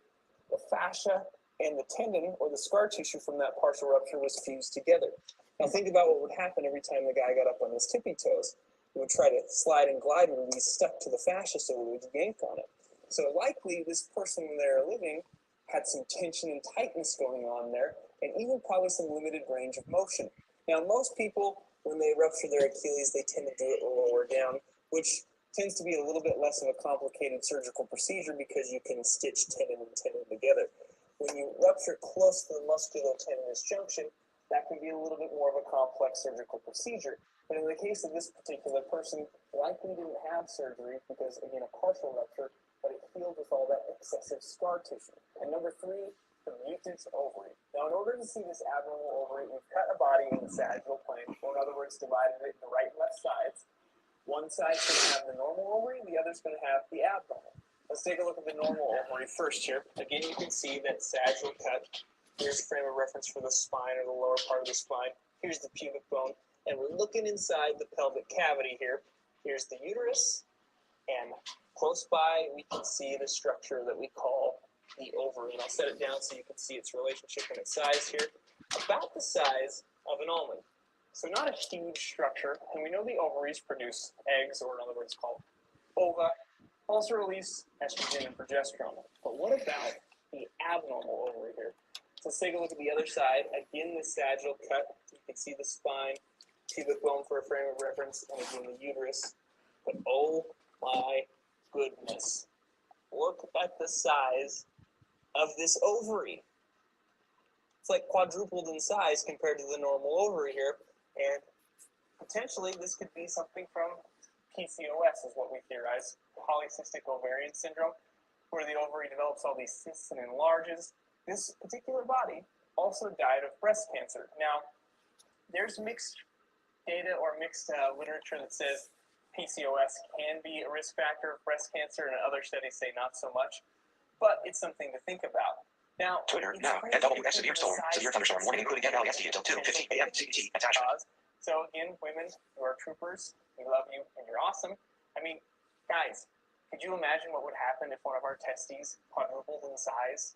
the fascia and the tendon, or the scar tissue from that partial rupture, was fused together. Now think about what would happen every time the guy got up on his tippy toes. He would try to slide and glide and be stuck to the fascia, so he would yank on it. So likely this person when they were living had some tension and tightness going on there, and even probably some limited range of motion. Now most people, when they rupture their Achilles, they tend to do it lower down, which tends to be a little bit less of a complicated surgical procedure because you can stitch tendon and tendon together. When you rupture close to the musculotendinous junction, that can be a little bit more of a complex surgical procedure. But in the case of this particular person, likely didn't have surgery because, again, a partial rupture, but it healed with all that excessive scar tissue. And number 3, the mutant ovary. Now, in order to see this abnormal ovary, ovary, we've cut a body in the sagittal plane, or in other words, divided it into right and left sides. One side's going to have the normal ovary, the other's going to have the abnormal. Let's take a look at the normal ovary first here. Again, you can see that sagittal cut. Here's a frame of reference for the spine, or the lower part of the spine. Here's the pubic bone, and we're looking inside the pelvic cavity here. Here's the uterus, and close by we can see the structure that we call the ovary. And I'll set it down so you can see its relationship and its size here. About the size of an almond. So not a huge structure, and we know the ovaries produce eggs, or in other words called ova, also release estrogen and progesterone. But what about the abnormal ovary here? So let's take a look at the other side. Again, the sagittal cut. You can see the spine, pubic bone for a frame of reference, and again the uterus. But oh my goodness, look at the size of this ovary. It's like quadrupled in size compared to the normal ovary here, and potentially this could be something from PCOS, is what we theorize, polycystic ovarian syndrome, where the ovary develops all these cysts and enlarges. This particular body also died of breast cancer. Now, there's mixed data or mixed literature that says PCOS can be a risk factor of breast cancer, and other studies say not so much, but it's something to think about. Now, Twitter now, NWS severe storm, severe thunderstorm warning, including NLST until 2:15 a.m. CET attachment. So again, women, you are troopers. We love you, and you're awesome. I mean, guys, could you imagine what would happen if one of our testes quadrupled in size?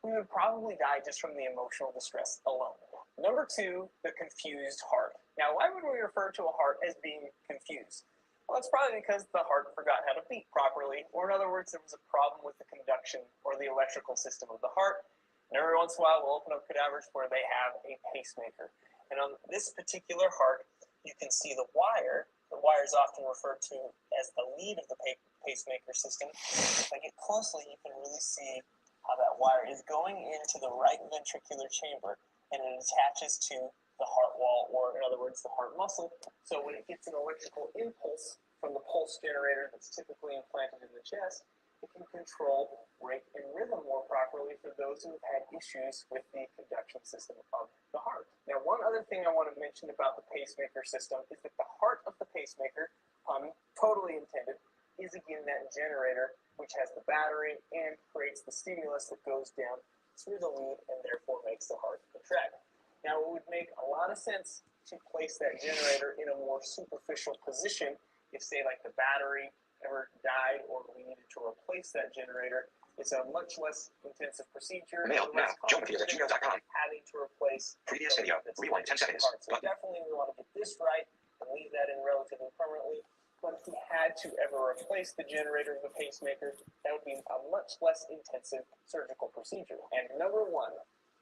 We would probably die just from the emotional distress alone. Number two, the confused heart. Now, why would we refer to a heart as being confused? Well, it's probably because the heart forgot how to beat properly, or in other words, there was a problem with the conduction or the electrical system of the heart. And every once in a while, we'll open up cadavers where they have a pacemaker. And on this particular heart, you can see the wire. The wire is often referred to as the lead of the pacemaker system. If I get closely, you can really see how that wire is going into the right ventricular chamber, and it attaches to the heart wall, or in other words, the heart muscle. So when it gets an electrical impulse from the pulse generator that's typically implanted in the chest, it can control rate and rhythm more properly for those who have had issues with the conduction system of the heart. Now, one other thing I want to mention about the pacemaker system is that the heart of the pacemaker, pun totally intended, is again that generator which has the battery and creates the stimulus that goes down through the lead and therefore makes the heart contract. Now, it would make a lot of sense to place that generator in a more superficial position if, say, like the battery ever died or we needed to replace that generator. It's a much less intensive procedure. Mail now, joemathias@gmail.com. Having to replace previous video, rewind 10 seconds. So definitely we want to get this right and leave that in relatively permanently. But if we had to ever replace the generator of the pacemaker, that would be a much less intensive surgical procedure. And number one,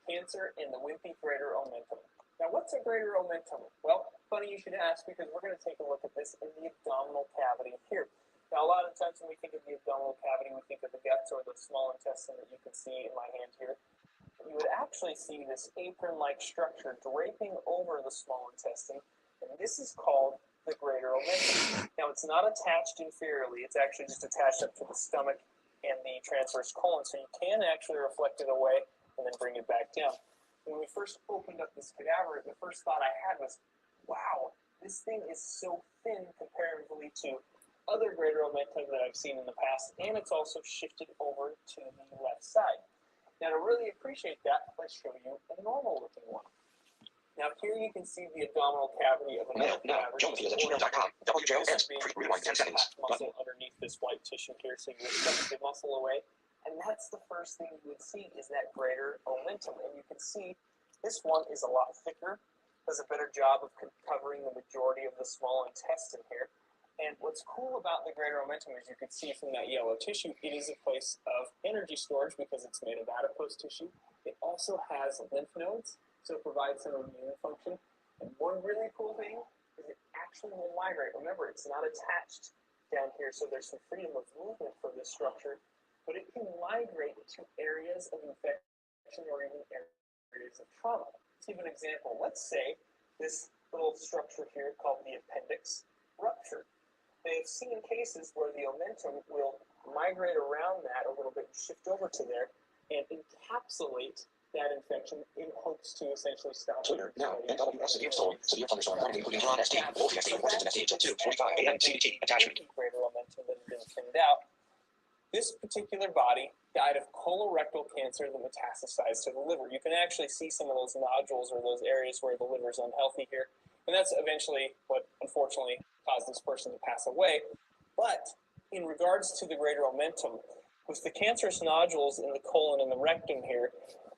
cancer in the wimpy greater omentum. Now, what's a greater omentum? Well, funny you should ask, because we're going to take a look at this in the abdominal cavity here. Now, a lot of times when we think of the abdominal cavity, we think of the guts or the small intestine that you can see in my hand here. You would actually see this apron-like structure draping over the small intestine, and this is called the greater omentum. Now, it's not attached inferiorly. It's actually just attached up to the stomach and the transverse colon, so you can actually reflect it away and then bring it back down. When we first opened up this cadaver, the first thought I had was, wow, this thing is so thin comparatively to other greater omentum that I've seen in the past, and it's also shifted over to the left side. Now, to really appreciate that, let's show you a normal looking one. Now, here you can see the abdominal cavity of another cadaver. joemathias@gmail.com. WJOS, rewind 10 seconds. Muscle underneath this white tissue here, so you lift the muscle away. And that's the first thing you would see is that greater omentum. And you can see this one is a lot thicker, does a better job of covering the majority of the small intestine here. And what's cool about the greater omentum is you can see from that yellow tissue, it is a place of energy storage because it's made of adipose tissue. It also has lymph nodes, so it provides some immune function. And one really cool thing is it actually will migrate. Remember, it's not attached down here, so there's some freedom of movement for this structure. But it can migrate to areas of infection or even areas of trauma. Let's give an example. Let's say this little structure here called the appendix ruptured. They've seen cases where the omentum will migrate around that a little bit and shift over to there and encapsulate that infection in hopes to essentially stop it. Twitter now. NWS severe thunderstorm warning including John ST. Wolfie ST reports into ST until 2:45 a.m. CDT attachment. Greater momentum that has been thinned out. This particular body died of colorectal cancer that metastasized to the liver. You can actually see some of those nodules or those areas where the liver is unhealthy here. And that's eventually what, unfortunately, caused this person to pass away. But in regards to the greater momentum, with the cancerous nodules in the colon and the rectum here,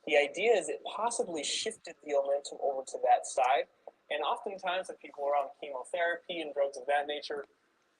the idea is it possibly shifted the momentum over to that side. And oftentimes, if people are on chemotherapy and drugs of that nature,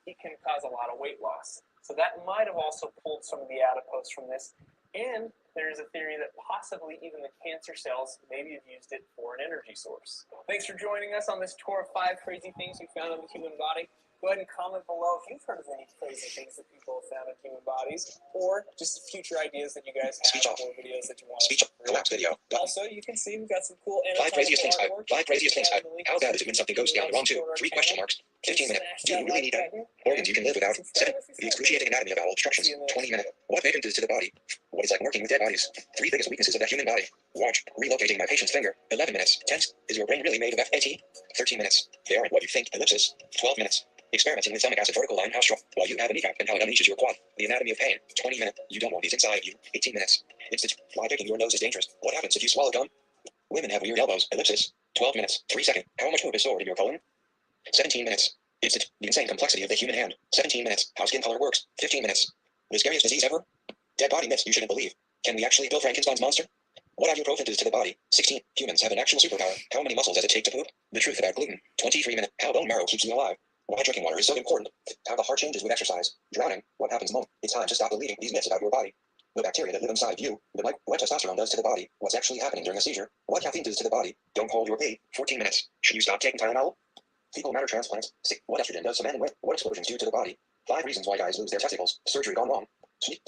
it can cause a lot of weight loss. So that might have also pulled some of the adipose from this. And there's a theory that possibly even the cancer cells maybe have used it for an energy source. Thanks for joining us on this tour of 5 crazy things we found in the human body. Go ahead and comment below if you've heard of any crazy things that people have found in human bodies, or just future ideas that you guys have or videos that you want Speech collapse video. Also, you can see we've got some cool 5 craziest things. artwork. 5 craziest things. How bad is it when something goes down the wrong tube? 3 question marks. 15 minutes. Do you really need that? Organs you can live without. 7. The excruciating anatomy of bowel obstructions. 20 minutes. What bacon does to the body? What it's like working with dead bodies. 3 biggest weaknesses of the human body. Watch. Relocating my patient's finger. 11 minutes. 10. Is your brain really made of FAT? 13 minutes. They aren't what you think. Ellipsis. 12 minutes. Experimenting with stomach acid vertical line. How strong? While you have a kneecap and how it unleashes your quad. The anatomy of pain. 20 minutes. You don't want these inside you. 18 minutes. Why picking your nose is dangerous. What happens if you swallow gum? Women have weird elbows. Ellipsis. 12 minutes. 3 seconds. How much poop is stored in your colon? 17 minutes. It's the insane complexity of the human hand. 17 minutes. How skin color works. 15 minutes. The scariest disease ever? Dead body myths you shouldn't believe. Can we actually kill Frankenstein's monster? What ibuprofen does to the body? 16. Humans have an actual superpower. How many muscles does it take to poop? The truth about gluten. 23 minutes. How bone marrow keeps you alive. Why drinking water is so important. How the heart changes with exercise. Drowning. What happens most? It's time to stop believing these myths about your body. The bacteria that live inside of you. What testosterone does to the body. What's actually happening during a seizure. What caffeine does to the body. Don't hold your pee. 14 minutes. Should you stop taking Tylenol? Fecal matter transplants. 6. What estrogen does to men and women? What explosions do to the body? 5 reasons why guys lose their testicles. Surgery gone wrong.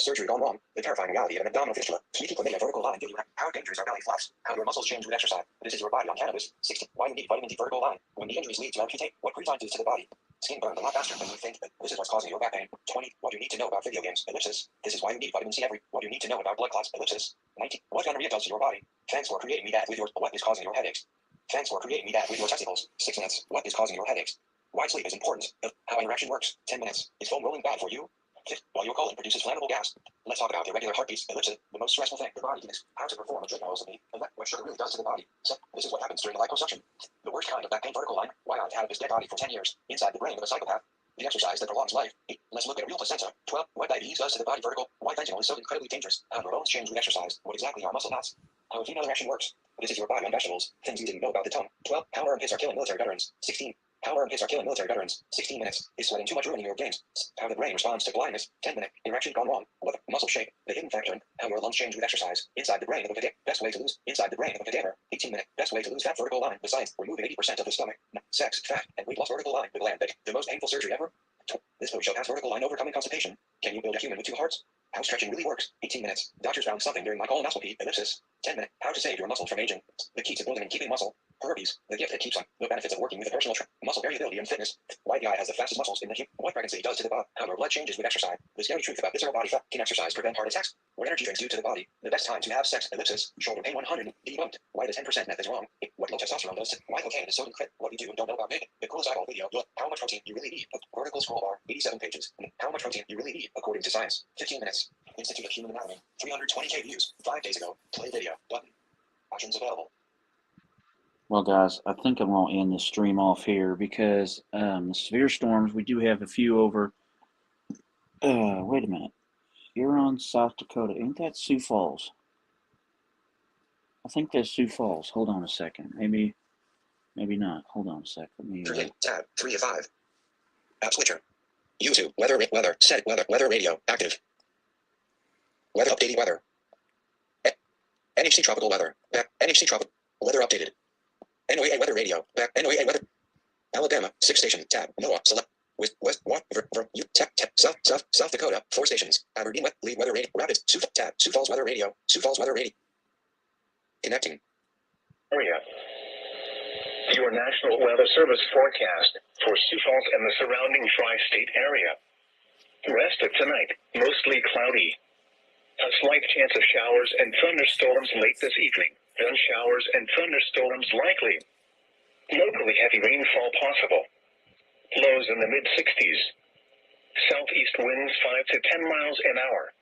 Surgery gone wrong. The terrifying reality of an abdominal fistula. Sneaky chlamydia vertical line. How dangerous are belly flaps? How your muscles change with exercise. This is your body on cannabis. 16. Why you need vitamin D vertical line. When the injuries lead to amputate. What pre-time does to the body. Skin burns a lot faster than you think. This is what's causing your back pain. 20. What you need to know about video games. Ellipsis. This is why you need vitamin C every. What you need to know about blood clots. Ellipsis. 19. What gonorrhea does to your body. Thanks for creating me that with your. What is causing your headaches. Thanks for creating me that with your testicles. 6 minutes. What is causing your headaches. Why sleep is important. How interaction works. 10 minutes. Is foam rolling bad for you? 5. While your colon produces flammable gas. Let's talk about irregular heartbeats. Ellipsis. The most stressful thing the body is. How to perform a tracheostomy. And what sugar really does to the body. So, this is what happens during the liposuction. The worst kind of back pain vertical line. Why I've had this dead body for 10 years. Inside the brain of a psychopath. The exercise that prolongs life. 8. Let's look at a real placenta. 12. What diabetes does to the body vertical. Why fentanyl is so incredibly dangerous. How your bones change with exercise. What exactly are muscle mass. How a female erection works. This is your body on vegetables. Things you didn't know about the tongue. 12. How armpits are killing military veterans. 16. How armpits are killing military veterans. 16 minutes. Is sweating too much ruining your games? How the brain responds to blindness. 10 minutes. Erection gone wrong. What muscle shape? The hidden factor. How your lungs change with exercise. Inside the brain of a cadaver. Best way to lose. Inside the brain of a cadaver. 18 minutes. Best way to lose fat vertical line. Besides removing 80% of the stomach. Sex, fat, and weight loss vertical line. The gland. The most painful surgery ever. This photo show has vertical line overcoming constipation. Can you build a human with 2 hearts? How stretching really works. 18 minutes. Doctors found something during my colonoscopy. Ellipsis. 10 minutes. How to save your muscles from aging. The key to building and keeping muscle. Herpes. The gift that keeps on. The benefits of working with a personal trainer. Muscle variability and fitness. Why the eye has the fastest muscles in the human. What pregnancy does to the body. How your blood changes with exercise. The scary truth about visceral body fat. Can exercise prevent heart attacks? What energy drinks do to the body. The best time to have sex. Ellipsis. Shoulder pain 100. Debunked. Why the 10% meth is wrong. What low testosterone does to. Why cocaine is so incredible. What you do and don't know about bacon. The coolest eyeball video. Look. How much protein you really need. Vertical scroll bar. 87 pages. How much protein you really need according to science. 15 minutes. Institute of Human Anatomy. 320k views. 5 days ago. Play video. Button. Options available. Well, guys, I think I'm going to end the stream off here because the severe storms, we do have a few over. Wait a minute. Huron, South Dakota. Ain't that Sioux Falls? I think that's Sioux Falls. Hold on a second. Maybe not. Hold on a second. Let me. Tab 3 of 5. App switcher. YouTube. Weather. Set weather radio. Active. Weather updating weather. NHC tropical weather. NHC tropical weather updated. NOAA weather radio. NOAA weather. Alabama 6 stations. Tab. NOAA select. West South Dakota 4 stations. Aberdeen lead weather radio. Rapids tab. Sioux Falls weather radio. Sioux Falls weather radio. Connecting. Area. Your National Weather Service forecast for Sioux Falls and the surrounding tri-state area. Rest of tonight, mostly cloudy. A slight chance of showers and thunderstorms late this evening. then showers and thunderstorms likely. Locally heavy rainfall possible. Lows in the mid-60s. Southeast winds 5 to 10 miles an hour.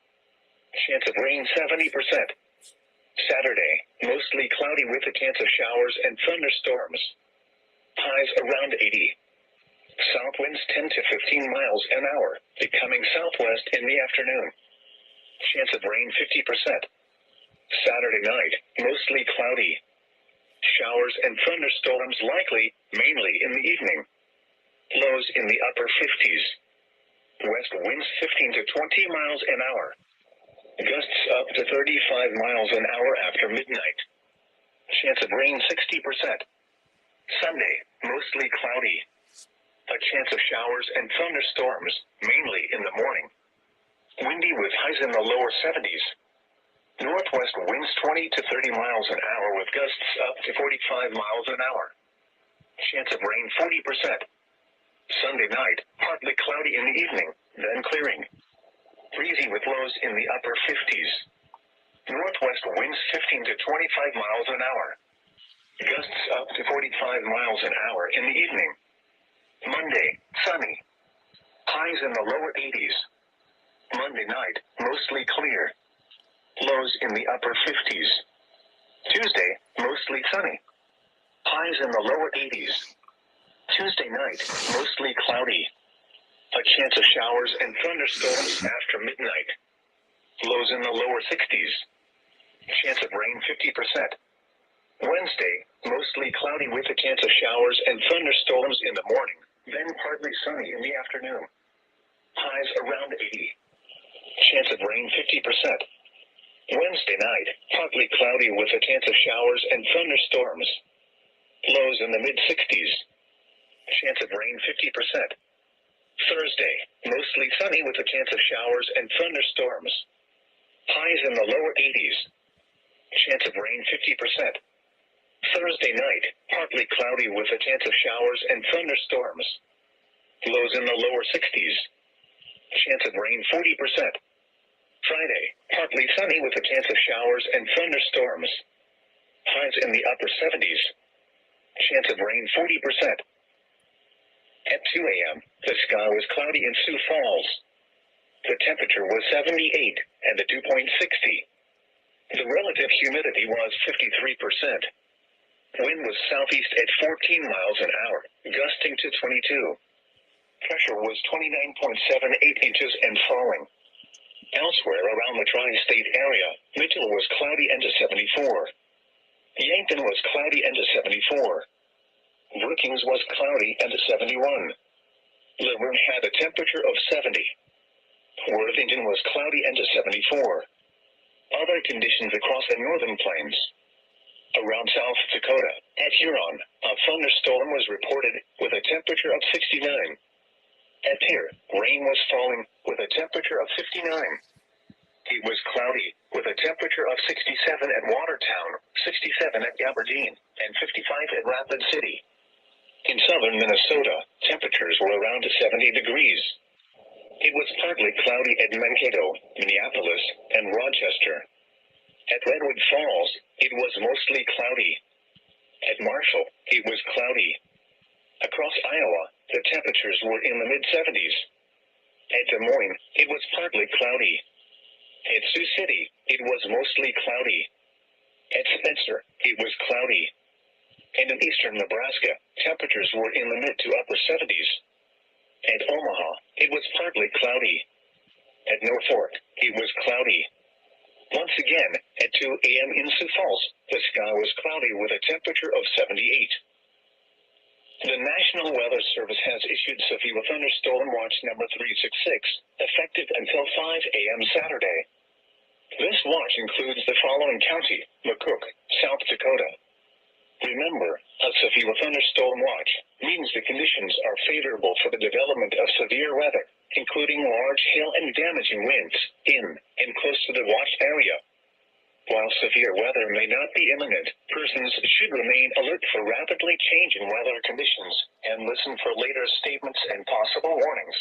Chance of rain 70%. Saturday, mostly cloudy with a chance of showers and thunderstorms. Highs around 80. South winds 10 to 15 miles an hour, becoming southwest in the afternoon. Chance of rain 50%. Saturday night, mostly cloudy. Showers and thunderstorms likely, mainly in the evening. Lows in the upper 50s. West winds 15 to 20 miles an hour. Gusts up to 35 miles an hour after midnight. Chance of rain 60%. Sunday, mostly cloudy. A chance of showers and thunderstorms, mainly in the morning. Windy with highs in the lower 70s. Northwest winds 20 to 30 miles an hour with gusts up to 45 miles an hour. Chance of rain 40%. Sunday night, partly cloudy in the evening, then clearing. Breezy with lows in the upper 50s. Northwest winds 15 to 25 miles an hour. Gusts up to 45 miles an hour in the evening. Monday, sunny. Highs in the lower 80s. Monday night, mostly clear. Lows in the upper 50s. Tuesday, mostly sunny. Highs in the lower 80s. Tuesday night, mostly cloudy. A chance of showers and thunderstorms after midnight. Lows in the lower 60s. Chance of rain 50%. Wednesday, mostly cloudy with a chance of showers and thunderstorms in the morning, then partly sunny in the afternoon. Highs around 80. Chance of rain 50%. Wednesday night, partly cloudy with a chance of showers and thunderstorms. Lows in the mid-60s. Chance of rain 50%. Thursday, mostly sunny with a chance of showers and thunderstorms. Highs in the lower 80s. Chance of rain 50%. Thursday night, partly cloudy with a chance of showers and thunderstorms. Lows in the lower 60s. Chance of rain 40%. Friday, partly sunny with a chance of showers and thunderstorms. Highs in the upper 70s. Chance of rain 40%. At 2 a.m., the sky was cloudy in Sioux Falls. The temperature was 78 and the dew point 60. The relative humidity was 53%. Wind was southeast at 14 miles an hour, gusting to 22. Pressure was 29.78 inches and falling. Elsewhere around the tri-state area, Mitchell was cloudy and to 74. Yankton was cloudy and to 74. Brookings was cloudy and to 71. Luverne had a temperature of 70. Worthington was cloudy and to 74. Other conditions across the northern plains. Around South Dakota, at Huron, a thunderstorm was reported with a temperature of 69. At Pierre, rain was falling with a temperature of 59. It was cloudy with a temperature of 67 at Watertown, 67 at Aberdeen, and 55 at Rapid City. In southern Minnesota, temperatures were around 70 degrees. It was partly cloudy at Mankato, Minneapolis, and Rochester. At Redwood Falls, it was mostly cloudy. At Marshall, it was cloudy. Across Iowa, the temperatures were in the mid-70s. At Des Moines, it was partly cloudy. At Sioux City, it was mostly cloudy. At Spencer, it was cloudy. And in eastern Nebraska, temperatures were in the mid to upper 70s. At Omaha, it was partly cloudy. At Norfolk, it was cloudy. Once again, at 2 a.m. in Sioux Falls, the sky was cloudy with a temperature of 78. The National Weather Service has issued severe thunderstorm watch number 366, effective until 5 a.m. Saturday. This watch includes the following county: McCook, South Dakota. Remember, a severe thunderstorm watch means the conditions are favorable for the development of severe weather, including large hail and damaging winds in and close to the watched area. While severe weather may not be imminent, persons should remain alert for rapidly changing weather conditions and listen for later statements and possible warnings.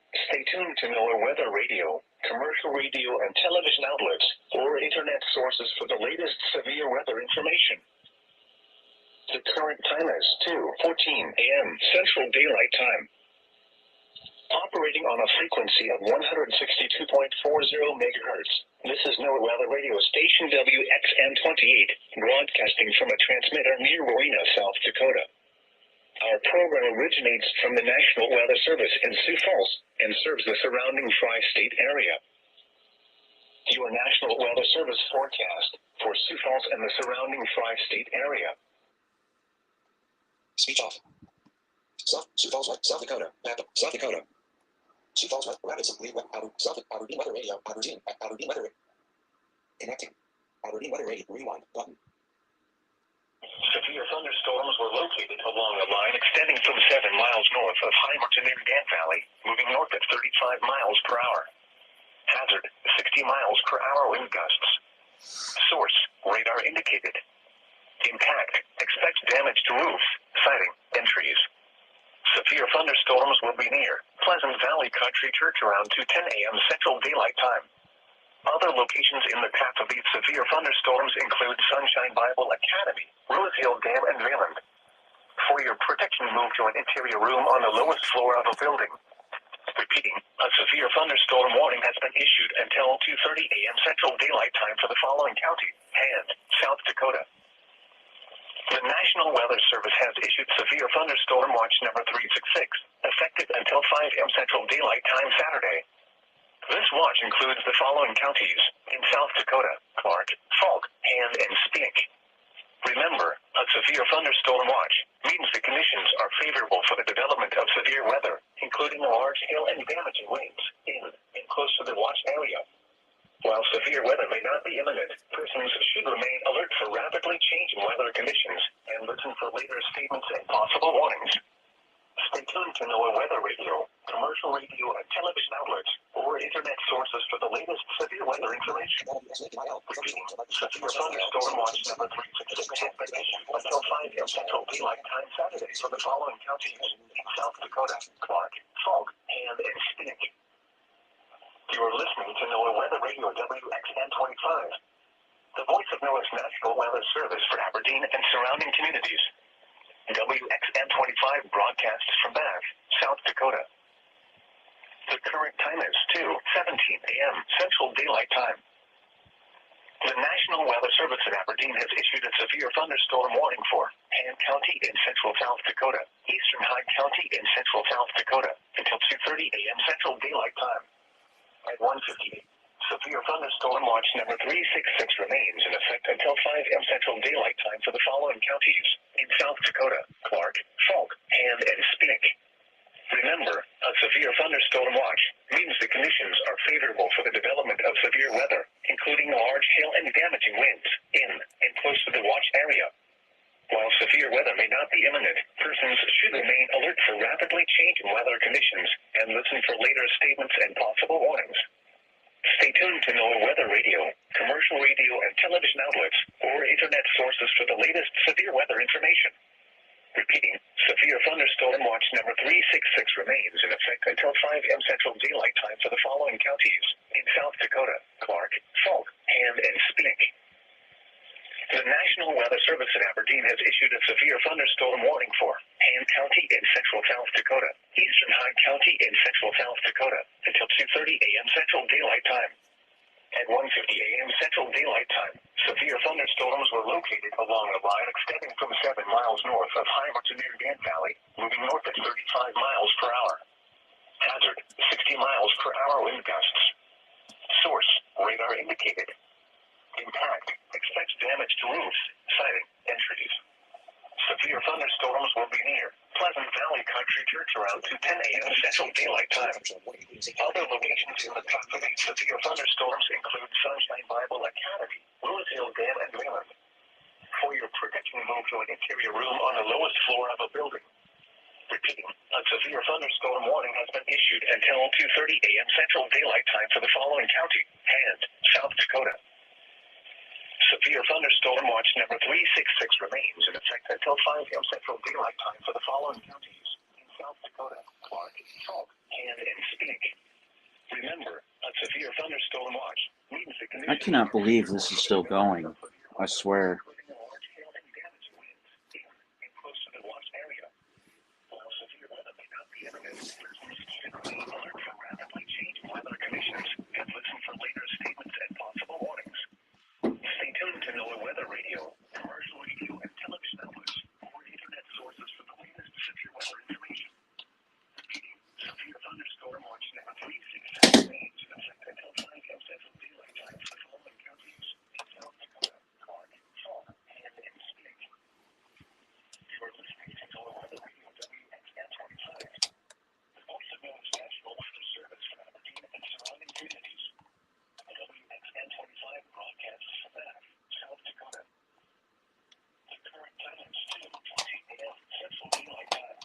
Stay tuned to NOAA Weather Radio, commercial radio and television outlets, or internet sources for the latest severe weather information. The current time is 2:14 a.m. Central Daylight Time. Operating on a frequency of 162.40 megahertz. This is NOAA Weather Radio Station WXN28, broadcasting from a transmitter near Rowena, South Dakota. Our program originates from the National Weather Service in Sioux Falls and serves the surrounding tri-state area. Your National Weather Service forecast for Sioux Falls and the surrounding tri-state area. Speech off. Sioux Falls, South Dakota. Map, South Dakota. Sioux Falls, rapidly, Aberdeen Weather Radio, Aberdeen Weather. Connecting. Aberdeen Weather Radio, rewind, button. Severe thunderstorms were located along a line extending from 7 miles north of Heimer to near Dan Valley, moving north at 35 miles per hour. Hazard, 60 miles per hour wind gusts. Source, radar indicated. Impact, expect damage to roofs, siding, and trees. Severe thunderstorms will be near Pleasant Valley Country Church around 2:10 a.m. Central Daylight Time. Other locations in the path of these severe thunderstorms include Sunshine Bible Academy, Rose Hill Dam, and Vayland. For your protection, move to an interior room on the lowest floor of a building. Repeating, a severe thunderstorm warning has been issued until 2:30 a.m. Central Daylight Time for the following county and South Dakota. The National Weather Service has issued severe thunderstorm watch number 366, effective until 5 a.m. Central Daylight Time Saturday. This watch includes the following counties in South Dakota: Clark, Falk, Hand, and Spink. Remember, a severe thunderstorm watch means the conditions are favorable for the development of severe weather, including large hail and damaging winds in and close to the watch area. While severe weather may not be imminent, persons should remain alert for rapidly changing weather conditions and listen for later statements and possible warnings. Stay tuned to NOAA Weather Radio, commercial radio and television outlets, or internet sources for the latest severe weather information. Repeating, severe thunderstorm watch number 366 has been issued until 5 a.m. Central Daylight Time Saturday for the following counties in South Dakota: Clark, Falk, Hand, and Spink. You are listening to NOAA Weather Radio WXN25, the voice of NOAA's National Weather Service for Aberdeen and surrounding communities. WXN25 broadcasts from Bath, South Dakota. The current time is 2:17 a.m. Central Daylight Time. The National Weather Service at Aberdeen has issued a severe thunderstorm warning for Hand County in central South Dakota, Eastern Hyde County in central South Dakota, until 2:30 a.m. Central Daylight Time. At 1:58, severe thunderstorm watch number 366 remains in effect until 5 a.m. Central Daylight Time for the following counties in South Dakota: Clark, Falk, Hand, and Spink. Remember, a severe thunderstorm watch means the conditions are favorable for the development of severe weather, including large hail and damaging winds in and close to the watch area. While severe weather may not be imminent, persons should remain alert for rapidly changing weather conditions and listen for later statements and possible warnings. Stay tuned to NOAA Weather Radio, commercial radio and television outlets, or internet sources for the latest severe weather information. Repeating, severe thunderstorm watch number 366 remains in effect until 5 a.m. Central Daylight Time for the following counties in South Dakota: Clark, Falk, Hand, and Spink. The National Weather Service in Aberdeen has issued a severe thunderstorm warning for Hand County in central South Dakota, Eastern Hyde County in central South Dakota, until 2:30 a.m. Central Daylight Time. At 1:50 a.m. Central Daylight Time, severe thunderstorms were located along a line extending from 7 miles north of Heimer to near Dan Valley, moving north at 35 miles per hour. Hazard, 60 miles per hour wind gusts. Source, radar indicated. Impact, expects damage to roofs, siding, and trees. Severe thunderstorms will be near Pleasant Valley Country Church around 2:10 a.m. Central Daylight Time. Other locations in the path of these severe thunderstorms include Sunshine Bible Academy, Rose Hill Dam, and Vayland. For your protection, move to an interior room on the lowest floor of a building. Repeating, a severe thunderstorm warning has been issued until 2:30 a.m. Central Daylight Time for the following county and South Dakota. Severe thunderstorm watch number 366 remains in effect until 5 a.m. Central Daylight Time for the following counties in South Dakota, Clark, Salt, Hand, and Speak. Remember, a severe thunderstorm watch means the conditions I cannot believe this is still going. I swear. including large hail and damage winds in and close to the watch area. While severe weather may not be imminent, listeners should remain alert for rapidly changing weather conditions and listen for later statements and possible warnings. Stay tuned to NOAA Weather Radio, commercial radio, and television outlets, or internet sources for the latest severe weather information. Severe thunderstorm watch now 367 range affect until 5 p.m. Central Daylight Time for the following counties in South Dakota, Clark, Salt, Hand, and Speak. You are listening to NOAA Weather Radio WXN 25, the voice of NOAA's National Weather Service for Aberdeen and surrounding communities. WXN 25 broadcasts from Bath, South Dakota. The current time is 2:20 a.m. Central Daylight Time.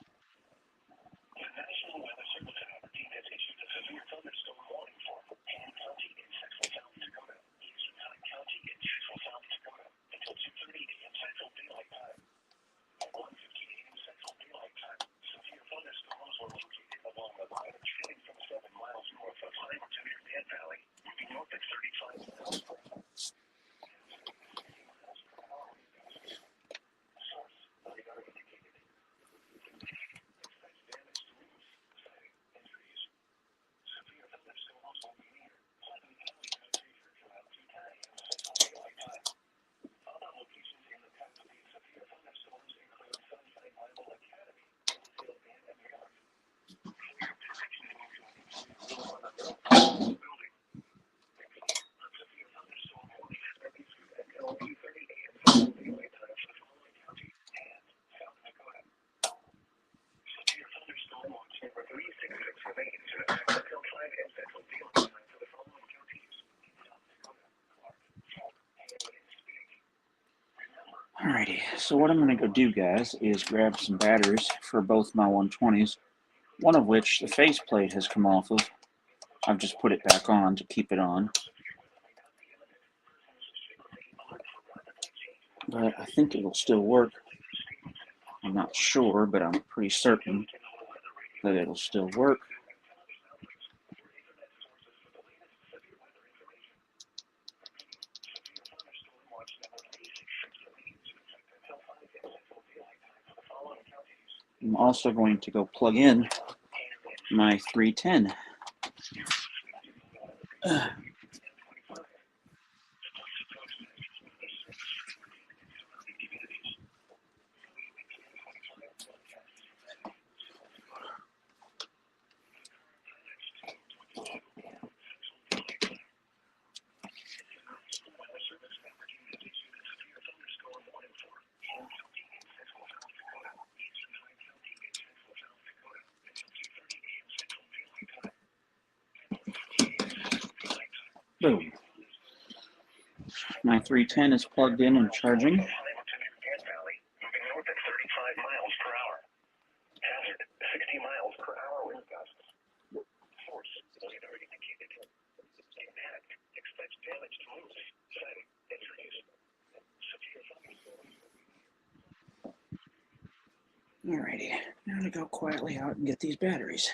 The National Weather Service in Aberdeen has issued a severe thunderstorm warning for Hand County in central South Dakota, Eastern County in central South Dakota until 2:30 a.m. Central Daylight Time. At 1:15 a.m. Central Daylight Time, severe thunderstorms were located along the line extending from 7 miles north of Heimer to near Dan Valley, moving north at 35 miles per hour. Source, radar indicated. Expect damage to roofs, siding, and trees. Severe thunderstorms will be near Putnam County country for around 2:10 a.m. Central Daylight Time. Other locations in the path of these severe thunderstorms include Sunshine Bible Academy, Hillsdale Band, and York. For your positioning, you can look on the north side of the building. Repeat, a severe thunderstorm warning has been issued until 2:30 a.m. Central Daylight Time for the following counties and South Dakota. Severe thunderstorm watch number 366 remains in effect until 5 a.m. Central Daylight Time for the following counties in South Dakota, Clark, Salt, Hand, and Speak. Remember, Alrighty, so what I'm going to go do, guys, is grab some batteries for both my 120s, one of which the faceplate has come off of. I've just put it back on to keep it on. But I think it'll still work. I'm not sure, but I'm pretty certain that it'll still work. I'm also going to go plug in my 310. Boom. My 310 is plugged in and charging. moving north at 35 miles per hour. Hazard, 60 miles per hour wind gusts. Source, radar indicated. Impact, expect damage to roofs, siding, and trees. Severe thunderstorms. Alrighty, now to go quietly out and get these batteries.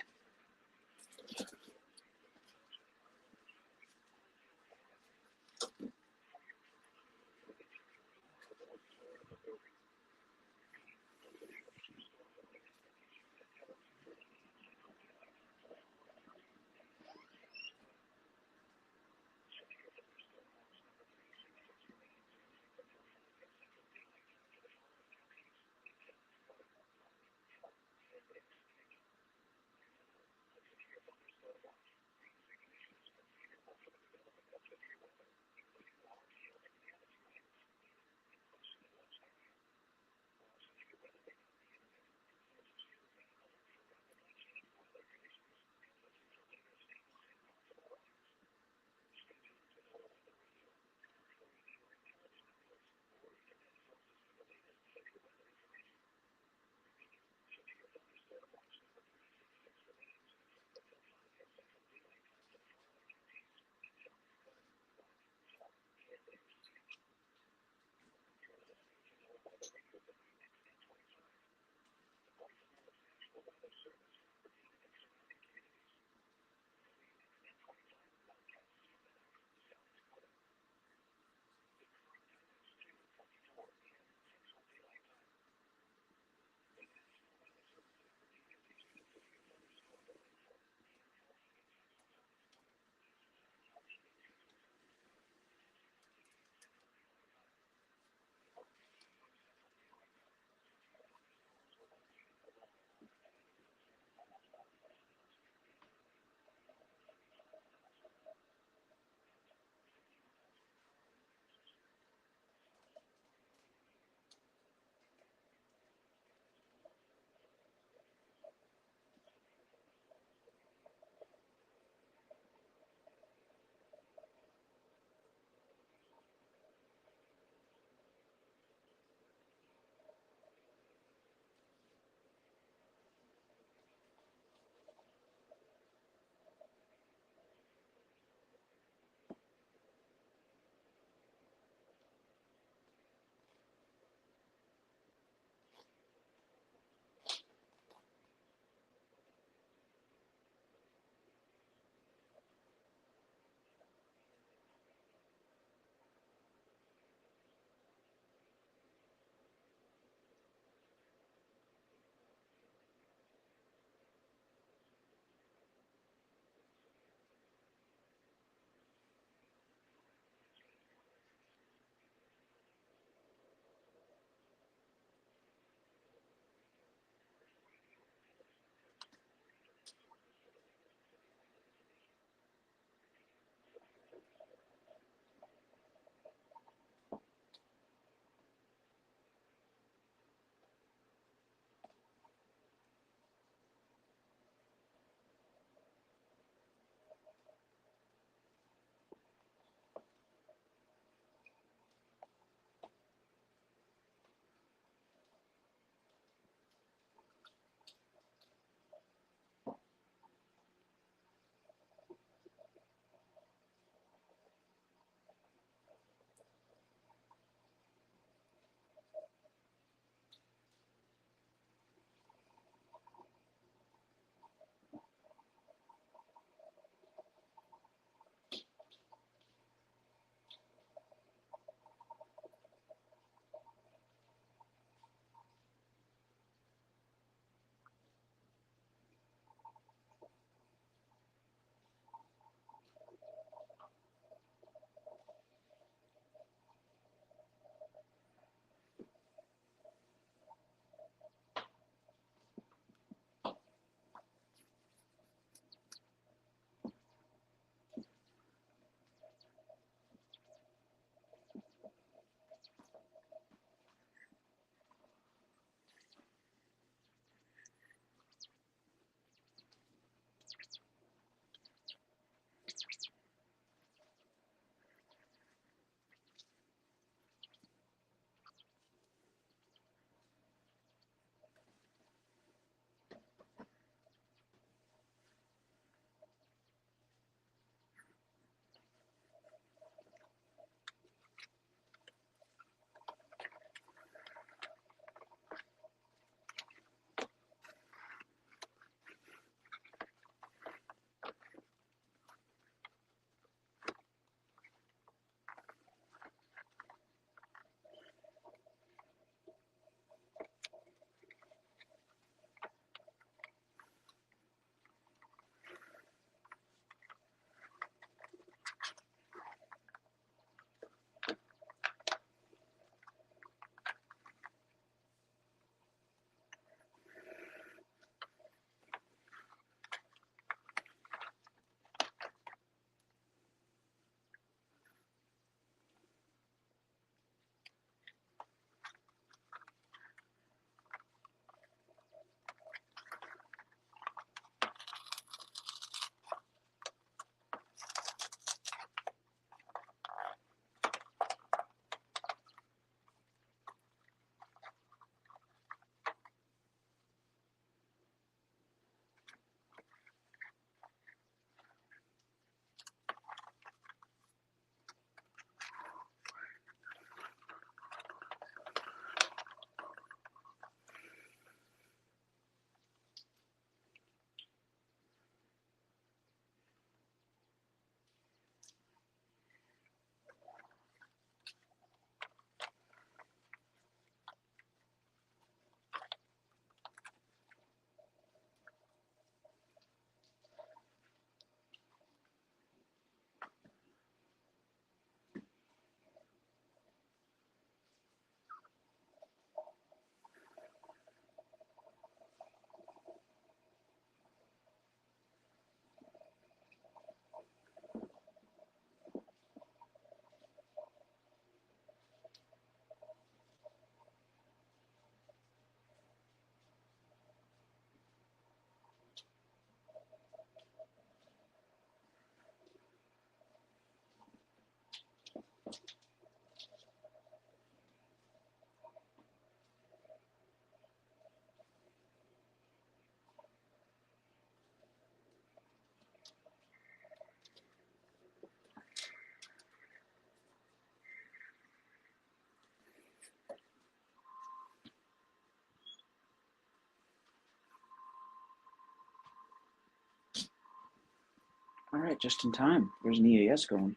right, just in time. There's an EAS going.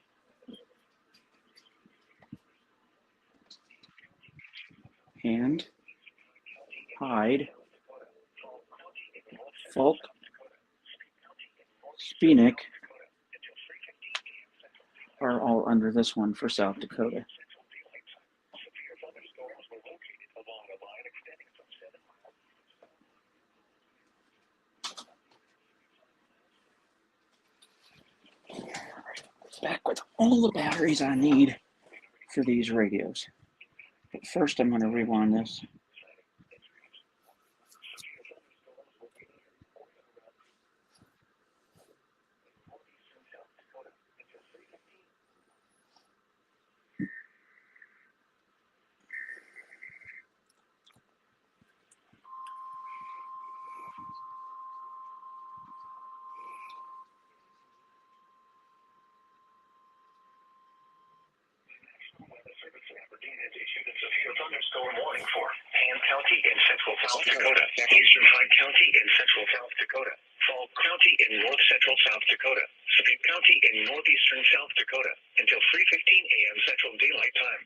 Hand, Hyde, Falk, Spenick are all under this one for South Dakota. Back with all the batteries I need for these radios. But first I'm going to rewind this. Thunderstorm warning for Han County in central South Dakota, eastern Hyde County in central South Dakota, Falk County in north central South Dakota, Speke County in northeastern South Dakota until 3:15 a.m. Central Daylight Time.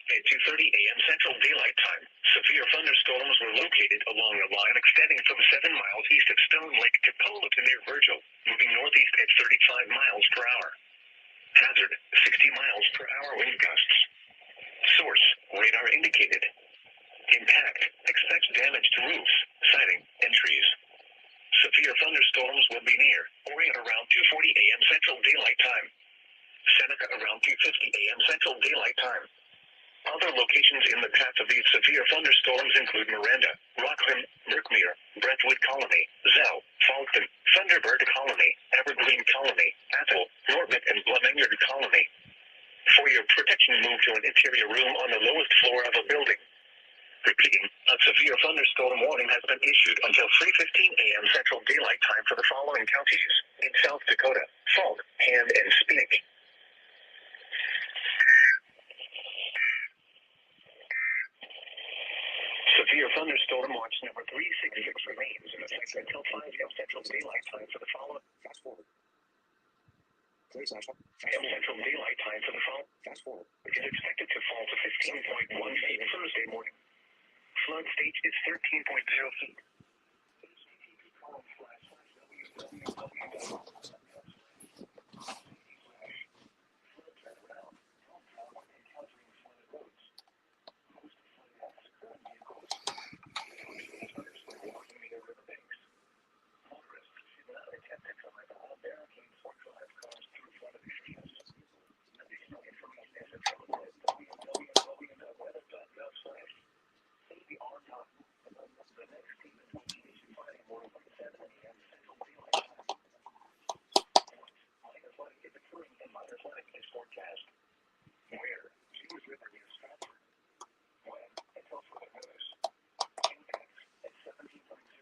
At 2:30 a.m. Central Daylight Time, severe thunderstorms were located along a line extending from 7 miles east of Stone Lake to Polo to near Virgil, moving northeast at 35 miles per hour. Hazard, 60 miles per hour wind gusts. Source, radar indicated. Impact, expect damage to roofs, siding, and trees. Severe thunderstorms will be near or at around 2:40 a.m. Central Daylight Time. Seneca around 2:50 a.m. Central Daylight Time. Other locations in the path of these severe thunderstorms include Miranda, Rockland, Brookmere, Brentwood Colony, Zell, Falcon, Thunderbird Colony, Evergreen Colony, Athol, Norbit, and Blemingard Colony. For your protection, move to an interior room on the lowest floor of a building. Repeating, a severe thunderstorm warning has been issued until 3:15 a.m. Central Daylight Time for the following counties in South Dakota: Falk, Hand, and Spenick. Severe thunderstorm watch number 366 remains in effect until 5 a.m. Central Daylight Time for the following. Fast forward. Central Daylight Time for the fall. Fast forward. Is expected to fall to 15.1 feet Thursday morning. Flood stage is 13.0 feet.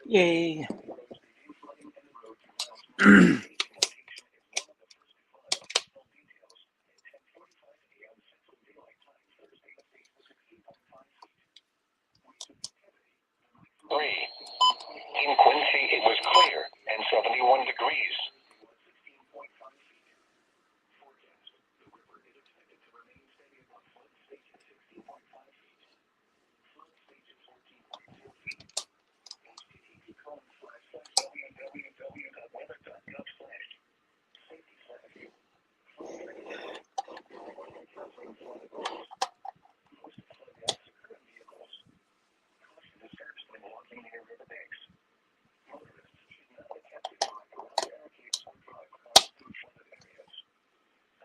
Yay. In Quincy, it was clear and 71 degrees.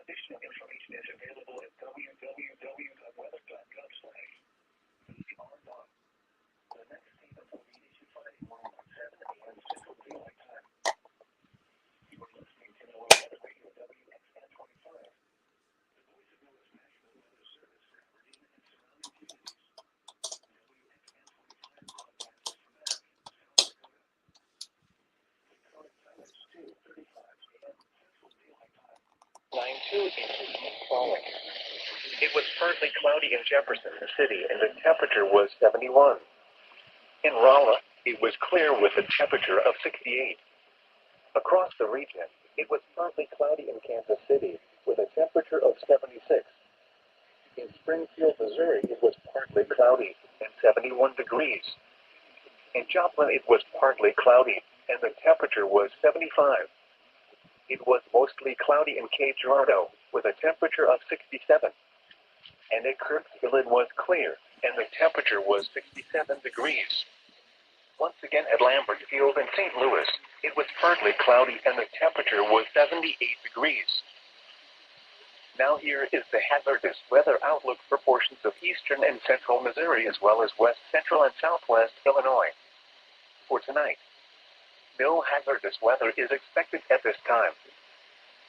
Additional information is available at www.weather.gov/. The next statement will be issued Friday morning at 7 a.m. Central Daylight Time. You are listening to NOAA Weather Radio WXN 25. The voice of NOAA's National Weather Service for Aberdeen and surrounding communities. WXN 25 broadcasts from Athens, South Dakota. The current time is 2:35 a.m. Central Daylight Time. 9-2 including falling. It was partly cloudy in Jefferson City and the temperature was 71. In Rolla, it was clear with a temperature of 68. Across the region, it was partly cloudy in Kansas City with a temperature of 76. In Springfield, Missouri, it was partly cloudy and 71 degrees. In Joplin, it was partly cloudy and the temperature was 75. It was mostly cloudy in Cape Girardeau with a temperature of 67. And at Kirksville, it was clear and the temperature was 67 degrees. Once again at Lambert Field in St. Louis, it was partly cloudy and the temperature was 78 degrees. Now here is the hazardous weather outlook for portions of eastern and central Missouri as well as west central and southwest Illinois. For tonight, no hazardous weather is expected at this time.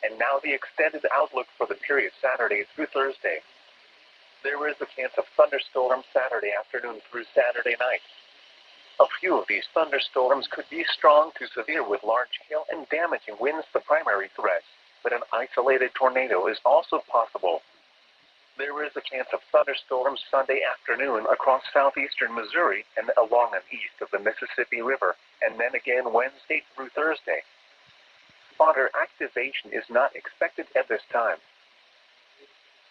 And now the extended outlook for the period Saturday through Thursday. There is a chance of thunderstorms Saturday afternoon through Saturday night. A few of these thunderstorms could be strong to severe with large hail and damaging winds the primary threats, but an isolated tornado is also possible. There is a chance of thunderstorms Sunday afternoon across southeastern Missouri and along and east of the Mississippi River, and then again Wednesday through Thursday. Spotter activation is not expected at this time.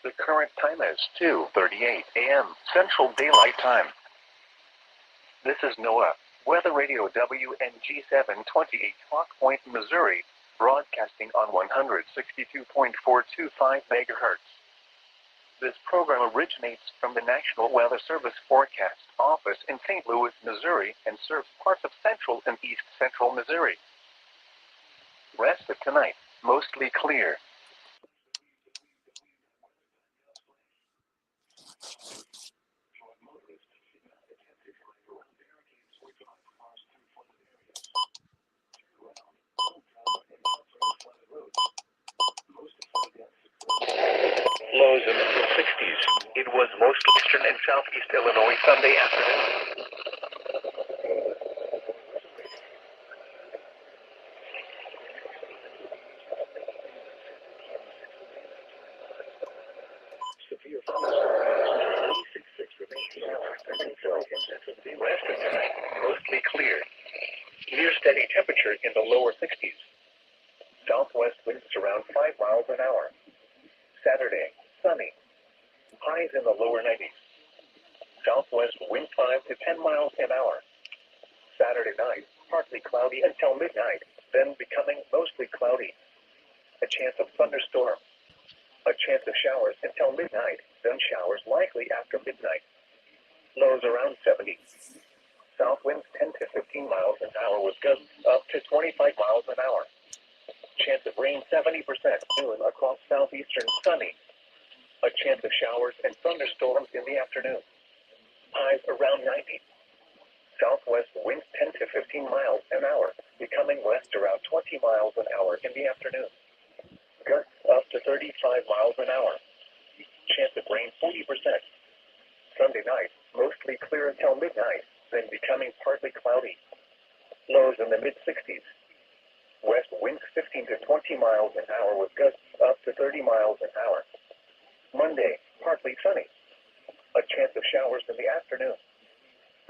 The current time is 2:38 a.m. Central Daylight Time. This is NOAA, Weather Radio WNG7 28 Hawk Point, Missouri, broadcasting on 162.425 megahertz. This program originates from the National Weather Service Forecast Office in St. Louis, Missouri, and serves parts of central and east central Missouri. Rest of tonight, mostly clear. Lows in the 60s. It was mostly eastern and southeast Illinois Sunday afternoon. Severe thunderstorms. 366 remaining. West of tonight, mostly clear. Near steady temperature in the lower 60s. Southwest winds around 5 miles an hour. Saturday, sunny. Highs in the lower 90s. Southwest wind 5 to 10 miles an hour. Saturday night, partly cloudy until midnight, then becoming mostly cloudy. A chance of thunderstorms. A chance of showers until midnight, then showers likely after midnight. Lows around 70. South winds 10 to 15 miles an hour with gusts up to 25 miles an hour. Chance of rain 70%, noon across southeastern sunny. A chance of showers and thunderstorms in the afternoon. Highs around 90. Southwest winds 10 to 15 miles an hour, becoming west around 20 miles an hour in the afternoon. Gusts up to 35 miles an hour. Chance of rain 40%. Sunday night, mostly clear until midnight, then becoming partly cloudy. Lows in the mid-60s. West winds 15 to 20 miles an hour with gusts up to 30 miles an hour. Monday, partly sunny. A chance of showers in the afternoon.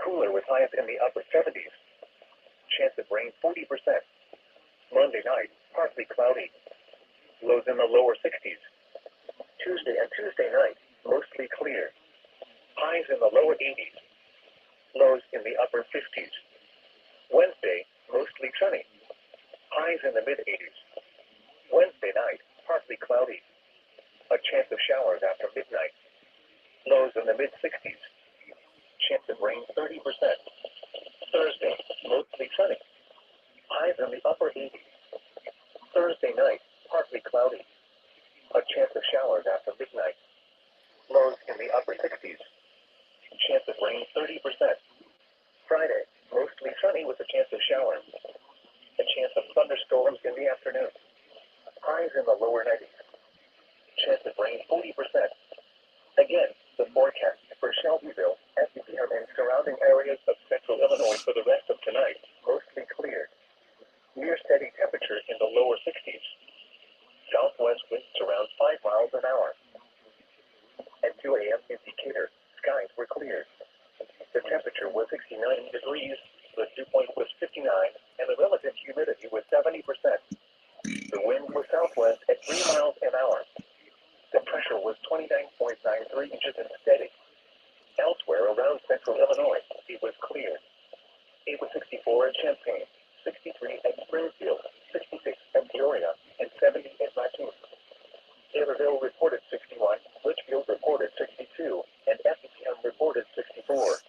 Cooler with highs in the upper 70s. Chance of rain 40%. Monday night, partly cloudy. Lows in the lower 60s. Tuesday and Tuesday night, mostly clear. Highs in the lower 80s. Lows in the upper 50s. Wednesday, mostly sunny. Highs in the mid-80s. Wednesday night, partly cloudy. A chance of showers after midnight. Lows in the mid-60s. Chance of rain 30%. Thursday, mostly sunny. Highs in the upper 80s. Thursday night, partly cloudy. A chance of showers after midnight. Lows in the upper 60s. Chance of rain 30%. Friday, mostly sunny with a chance of showers. A chance of thunderstorms in the afternoon. Highs in the lower 90s. Chance of rain 40%. Again, the forecast for Shelbyville, Effingham, and surrounding areas of central Illinois for the rest of tonight, mostly clear. Near steady temperature in the lower 60s. Southwest winds around 5 miles an hour. At 2 a.m. in Decatur, skies were clear. The temperature was 69 degrees The dew point was 59, and the relative humidity was 70%. The wind was southwest at 3 miles an hour. The pressure was 29.93 inches and steady. Elsewhere around central Illinois, it was clear. It was 64 at Champaign, 63 at Springfield, 66 at Peoria, and 70 at Mattoon. Taylorville reported 61, Litchfield reported 62, and Effingham reported 64.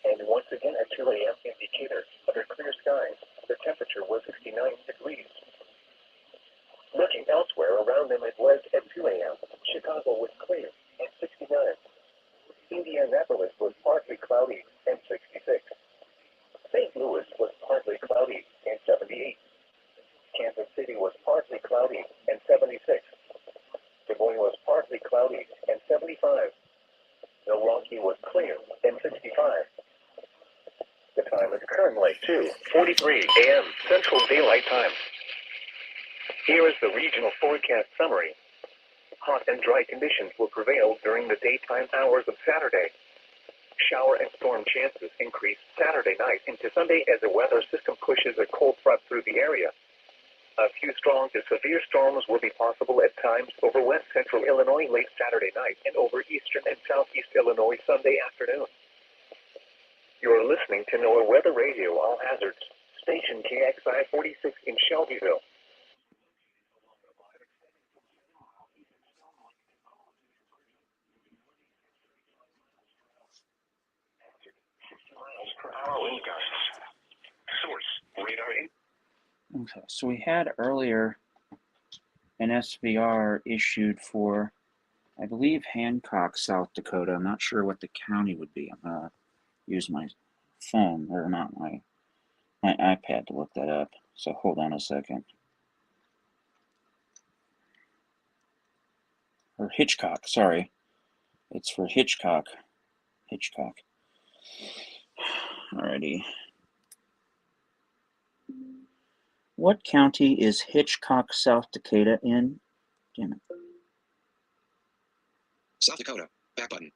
And once again at 2 a.m. in Decatur, under clear skies, the temperature was 69 degrees. Looking elsewhere around the Midwest at 2 a.m., Chicago was clear and 69. Indianapolis was partly cloudy and 66. St. Louis was partly cloudy and 78. Kansas City was partly cloudy and 76. Des Moines was partly cloudy and 75. Milwaukee was clear and 65. The time is currently 2:43 a.m. Central Daylight Time. Here is the regional forecast summary. Hot and dry conditions will prevail during the daytime hours of Saturday. Shower and storm chances increase Saturday night into Sunday as the weather system pushes a cold front through the area. A few strong to severe storms will be possible at times over west central Illinois late Saturday night and over eastern and southeast Illinois Sunday afternoon. You're listening to NOAA Weather Radio All Hazards, station KXI 46 in Shelbyville. Per hour wind gusts. Source radar. Okay, so we had earlier an SVR issued for, I believe, Hancock, South Dakota. I'm not sure what the county would be. I'm gonna use my phone, or not my iPad to look that up. So hold on a second. Or Hitchcock, sorry. It's for Hitchcock. Hitchcock. Alrighty. What county is Hitchcock, South Dakota in? Damn it. South Dakota. Back button.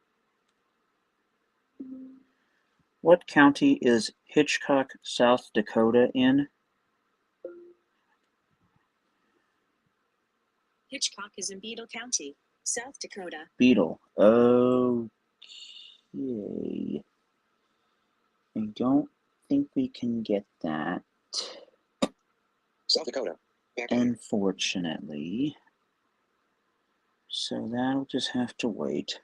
What county is Hitchcock, South Dakota in? Hitchcock is in Beadle County, South Dakota. Beetle. Okay. I don't think we can get that. South Dakota. Back button. Unfortunately. So that'll just have to wait.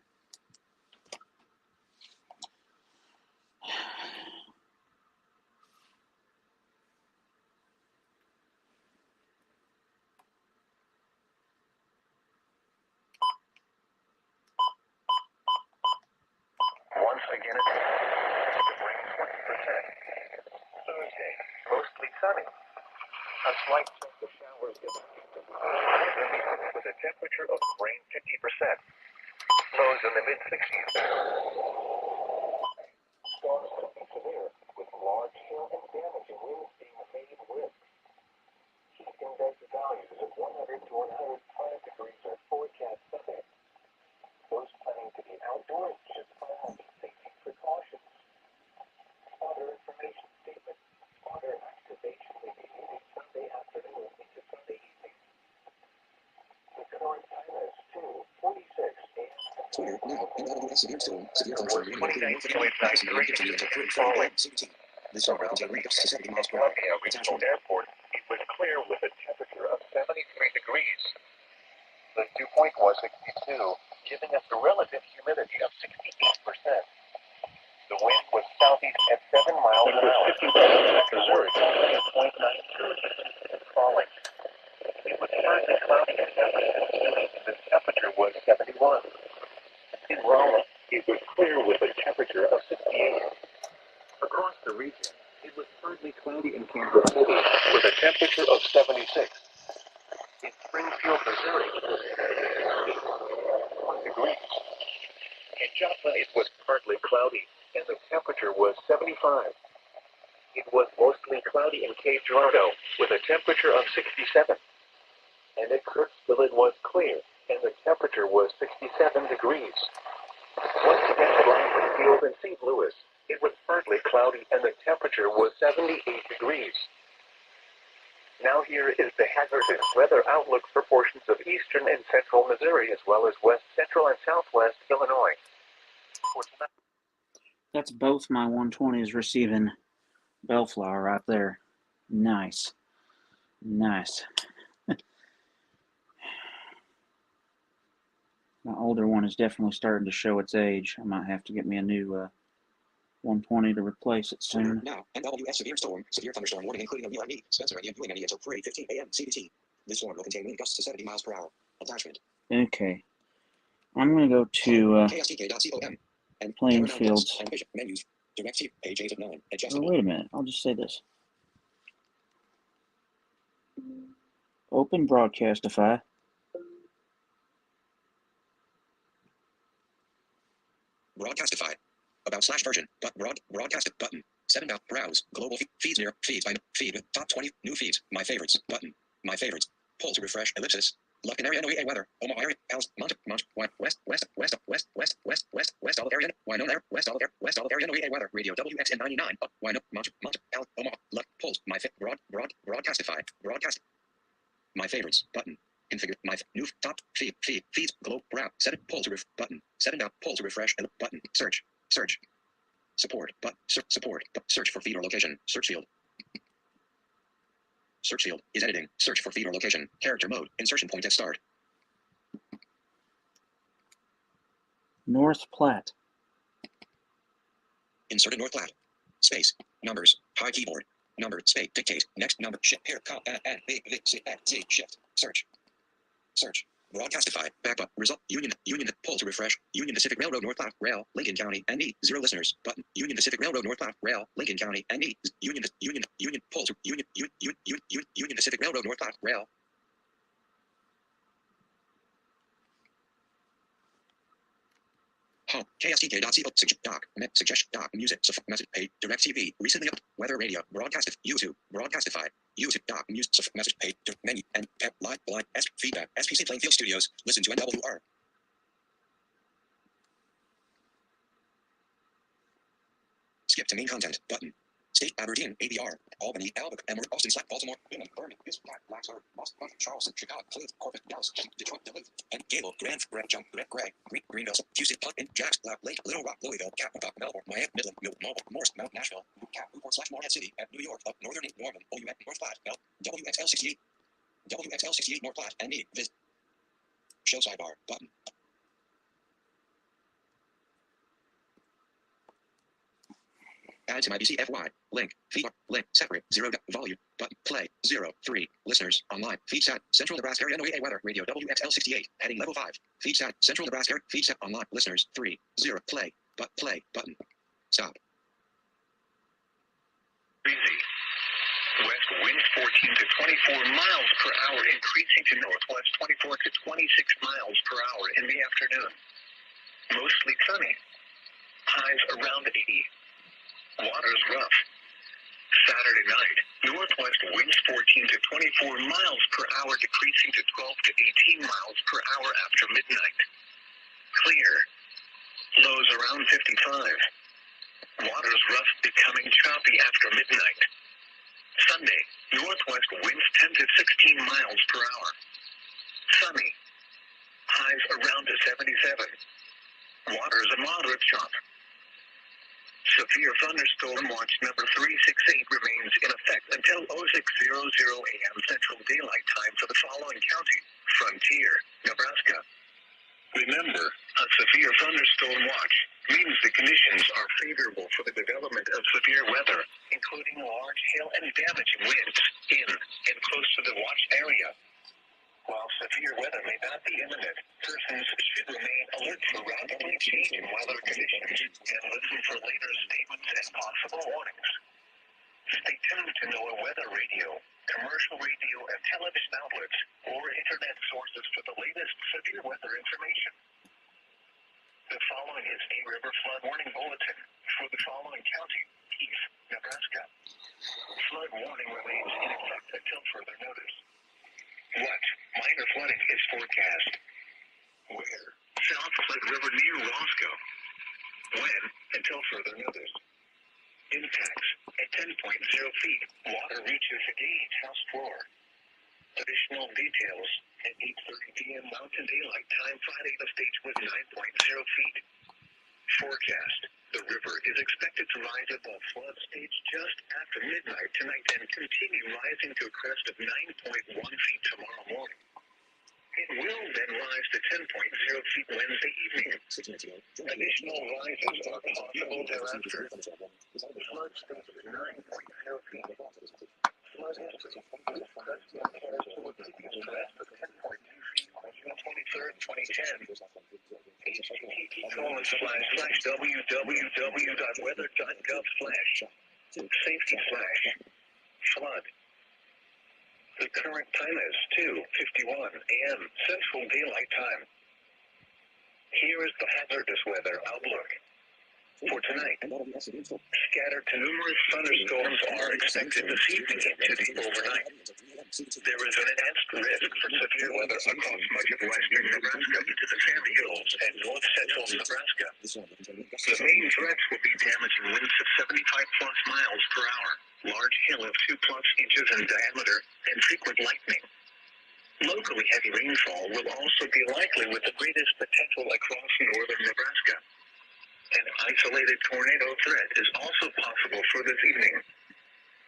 Once again, it's the rain 20%. Thursday, mostly sunny. A slight chance of showers with a temperature of rain 50%. Lows in the mid-60s. Storms could be severe, with large hail and damaging winds being made with. Heat index values of 100 to 105 degrees are forecast Sunday. Those planning to be outdoors should follow safety precautions. Spotter information statement. Spotter activation may be needed Sunday afternoon into Sunday evening. The current time is 2:46 a.m. Twitter now. NWS severe storm. Severe The thunderstorm. 29.93 inches falling. This storm represents winds to 70 miles per hour. Columbia Regional Airport, it was clear with a temperature of 73 degrees. The dew point was 62, giving us a relative humidity of 68%. The wind was southeast at 7 miles an hour. Missouri, 28.92, falling. It was partly cloudy and the temperature was 71. In Raleigh, it was clear with a temperature of 68. Across the region, it was partly cloudy in Kansas City with a temperature of 76. In Springfield, Missouri, it was 1 degree. In Joplin, it was partly cloudy, and the temperature was 75. It was mostly cloudy in Cape Girardeau, with a temperature of 67. And at Kirksville, it was clear, and the temperature was 67 degrees. Once again, at Field in St. Louis, it was partly cloudy and the temperature was 78 degrees. Now here is the hazardous weather outlook for portions of eastern and central Missouri as well as west central and southwest Illinois. That's both my 120s receiving Bellflower right there. Nice. Nice. My older one is definitely starting to show its age. I might have to get me a new 120 to replace it soon. Now, NWS severe thunderstorm warning, including a UME, Spencer and UME until 3:15 a.m. CDT. This storm will contain wind gusts to 70 miles per hour. Attachment. Okay. I'm going to go to KSTK.com and Plainfields. and menus. Direct page 8 of 9. Oh, wait a minute. I'll just say this. Open Broadcastify. Broadcastify. About /version. But broadcast button. 7 out. Browse. Global feeds near. Feeds by feed. Top 20. New feeds. My favorites. Button. My favorites. Poll to refresh. Ellipsis. Lufkin area NOEA weather. Omaha area. House. Mont. West Olive area. Winona West Olive area NOEA weather. Radio WXN 99. Winona. Mont. Omaha. Luck. Polls. My broadcastify. Broadcast. My favorites. Button. Configure my new top feeds. Globe. Browse. Set it. Poll to button. 7 out. Poll to refresh. Button. Search. Support. Support. Search for feed or location. Search field. Search field is editing. Search for feed or location. Character mode. Insertion point at start. North Platte. Inserted North Platte. Space. Numbers. High keyboard. Number. Space. Dictate. Next number. Shift. Here. Com. And. B. Z. Z. Shift. Search. Broadcastify. Backup. Result. Union. Poll to refresh. Union Pacific Railroad North Platte. Rail. Lincoln County. NE. 0 listeners. Button. Union Pacific Railroad North Platte. Rail. Lincoln County. NE. Union. Poll to Union Pacific Railroad North Platte. Rail. Home. KSTK.co. Doc. Suggestion. Doc. Music. Message page. Direct TV. Recently up. Weather radio. Broadcast. YouTube. Broadcastify. YouTube. Doc. Music. Message page. Menu. And live. Blind. Feedback. SPC Plainfield Studios. Listen to NWR. Skip to main content. Button. State. Aberdeen. ABR. Albany. Albuquerque. Emory. Austin. Baltimore. Birmingham. Birmingham. Blacksburg. Boston. Charleston. Chicago. Cleveland. Corpus. Dallas. Detroit. Duluth. And Gable. Grand. Jump. Gray. Greenville. Houston. Punt. Jax. Lake. Little Rock. Louisville. Capitol. Melbourne. Miami. Midland. Mobile. Morris. Mount. Nashville. Newport/Morehead City. At New York. Up Northern. Norman. OUN. North Platte. WXL 68. WXL 68 North Platte. NE. Visit. Show sidebar. Button. Add to my BCFY. Link. Feed. Link. Separate. 0. Volume. Button. Play. 0. 3. Listeners. Online. Feed sat. Central Nebraska area NOEA weather. Radio WXL 68. Heading level 5. Feed sat. Central Nebraska area. Feed sat. Online. Listeners. 3. 0. Play. Play. Button. Stop. Busy. West winds 14 to 24 miles per hour, increasing to northwest 24 to 26 miles per hour in the afternoon. Mostly sunny. Highs around 80. Waters rough. Saturday night, northwest winds 14 to 24 miles per hour, decreasing to 12 to 18 miles per hour after midnight. Clear. Lows around 55. Waters rough, becoming choppy after midnight. Sunday, northwest winds 10 to 16 miles per hour. Sunny. Highs around to 77. Waters a moderate chop. Severe thunderstorm watch number 368 remains in effect until 0600 a.m. Central Daylight Time for the following county: Frontier, Nebraska. Remember, a severe thunderstorm watch means the conditions are favorable for the development of severe weather, including large hail and damaging winds in and close to the watch area. While severe weather may not be imminent, persons should remain alert for rapidly changing weather conditions and listen for later statements and possible warnings. Stay tuned to NOAA Weather Radio, commercial radio and television outlets, or internet sources for the latest severe weather information. The following is a river flood warning bulletin for the following county: Keith, Nebraska. Flood warning remains in effect until further notice. What minor flooding is forecast? Where? South Platte River near Roscoe. When? Until further notice. Impacts at 10.0 feet. Water reaches the gauge house floor. Additional details at 8:30 p.m. Mountain Daylight Time Friday. The stage was 9.0 feet. Forecast. The river is expected to rise above flood stage just after midnight tonight and continue rising to a crest of 9.1 feet tomorrow morning. It will then rise to 10.0 feet Wednesday evening. Additional rises are possible thereafter. Flood stage is 9.0 feet. Flood history. With previous crest of 10.2 feet on June 23rd, 2010. www.weather.gov/safety/flood. The current time is 2:51 a.m. Central Daylight Time. Here is the hazardous weather outlook for tonight. Scattered to numerous thunderstorms are expected this evening into the overnight. There is an enhanced risk for severe weather across much of western Nebraska into the Sandy Hills and north central Nebraska. The main threats will be damaging winds of 75+ miles per hour, large hail of 2+ inches in diameter, and frequent lightning. Locally heavy rainfall will also be likely with the greatest potential across northern Nebraska. An isolated tornado threat is also possible for this evening.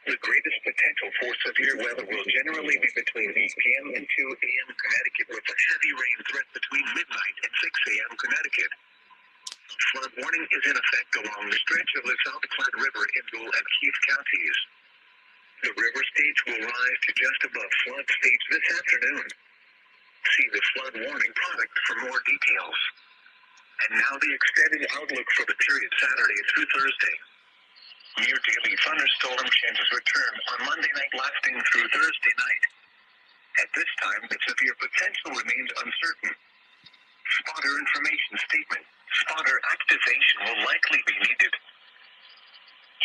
The greatest potential for severe weather will generally be between 8 p.m. and 2 a.m. Connecticut, with a heavy rain threat between midnight and 6 a.m. Connecticut. A flood warning is in effect along the stretch of the South Platte River in Bull and Keith counties. The river stage will rise to just above flood stage this afternoon. See the flood warning product for more details. And now the extended outlook for the period Saturday through Thursday. Near daily thunderstorm chances return on Monday night lasting through Thursday night. At this time, the severe potential remains uncertain. Spotter information statement. Spotter activation will likely be needed.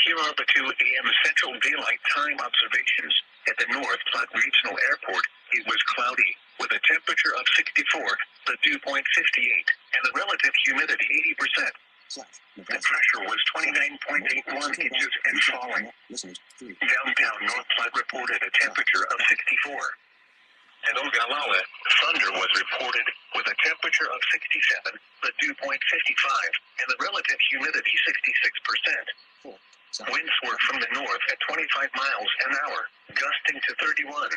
Here are the 2 a.m. Central Daylight Time observations. At the North Platte Regional Airport, it was cloudy, with a temperature of 64, the dew point 58, and the relative humidity 80%. The pressure was 29.81 inches and falling. Downtown North Platte reported a temperature of 64. At Ogallala, thunder was reported with a temperature of 67, the dew point 55, and the relative humidity 66%. Winds were from the north at 25 miles an hour, gusting to 31.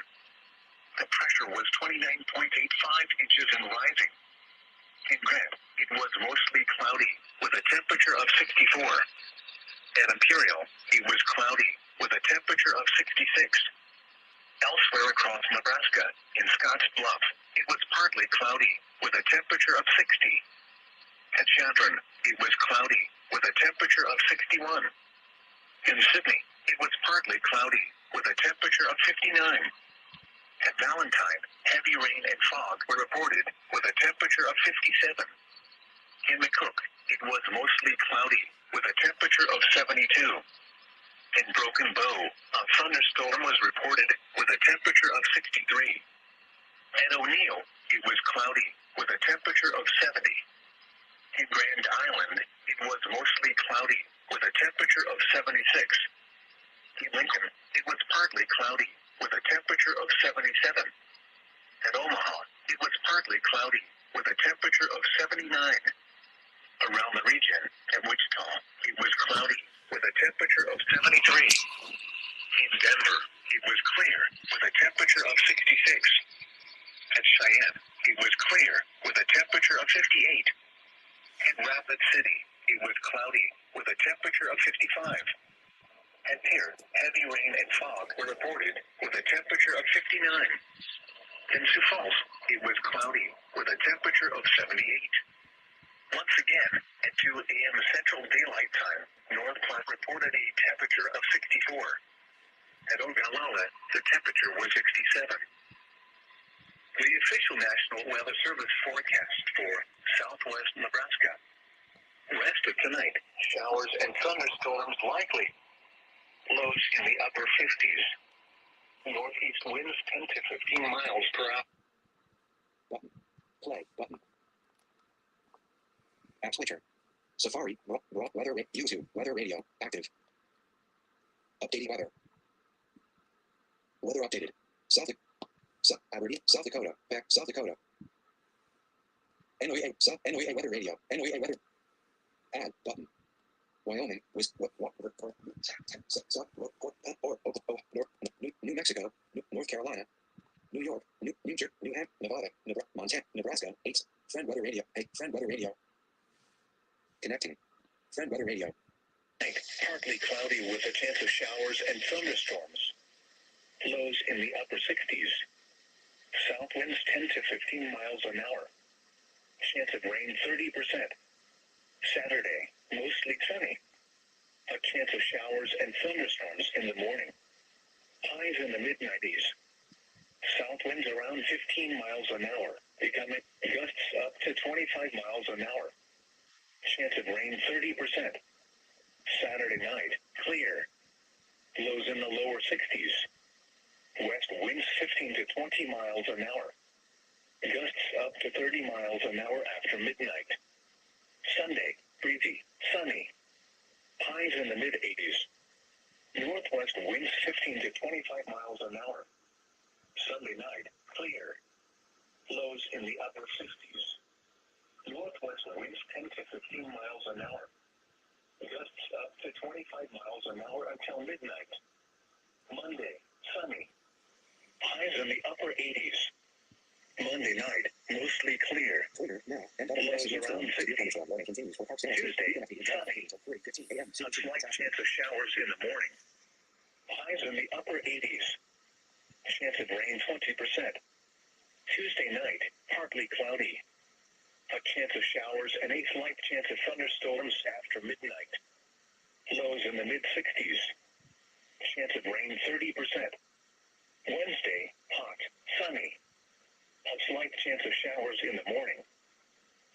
The pressure was 29.85 inches and rising. In Grant, it was mostly cloudy, with a temperature of 64. At Imperial, it was cloudy, with a temperature of 66. Elsewhere across Nebraska, in Scotts Bluff, it was partly cloudy, with a temperature of 60. At Chadron, it was cloudy, with a temperature of 61. In Sydney, it was partly cloudy, with a temperature of 59. At Valentine, heavy rain and fog were reported, with a temperature of 57. In McCook, it was mostly cloudy, with a temperature of 72. In Broken Bow, a thunderstorm was reported, with a temperature of 63. At O'Neill, it was cloudy, with a temperature of 70. In Grand Island, it was mostly cloudy, with a temperature of 76. In Lincoln, it was partly cloudy, with a temperature of 77. At Omaha, it was partly cloudy, with a temperature of 79. Around the region, at Wichita, it was cloudy, with a temperature of 73. In Denver, it was clear, with a temperature of 66. At Cheyenne, it was clear, with a temperature of 58. In Rapid City, it was cloudy, with a temperature of 55. At Pierre, heavy rain and fog were reported, with a temperature of 59. In Sioux Falls, it was cloudy, with a temperature of 78. Once again, at 2 a.m. Central Daylight Time, North Platte reported a temperature of 64. At Ogallala, the temperature was 67. The official National Weather Service forecast for southwest Nebraska. Rest of tonight, showers and thunderstorms likely. Lows in the upper 50s. Northeast winds 10 to 15 miles per hour. Button. Play button. App switcher. Safari. Weather. YouTube. Weather radio. Active. Updating weather. Weather updated. Aberdeen, South Dakota. Back, South Dakota. NOAA weather radio. NOAA weather. Add button. Wyoming, New Mexico, North Carolina, New York, New Jersey, New Hampshire, Nevada, Montana, Nebraska. 8. Friend weather radio. Hey, friend weather radio. Connecting. Friend weather radio. Partly cloudy with a chance of showers and thunderstorms. Lows in the upper 60s. South winds 10 to 15 miles an hour. Chance of rain 30%. Saturday, mostly sunny. A chance of showers and thunderstorms in the morning. Highs in the mid-90s. South winds around 15 miles an hour, becoming gusts up to 25 miles an hour. Chance of rain 30%. Saturday night, clear. Lows in the lower 60s. West winds 15 to 20 miles an hour. Gusts up to 30 miles an hour after midnight. Sunday, breezy, sunny. Highs in the mid-80s. Northwest winds 15 to 25 miles an hour. Sunday night, clear. Lows in the upper 50s. Northwest winds 10 to 15 miles an hour. Gusts up to 25 miles an hour until midnight. Monday, sunny. Highs in the upper 80s. Monday night, mostly clear. Clear now. Lows around 60. Continues for Parks Tuesday, sunny. A slight chance of showers in the morning. Highs in the upper 80s. Chance of rain 20%. Tuesday night, partly cloudy. A chance of showers and a slight chance of thunderstorms after midnight. Lows in the mid-60s. Chance of rain 30%. Wednesday, hot, sunny. A slight chance of showers in the morning.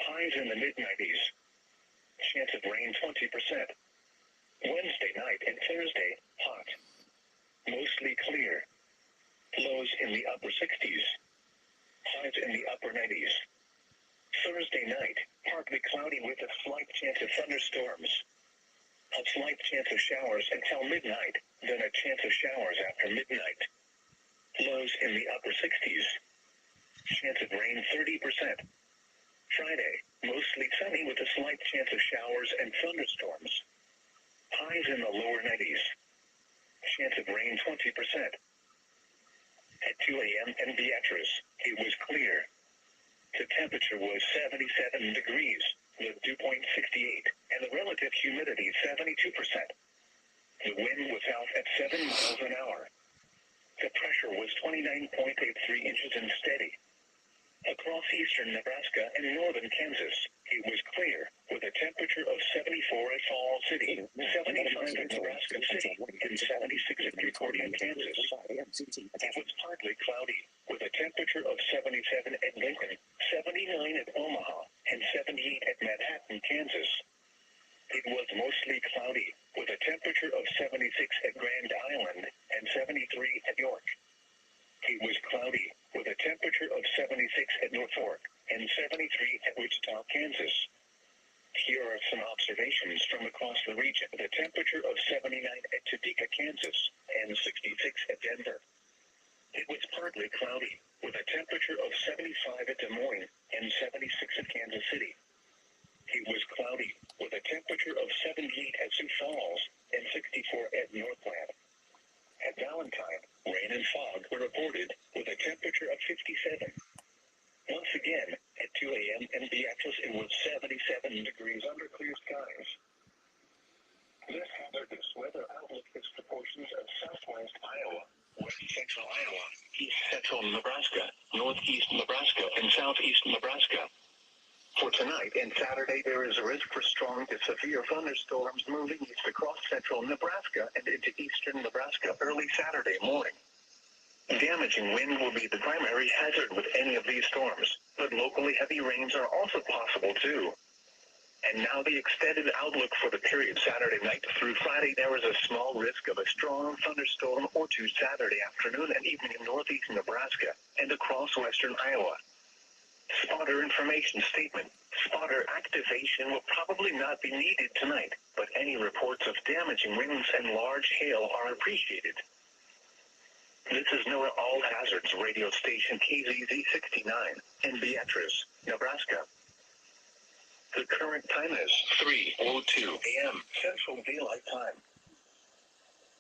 Highs in the mid-90s. Chance of rain 20%. Wednesday night and Thursday, hot. Mostly clear. Lows in the upper 60s. Highs in the upper 90s. Thursday night, partly cloudy with a slight chance of thunderstorms. A slight chance of showers until midnight, then a chance of showers after midnight. Lows in the upper 60s. Chance of rain 30%. Friday, mostly sunny with a slight chance of showers and thunderstorms. Highs in the lower 90s. Chance of rain 20%. At 2 a.m. in Beatrice, it was clear. The temperature was 77 degrees, the dew point 68, and the relative humidity 72%. The wind was out at 7 miles an hour. The pressure was 29.83 inches and steady. Across eastern Nebraska and northern Kansas, it was clear, with a temperature of 74 at Falls City, 75 at Nebraska City, and 76 at Concordia, Kansas. It was partly cloudy, with a temperature of 77 at Lincoln, 79 at Omaha, and 78 at Manhattan, Kansas. It was mostly cloudy, with a temperature of 76 at Grand Island and 73 at York. It was cloudy, with a temperature of 76 at North Fork and 73 at Wichita, Kansas. Here are some observations from across the region. The temperature of 79 at Topeka, Kansas, and 66 at Denver. It was partly cloudy, with a temperature of 75 at Des Moines and 76 at Kansas City. It was cloudy, with a temperature of 78 at Sioux Falls and 64 at Northland. At Valentine, rain and fog were reported, with a temperature of 57. Once again, at 2 a.m. in Beatrice, it was 77 degrees under clear skies. This hazardous weather outlook is proportions of southwest Iowa, west central Iowa, east central Nebraska, northeast Nebraska, and southeast Nebraska. For tonight and Saturday, there is a risk for strong to severe thunderstorms moving east across central Nebraska and into eastern Nebraska early Saturday morning. Damaging wind will be the primary hazard with any of these storms, but locally heavy rains are also possible too. And now the extended outlook for the period Saturday night through Friday. There is a small risk of a strong thunderstorm or two Saturday afternoon and evening in northeast Nebraska and across western Iowa. Spotter information statement. Spotter activation will probably not be needed tonight, but but any reports of damaging winds and large hail are appreciated. This is NOAA All Hazards radio station KZZ69 in Beatrice, Nebraska. The current time is 3:02 a.m. Central Daylight Time.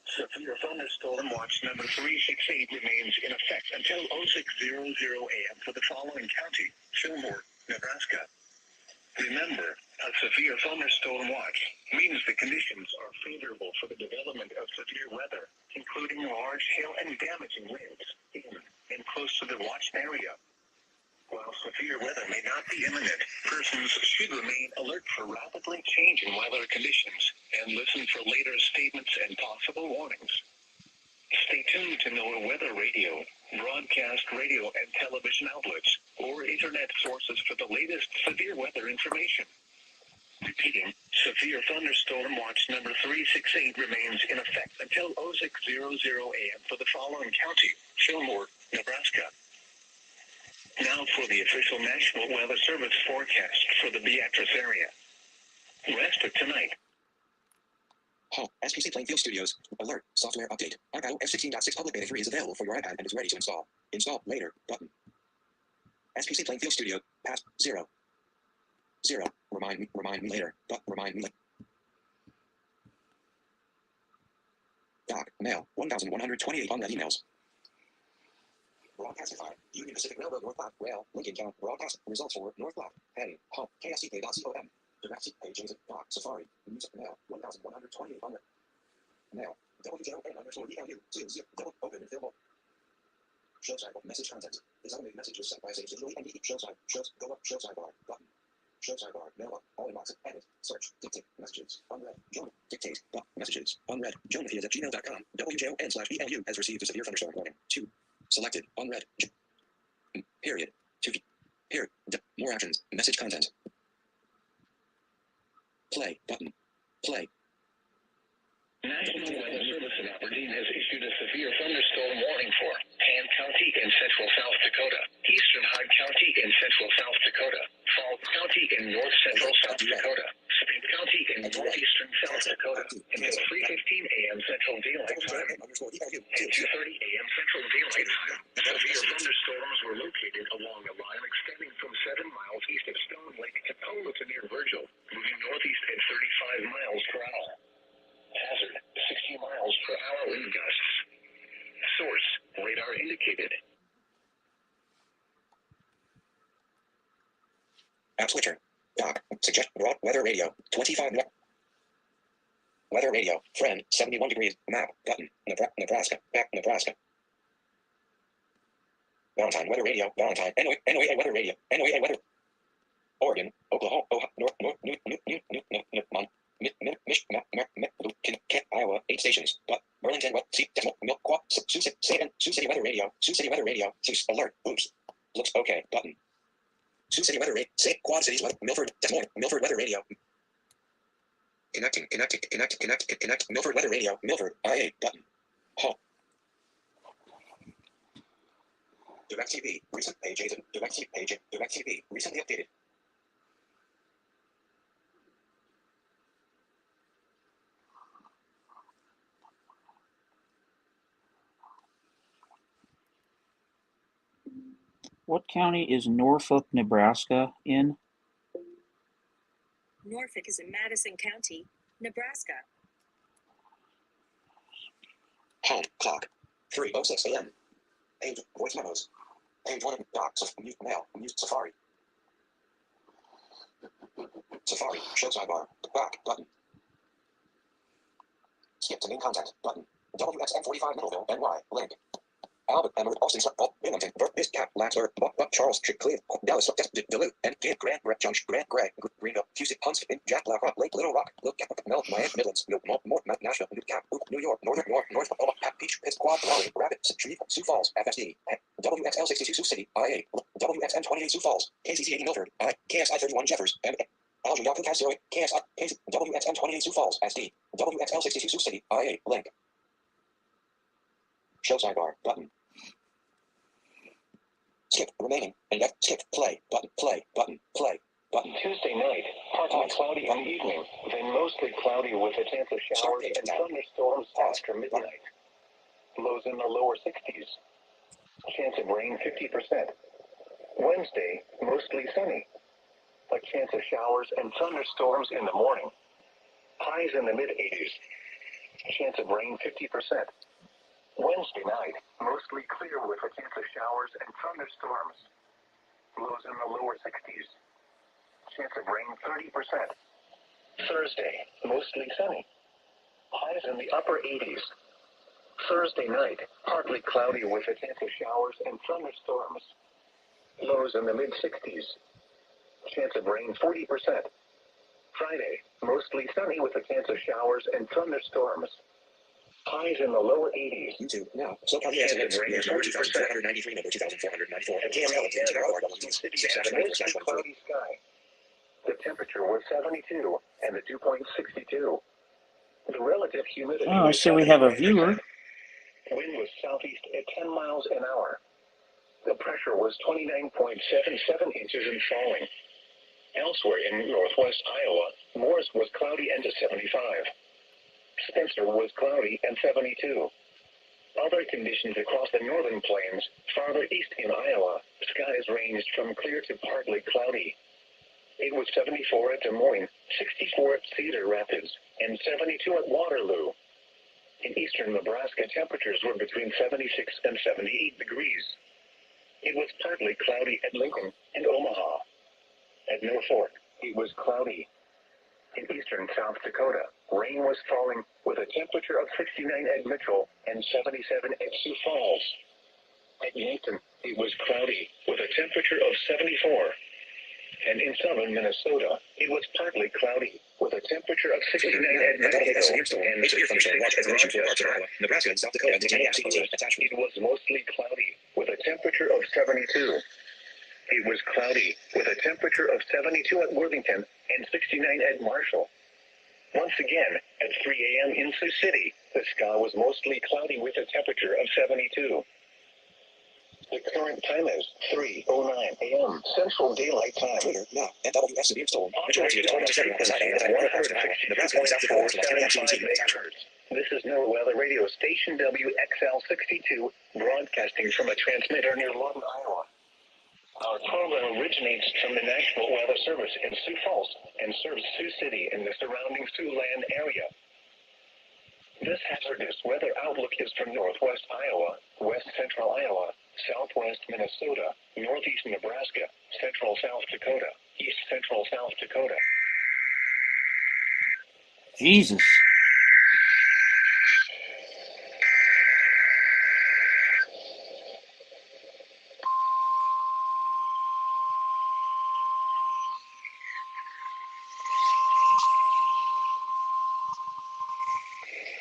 Severe thunderstorm watch number 368 remains in effect until 0600 a.m. for the following county: Fillmore, Nebraska. Remember, a severe thunderstorm watch means the conditions are favorable for the development of severe weather, including large hail and damaging winds in and close to the watched area. While severe weather may not be imminent, persons should remain alert for rapidly changing weather conditions and listen for later statements and possible warnings. Stay tuned to NOAA Weather Radio, broadcast radio and television outlets, or internet sources for the latest severe weather information. Repeating, severe thunderstorm watch number 368 remains in effect until 0600 a.m. for the following county: Fillmore, Nebraska. Now for the official National Weather Service forecast for the Beatrice area. Rest of tonight. Home, SPC Plainfield Studios. Alert, software update. Archive F16.6 Public Beta 3 is available for your iPad and is ready to install. Install later button. SPC Plainfield Studio, pass 0. Remind me later, but remind me later. Doc, mail, 1,128 on net emails. Broadcastify, Union Pacific Railroad North Platte, Rail, Lincoln County, broadcast, results for North Platte, heading, home, ksck.com, direct seat pages, doc, Safari, music, mail, 1,128 on net. Mail, WJON_ELU, 00, double, open and fill. Show sidebar, message content, is automated messages sent by Sage digitally and show side, shows, go up, show sidebar, button. Show sidebar, mail up, all inbox, edit, search, dictate, messages, unread, Jonah, dictate, messages, unread, jonathias@gmail.com, WJON/ELU has received a severe thunderstorm warning. 2. Selected, unread, period, 2, period, more actions, message content. Play, button, play. National Weather Service in Aberdeen has issued a severe thunderstorm warning for Han County in central South Dakota, Eastern Hyde County in central South Dakota, Falls County in north central South Dakota, Spring County in northeastern South Dakota, until 3:15 a.m. Central Daylight Time. At 2:30 a.m. Central Daylight Time, severe thunderstorms were located along a line extending from 7 miles east of Stone Lake Tacoma to near Virgil, moving northeast at 35 miles per hour. Hazard, 60 miles per hour wind gusts. Source, radar indicated. App switcher. Doc, suggest broad weather radio, 25. Weather radio, friend, 71 degrees, map, button, Nebraska, back, Nebraska. Valentine weather radio, Valentine, NOAA weather radio, NOAA weather. Oregon, Oklahoma, Iowa, 8 stations, but Burlington, Milk, Sioux City weather radio, Sioux City weather radio, alert, oops, looks okay, button. Sioux City weather radio, Quad Cities weather, Milford, Des Moines, Milford weather radio. Connect, Milford weather radio, Milford, IA, button. Home. DirecTV, recent page agent, DirecTV, recently updated. What county is Norfolk, Nebraska in? Norfolk is in Madison County, Nebraska. Home, clock, 3:06 a.m. Page, voice memos. Page 1, docs of mute mail, mute Safari. Safari, show sidebar, back, button. Skip to main content, button. WXM45 Middleville, NY, link. Albert, Emerald, Austin, Billington, This Cap, Laxler, Buck, Charles, Cleve, Dallas, Duluth, and Grant, Junction, Grant, Gray, Greenville, Houston, Huntsville, Jack, Black Rock, Lake, Little Rock, Little Cap, Mel, Miami, Midlands, Nashville, New Cap, New York, North, Oklahoma, Peach, Pitts, Quad, Raleigh, Rapid, Sioux Falls, FSD, WXL62 Sioux City, IA, WXM28 Sioux Falls, KCC80 Milford, KSI31 Jeffers, and Alger Yahoo Castro, WXM28 Sioux Falls, SD, WXL62 Sioux City, IA, link. Show sidebar, button. Skip, remaining, and skip, play, button, play, Button. Tuesday night, partly cloudy in the evening, then mostly cloudy with a chance of showers and thunderstorms after midnight. Lows in the lower 60s. Chance of rain 50%. Wednesday, mostly sunny. A chance of showers and thunderstorms in the morning. Highs in the mid-80s. Chance of rain 50%. Wednesday night, mostly clear with a chance of showers and thunderstorms. Lows in the lower 60s. Chance of rain 30%. Thursday, mostly sunny. Highs in the upper 80s. Thursday night, partly cloudy with a chance of showers and thunderstorms. Lows in the mid-60s. Chance of rain 40%. Friday, mostly sunny with a chance of showers and thunderstorms. Highs in the lower 80s. YouTube now. So County has Chance of rain 40%. 2493, number 2494. And KML KML, City had a mostly cloudy sky. The temperature was 72 and the dew point 62. The relative humidity Oh, I was see we have a 79%. viewer. Wind was southeast at 10 miles an hour. The pressure was 29.77 inches and falling. Elsewhere in northwest Iowa, Morris was cloudy and 75. Spencer was cloudy and 72. Other conditions across the northern plains, farther east in Iowa, skies ranged from clear to partly cloudy. It was 74 at Des Moines, 64 at Cedar Rapids, and 72 at Waterloo. In eastern Nebraska, temperatures were between 76 and 78 degrees. It was partly cloudy at Lincoln and Omaha. At Norfolk, it was cloudy. In eastern South Dakota, rain was falling with a temperature of 69 at Mitchell and 77 at Sioux Falls. At Yankton, it was cloudy with a temperature of 74. And in southern Minnesota, it was partly cloudy with a temperature of 69 at Mankato and 66 at Rochester. Nebraska and South Dakota. It was mostly cloudy with a temperature of 72. It was cloudy with a temperature of 72 at Worthington and 69 at Marshall. Once again, at 3 a.m. in Sioux City, the sky was mostly cloudy with a temperature of 72. The current time is 3:09 a.m. Central Daylight Time. Twitter now. NWS severe storm. Operating on a frequency of 162.475 megahertz. This is NOAA Weather Radio Station WXL62, broadcasting from a transmitter near Lawton, Iowa. Our program originates from the National Weather Service in Sioux Falls and serves Sioux City and the surrounding Siouxland area. This hazardous weather outlook is from northwest Iowa, west central Iowa, southwest Minnesota, northeast Nebraska, central South Dakota, east central South Dakota. Jesus.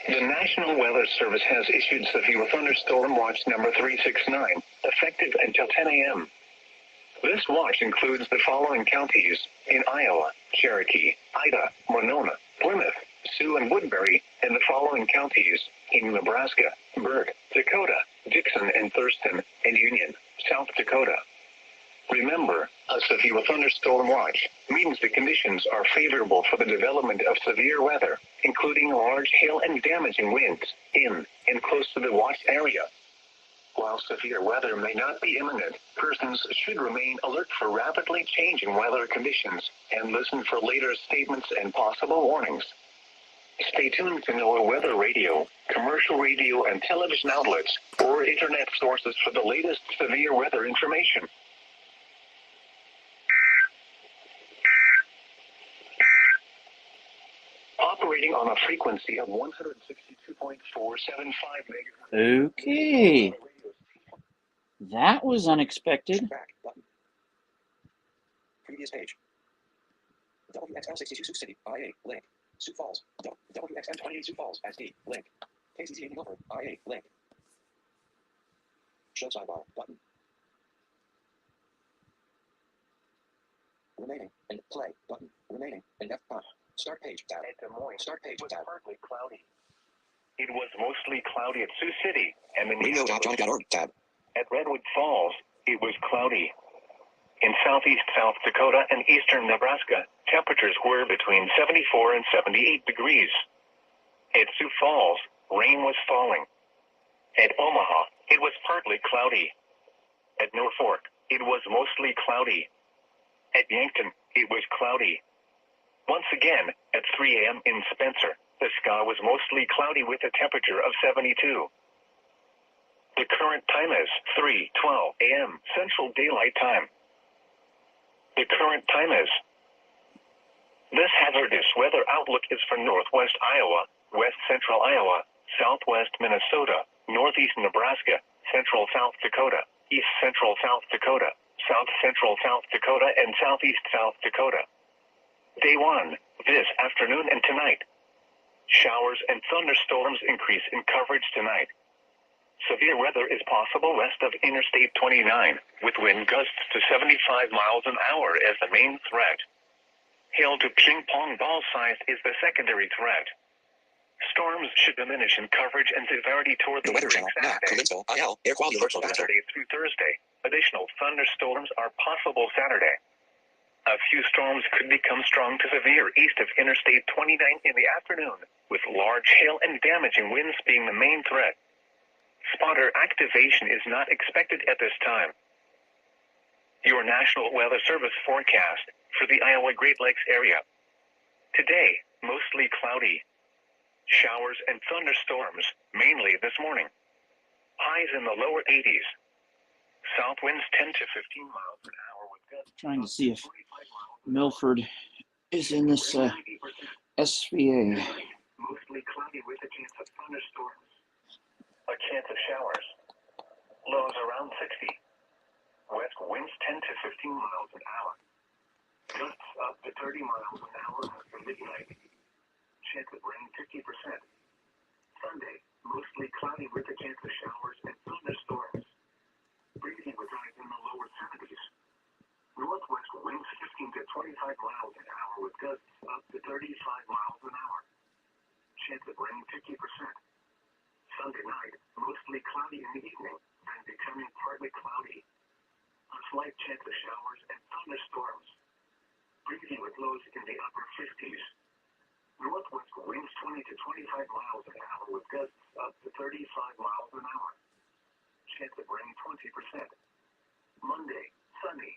The National Weather Service has issued severe thunderstorm watch number 369, effective until 10 a.m. This watch includes the following counties in Iowa: Cherokee, Ida, Monona, Plymouth, Sioux, and Woodbury, and the following counties in Nebraska: Burke, Dakota, Dixon and Thurston, and Union, South Dakota. Remember, a severe thunderstorm watch means the conditions are favorable for the development of severe weather, including large hail and damaging winds in and close to the watched area. While severe weather may not be imminent, persons should remain alert for rapidly changing weather conditions and listen for later statements and possible warnings. Stay tuned to NOAA Weather Radio, commercial radio and television outlets, or internet sources for the latest severe weather information. Operating on a frequency of 162.475 megahertz. Okay. That was unexpected. Back button. Previous page. WXL62 Sioux City, IA, link. Sioux Falls. WXM28 Sioux Falls, SD, link. KCT over, IA, link. Show sidebar, button. Remaining, and play, button. Remaining, and F5. Start page, tab. At Des Moines, Start page, it was tab. partly cloudy. It was mostly cloudy at Sioux City and the Radio.johnny.org, tab. At Redwood Falls, it was cloudy. In southeast South Dakota and eastern Nebraska, temperatures were between 74 and 78 degrees. At Sioux Falls, rain was falling. At Omaha, it was partly cloudy. At Norfolk, it was mostly cloudy. At Yankton, it was cloudy. Once again, at 3 a.m. in Spencer, the sky was mostly cloudy with a temperature of 72. The current time is 3:12 a.m. Central Daylight Time. The current time is. This hazardous weather outlook is for northwest Iowa, west central Iowa, southwest Minnesota, northeast Nebraska, central South Dakota, east central South Dakota, south central South Dakota, and southeast South Dakota. Day 1, this afternoon and tonight. Showers and thunderstorms increase in coverage tonight. Severe weather is possible west of Interstate 29, with wind gusts to 75 miles an hour as the main threat. Hail to ping-pong ball size is the secondary threat. Storms should diminish in coverage and severity toward the Weather spring Channel, NAC, Saturday. Provincial, IL, Air Quality Alert Locator. Saturday through Thursday. Additional thunderstorms are possible Saturday. A few storms could become strong to severe east of Interstate 29 in the afternoon, with large hail and damaging winds being the main threat. Spotter activation is not expected at this time. Your National Weather Service forecast for the Iowa Great Lakes area. Today, mostly cloudy. Showers and thunderstorms, mainly this morning. Highs in the lower 80s. South winds 10 to 15 miles an hour with gusts. Trying to see if Milford is in this SVA. Mostly cloudy with a chance of thunderstorms. A chance of showers. Lows around 60. West winds 10 to 15 miles an hour. Gusts up to 30 miles an hour after midnight. Chance of rain 50%. Sunday, mostly cloudy with a chance of showers and thunderstorms. Breezy with highs in the lower 70s. Northwest winds 15 to 25 miles an hour with gusts up to 35 miles an hour. Chance of rain 50%. Sunday night, mostly cloudy in the evening, then becoming partly cloudy. A slight chance of showers and thunderstorms. Breezy with lows in the upper 50s. Northwest winds 20 to 25 miles an hour with gusts up to 35 miles an hour. Chance of rain 20%. Monday, sunny.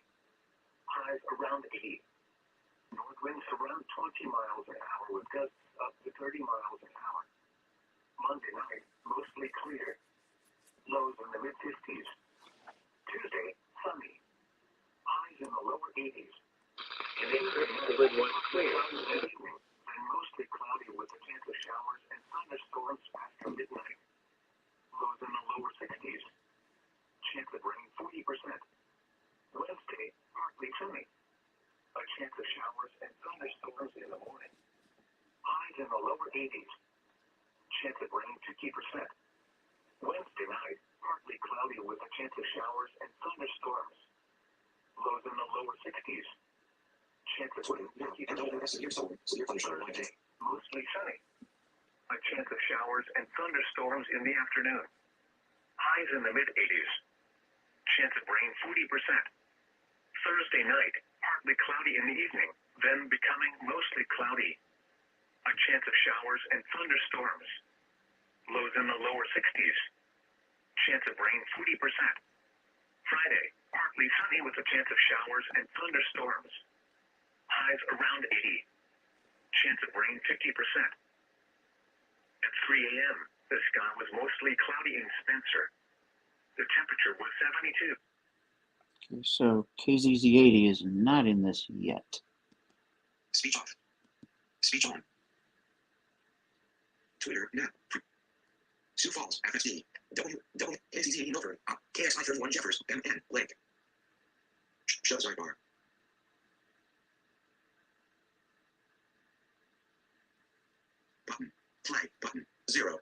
Highs around 80. North winds around 20 miles an hour with gusts up to 30 miles an hour. Monday night, mostly clear. Lows in the mid-50s. Tuesday, sunny. Highs in the lower 80s. Wednesday, clear in the evening, and mostly cloudy with a chance of showers and thunderstorms after midnight. Lows in the lower 60s. Chance of rain 40%. Wednesday, partly sunny. A chance of showers and thunderstorms in the morning. Highs in the lower 80s. Chance of rain 50%. Wednesday night, partly cloudy with a chance of showers and thunderstorms. Lows in the lower 60s. Chance of rain 50%. Thursday, mostly sunny. A chance of showers and thunderstorms in the afternoon. Highs in the mid-80s. Chance of rain 40%. Thursday night, partly cloudy in the evening, then becoming mostly cloudy. A chance of showers and thunderstorms. Lows in the lower 60s. Chance of rain 40%. Friday, partly sunny with a chance of showers and thunderstorms. Highs around 80. Chance of rain 50%. At 3 a.m., the sky was mostly cloudy in Spencer. The temperature was 72. Okay, so KZZ80 is not in this yet. Speech off. Speech on. Twitter, now. Sioux Falls, FSD. KCZ Milford, KXI 31 Jeffers, MN, Lake. Show sidebar. Button. Play. Button. 0.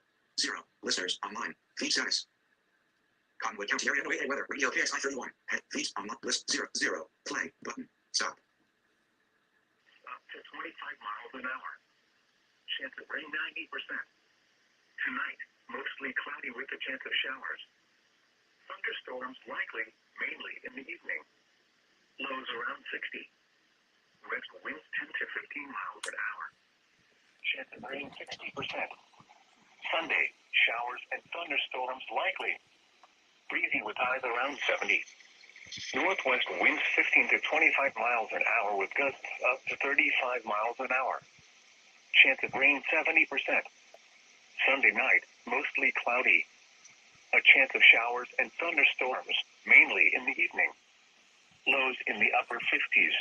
Listeners, online. Feed status. Cottonwood County area NOAA weather. Radio KXI 31. Head. Feed online. List 0. Play. Button. Stop. Up to 25 miles an hour. Chance of rain 90%. Tonight, mostly cloudy with a chance of showers. Thunderstorms likely, mainly in the evening. Lows around 60. West winds 10 to 15 miles an hour. Chance of rain 60%. Sunday, showers and thunderstorms likely. Breezy with highs around 70. Northwest winds 15 to 25 miles an hour with gusts up to 35 miles an hour. Chance of rain 70%. Sunday night, mostly cloudy. A chance of showers and thunderstorms, mainly in the evening. Lows in the upper 50s.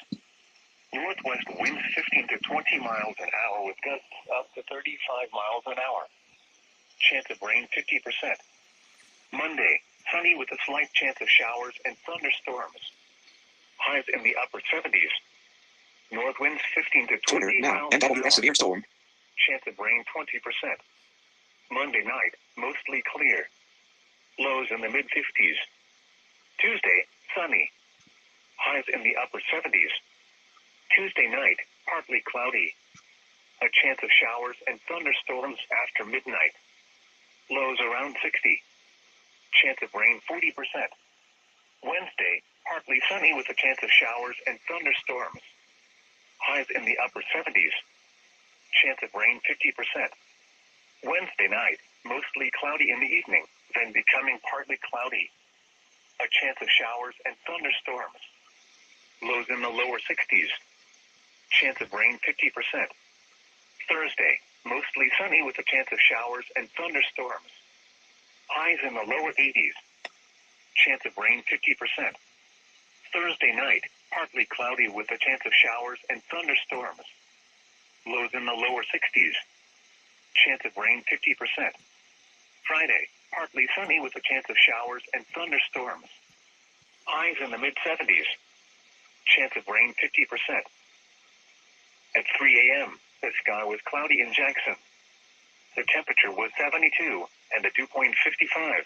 Northwest winds 15 to 20 miles an hour with gusts up to 35 miles an hour. Chance of rain 50%. Monday, sunny with a slight chance of showers and thunderstorms. Highs in the upper 70s. North winds 15 to 20 miles an hour. Severe storm. Chance of rain 20%. Monday night, mostly clear. Lows in the mid-50s. Tuesday, sunny. Highs in the upper 70s. Tuesday night, partly cloudy. A chance of showers and thunderstorms after midnight. Lows around 60. Chance of rain 40%. Wednesday, partly sunny with a chance of showers and thunderstorms. Highs in the upper 70s. Chance of rain 50%. Wednesday night, mostly cloudy in the evening, then becoming partly cloudy. A chance of showers and thunderstorms. Lows in the lower 60s. Chance of rain 50%. Thursday, mostly sunny with a chance of showers and thunderstorms. Highs in the lower 80s. Chance of rain 50%. Thursday night, partly cloudy with a chance of showers and thunderstorms. Lows in the lower 60s. Chance of rain 50%. Friday, partly sunny with a chance of showers and thunderstorms. Highs in the mid-70s. Chance of rain 50%. At 3 a.m., the sky was cloudy in Jackson. The temperature was 72 and the dew point 55.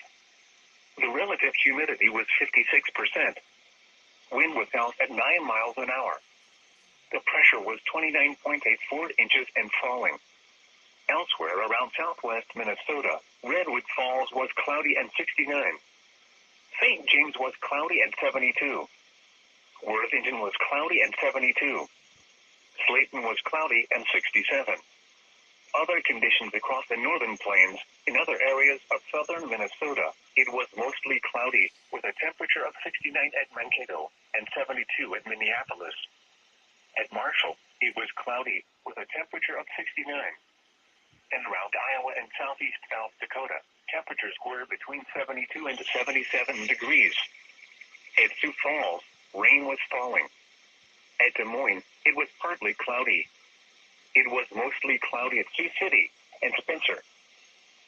The relative humidity was 56%. Wind was south at 9 miles an hour. The pressure was 29.84 inches and falling. Elsewhere around southwest Minnesota, Redwood Falls was cloudy and 69. St. James was cloudy and 72. Worthington was cloudy and 72. Slayton was cloudy and 67. Other conditions across the northern plains, in other areas of southern Minnesota, it was mostly cloudy, with a temperature of 69 at Mankato and 72 at Minneapolis. At Marshall, it was cloudy, with a temperature of 69. And around Iowa and southeast South Dakota, temperatures were between 72 and 77 degrees. At Sioux Falls, rain was falling. At Des Moines, it was partly cloudy. It was mostly cloudy at Sioux City and Spencer.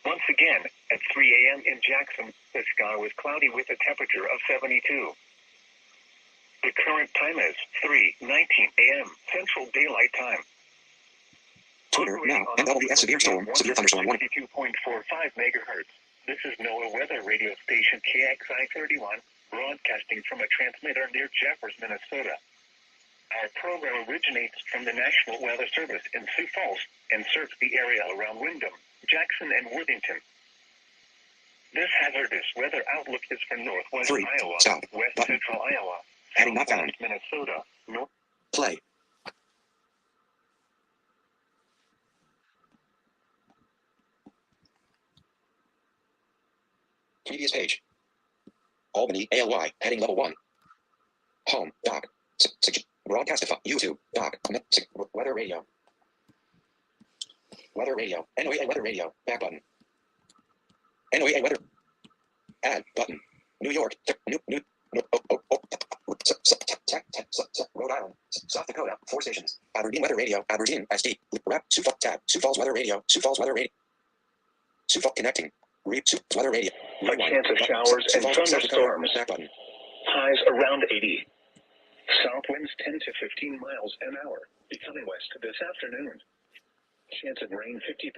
Once again, at 3 a.m. in Jackson, the sky was cloudy with a temperature of 72. The current time is 3:19 a.m. Central Daylight Time. Twitter now, NWS severe storm, severe thunderstorm warning. 62.45 megahertz. This is NOAA weather radio station KXI 31, broadcasting from a transmitter near Jeffers, Minnesota. Our program originates from the National Weather Service in Sioux Falls and serves the area around Windham, Jackson, and Worthington. This hazardous weather outlook is for northwest 3. Iowa, Stop. west Button. central Iowa, Heading not found. southwest Minnesota, north. Play. Previous page. Albany, ALY, heading level 1. Home, doc. Broadcastify, YouTube, doc. Weather radio. Weather radio. NOAA weather radio. Back button. NOAA weather. Add button. New York. Rhode Island. South Dakota. 4 stations. Aberdeen weather radio. Aberdeen. SD. Rep. Sioux Falls tab. Sioux Falls weather radio. Sioux Falls weather radio. Sioux Falls connecting. Sioux weather radio. A chance of showers and thunderstorms. Back button. Highs around 80. South winds 10 to 15 miles an hour, becoming west this afternoon. Chance of rain 50%.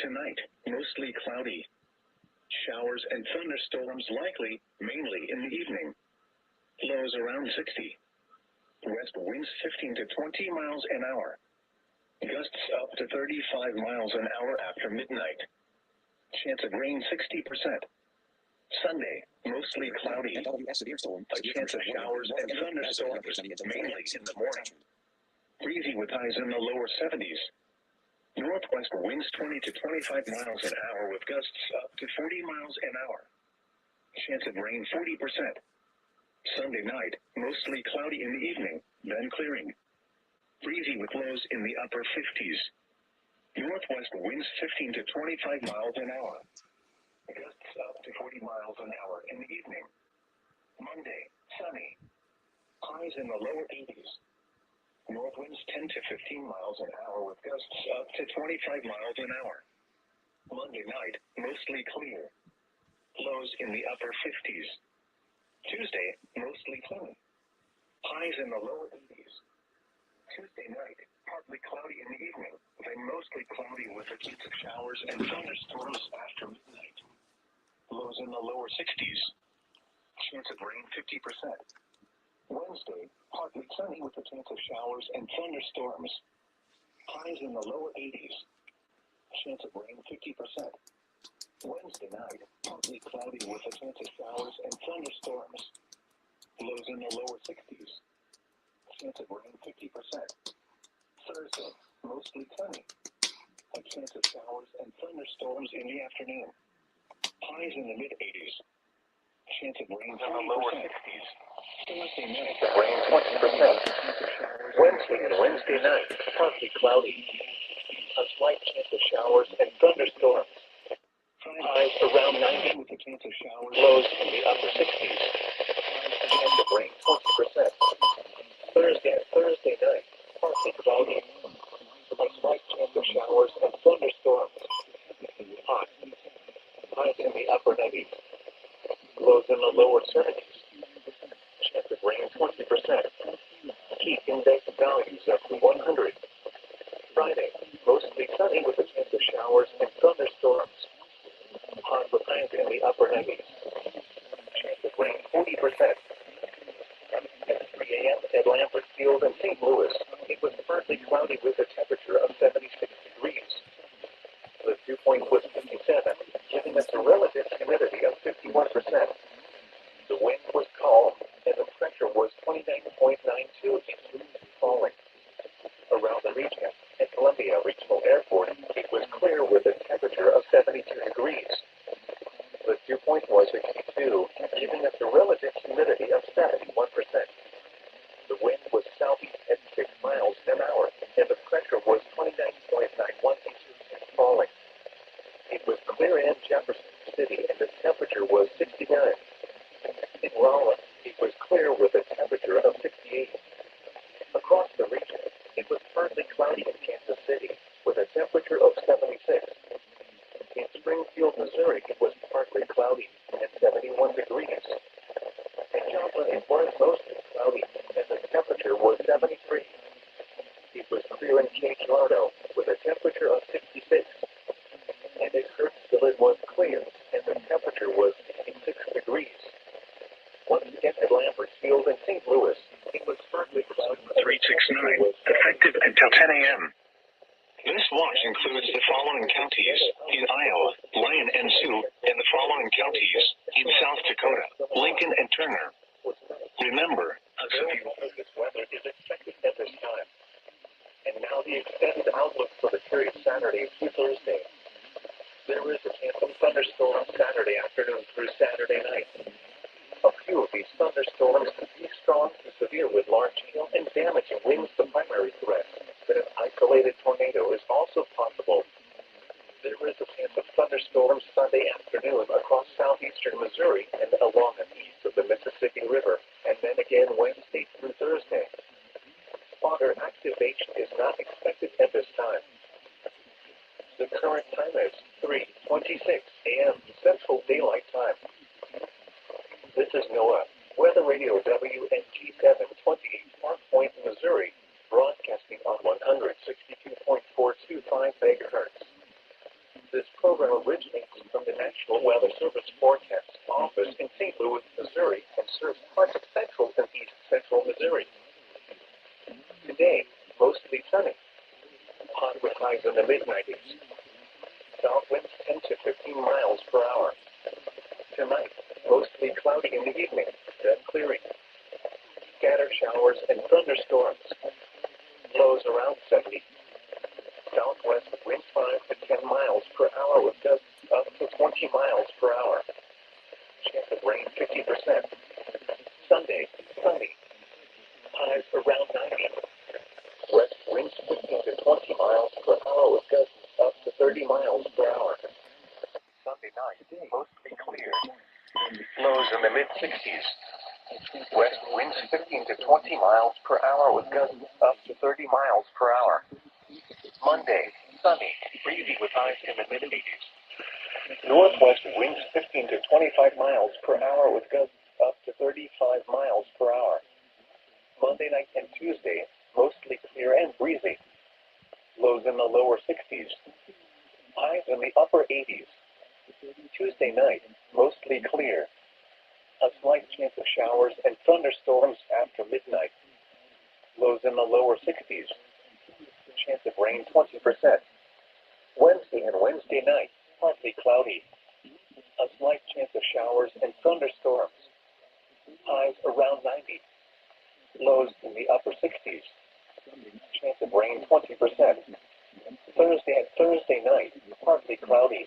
Tonight, mostly cloudy. Showers and thunderstorms likely, mainly in the evening. Lows around 60. West winds 15 to 20 miles an hour. Gusts up to 35 miles an hour after midnight. Chance of rain 60%. Sunday, mostly cloudy. severe storm. A chance of showers and thunderstorms, mainly in the morning. Breezy with highs in the lower 70s. Northwest winds 20 to 25 miles an hour with gusts up to 40 miles an hour. Chance of rain 40%. Sunday night, mostly cloudy in the evening, then clearing. Breezy with lows in the upper 50s. Northwest winds 15 to 25 miles an hour. Gusts up to 40 miles an hour in the evening. Monday, sunny. Highs in the lower 80s. North winds 10 to 15 miles an hour with gusts up to 25 miles an hour. Monday night, mostly clear. Lows in the upper 50s. Tuesday, mostly cloudy. Highs in the lower 80s. Tuesday night, partly cloudy in the evening, then mostly cloudy with a chance of showers and thunderstorms after midnight. Lows in the lower 60s. Chance of rain 50%. Wednesday, partly sunny with a chance of showers and thunderstorms. Highs in the lower 80s. Chance of rain 50%. Wednesday night, partly cloudy with a chance of showers and thunderstorms. Lows in the lower 60s. Chance of rain 50%. Thursday, mostly sunny. A chance of showers and thunderstorms in the afternoon. Highs in the mid-80s. Chance of rain in the lower 60s. Thursday night, rain 20%. Wednesday and Wednesday night, partly cloudy. A slight chance of showers and thunderstorms. Highs around 90 with a chance of showers. Lows in the upper 60s. Chance of rain 20%. Thursday night, partly cloudy. A slight chance of showers and thunderstorms. Highs in the upper 90s. Lows in the lower 70s. Chance of rain 20%. Key index values up to 100. Friday, mostly sunny with a chance of showers and thunderstorms. Highs in the upper 90s. Chance of rain 40%. At 3 a.m. at Lambert Field in St. Louis, it was partly cloudy with a temperature of 76 degrees. The dew point was 57, giving us a relative humidity of 51%. The wind was calm, and the pressure was 29.92 inches, falling. Around the region, at Columbia Regional Airport, it was clear with a temperature of 72 degrees. The dew point was 62, giving us a relative humidity of 71%. The wind was southeast at 6 miles an hour, and the pressure was 29.91 inches, falling. It was clear in Jefferson City, and the temperature was 69. In Raleigh, it was clear with a temperature of 68. Across the region, it was partly cloudy in Kansas City, with a temperature of 76. In Springfield, Missouri, it was partly cloudy at 71 degrees. In Joplin, it was mostly cloudy, and the temperature was 73. It was clear in Cape Girardeau, with a temperature of 66. And at Kirksville, it was clear, and the temperature was 66 degrees. Once again at Lambert Field in St. Louis, it was partly cloudy. 369, effective until 10 a.m. This watch includes the following counties in Iowa, Lyon and Sioux, and the following counties in South Dakota, Lincoln and Turner. Remember, a severe weather is expected at this time. And now the extended outlook for the period Saturday through Thursday. There is a chance of thunderstorms Saturday afternoon through Saturday night. A few of these thunderstorms could be strong to severe with large hail and damaging winds the primary threat, but an isolated tornado is also possible. There is a chance of thunderstorms Sunday afternoon across southeastern Missouri and along and east of the Mississippi River, and then again Wednesday through Thursday. Spotter activation is not expected at this time. The current time is 3:26 a.m. Central Daylight Time. This is NOAA, Weather Radio WNG 728 Park Point, Missouri, broadcasting on 162.425 megahertz. This program originates from the National Weather Service Forecast Office in St. Louis, Missouri, and serves parts of central and east central Missouri. Today, mostly sunny. Hot with highs in the mid-90s. South winds 10 to 15 miles per hour. Tonight, cloudy in the evening, then clearing. Scattered showers and thunderstorms. Lows around 70. Southwest winds 5 to 10 miles per hour with gusts up to 20 miles per hour. Chance of rain 50%. Sunday, sunny. Highs around 90. West winds 15 to 20 miles per hour with gusts up to 30 miles per hour. Sunday night, mostly clear. Lows in the mid-60s. West winds 15 to 20 miles per hour with gusts up to 30 miles per hour. Monday, sunny, breezy with highs in the mid-80s. Northwest winds 15 to 25 miles per hour with gusts up to 35 miles per hour. Monday night and Tuesday, mostly clear and breezy. Lows in the lower 60s. Highs in the upper 80s. Tuesday night, mostly clear. A slight chance of showers and thunderstorms after midnight. Lows in the lower 60s. Chance of rain 20%. Wednesday and Wednesday night, partly cloudy. A slight chance of showers and thunderstorms. Highs around 90. Lows in the upper 60s. Chance of rain 20%. Thursday and Thursday night, partly cloudy.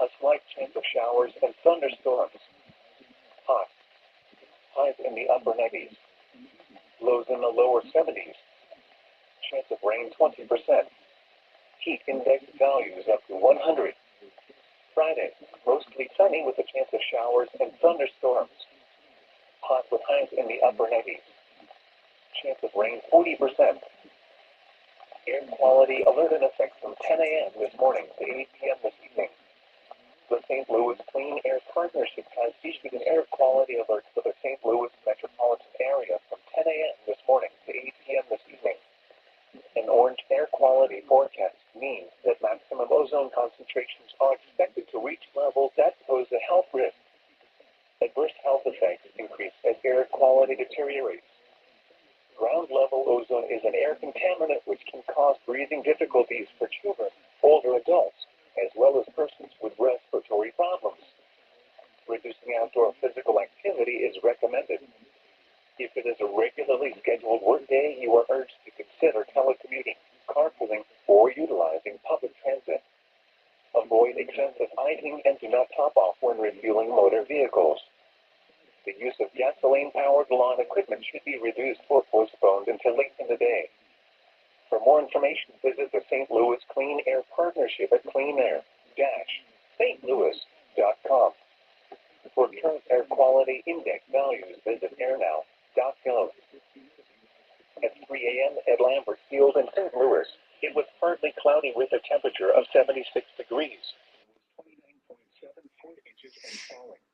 A slight chance of showers and thunderstorms. Hot. Highs in the upper 90s. Lows in the lower 70s. Chance of rain 20%. Heat index values up to 100. Friday, mostly sunny with a chance of showers and thunderstorms. Hot with highs in the upper 90s. Chance of rain 40%. Air quality alert in effect from 10 a.m. this morning to 8 p.m. this evening. The St. Louis Clean Air Partnership has issued an air quality alert for the St. Louis metropolitan area from 10 a.m. this morning to 8 p.m. this evening. An orange air quality forecast means that maximum ozone concentrations are expected to reach levels that pose a health risk. Adverse health effects increase as air quality deteriorates. Ground level ozone is an air contaminant which can cause breathing difficulties for children, older adults, as well as persons with respiratory problems. Reducing outdoor physical activity is recommended. If it is a regularly scheduled workday, you are urged to consider telecommuting, carpooling, or utilizing public transit. Avoid excessive idling and do not top off when refueling motor vehicles. The use of gasoline-powered lawn equipment should be reduced or postponed until late in the day. For more information, visit the St. Louis Clean Air Partnership at cleanair-stlouis.com. For current air quality index values, visit airnow.gov. At 3 a.m. at Lambert Field in St. Louis, it was partly cloudy with a temperature of 76 degrees. 29.74 inches and falling.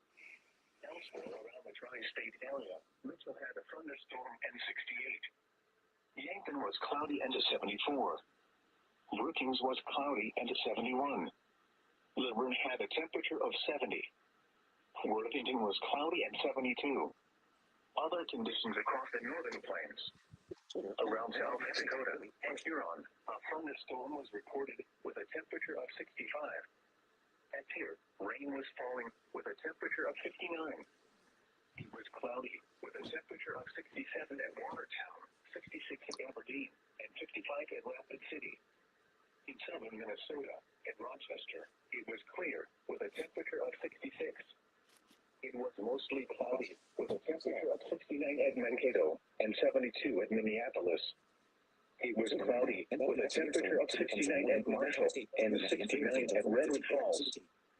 Elsewhere around the tri-state area, Mitchell had a thunderstorm and 68. Yankton was cloudy and a 74. Brookings was cloudy and a 71. Luverne had a temperature of 70. Worthington was cloudy at 72. Other conditions across the northern plains. Around South Dakota and Huron, a thunderstorm was reported with a temperature of 65. At Pierre, rain was falling with a temperature of 59. It was cloudy with a temperature of 67 at Watertown, 66 at Aberdeen, and 55 at Rapid City. In southern Minnesota, at Rochester, it was clear with a temperature of 66. It was mostly cloudy with a temperature of 69 at Mankato and 72 at Minneapolis. It was cloudy with a temperature of 69 at Marshall and 69 at Redwood Falls.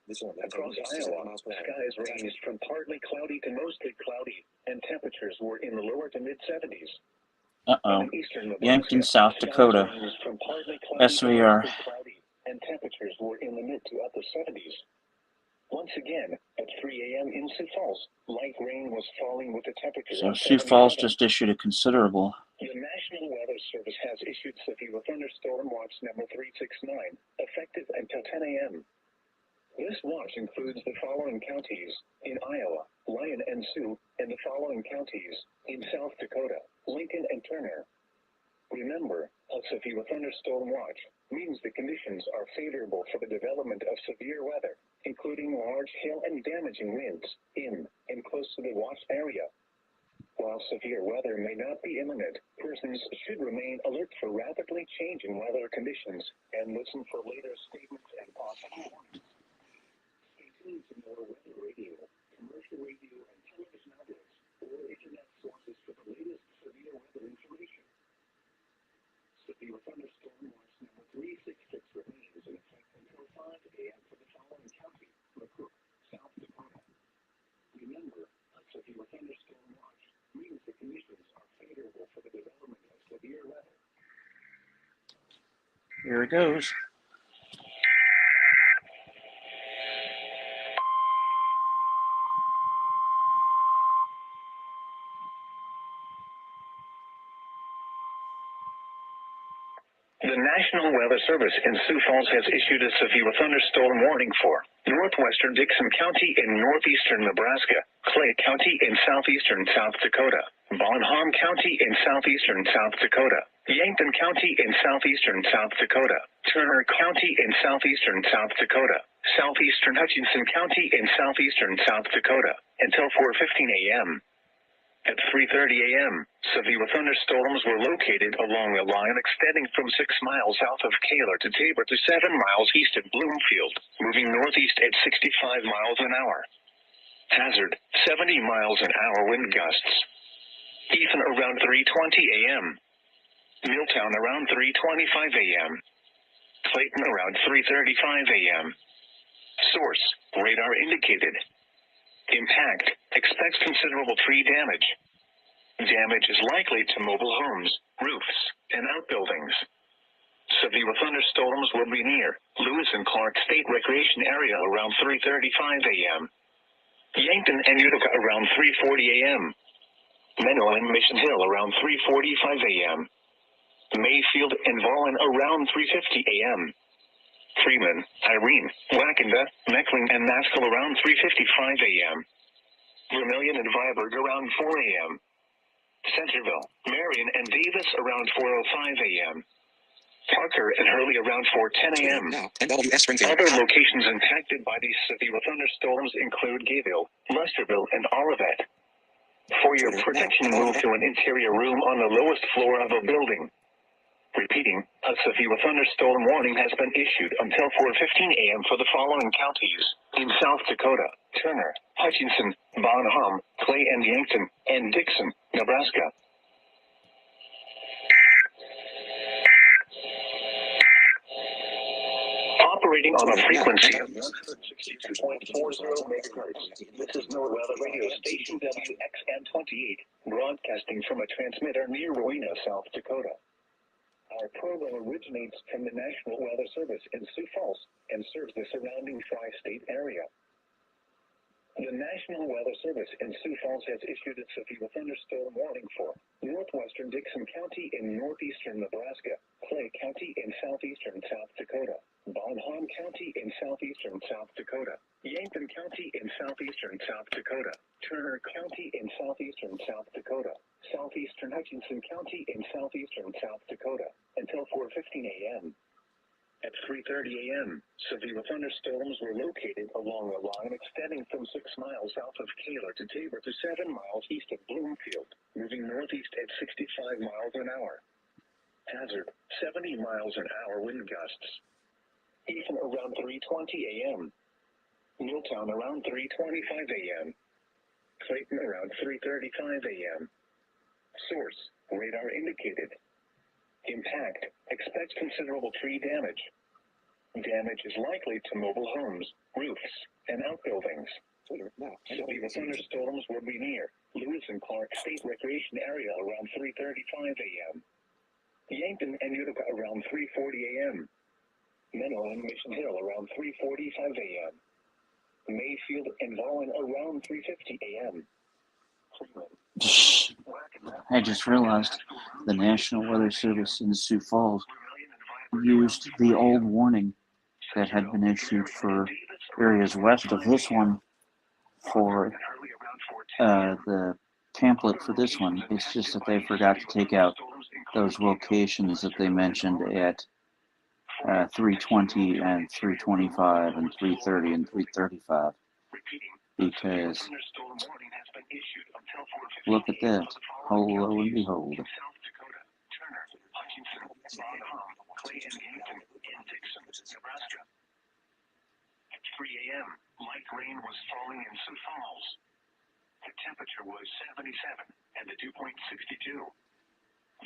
Across Iowa, skies ranged from partly cloudy to mostly cloudy, and temperatures were in the lower to mid-70s. Yankton, South Dakota. SVR. And temperatures were in the mid to upper 70s. Once again, at 3 a.m. in Sioux Falls, light rain was falling with a temperature So of Sioux 77. Falls just issued a considerable. The National Weather Service has issued severe thunderstorm watch number 369, effective until 10 a.m. This watch includes the following counties in Iowa, Lyon and Sioux, and the following counties in South Dakota, Lincoln and Turner. Remember, a severe thunderstorm watch means the conditions are favorable for the development of severe weather, including large hail and damaging winds in and close to the watch area. While severe weather may not be imminent, persons should remain alert for rapidly changing weather conditions and listen for later statements and possible warnings. Stay tuned to more weather radio, commercial radio, and television outlets or internet sources for the latest severe weather information. Severe thunderstorm watch number 366 remains in effect until 5 a.m. for the following county: McCook, South Dakota. Remember, a severe thunderstorm watch means the conditions are favorable for the development of severe weather. Here it goes. The National Weather Service in Sioux Falls has issued a severe thunderstorm warning for northwestern Dixon County in northeastern Nebraska, Clay County in southeastern South Dakota, Bonham County in southeastern South Dakota, Yankton County in southeastern South Dakota, Turner County in southeastern South Dakota, southeastern Hutchinson County in southeastern South Dakota, until 4:15 a.m. At 3:30 a.m., severe thunderstorms were located along a line extending from 6 miles south of Kaler to Tabor to 7 miles east of Bloomfield, moving northeast at 65 miles an hour. Hazard, 70 miles an hour wind gusts. Ethan around 3:20 a.m. Milltown around 3:25 a.m. Clayton around 3:35 a.m. Source, radar indicated. Impact, expects considerable tree damage. Damage is likely to mobile homes, roofs, and outbuildings. Severe thunderstorms will be near Lewis and Clark State Recreation Area around 3:35 a.m. Yankton and Utica around 3:40 a.m. Menno and Mission Hill around 3:45 a.m. Mayfield and Vollen around 3:50 a.m. Freeman, Irene, Wackenda, Meckling, and Maskell around 3:55 a.m. Vermilion and Viborg around 4 a.m. Centerville, Marion, and Davis around 4:05 a.m. Parker and Hurley around 4:10 a.m. Other locations impacted by these severe thunderstorms include Gayville, Lesterville, and Olivet. For your protection, move to an interior room on the lowest floor of a building. Repeating, a severe thunderstorm warning has been issued until 4:15 a.m. for the following counties in South Dakota: Turner, Hutchinson, Bonham, Clay and Yankton, and Dixon, Nebraska. Operating on a frequency of 162.40 megahertz. This is NORWeather radio station WXN28, broadcasting from a transmitter near Rowena, South Dakota. Our program originates from the National Weather Service in Sioux Falls and serves the surrounding tri-state area. The National Weather Service in Sioux Falls has issued a severe thunderstorm warning for northwestern Dixon County in northeastern Nebraska, Clay County in southeastern South Dakota, Bonham County in southeastern South Dakota, Yankton County in southeastern South Dakota, Turner County in southeastern South Dakota, southeastern Hutchinson County in southeastern South Dakota, until 4:15 a.m. At 3:30 a.m., severe thunderstorms were located along a line extending from 6 miles south of Kaler to Tabor to 7 miles east of Bloomfield, moving northeast at 65 miles an hour. Hazard, 70 miles an hour wind gusts. Ethan around 3:20 a.m. Milltown around 3:25 a.m. Clayton around 3:35 a.m. Source, radar indicated. Impact, expects considerable tree damage. Damage is likely to mobile homes, roofs, and outbuildings. Severe thunderstorms will be near Lewis and Clark State Recreation Area around 3:35 a.m. Yankton and Utica around 3:40 a.m. Menno and Mission Hill around 3:45 a.m. Mayfield and Vollen around 3:50 a.m. I just realized the National Weather Service in Sioux Falls used the old warning that had been issued for areas west of this one for the template for this one. It's just that they forgot to take out those locations that they mentioned at 3:20 and 3:25 and 3:30 and 3:35. because thunderstorm warning has been issued until 4:15 look at a.m. that. for the following Lo and counties behold. in South Dakota: Turner, Hutchinson, Bonham, Clay and Yankton, and Dixon, Nebraska. At 3 a.m., light rain was falling in Sioux Falls. The temperature was 77 and the dew point 62.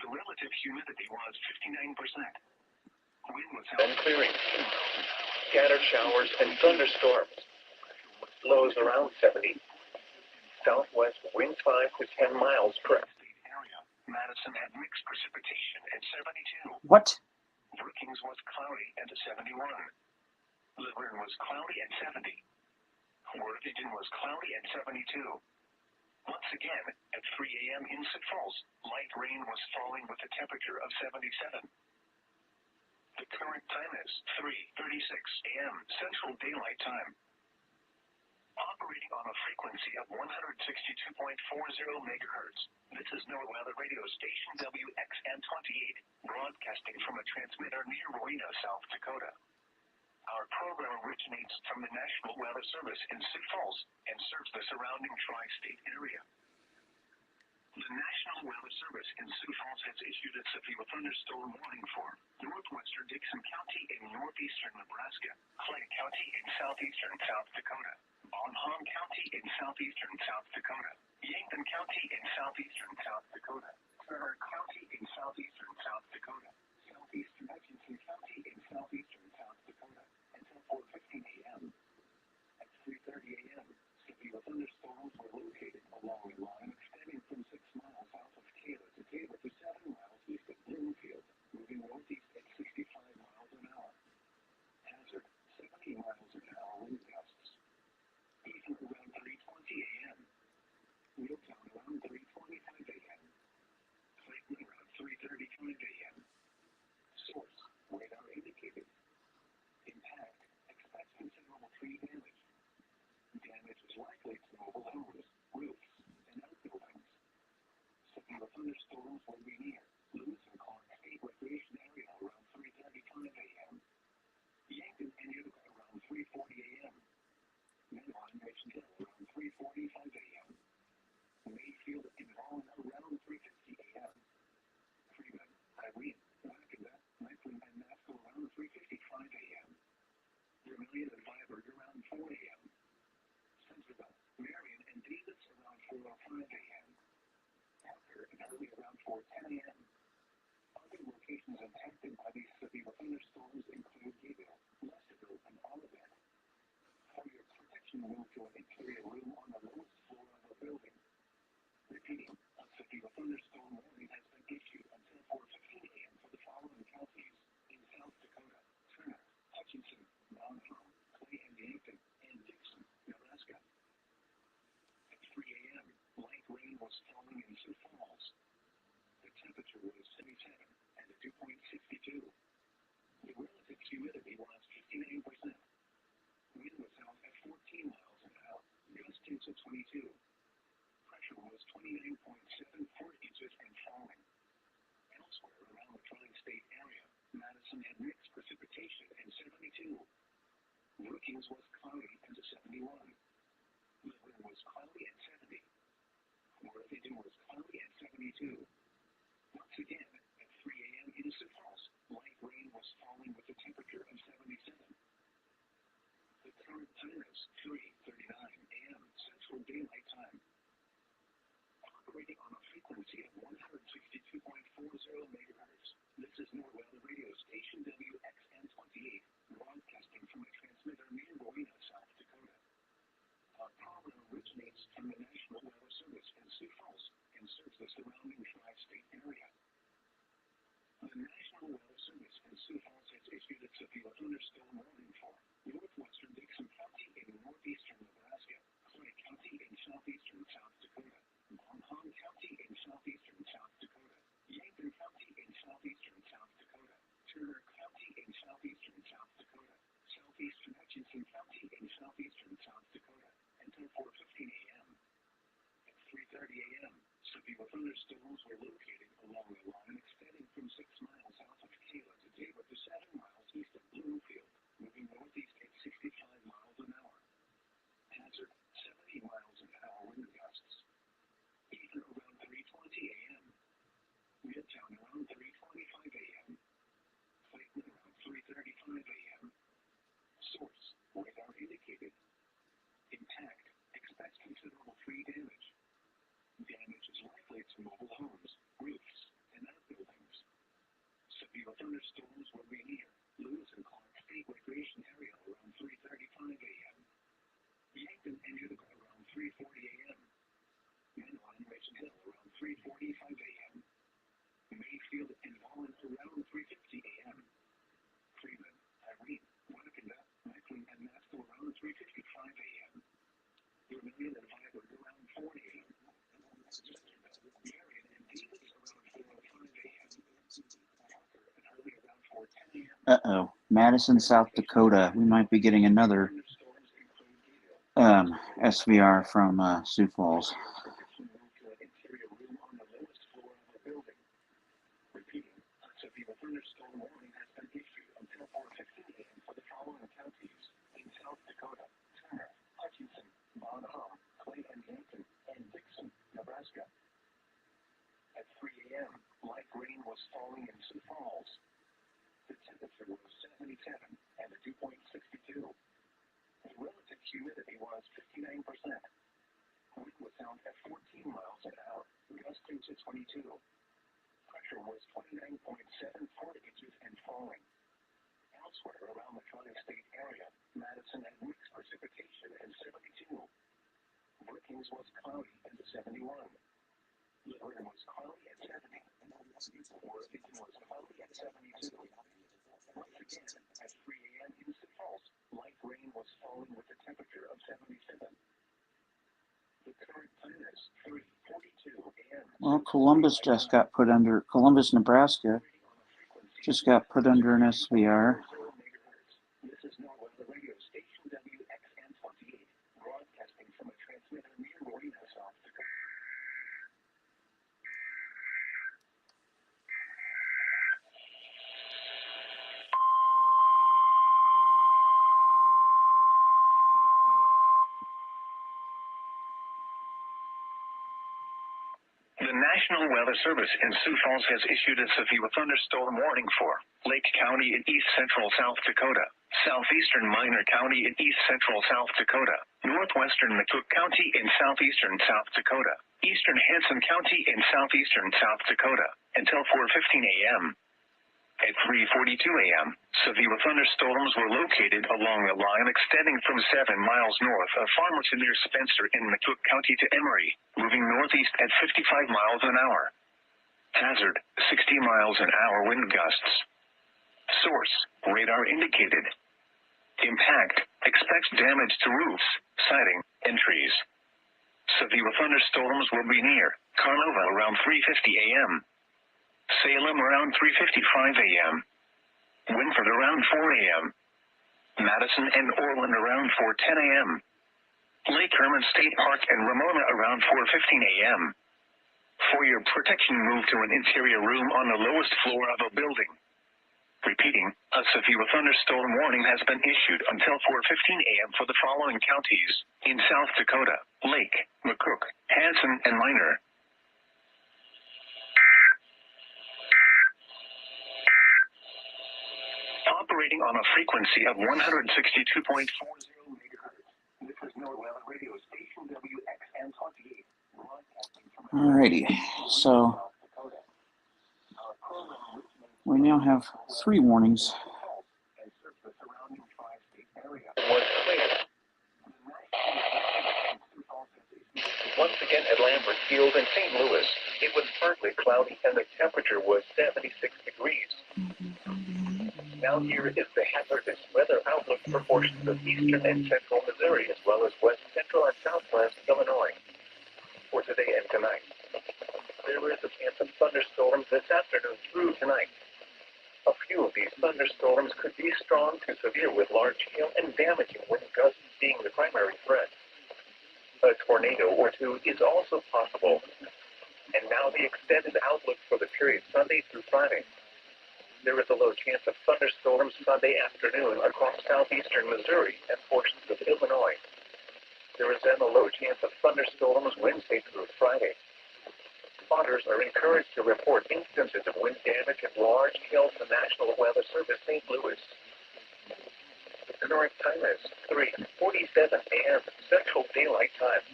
The relative humidity was 59%. Wind was Then clearing. Scattered showers and thunderstorms. Lows around 70. Southwest winds 5 to 10 miles per hour. Madison had mixed precipitation at 72. What? Brookings was cloudy at 71. Laverne was cloudy at 70. Worthington was cloudy at 72. Once again, at 3 a.m. in Sioux Falls, light rain was falling with a temperature of 77. The current time is 3:36 a.m. Central Daylight Time. Operating on a frequency of 162.40 megahertz, this is NOAA Weather Radio Station WXN28, broadcasting from a transmitter near Rowena, South Dakota. Our program originates from the National Weather Service in Sioux Falls and serves the surrounding tri-state area. The National Weather Service in Sioux Falls has issued a severe thunderstorm warning for northwestern Dixon County in northeastern Nebraska, Clay County in southeastern South Dakota, Bonham County in southeastern South Dakota, Yankton County in southeastern South Dakota, Turner County in southeastern South Dakota, southeastern Hutchinson County in southeastern South Dakota, until 4:15 a.m. At 3:30 a.m., severe thunderstorms were located along a line extending from 6 miles south of Taylor to Tabor to 7 miles east of Bloomfield, moving northeast at 65 miles an hour. Hazard, 70 miles an hour wind gusts. Eaton around 3:20 a.m. Wheeltown around 3:25 a.m. Clayton around 3:35 a.m. Source, radar indicated. Impact, expect considerable tree damage. Damage is likely to mobile homes, roofs, and outbuildings. Severe thunderstorms will be near Lewis and Clark State Recreation Area around 3:35 a.m. Yankton and Utica around 3:40 a.m. Medline Mission Hill around 3:45 a.m. Mayfield and Vaughan around 3:50 a.m. Freeman, Irene, Waukega, Lakeland, and Masco around 3:55 a.m. Vermilion and Viborg around 4 a.m. Centerville, Marion, and Davis around 4:05 a.m. Parker and Hurley around 4:10 a.m. Other locations impacted by these severe thunderstorms include Gayville, Lesterville, and Olivet. For your protection, move to an interior room on the lowest floor of a building. Repeating, a severe thunderstorm warning has been issued until 4:15 a.m. for the following counties in South Dakota: Turner, Hutchinson, Bonham, Clay and Yankton, and Dixon, Nebraska. At 3 a.m., light rain was falling in Sioux Falls. The temperature was 77 and the dew point 62. The relative humidity was 59%. Wind was out at 14 miles an hour, gusting to 22. Pressure was 29.74 inches and falling. Elsewhere around the tri-state area, Madison had mixed precipitation at 72. Brookings was cloudy at 71. Laverne was cloudy at 70. Worthington was cloudy at 72. Once again, at 3 a.m. in Sioux Falls, light rain was falling with a temperature of 77. The current time is 3:39 a.m. Central Daylight Time. Operating on a frequency of 162.40 megahertz, this is NOAA Weather Radio Station WXN28, broadcasting from a transmitter near Rowena, South Dakota. Our program originates from the National Weather Service in Sioux Falls and serves the surrounding tri-state area. The National Weather Service in Sioux Falls has issued a severe thunderstorm warning for northwestern Dixon County in northeastern Nebraska, Clay County in southeastern South Dakota, Bonham County in southeastern South Dakota, Yankton County in southeastern South Dakota, Turner County in southeastern South Dakota, southeastern Hutchinson County in southeastern South Dakota, until 4:15 a.m. At 3:30 a.m., severe thunderstorms were located along a line extending from 6 miles south of Taylor to Tabor to 7 miles east of Bloomfield, moving northeast at 65 miles an hour. Hazard, 70 tree damage. Damage is likely to mobile homes, roofs, and outbuildings. Severe thunderstorms will be near Lewis and Clark State Recreation Area around 3:35 a.m. Yankton and Utica around 3:40 a.m. Manila and Mission Hill around 3:45 a.m. Mayfield and Vollen around 3:50 a.m. Freeman, Irene, Waukenda, Macklin, and Maskell around 3:55 a.m. Vermilion and Violet around 4 a.m. Marion and Davis around 4:05 a.m. Parker and Hurley around 4:10 a.m. Uh-oh. Madison, South Dakota. We might be getting another SVR from Sioux Falls. Interior room on the lowest floor of the building. Repeating, a severe thunderstorm warning has been issued until 4:15 a.m. for the following counties in South Dakota: Turner, Hutchinson, Bon Homme, Clay and Yankton, and DXing, Nebraska. At 3 a.m., light rain was falling in Sioux Falls. The temperature was 77 and the dew point 62. The relative humidity was 59%. Wind was out at 14 miles an hour, gusting to 22. Pressure was 29.74 inches and falling. Elsewhere around the tri-state area, Madison had mixed precipitation at 72. Brookings was cloudy at 71. Lilburn was cloudy at 70. Worthington was cloudy at 72. Once again, at 3 a.m. in Sioux Falls, light rain was falling with a temperature of 77. The current time is 3:42 a.m. Well, Columbus, Nebraska, just got put under an SVR. This is Northwest Radio Station WXN 28, broadcasting from a transmitter near Marina, South Dakota. The National Weather Service in Sioux Falls has issued a severe thunderstorm warning for Lake County in east central South Dakota, southeastern Minor County in east central South Dakota, northwestern McCook County in southeastern South Dakota, eastern Hanson County in southeastern South Dakota, until 4:15 a.m. At 3:42 a.m., severe thunderstorms were located along the line extending from 7 miles north of Farmington near Spencer in McCook County to Emery, moving northeast at 55 miles an hour. Hazard, 60 miles an hour wind gusts. Source, radar indicated. Impact, expects damage to roofs, siding, and trees. Severe thunderstorms will be near Carnova around 3:50 a.m. Salem around 3:55 a.m. Winford around 4 a.m. Madison and Orland around 4:10 a.m. Lake Herman State Park and Ramona around 4:15 a.m. For your protection, move to an interior room on the lowest floor of a building. Repeating, a severe thunderstorm warning has been issued until 4:15 a.m. for the following counties in South Dakota: Lake, McCook, Hanson, and Minor. Operating on a frequency of 162.40 megahertz. This is Northwest Radio Station WXN 28. Alrighty, so we now have 3 warnings. Once again at Lambert Field in St. Louis, it was partly cloudy and the temperature was 76 degrees. Now here is the hazardous weather outlook for portions of eastern and central Missouri, as well as west central and southwest Illinois. For today and tonight, there is a chance of thunderstorms this afternoon through tonight. A few of these thunderstorms could be strong to severe with large hail and damaging wind gusts being the primary threat. A tornado or two is also possible. And now the extended outlook for the period Sunday through Friday. There is a low chance of thunderstorms Sunday afternoon across southeastern Missouri and portions of Illinois. There is then a low chance of thunderstorms Wednesday through Friday. Spotters are encouraged to report instances of wind damage and large hail to National Weather Service St. Louis. The current time is 3:47 a.m. Central Daylight Time.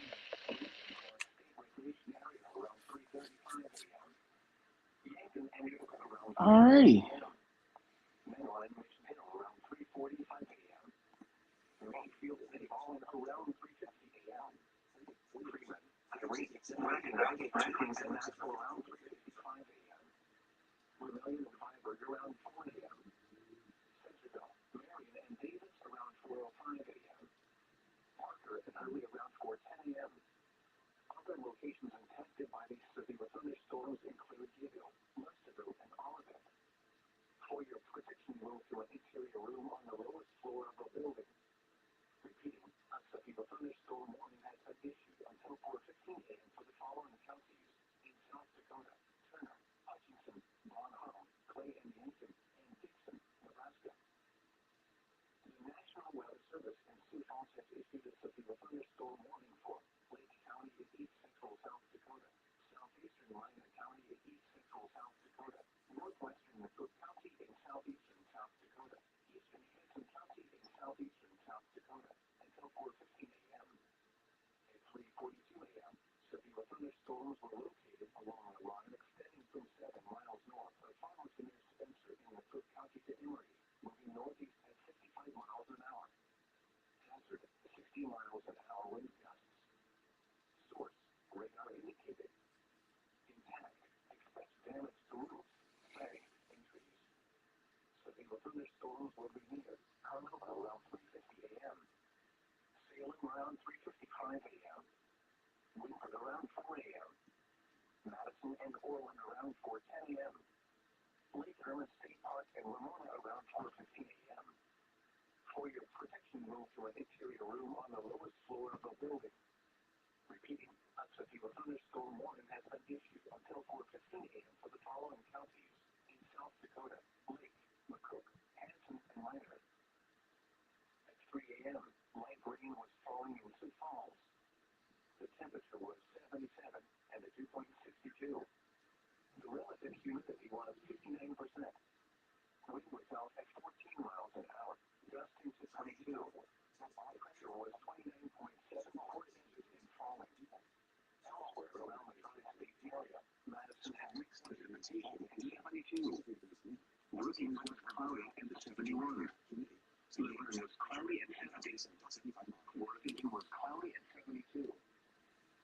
Alrighty. Mainline Mission Hill around 3:45 a.m. Mayfield and Fallen around 3:50 a.m. Freeman, Irene, Wackenback, Franklin, and Nashville around 3:55 a.m. Vermillion and Viborg around 4 a.m. Centerville, Marion, and Davis around 4:05 a.m. Parker and Early around 4:10 a.m. Other locations impacted by these severe thunderstorms include Gayville, Mercerville, and Olivet. For your protection, move to an interior room on the lowest floor of the building. Repeating, a severe thunderstorm warning has been issued until 4:15 a.m. for the following counties in South Dakota: Turner, Hutchinson, Bonham, Clay and Yankton, and Dixon, Nebraska. The National Weather Service in Sioux Falls has issued a severe thunderstorm warning for Lake County in east central South Dakota, southeastern Minor County in east central South Dakota, northwestern Cook County in southeastern South Dakota, eastern Hanson County in southeastern South Dakota, until 4:15 a.m. At 3:42 a.m., severe thunderstorms were located along a line extending from 7 miles north of Farmington near Spencer in the Cook County to Emery, moving northeast at 55 miles an hour. Hazard, 60 miles an hour wind gusts. Source, radar indicated. Impact, expect damage to roofs, hay, and trees. Severe thunderstorms will be near Carmel around 3:50 a.m. Salem around 3:55 a.m. Winford around 4 a.m. Madison and Orland around 4:10 a.m. Lake Herman State Park and Ramona around 4:15 a.m. For your protection, move to an interior room on the lowest floor of the building. Repeating, a severe thunderstorm warning has been issued until 4:15 a.m. for the following counties in South Dakota: Lake, McCook, Hanson, and Minor. At 3 a.m., light rain was falling in Sioux Falls. The temperature was 77 and the dew point 62. The relative humidity was 59%. Wind was out at 14 miles an hour, gusting to 22. The pressure was 29.74 inches and falling. Elsewhere around the Tri-State area, Madison had mixed precipitation in 72. Brookings was cloudy in the 71. Levern was cloudy at 70. Worthington was cloudy at 72.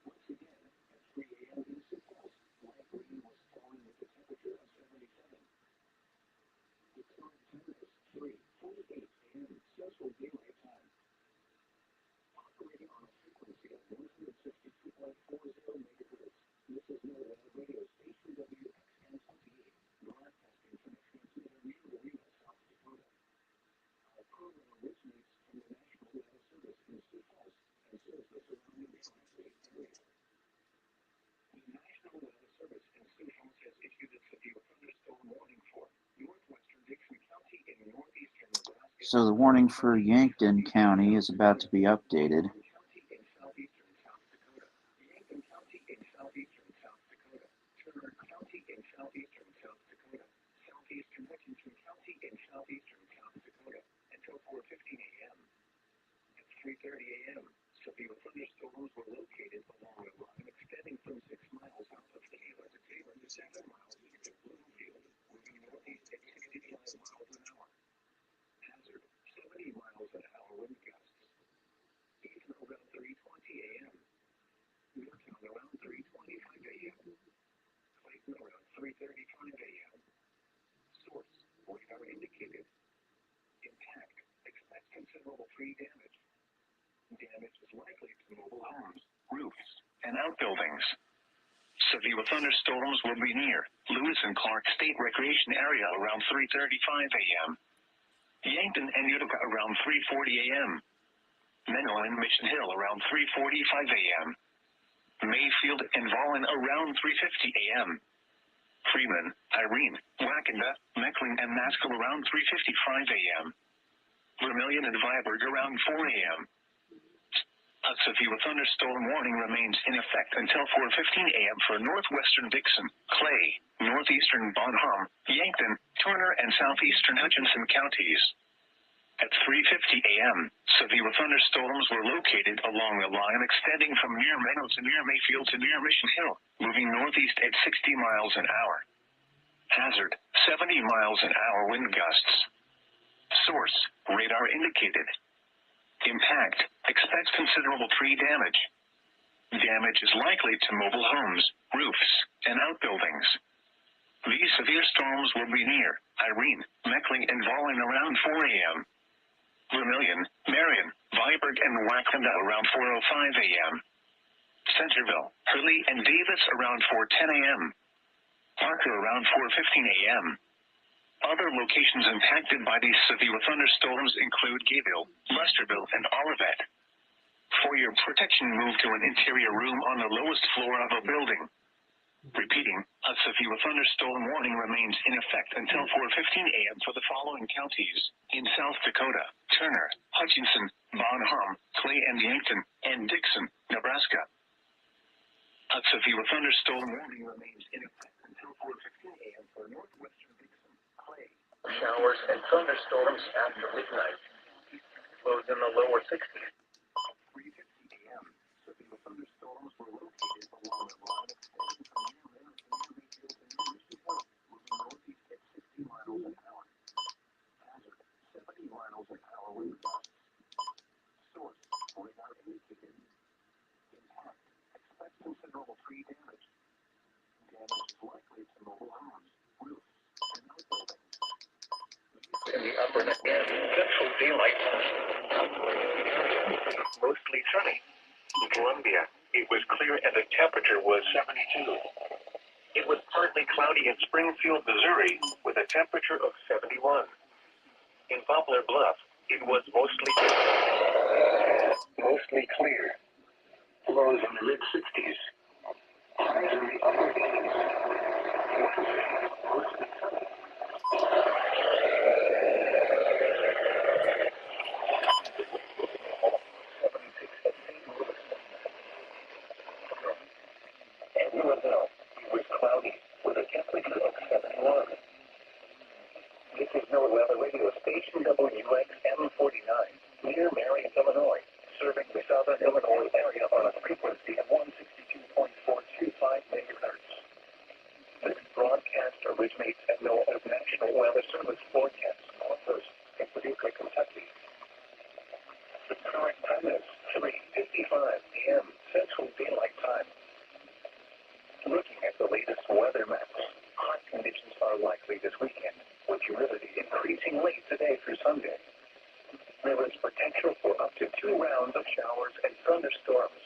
Once again, at 3 a.m. in Sioux Falls, light rain was falling with a temperature of 77. The current time is 3:48 a.m. Central Daylight Time. Operating on a frequency of 162.40 megahertz, this is Northern Radio Station WXing, broadcasting from Transmitter near Marina, South Dakota. Our program originates from the National Weather Service in Sioux Falls and serves the surrounding tri-state area. The National Weather Service in Sioux Falls has issued a severe thunderstorm warning for northwestern Dixon County in northeastern Nebraska. So the warning for Yankton County is about to be updated. In southeastern South Dakota, Yankton County in southeastern South Dakota, Turner County in southeastern South Dakota, southeastern Hutchinson County in southeastern South Dakota, until 4:15 a.m. At 3:30 a.m., severe thunderstorms were located along a line extending from 6 miles south of Taylor to 7 miles east of Bloomfield, moving northeast at 65 miles an hour. Hazard, 70 miles an hour wind gusts. Eaton around 3:20 a.m. Yorktown around 3:25 a.m. Clayton around 3:35 a.m. Source, radar indicated. Impact, expect considerable tree damage. Damage is likely to mobile homes, roofs, and outbuildings. Severe thunderstorms will be near Lewis and Clark State Recreation Area around 3:35 a.m. Yankton and Utica around 3:40 a.m. Menlo and Mission Hill around 3:45 a.m. Mayfield and Vollen around 3:50 a.m. Freeman, Irene, Wackenda, Meckling, and Maskell around 3:55 a.m. Vermillion and Viborg around 4 a.m. A severe thunderstorm warning remains in effect until 4:15 a.m. for northwestern Dixon, Clay, northeastern Bonham, Yankton, Turner, and southeastern Hutchinson counties. At 3:50 a.m., severe thunderstorms were located along the line extending from near Menlo to near Mayfield to near Mission Hill, moving northeast at 60 miles an hour. Hazard, 70 miles an hour wind gusts. Source, radar indicated. Impact, expect considerable tree damage. Damage is likely to mobile homes, roofs, and outbuildings. These severe storms will be near Irene, Meckling, and Vollen around 4 a.m. Vermilion, Marion, Viborg, and Wackenda around 4:05 a.m. Centerville, Hurley, and Davis around 4:10 a.m. Parker around 4:15 a.m. Other locations impacted by these severe thunderstorms include Gayville, Lesterville, and Olivet. For your protection, move to an interior room on the lowest floor of a building. Repeating, a severe thunderstorm warning remains in effect until 4:15 a.m. for the following counties in South Dakota: Turner, Hutchinson, Bonham, Clay and Yankton, and Dixon, Nebraska. A severe thunderstorm warning remains in effect until 4:15 a.m. for northwestern Dixon, Clay. Showers and thunderstorms after midnight. Lows in the lower 60s. 3:50 a.m. Severe thunderstorms were located along the line extending from near Mayfield to University Hill, moving northeast at 60 miles an hour. Hazard, 70 miles an hour wind gusts. Source, radar indicated. Impact, expect considerable tree damage. Damage is likely to mobile homes, roofs, and outbuildings. In the upper and central daylight time. Mostly sunny. Columbia, it was clear and the temperature was 72. It was partly cloudy in Springfield, Missouri, with a temperature of 71. In Poplar Bluff, it was mostly clear. Lows in the mid-60s. Highs in the upper 80s. Wednesday, mostly sunny. At Louisville, it was cloudy with a temperature of 71. This is NOAA Weather Radio Station WXM 49 near Marion, Illinois, serving the southern Illinois area on a frequency of 162.425 megahertz. This broadcast originates at NOAA's National Weather Service forecast office in Paducah, Kentucky. The current time is 3:55 p.m. Central Daylight Time. Looking at the latest weather maps, hot conditions are likely this weekend, with humidity increasing late today through Sunday. There is potential for up to 2 rounds of showers and thunderstorms.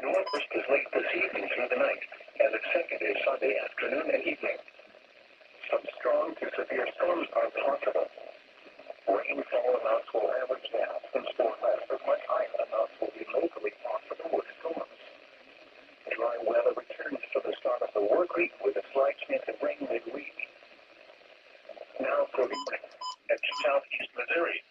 Northwest is late this evening through the night, as expected is Sunday afternoon and evening. Some strong to severe storms are possible. Rainfall amounts will average now since forecast, but much higher amounts will be locally possible with storms. Dry weather returns to the start of the work week with a slight chance of rain midweek. Now for the at southeast Missouri.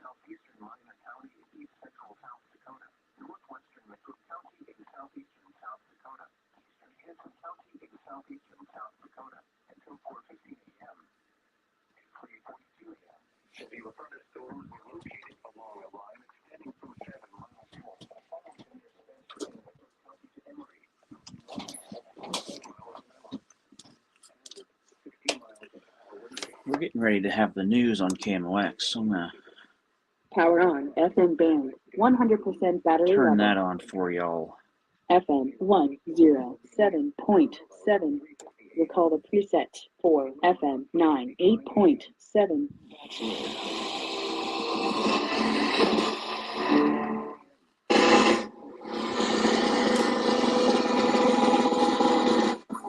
Southeastern Minor County in east central South Dakota, northwestern McCook County in southeastern South Dakota, eastern Hanson County in southeastern South Dakota, until 4:15 a.m. At 3:42 a.m. Severe thunderstorms were located along a line extending from 7 miles north of Farmington near Spencer and McCook County to Emory. 60 miles an hour. We're getting ready to have the news on KMOX, so I'm going to Power on, FM band, 100% battery turn level. that on for y'all. FM 107.7. Recall the preset for FM 98.7. Can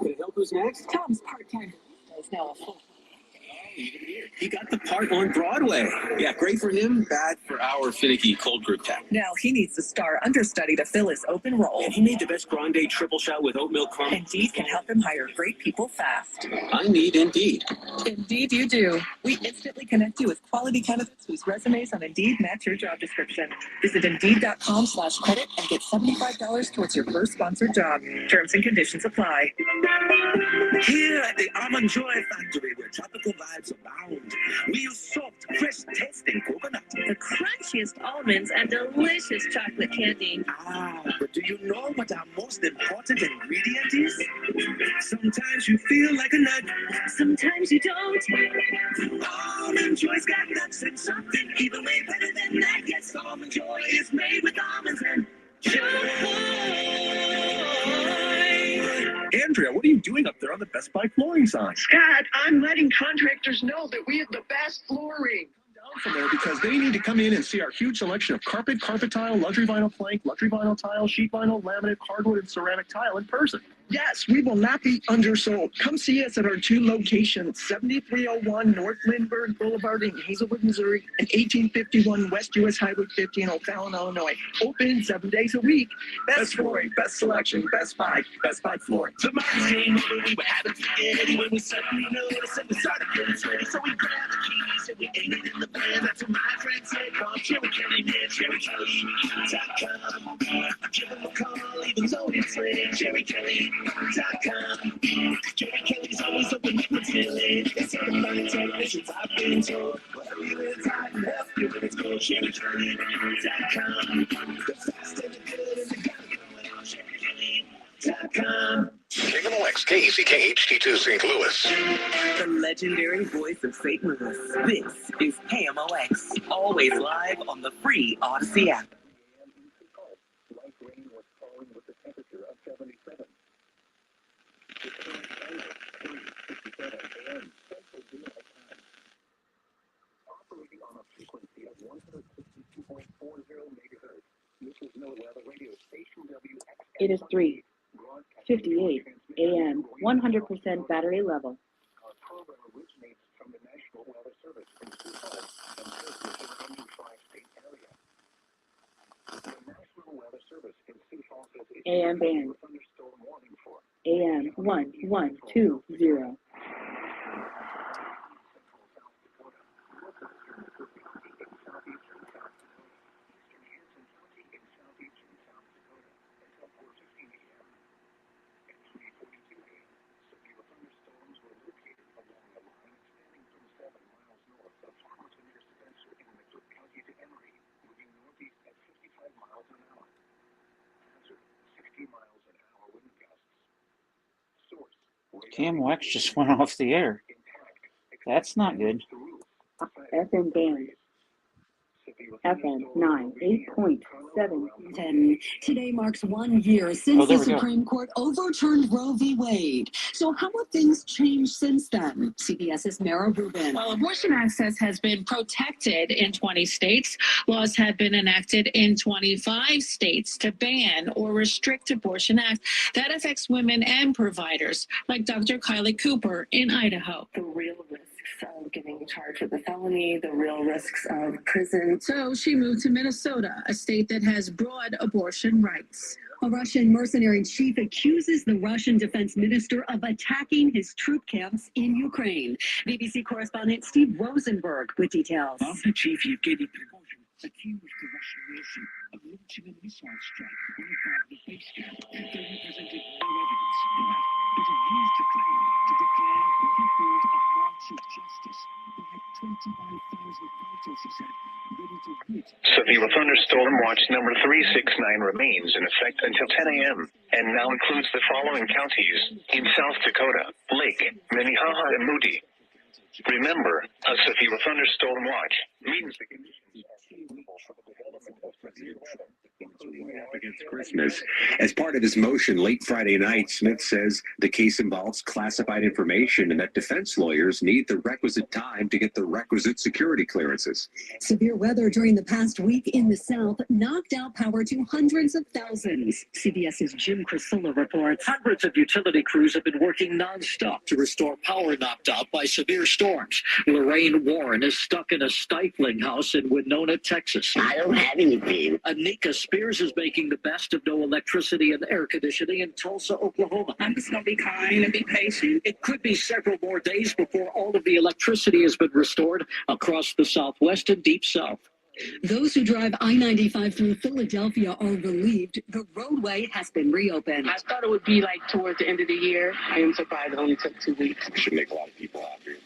I help? Who's next? Tom's part-time is now a full. He got the part on Broadway. Yeah, great for him, bad for our finicky cold group tap. Now he needs a star understudy to fill his open role. And he made the best grande triple shot with oat milk caramel. Indeed can help him hire great people fast. I need Indeed. Indeed you do. We instantly connect you with quality candidates whose resumes on Indeed match your job description. Visit Indeed.com/credit and get $75 towards your first sponsored job. Terms and conditions apply. Here at the Almond Joy Factory, we're tropical vibes abound. We use soft, fresh tasting coconut. The crunchiest almonds and delicious chocolate candy. But do you know what our most important ingredient is? Sometimes you feel like a nut. Sometimes you don't. Almond Joy's got nuts and something even way better than that. Yes, Almond Joy is made with almonds and joy. Andrea, what are you doing up there on the Best Buy flooring sign? Scott, I'm letting contractors know that we have the best flooring. From there because they need to come in and see our huge selection of carpet, carpet tile, luxury vinyl plank, luxury vinyl tile, sheet vinyl, laminate, hardwood, and ceramic tile in person. Yes, we will not be undersold. Come see us at our two locations, 7301 North Lindbergh Boulevard in Hazelwood, Missouri, and 1851 West US Highway 50 in O'Fallon, Illinois. Open 7 days a week. Best flooring, best selection, Best Buy flooring. The mind came over, we were having spaghetti when we suddenly noticed and we started getting sweaty. So we grabbed the keys and we ate it in the van. That's what my friend said, call Cherry Kelly, man, CherryKelly.com. Give him a call, even though it's late, CherryKelly.com. Cherry Kelly's always open up until late. It's certified technicians, I've been told. Whatever you in time, help you when it's cold, CherryKelly.com. The fast and the good and the gotta go on CherryKelly.com. KMOX KECK HD2 St. Louis. The legendary voice of St. Louis. This is KMOX. Always live on the free Odyssey app. Light rain was falling with the temperature of 77. Central Daylight Time. Operating on a frequency of 162.40 megahertz. This is no weather radio station WX. It is 3:58 a.m. 100% battery level. Our program originates from the National Weather Service in Sioux Falls and serves the surrounding tri-state area. The National Weather Service in Sioux Falls has issued AM band. a thunderstorm warning for AM 1120. KMOX just went off the air. That's not good. FM band. FM 98.7. Today marks 1 year since there the we go. Supreme Court overturned Roe v. Wade. So how have things changed since then? CBS's Mara Rubin. While abortion access has been protected in 20 states, laws have been enacted in 25 states to ban or restrict abortion acts. That affects women and providers, like Dr. Kylie Cooper in Idaho. The real risks of getting charged with a felony, the real risks of prison. So she moved to Minnesota, a state that has broad abortion rights. A Russian mercenary chief accuses the Russian defense minister of attacking his troop camps in Ukraine. BBC correspondent Steve Rosenberg with details. Mafia chief Yevgeny Prigozhin accused the Russian nation of launching a missile strike on a Wagner base camp, though he presented no evidence of that. But he used the claim to declare what he called a march of justice. He had 25,000 fighters, he said, ready to hit. Severe thunderstorm watch number 369 remains in effect until 10 a.m. and now includes the following counties in South Dakota: Lake, Minnehaha, and Moody. Remember, a severe thunderstorm watch means the conditions against Christmas. As part of his motion late Friday night, Smith says the case involves classified information and that defense lawyers need the requisite time to get the requisite security clearances. Severe weather during the past week in the South knocked out power to hundreds of thousands. CBS's Jim Crisilla reports. Hundreds of utility crews have been working nonstop to restore power knocked out by severe storms. Lorraine Warren is stuck in a stifling house in Winona, Texas. I don't have anything. Anika Spears is making the best of no electricity and air conditioning in Tulsa, Oklahoma. I'm just going to be kind and be patient. It could be several more days before all of the electricity has been restored across the Southwest and Deep South. Those who drive I-95 through Philadelphia are relieved the roadway has been reopened. I thought it would be like towards the end of the year. I am surprised it only took 2 weeks. It should make a lot of people happy.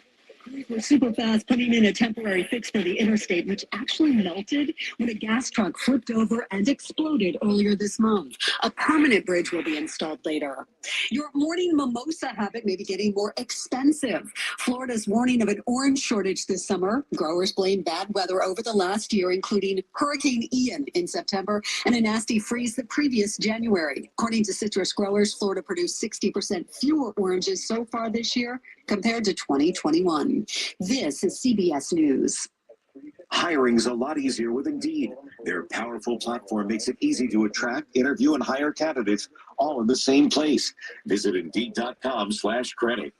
We're super fast putting in a temporary fix for the interstate, which actually melted when a gas truck flipped over and exploded earlier this month. A permanent bridge will be installed later. Your morning mimosa habit may be getting more expensive. Florida's warning of an orange shortage this summer. Growers blame bad weather over the last year, including Hurricane Ian in September and a nasty freeze the previous January. According to citrus growers, Florida produced 60% fewer oranges so far this year compared to 2021. This is CBS News. Hiring's a lot easier with Indeed. Their powerful platform makes it easy to attract, interview, and hire candidates all in the same place. Visit Indeed.com/credit.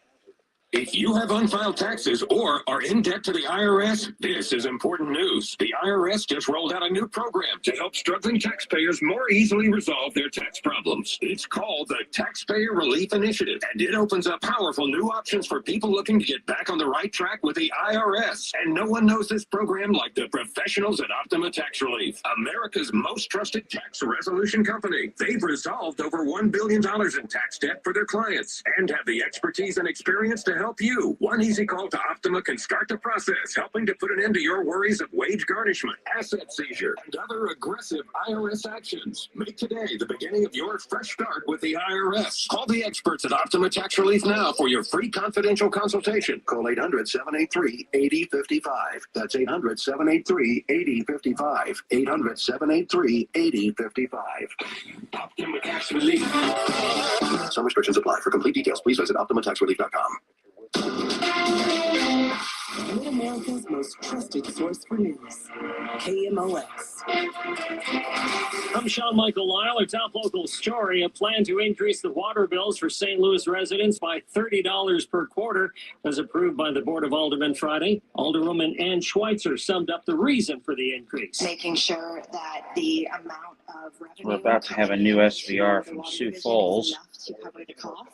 If you have unfiled taxes or are in debt to the IRS, this is important news. The IRS just rolled out a new program to help struggling taxpayers more easily resolve their tax problems. It's called the Taxpayer Relief Initiative, and it opens up powerful new options for people looking to get back on the right track with the IRS. And no one knows this program like the professionals at Optima Tax Relief, America's most trusted tax resolution company. They've resolved over $1 billion in tax debt for their clients and have the expertise and experience to help you. One easy call to Optima can start the process, helping to put an end to your worries of wage garnishment, asset seizure, and other aggressive IRS actions. Make today the beginning of your fresh start with the IRS. Call the experts at Optima Tax Relief now for your free confidential consultation. Call 800-783-8055. That's 800-783-8055. 800-783-8055. Optima Tax Relief. Some restrictions apply. For complete details, please visit OptimaTaxRelief.com. Mid-America's most trusted source for news. KMOX. I'm Sean Michael Lyle. Our top local story, a plan to increase the water bills for St. Louis residents by $30 per quarter was approved by the Board of Aldermen Friday. Alderwoman Ann Schweitzer summed up the reason for the increase. Making sure that the amount of revenue... We're about to have a new SVR from Sioux Falls. ...to cover the cost.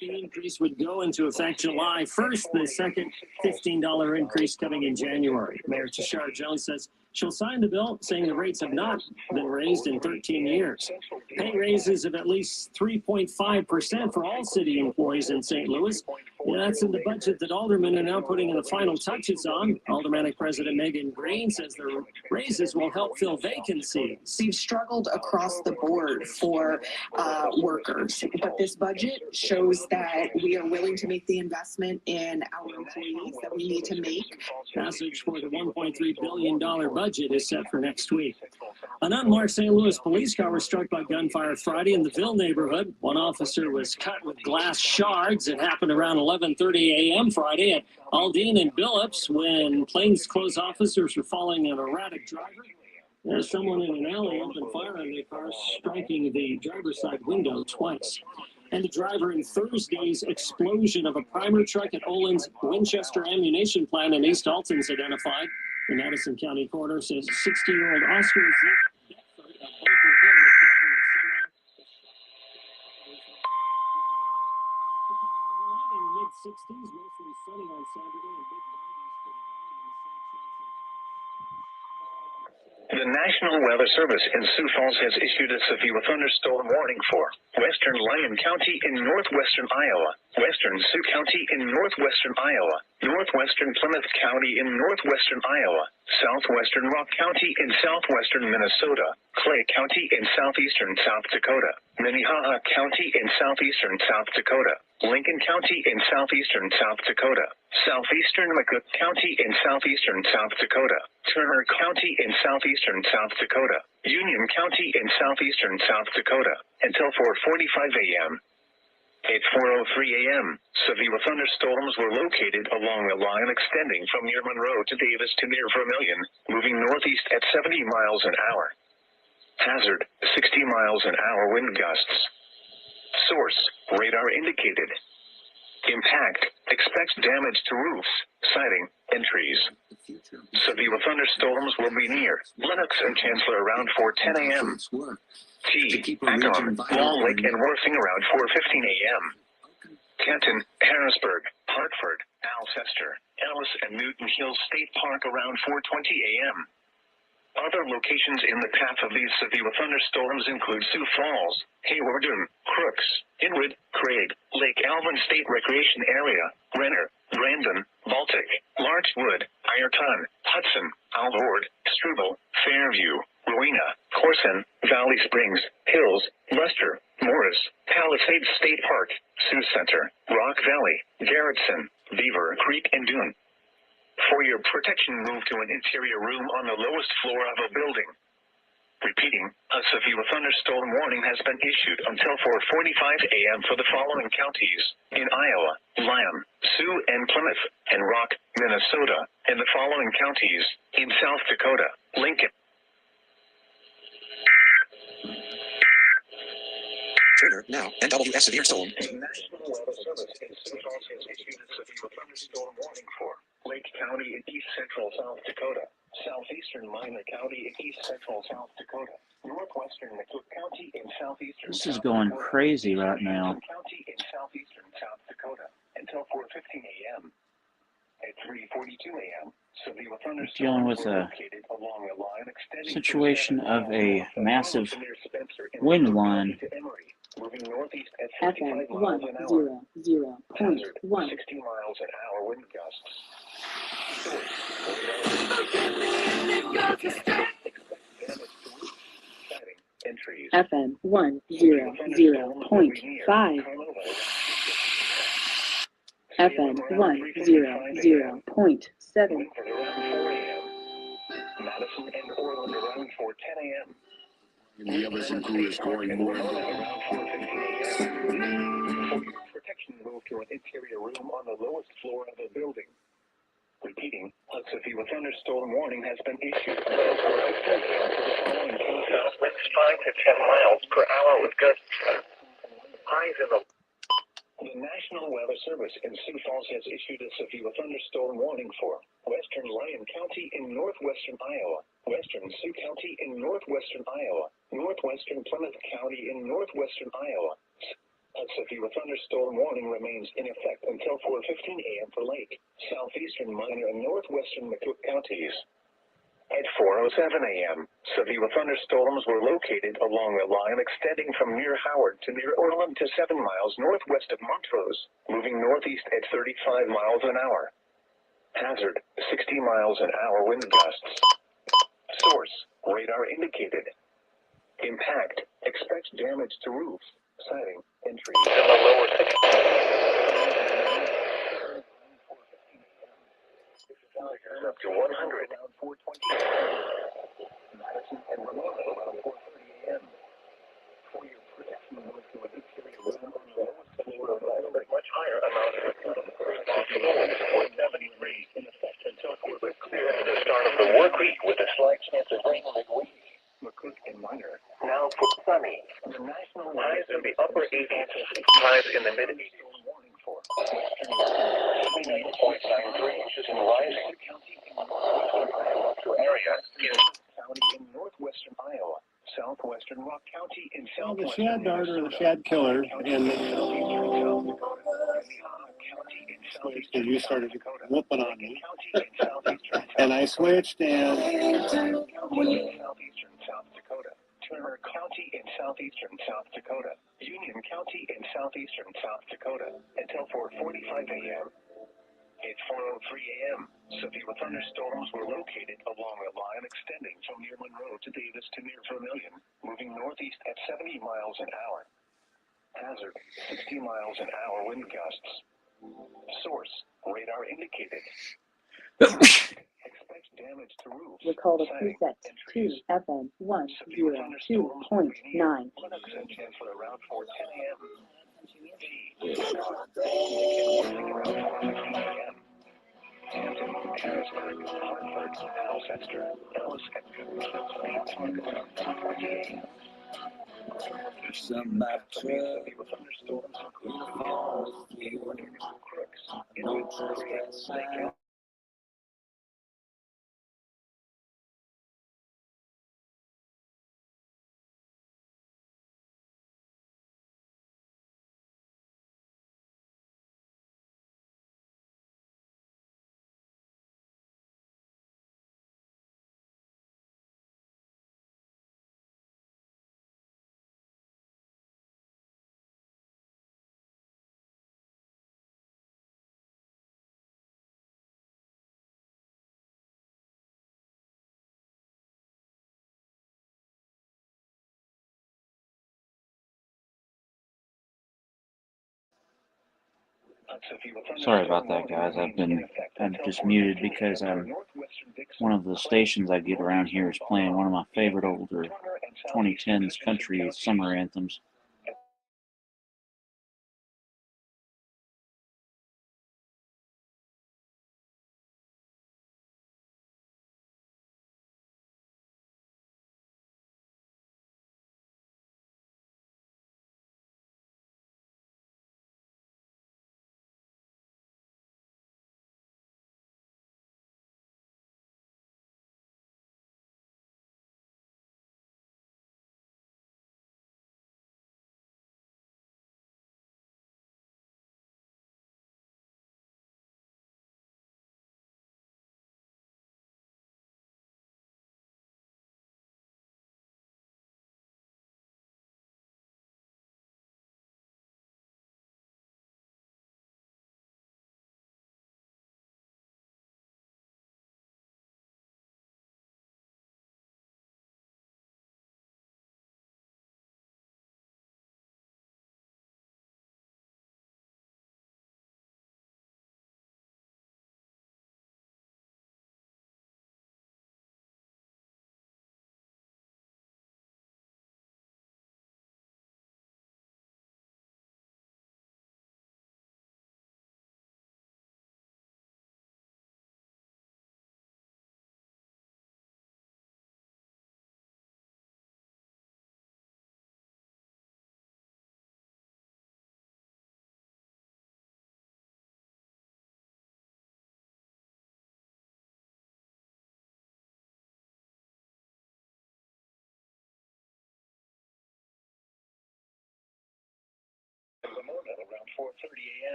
The increase would go into effect July 1st, the second $15 increase coming in January. Mayor Tashara Jones says she'll sign the bill, saying the rates have not been raised in 13 years. Pay raises of at least 3.5% for all city employees in St. Louis. That's in the budget that aldermen are now putting in the final touches on. Aldermanic President Megan Green says the raises will help fill vacancies. We've struggled across the board for workers, but this budget shows that we are willing to make the investment in our employees that we need to make. Passage for the $1.3 billion budget is set for next week. An unmarked St. Louis police car was struck by gunfire Friday in the Ville neighborhood. One officer was cut with glass shards. It happened around 11:30 a.m. Friday at Aldine and Billups when plainclothes officers were following an erratic driver. There's someone in an alley opened fire on their car, striking the driver's side window twice. And the driver in Thursday's explosion of a primer truck at Olin's Winchester ammunition plant in East Alton is identified. The Madison County coroner says 60-year-old Oscar Zeke Deptford of Bunker Hill was driving a semi. The in mid-60s, mostly sunny on Saturday and big 90s for the high in South Central. The National Weather Service in Sioux Falls has issued a severe thunderstorm warning for western Lyon County in northwestern Iowa, western Sioux County in northwestern Iowa, northwestern Plymouth County in northwestern Iowa, southwestern Rock County in southwestern Minnesota, Clay County in southeastern South Dakota, Minnehaha County in southeastern South Dakota, Lincoln County in southeastern South Dakota, southeastern McCook County in southeastern South Dakota, Turner County in southeastern South Dakota, Union County in southeastern South Dakota, until 4:45 a.m. At 4:03 a.m., severe thunderstorms were located along a line extending from near Monroe to Davis to near Vermilion, moving northeast at 70 miles an hour. Hazard, 60 miles an hour wind gusts. Source, radar indicated. Impact, expects damage to roofs, siding, and trees. Severe thunderstorms will be near Lenox and Chancellor around 4:10 a.m. Akron, Long Lake, and Worthing around 4:15 a.m. Canton, Harrisburg, Hartford, Alcester, Ellis, and Newton Hills State Park around 4:20 a.m. Other locations in the path of these severe thunderstorms include Sioux Falls, Hawarden, Crooks, Inwood, Craig, Lake Alvin State Recreation Area, Renner, Brandon, Baltic, Larchwood, Ironton, Hudson, Alvord, Struble, Fairview, Rowena, Corson, Valley Springs, Hills, Lester, Morris, Palisades State Park, Sioux Center, Rock Valley, Garrettson, Beaver Creek, and Dune. For your protection, move to an interior room on the lowest floor of a building. Repeating, a severe thunderstorm warning has been issued until 4:45 a.m. for the following counties in Iowa, Lamb, Sioux and Plymouth, and Rock, Minnesota, and the following counties in South Dakota, Lincoln. Trigger now. NWS severe storm. National Weather Service in Sioux Falls has issued a severe thunderstorm warning for Lake County in east central South Dakota, southeastern Minor County in east central South Dakota, northwestern McCook County in southeastern This is South going Dakota, crazy right now. County in southeastern South Dakota until 4:15 a.m. At 3:42 a.m., severe thunderstorms Dealing with were a located along a line extending situation from of a Seven massive to near Spencer in wind McCook line. County to Emory, moving northeast at FM 55 miles an hour. 100.1. Hazard, 60 miles an hour wind gusts. Entries. FM 100.5. FM 100.7. Madison and Orland around 4:10 a.m. The Everson crew is going more and more. Around 4:15 a.m. For your protection, move to an interior room on the lowest floor of a building. Repeating, a severe thunderstorm warning has been issued. Winds 5 to 10 miles per hour with gusts. Highs in the National Weather Service in Sioux Falls has issued a severe thunderstorm warning for western Lyon County in northwestern Iowa, western Sioux County in northwestern Iowa, northwestern Plymouth County in northwestern Iowa. A severe thunderstorm warning remains in effect until 4:15 a.m. for Lake, southeastern Minor, and northwestern McCook counties. At 4:07 a.m., severe thunderstorms were located along a line extending from near Howard to near Orland to 7 miles northwest of Montrose, moving northeast at 35 miles an hour. Hazard, 60 miles an hour wind gusts. Source, radar indicated. Impact, expect damage to roofs, siding, entries in the lower 60. Up to 100. Around 4:20 Madison and Ramona around 4:30 a.m. For your protection, move to an interior room on the lowest floor of a much higher amount of responsibility. 70 degrees in effect until it was clear at the start of the work week with a slight chance of rain midweek. McCook and Minor now for sunny. The national highs in the upper 80s, highs in the mid 80s. Warning for western 29.93 inches in rising. Area in County in northwestern Iowa, southwestern Rock County in Well, the southwestern shad darter, the shad killer, and you started whooping on me, and I switched and. Southeastern South Dakota, Turner County in southeastern South Dakota, Union County in southeastern South Dakota until 4:45 a.m. At 4:03 a.m., severe thunderstorms were located along a line extending from near Monroe to Davis to near Vermilion, moving northeast at 70 miles an hour. Hazard, 60 miles an hour wind gusts. Source, radar indicated. Expect damage to roofs. Recall the preset to FM 102.9. Linux and Chancellor around 4:10 a.m. Hampton, Harrisburg, Hartford, Alcester, Ellis, Some back truck, thunderstorms, crooks, Sorry about that, guys. I'm just muted because one of the stations I get around here is playing one of my favorite older 2010s country summer anthems.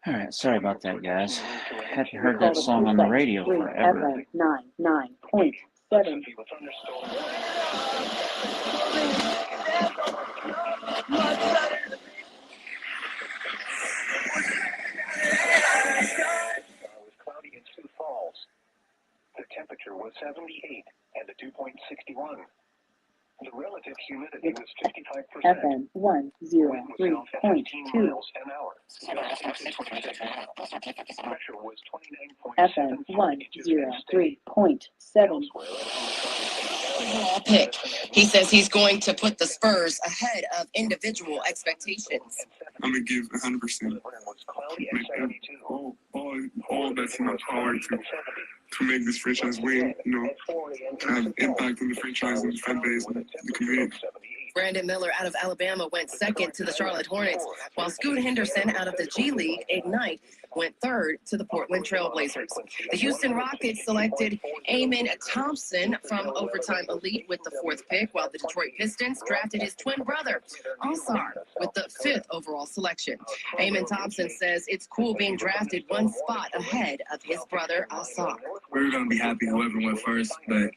Alright, sorry about that, guys. Hadn't heard that song on the radio forever. FM 99.7. Cloudy in Sioux Falls. The temperature was 78 and the dew point 61. The relative humidity was 55%. FM 103.2. Miles an hour. Pressure was 29.7. FM 103.7. Overall pick. He says he's going to put the Spurs ahead of individual expectations. I'm going to give 100%. All that's in my power to make this franchise win, to have an impact on the franchise and the fan base and the community. Brandon Miller out of Alabama went second to the Charlotte Hornets, while Scoot Henderson out of the G League Ignite went third to the Portland Trailblazers. The Houston Rockets selected Amen Thompson from Overtime Elite with the 4th pick, while the Detroit Pistons drafted his twin brother, Asar, with the 5th overall selection. Amen Thompson says it's cool being drafted one spot ahead of his brother, Asar. We're going to be happy whoever went first, but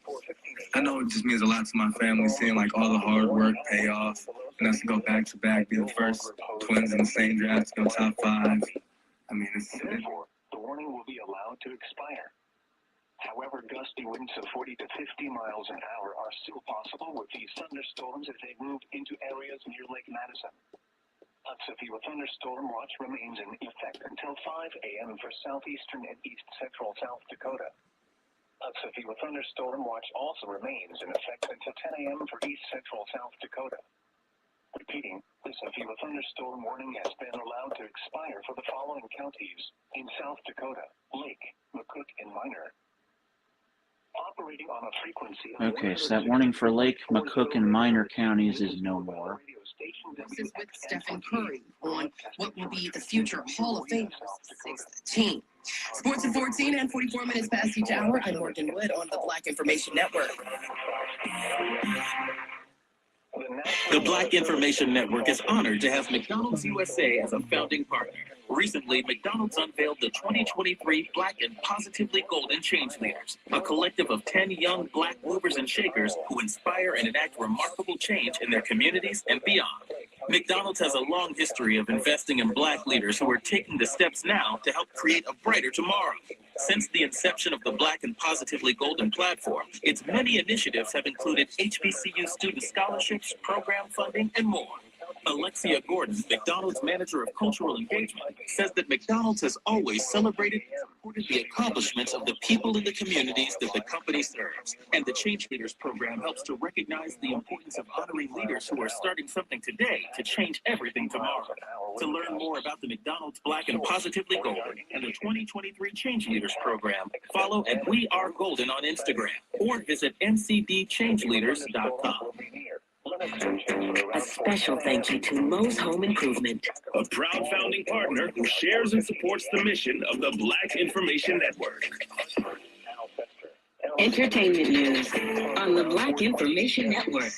I know it just means a lot to my family, seeing like all the hard work pay off, and us to go back to back, be the first twins in the same draft to go top 5. I mean, Therefore, the warning will be allowed to expire. However, gusty winds of 40 to 50 miles an hour are still possible with these thunderstorms as they move into areas near Lake Madison. A severe thunderstorm watch remains in effect until 5 a.m. for southeastern and east central South Dakota. A severe thunderstorm watch also remains in effect until 10 a.m. for east central South Dakota. Repeating, the severe thunderstorm warning has been allowed to expire for the following counties in South Dakota: Lake, McCook, and Minor. Operating on a frequency of Okay, so that warning for Lake, McCook, and Minor counties is no more. This is with Stephen Curry on what will be the future Hall of Famers, 6th team. Sports at 14 and 44 minutes past each hour. I'm Morgan Wood on the Black Information Network. The Black Information Network is honored to have McDonald's USA as a founding partner. Recently, McDonald's unveiled the 2023 Black and Positively Golden Change Leaders, a collective of 10 young Black movers and shakers who inspire and enact remarkable change in their communities and beyond. McDonald's has a long history of investing in Black leaders who are taking the steps now to help create a brighter tomorrow. Since the inception of the Black and Positively Golden platform, its many initiatives have included HBCU student scholarships, program funding, and more. Alexia Gordon, McDonald's manager of cultural engagement, says that McDonald's has always celebrated and supported the accomplishments of the people in the communities that the company serves. And the Change Leaders program helps to recognize the importance of honoring leaders who are starting something today to change everything tomorrow. To learn more about the McDonald's Black and Positively Golden and the 2023 Change Leaders program, follow at We Are Golden on Instagram or visit ncdchangeleaders.com. A special thank you to Moe's Home Improvement, a proud founding partner who shares and supports the mission of the Black Information Network. Entertainment news on the Black Information Network.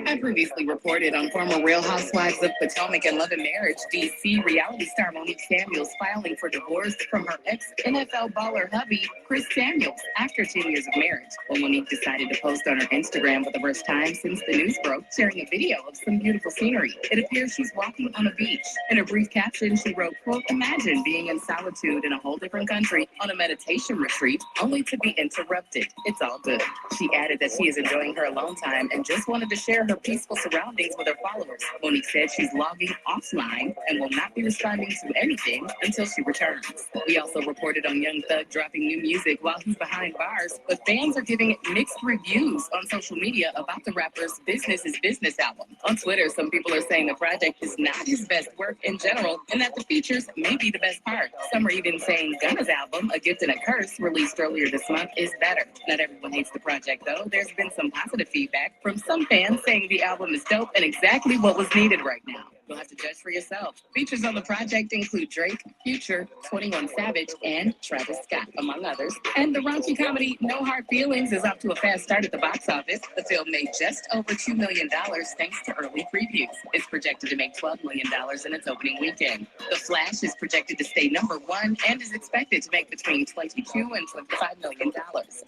I previously reported on former Real Housewives of Potomac and Love and Marriage DC reality star Monique Samuels filing for divorce from her ex-NFL baller hubby, Chris Samuels, after 10 years of marriage. Well, Monique decided to post on her Instagram for the first time since the news broke, sharing a video of some beautiful scenery. It appears she's walking on a beach. In a brief caption, she wrote, quote, "Imagine being in solitude in a whole different country on a meditation retreat, only to be interrupted. It's all good." She added that she is enjoying her alone time and just wanted to share her peaceful surroundings with her followers. Monique said she's logging offline and will not be responding to anything until she returns. We also reported on Young Thug dropping new music while he's behind bars, but fans are giving mixed reviews on social media about the rapper's Business is Business album. On Twitter, some people are saying the project is not his best work in general and that the features may be the best part. Some are even saying Gunna's album, A Gift and a Curse, released earlier this month, is better. Not everyone hates the project, though. There's been some positive feedback from some fans saying the album is dope and exactly what was needed right now. You'll have to judge for yourself. Features on the project include Drake, Future, 21 Savage, and Travis Scott, among others. And the raunchy comedy No Hard Feelings is off to a fast start at the box office. The film made just over $2 million thanks to early previews. It's projected to make $12 million in its opening weekend. The Flash is projected to stay #1 and is expected to make between $22 and $25 million.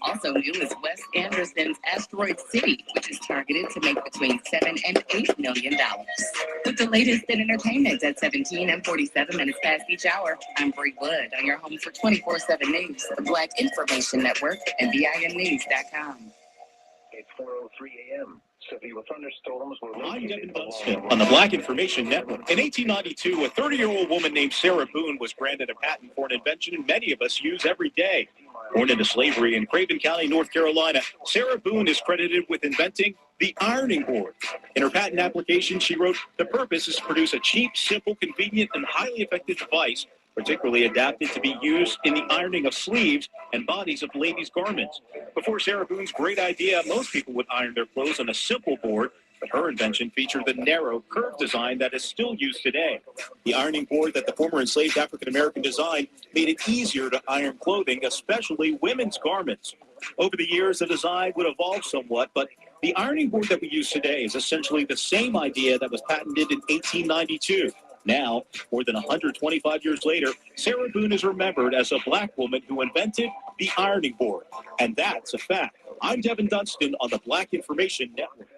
Also new is Wes Anderson's Asteroid City, which is targeted to make between $7 and $8 million. With the latest in entertainment at 17 and 47 minutes past each hour, I'm Bree Wood on your home for 24/7 News, the Black Information Network, and BINnews.com. It's 4:03 a.m. Severe thunderstorms were I'm Devin Dunstan on the Black Information Network. In 1892, a 30-year-old woman named Sarah Boone was granted a patent for an invention many of us use every day. Born into slavery in Craven County, North Carolina, Sarah Boone is credited with inventing the ironing board. In her patent application, she wrote, "The purpose is to produce a cheap, simple, convenient, and highly effective device, particularly adapted to be used in the ironing of sleeves and bodies of ladies' garments." Before Sarah Boone's great idea, most people would iron their clothes on a simple board, but her invention featured the narrow, curved design that is still used today. The ironing board that the former enslaved African-American designed made it easier to iron clothing, especially women's garments. Over the years, the design would evolve somewhat, but the ironing board that we use today is essentially the same idea that was patented in 1892. Now, more than 125 years later, Sarah Boone is remembered as a Black woman who invented the ironing board. And that's a fact. I'm Devin Dunstan on the Black Information Network.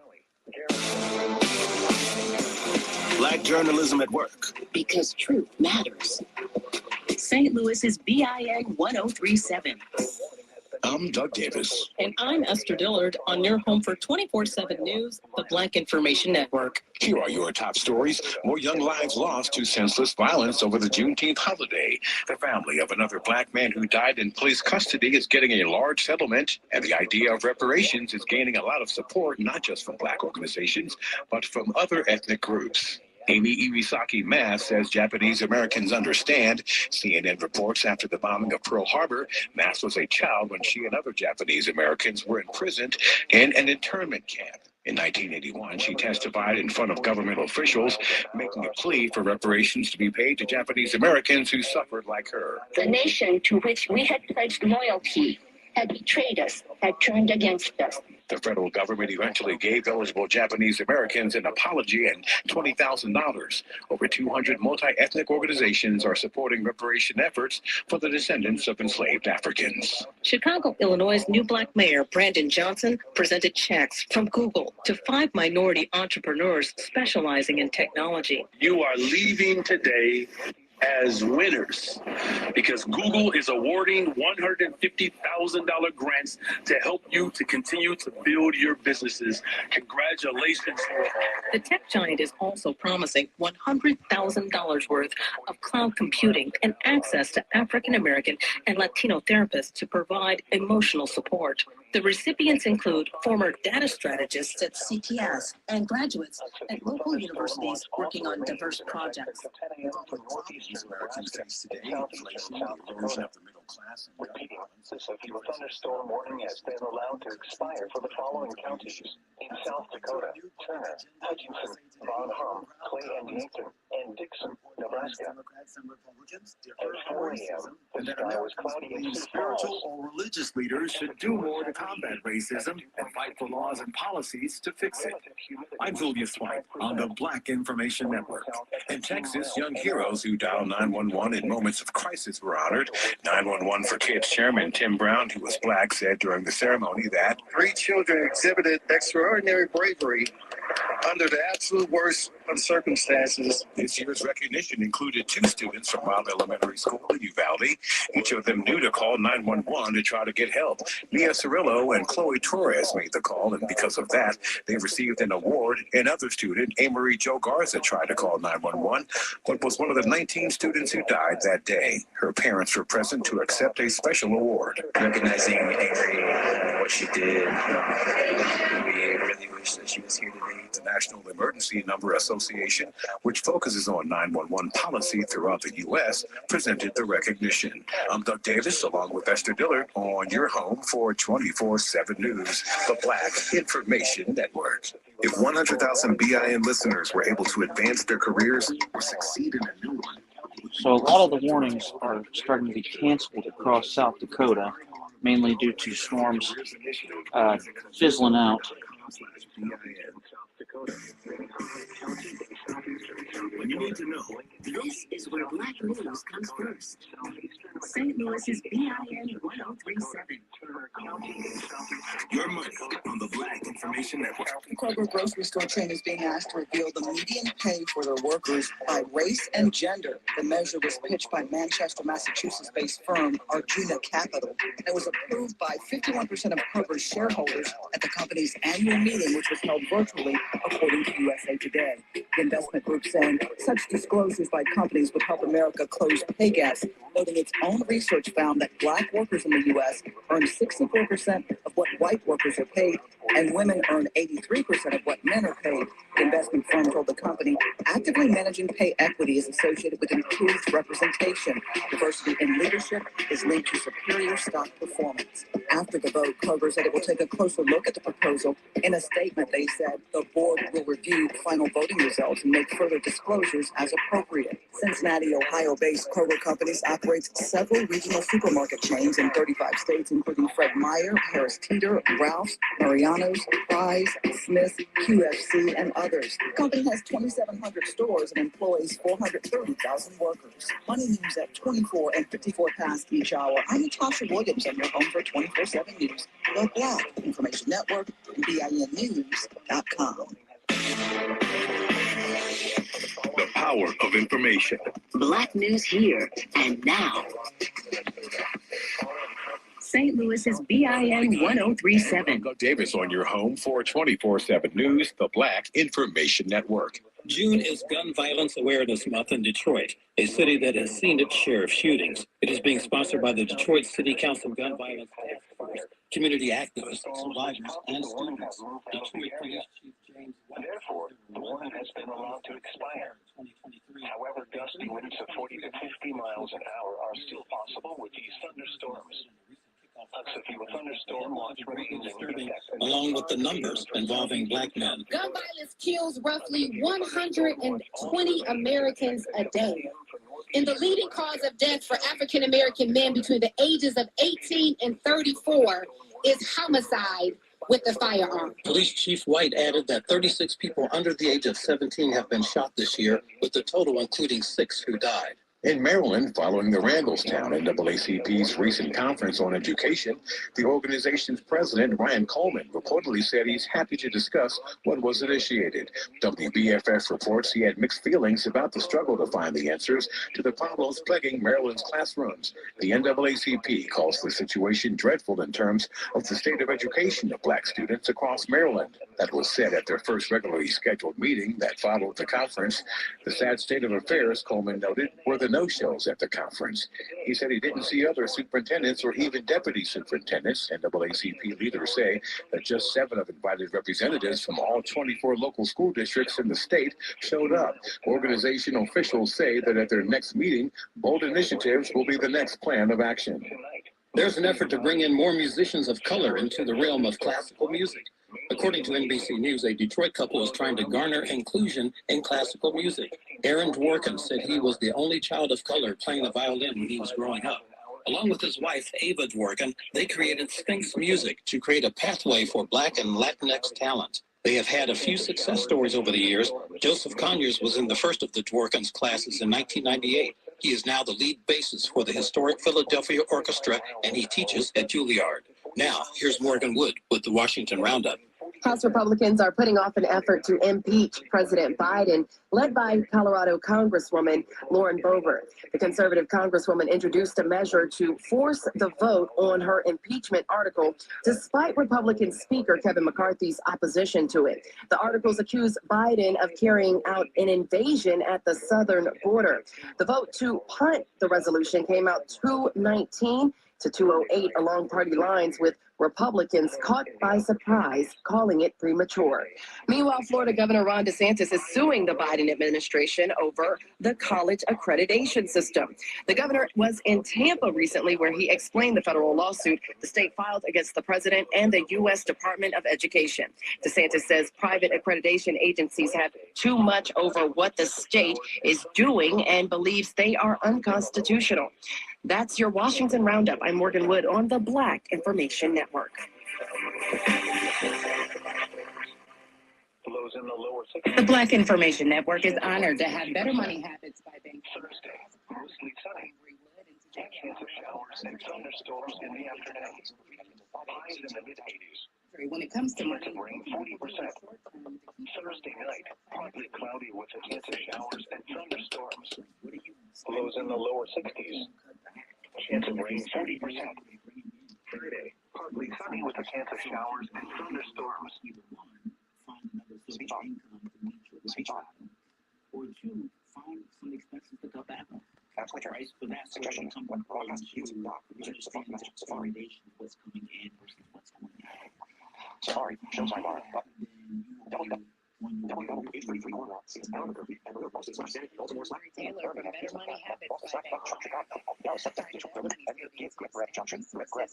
Black journalism at work. Because truth matters. St. Louis's BIN 1037. I'm Doug Davis. And I'm Esther Dillard on your home for 24/7 News, the Black Information Network. Here are your top stories. More young lives lost to senseless violence over the Juneteenth holiday. The family of another Black man who died in police custody is getting a large settlement, and the idea of reparations is gaining a lot of support, not just from Black organizations, but from other ethnic groups. Amy Iwasaki Mass says Japanese Americans understand. CNN reports after the bombing of Pearl Harbor, Mass was a child when she and other Japanese Americans were imprisoned in an internment camp. In 1981, she testified in front of government officials, making a plea for reparations to be paid to Japanese Americans who suffered like her. The nation to which we had pledged loyalty had betrayed us, had turned against us. The federal government eventually gave eligible Japanese Americans an apology and $20,000. Over 200 multi-ethnic organizations are supporting reparation efforts for the descendants of enslaved Africans. Chicago, Illinois' new Black mayor, Brandon Johnson, presented checks from Google to 5 minority entrepreneurs specializing in technology. You are leaving today as winners because Google is awarding $150,000 grants to help you to continue to build your businesses. Congratulations. The tech giant is also promising $100,000 worth of cloud computing and access to African American and Latino therapists to provide emotional support. The recipients include former data strategists at CPS and graduates at local universities working on diverse projects. Americans face today, inflation, the erosion of the middle class, and The severe thunderstorm warning has been allowed to expire for the following counties. In South Dakota, Turner, Hutchinson, Von Hum, Clay and Yankton, and Dixon, Nebraska. At 4 a.m., the sky was cloudy in Sioux Spiritual Falls. or religious leaders should do more to combat racism and fight for laws and policies to fix it. I'm Julius White on the Black Information Network. In Texas, young heroes who dial 911 in moments of crisis were honored. 911 for Kids Chairman Tim Brown, who was black, said during the ceremony that 3 children exhibited extraordinary bravery under the absolute worst of circumstances. This year's recognition included 2 students from Mild Elementary School in Uvalde. Each of them knew to call 911 to try to get help. Mia Cirillo and Chloe Torres made the call, and because of that, they received an award. Another student, Amory Jo Garza, tried to call 911, but was one of the 19 students who died that day. Her parents were present to accept a special award. Recognizing Amory and what she did, we really wish that she was here today. The National Emergency Number Association, which focuses on 911 policy throughout the U.S., presented the recognition. I'm Doug Davis, along with Esther Dillard, on your home for 24/7 News, the Black Information Network. If 100,000 BIN listeners were able to advance their careers or succeed in a new one. So a lot of the warnings are starting to be canceled across South Dakota, mainly due to storms fizzling out. When you need to know, this is where Black News comes first. St. Louis's BIN 1037. Your money on the Black Information Network. Kroger grocery store chain is being asked to reveal the median pay for their workers by race and gender. The measure was pitched by Manchester, Massachusetts-based firm Arjuna Capital. It was approved by 51% of Kroger's shareholders at the company's annual meeting, which was held virtually, according to USA Today. The investment group saying such disclosures by companies would help America close pay gaps, noting its own research found that black workers in the U.S. earn 64% of what white workers are paid, and women earn 83% of what men are paid. The investment firm told the company actively managing pay equity is associated with improved representation. Diversity in leadership is linked to superior stock performance. After the vote, Kroger said it will take a closer look at the proposal. In a statement, they said the board will review final voting results and make further disclosures as appropriate. Cincinnati, Ohio-based Kroger Companies operates several regional supermarket chains in 35 states, including Fred Meyer, Harris Teeter, Ralph's, Mariano's, Fry's, Smith's, QFC, and others. The company has 2,700 stores and employs 430,000 workers. Money News at 24 and 54 past each hour. I'm Natasha Williams on your home for 24/7 News, the Black Information Network, and BINnews.com. The power of information. Black News here and now. St. Louis's BIN 1037. Doug Davis on your home for 24/7 News, the Black Information Network. June is Gun Violence Awareness Month in Detroit, a city that has seen its share of shootings. It is being sponsored by the Detroit City Council Gun Violence Task Force, community activists, survivors, and students. Detroit Police Chief James Therefore, the warning has been allowed to expire. However, gusty winds of 40 to 50 miles an hour are still possible with these thunderstorms. A severe thunderstorm watch remains in effect. Along with the numbers involving black men. Gun violence kills roughly 120 Americans a day. And the leading cause of death for African American men between the ages of 18 and 34 is homicide with a firearm. Police Chief White added that 36 people under the age of 17 have been shot this year, with the total including 6 who died. In Maryland, following the Randallstown NAACP's recent conference on education, the organization's president, Ryan Coleman, reportedly said he's happy to discuss what was initiated. WBFF reports he had mixed feelings about the struggle to find the answers to the problems plaguing Maryland's classrooms. The NAACP calls the situation dreadful in terms of the state of education of black students across Maryland. That was said at their first regularly scheduled meeting that followed the conference. The sad state of affairs, Coleman noted, were the no-shows at the conference. He said he didn't see other superintendents or even deputy superintendents. NAACP leaders say that just 7 of invited representatives from all 24 local school districts in the state showed up. Organization officials say that at their next meeting, bold initiatives will be the next plan of action. There's an effort to bring in more musicians of color into the realm of classical music. According to NBC News, a Detroit couple is trying to garner inclusion in classical music. Aaron Dworkin said he was the only child of color playing the violin when he was growing up. Along with his wife, Ava Dworkin, they created Sphinx Music to create a pathway for Black and Latinx talent. They have had a few success stories over the years. Joseph Conyers was in the first of the Dworkin's classes in 1998. He is now the lead bassist for the historic Philadelphia Orchestra, and he teaches at Juilliard. Now, here's Morgan Wood with the Washington Roundup. House Republicans are putting off an effort to impeach President Biden, led by Colorado Congresswoman Lauren Boebert. The conservative Congresswoman introduced a measure to force the vote on her impeachment article, despite Republican Speaker Kevin McCarthy's opposition to it. The articles accuse Biden of carrying out an invasion at the southern border. The vote to punt the resolution came out 219 to 208 along party lines, with Republicans caught by surprise, calling it premature. Meanwhile, Florida Governor Ron DeSantis is suing the Biden administration over the college accreditation system. The governor was in Tampa recently, where he explained the federal lawsuit the state filed against the president and the U.S. Department of Education. DeSantis says private accreditation agencies have too much over what the state is doing and believes they are unconstitutional. That's your Washington Roundup. I'm Morgan Wood on the Black Information Network. The Black Information Network is honored to have better money habits by being Thursday, mostly sunny. Chance of showers and thunderstorms in the afternoon. Highs in the mid-80s. When it comes to Chance of rain, 40%. Thursday night, partly cloudy with a chance of showers and thunderstorms. Lows in the lower 60s. Chance of rain, 40%. Friday, partly sunny with a chance of showers and thunderstorms. Speech on. Speech on. Or 2, find some expenses to cut back on. Price for that suggestions. when Safari what's coming in versus what's going out. Safari, show sidebar, button. www.h33 corner, 6 calendar, and other posts, Baltimore Slack, Taylor from Better Money Habits by Junction, Red Greg,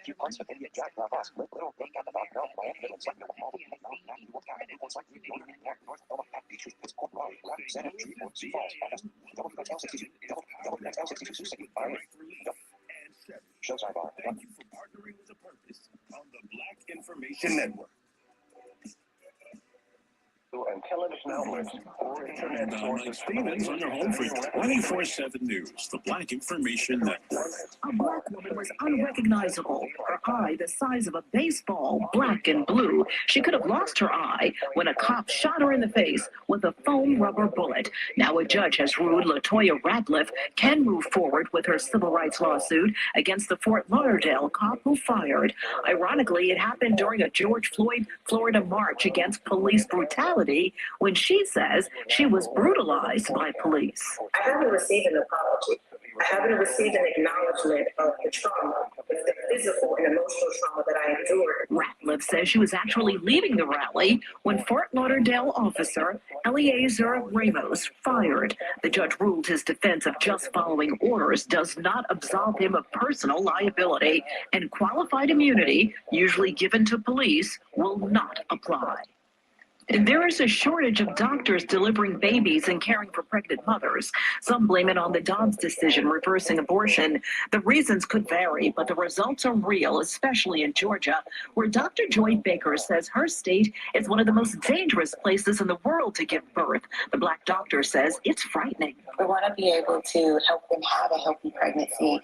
Q parts of India, Jack, Ross, Little, Big, and about North, Miami, Middle, Slack, Mall, North, North, Slack, North, Beaches, Pittsburgh, Raleigh, Grand, Center, Shreveport, Sioux Falls, WXL62, WXL62, show sidebar. Thank you for partnering with a purpose on the Black Information Network. And television outlets or internet sources. Stevens on your home for 24/7 News, the Black Information Network. A black woman was unrecognizable. Her eye the size of a baseball, black and blue. She could have lost her eye when a cop shot her in the face with a foam rubber bullet. Now a judge has ruled LaToya Ratliff can move forward with her civil rights lawsuit against the Fort Lauderdale cop who fired. Ironically, it happened during a George Floyd, Florida march against police brutality, when she says she was brutalized by police. I haven't received an apology. I haven't received an acknowledgement of the trauma, the physical and emotional trauma that I endured. Ratliff says she was actually leaving the rally when Fort Lauderdale officer Eliezer Ramos fired. The judge ruled his defense of just following orders does not absolve him of personal liability, and qualified immunity, usually given to police, will not apply. There is a shortage of doctors delivering babies and caring for pregnant mothers. Some blame it on the Dobbs decision reversing abortion. The reasons could vary, but the results are real, especially in Georgia, where Dr. Joy Baker says her state is one of the most dangerous places in the world to give birth. The Black doctor says it's frightening. We want to be able to help them have a healthy pregnancy,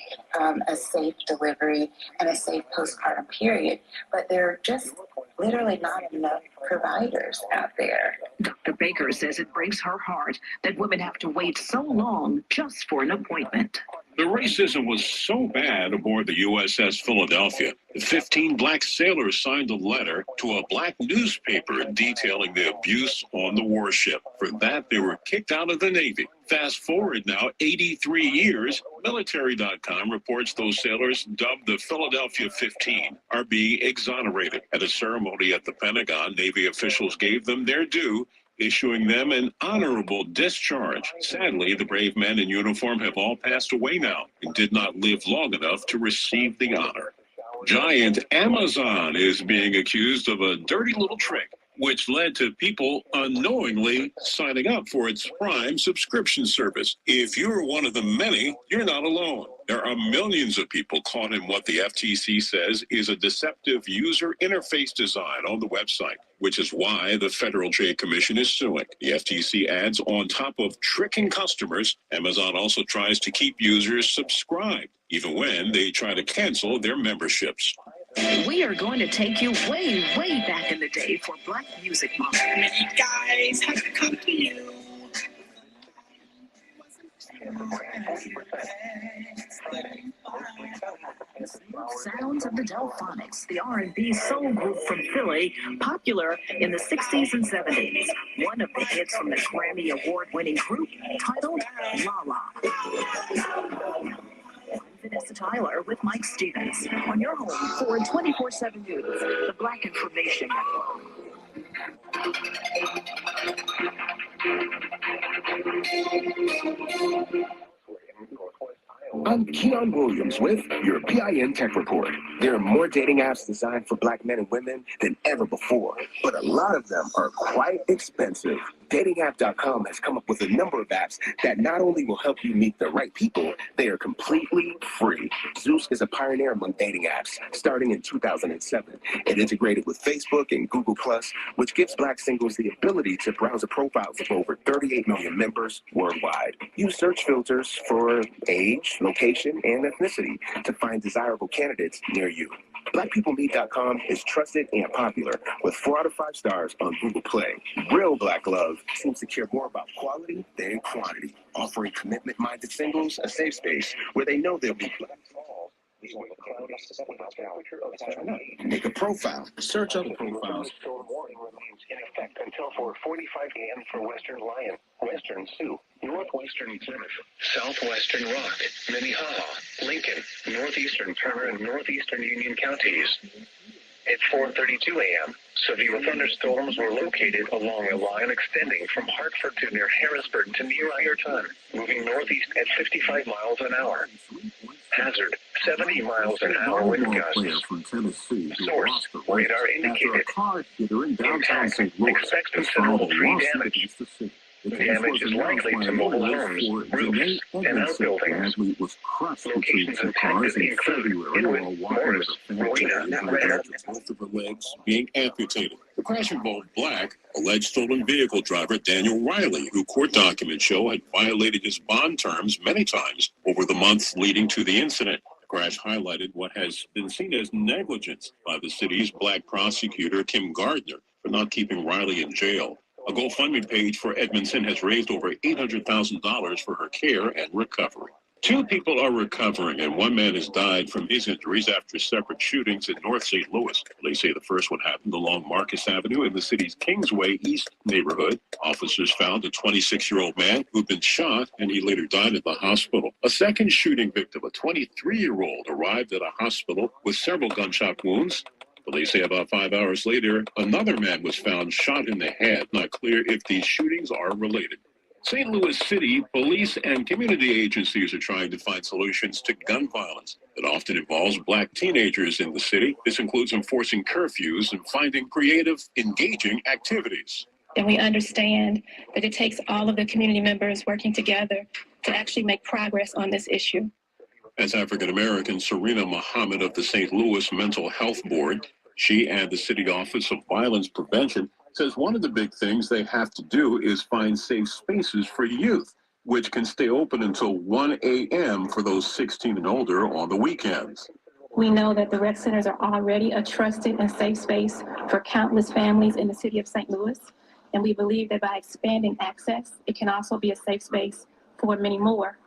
a safe delivery, and a safe postpartum period, but there are just literally not enough providers out there. Dr. Baker says it breaks her heart that women have to wait so long just for an appointment. The racism was so bad aboard the USS Philadelphia that 15 black sailors signed a letter to a black newspaper detailing the abuse on the warship. For that, they were kicked out of the Navy. Fast forward now 83 years, military.com reports those sailors, dubbed the Philadelphia 15, are being exonerated. At a ceremony at the Pentagon, Navy officials gave them their due, issuing them an honorable discharge. Sadly, the brave men in uniform have all passed away now and did not live long enough to receive the honor. Giant Amazon is being accused of a dirty little trick, which led to people unknowingly signing up for its Prime subscription service. If you're one of the many, you're not alone. There are millions of people caught in what the FTC says is a deceptive user interface design on the website, which is why the Federal Trade Commission is suing. The FTC adds, on top of tricking customers, Amazon also tries to keep users subscribed, even when they try to cancel their memberships. We are going to take you way, way back in the day for Black Music Month. Many guys have come to you. Sounds of the Delphonics, the R&B soul group from Philly, popular in the 60s and 70s. One of the hits from the Grammy Award-winning group, titled La La. Vanessa Tyler with Mike Stevens on your home for 24/7 News, the Black Information Network. I'm Keon Williams with your PIN Tech Report. There are more dating apps designed for black men and women than ever before, but a lot of them are quite expensive. DatingApp.com has come up with a number of apps that not only will help you meet the right people, they are completely free. Zeus is a pioneer among dating apps, starting in 2007. It integrated with Facebook and Google+, which gives black singles the ability to browse the profiles of over 38 million members worldwide. Use search filters for age, location, and ethnicity to find desirable candidates near you. BlackPeopleMeet.com is trusted and popular with 4 out of 5 stars on Google Play. Real Black Love seems to care more about quality than quantity, offering commitment-minded singles a safe space where they know they'll be black. Make a profile. Search other profiles. Warning remains in effect until 4:45 a.m. for Western Lion, Western Sioux, Northwestern Plymouth, Southwestern Rock, Minnehaha, Lincoln, Northeastern Turner, and Northeastern Union counties. At 4:32 a.m., severe thunderstorms were located along a line extending from Hartford to near Harrisburg to near Ironton, moving northeast at 55 miles an hour. Hazard, 70 miles an hour wind gusts. Source, radar indicated. Impact, expect considerable tree damage. Damage is likely to mobile homes, roofs, and outbuildings. Locations impacted include Inwood, Morris, Rowena, and Renner. Both of her legs being amputated. The crash involved black, alleged stolen vehicle driver Daniel Riley, who court documents show had violated his bond terms many times over the months leading to the incident. The crash highlighted what has been seen as negligence by the city's black prosecutor, Kim Gardner, for not keeping Riley in jail. A GoFundMe page for Edmondson has raised over $800,000 for her care and recovery. 2 people are recovering, and 1 man has died from his injuries after separate shootings in North St. Louis. Police say the first one happened along Marcus Avenue in the city's Kingsway East neighborhood. Officers found a 26-year-old man who'd been shot, and he later died at the hospital. A second shooting victim, a 23-year-old, arrived at a hospital with several gunshot wounds. Police say about 5 hours later, another man was found shot in the head. Not clear if these shootings are related. St. Louis City police and community agencies are trying to find solutions to gun violence. It often involves black teenagers in the city. This includes enforcing curfews and finding creative, engaging activities. And we understand that it takes all of the community members working together to actually make progress on this issue. As African American Serena Muhammad of the St. Louis Mental Health Board, she and the City Office of Violence Prevention says one of the big things they have to do is find safe spaces for youth, which can stay open until 1 a.m. for those 16 and older on the weekends. We know that the rec centers are already a trusted and safe space for countless families in the city of St. Louis. And we believe that by expanding access, it can also be a safe space for many more.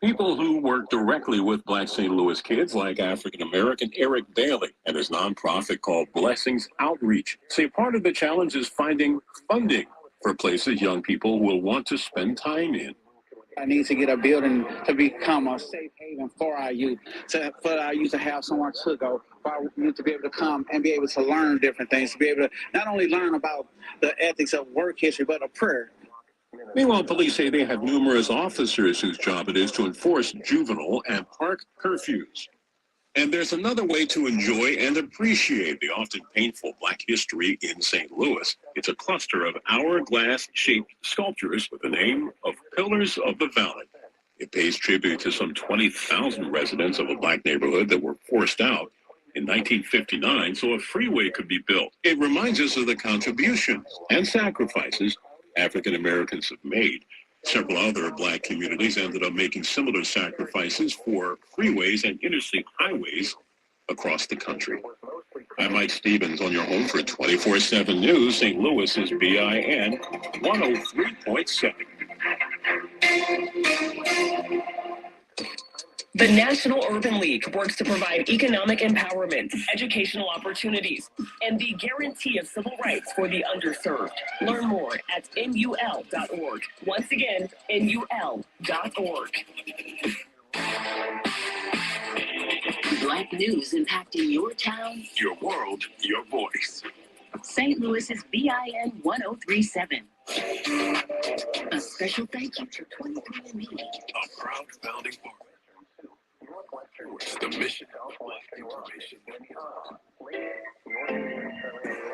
People who work directly with Black St. Louis kids, like African American Eric Bailey and his nonprofit called Blessings Outreach, say part of the challenge is finding funding for places young people will want to spend time in. I need to get a building to become a safe haven for our youth, for our youth to have somewhere to go, for our youth to be able to come and be able to learn different things, to be able to not only learn about the ethics of work history, but of prayer. Meanwhile, police say they have numerous officers whose job it is to enforce juvenile and park curfews. And there's another way to enjoy and appreciate the often painful Black history in St. Louis. It's a cluster of hourglass-shaped sculptures with the name of Pillars of the Valley. It pays tribute to some 20,000 residents of a Black neighborhood that were forced out in 1959 so a freeway could be built. It reminds us of the contributions and sacrifices African Americans have made. Several other Black communities ended up making similar sacrifices for freeways and interstate highways across the country. I'm Mike Stevens on your home for 24/7 News, St. Louis's BIN 103.7. The National Urban League works to provide economic empowerment, educational opportunities, and the guarantee of civil rights for the underserved. Learn more at NUL.org. Once again, NUL.org. Black news impacting your town, your world, your voice. St. Louis's BIN 1037. A special thank you to 23andMe. A proud founding partner. The mission of Black information.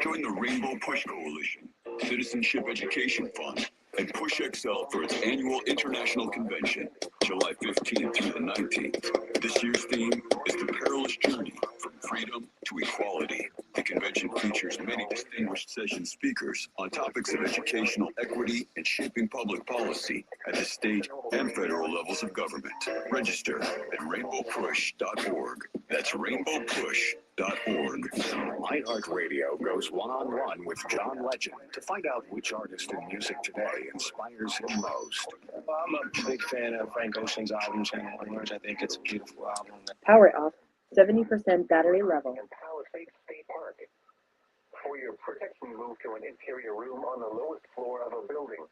Join the Rainbow Push Coalition, Citizenship Education Fund, and Push XL for its annual international convention, July 15th through the 19th. This year's theme is the perilous journey from freedom to equality. The convention features many distinguished session speakers on topics of educational equity and shaping public policy at the state and federal levels of government. Register at rainbowpush.org. That's rainbowpush.org. iHeartRadio goes one-on-one with John Legend to find out which artist in music today inspires him most. I'm a big fan of Frank Ocean's album, Channel Orange. I think it's a beautiful album. Power off, 70% battery level. Palisades State Park. For your protection, move to an interior room on the lowest floor of a building.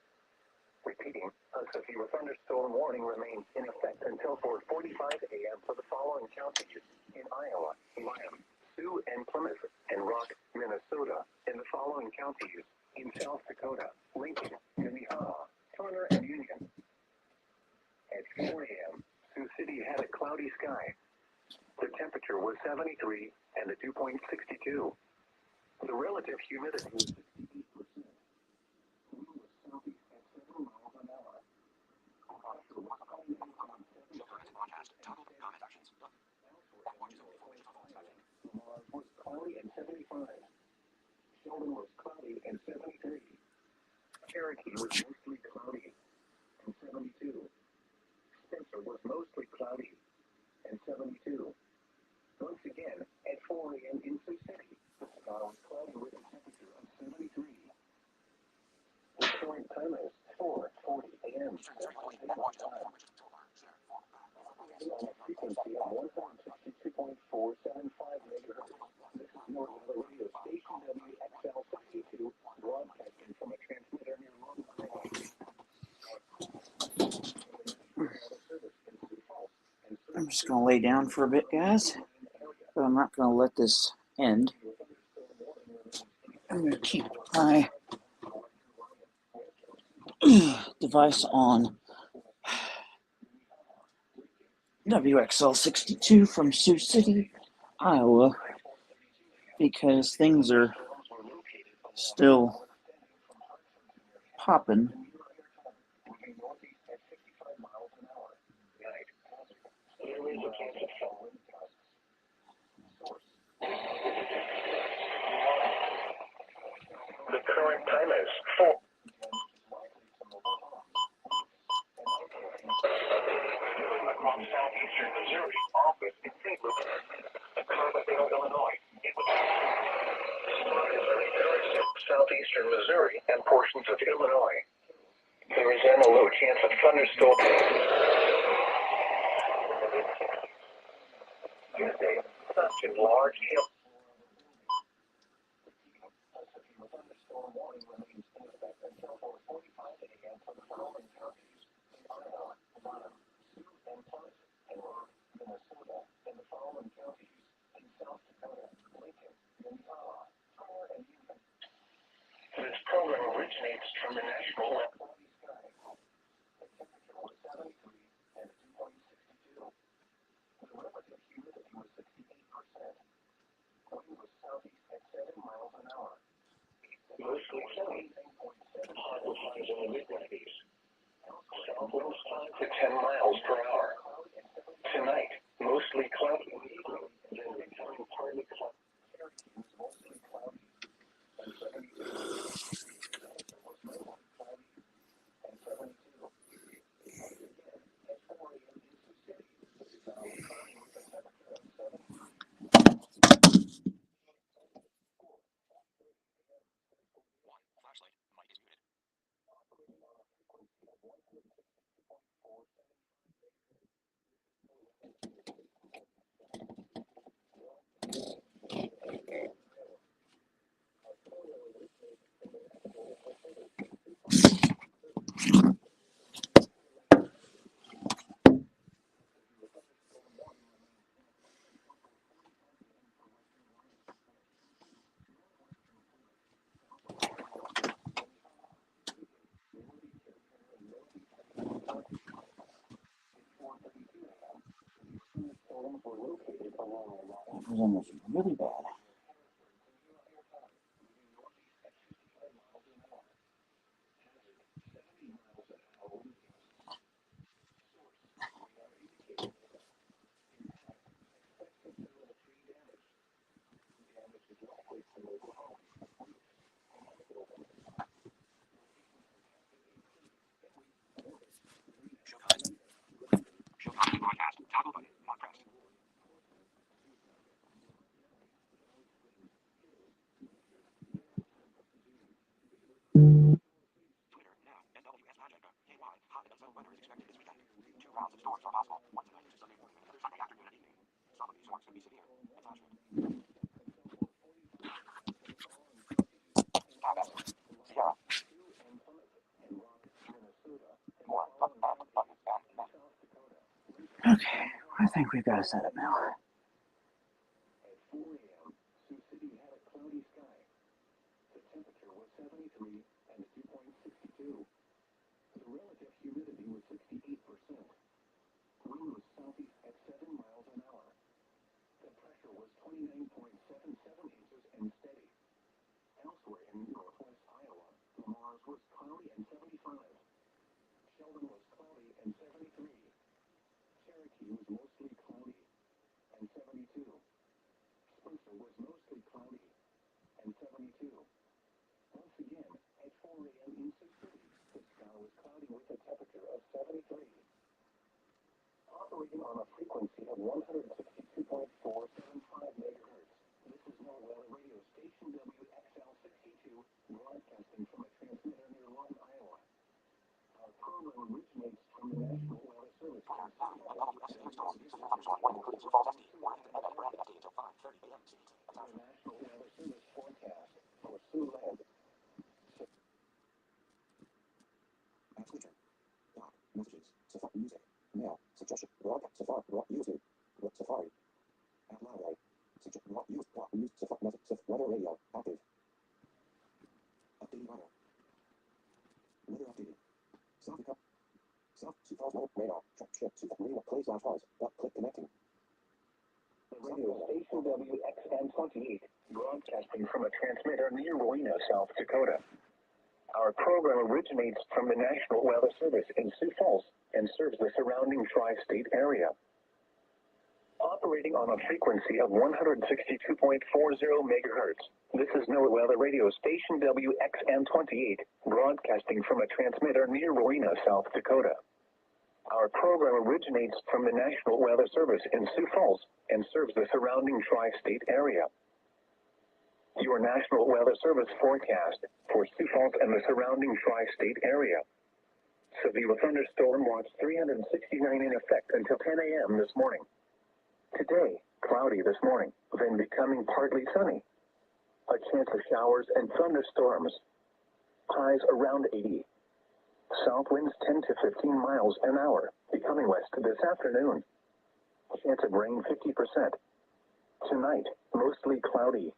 Repeating, a severe thunderstorm warning remains in effect until 4:45 a.m. for the following counties in Iowa, Miami, Sioux and Plymouth, and Rock, Minnesota, in the following counties in South Dakota, Lincoln, Minnehaha, Turner, and Union. At 4 a.m., Sioux City had a cloudy sky. The temperature was 73 and the dew point 62. The relative humidity was 68%. Was cloudy and 75. Sheldon was cloudy and 73. Cherokee was mostly cloudy and 72. Spencer was mostly cloudy and 72. Once again, at 4 a.m. in Sioux City, the sky was cloudy with a temperature of 73. The current time is 4:40 a.m. On a frequency of 162.475 megahertz. This is North of the radio station WXL 62, broadcasting from a transmitter near Long Island. I'm just going to lay down for a bit, guys. But I'm not going to let this end. I'm going to keep my device on WXL 62 from Sioux City, Iowa, because things are still popping. The current time is 4. Across southeastern Missouri, office in St. Louis, Carbondale, Illinois. It was southeastern Missouri and portions of Illinois. There is then a low chance of thunderstorms. Tuesday, such a large hail. This program originates from the national level. Mostly sunny. High highs in the mid-90s. South winds 5 to 10 miles per hour. Tonight, mostly cloudy. Then becoming partly cloudy. That was almost really bad. Okay, I think we've got a setup now. Operating on a frequency of 162.475 megahertz. This is Norwell radio station WXL62, broadcasting from a transmitter near Lund, Iowa. Our program originates from the National Weather Service. National Weather Service forecast for Siouxland. Messages. Safari music. Mail. Suggestion. Broadcast. Safari. YouTube. Safari. Out loud. Right. Suggestion. Use. Use. Safari. Message. Weather radio. Active. Updating weather. Weather updated. South Dakota. South. Sioux Falls weather radar. Track ship. Sioux Falls radio. Play /pause. Click connecting. The radio station WXN28, broadcasting from a transmitter near Rowena, South Dakota. Our program originates from the National Weather Service in Sioux Falls and serves the surrounding tri-state area. Operating on a frequency of 162.40 megahertz, this is NOAA Weather Radio Station WXM28, broadcasting from a transmitter near Rowena, South Dakota. Our program originates from the National Weather Service in Sioux Falls and serves the surrounding tri-state area. Your National Weather Service forecast for Sioux Falls and the surrounding tri-state area. Severe thunderstorm watch 369 in effect until 10 a.m. this morning. Today, cloudy this morning, then becoming partly sunny. A chance of showers and thunderstorms. Highs around 80. South winds 10 to 15 miles an hour, becoming west this afternoon. Chance of rain 50%. Tonight, mostly cloudy.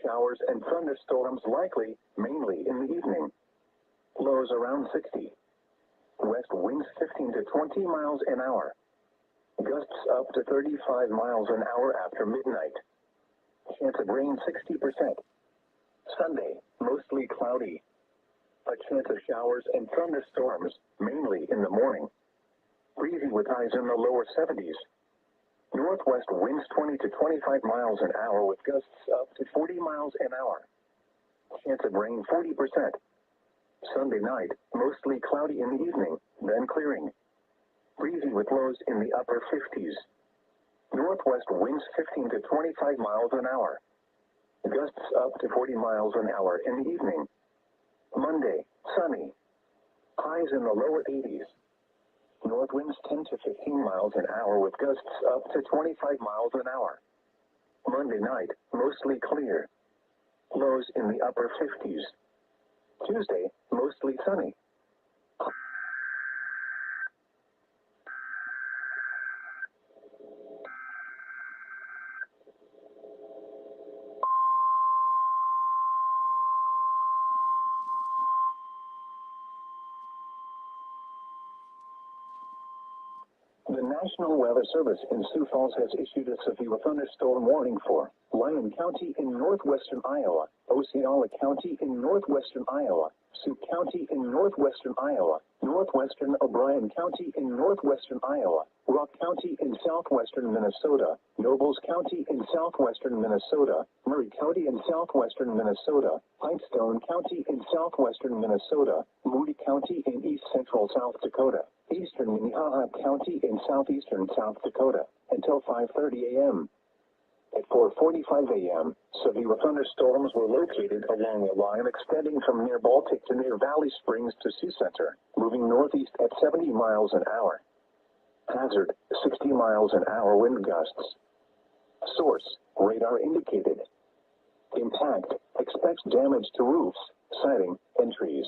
Showers and thunderstorms likely, mainly in the evening. Lows around 60. West winds 15 to 20 miles an hour. Gusts up to 35 miles an hour after midnight. Chance of rain 60%. Sunday, mostly cloudy. A chance of showers and thunderstorms, mainly in the morning. Breezy with highs in the lower 70s. Northwest winds 20 to 25 miles an hour with gusts up to 40 miles an hour. Chance of rain 40%. Sunday night, mostly cloudy in the evening, then clearing. Breezy with lows in the upper 50s. Northwest winds 15 to 25 miles an hour. Gusts up to 40 miles an hour in the evening. Monday, sunny. Highs in the lower 80s. North winds 10 to 15 miles an hour with gusts up to 25 miles an hour. Monday night, mostly clear. Lows in the upper 50s. Tuesday, mostly sunny. The National Weather Service in Sioux Falls has issued a severe thunderstorm warning for Lyon County in northwestern Iowa, Osceola County in northwestern Iowa, Sioux County in northwestern Iowa, northwestern O'Brien County in northwestern Iowa, Rock County in southwestern Minnesota, Nobles County in southwestern Minnesota, Murray County in southwestern Minnesota, Pipestone County in southwestern Minnesota, Moody County in east central South Dakota, eastern Minnehaha County in southeastern South Dakota, until 5:30 a.m. At 4:45 a.m., severe thunderstorms were located along a line extending from near Baltic to near Valley Springs to Sioux Center, moving northeast at 70 miles an hour. Hazard, 60 miles an hour wind gusts. Source, radar indicated. Impact, expects damage to roofs, siding, and trees.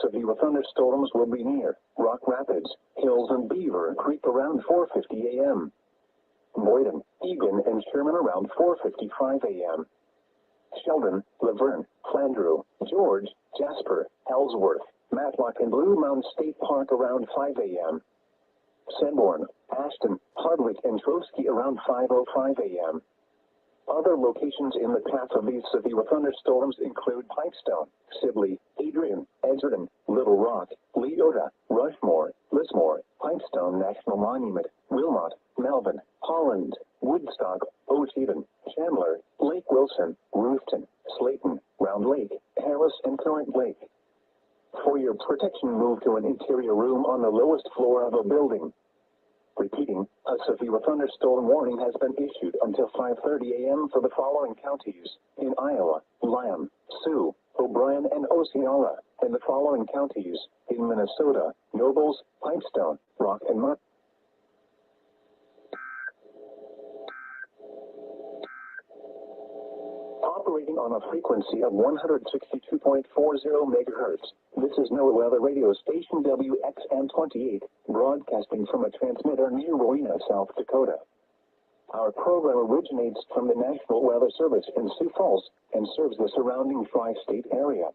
Severe thunderstorms will be near Rock Rapids, Hills, and Beaver Creek around 4:50 a.m. Boyden, Egan, and Sherman around 4:55 a.m. Sheldon, Laverne, Flandreau, George, Jasper, Ellsworth, Matlock, and Blue Mountain State Park around 5 a.m. Sanborn, Ashton, Hardwick, and Trotsky around 5:05 a.m. Other locations in the path of these severe thunderstorms include Pipestone, Sibley, Adrian, Edgerton, Little Rock, Leota, Rushmore, Lismore, Pipestone National Monument, Wilmot, Melvin, Holland, Woodstock, Ocheaton, Chandler, Lake Wilson, Roofton, Slayton, Round Lake, Harris, and Current Lake. For your protection, move to an interior room on the lowest floor of a building. Repeating, a severe thunderstorm warning has been issued until 5:30 a.m. for the following counties in Iowa: Lyon, Sioux, O'Brien, and Osceola, and the following counties in Minnesota: Nobles, Pipestone, Rock, and Mutt. Operating on a frequency of 162.40 megahertz. This is NOAA Weather Radio Station WXM28, broadcasting from a transmitter near Rowena, South Dakota. Our program originates from the National Weather Service in Sioux Falls and serves the surrounding tri-state area.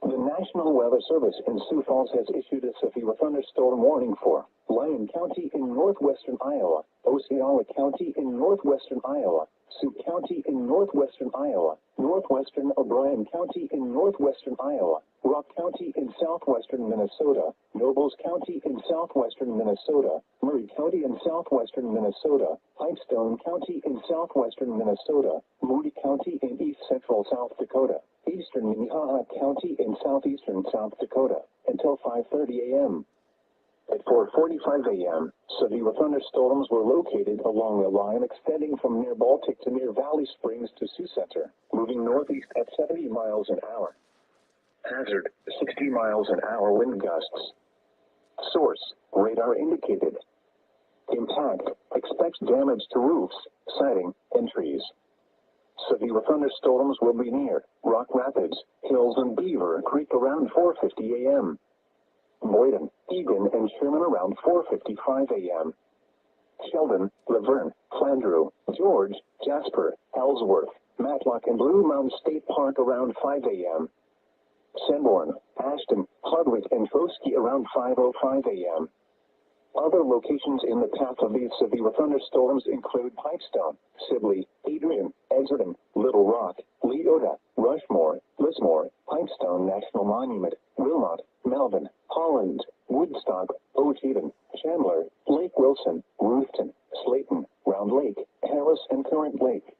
The National Weather Service in Sioux Falls has issued a severe thunderstorm warning for Lyon County in northwestern Iowa, Osceola County in northwestern Iowa, Sioux County in northwestern Iowa, northwestern O'Brien County in northwestern Iowa, Rock County in southwestern Minnesota, Nobles County in southwestern Minnesota, Murray County in southwestern Minnesota, Pipestone County in southwestern Minnesota, Moody County in east central South Dakota, eastern Minnehaha County in southeastern South Dakota, until 5:30 a.m. At 4:45 a.m., severe thunderstorms were located along a line extending from near Baltic to near Valley Springs to Sioux Center, moving northeast at 70 miles an hour. Hazard, 60 miles an hour wind gusts. Source, radar indicated. Impact, expects damage to roofs, siding, and trees. Severe thunderstorms will be near Rock Rapids, Hills, and Beaver Creek around 4:50 a.m. Boyden, Egan, and Sherman around 4:55 a.m. Sheldon, Laverne, Flandreau, George, Jasper, Ellsworth, Matlock, and Blue Mountain State Park around 5 a.m. Sanborn, Ashton, Hardwick, and Trotsky around 5:05 a.m. Other locations in the path of these severe thunderstorms include Pipestone, Sibley, Adrian, Exerton, Little Rock, Leota, Rushmore, Lismore, Pipestone National Monument, Wilmot, Melvin, Holland, Woodstock, Ocheyedan, Chandler, Lake Wilson, Ruthton, Slayton, Round Lake, Harris, and Current Lake.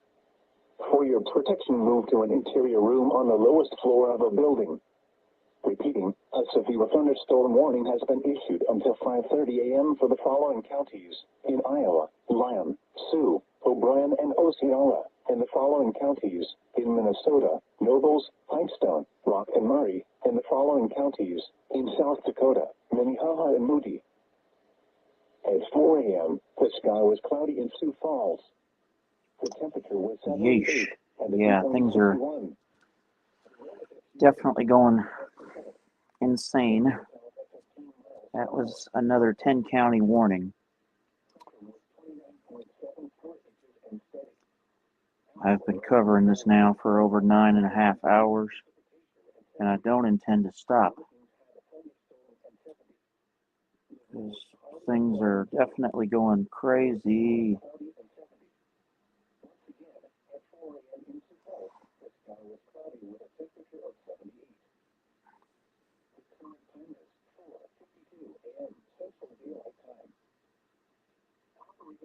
For your protection, move to an interior room on the lowest floor of a building. Repeating, a severe thunderstorm warning has been issued until 5:30 a.m. for the following counties in Iowa: Lyon, Sioux, O'Brien, and Osceola, and the following counties in Minnesota: Nobles, Pipestone, Rock, and Murray, and the following counties in South Dakota: Minnehaha and Moody. At 4 a.m., the sky was cloudy in Sioux Falls. The temperature was 78, and the Yeah, things are definitely going insane. That was another 10-county warning. I've been covering this now for over 9.5 hours, and I don't intend to stop. Because things are definitely going crazy.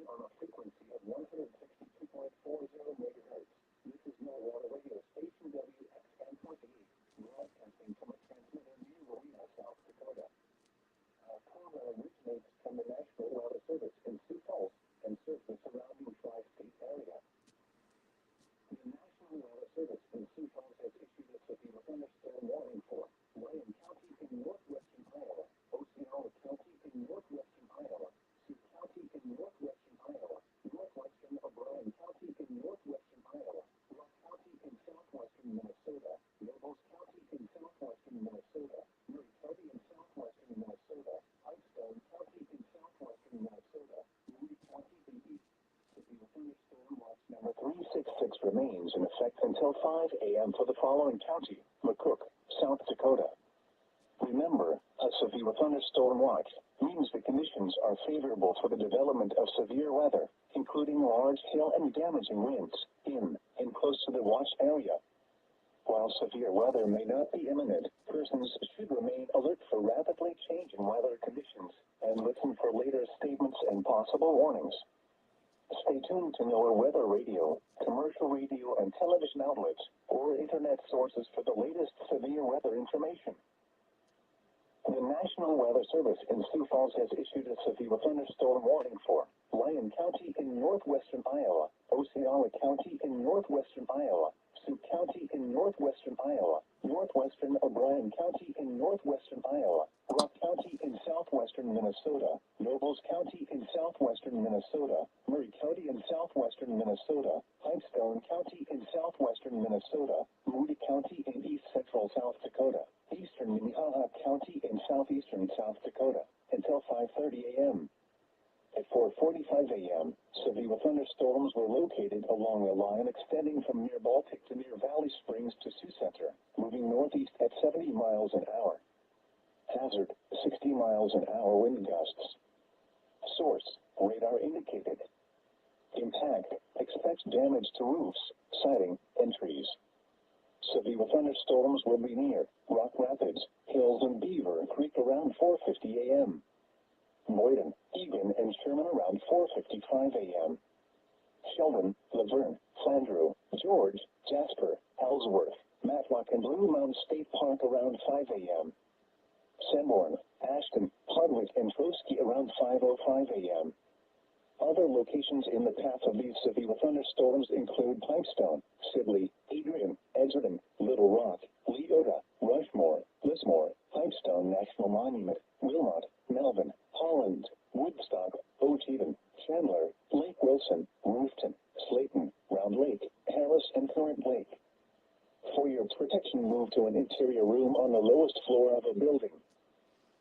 On a frequency of 162.40 megahertz. This is Millwater Radio Station WXN-28, broadcasting from a transmitter near Marina, South Dakota. Our program originates from the National Weather Service in Sioux Falls and serves the surrounding tri-state area. The National Weather Service in Sioux Falls has issued a severe thunderstorm warning for Lyon County in northwestern Iowa, Osceola County in northwestern Iowa, Sioux County in northwestern Iowa, northwestern O'Brien County in northwestern Iowa, Rock County in southwestern Minnesota, Nobles County in southwestern Minnesota, Murray County in southwestern Minnesota, Pipestone County in southwestern Minnesota, Moody County in east. Severe thunderstorm watch number 366 remains in effect until 5 a.m. for the following county: McCook, South Dakota. Remember, a severe thunderstorm watch means the conditions are favorable for the development of severe weather, including large hail and damaging winds, in and close to the watch area. While severe weather may not be imminent, persons should remain alert for rapidly changing weather conditions and listen for later statements and possible warnings. Stay tuned to NOAA Weather Radio, commercial radio and television outlets, or internet sources for the latest severe weather information. The National Weather Service in Sioux Falls has issued a severe thunderstorm warning for Lyon County in northwestern Iowa, Osceola County in northwestern Iowa, Sioux County in northwestern Iowa, northwestern O'Brien County in northwestern Iowa, Rock County in southwestern Minnesota, Nobles County in southwestern Minnesota, Murray County in southwestern Minnesota, Pipestone County in southwestern Minnesota, Moody County in east central South Dakota, eastern Minnehaha County in southeastern South Dakota, until 5:30 a.m. At 4:45 a.m., severe thunderstorms were located along a line extending from near Baltic to near Valley Springs to Sioux Center, moving northeast at 70 miles an hour. Hazard, 60 miles an hour wind gusts. Source, radar indicated. Impact. Expect damage to roofs, siding, and trees. Severe thunderstorms will be near Rock Rapids, Hills, and Beaver Creek around 4:50 a.m. Boyden, Egan, and Sherman around 4:55 a.m. Sheldon, Laverne, Flandreau, George, Jasper, Ellsworth, Matlock, and Blue Mountain State Park around 5 a.m. Sanborn, Ashton, Hardwick, and Trotsky around 5:05 a.m. Other locations in the path of these severe thunderstorms include Pipestone, Sibley, Adrian, Edgerton, Little Rock, Leota, Rushmore, Lismore, Pipestone National Monument, Wilmot, Melvin, Holland, Woodstock, Ocheaton, Chandler, Lake Wilson, Roofton, Slayton, Round Lake, Harris, and Current Lake. For your protection, move to an interior room on the lowest floor of a building.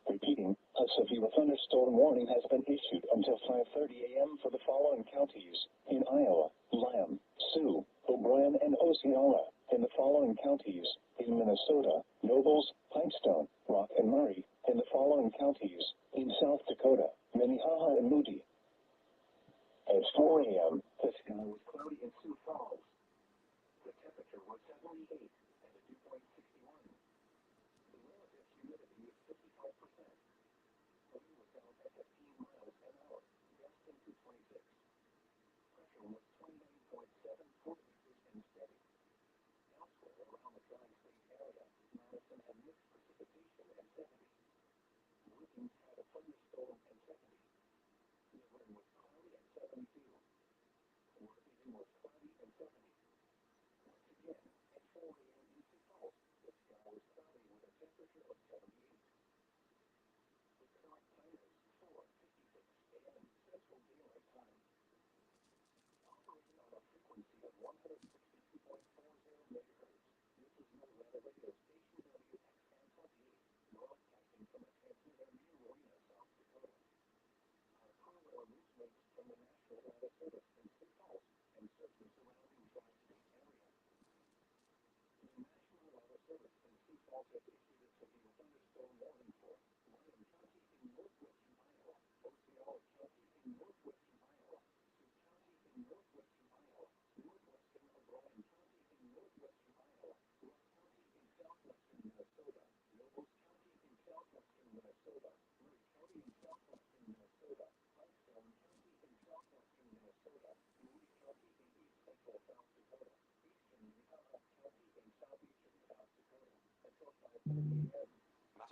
Repeating, a severe thunderstorm warning has been issued until 5:30 a.m. for the following counties in Iowa: Lamb, Sioux, O'Brien, and Osceola. In the following counties in Minnesota: Nobles, Pipestone, Rock, and Murray. In the following counties in South Dakota: Minnehaha and Moody. At 4 a.m., the sky was cloudy in Sioux Falls. The temperature was 78 and the dew point 61. The relative humidity was 55%. The wind was down at 15 miles an hour, gusting to 26. Pressure was 29.74 meters and steady. Elsewhere around the tri-state area, Madison had mixed precipitation at 70. Worthing had a thunderstorm at 70. Newbern was cloudy at 72. Worthington was cloudy at 70. Once again, at 4 a.m. in Sioux Falls, the sky was cloudy with a temperature of 78. The current time is 4:56 a.m. Central Daylight Time. Operating on a frequency of 162.40 megahertz, this is Nevada radio station WXN 28, broadcasting from the transmitter near Rowena, South Dakota. Our crew originates from the National Weather Service in Sioux Falls and serves the surrounding tri-state area. The National Weather Service in Sioux Falls has issued a severe thunderstorm warning for Lyon County in northwestern Iowa, Osceola County in northwestern Iowa, Sioux County in northwestern Iowa, northwestern O'Brien County in northwestern Iowa, Rock County in southwestern Minnesota, Nobles County in southwestern Minnesota, Murray County in southwestern Minnesota, Pipestone County in southwestern Minnesota, Moody County in east central South Dakota, eastern Minnehaha County in southeastern South Dakota, until 5:30 a.m. Messenger. Now,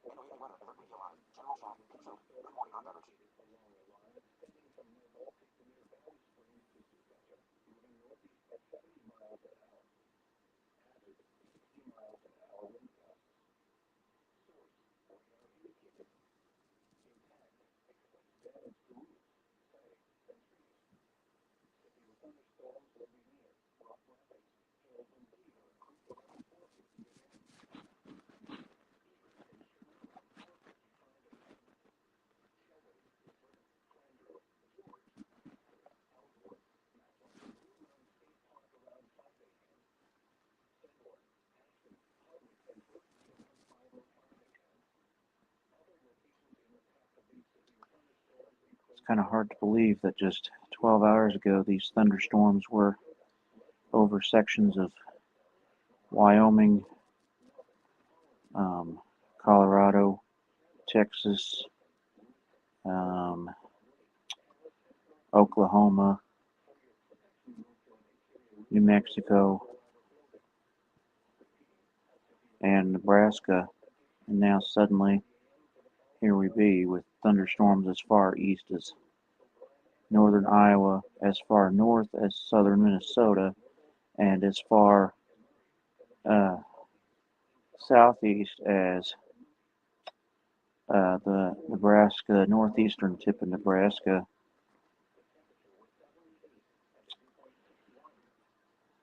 NOAA weather alert radio line. General Sean, Pizza. Good morning on beverage. Along a line extending from near Baltic to near Valley Springs to Sioux Center, moving northeast at 70 miles an hour. Hazard, 60 miles an hour wind gusts. Source, radar indicated. Impact, expect damage to roofs, siding, and trees. Severe thunderstorms will be near Rock Rapids, Hills, and Beaver Creek around 4:50 a.m. It's kind of hard to believe that just 12 hours ago these thunderstorms were over sections of Wyoming, Colorado, Texas, Oklahoma, New Mexico, and Nebraska, and now suddenly here we be with thunderstorms as far east as northern Iowa, as far north as southern Minnesota, and as far southeast as the Nebraska, northeastern tip of Nebraska.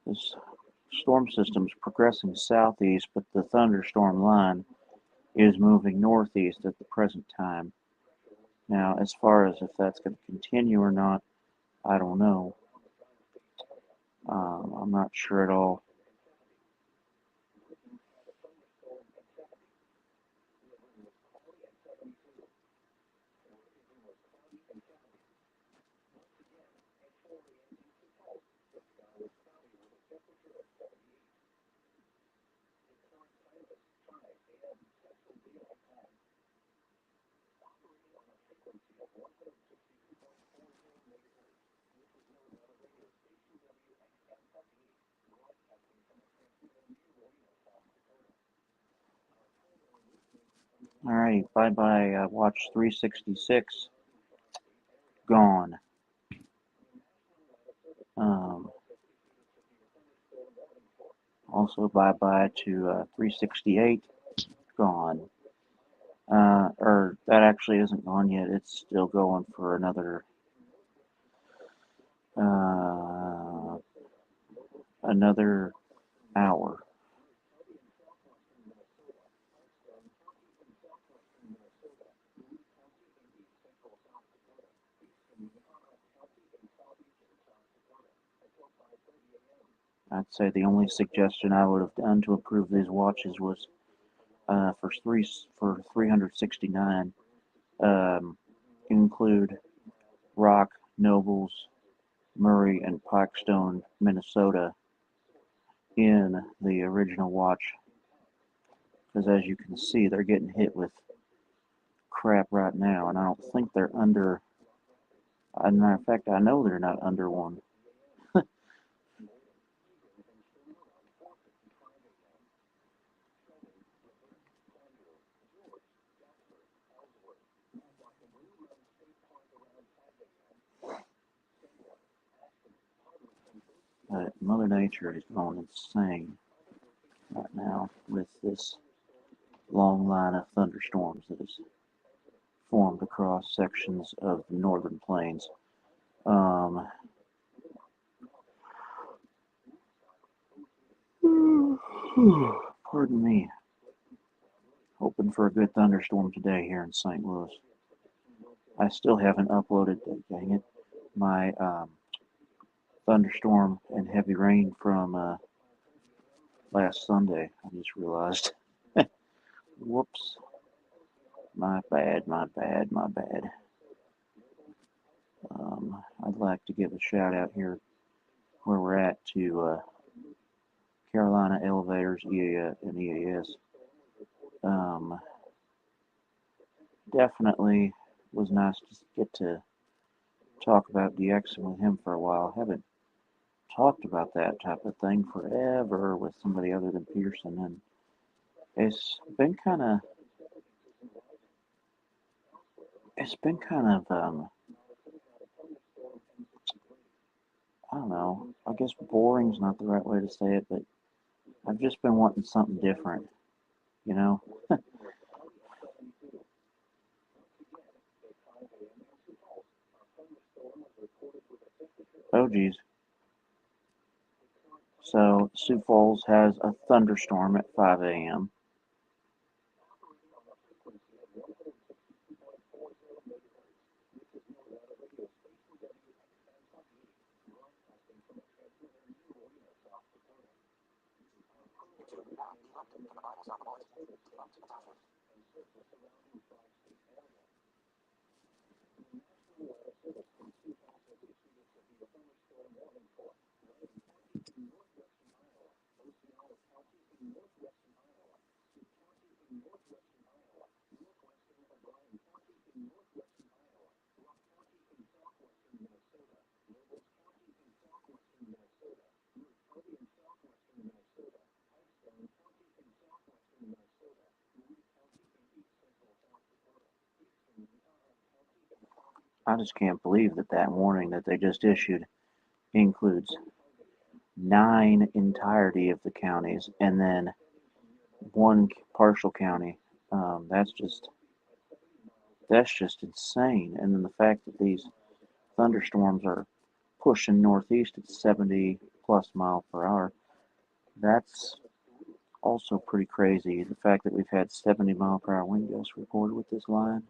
This storm system is progressing southeast, but the thunderstorm line is moving northeast at the present time. Now, as far as if that's going to continue or not, I don't know. I'm not sure at all. All right, bye-bye, watch 366, gone. Also bye-bye to 368, gone. Or that actually isn't gone yet, it's still going for another hour. I'd say the only suggestion I would have done to improve these watches was for 369 include Rock, Nobles, Murray, and Pikestone, Minnesota in the original watch, because as you can see, they're getting hit with crap right now, and I don't think they're under. As a matter of fact, I know they're not under one. Mother Nature is going insane right now with this long line of thunderstorms that is formed across sections of the northern plains. Pardon me. Hoping for a good thunderstorm today here in St. Louis. I still haven't uploaded, dang it, my thunderstorm and heavy rain from last Sunday. I just realized. Whoops. My bad. I'd like to give a shout out here where we're at to Carolina Elevators, EAS, and EAS. Definitely was nice to get to talk about DXing with him for a while. Haven't talked about that type of thing forever with somebody other than Pearson, and it's been kind of I don't know, I guess boring's not the right way to say it, but I've just been wanting something different, you know? Oh geez. So Sioux Falls has a thunderstorm at 5 a.m. I just can't believe that warning that they just issued includes 9 entirety of the counties and then 1 partial county. That's just insane. And then the fact that these thunderstorms are pushing northeast at 70 plus mile per hour, that's also pretty crazy. The fact that we've had 70 mile per hour wind gusts recorded with this line.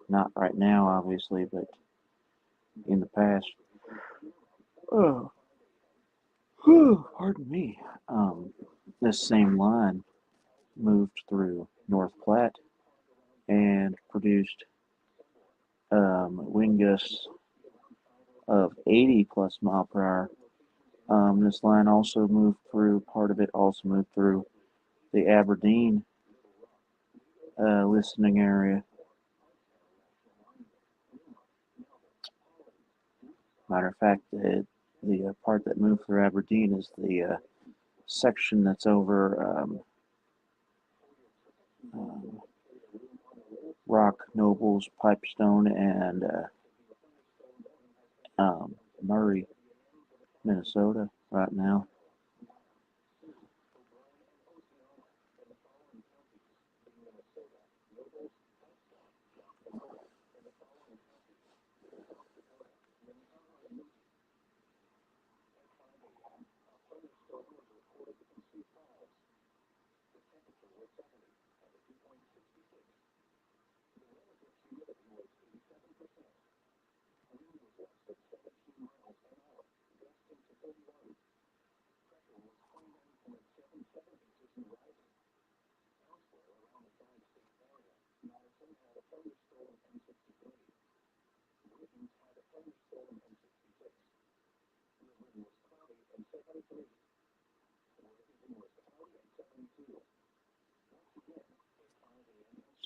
Not right now, obviously, but in the past. Oh, pardon me. This same line moved through North Platte and produced wind gusts of 80 plus mile per hour. This line also moved through, part of it also moved through the Aberdeen listening area. Matter of fact, the part that moved through Aberdeen is the section that's over Rock, Nobles, Pipestone, and Murray, Minnesota right now.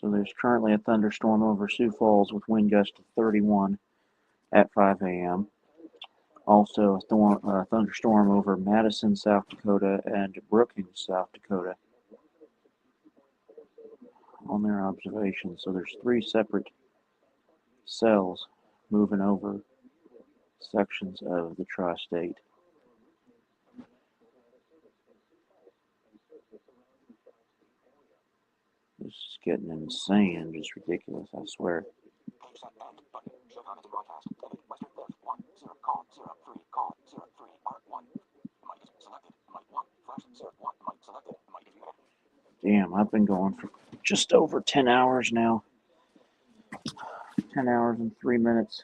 So there's currently a thunderstorm over Sioux Falls with wind gusts of 31 at 5 a.m. Also a thunderstorm over Madison, South Dakota, and Brookings, South Dakota on their observations. So there's 3 separate cells moving over sections of the tri-state. This is getting insane and just ridiculous, I swear. Damn, I've been going for just over 10 hours now. 10 hours and 3 minutes.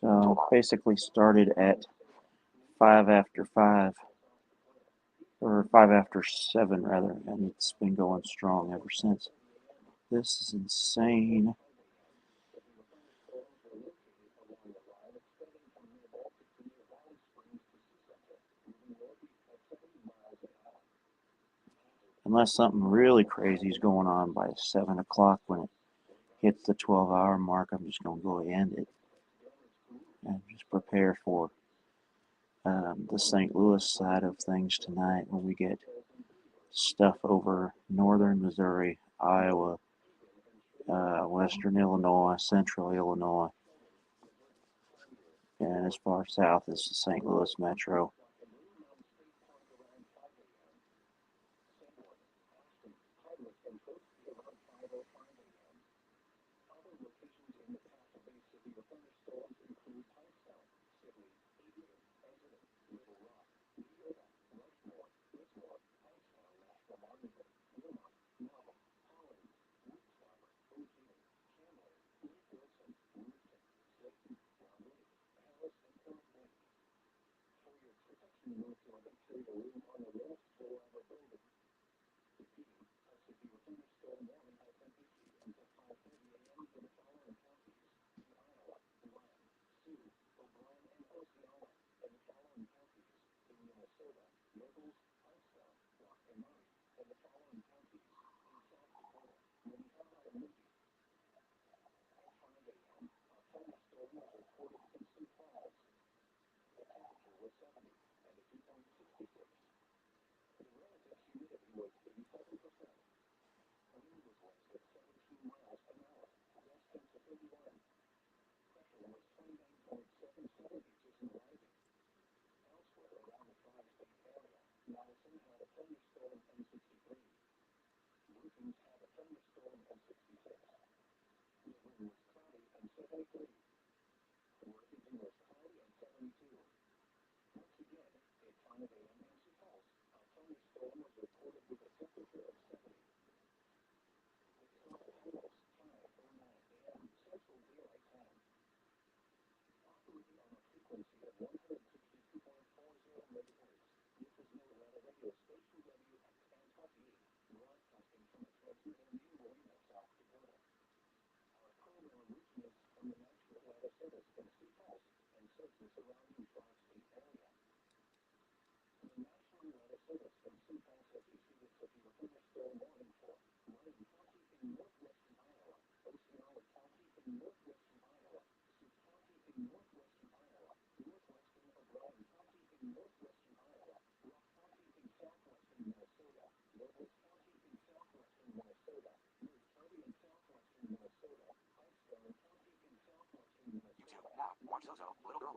So basically started at 5 after 5, or 5 after 7 rather, and it's been going strong ever since. This is insane. Unless something really crazy is going on by 7 o'clock when it hits the 12-hour mark, I'm just going to go ahead and end it and just prepare for the St. Louis side of things tonight when we get stuff over northern Missouri, Iowa, western Illinois, central Illinois, and as far south as the St. Louis metro.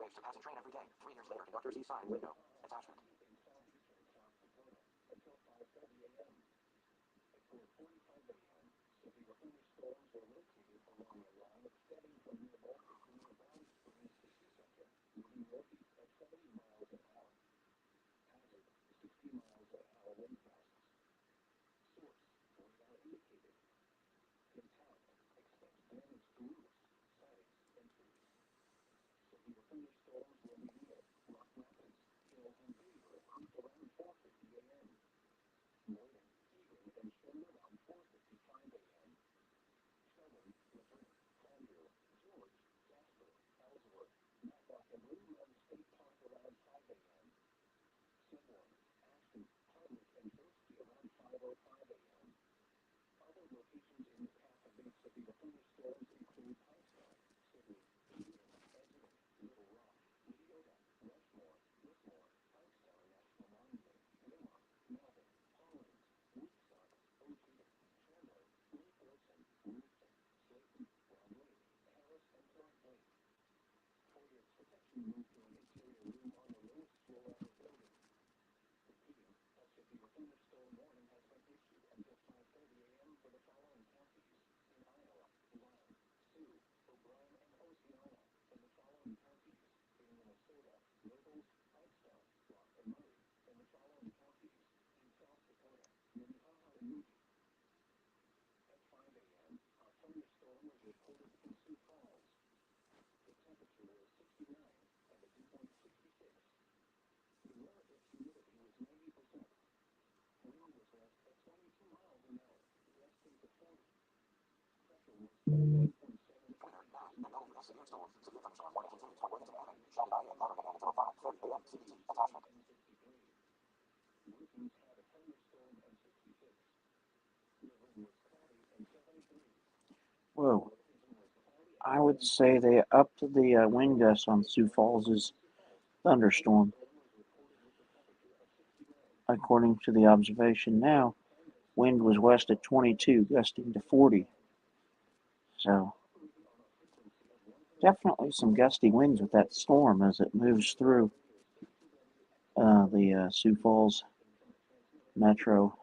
waves to pass a train every day. 3 years later, conductors e-sign window. Attachment. Whoa. I would say they upped the wind gusts on Sioux Falls' thunderstorm. According to the observation now, wind was west at 22, gusting to 40. So, definitely some gusty winds with that storm as it moves through the Sioux Falls metro.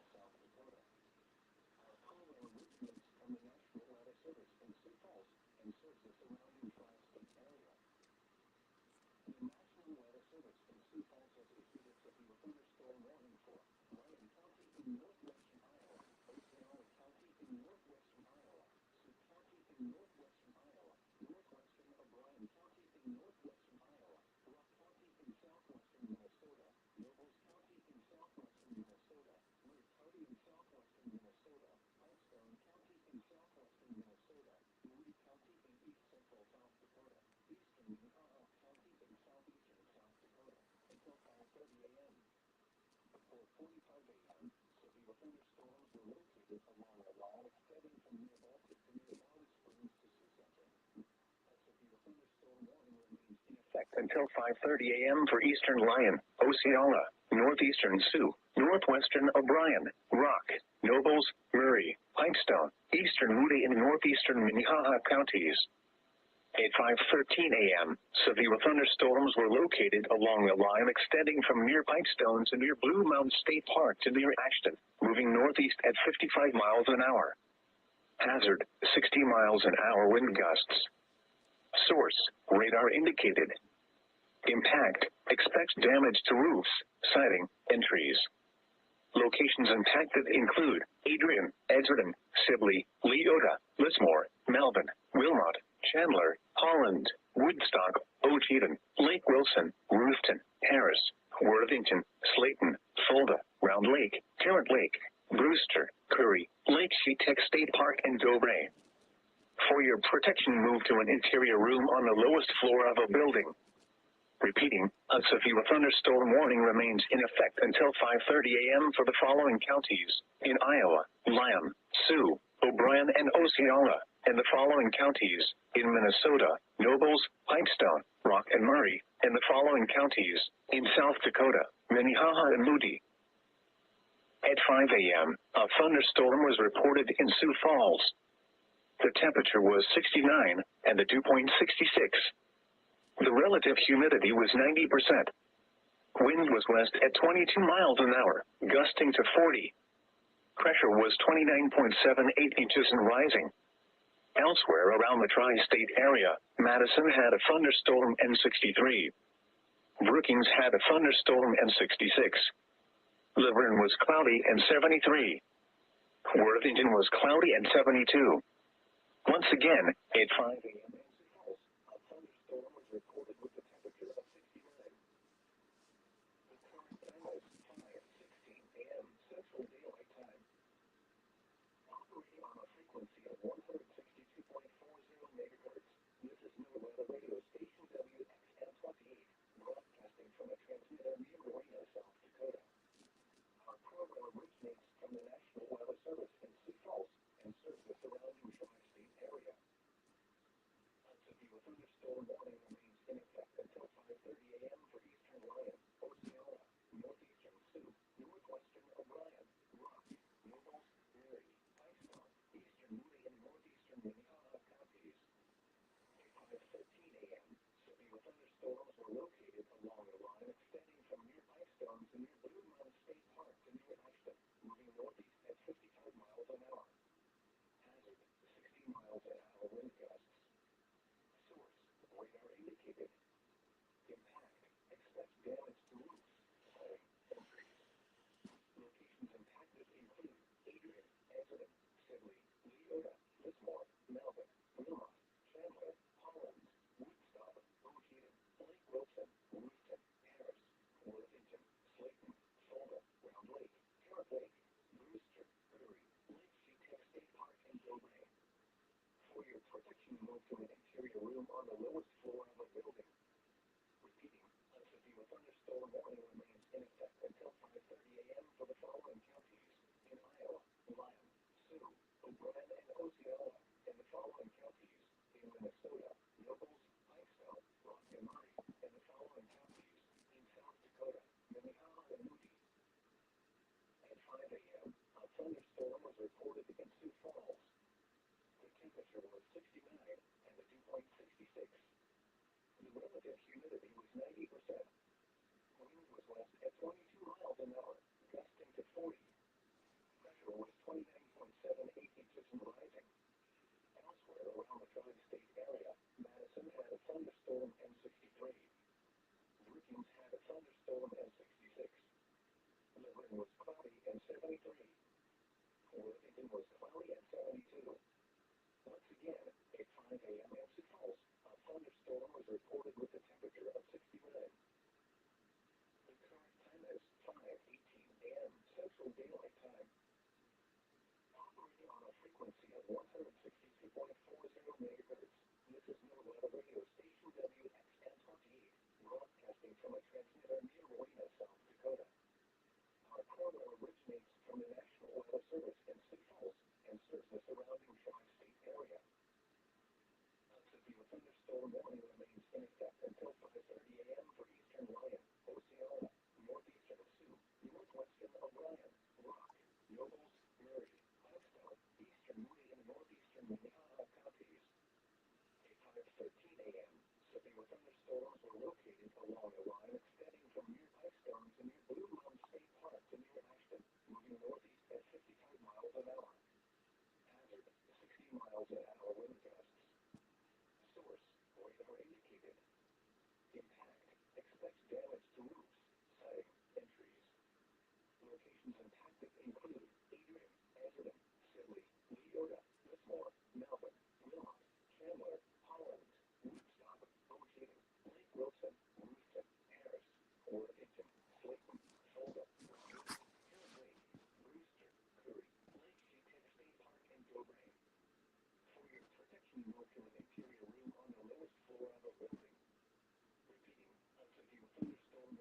Until 5:30 a.m. for Eastern Lyon, Osceola, Northeastern Sioux, Northwestern O'Brien, Rock, Nobles, Murray, Pipestone, Eastern Moody, and Northeastern Minnehaha counties. At 5:13 a.m., severe thunderstorms were located along the line extending from near Pipestone to near Blue Mountain State Park to near Ashton, moving northeast at 55 miles an hour. Hazard, 60 miles an hour wind gusts. Source, radar indicated. Impact, expects damage to roofs, siding, and trees. Locations impacted include Adrian, Edgerton, Sibley, Leota, Lismore, Melvin, Wilmot, Chandler, Holland, Woodstock, Ocheyedan, Lake Wilson, Ruthton, Harris, Worthington, Slayton, Fulda, Round Lake, Tarrant Lake, Brewster, Curry, Lake Shetek State Park, and Dobre. For your protection, move to an interior room on the lowest floor of a building. Repeating, a severe thunderstorm warning remains in effect until 5:30 a.m. for the following counties in Iowa: Lyon, Sioux, O'Brien, and Osceola, and the following counties in Minnesota: Nobles, Pipestone, Rock, and Murray, and the following counties in South Dakota: Minnehaha and Moody. At 5 a.m., a thunderstorm was reported in Sioux Falls. The temperature was 69 and the dew point 66. The relative humidity was 90%. Wind was west at 22 miles an hour, gusting to 40. Pressure was 29.78 inches and rising. Elsewhere around the tri-state area, Madison had a thunderstorm and 63. Brookings had a thunderstorm and 66. Laverne was cloudy and 73. Worthington was cloudy and 72. Once again, at 5 a.m. a thunderstorm was recorded with a temperature of 69. The current time is 5:16 a.m. Central Daylight Time. Operating on a frequency of 162.40 megahertz, this is Nevada radio station WXN28, broadcasting from a transmitter near Marina, South Dakota. Our program originates from the National Weather Service in Sioux Falls and serves the surrounding tri-state area. A severe thunderstorm warning remains in effect until 5:30 a.m. for eastern Lyon, Osceola, northeastern Sioux, northwestern O'Brien, Rock, Nobles, Erie, Iceville, eastern Moody, and northeastern Minnehaha counties. At 5:13 a.m., severe thunderstorms were located along the line extending from near Pipestone to near Blue Mountain State Park to near Ashton, moving northeast at 55 miles an hour. Hazard, 60 miles an hour wind gusts. Source, radar indicated. Impact, expect damage to roofs, siding, and trees. Locations impacted include Adrian, Anthony, Sibley, Leota, Lismore, Melvin, Wilmot, Chandler, Hollins, Woodstock, Ocean, Lake Wilson, Rooston, Harris, Worthington, Slayton, Fulda, Round Lake, Parrot Lake, Brewster, Erie, Lake Sheetec State Park, and Gilray. For your protection, move to an interior room on the lowest floor of a building. Repeating, a severe thunderstorm warning remains in effect until 5:30 a.m. for the following counties in Iowa: Lyon, Sioux, O'Brien, and Osceola, and the following counties in Minnesota: Nobles, Iceville, Rock and Murray, and the following counties in South Dakota: Minnehaha and Moody. At 5 a.m., a thunderstorm was reported in Sioux Falls. The temperature was 69 and the dew point 66. The relative humidity was 90%. Wind was west at 22 miles an hour, gusting to 40. Pressure was 29.78 inches and rising. Elsewhere around the tri-state area, Madison had a thunderstorm and 63. Brookings had a thunderstorm and 66. Laverne was cloudy and 73. Worthington was cloudy and 72. Once again, at 5 a.m. in Sioux Falls, a thunderstorm was reported with a temperature of 69. The current time is 5:18 a.m. Central Daylight Time. Operating on a frequency of 162.40 megahertz, this is Nevada radio station WXN28, broadcasting from a transmitter near Marina, South Dakota. Our program originates from the National Weather Service in Sioux Falls and serves the surrounding tri-state area. A severe thunderstorm warning remains in effect until 5:30 a.m. for eastern Lyon, Osceola, northeastern Sioux, northwestern O'Brien, Rock, Nobles, Murray, Iceville, eastern Moody, and northeastern Minnehaha counties. At 5:13 a.m., severe thunderstorms were located along the line extending from near Pipestone to near Blue Mountain State Park to near Ashton, moving northeast at 55 miles an hour. Hazard, 60 miles an hour wind gusts. Source, radar indicated. Impact, expect damage to roofs, siding, and trees. Locations impacted include Adrian, Anthony, Sibley, Leota, Lismore, Melvin, Wilmot, Chandler, Hollins, Woodstock, Ocean, Lake Wilson, Rooston, Harris, Worthington, Slayton, Fulda, Round Lake, Parrot Lake, Brewster, Erie, Lake Sheetec State Park, and Gilray. For your protection, move to an interior room on the lowest floor of a building. Repeating, a severe thunderstorm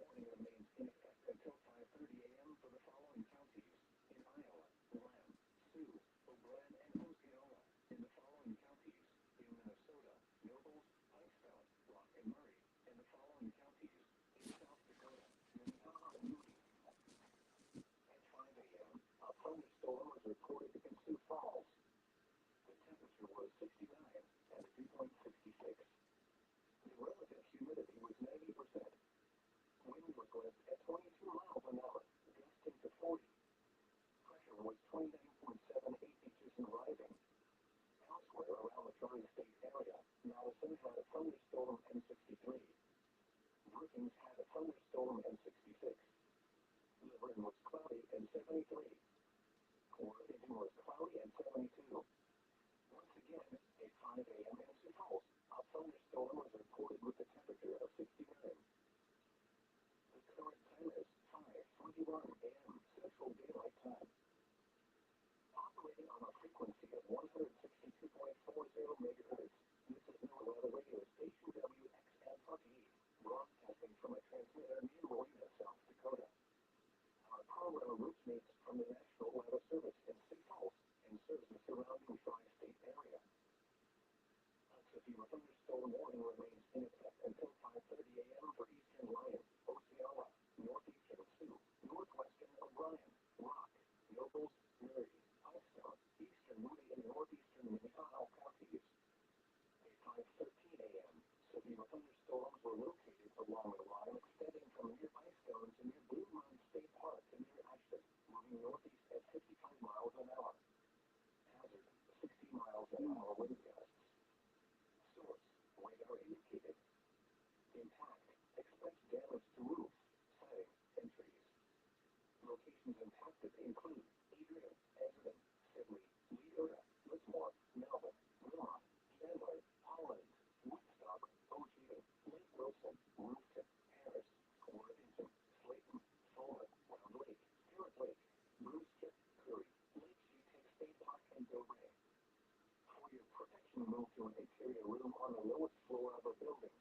belong to an interior room on the lowest floor of a building.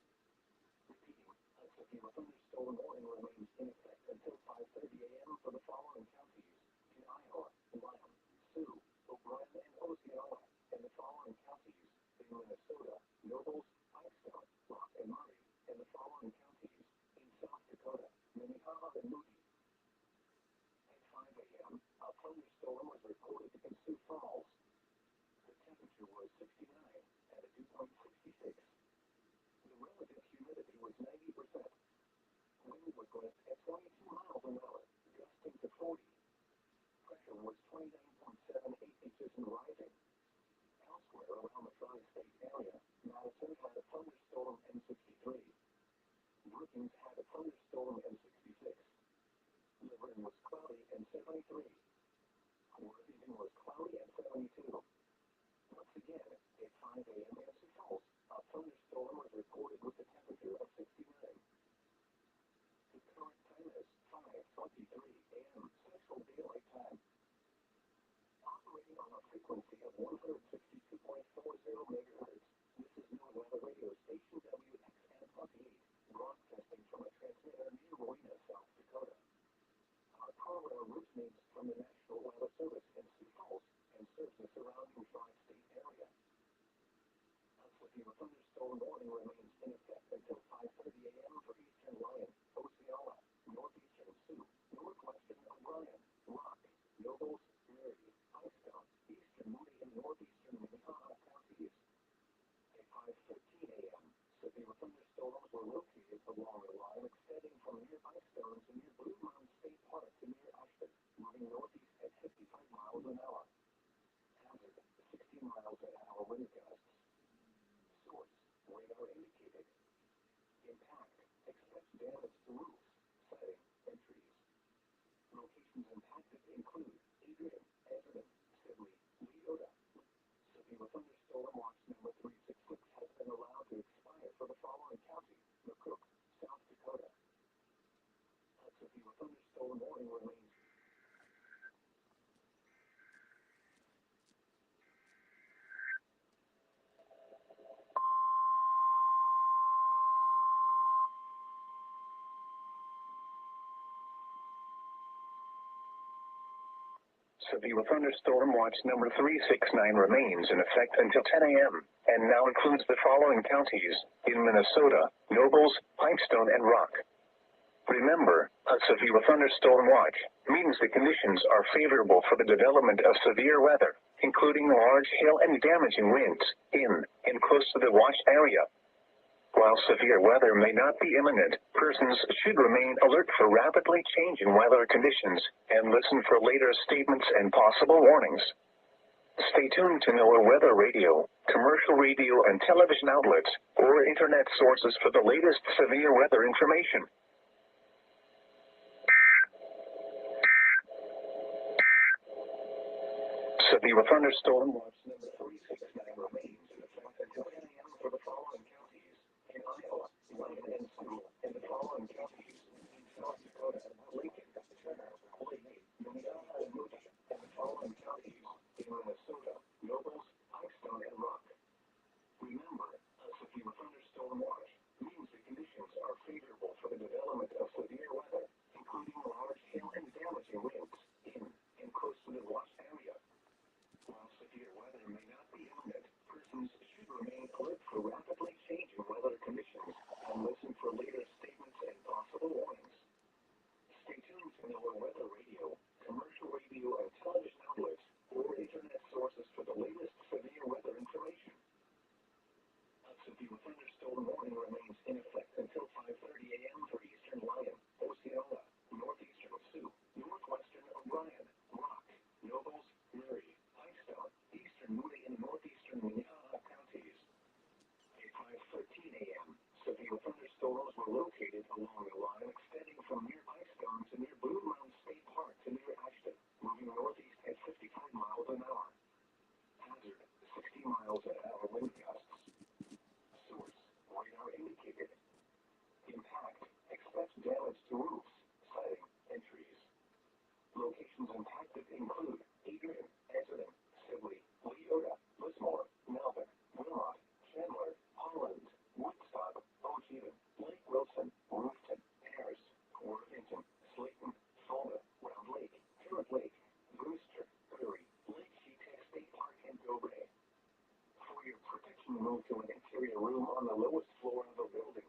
Repeating, a severe thunderstorm warning remains in effect until 5:30 a.m. for the following counties in Iowa: Lyon, Sioux, O'Brien, and Osceola, and the following counties in Minnesota: Nobles, Pipestone, Rock, and Murray, and the following counties in South Dakota: Minnehaha and Moody. At 5 a.m., a thunderstorm was reported in Sioux Falls. The temperature was 69 and a dew point 66. The relative humidity was 90%. Wind was gust at 22 miles an hour, gusting to 40. Pressure was 29.78 inches and rising. Elsewhere around the tri-state area, Madison had a thunderstorm M63. Brookings had a thunderstorm M66. Luverne was cloudy and 73. Worthington was cloudy and 72. Once again, at 5 a.m. in Sioux Falls, a thunderstorm was reported with a temperature of 69. The current time is 5:23 a.m. Central Daylight Time. Operating on a frequency of 162.40 megahertz, this is New Weather Radio Station WXN-28, broadcasting from a transmitter near Rowena, South Dakota. Our program originates from the National Weather Service in Sioux Falls and serves the surrounding tri-state area. A severe thunderstorm warning remains in effect until 5:30 a.m. for eastern Lyon, Osceola, northeastern Sioux, northwestern O'Brien, Rock, Nobles, Murray, Pipestone, eastern Moody, and northeastern Minnehaha counties. At 5:13 a.m., severe thunderstorms were located along the line extending from near Pipestone to near Blue Mountain State Park to near Ashton, moving northeast at 55 miles an hour. Hazard, 60 miles an hour wind gusts. Source, radar indicated. Impact, expect damage to roofs, siding, and trees. Locations impacted include Adrian, Edmond, Sibley, Leota. Severe thunderstorm watch number 366 has been allowed to expire for the following county: McCook, South Dakota. A severe thunderstorm warning remains. Severe thunderstorm watch number 369 remains in effect until 10 a.m. and now includes the following counties in Minnesota: Nobles, Pipestone, and Rock. Remember, a severe thunderstorm watch means the conditions are favorable for the development of severe weather, including large hail and damaging winds in and close to the watch area. While severe weather may not be imminent, persons should remain alert for rapidly changing weather conditions and listen for later statements and possible warnings. Stay tuned to NOAA Weather Radio, commercial radio and television outlets, or internet sources for the latest severe weather information. Severe thunderstorm watch number 369 remains in effect until 10 a.m. for the following counties in Iowa, Lyon, and Sioux, and the following counties in South Dakota: Lincoln, Turner, Lake, Minnehaha, and Moody, and the following counties in Minnesota: Nobles, Pipestone, and Rock. Remember, a severe thunderstorm watch means the conditions are favorable for the development of severe weather, including large hail and damaging winds in and close to the watch area. While severe weather may not be imminent, moved to an interior room on the lowest floor of the building.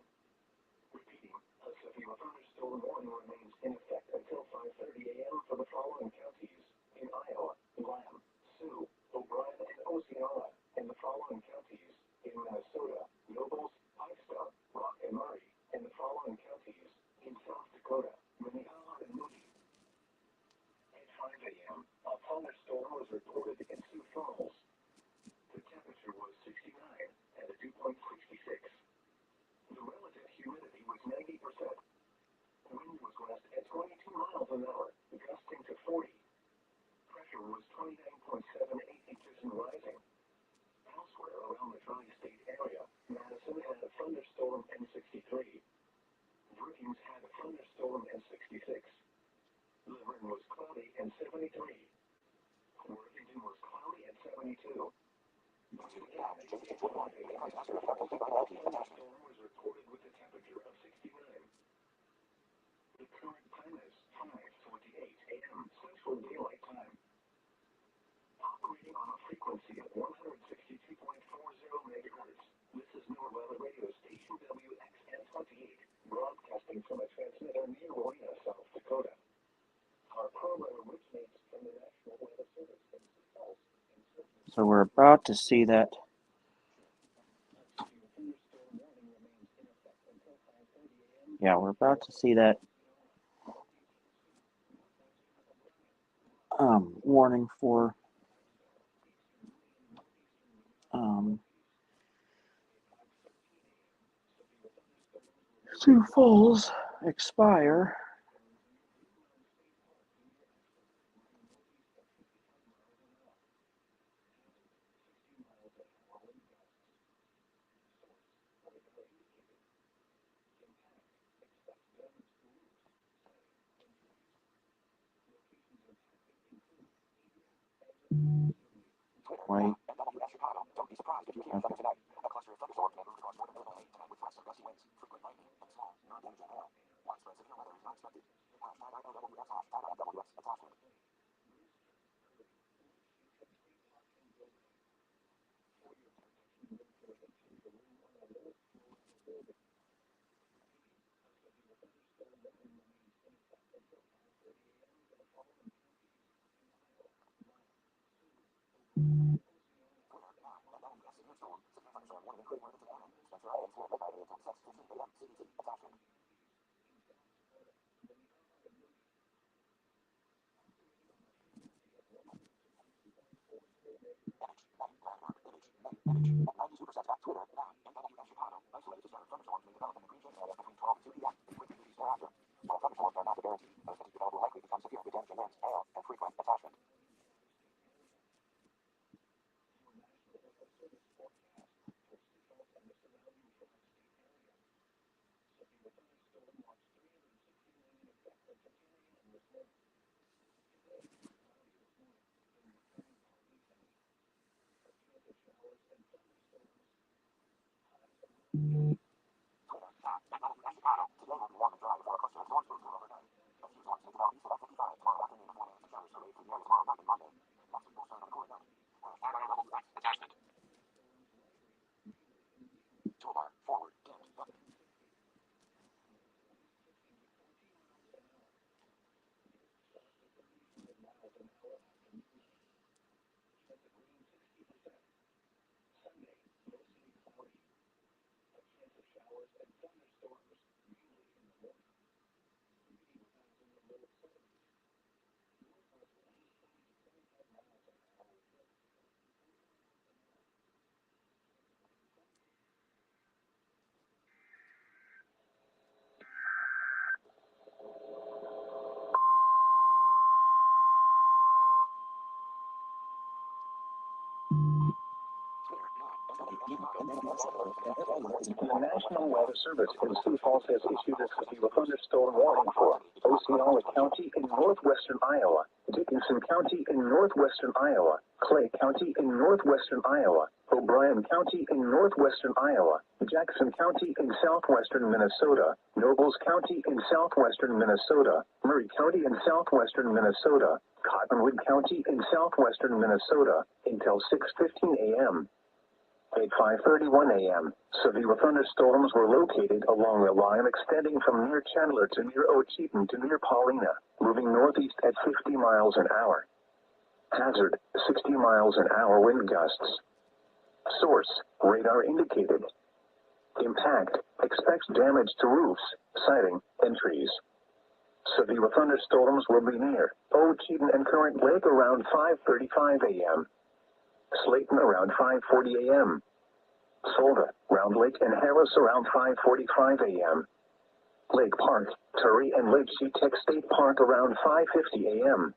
Repeating, a severe thunderstorm warning remains in effect until 5:30 a.m. for the following counties in Iowa: Lamb, Sioux, O'Brien, and Osceola, and the following counties in Minnesota: Nobles, Pikestaff, Rock and Murray, and the following counties in South Dakota: Minnehaha and Moody. At 5 a.m., a thunderstorm was reported in Sioux Falls. The temperature was 69 and the dew point 66. The relative humidity was 90%. Wind was west at 22 miles an hour, gusting to 40. Pressure was 29.78 inches and rising. Elsewhere around the tri-state area, Madison had a thunderstorm and 63. Brookings had a thunderstorm and 66. Laverne was cloudy and 73. Worthington was cloudy and 72. The thunderstorm was reported with a temperature of 69. The current time is 5:28 a.m. Central Daylight Time. Operating on a frequency of 162.40 megahertz. This is Norwell radio station WXN28, broadcasting from a transmitter near Marina, South Dakota. Our program originates from the National Weather Service in Sioux Falls. So we're about to see that. Yeah, we're about to see that warning for Sioux Falls expire. Wait. Don't be surprised if you hear thunder tonight. A cluster of thunderstorms may move across northern Illinois with flash of gusty winds, frequent lightning, and small, non-damaging hail. Widespread severe weather is not expected. #IOWS attachment. Twitter, now, NWS Chicago, isolated to start thunderstorms may develop in the Green Bay area between 12 and 2 p.m. with quick reductions thereafter. While thunderstorms are not a guarantee, those that develop will likely become severe with damaging winds, hail, and frequent attachment. Toolbar, forward, dimmed, button. The National Weather Service in Sioux Falls has issued a severe thunderstorm warning for Osceola County in northwestern Iowa, Dickinson County in northwestern Iowa, Clay County in northwestern Iowa, O'Brien County in northwestern Iowa, Jackson County in southwestern Minnesota, Nobles County in southwestern Minnesota, Murray County in southwestern Minnesota, Cottonwood County in southwestern Minnesota until 6:15 a.m. At 5:31 a.m., severe thunderstorms were located along the line extending from near Chandler to near Ocheyedan to near Paulina, moving northeast at 50 miles an hour. Hazard, 60 miles an hour wind gusts. Source, radar indicated. Impact, expects damage to roofs, siding, and trees. Severe thunderstorms will be near Ocheyedan and Current Lake around 5:35 a.m. Slayton around 5:40 a.m. Solva, Round Lake, and Harris around 5:45 a.m. Lake Park, Turry, and Lake Shetek State Park around 5:50 a.m.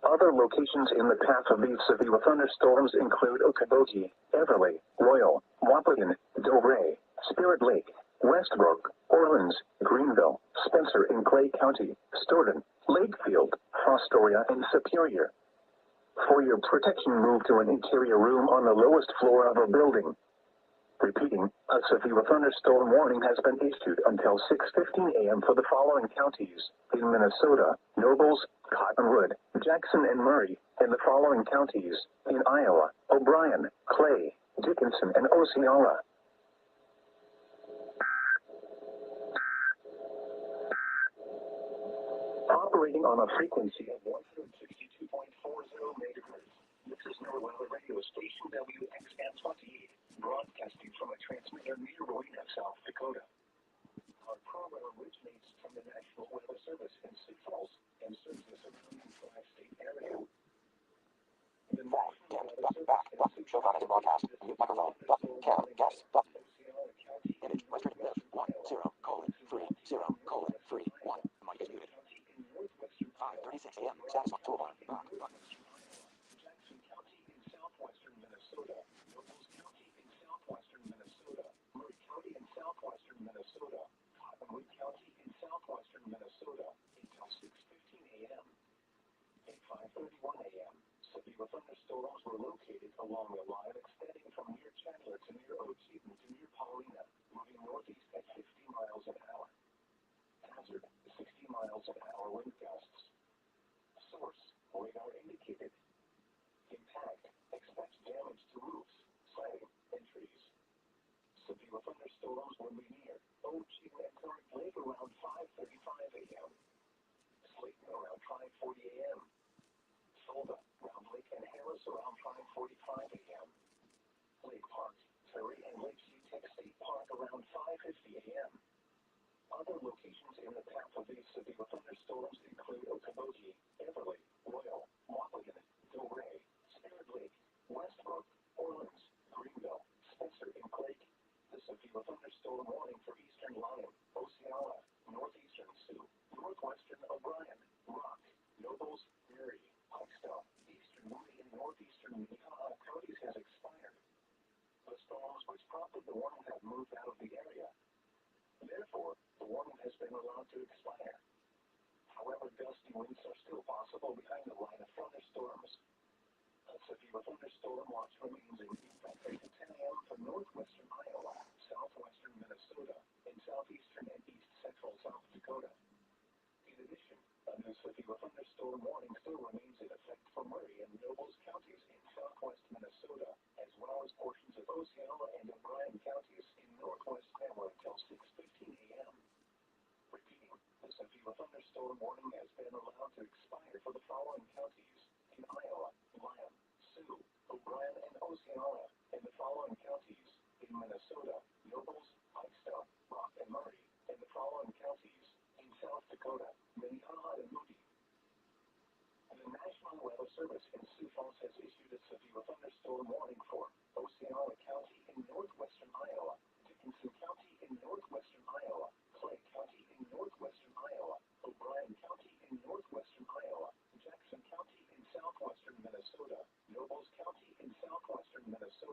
Other locations in the path of these severe thunderstorms include Okoboji, Everly, Royal, Waukegan, Delray, Spirit Lake, Westbrook, Orleans, Greenville, Spencer in Clay County, Stoughton, Lakefield, Fostoria, and Superior. For your protection, move to an interior room on the lowest floor of a building. Repeating, a severe thunderstorm warning has been issued until 6:15 a.m. for the following counties in Minnesota: Nobles, Cottonwood, Jackson, and Murray, and the following counties in Iowa: O'Brien, Clay, Dickinson, and Osceola. Operating on a frequency of 162.40 megahertz, this is Norweather radio station WXN28, broadcasting from a transmitter near Rowena, South Dakota. Our program originates from the National Weather Service in Sioux Falls and serves the surrounding tri-state area. The National Weather Service in Sioux Falls broadcast. Mute microphone. Button. Camera. Guest. Button. Image. Restrict width. 10:3:3:1. Mic is muted. 5:36 a.m. Status on toolbar. Back. Button. Jackson County in southwestern Minnesota, Nobles County in southwestern Minnesota, Murray County in southwestern Minnesota, Cottonwood County in southwestern Minnesota until 6:15 a.m. At 5:31 a.m., severe thunderstorms were located along the line extending from near Chandler to near Ocheyedan to near Paulina, moving northeast at 50 miles an hour. Hazard, 60 miles an hour wind gusts. Source, radar indicated. Impact, expects damage to roofs, siding, and trees. Severe thunderstorms will be near Ocheyedan and Current Lake around 5:35 a.m. Slayton around 5:40 a.m. Solva, Round Lake, and Harris around 5:45 a.m. Lake Park, Turry, and Lake Shetek State Park around 5:50 a.m. Other locations in the path of these severe thunderstorms include Okoboji, Everly, Royal, Waukegan, Delray, Spirit Lake, Westbrook, Orleans, Greenville, Spencer, and Clay. The severe thunderstorm warning for eastern Lyon, Osceola, northeastern Sioux, northwestern O'Brien, Rock, Nobles, Murray, Pikestone, eastern Moody, and northeastern Minnehaha counties has expired. The storms which prompted the warning have moved out of the area. Therefore, the warning has been allowed to expire. However, gusty winds are still possible behind the line of thunderstorms. A severe thunderstorm watch remains in effect until 10 a.m. for northwestern Iowa, southwestern Minnesota, and southeastern and east central South Dakota. In addition, a new severe thunderstorm warning still remains in effect for Murray and Nobles counties in southwest Minnesota, as well as portions of Osceola and O'Brien counties in northwest Iowa until 6:15 a.m. Repeating, the severe thunderstorm warning has been allowed to expire for the following counties in Iowa: Lyon, Sioux, O'Brien, and Osceola, and the following counties in Minnesota: Nobles, Pikestone, Rock, and Murray, and the following counties in South Dakota: Minnehaha and Moody. The National Weather Service in Sioux Falls has issued a severe thunderstorm warning for Osceola County in northwestern Iowa, Dickinson County in northwestern Iowa, Clay County in northwestern Iowa, O'Brien County in northwestern Iowa, Jackson County in southwestern Minnesota, Nobles County in southwestern Minnesota,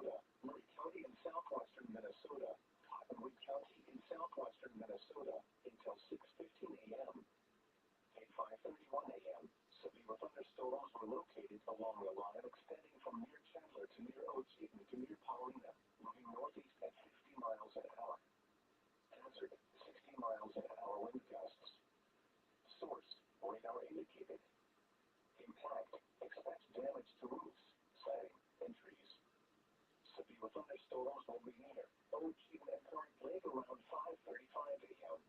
thunderstorms will be near Ochi and Current Lake around 5:35 a.m.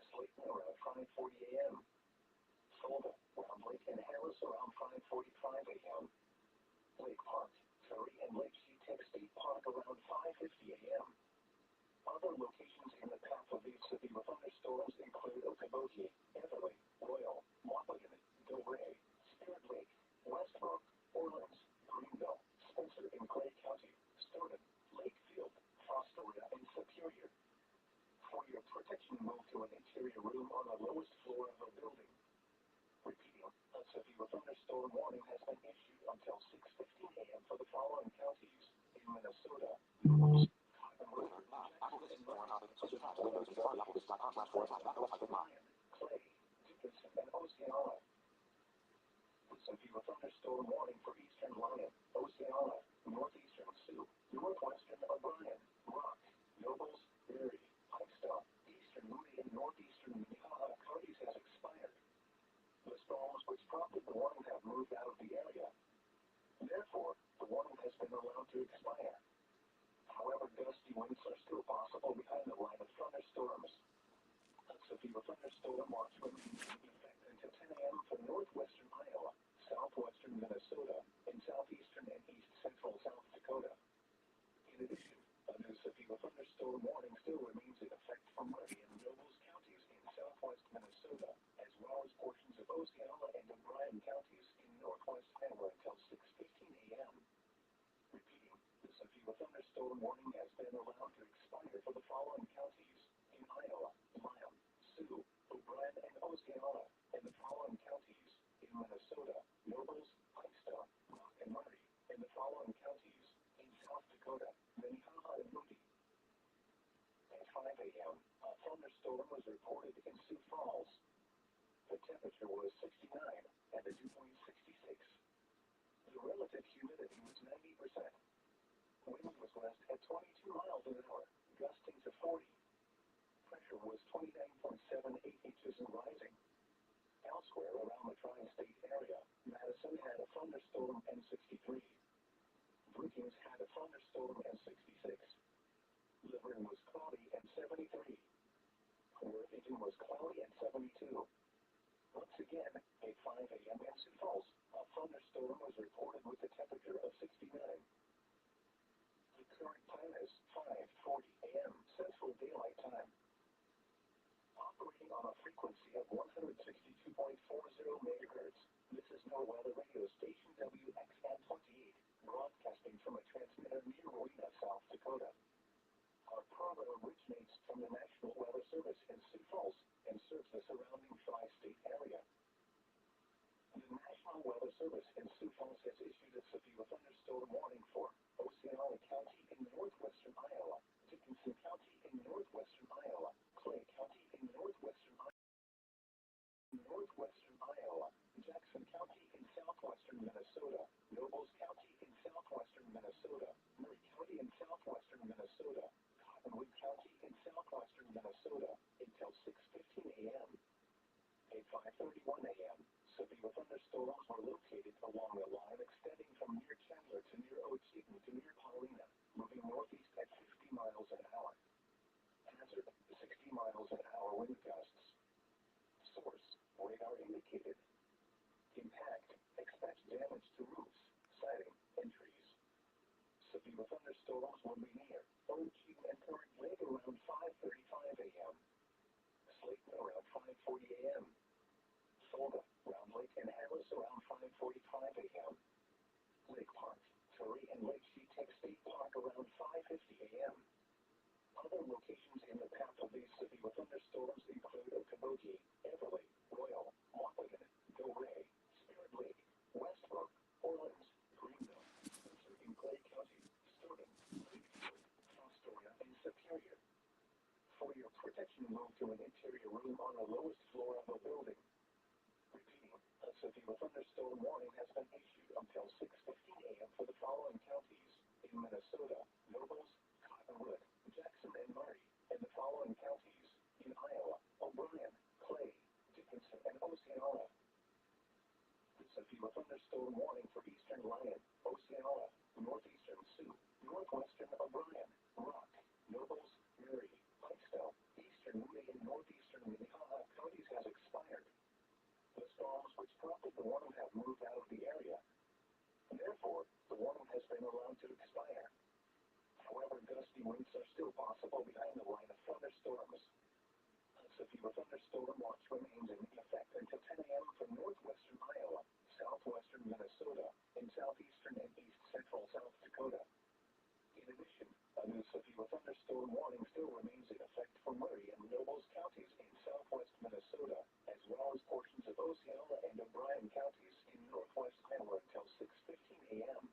Slayton around 5:40 a.m. Fulda, Round Lake and Harris around 5:45 a.m. Lake Park, Surrey and Lake Sheetake State Park around 5:50 a.m. Other locations in the path of these severe thunderstorms include Okoboji, Everly, Royal, Wapagan, Delray, Spirit Lake, Westbrook, Orleans, Greenville, Spencer and Clay County, Stoughton, Lakefield, Fostoria, and Superior. For your protection, move to an interior room on the lowest floor of a building. Repeating, a severe thunderstorm warning has been issued until 6:15 a.m. for the following counties in Minnesota. Clay, Dickinson, and Oceana. Severe thunderstorm warning for eastern Lyon, Oceana, northeastern Sioux, northwestern O'Brien, Rock, Nobles, Erie, Pikestone, eastern Moody, and northeastern Minnehaha counties has expired. The storms which prompted the warning have moved out of the area. Therefore, the warning has been allowed to expire. However, gusty winds are still possible behind the line of thunderstorms. A severe thunderstorm watch remains in effect until 10 a.m. for northwestern Iowa, southwestern Minnesota, and southeastern and east central South Dakota. In addition, a new severe thunderstorm warning still remains in effect for Murray and Nobles counties in southwest Minnesota, as well as portions of Oceana and O'Brien counties in northwest Iowa until 6:15 a.m. Repeating, the severe thunderstorm warning has been allowed to expire for the following counties in Iowa: Lyon, Sioux, O'Brien, and Oceana, and the following counties in Minnesota: Nobles, Pikestone, Rock, and Murray, and the following counties in South Dakota: Minnehaha and Moody. At 5 a.m., a thunderstorm was reported in Sioux Falls. The temperature was 69 and the dew point 66. The relative humidity was 90%. Wind was west at 22 miles an hour, gusting to 40. Pressure was 29.78 inches and rising. Elsewhere around the tri-state area, Madison had a thunderstorm and 63. Brookings had a thunderstorm and 66. Luverne was cloudy and 73. Worthington was cloudy and 72. Once again, at 5 a.m. in Sioux Falls, a thunderstorm was reported with a temperature of 69. The current time is 5:40 a.m. Central Daylight Time. Operating on a frequency of 162.40 megahertz, this is NORWeather radio station WXN28, broadcasting from a transmitter near Rowena, South Dakota. Our program originates from the National Weather Service in Sioux Falls and serves the surrounding tri-state area. The National Weather Service in Sioux Falls has issued a severe thunderstorm warning for Oceana County in northwestern Iowa, Dickinson County in northwestern Iowa, Clay County in northwestern Iowa, Jackson County in southwestern Minnesota, Nobles County in southwestern Minnesota, Murray County in southwestern Minnesota, Cottonwood County in southwestern Minnesota until 6:15 a.m. At 5:31 a.m., severe thunderstorms were located along a line extending from near Chandler to near Ocheaton to near Paulina, moving northeast at 50 miles an hour. Hazard, 60 miles an hour wind gusts. Source, radar indicated. Impact, expect damage to roofs, siding, and trees. Severe thunderstorms will be near Ocheaton and Current Lake around 5:35 a.m. Slayton around 5:40 a.m. Fulda, Round Lake and Harris around 5:45 a.m. Lake Park, Surrey, and Lake Sheetake State Park around 5:50 a.m. Other locations in the path of these severe thunderstorms include Okoboji, Everly, Royal, Wapagan, Delray, Spirit Lake, Westbrook, Orleans, Greenville, Spencer and Clay County, Stoughton, Lakefield, Fostoria, and Superior. For your protection, move to an interior room on the lowest floor of a building. Repeating, a severe thunderstorm warning has been issued until 6:15 a.m. for the following counties in Minnesota: Nobles, Cottonwood, Jackson and Murray, and the following counties in Iowa: O'Brien, Clay, Dickinson, and Oceana. The severe thunderstorm warning for eastern Lyon, Oceana, northeastern Sioux, northwestern O'Brien, Heavy winds are still possible behind the line of thunderstorms. A severe thunderstorm watch remains in effect until 10 a.m. for northwestern Iowa, southwestern Minnesota, and southeastern and east central South Dakota. In addition, a new severe thunderstorm warning still remains in effect for Murray and Nobles counties in southwest Minnesota, as well as portions of Osceola and O'Brien counties in northwest Iowa until 6:15 a.m.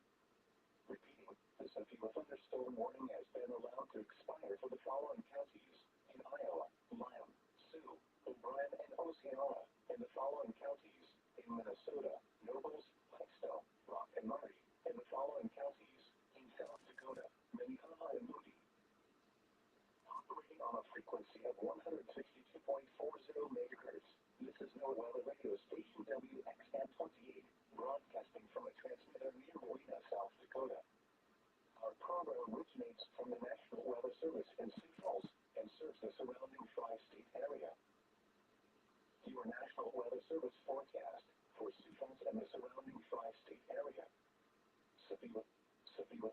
Repeating, the severe thunderstorm warning has been allowed to expire for the following counties in Iowa: Lyon, Sioux, O'Brien, and Osceola, and the following counties in Minnesota: Nobles, Blackstone, Rock and Murray, and the following counties in South Dakota: Minnehaha and Moody. Operating on a frequency of 162.40 megahertz, this is NOAA radio station WXM 28, broadcasting from a transmitter near Marina, South Dakota. Our program originates from the National Weather Service in Sioux Falls and serves the surrounding tri-state area. Your National Weather Service forecast for Sioux Falls and the surrounding tri-state area. Severe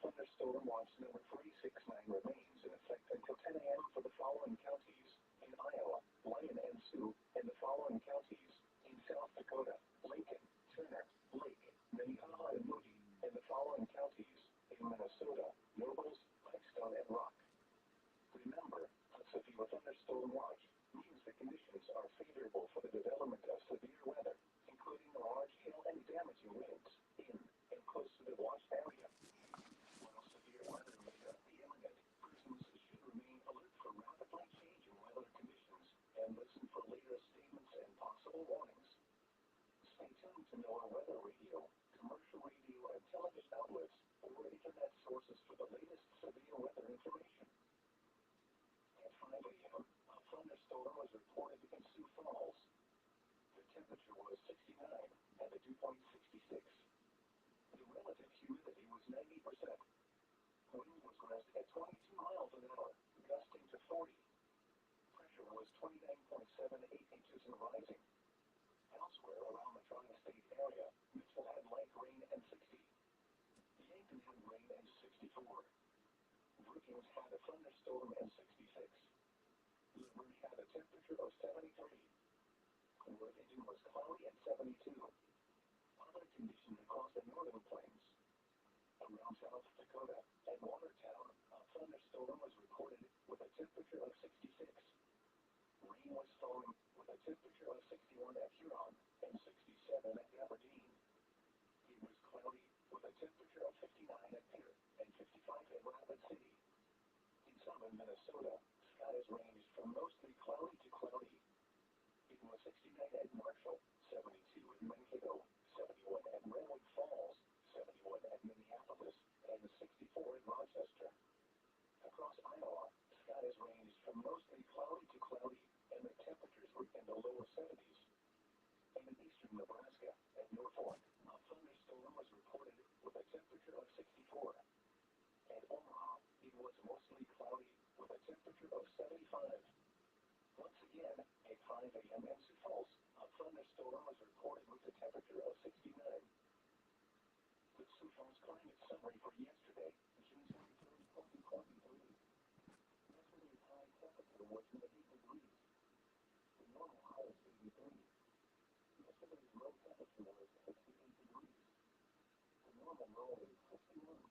thunderstorm watch number 369 remains in effect until 10 a.m. for the following counties in Iowa: Lyon and Sioux, and the following counties in South Dakota: Lincoln, Turner, Lake, Minnehaha and Moody, and the following counties in Minnesota: Nobles, Blackstone, and Rock. Remember, a severe thunderstorm watch means the conditions are favorable for the development of severe weather, including large hail and damaging winds in and close to the watch area. While severe weather may not be imminent, persons should remain alert for rapidly changing weather conditions and listen for later statements and possible warnings. Stay tuned to NOAA Weather Radio, commercial radio and television outlets, or internet sources for the latest severe weather information. At 5 a.m., a thunderstorm was reported in Sioux Falls. The temperature was 69 and the dew point 66. The relative humidity was 90%. Wind was gust at 22 miles an hour, gusting to 40. Pressure was 29.78 inches and rising. Elsewhere around the tri-state area, Mitchell had light rain and 60. Yankton had rain and 64. Brookings had a thunderstorm and 66. Liberty had a temperature of 73. Worthington was cloudy at 72. Other conditions across the northern plains. Around South Dakota and Watertown, a thunderstorm was recorded with a temperature of 66. Rain was falling with a temperature of 61 at Huron and 67 at Aberdeen. It was cloudy with a temperature of 59 at Pierre and 55 at Rapid City. In southern Minnesota, skies ranged from mostly cloudy to cloudy. It was 69 at Marshall, 72 at Mankato, 71 at Redwood Falls, 71 at Minneapolis, and 64 at Rochester. Across Iowa, skies ranged from mostly cloudy to cloudy, and the temperatures were in the lower 70s. And in eastern Nebraska, at Norfolk, a thunderstorm was reported with a temperature of 64. At Omaha, it was mostly cloudy with a temperature of 75. Once again, at 5 a.m. in Sioux Falls, a thunderstorm was reported with a temperature of 69. The Sioux Falls climate summary for yesterday, June 23rd, 2023. Yesterday's high temperature was 80 degrees. The normal high is 83. Yesterday's low temperature was 68 degrees. The normal low is 61.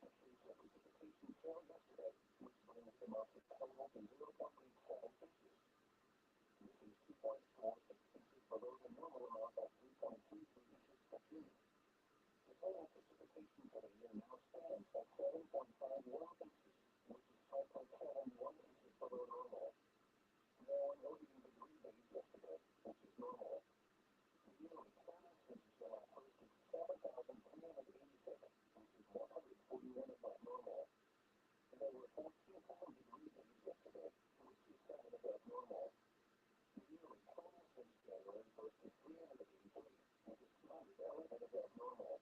Yesterday's precipitation fell yesterday, which brings them up to total to 0.87 inches. This is 2.46 inches below the normal amount of 3.33 inches for June. The total precipitation for the year now stands at 7.51 inches, which is 5.71 inches below normal. There were no heating degree days yesterday, which is normal. The yearly total temperature at first is 7,386, which is 141 above normal. There were 14 degree days yesterday, which is 7 above normal. The yearly total since January 1st is 383, which is 211 above normal.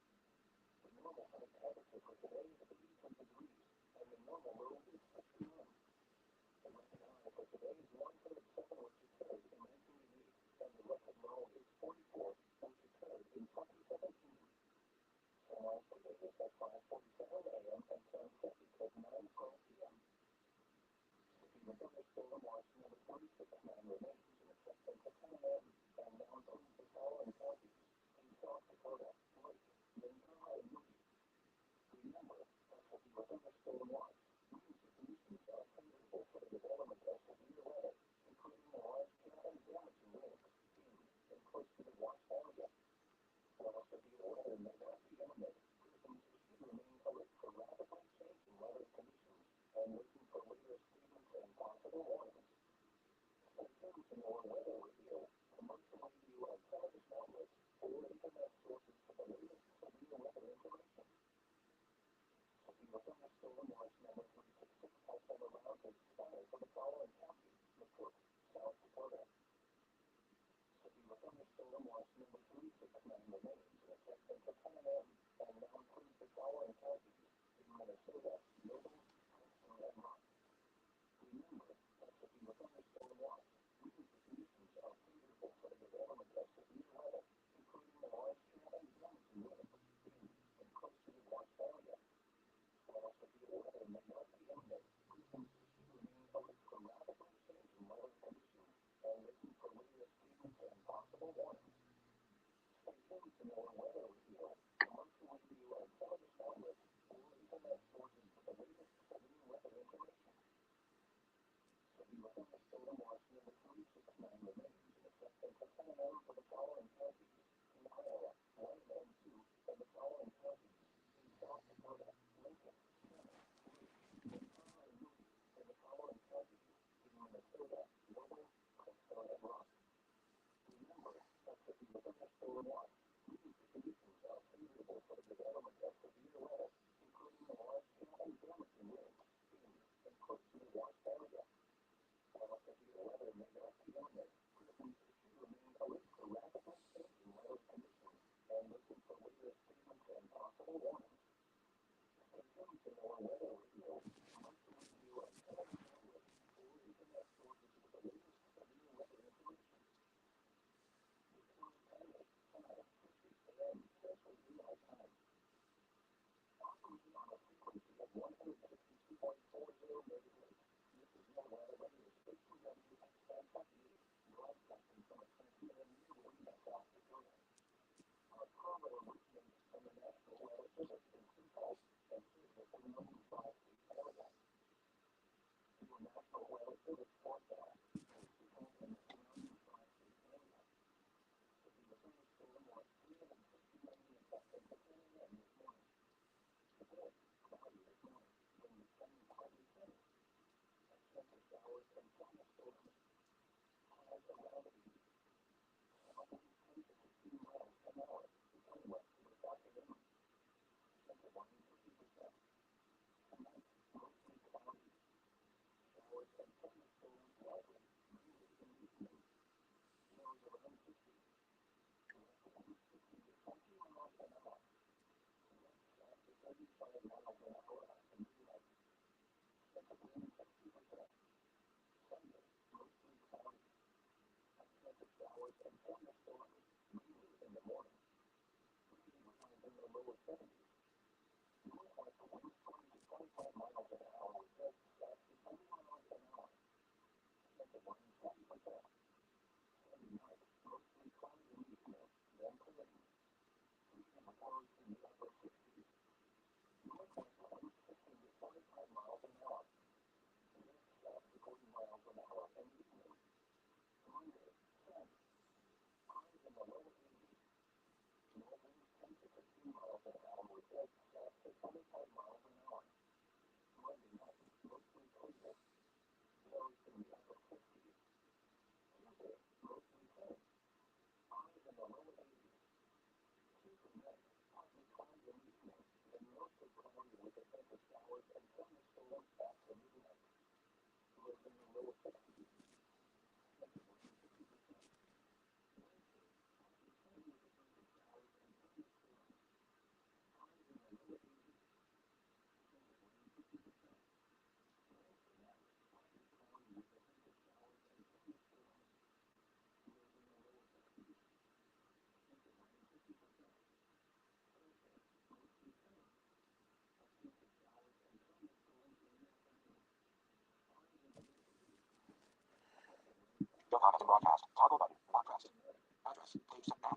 The normal high temperature for today is 83 degrees. Show comments and broadcast. Toggle button. Not pressed. Address. Page set.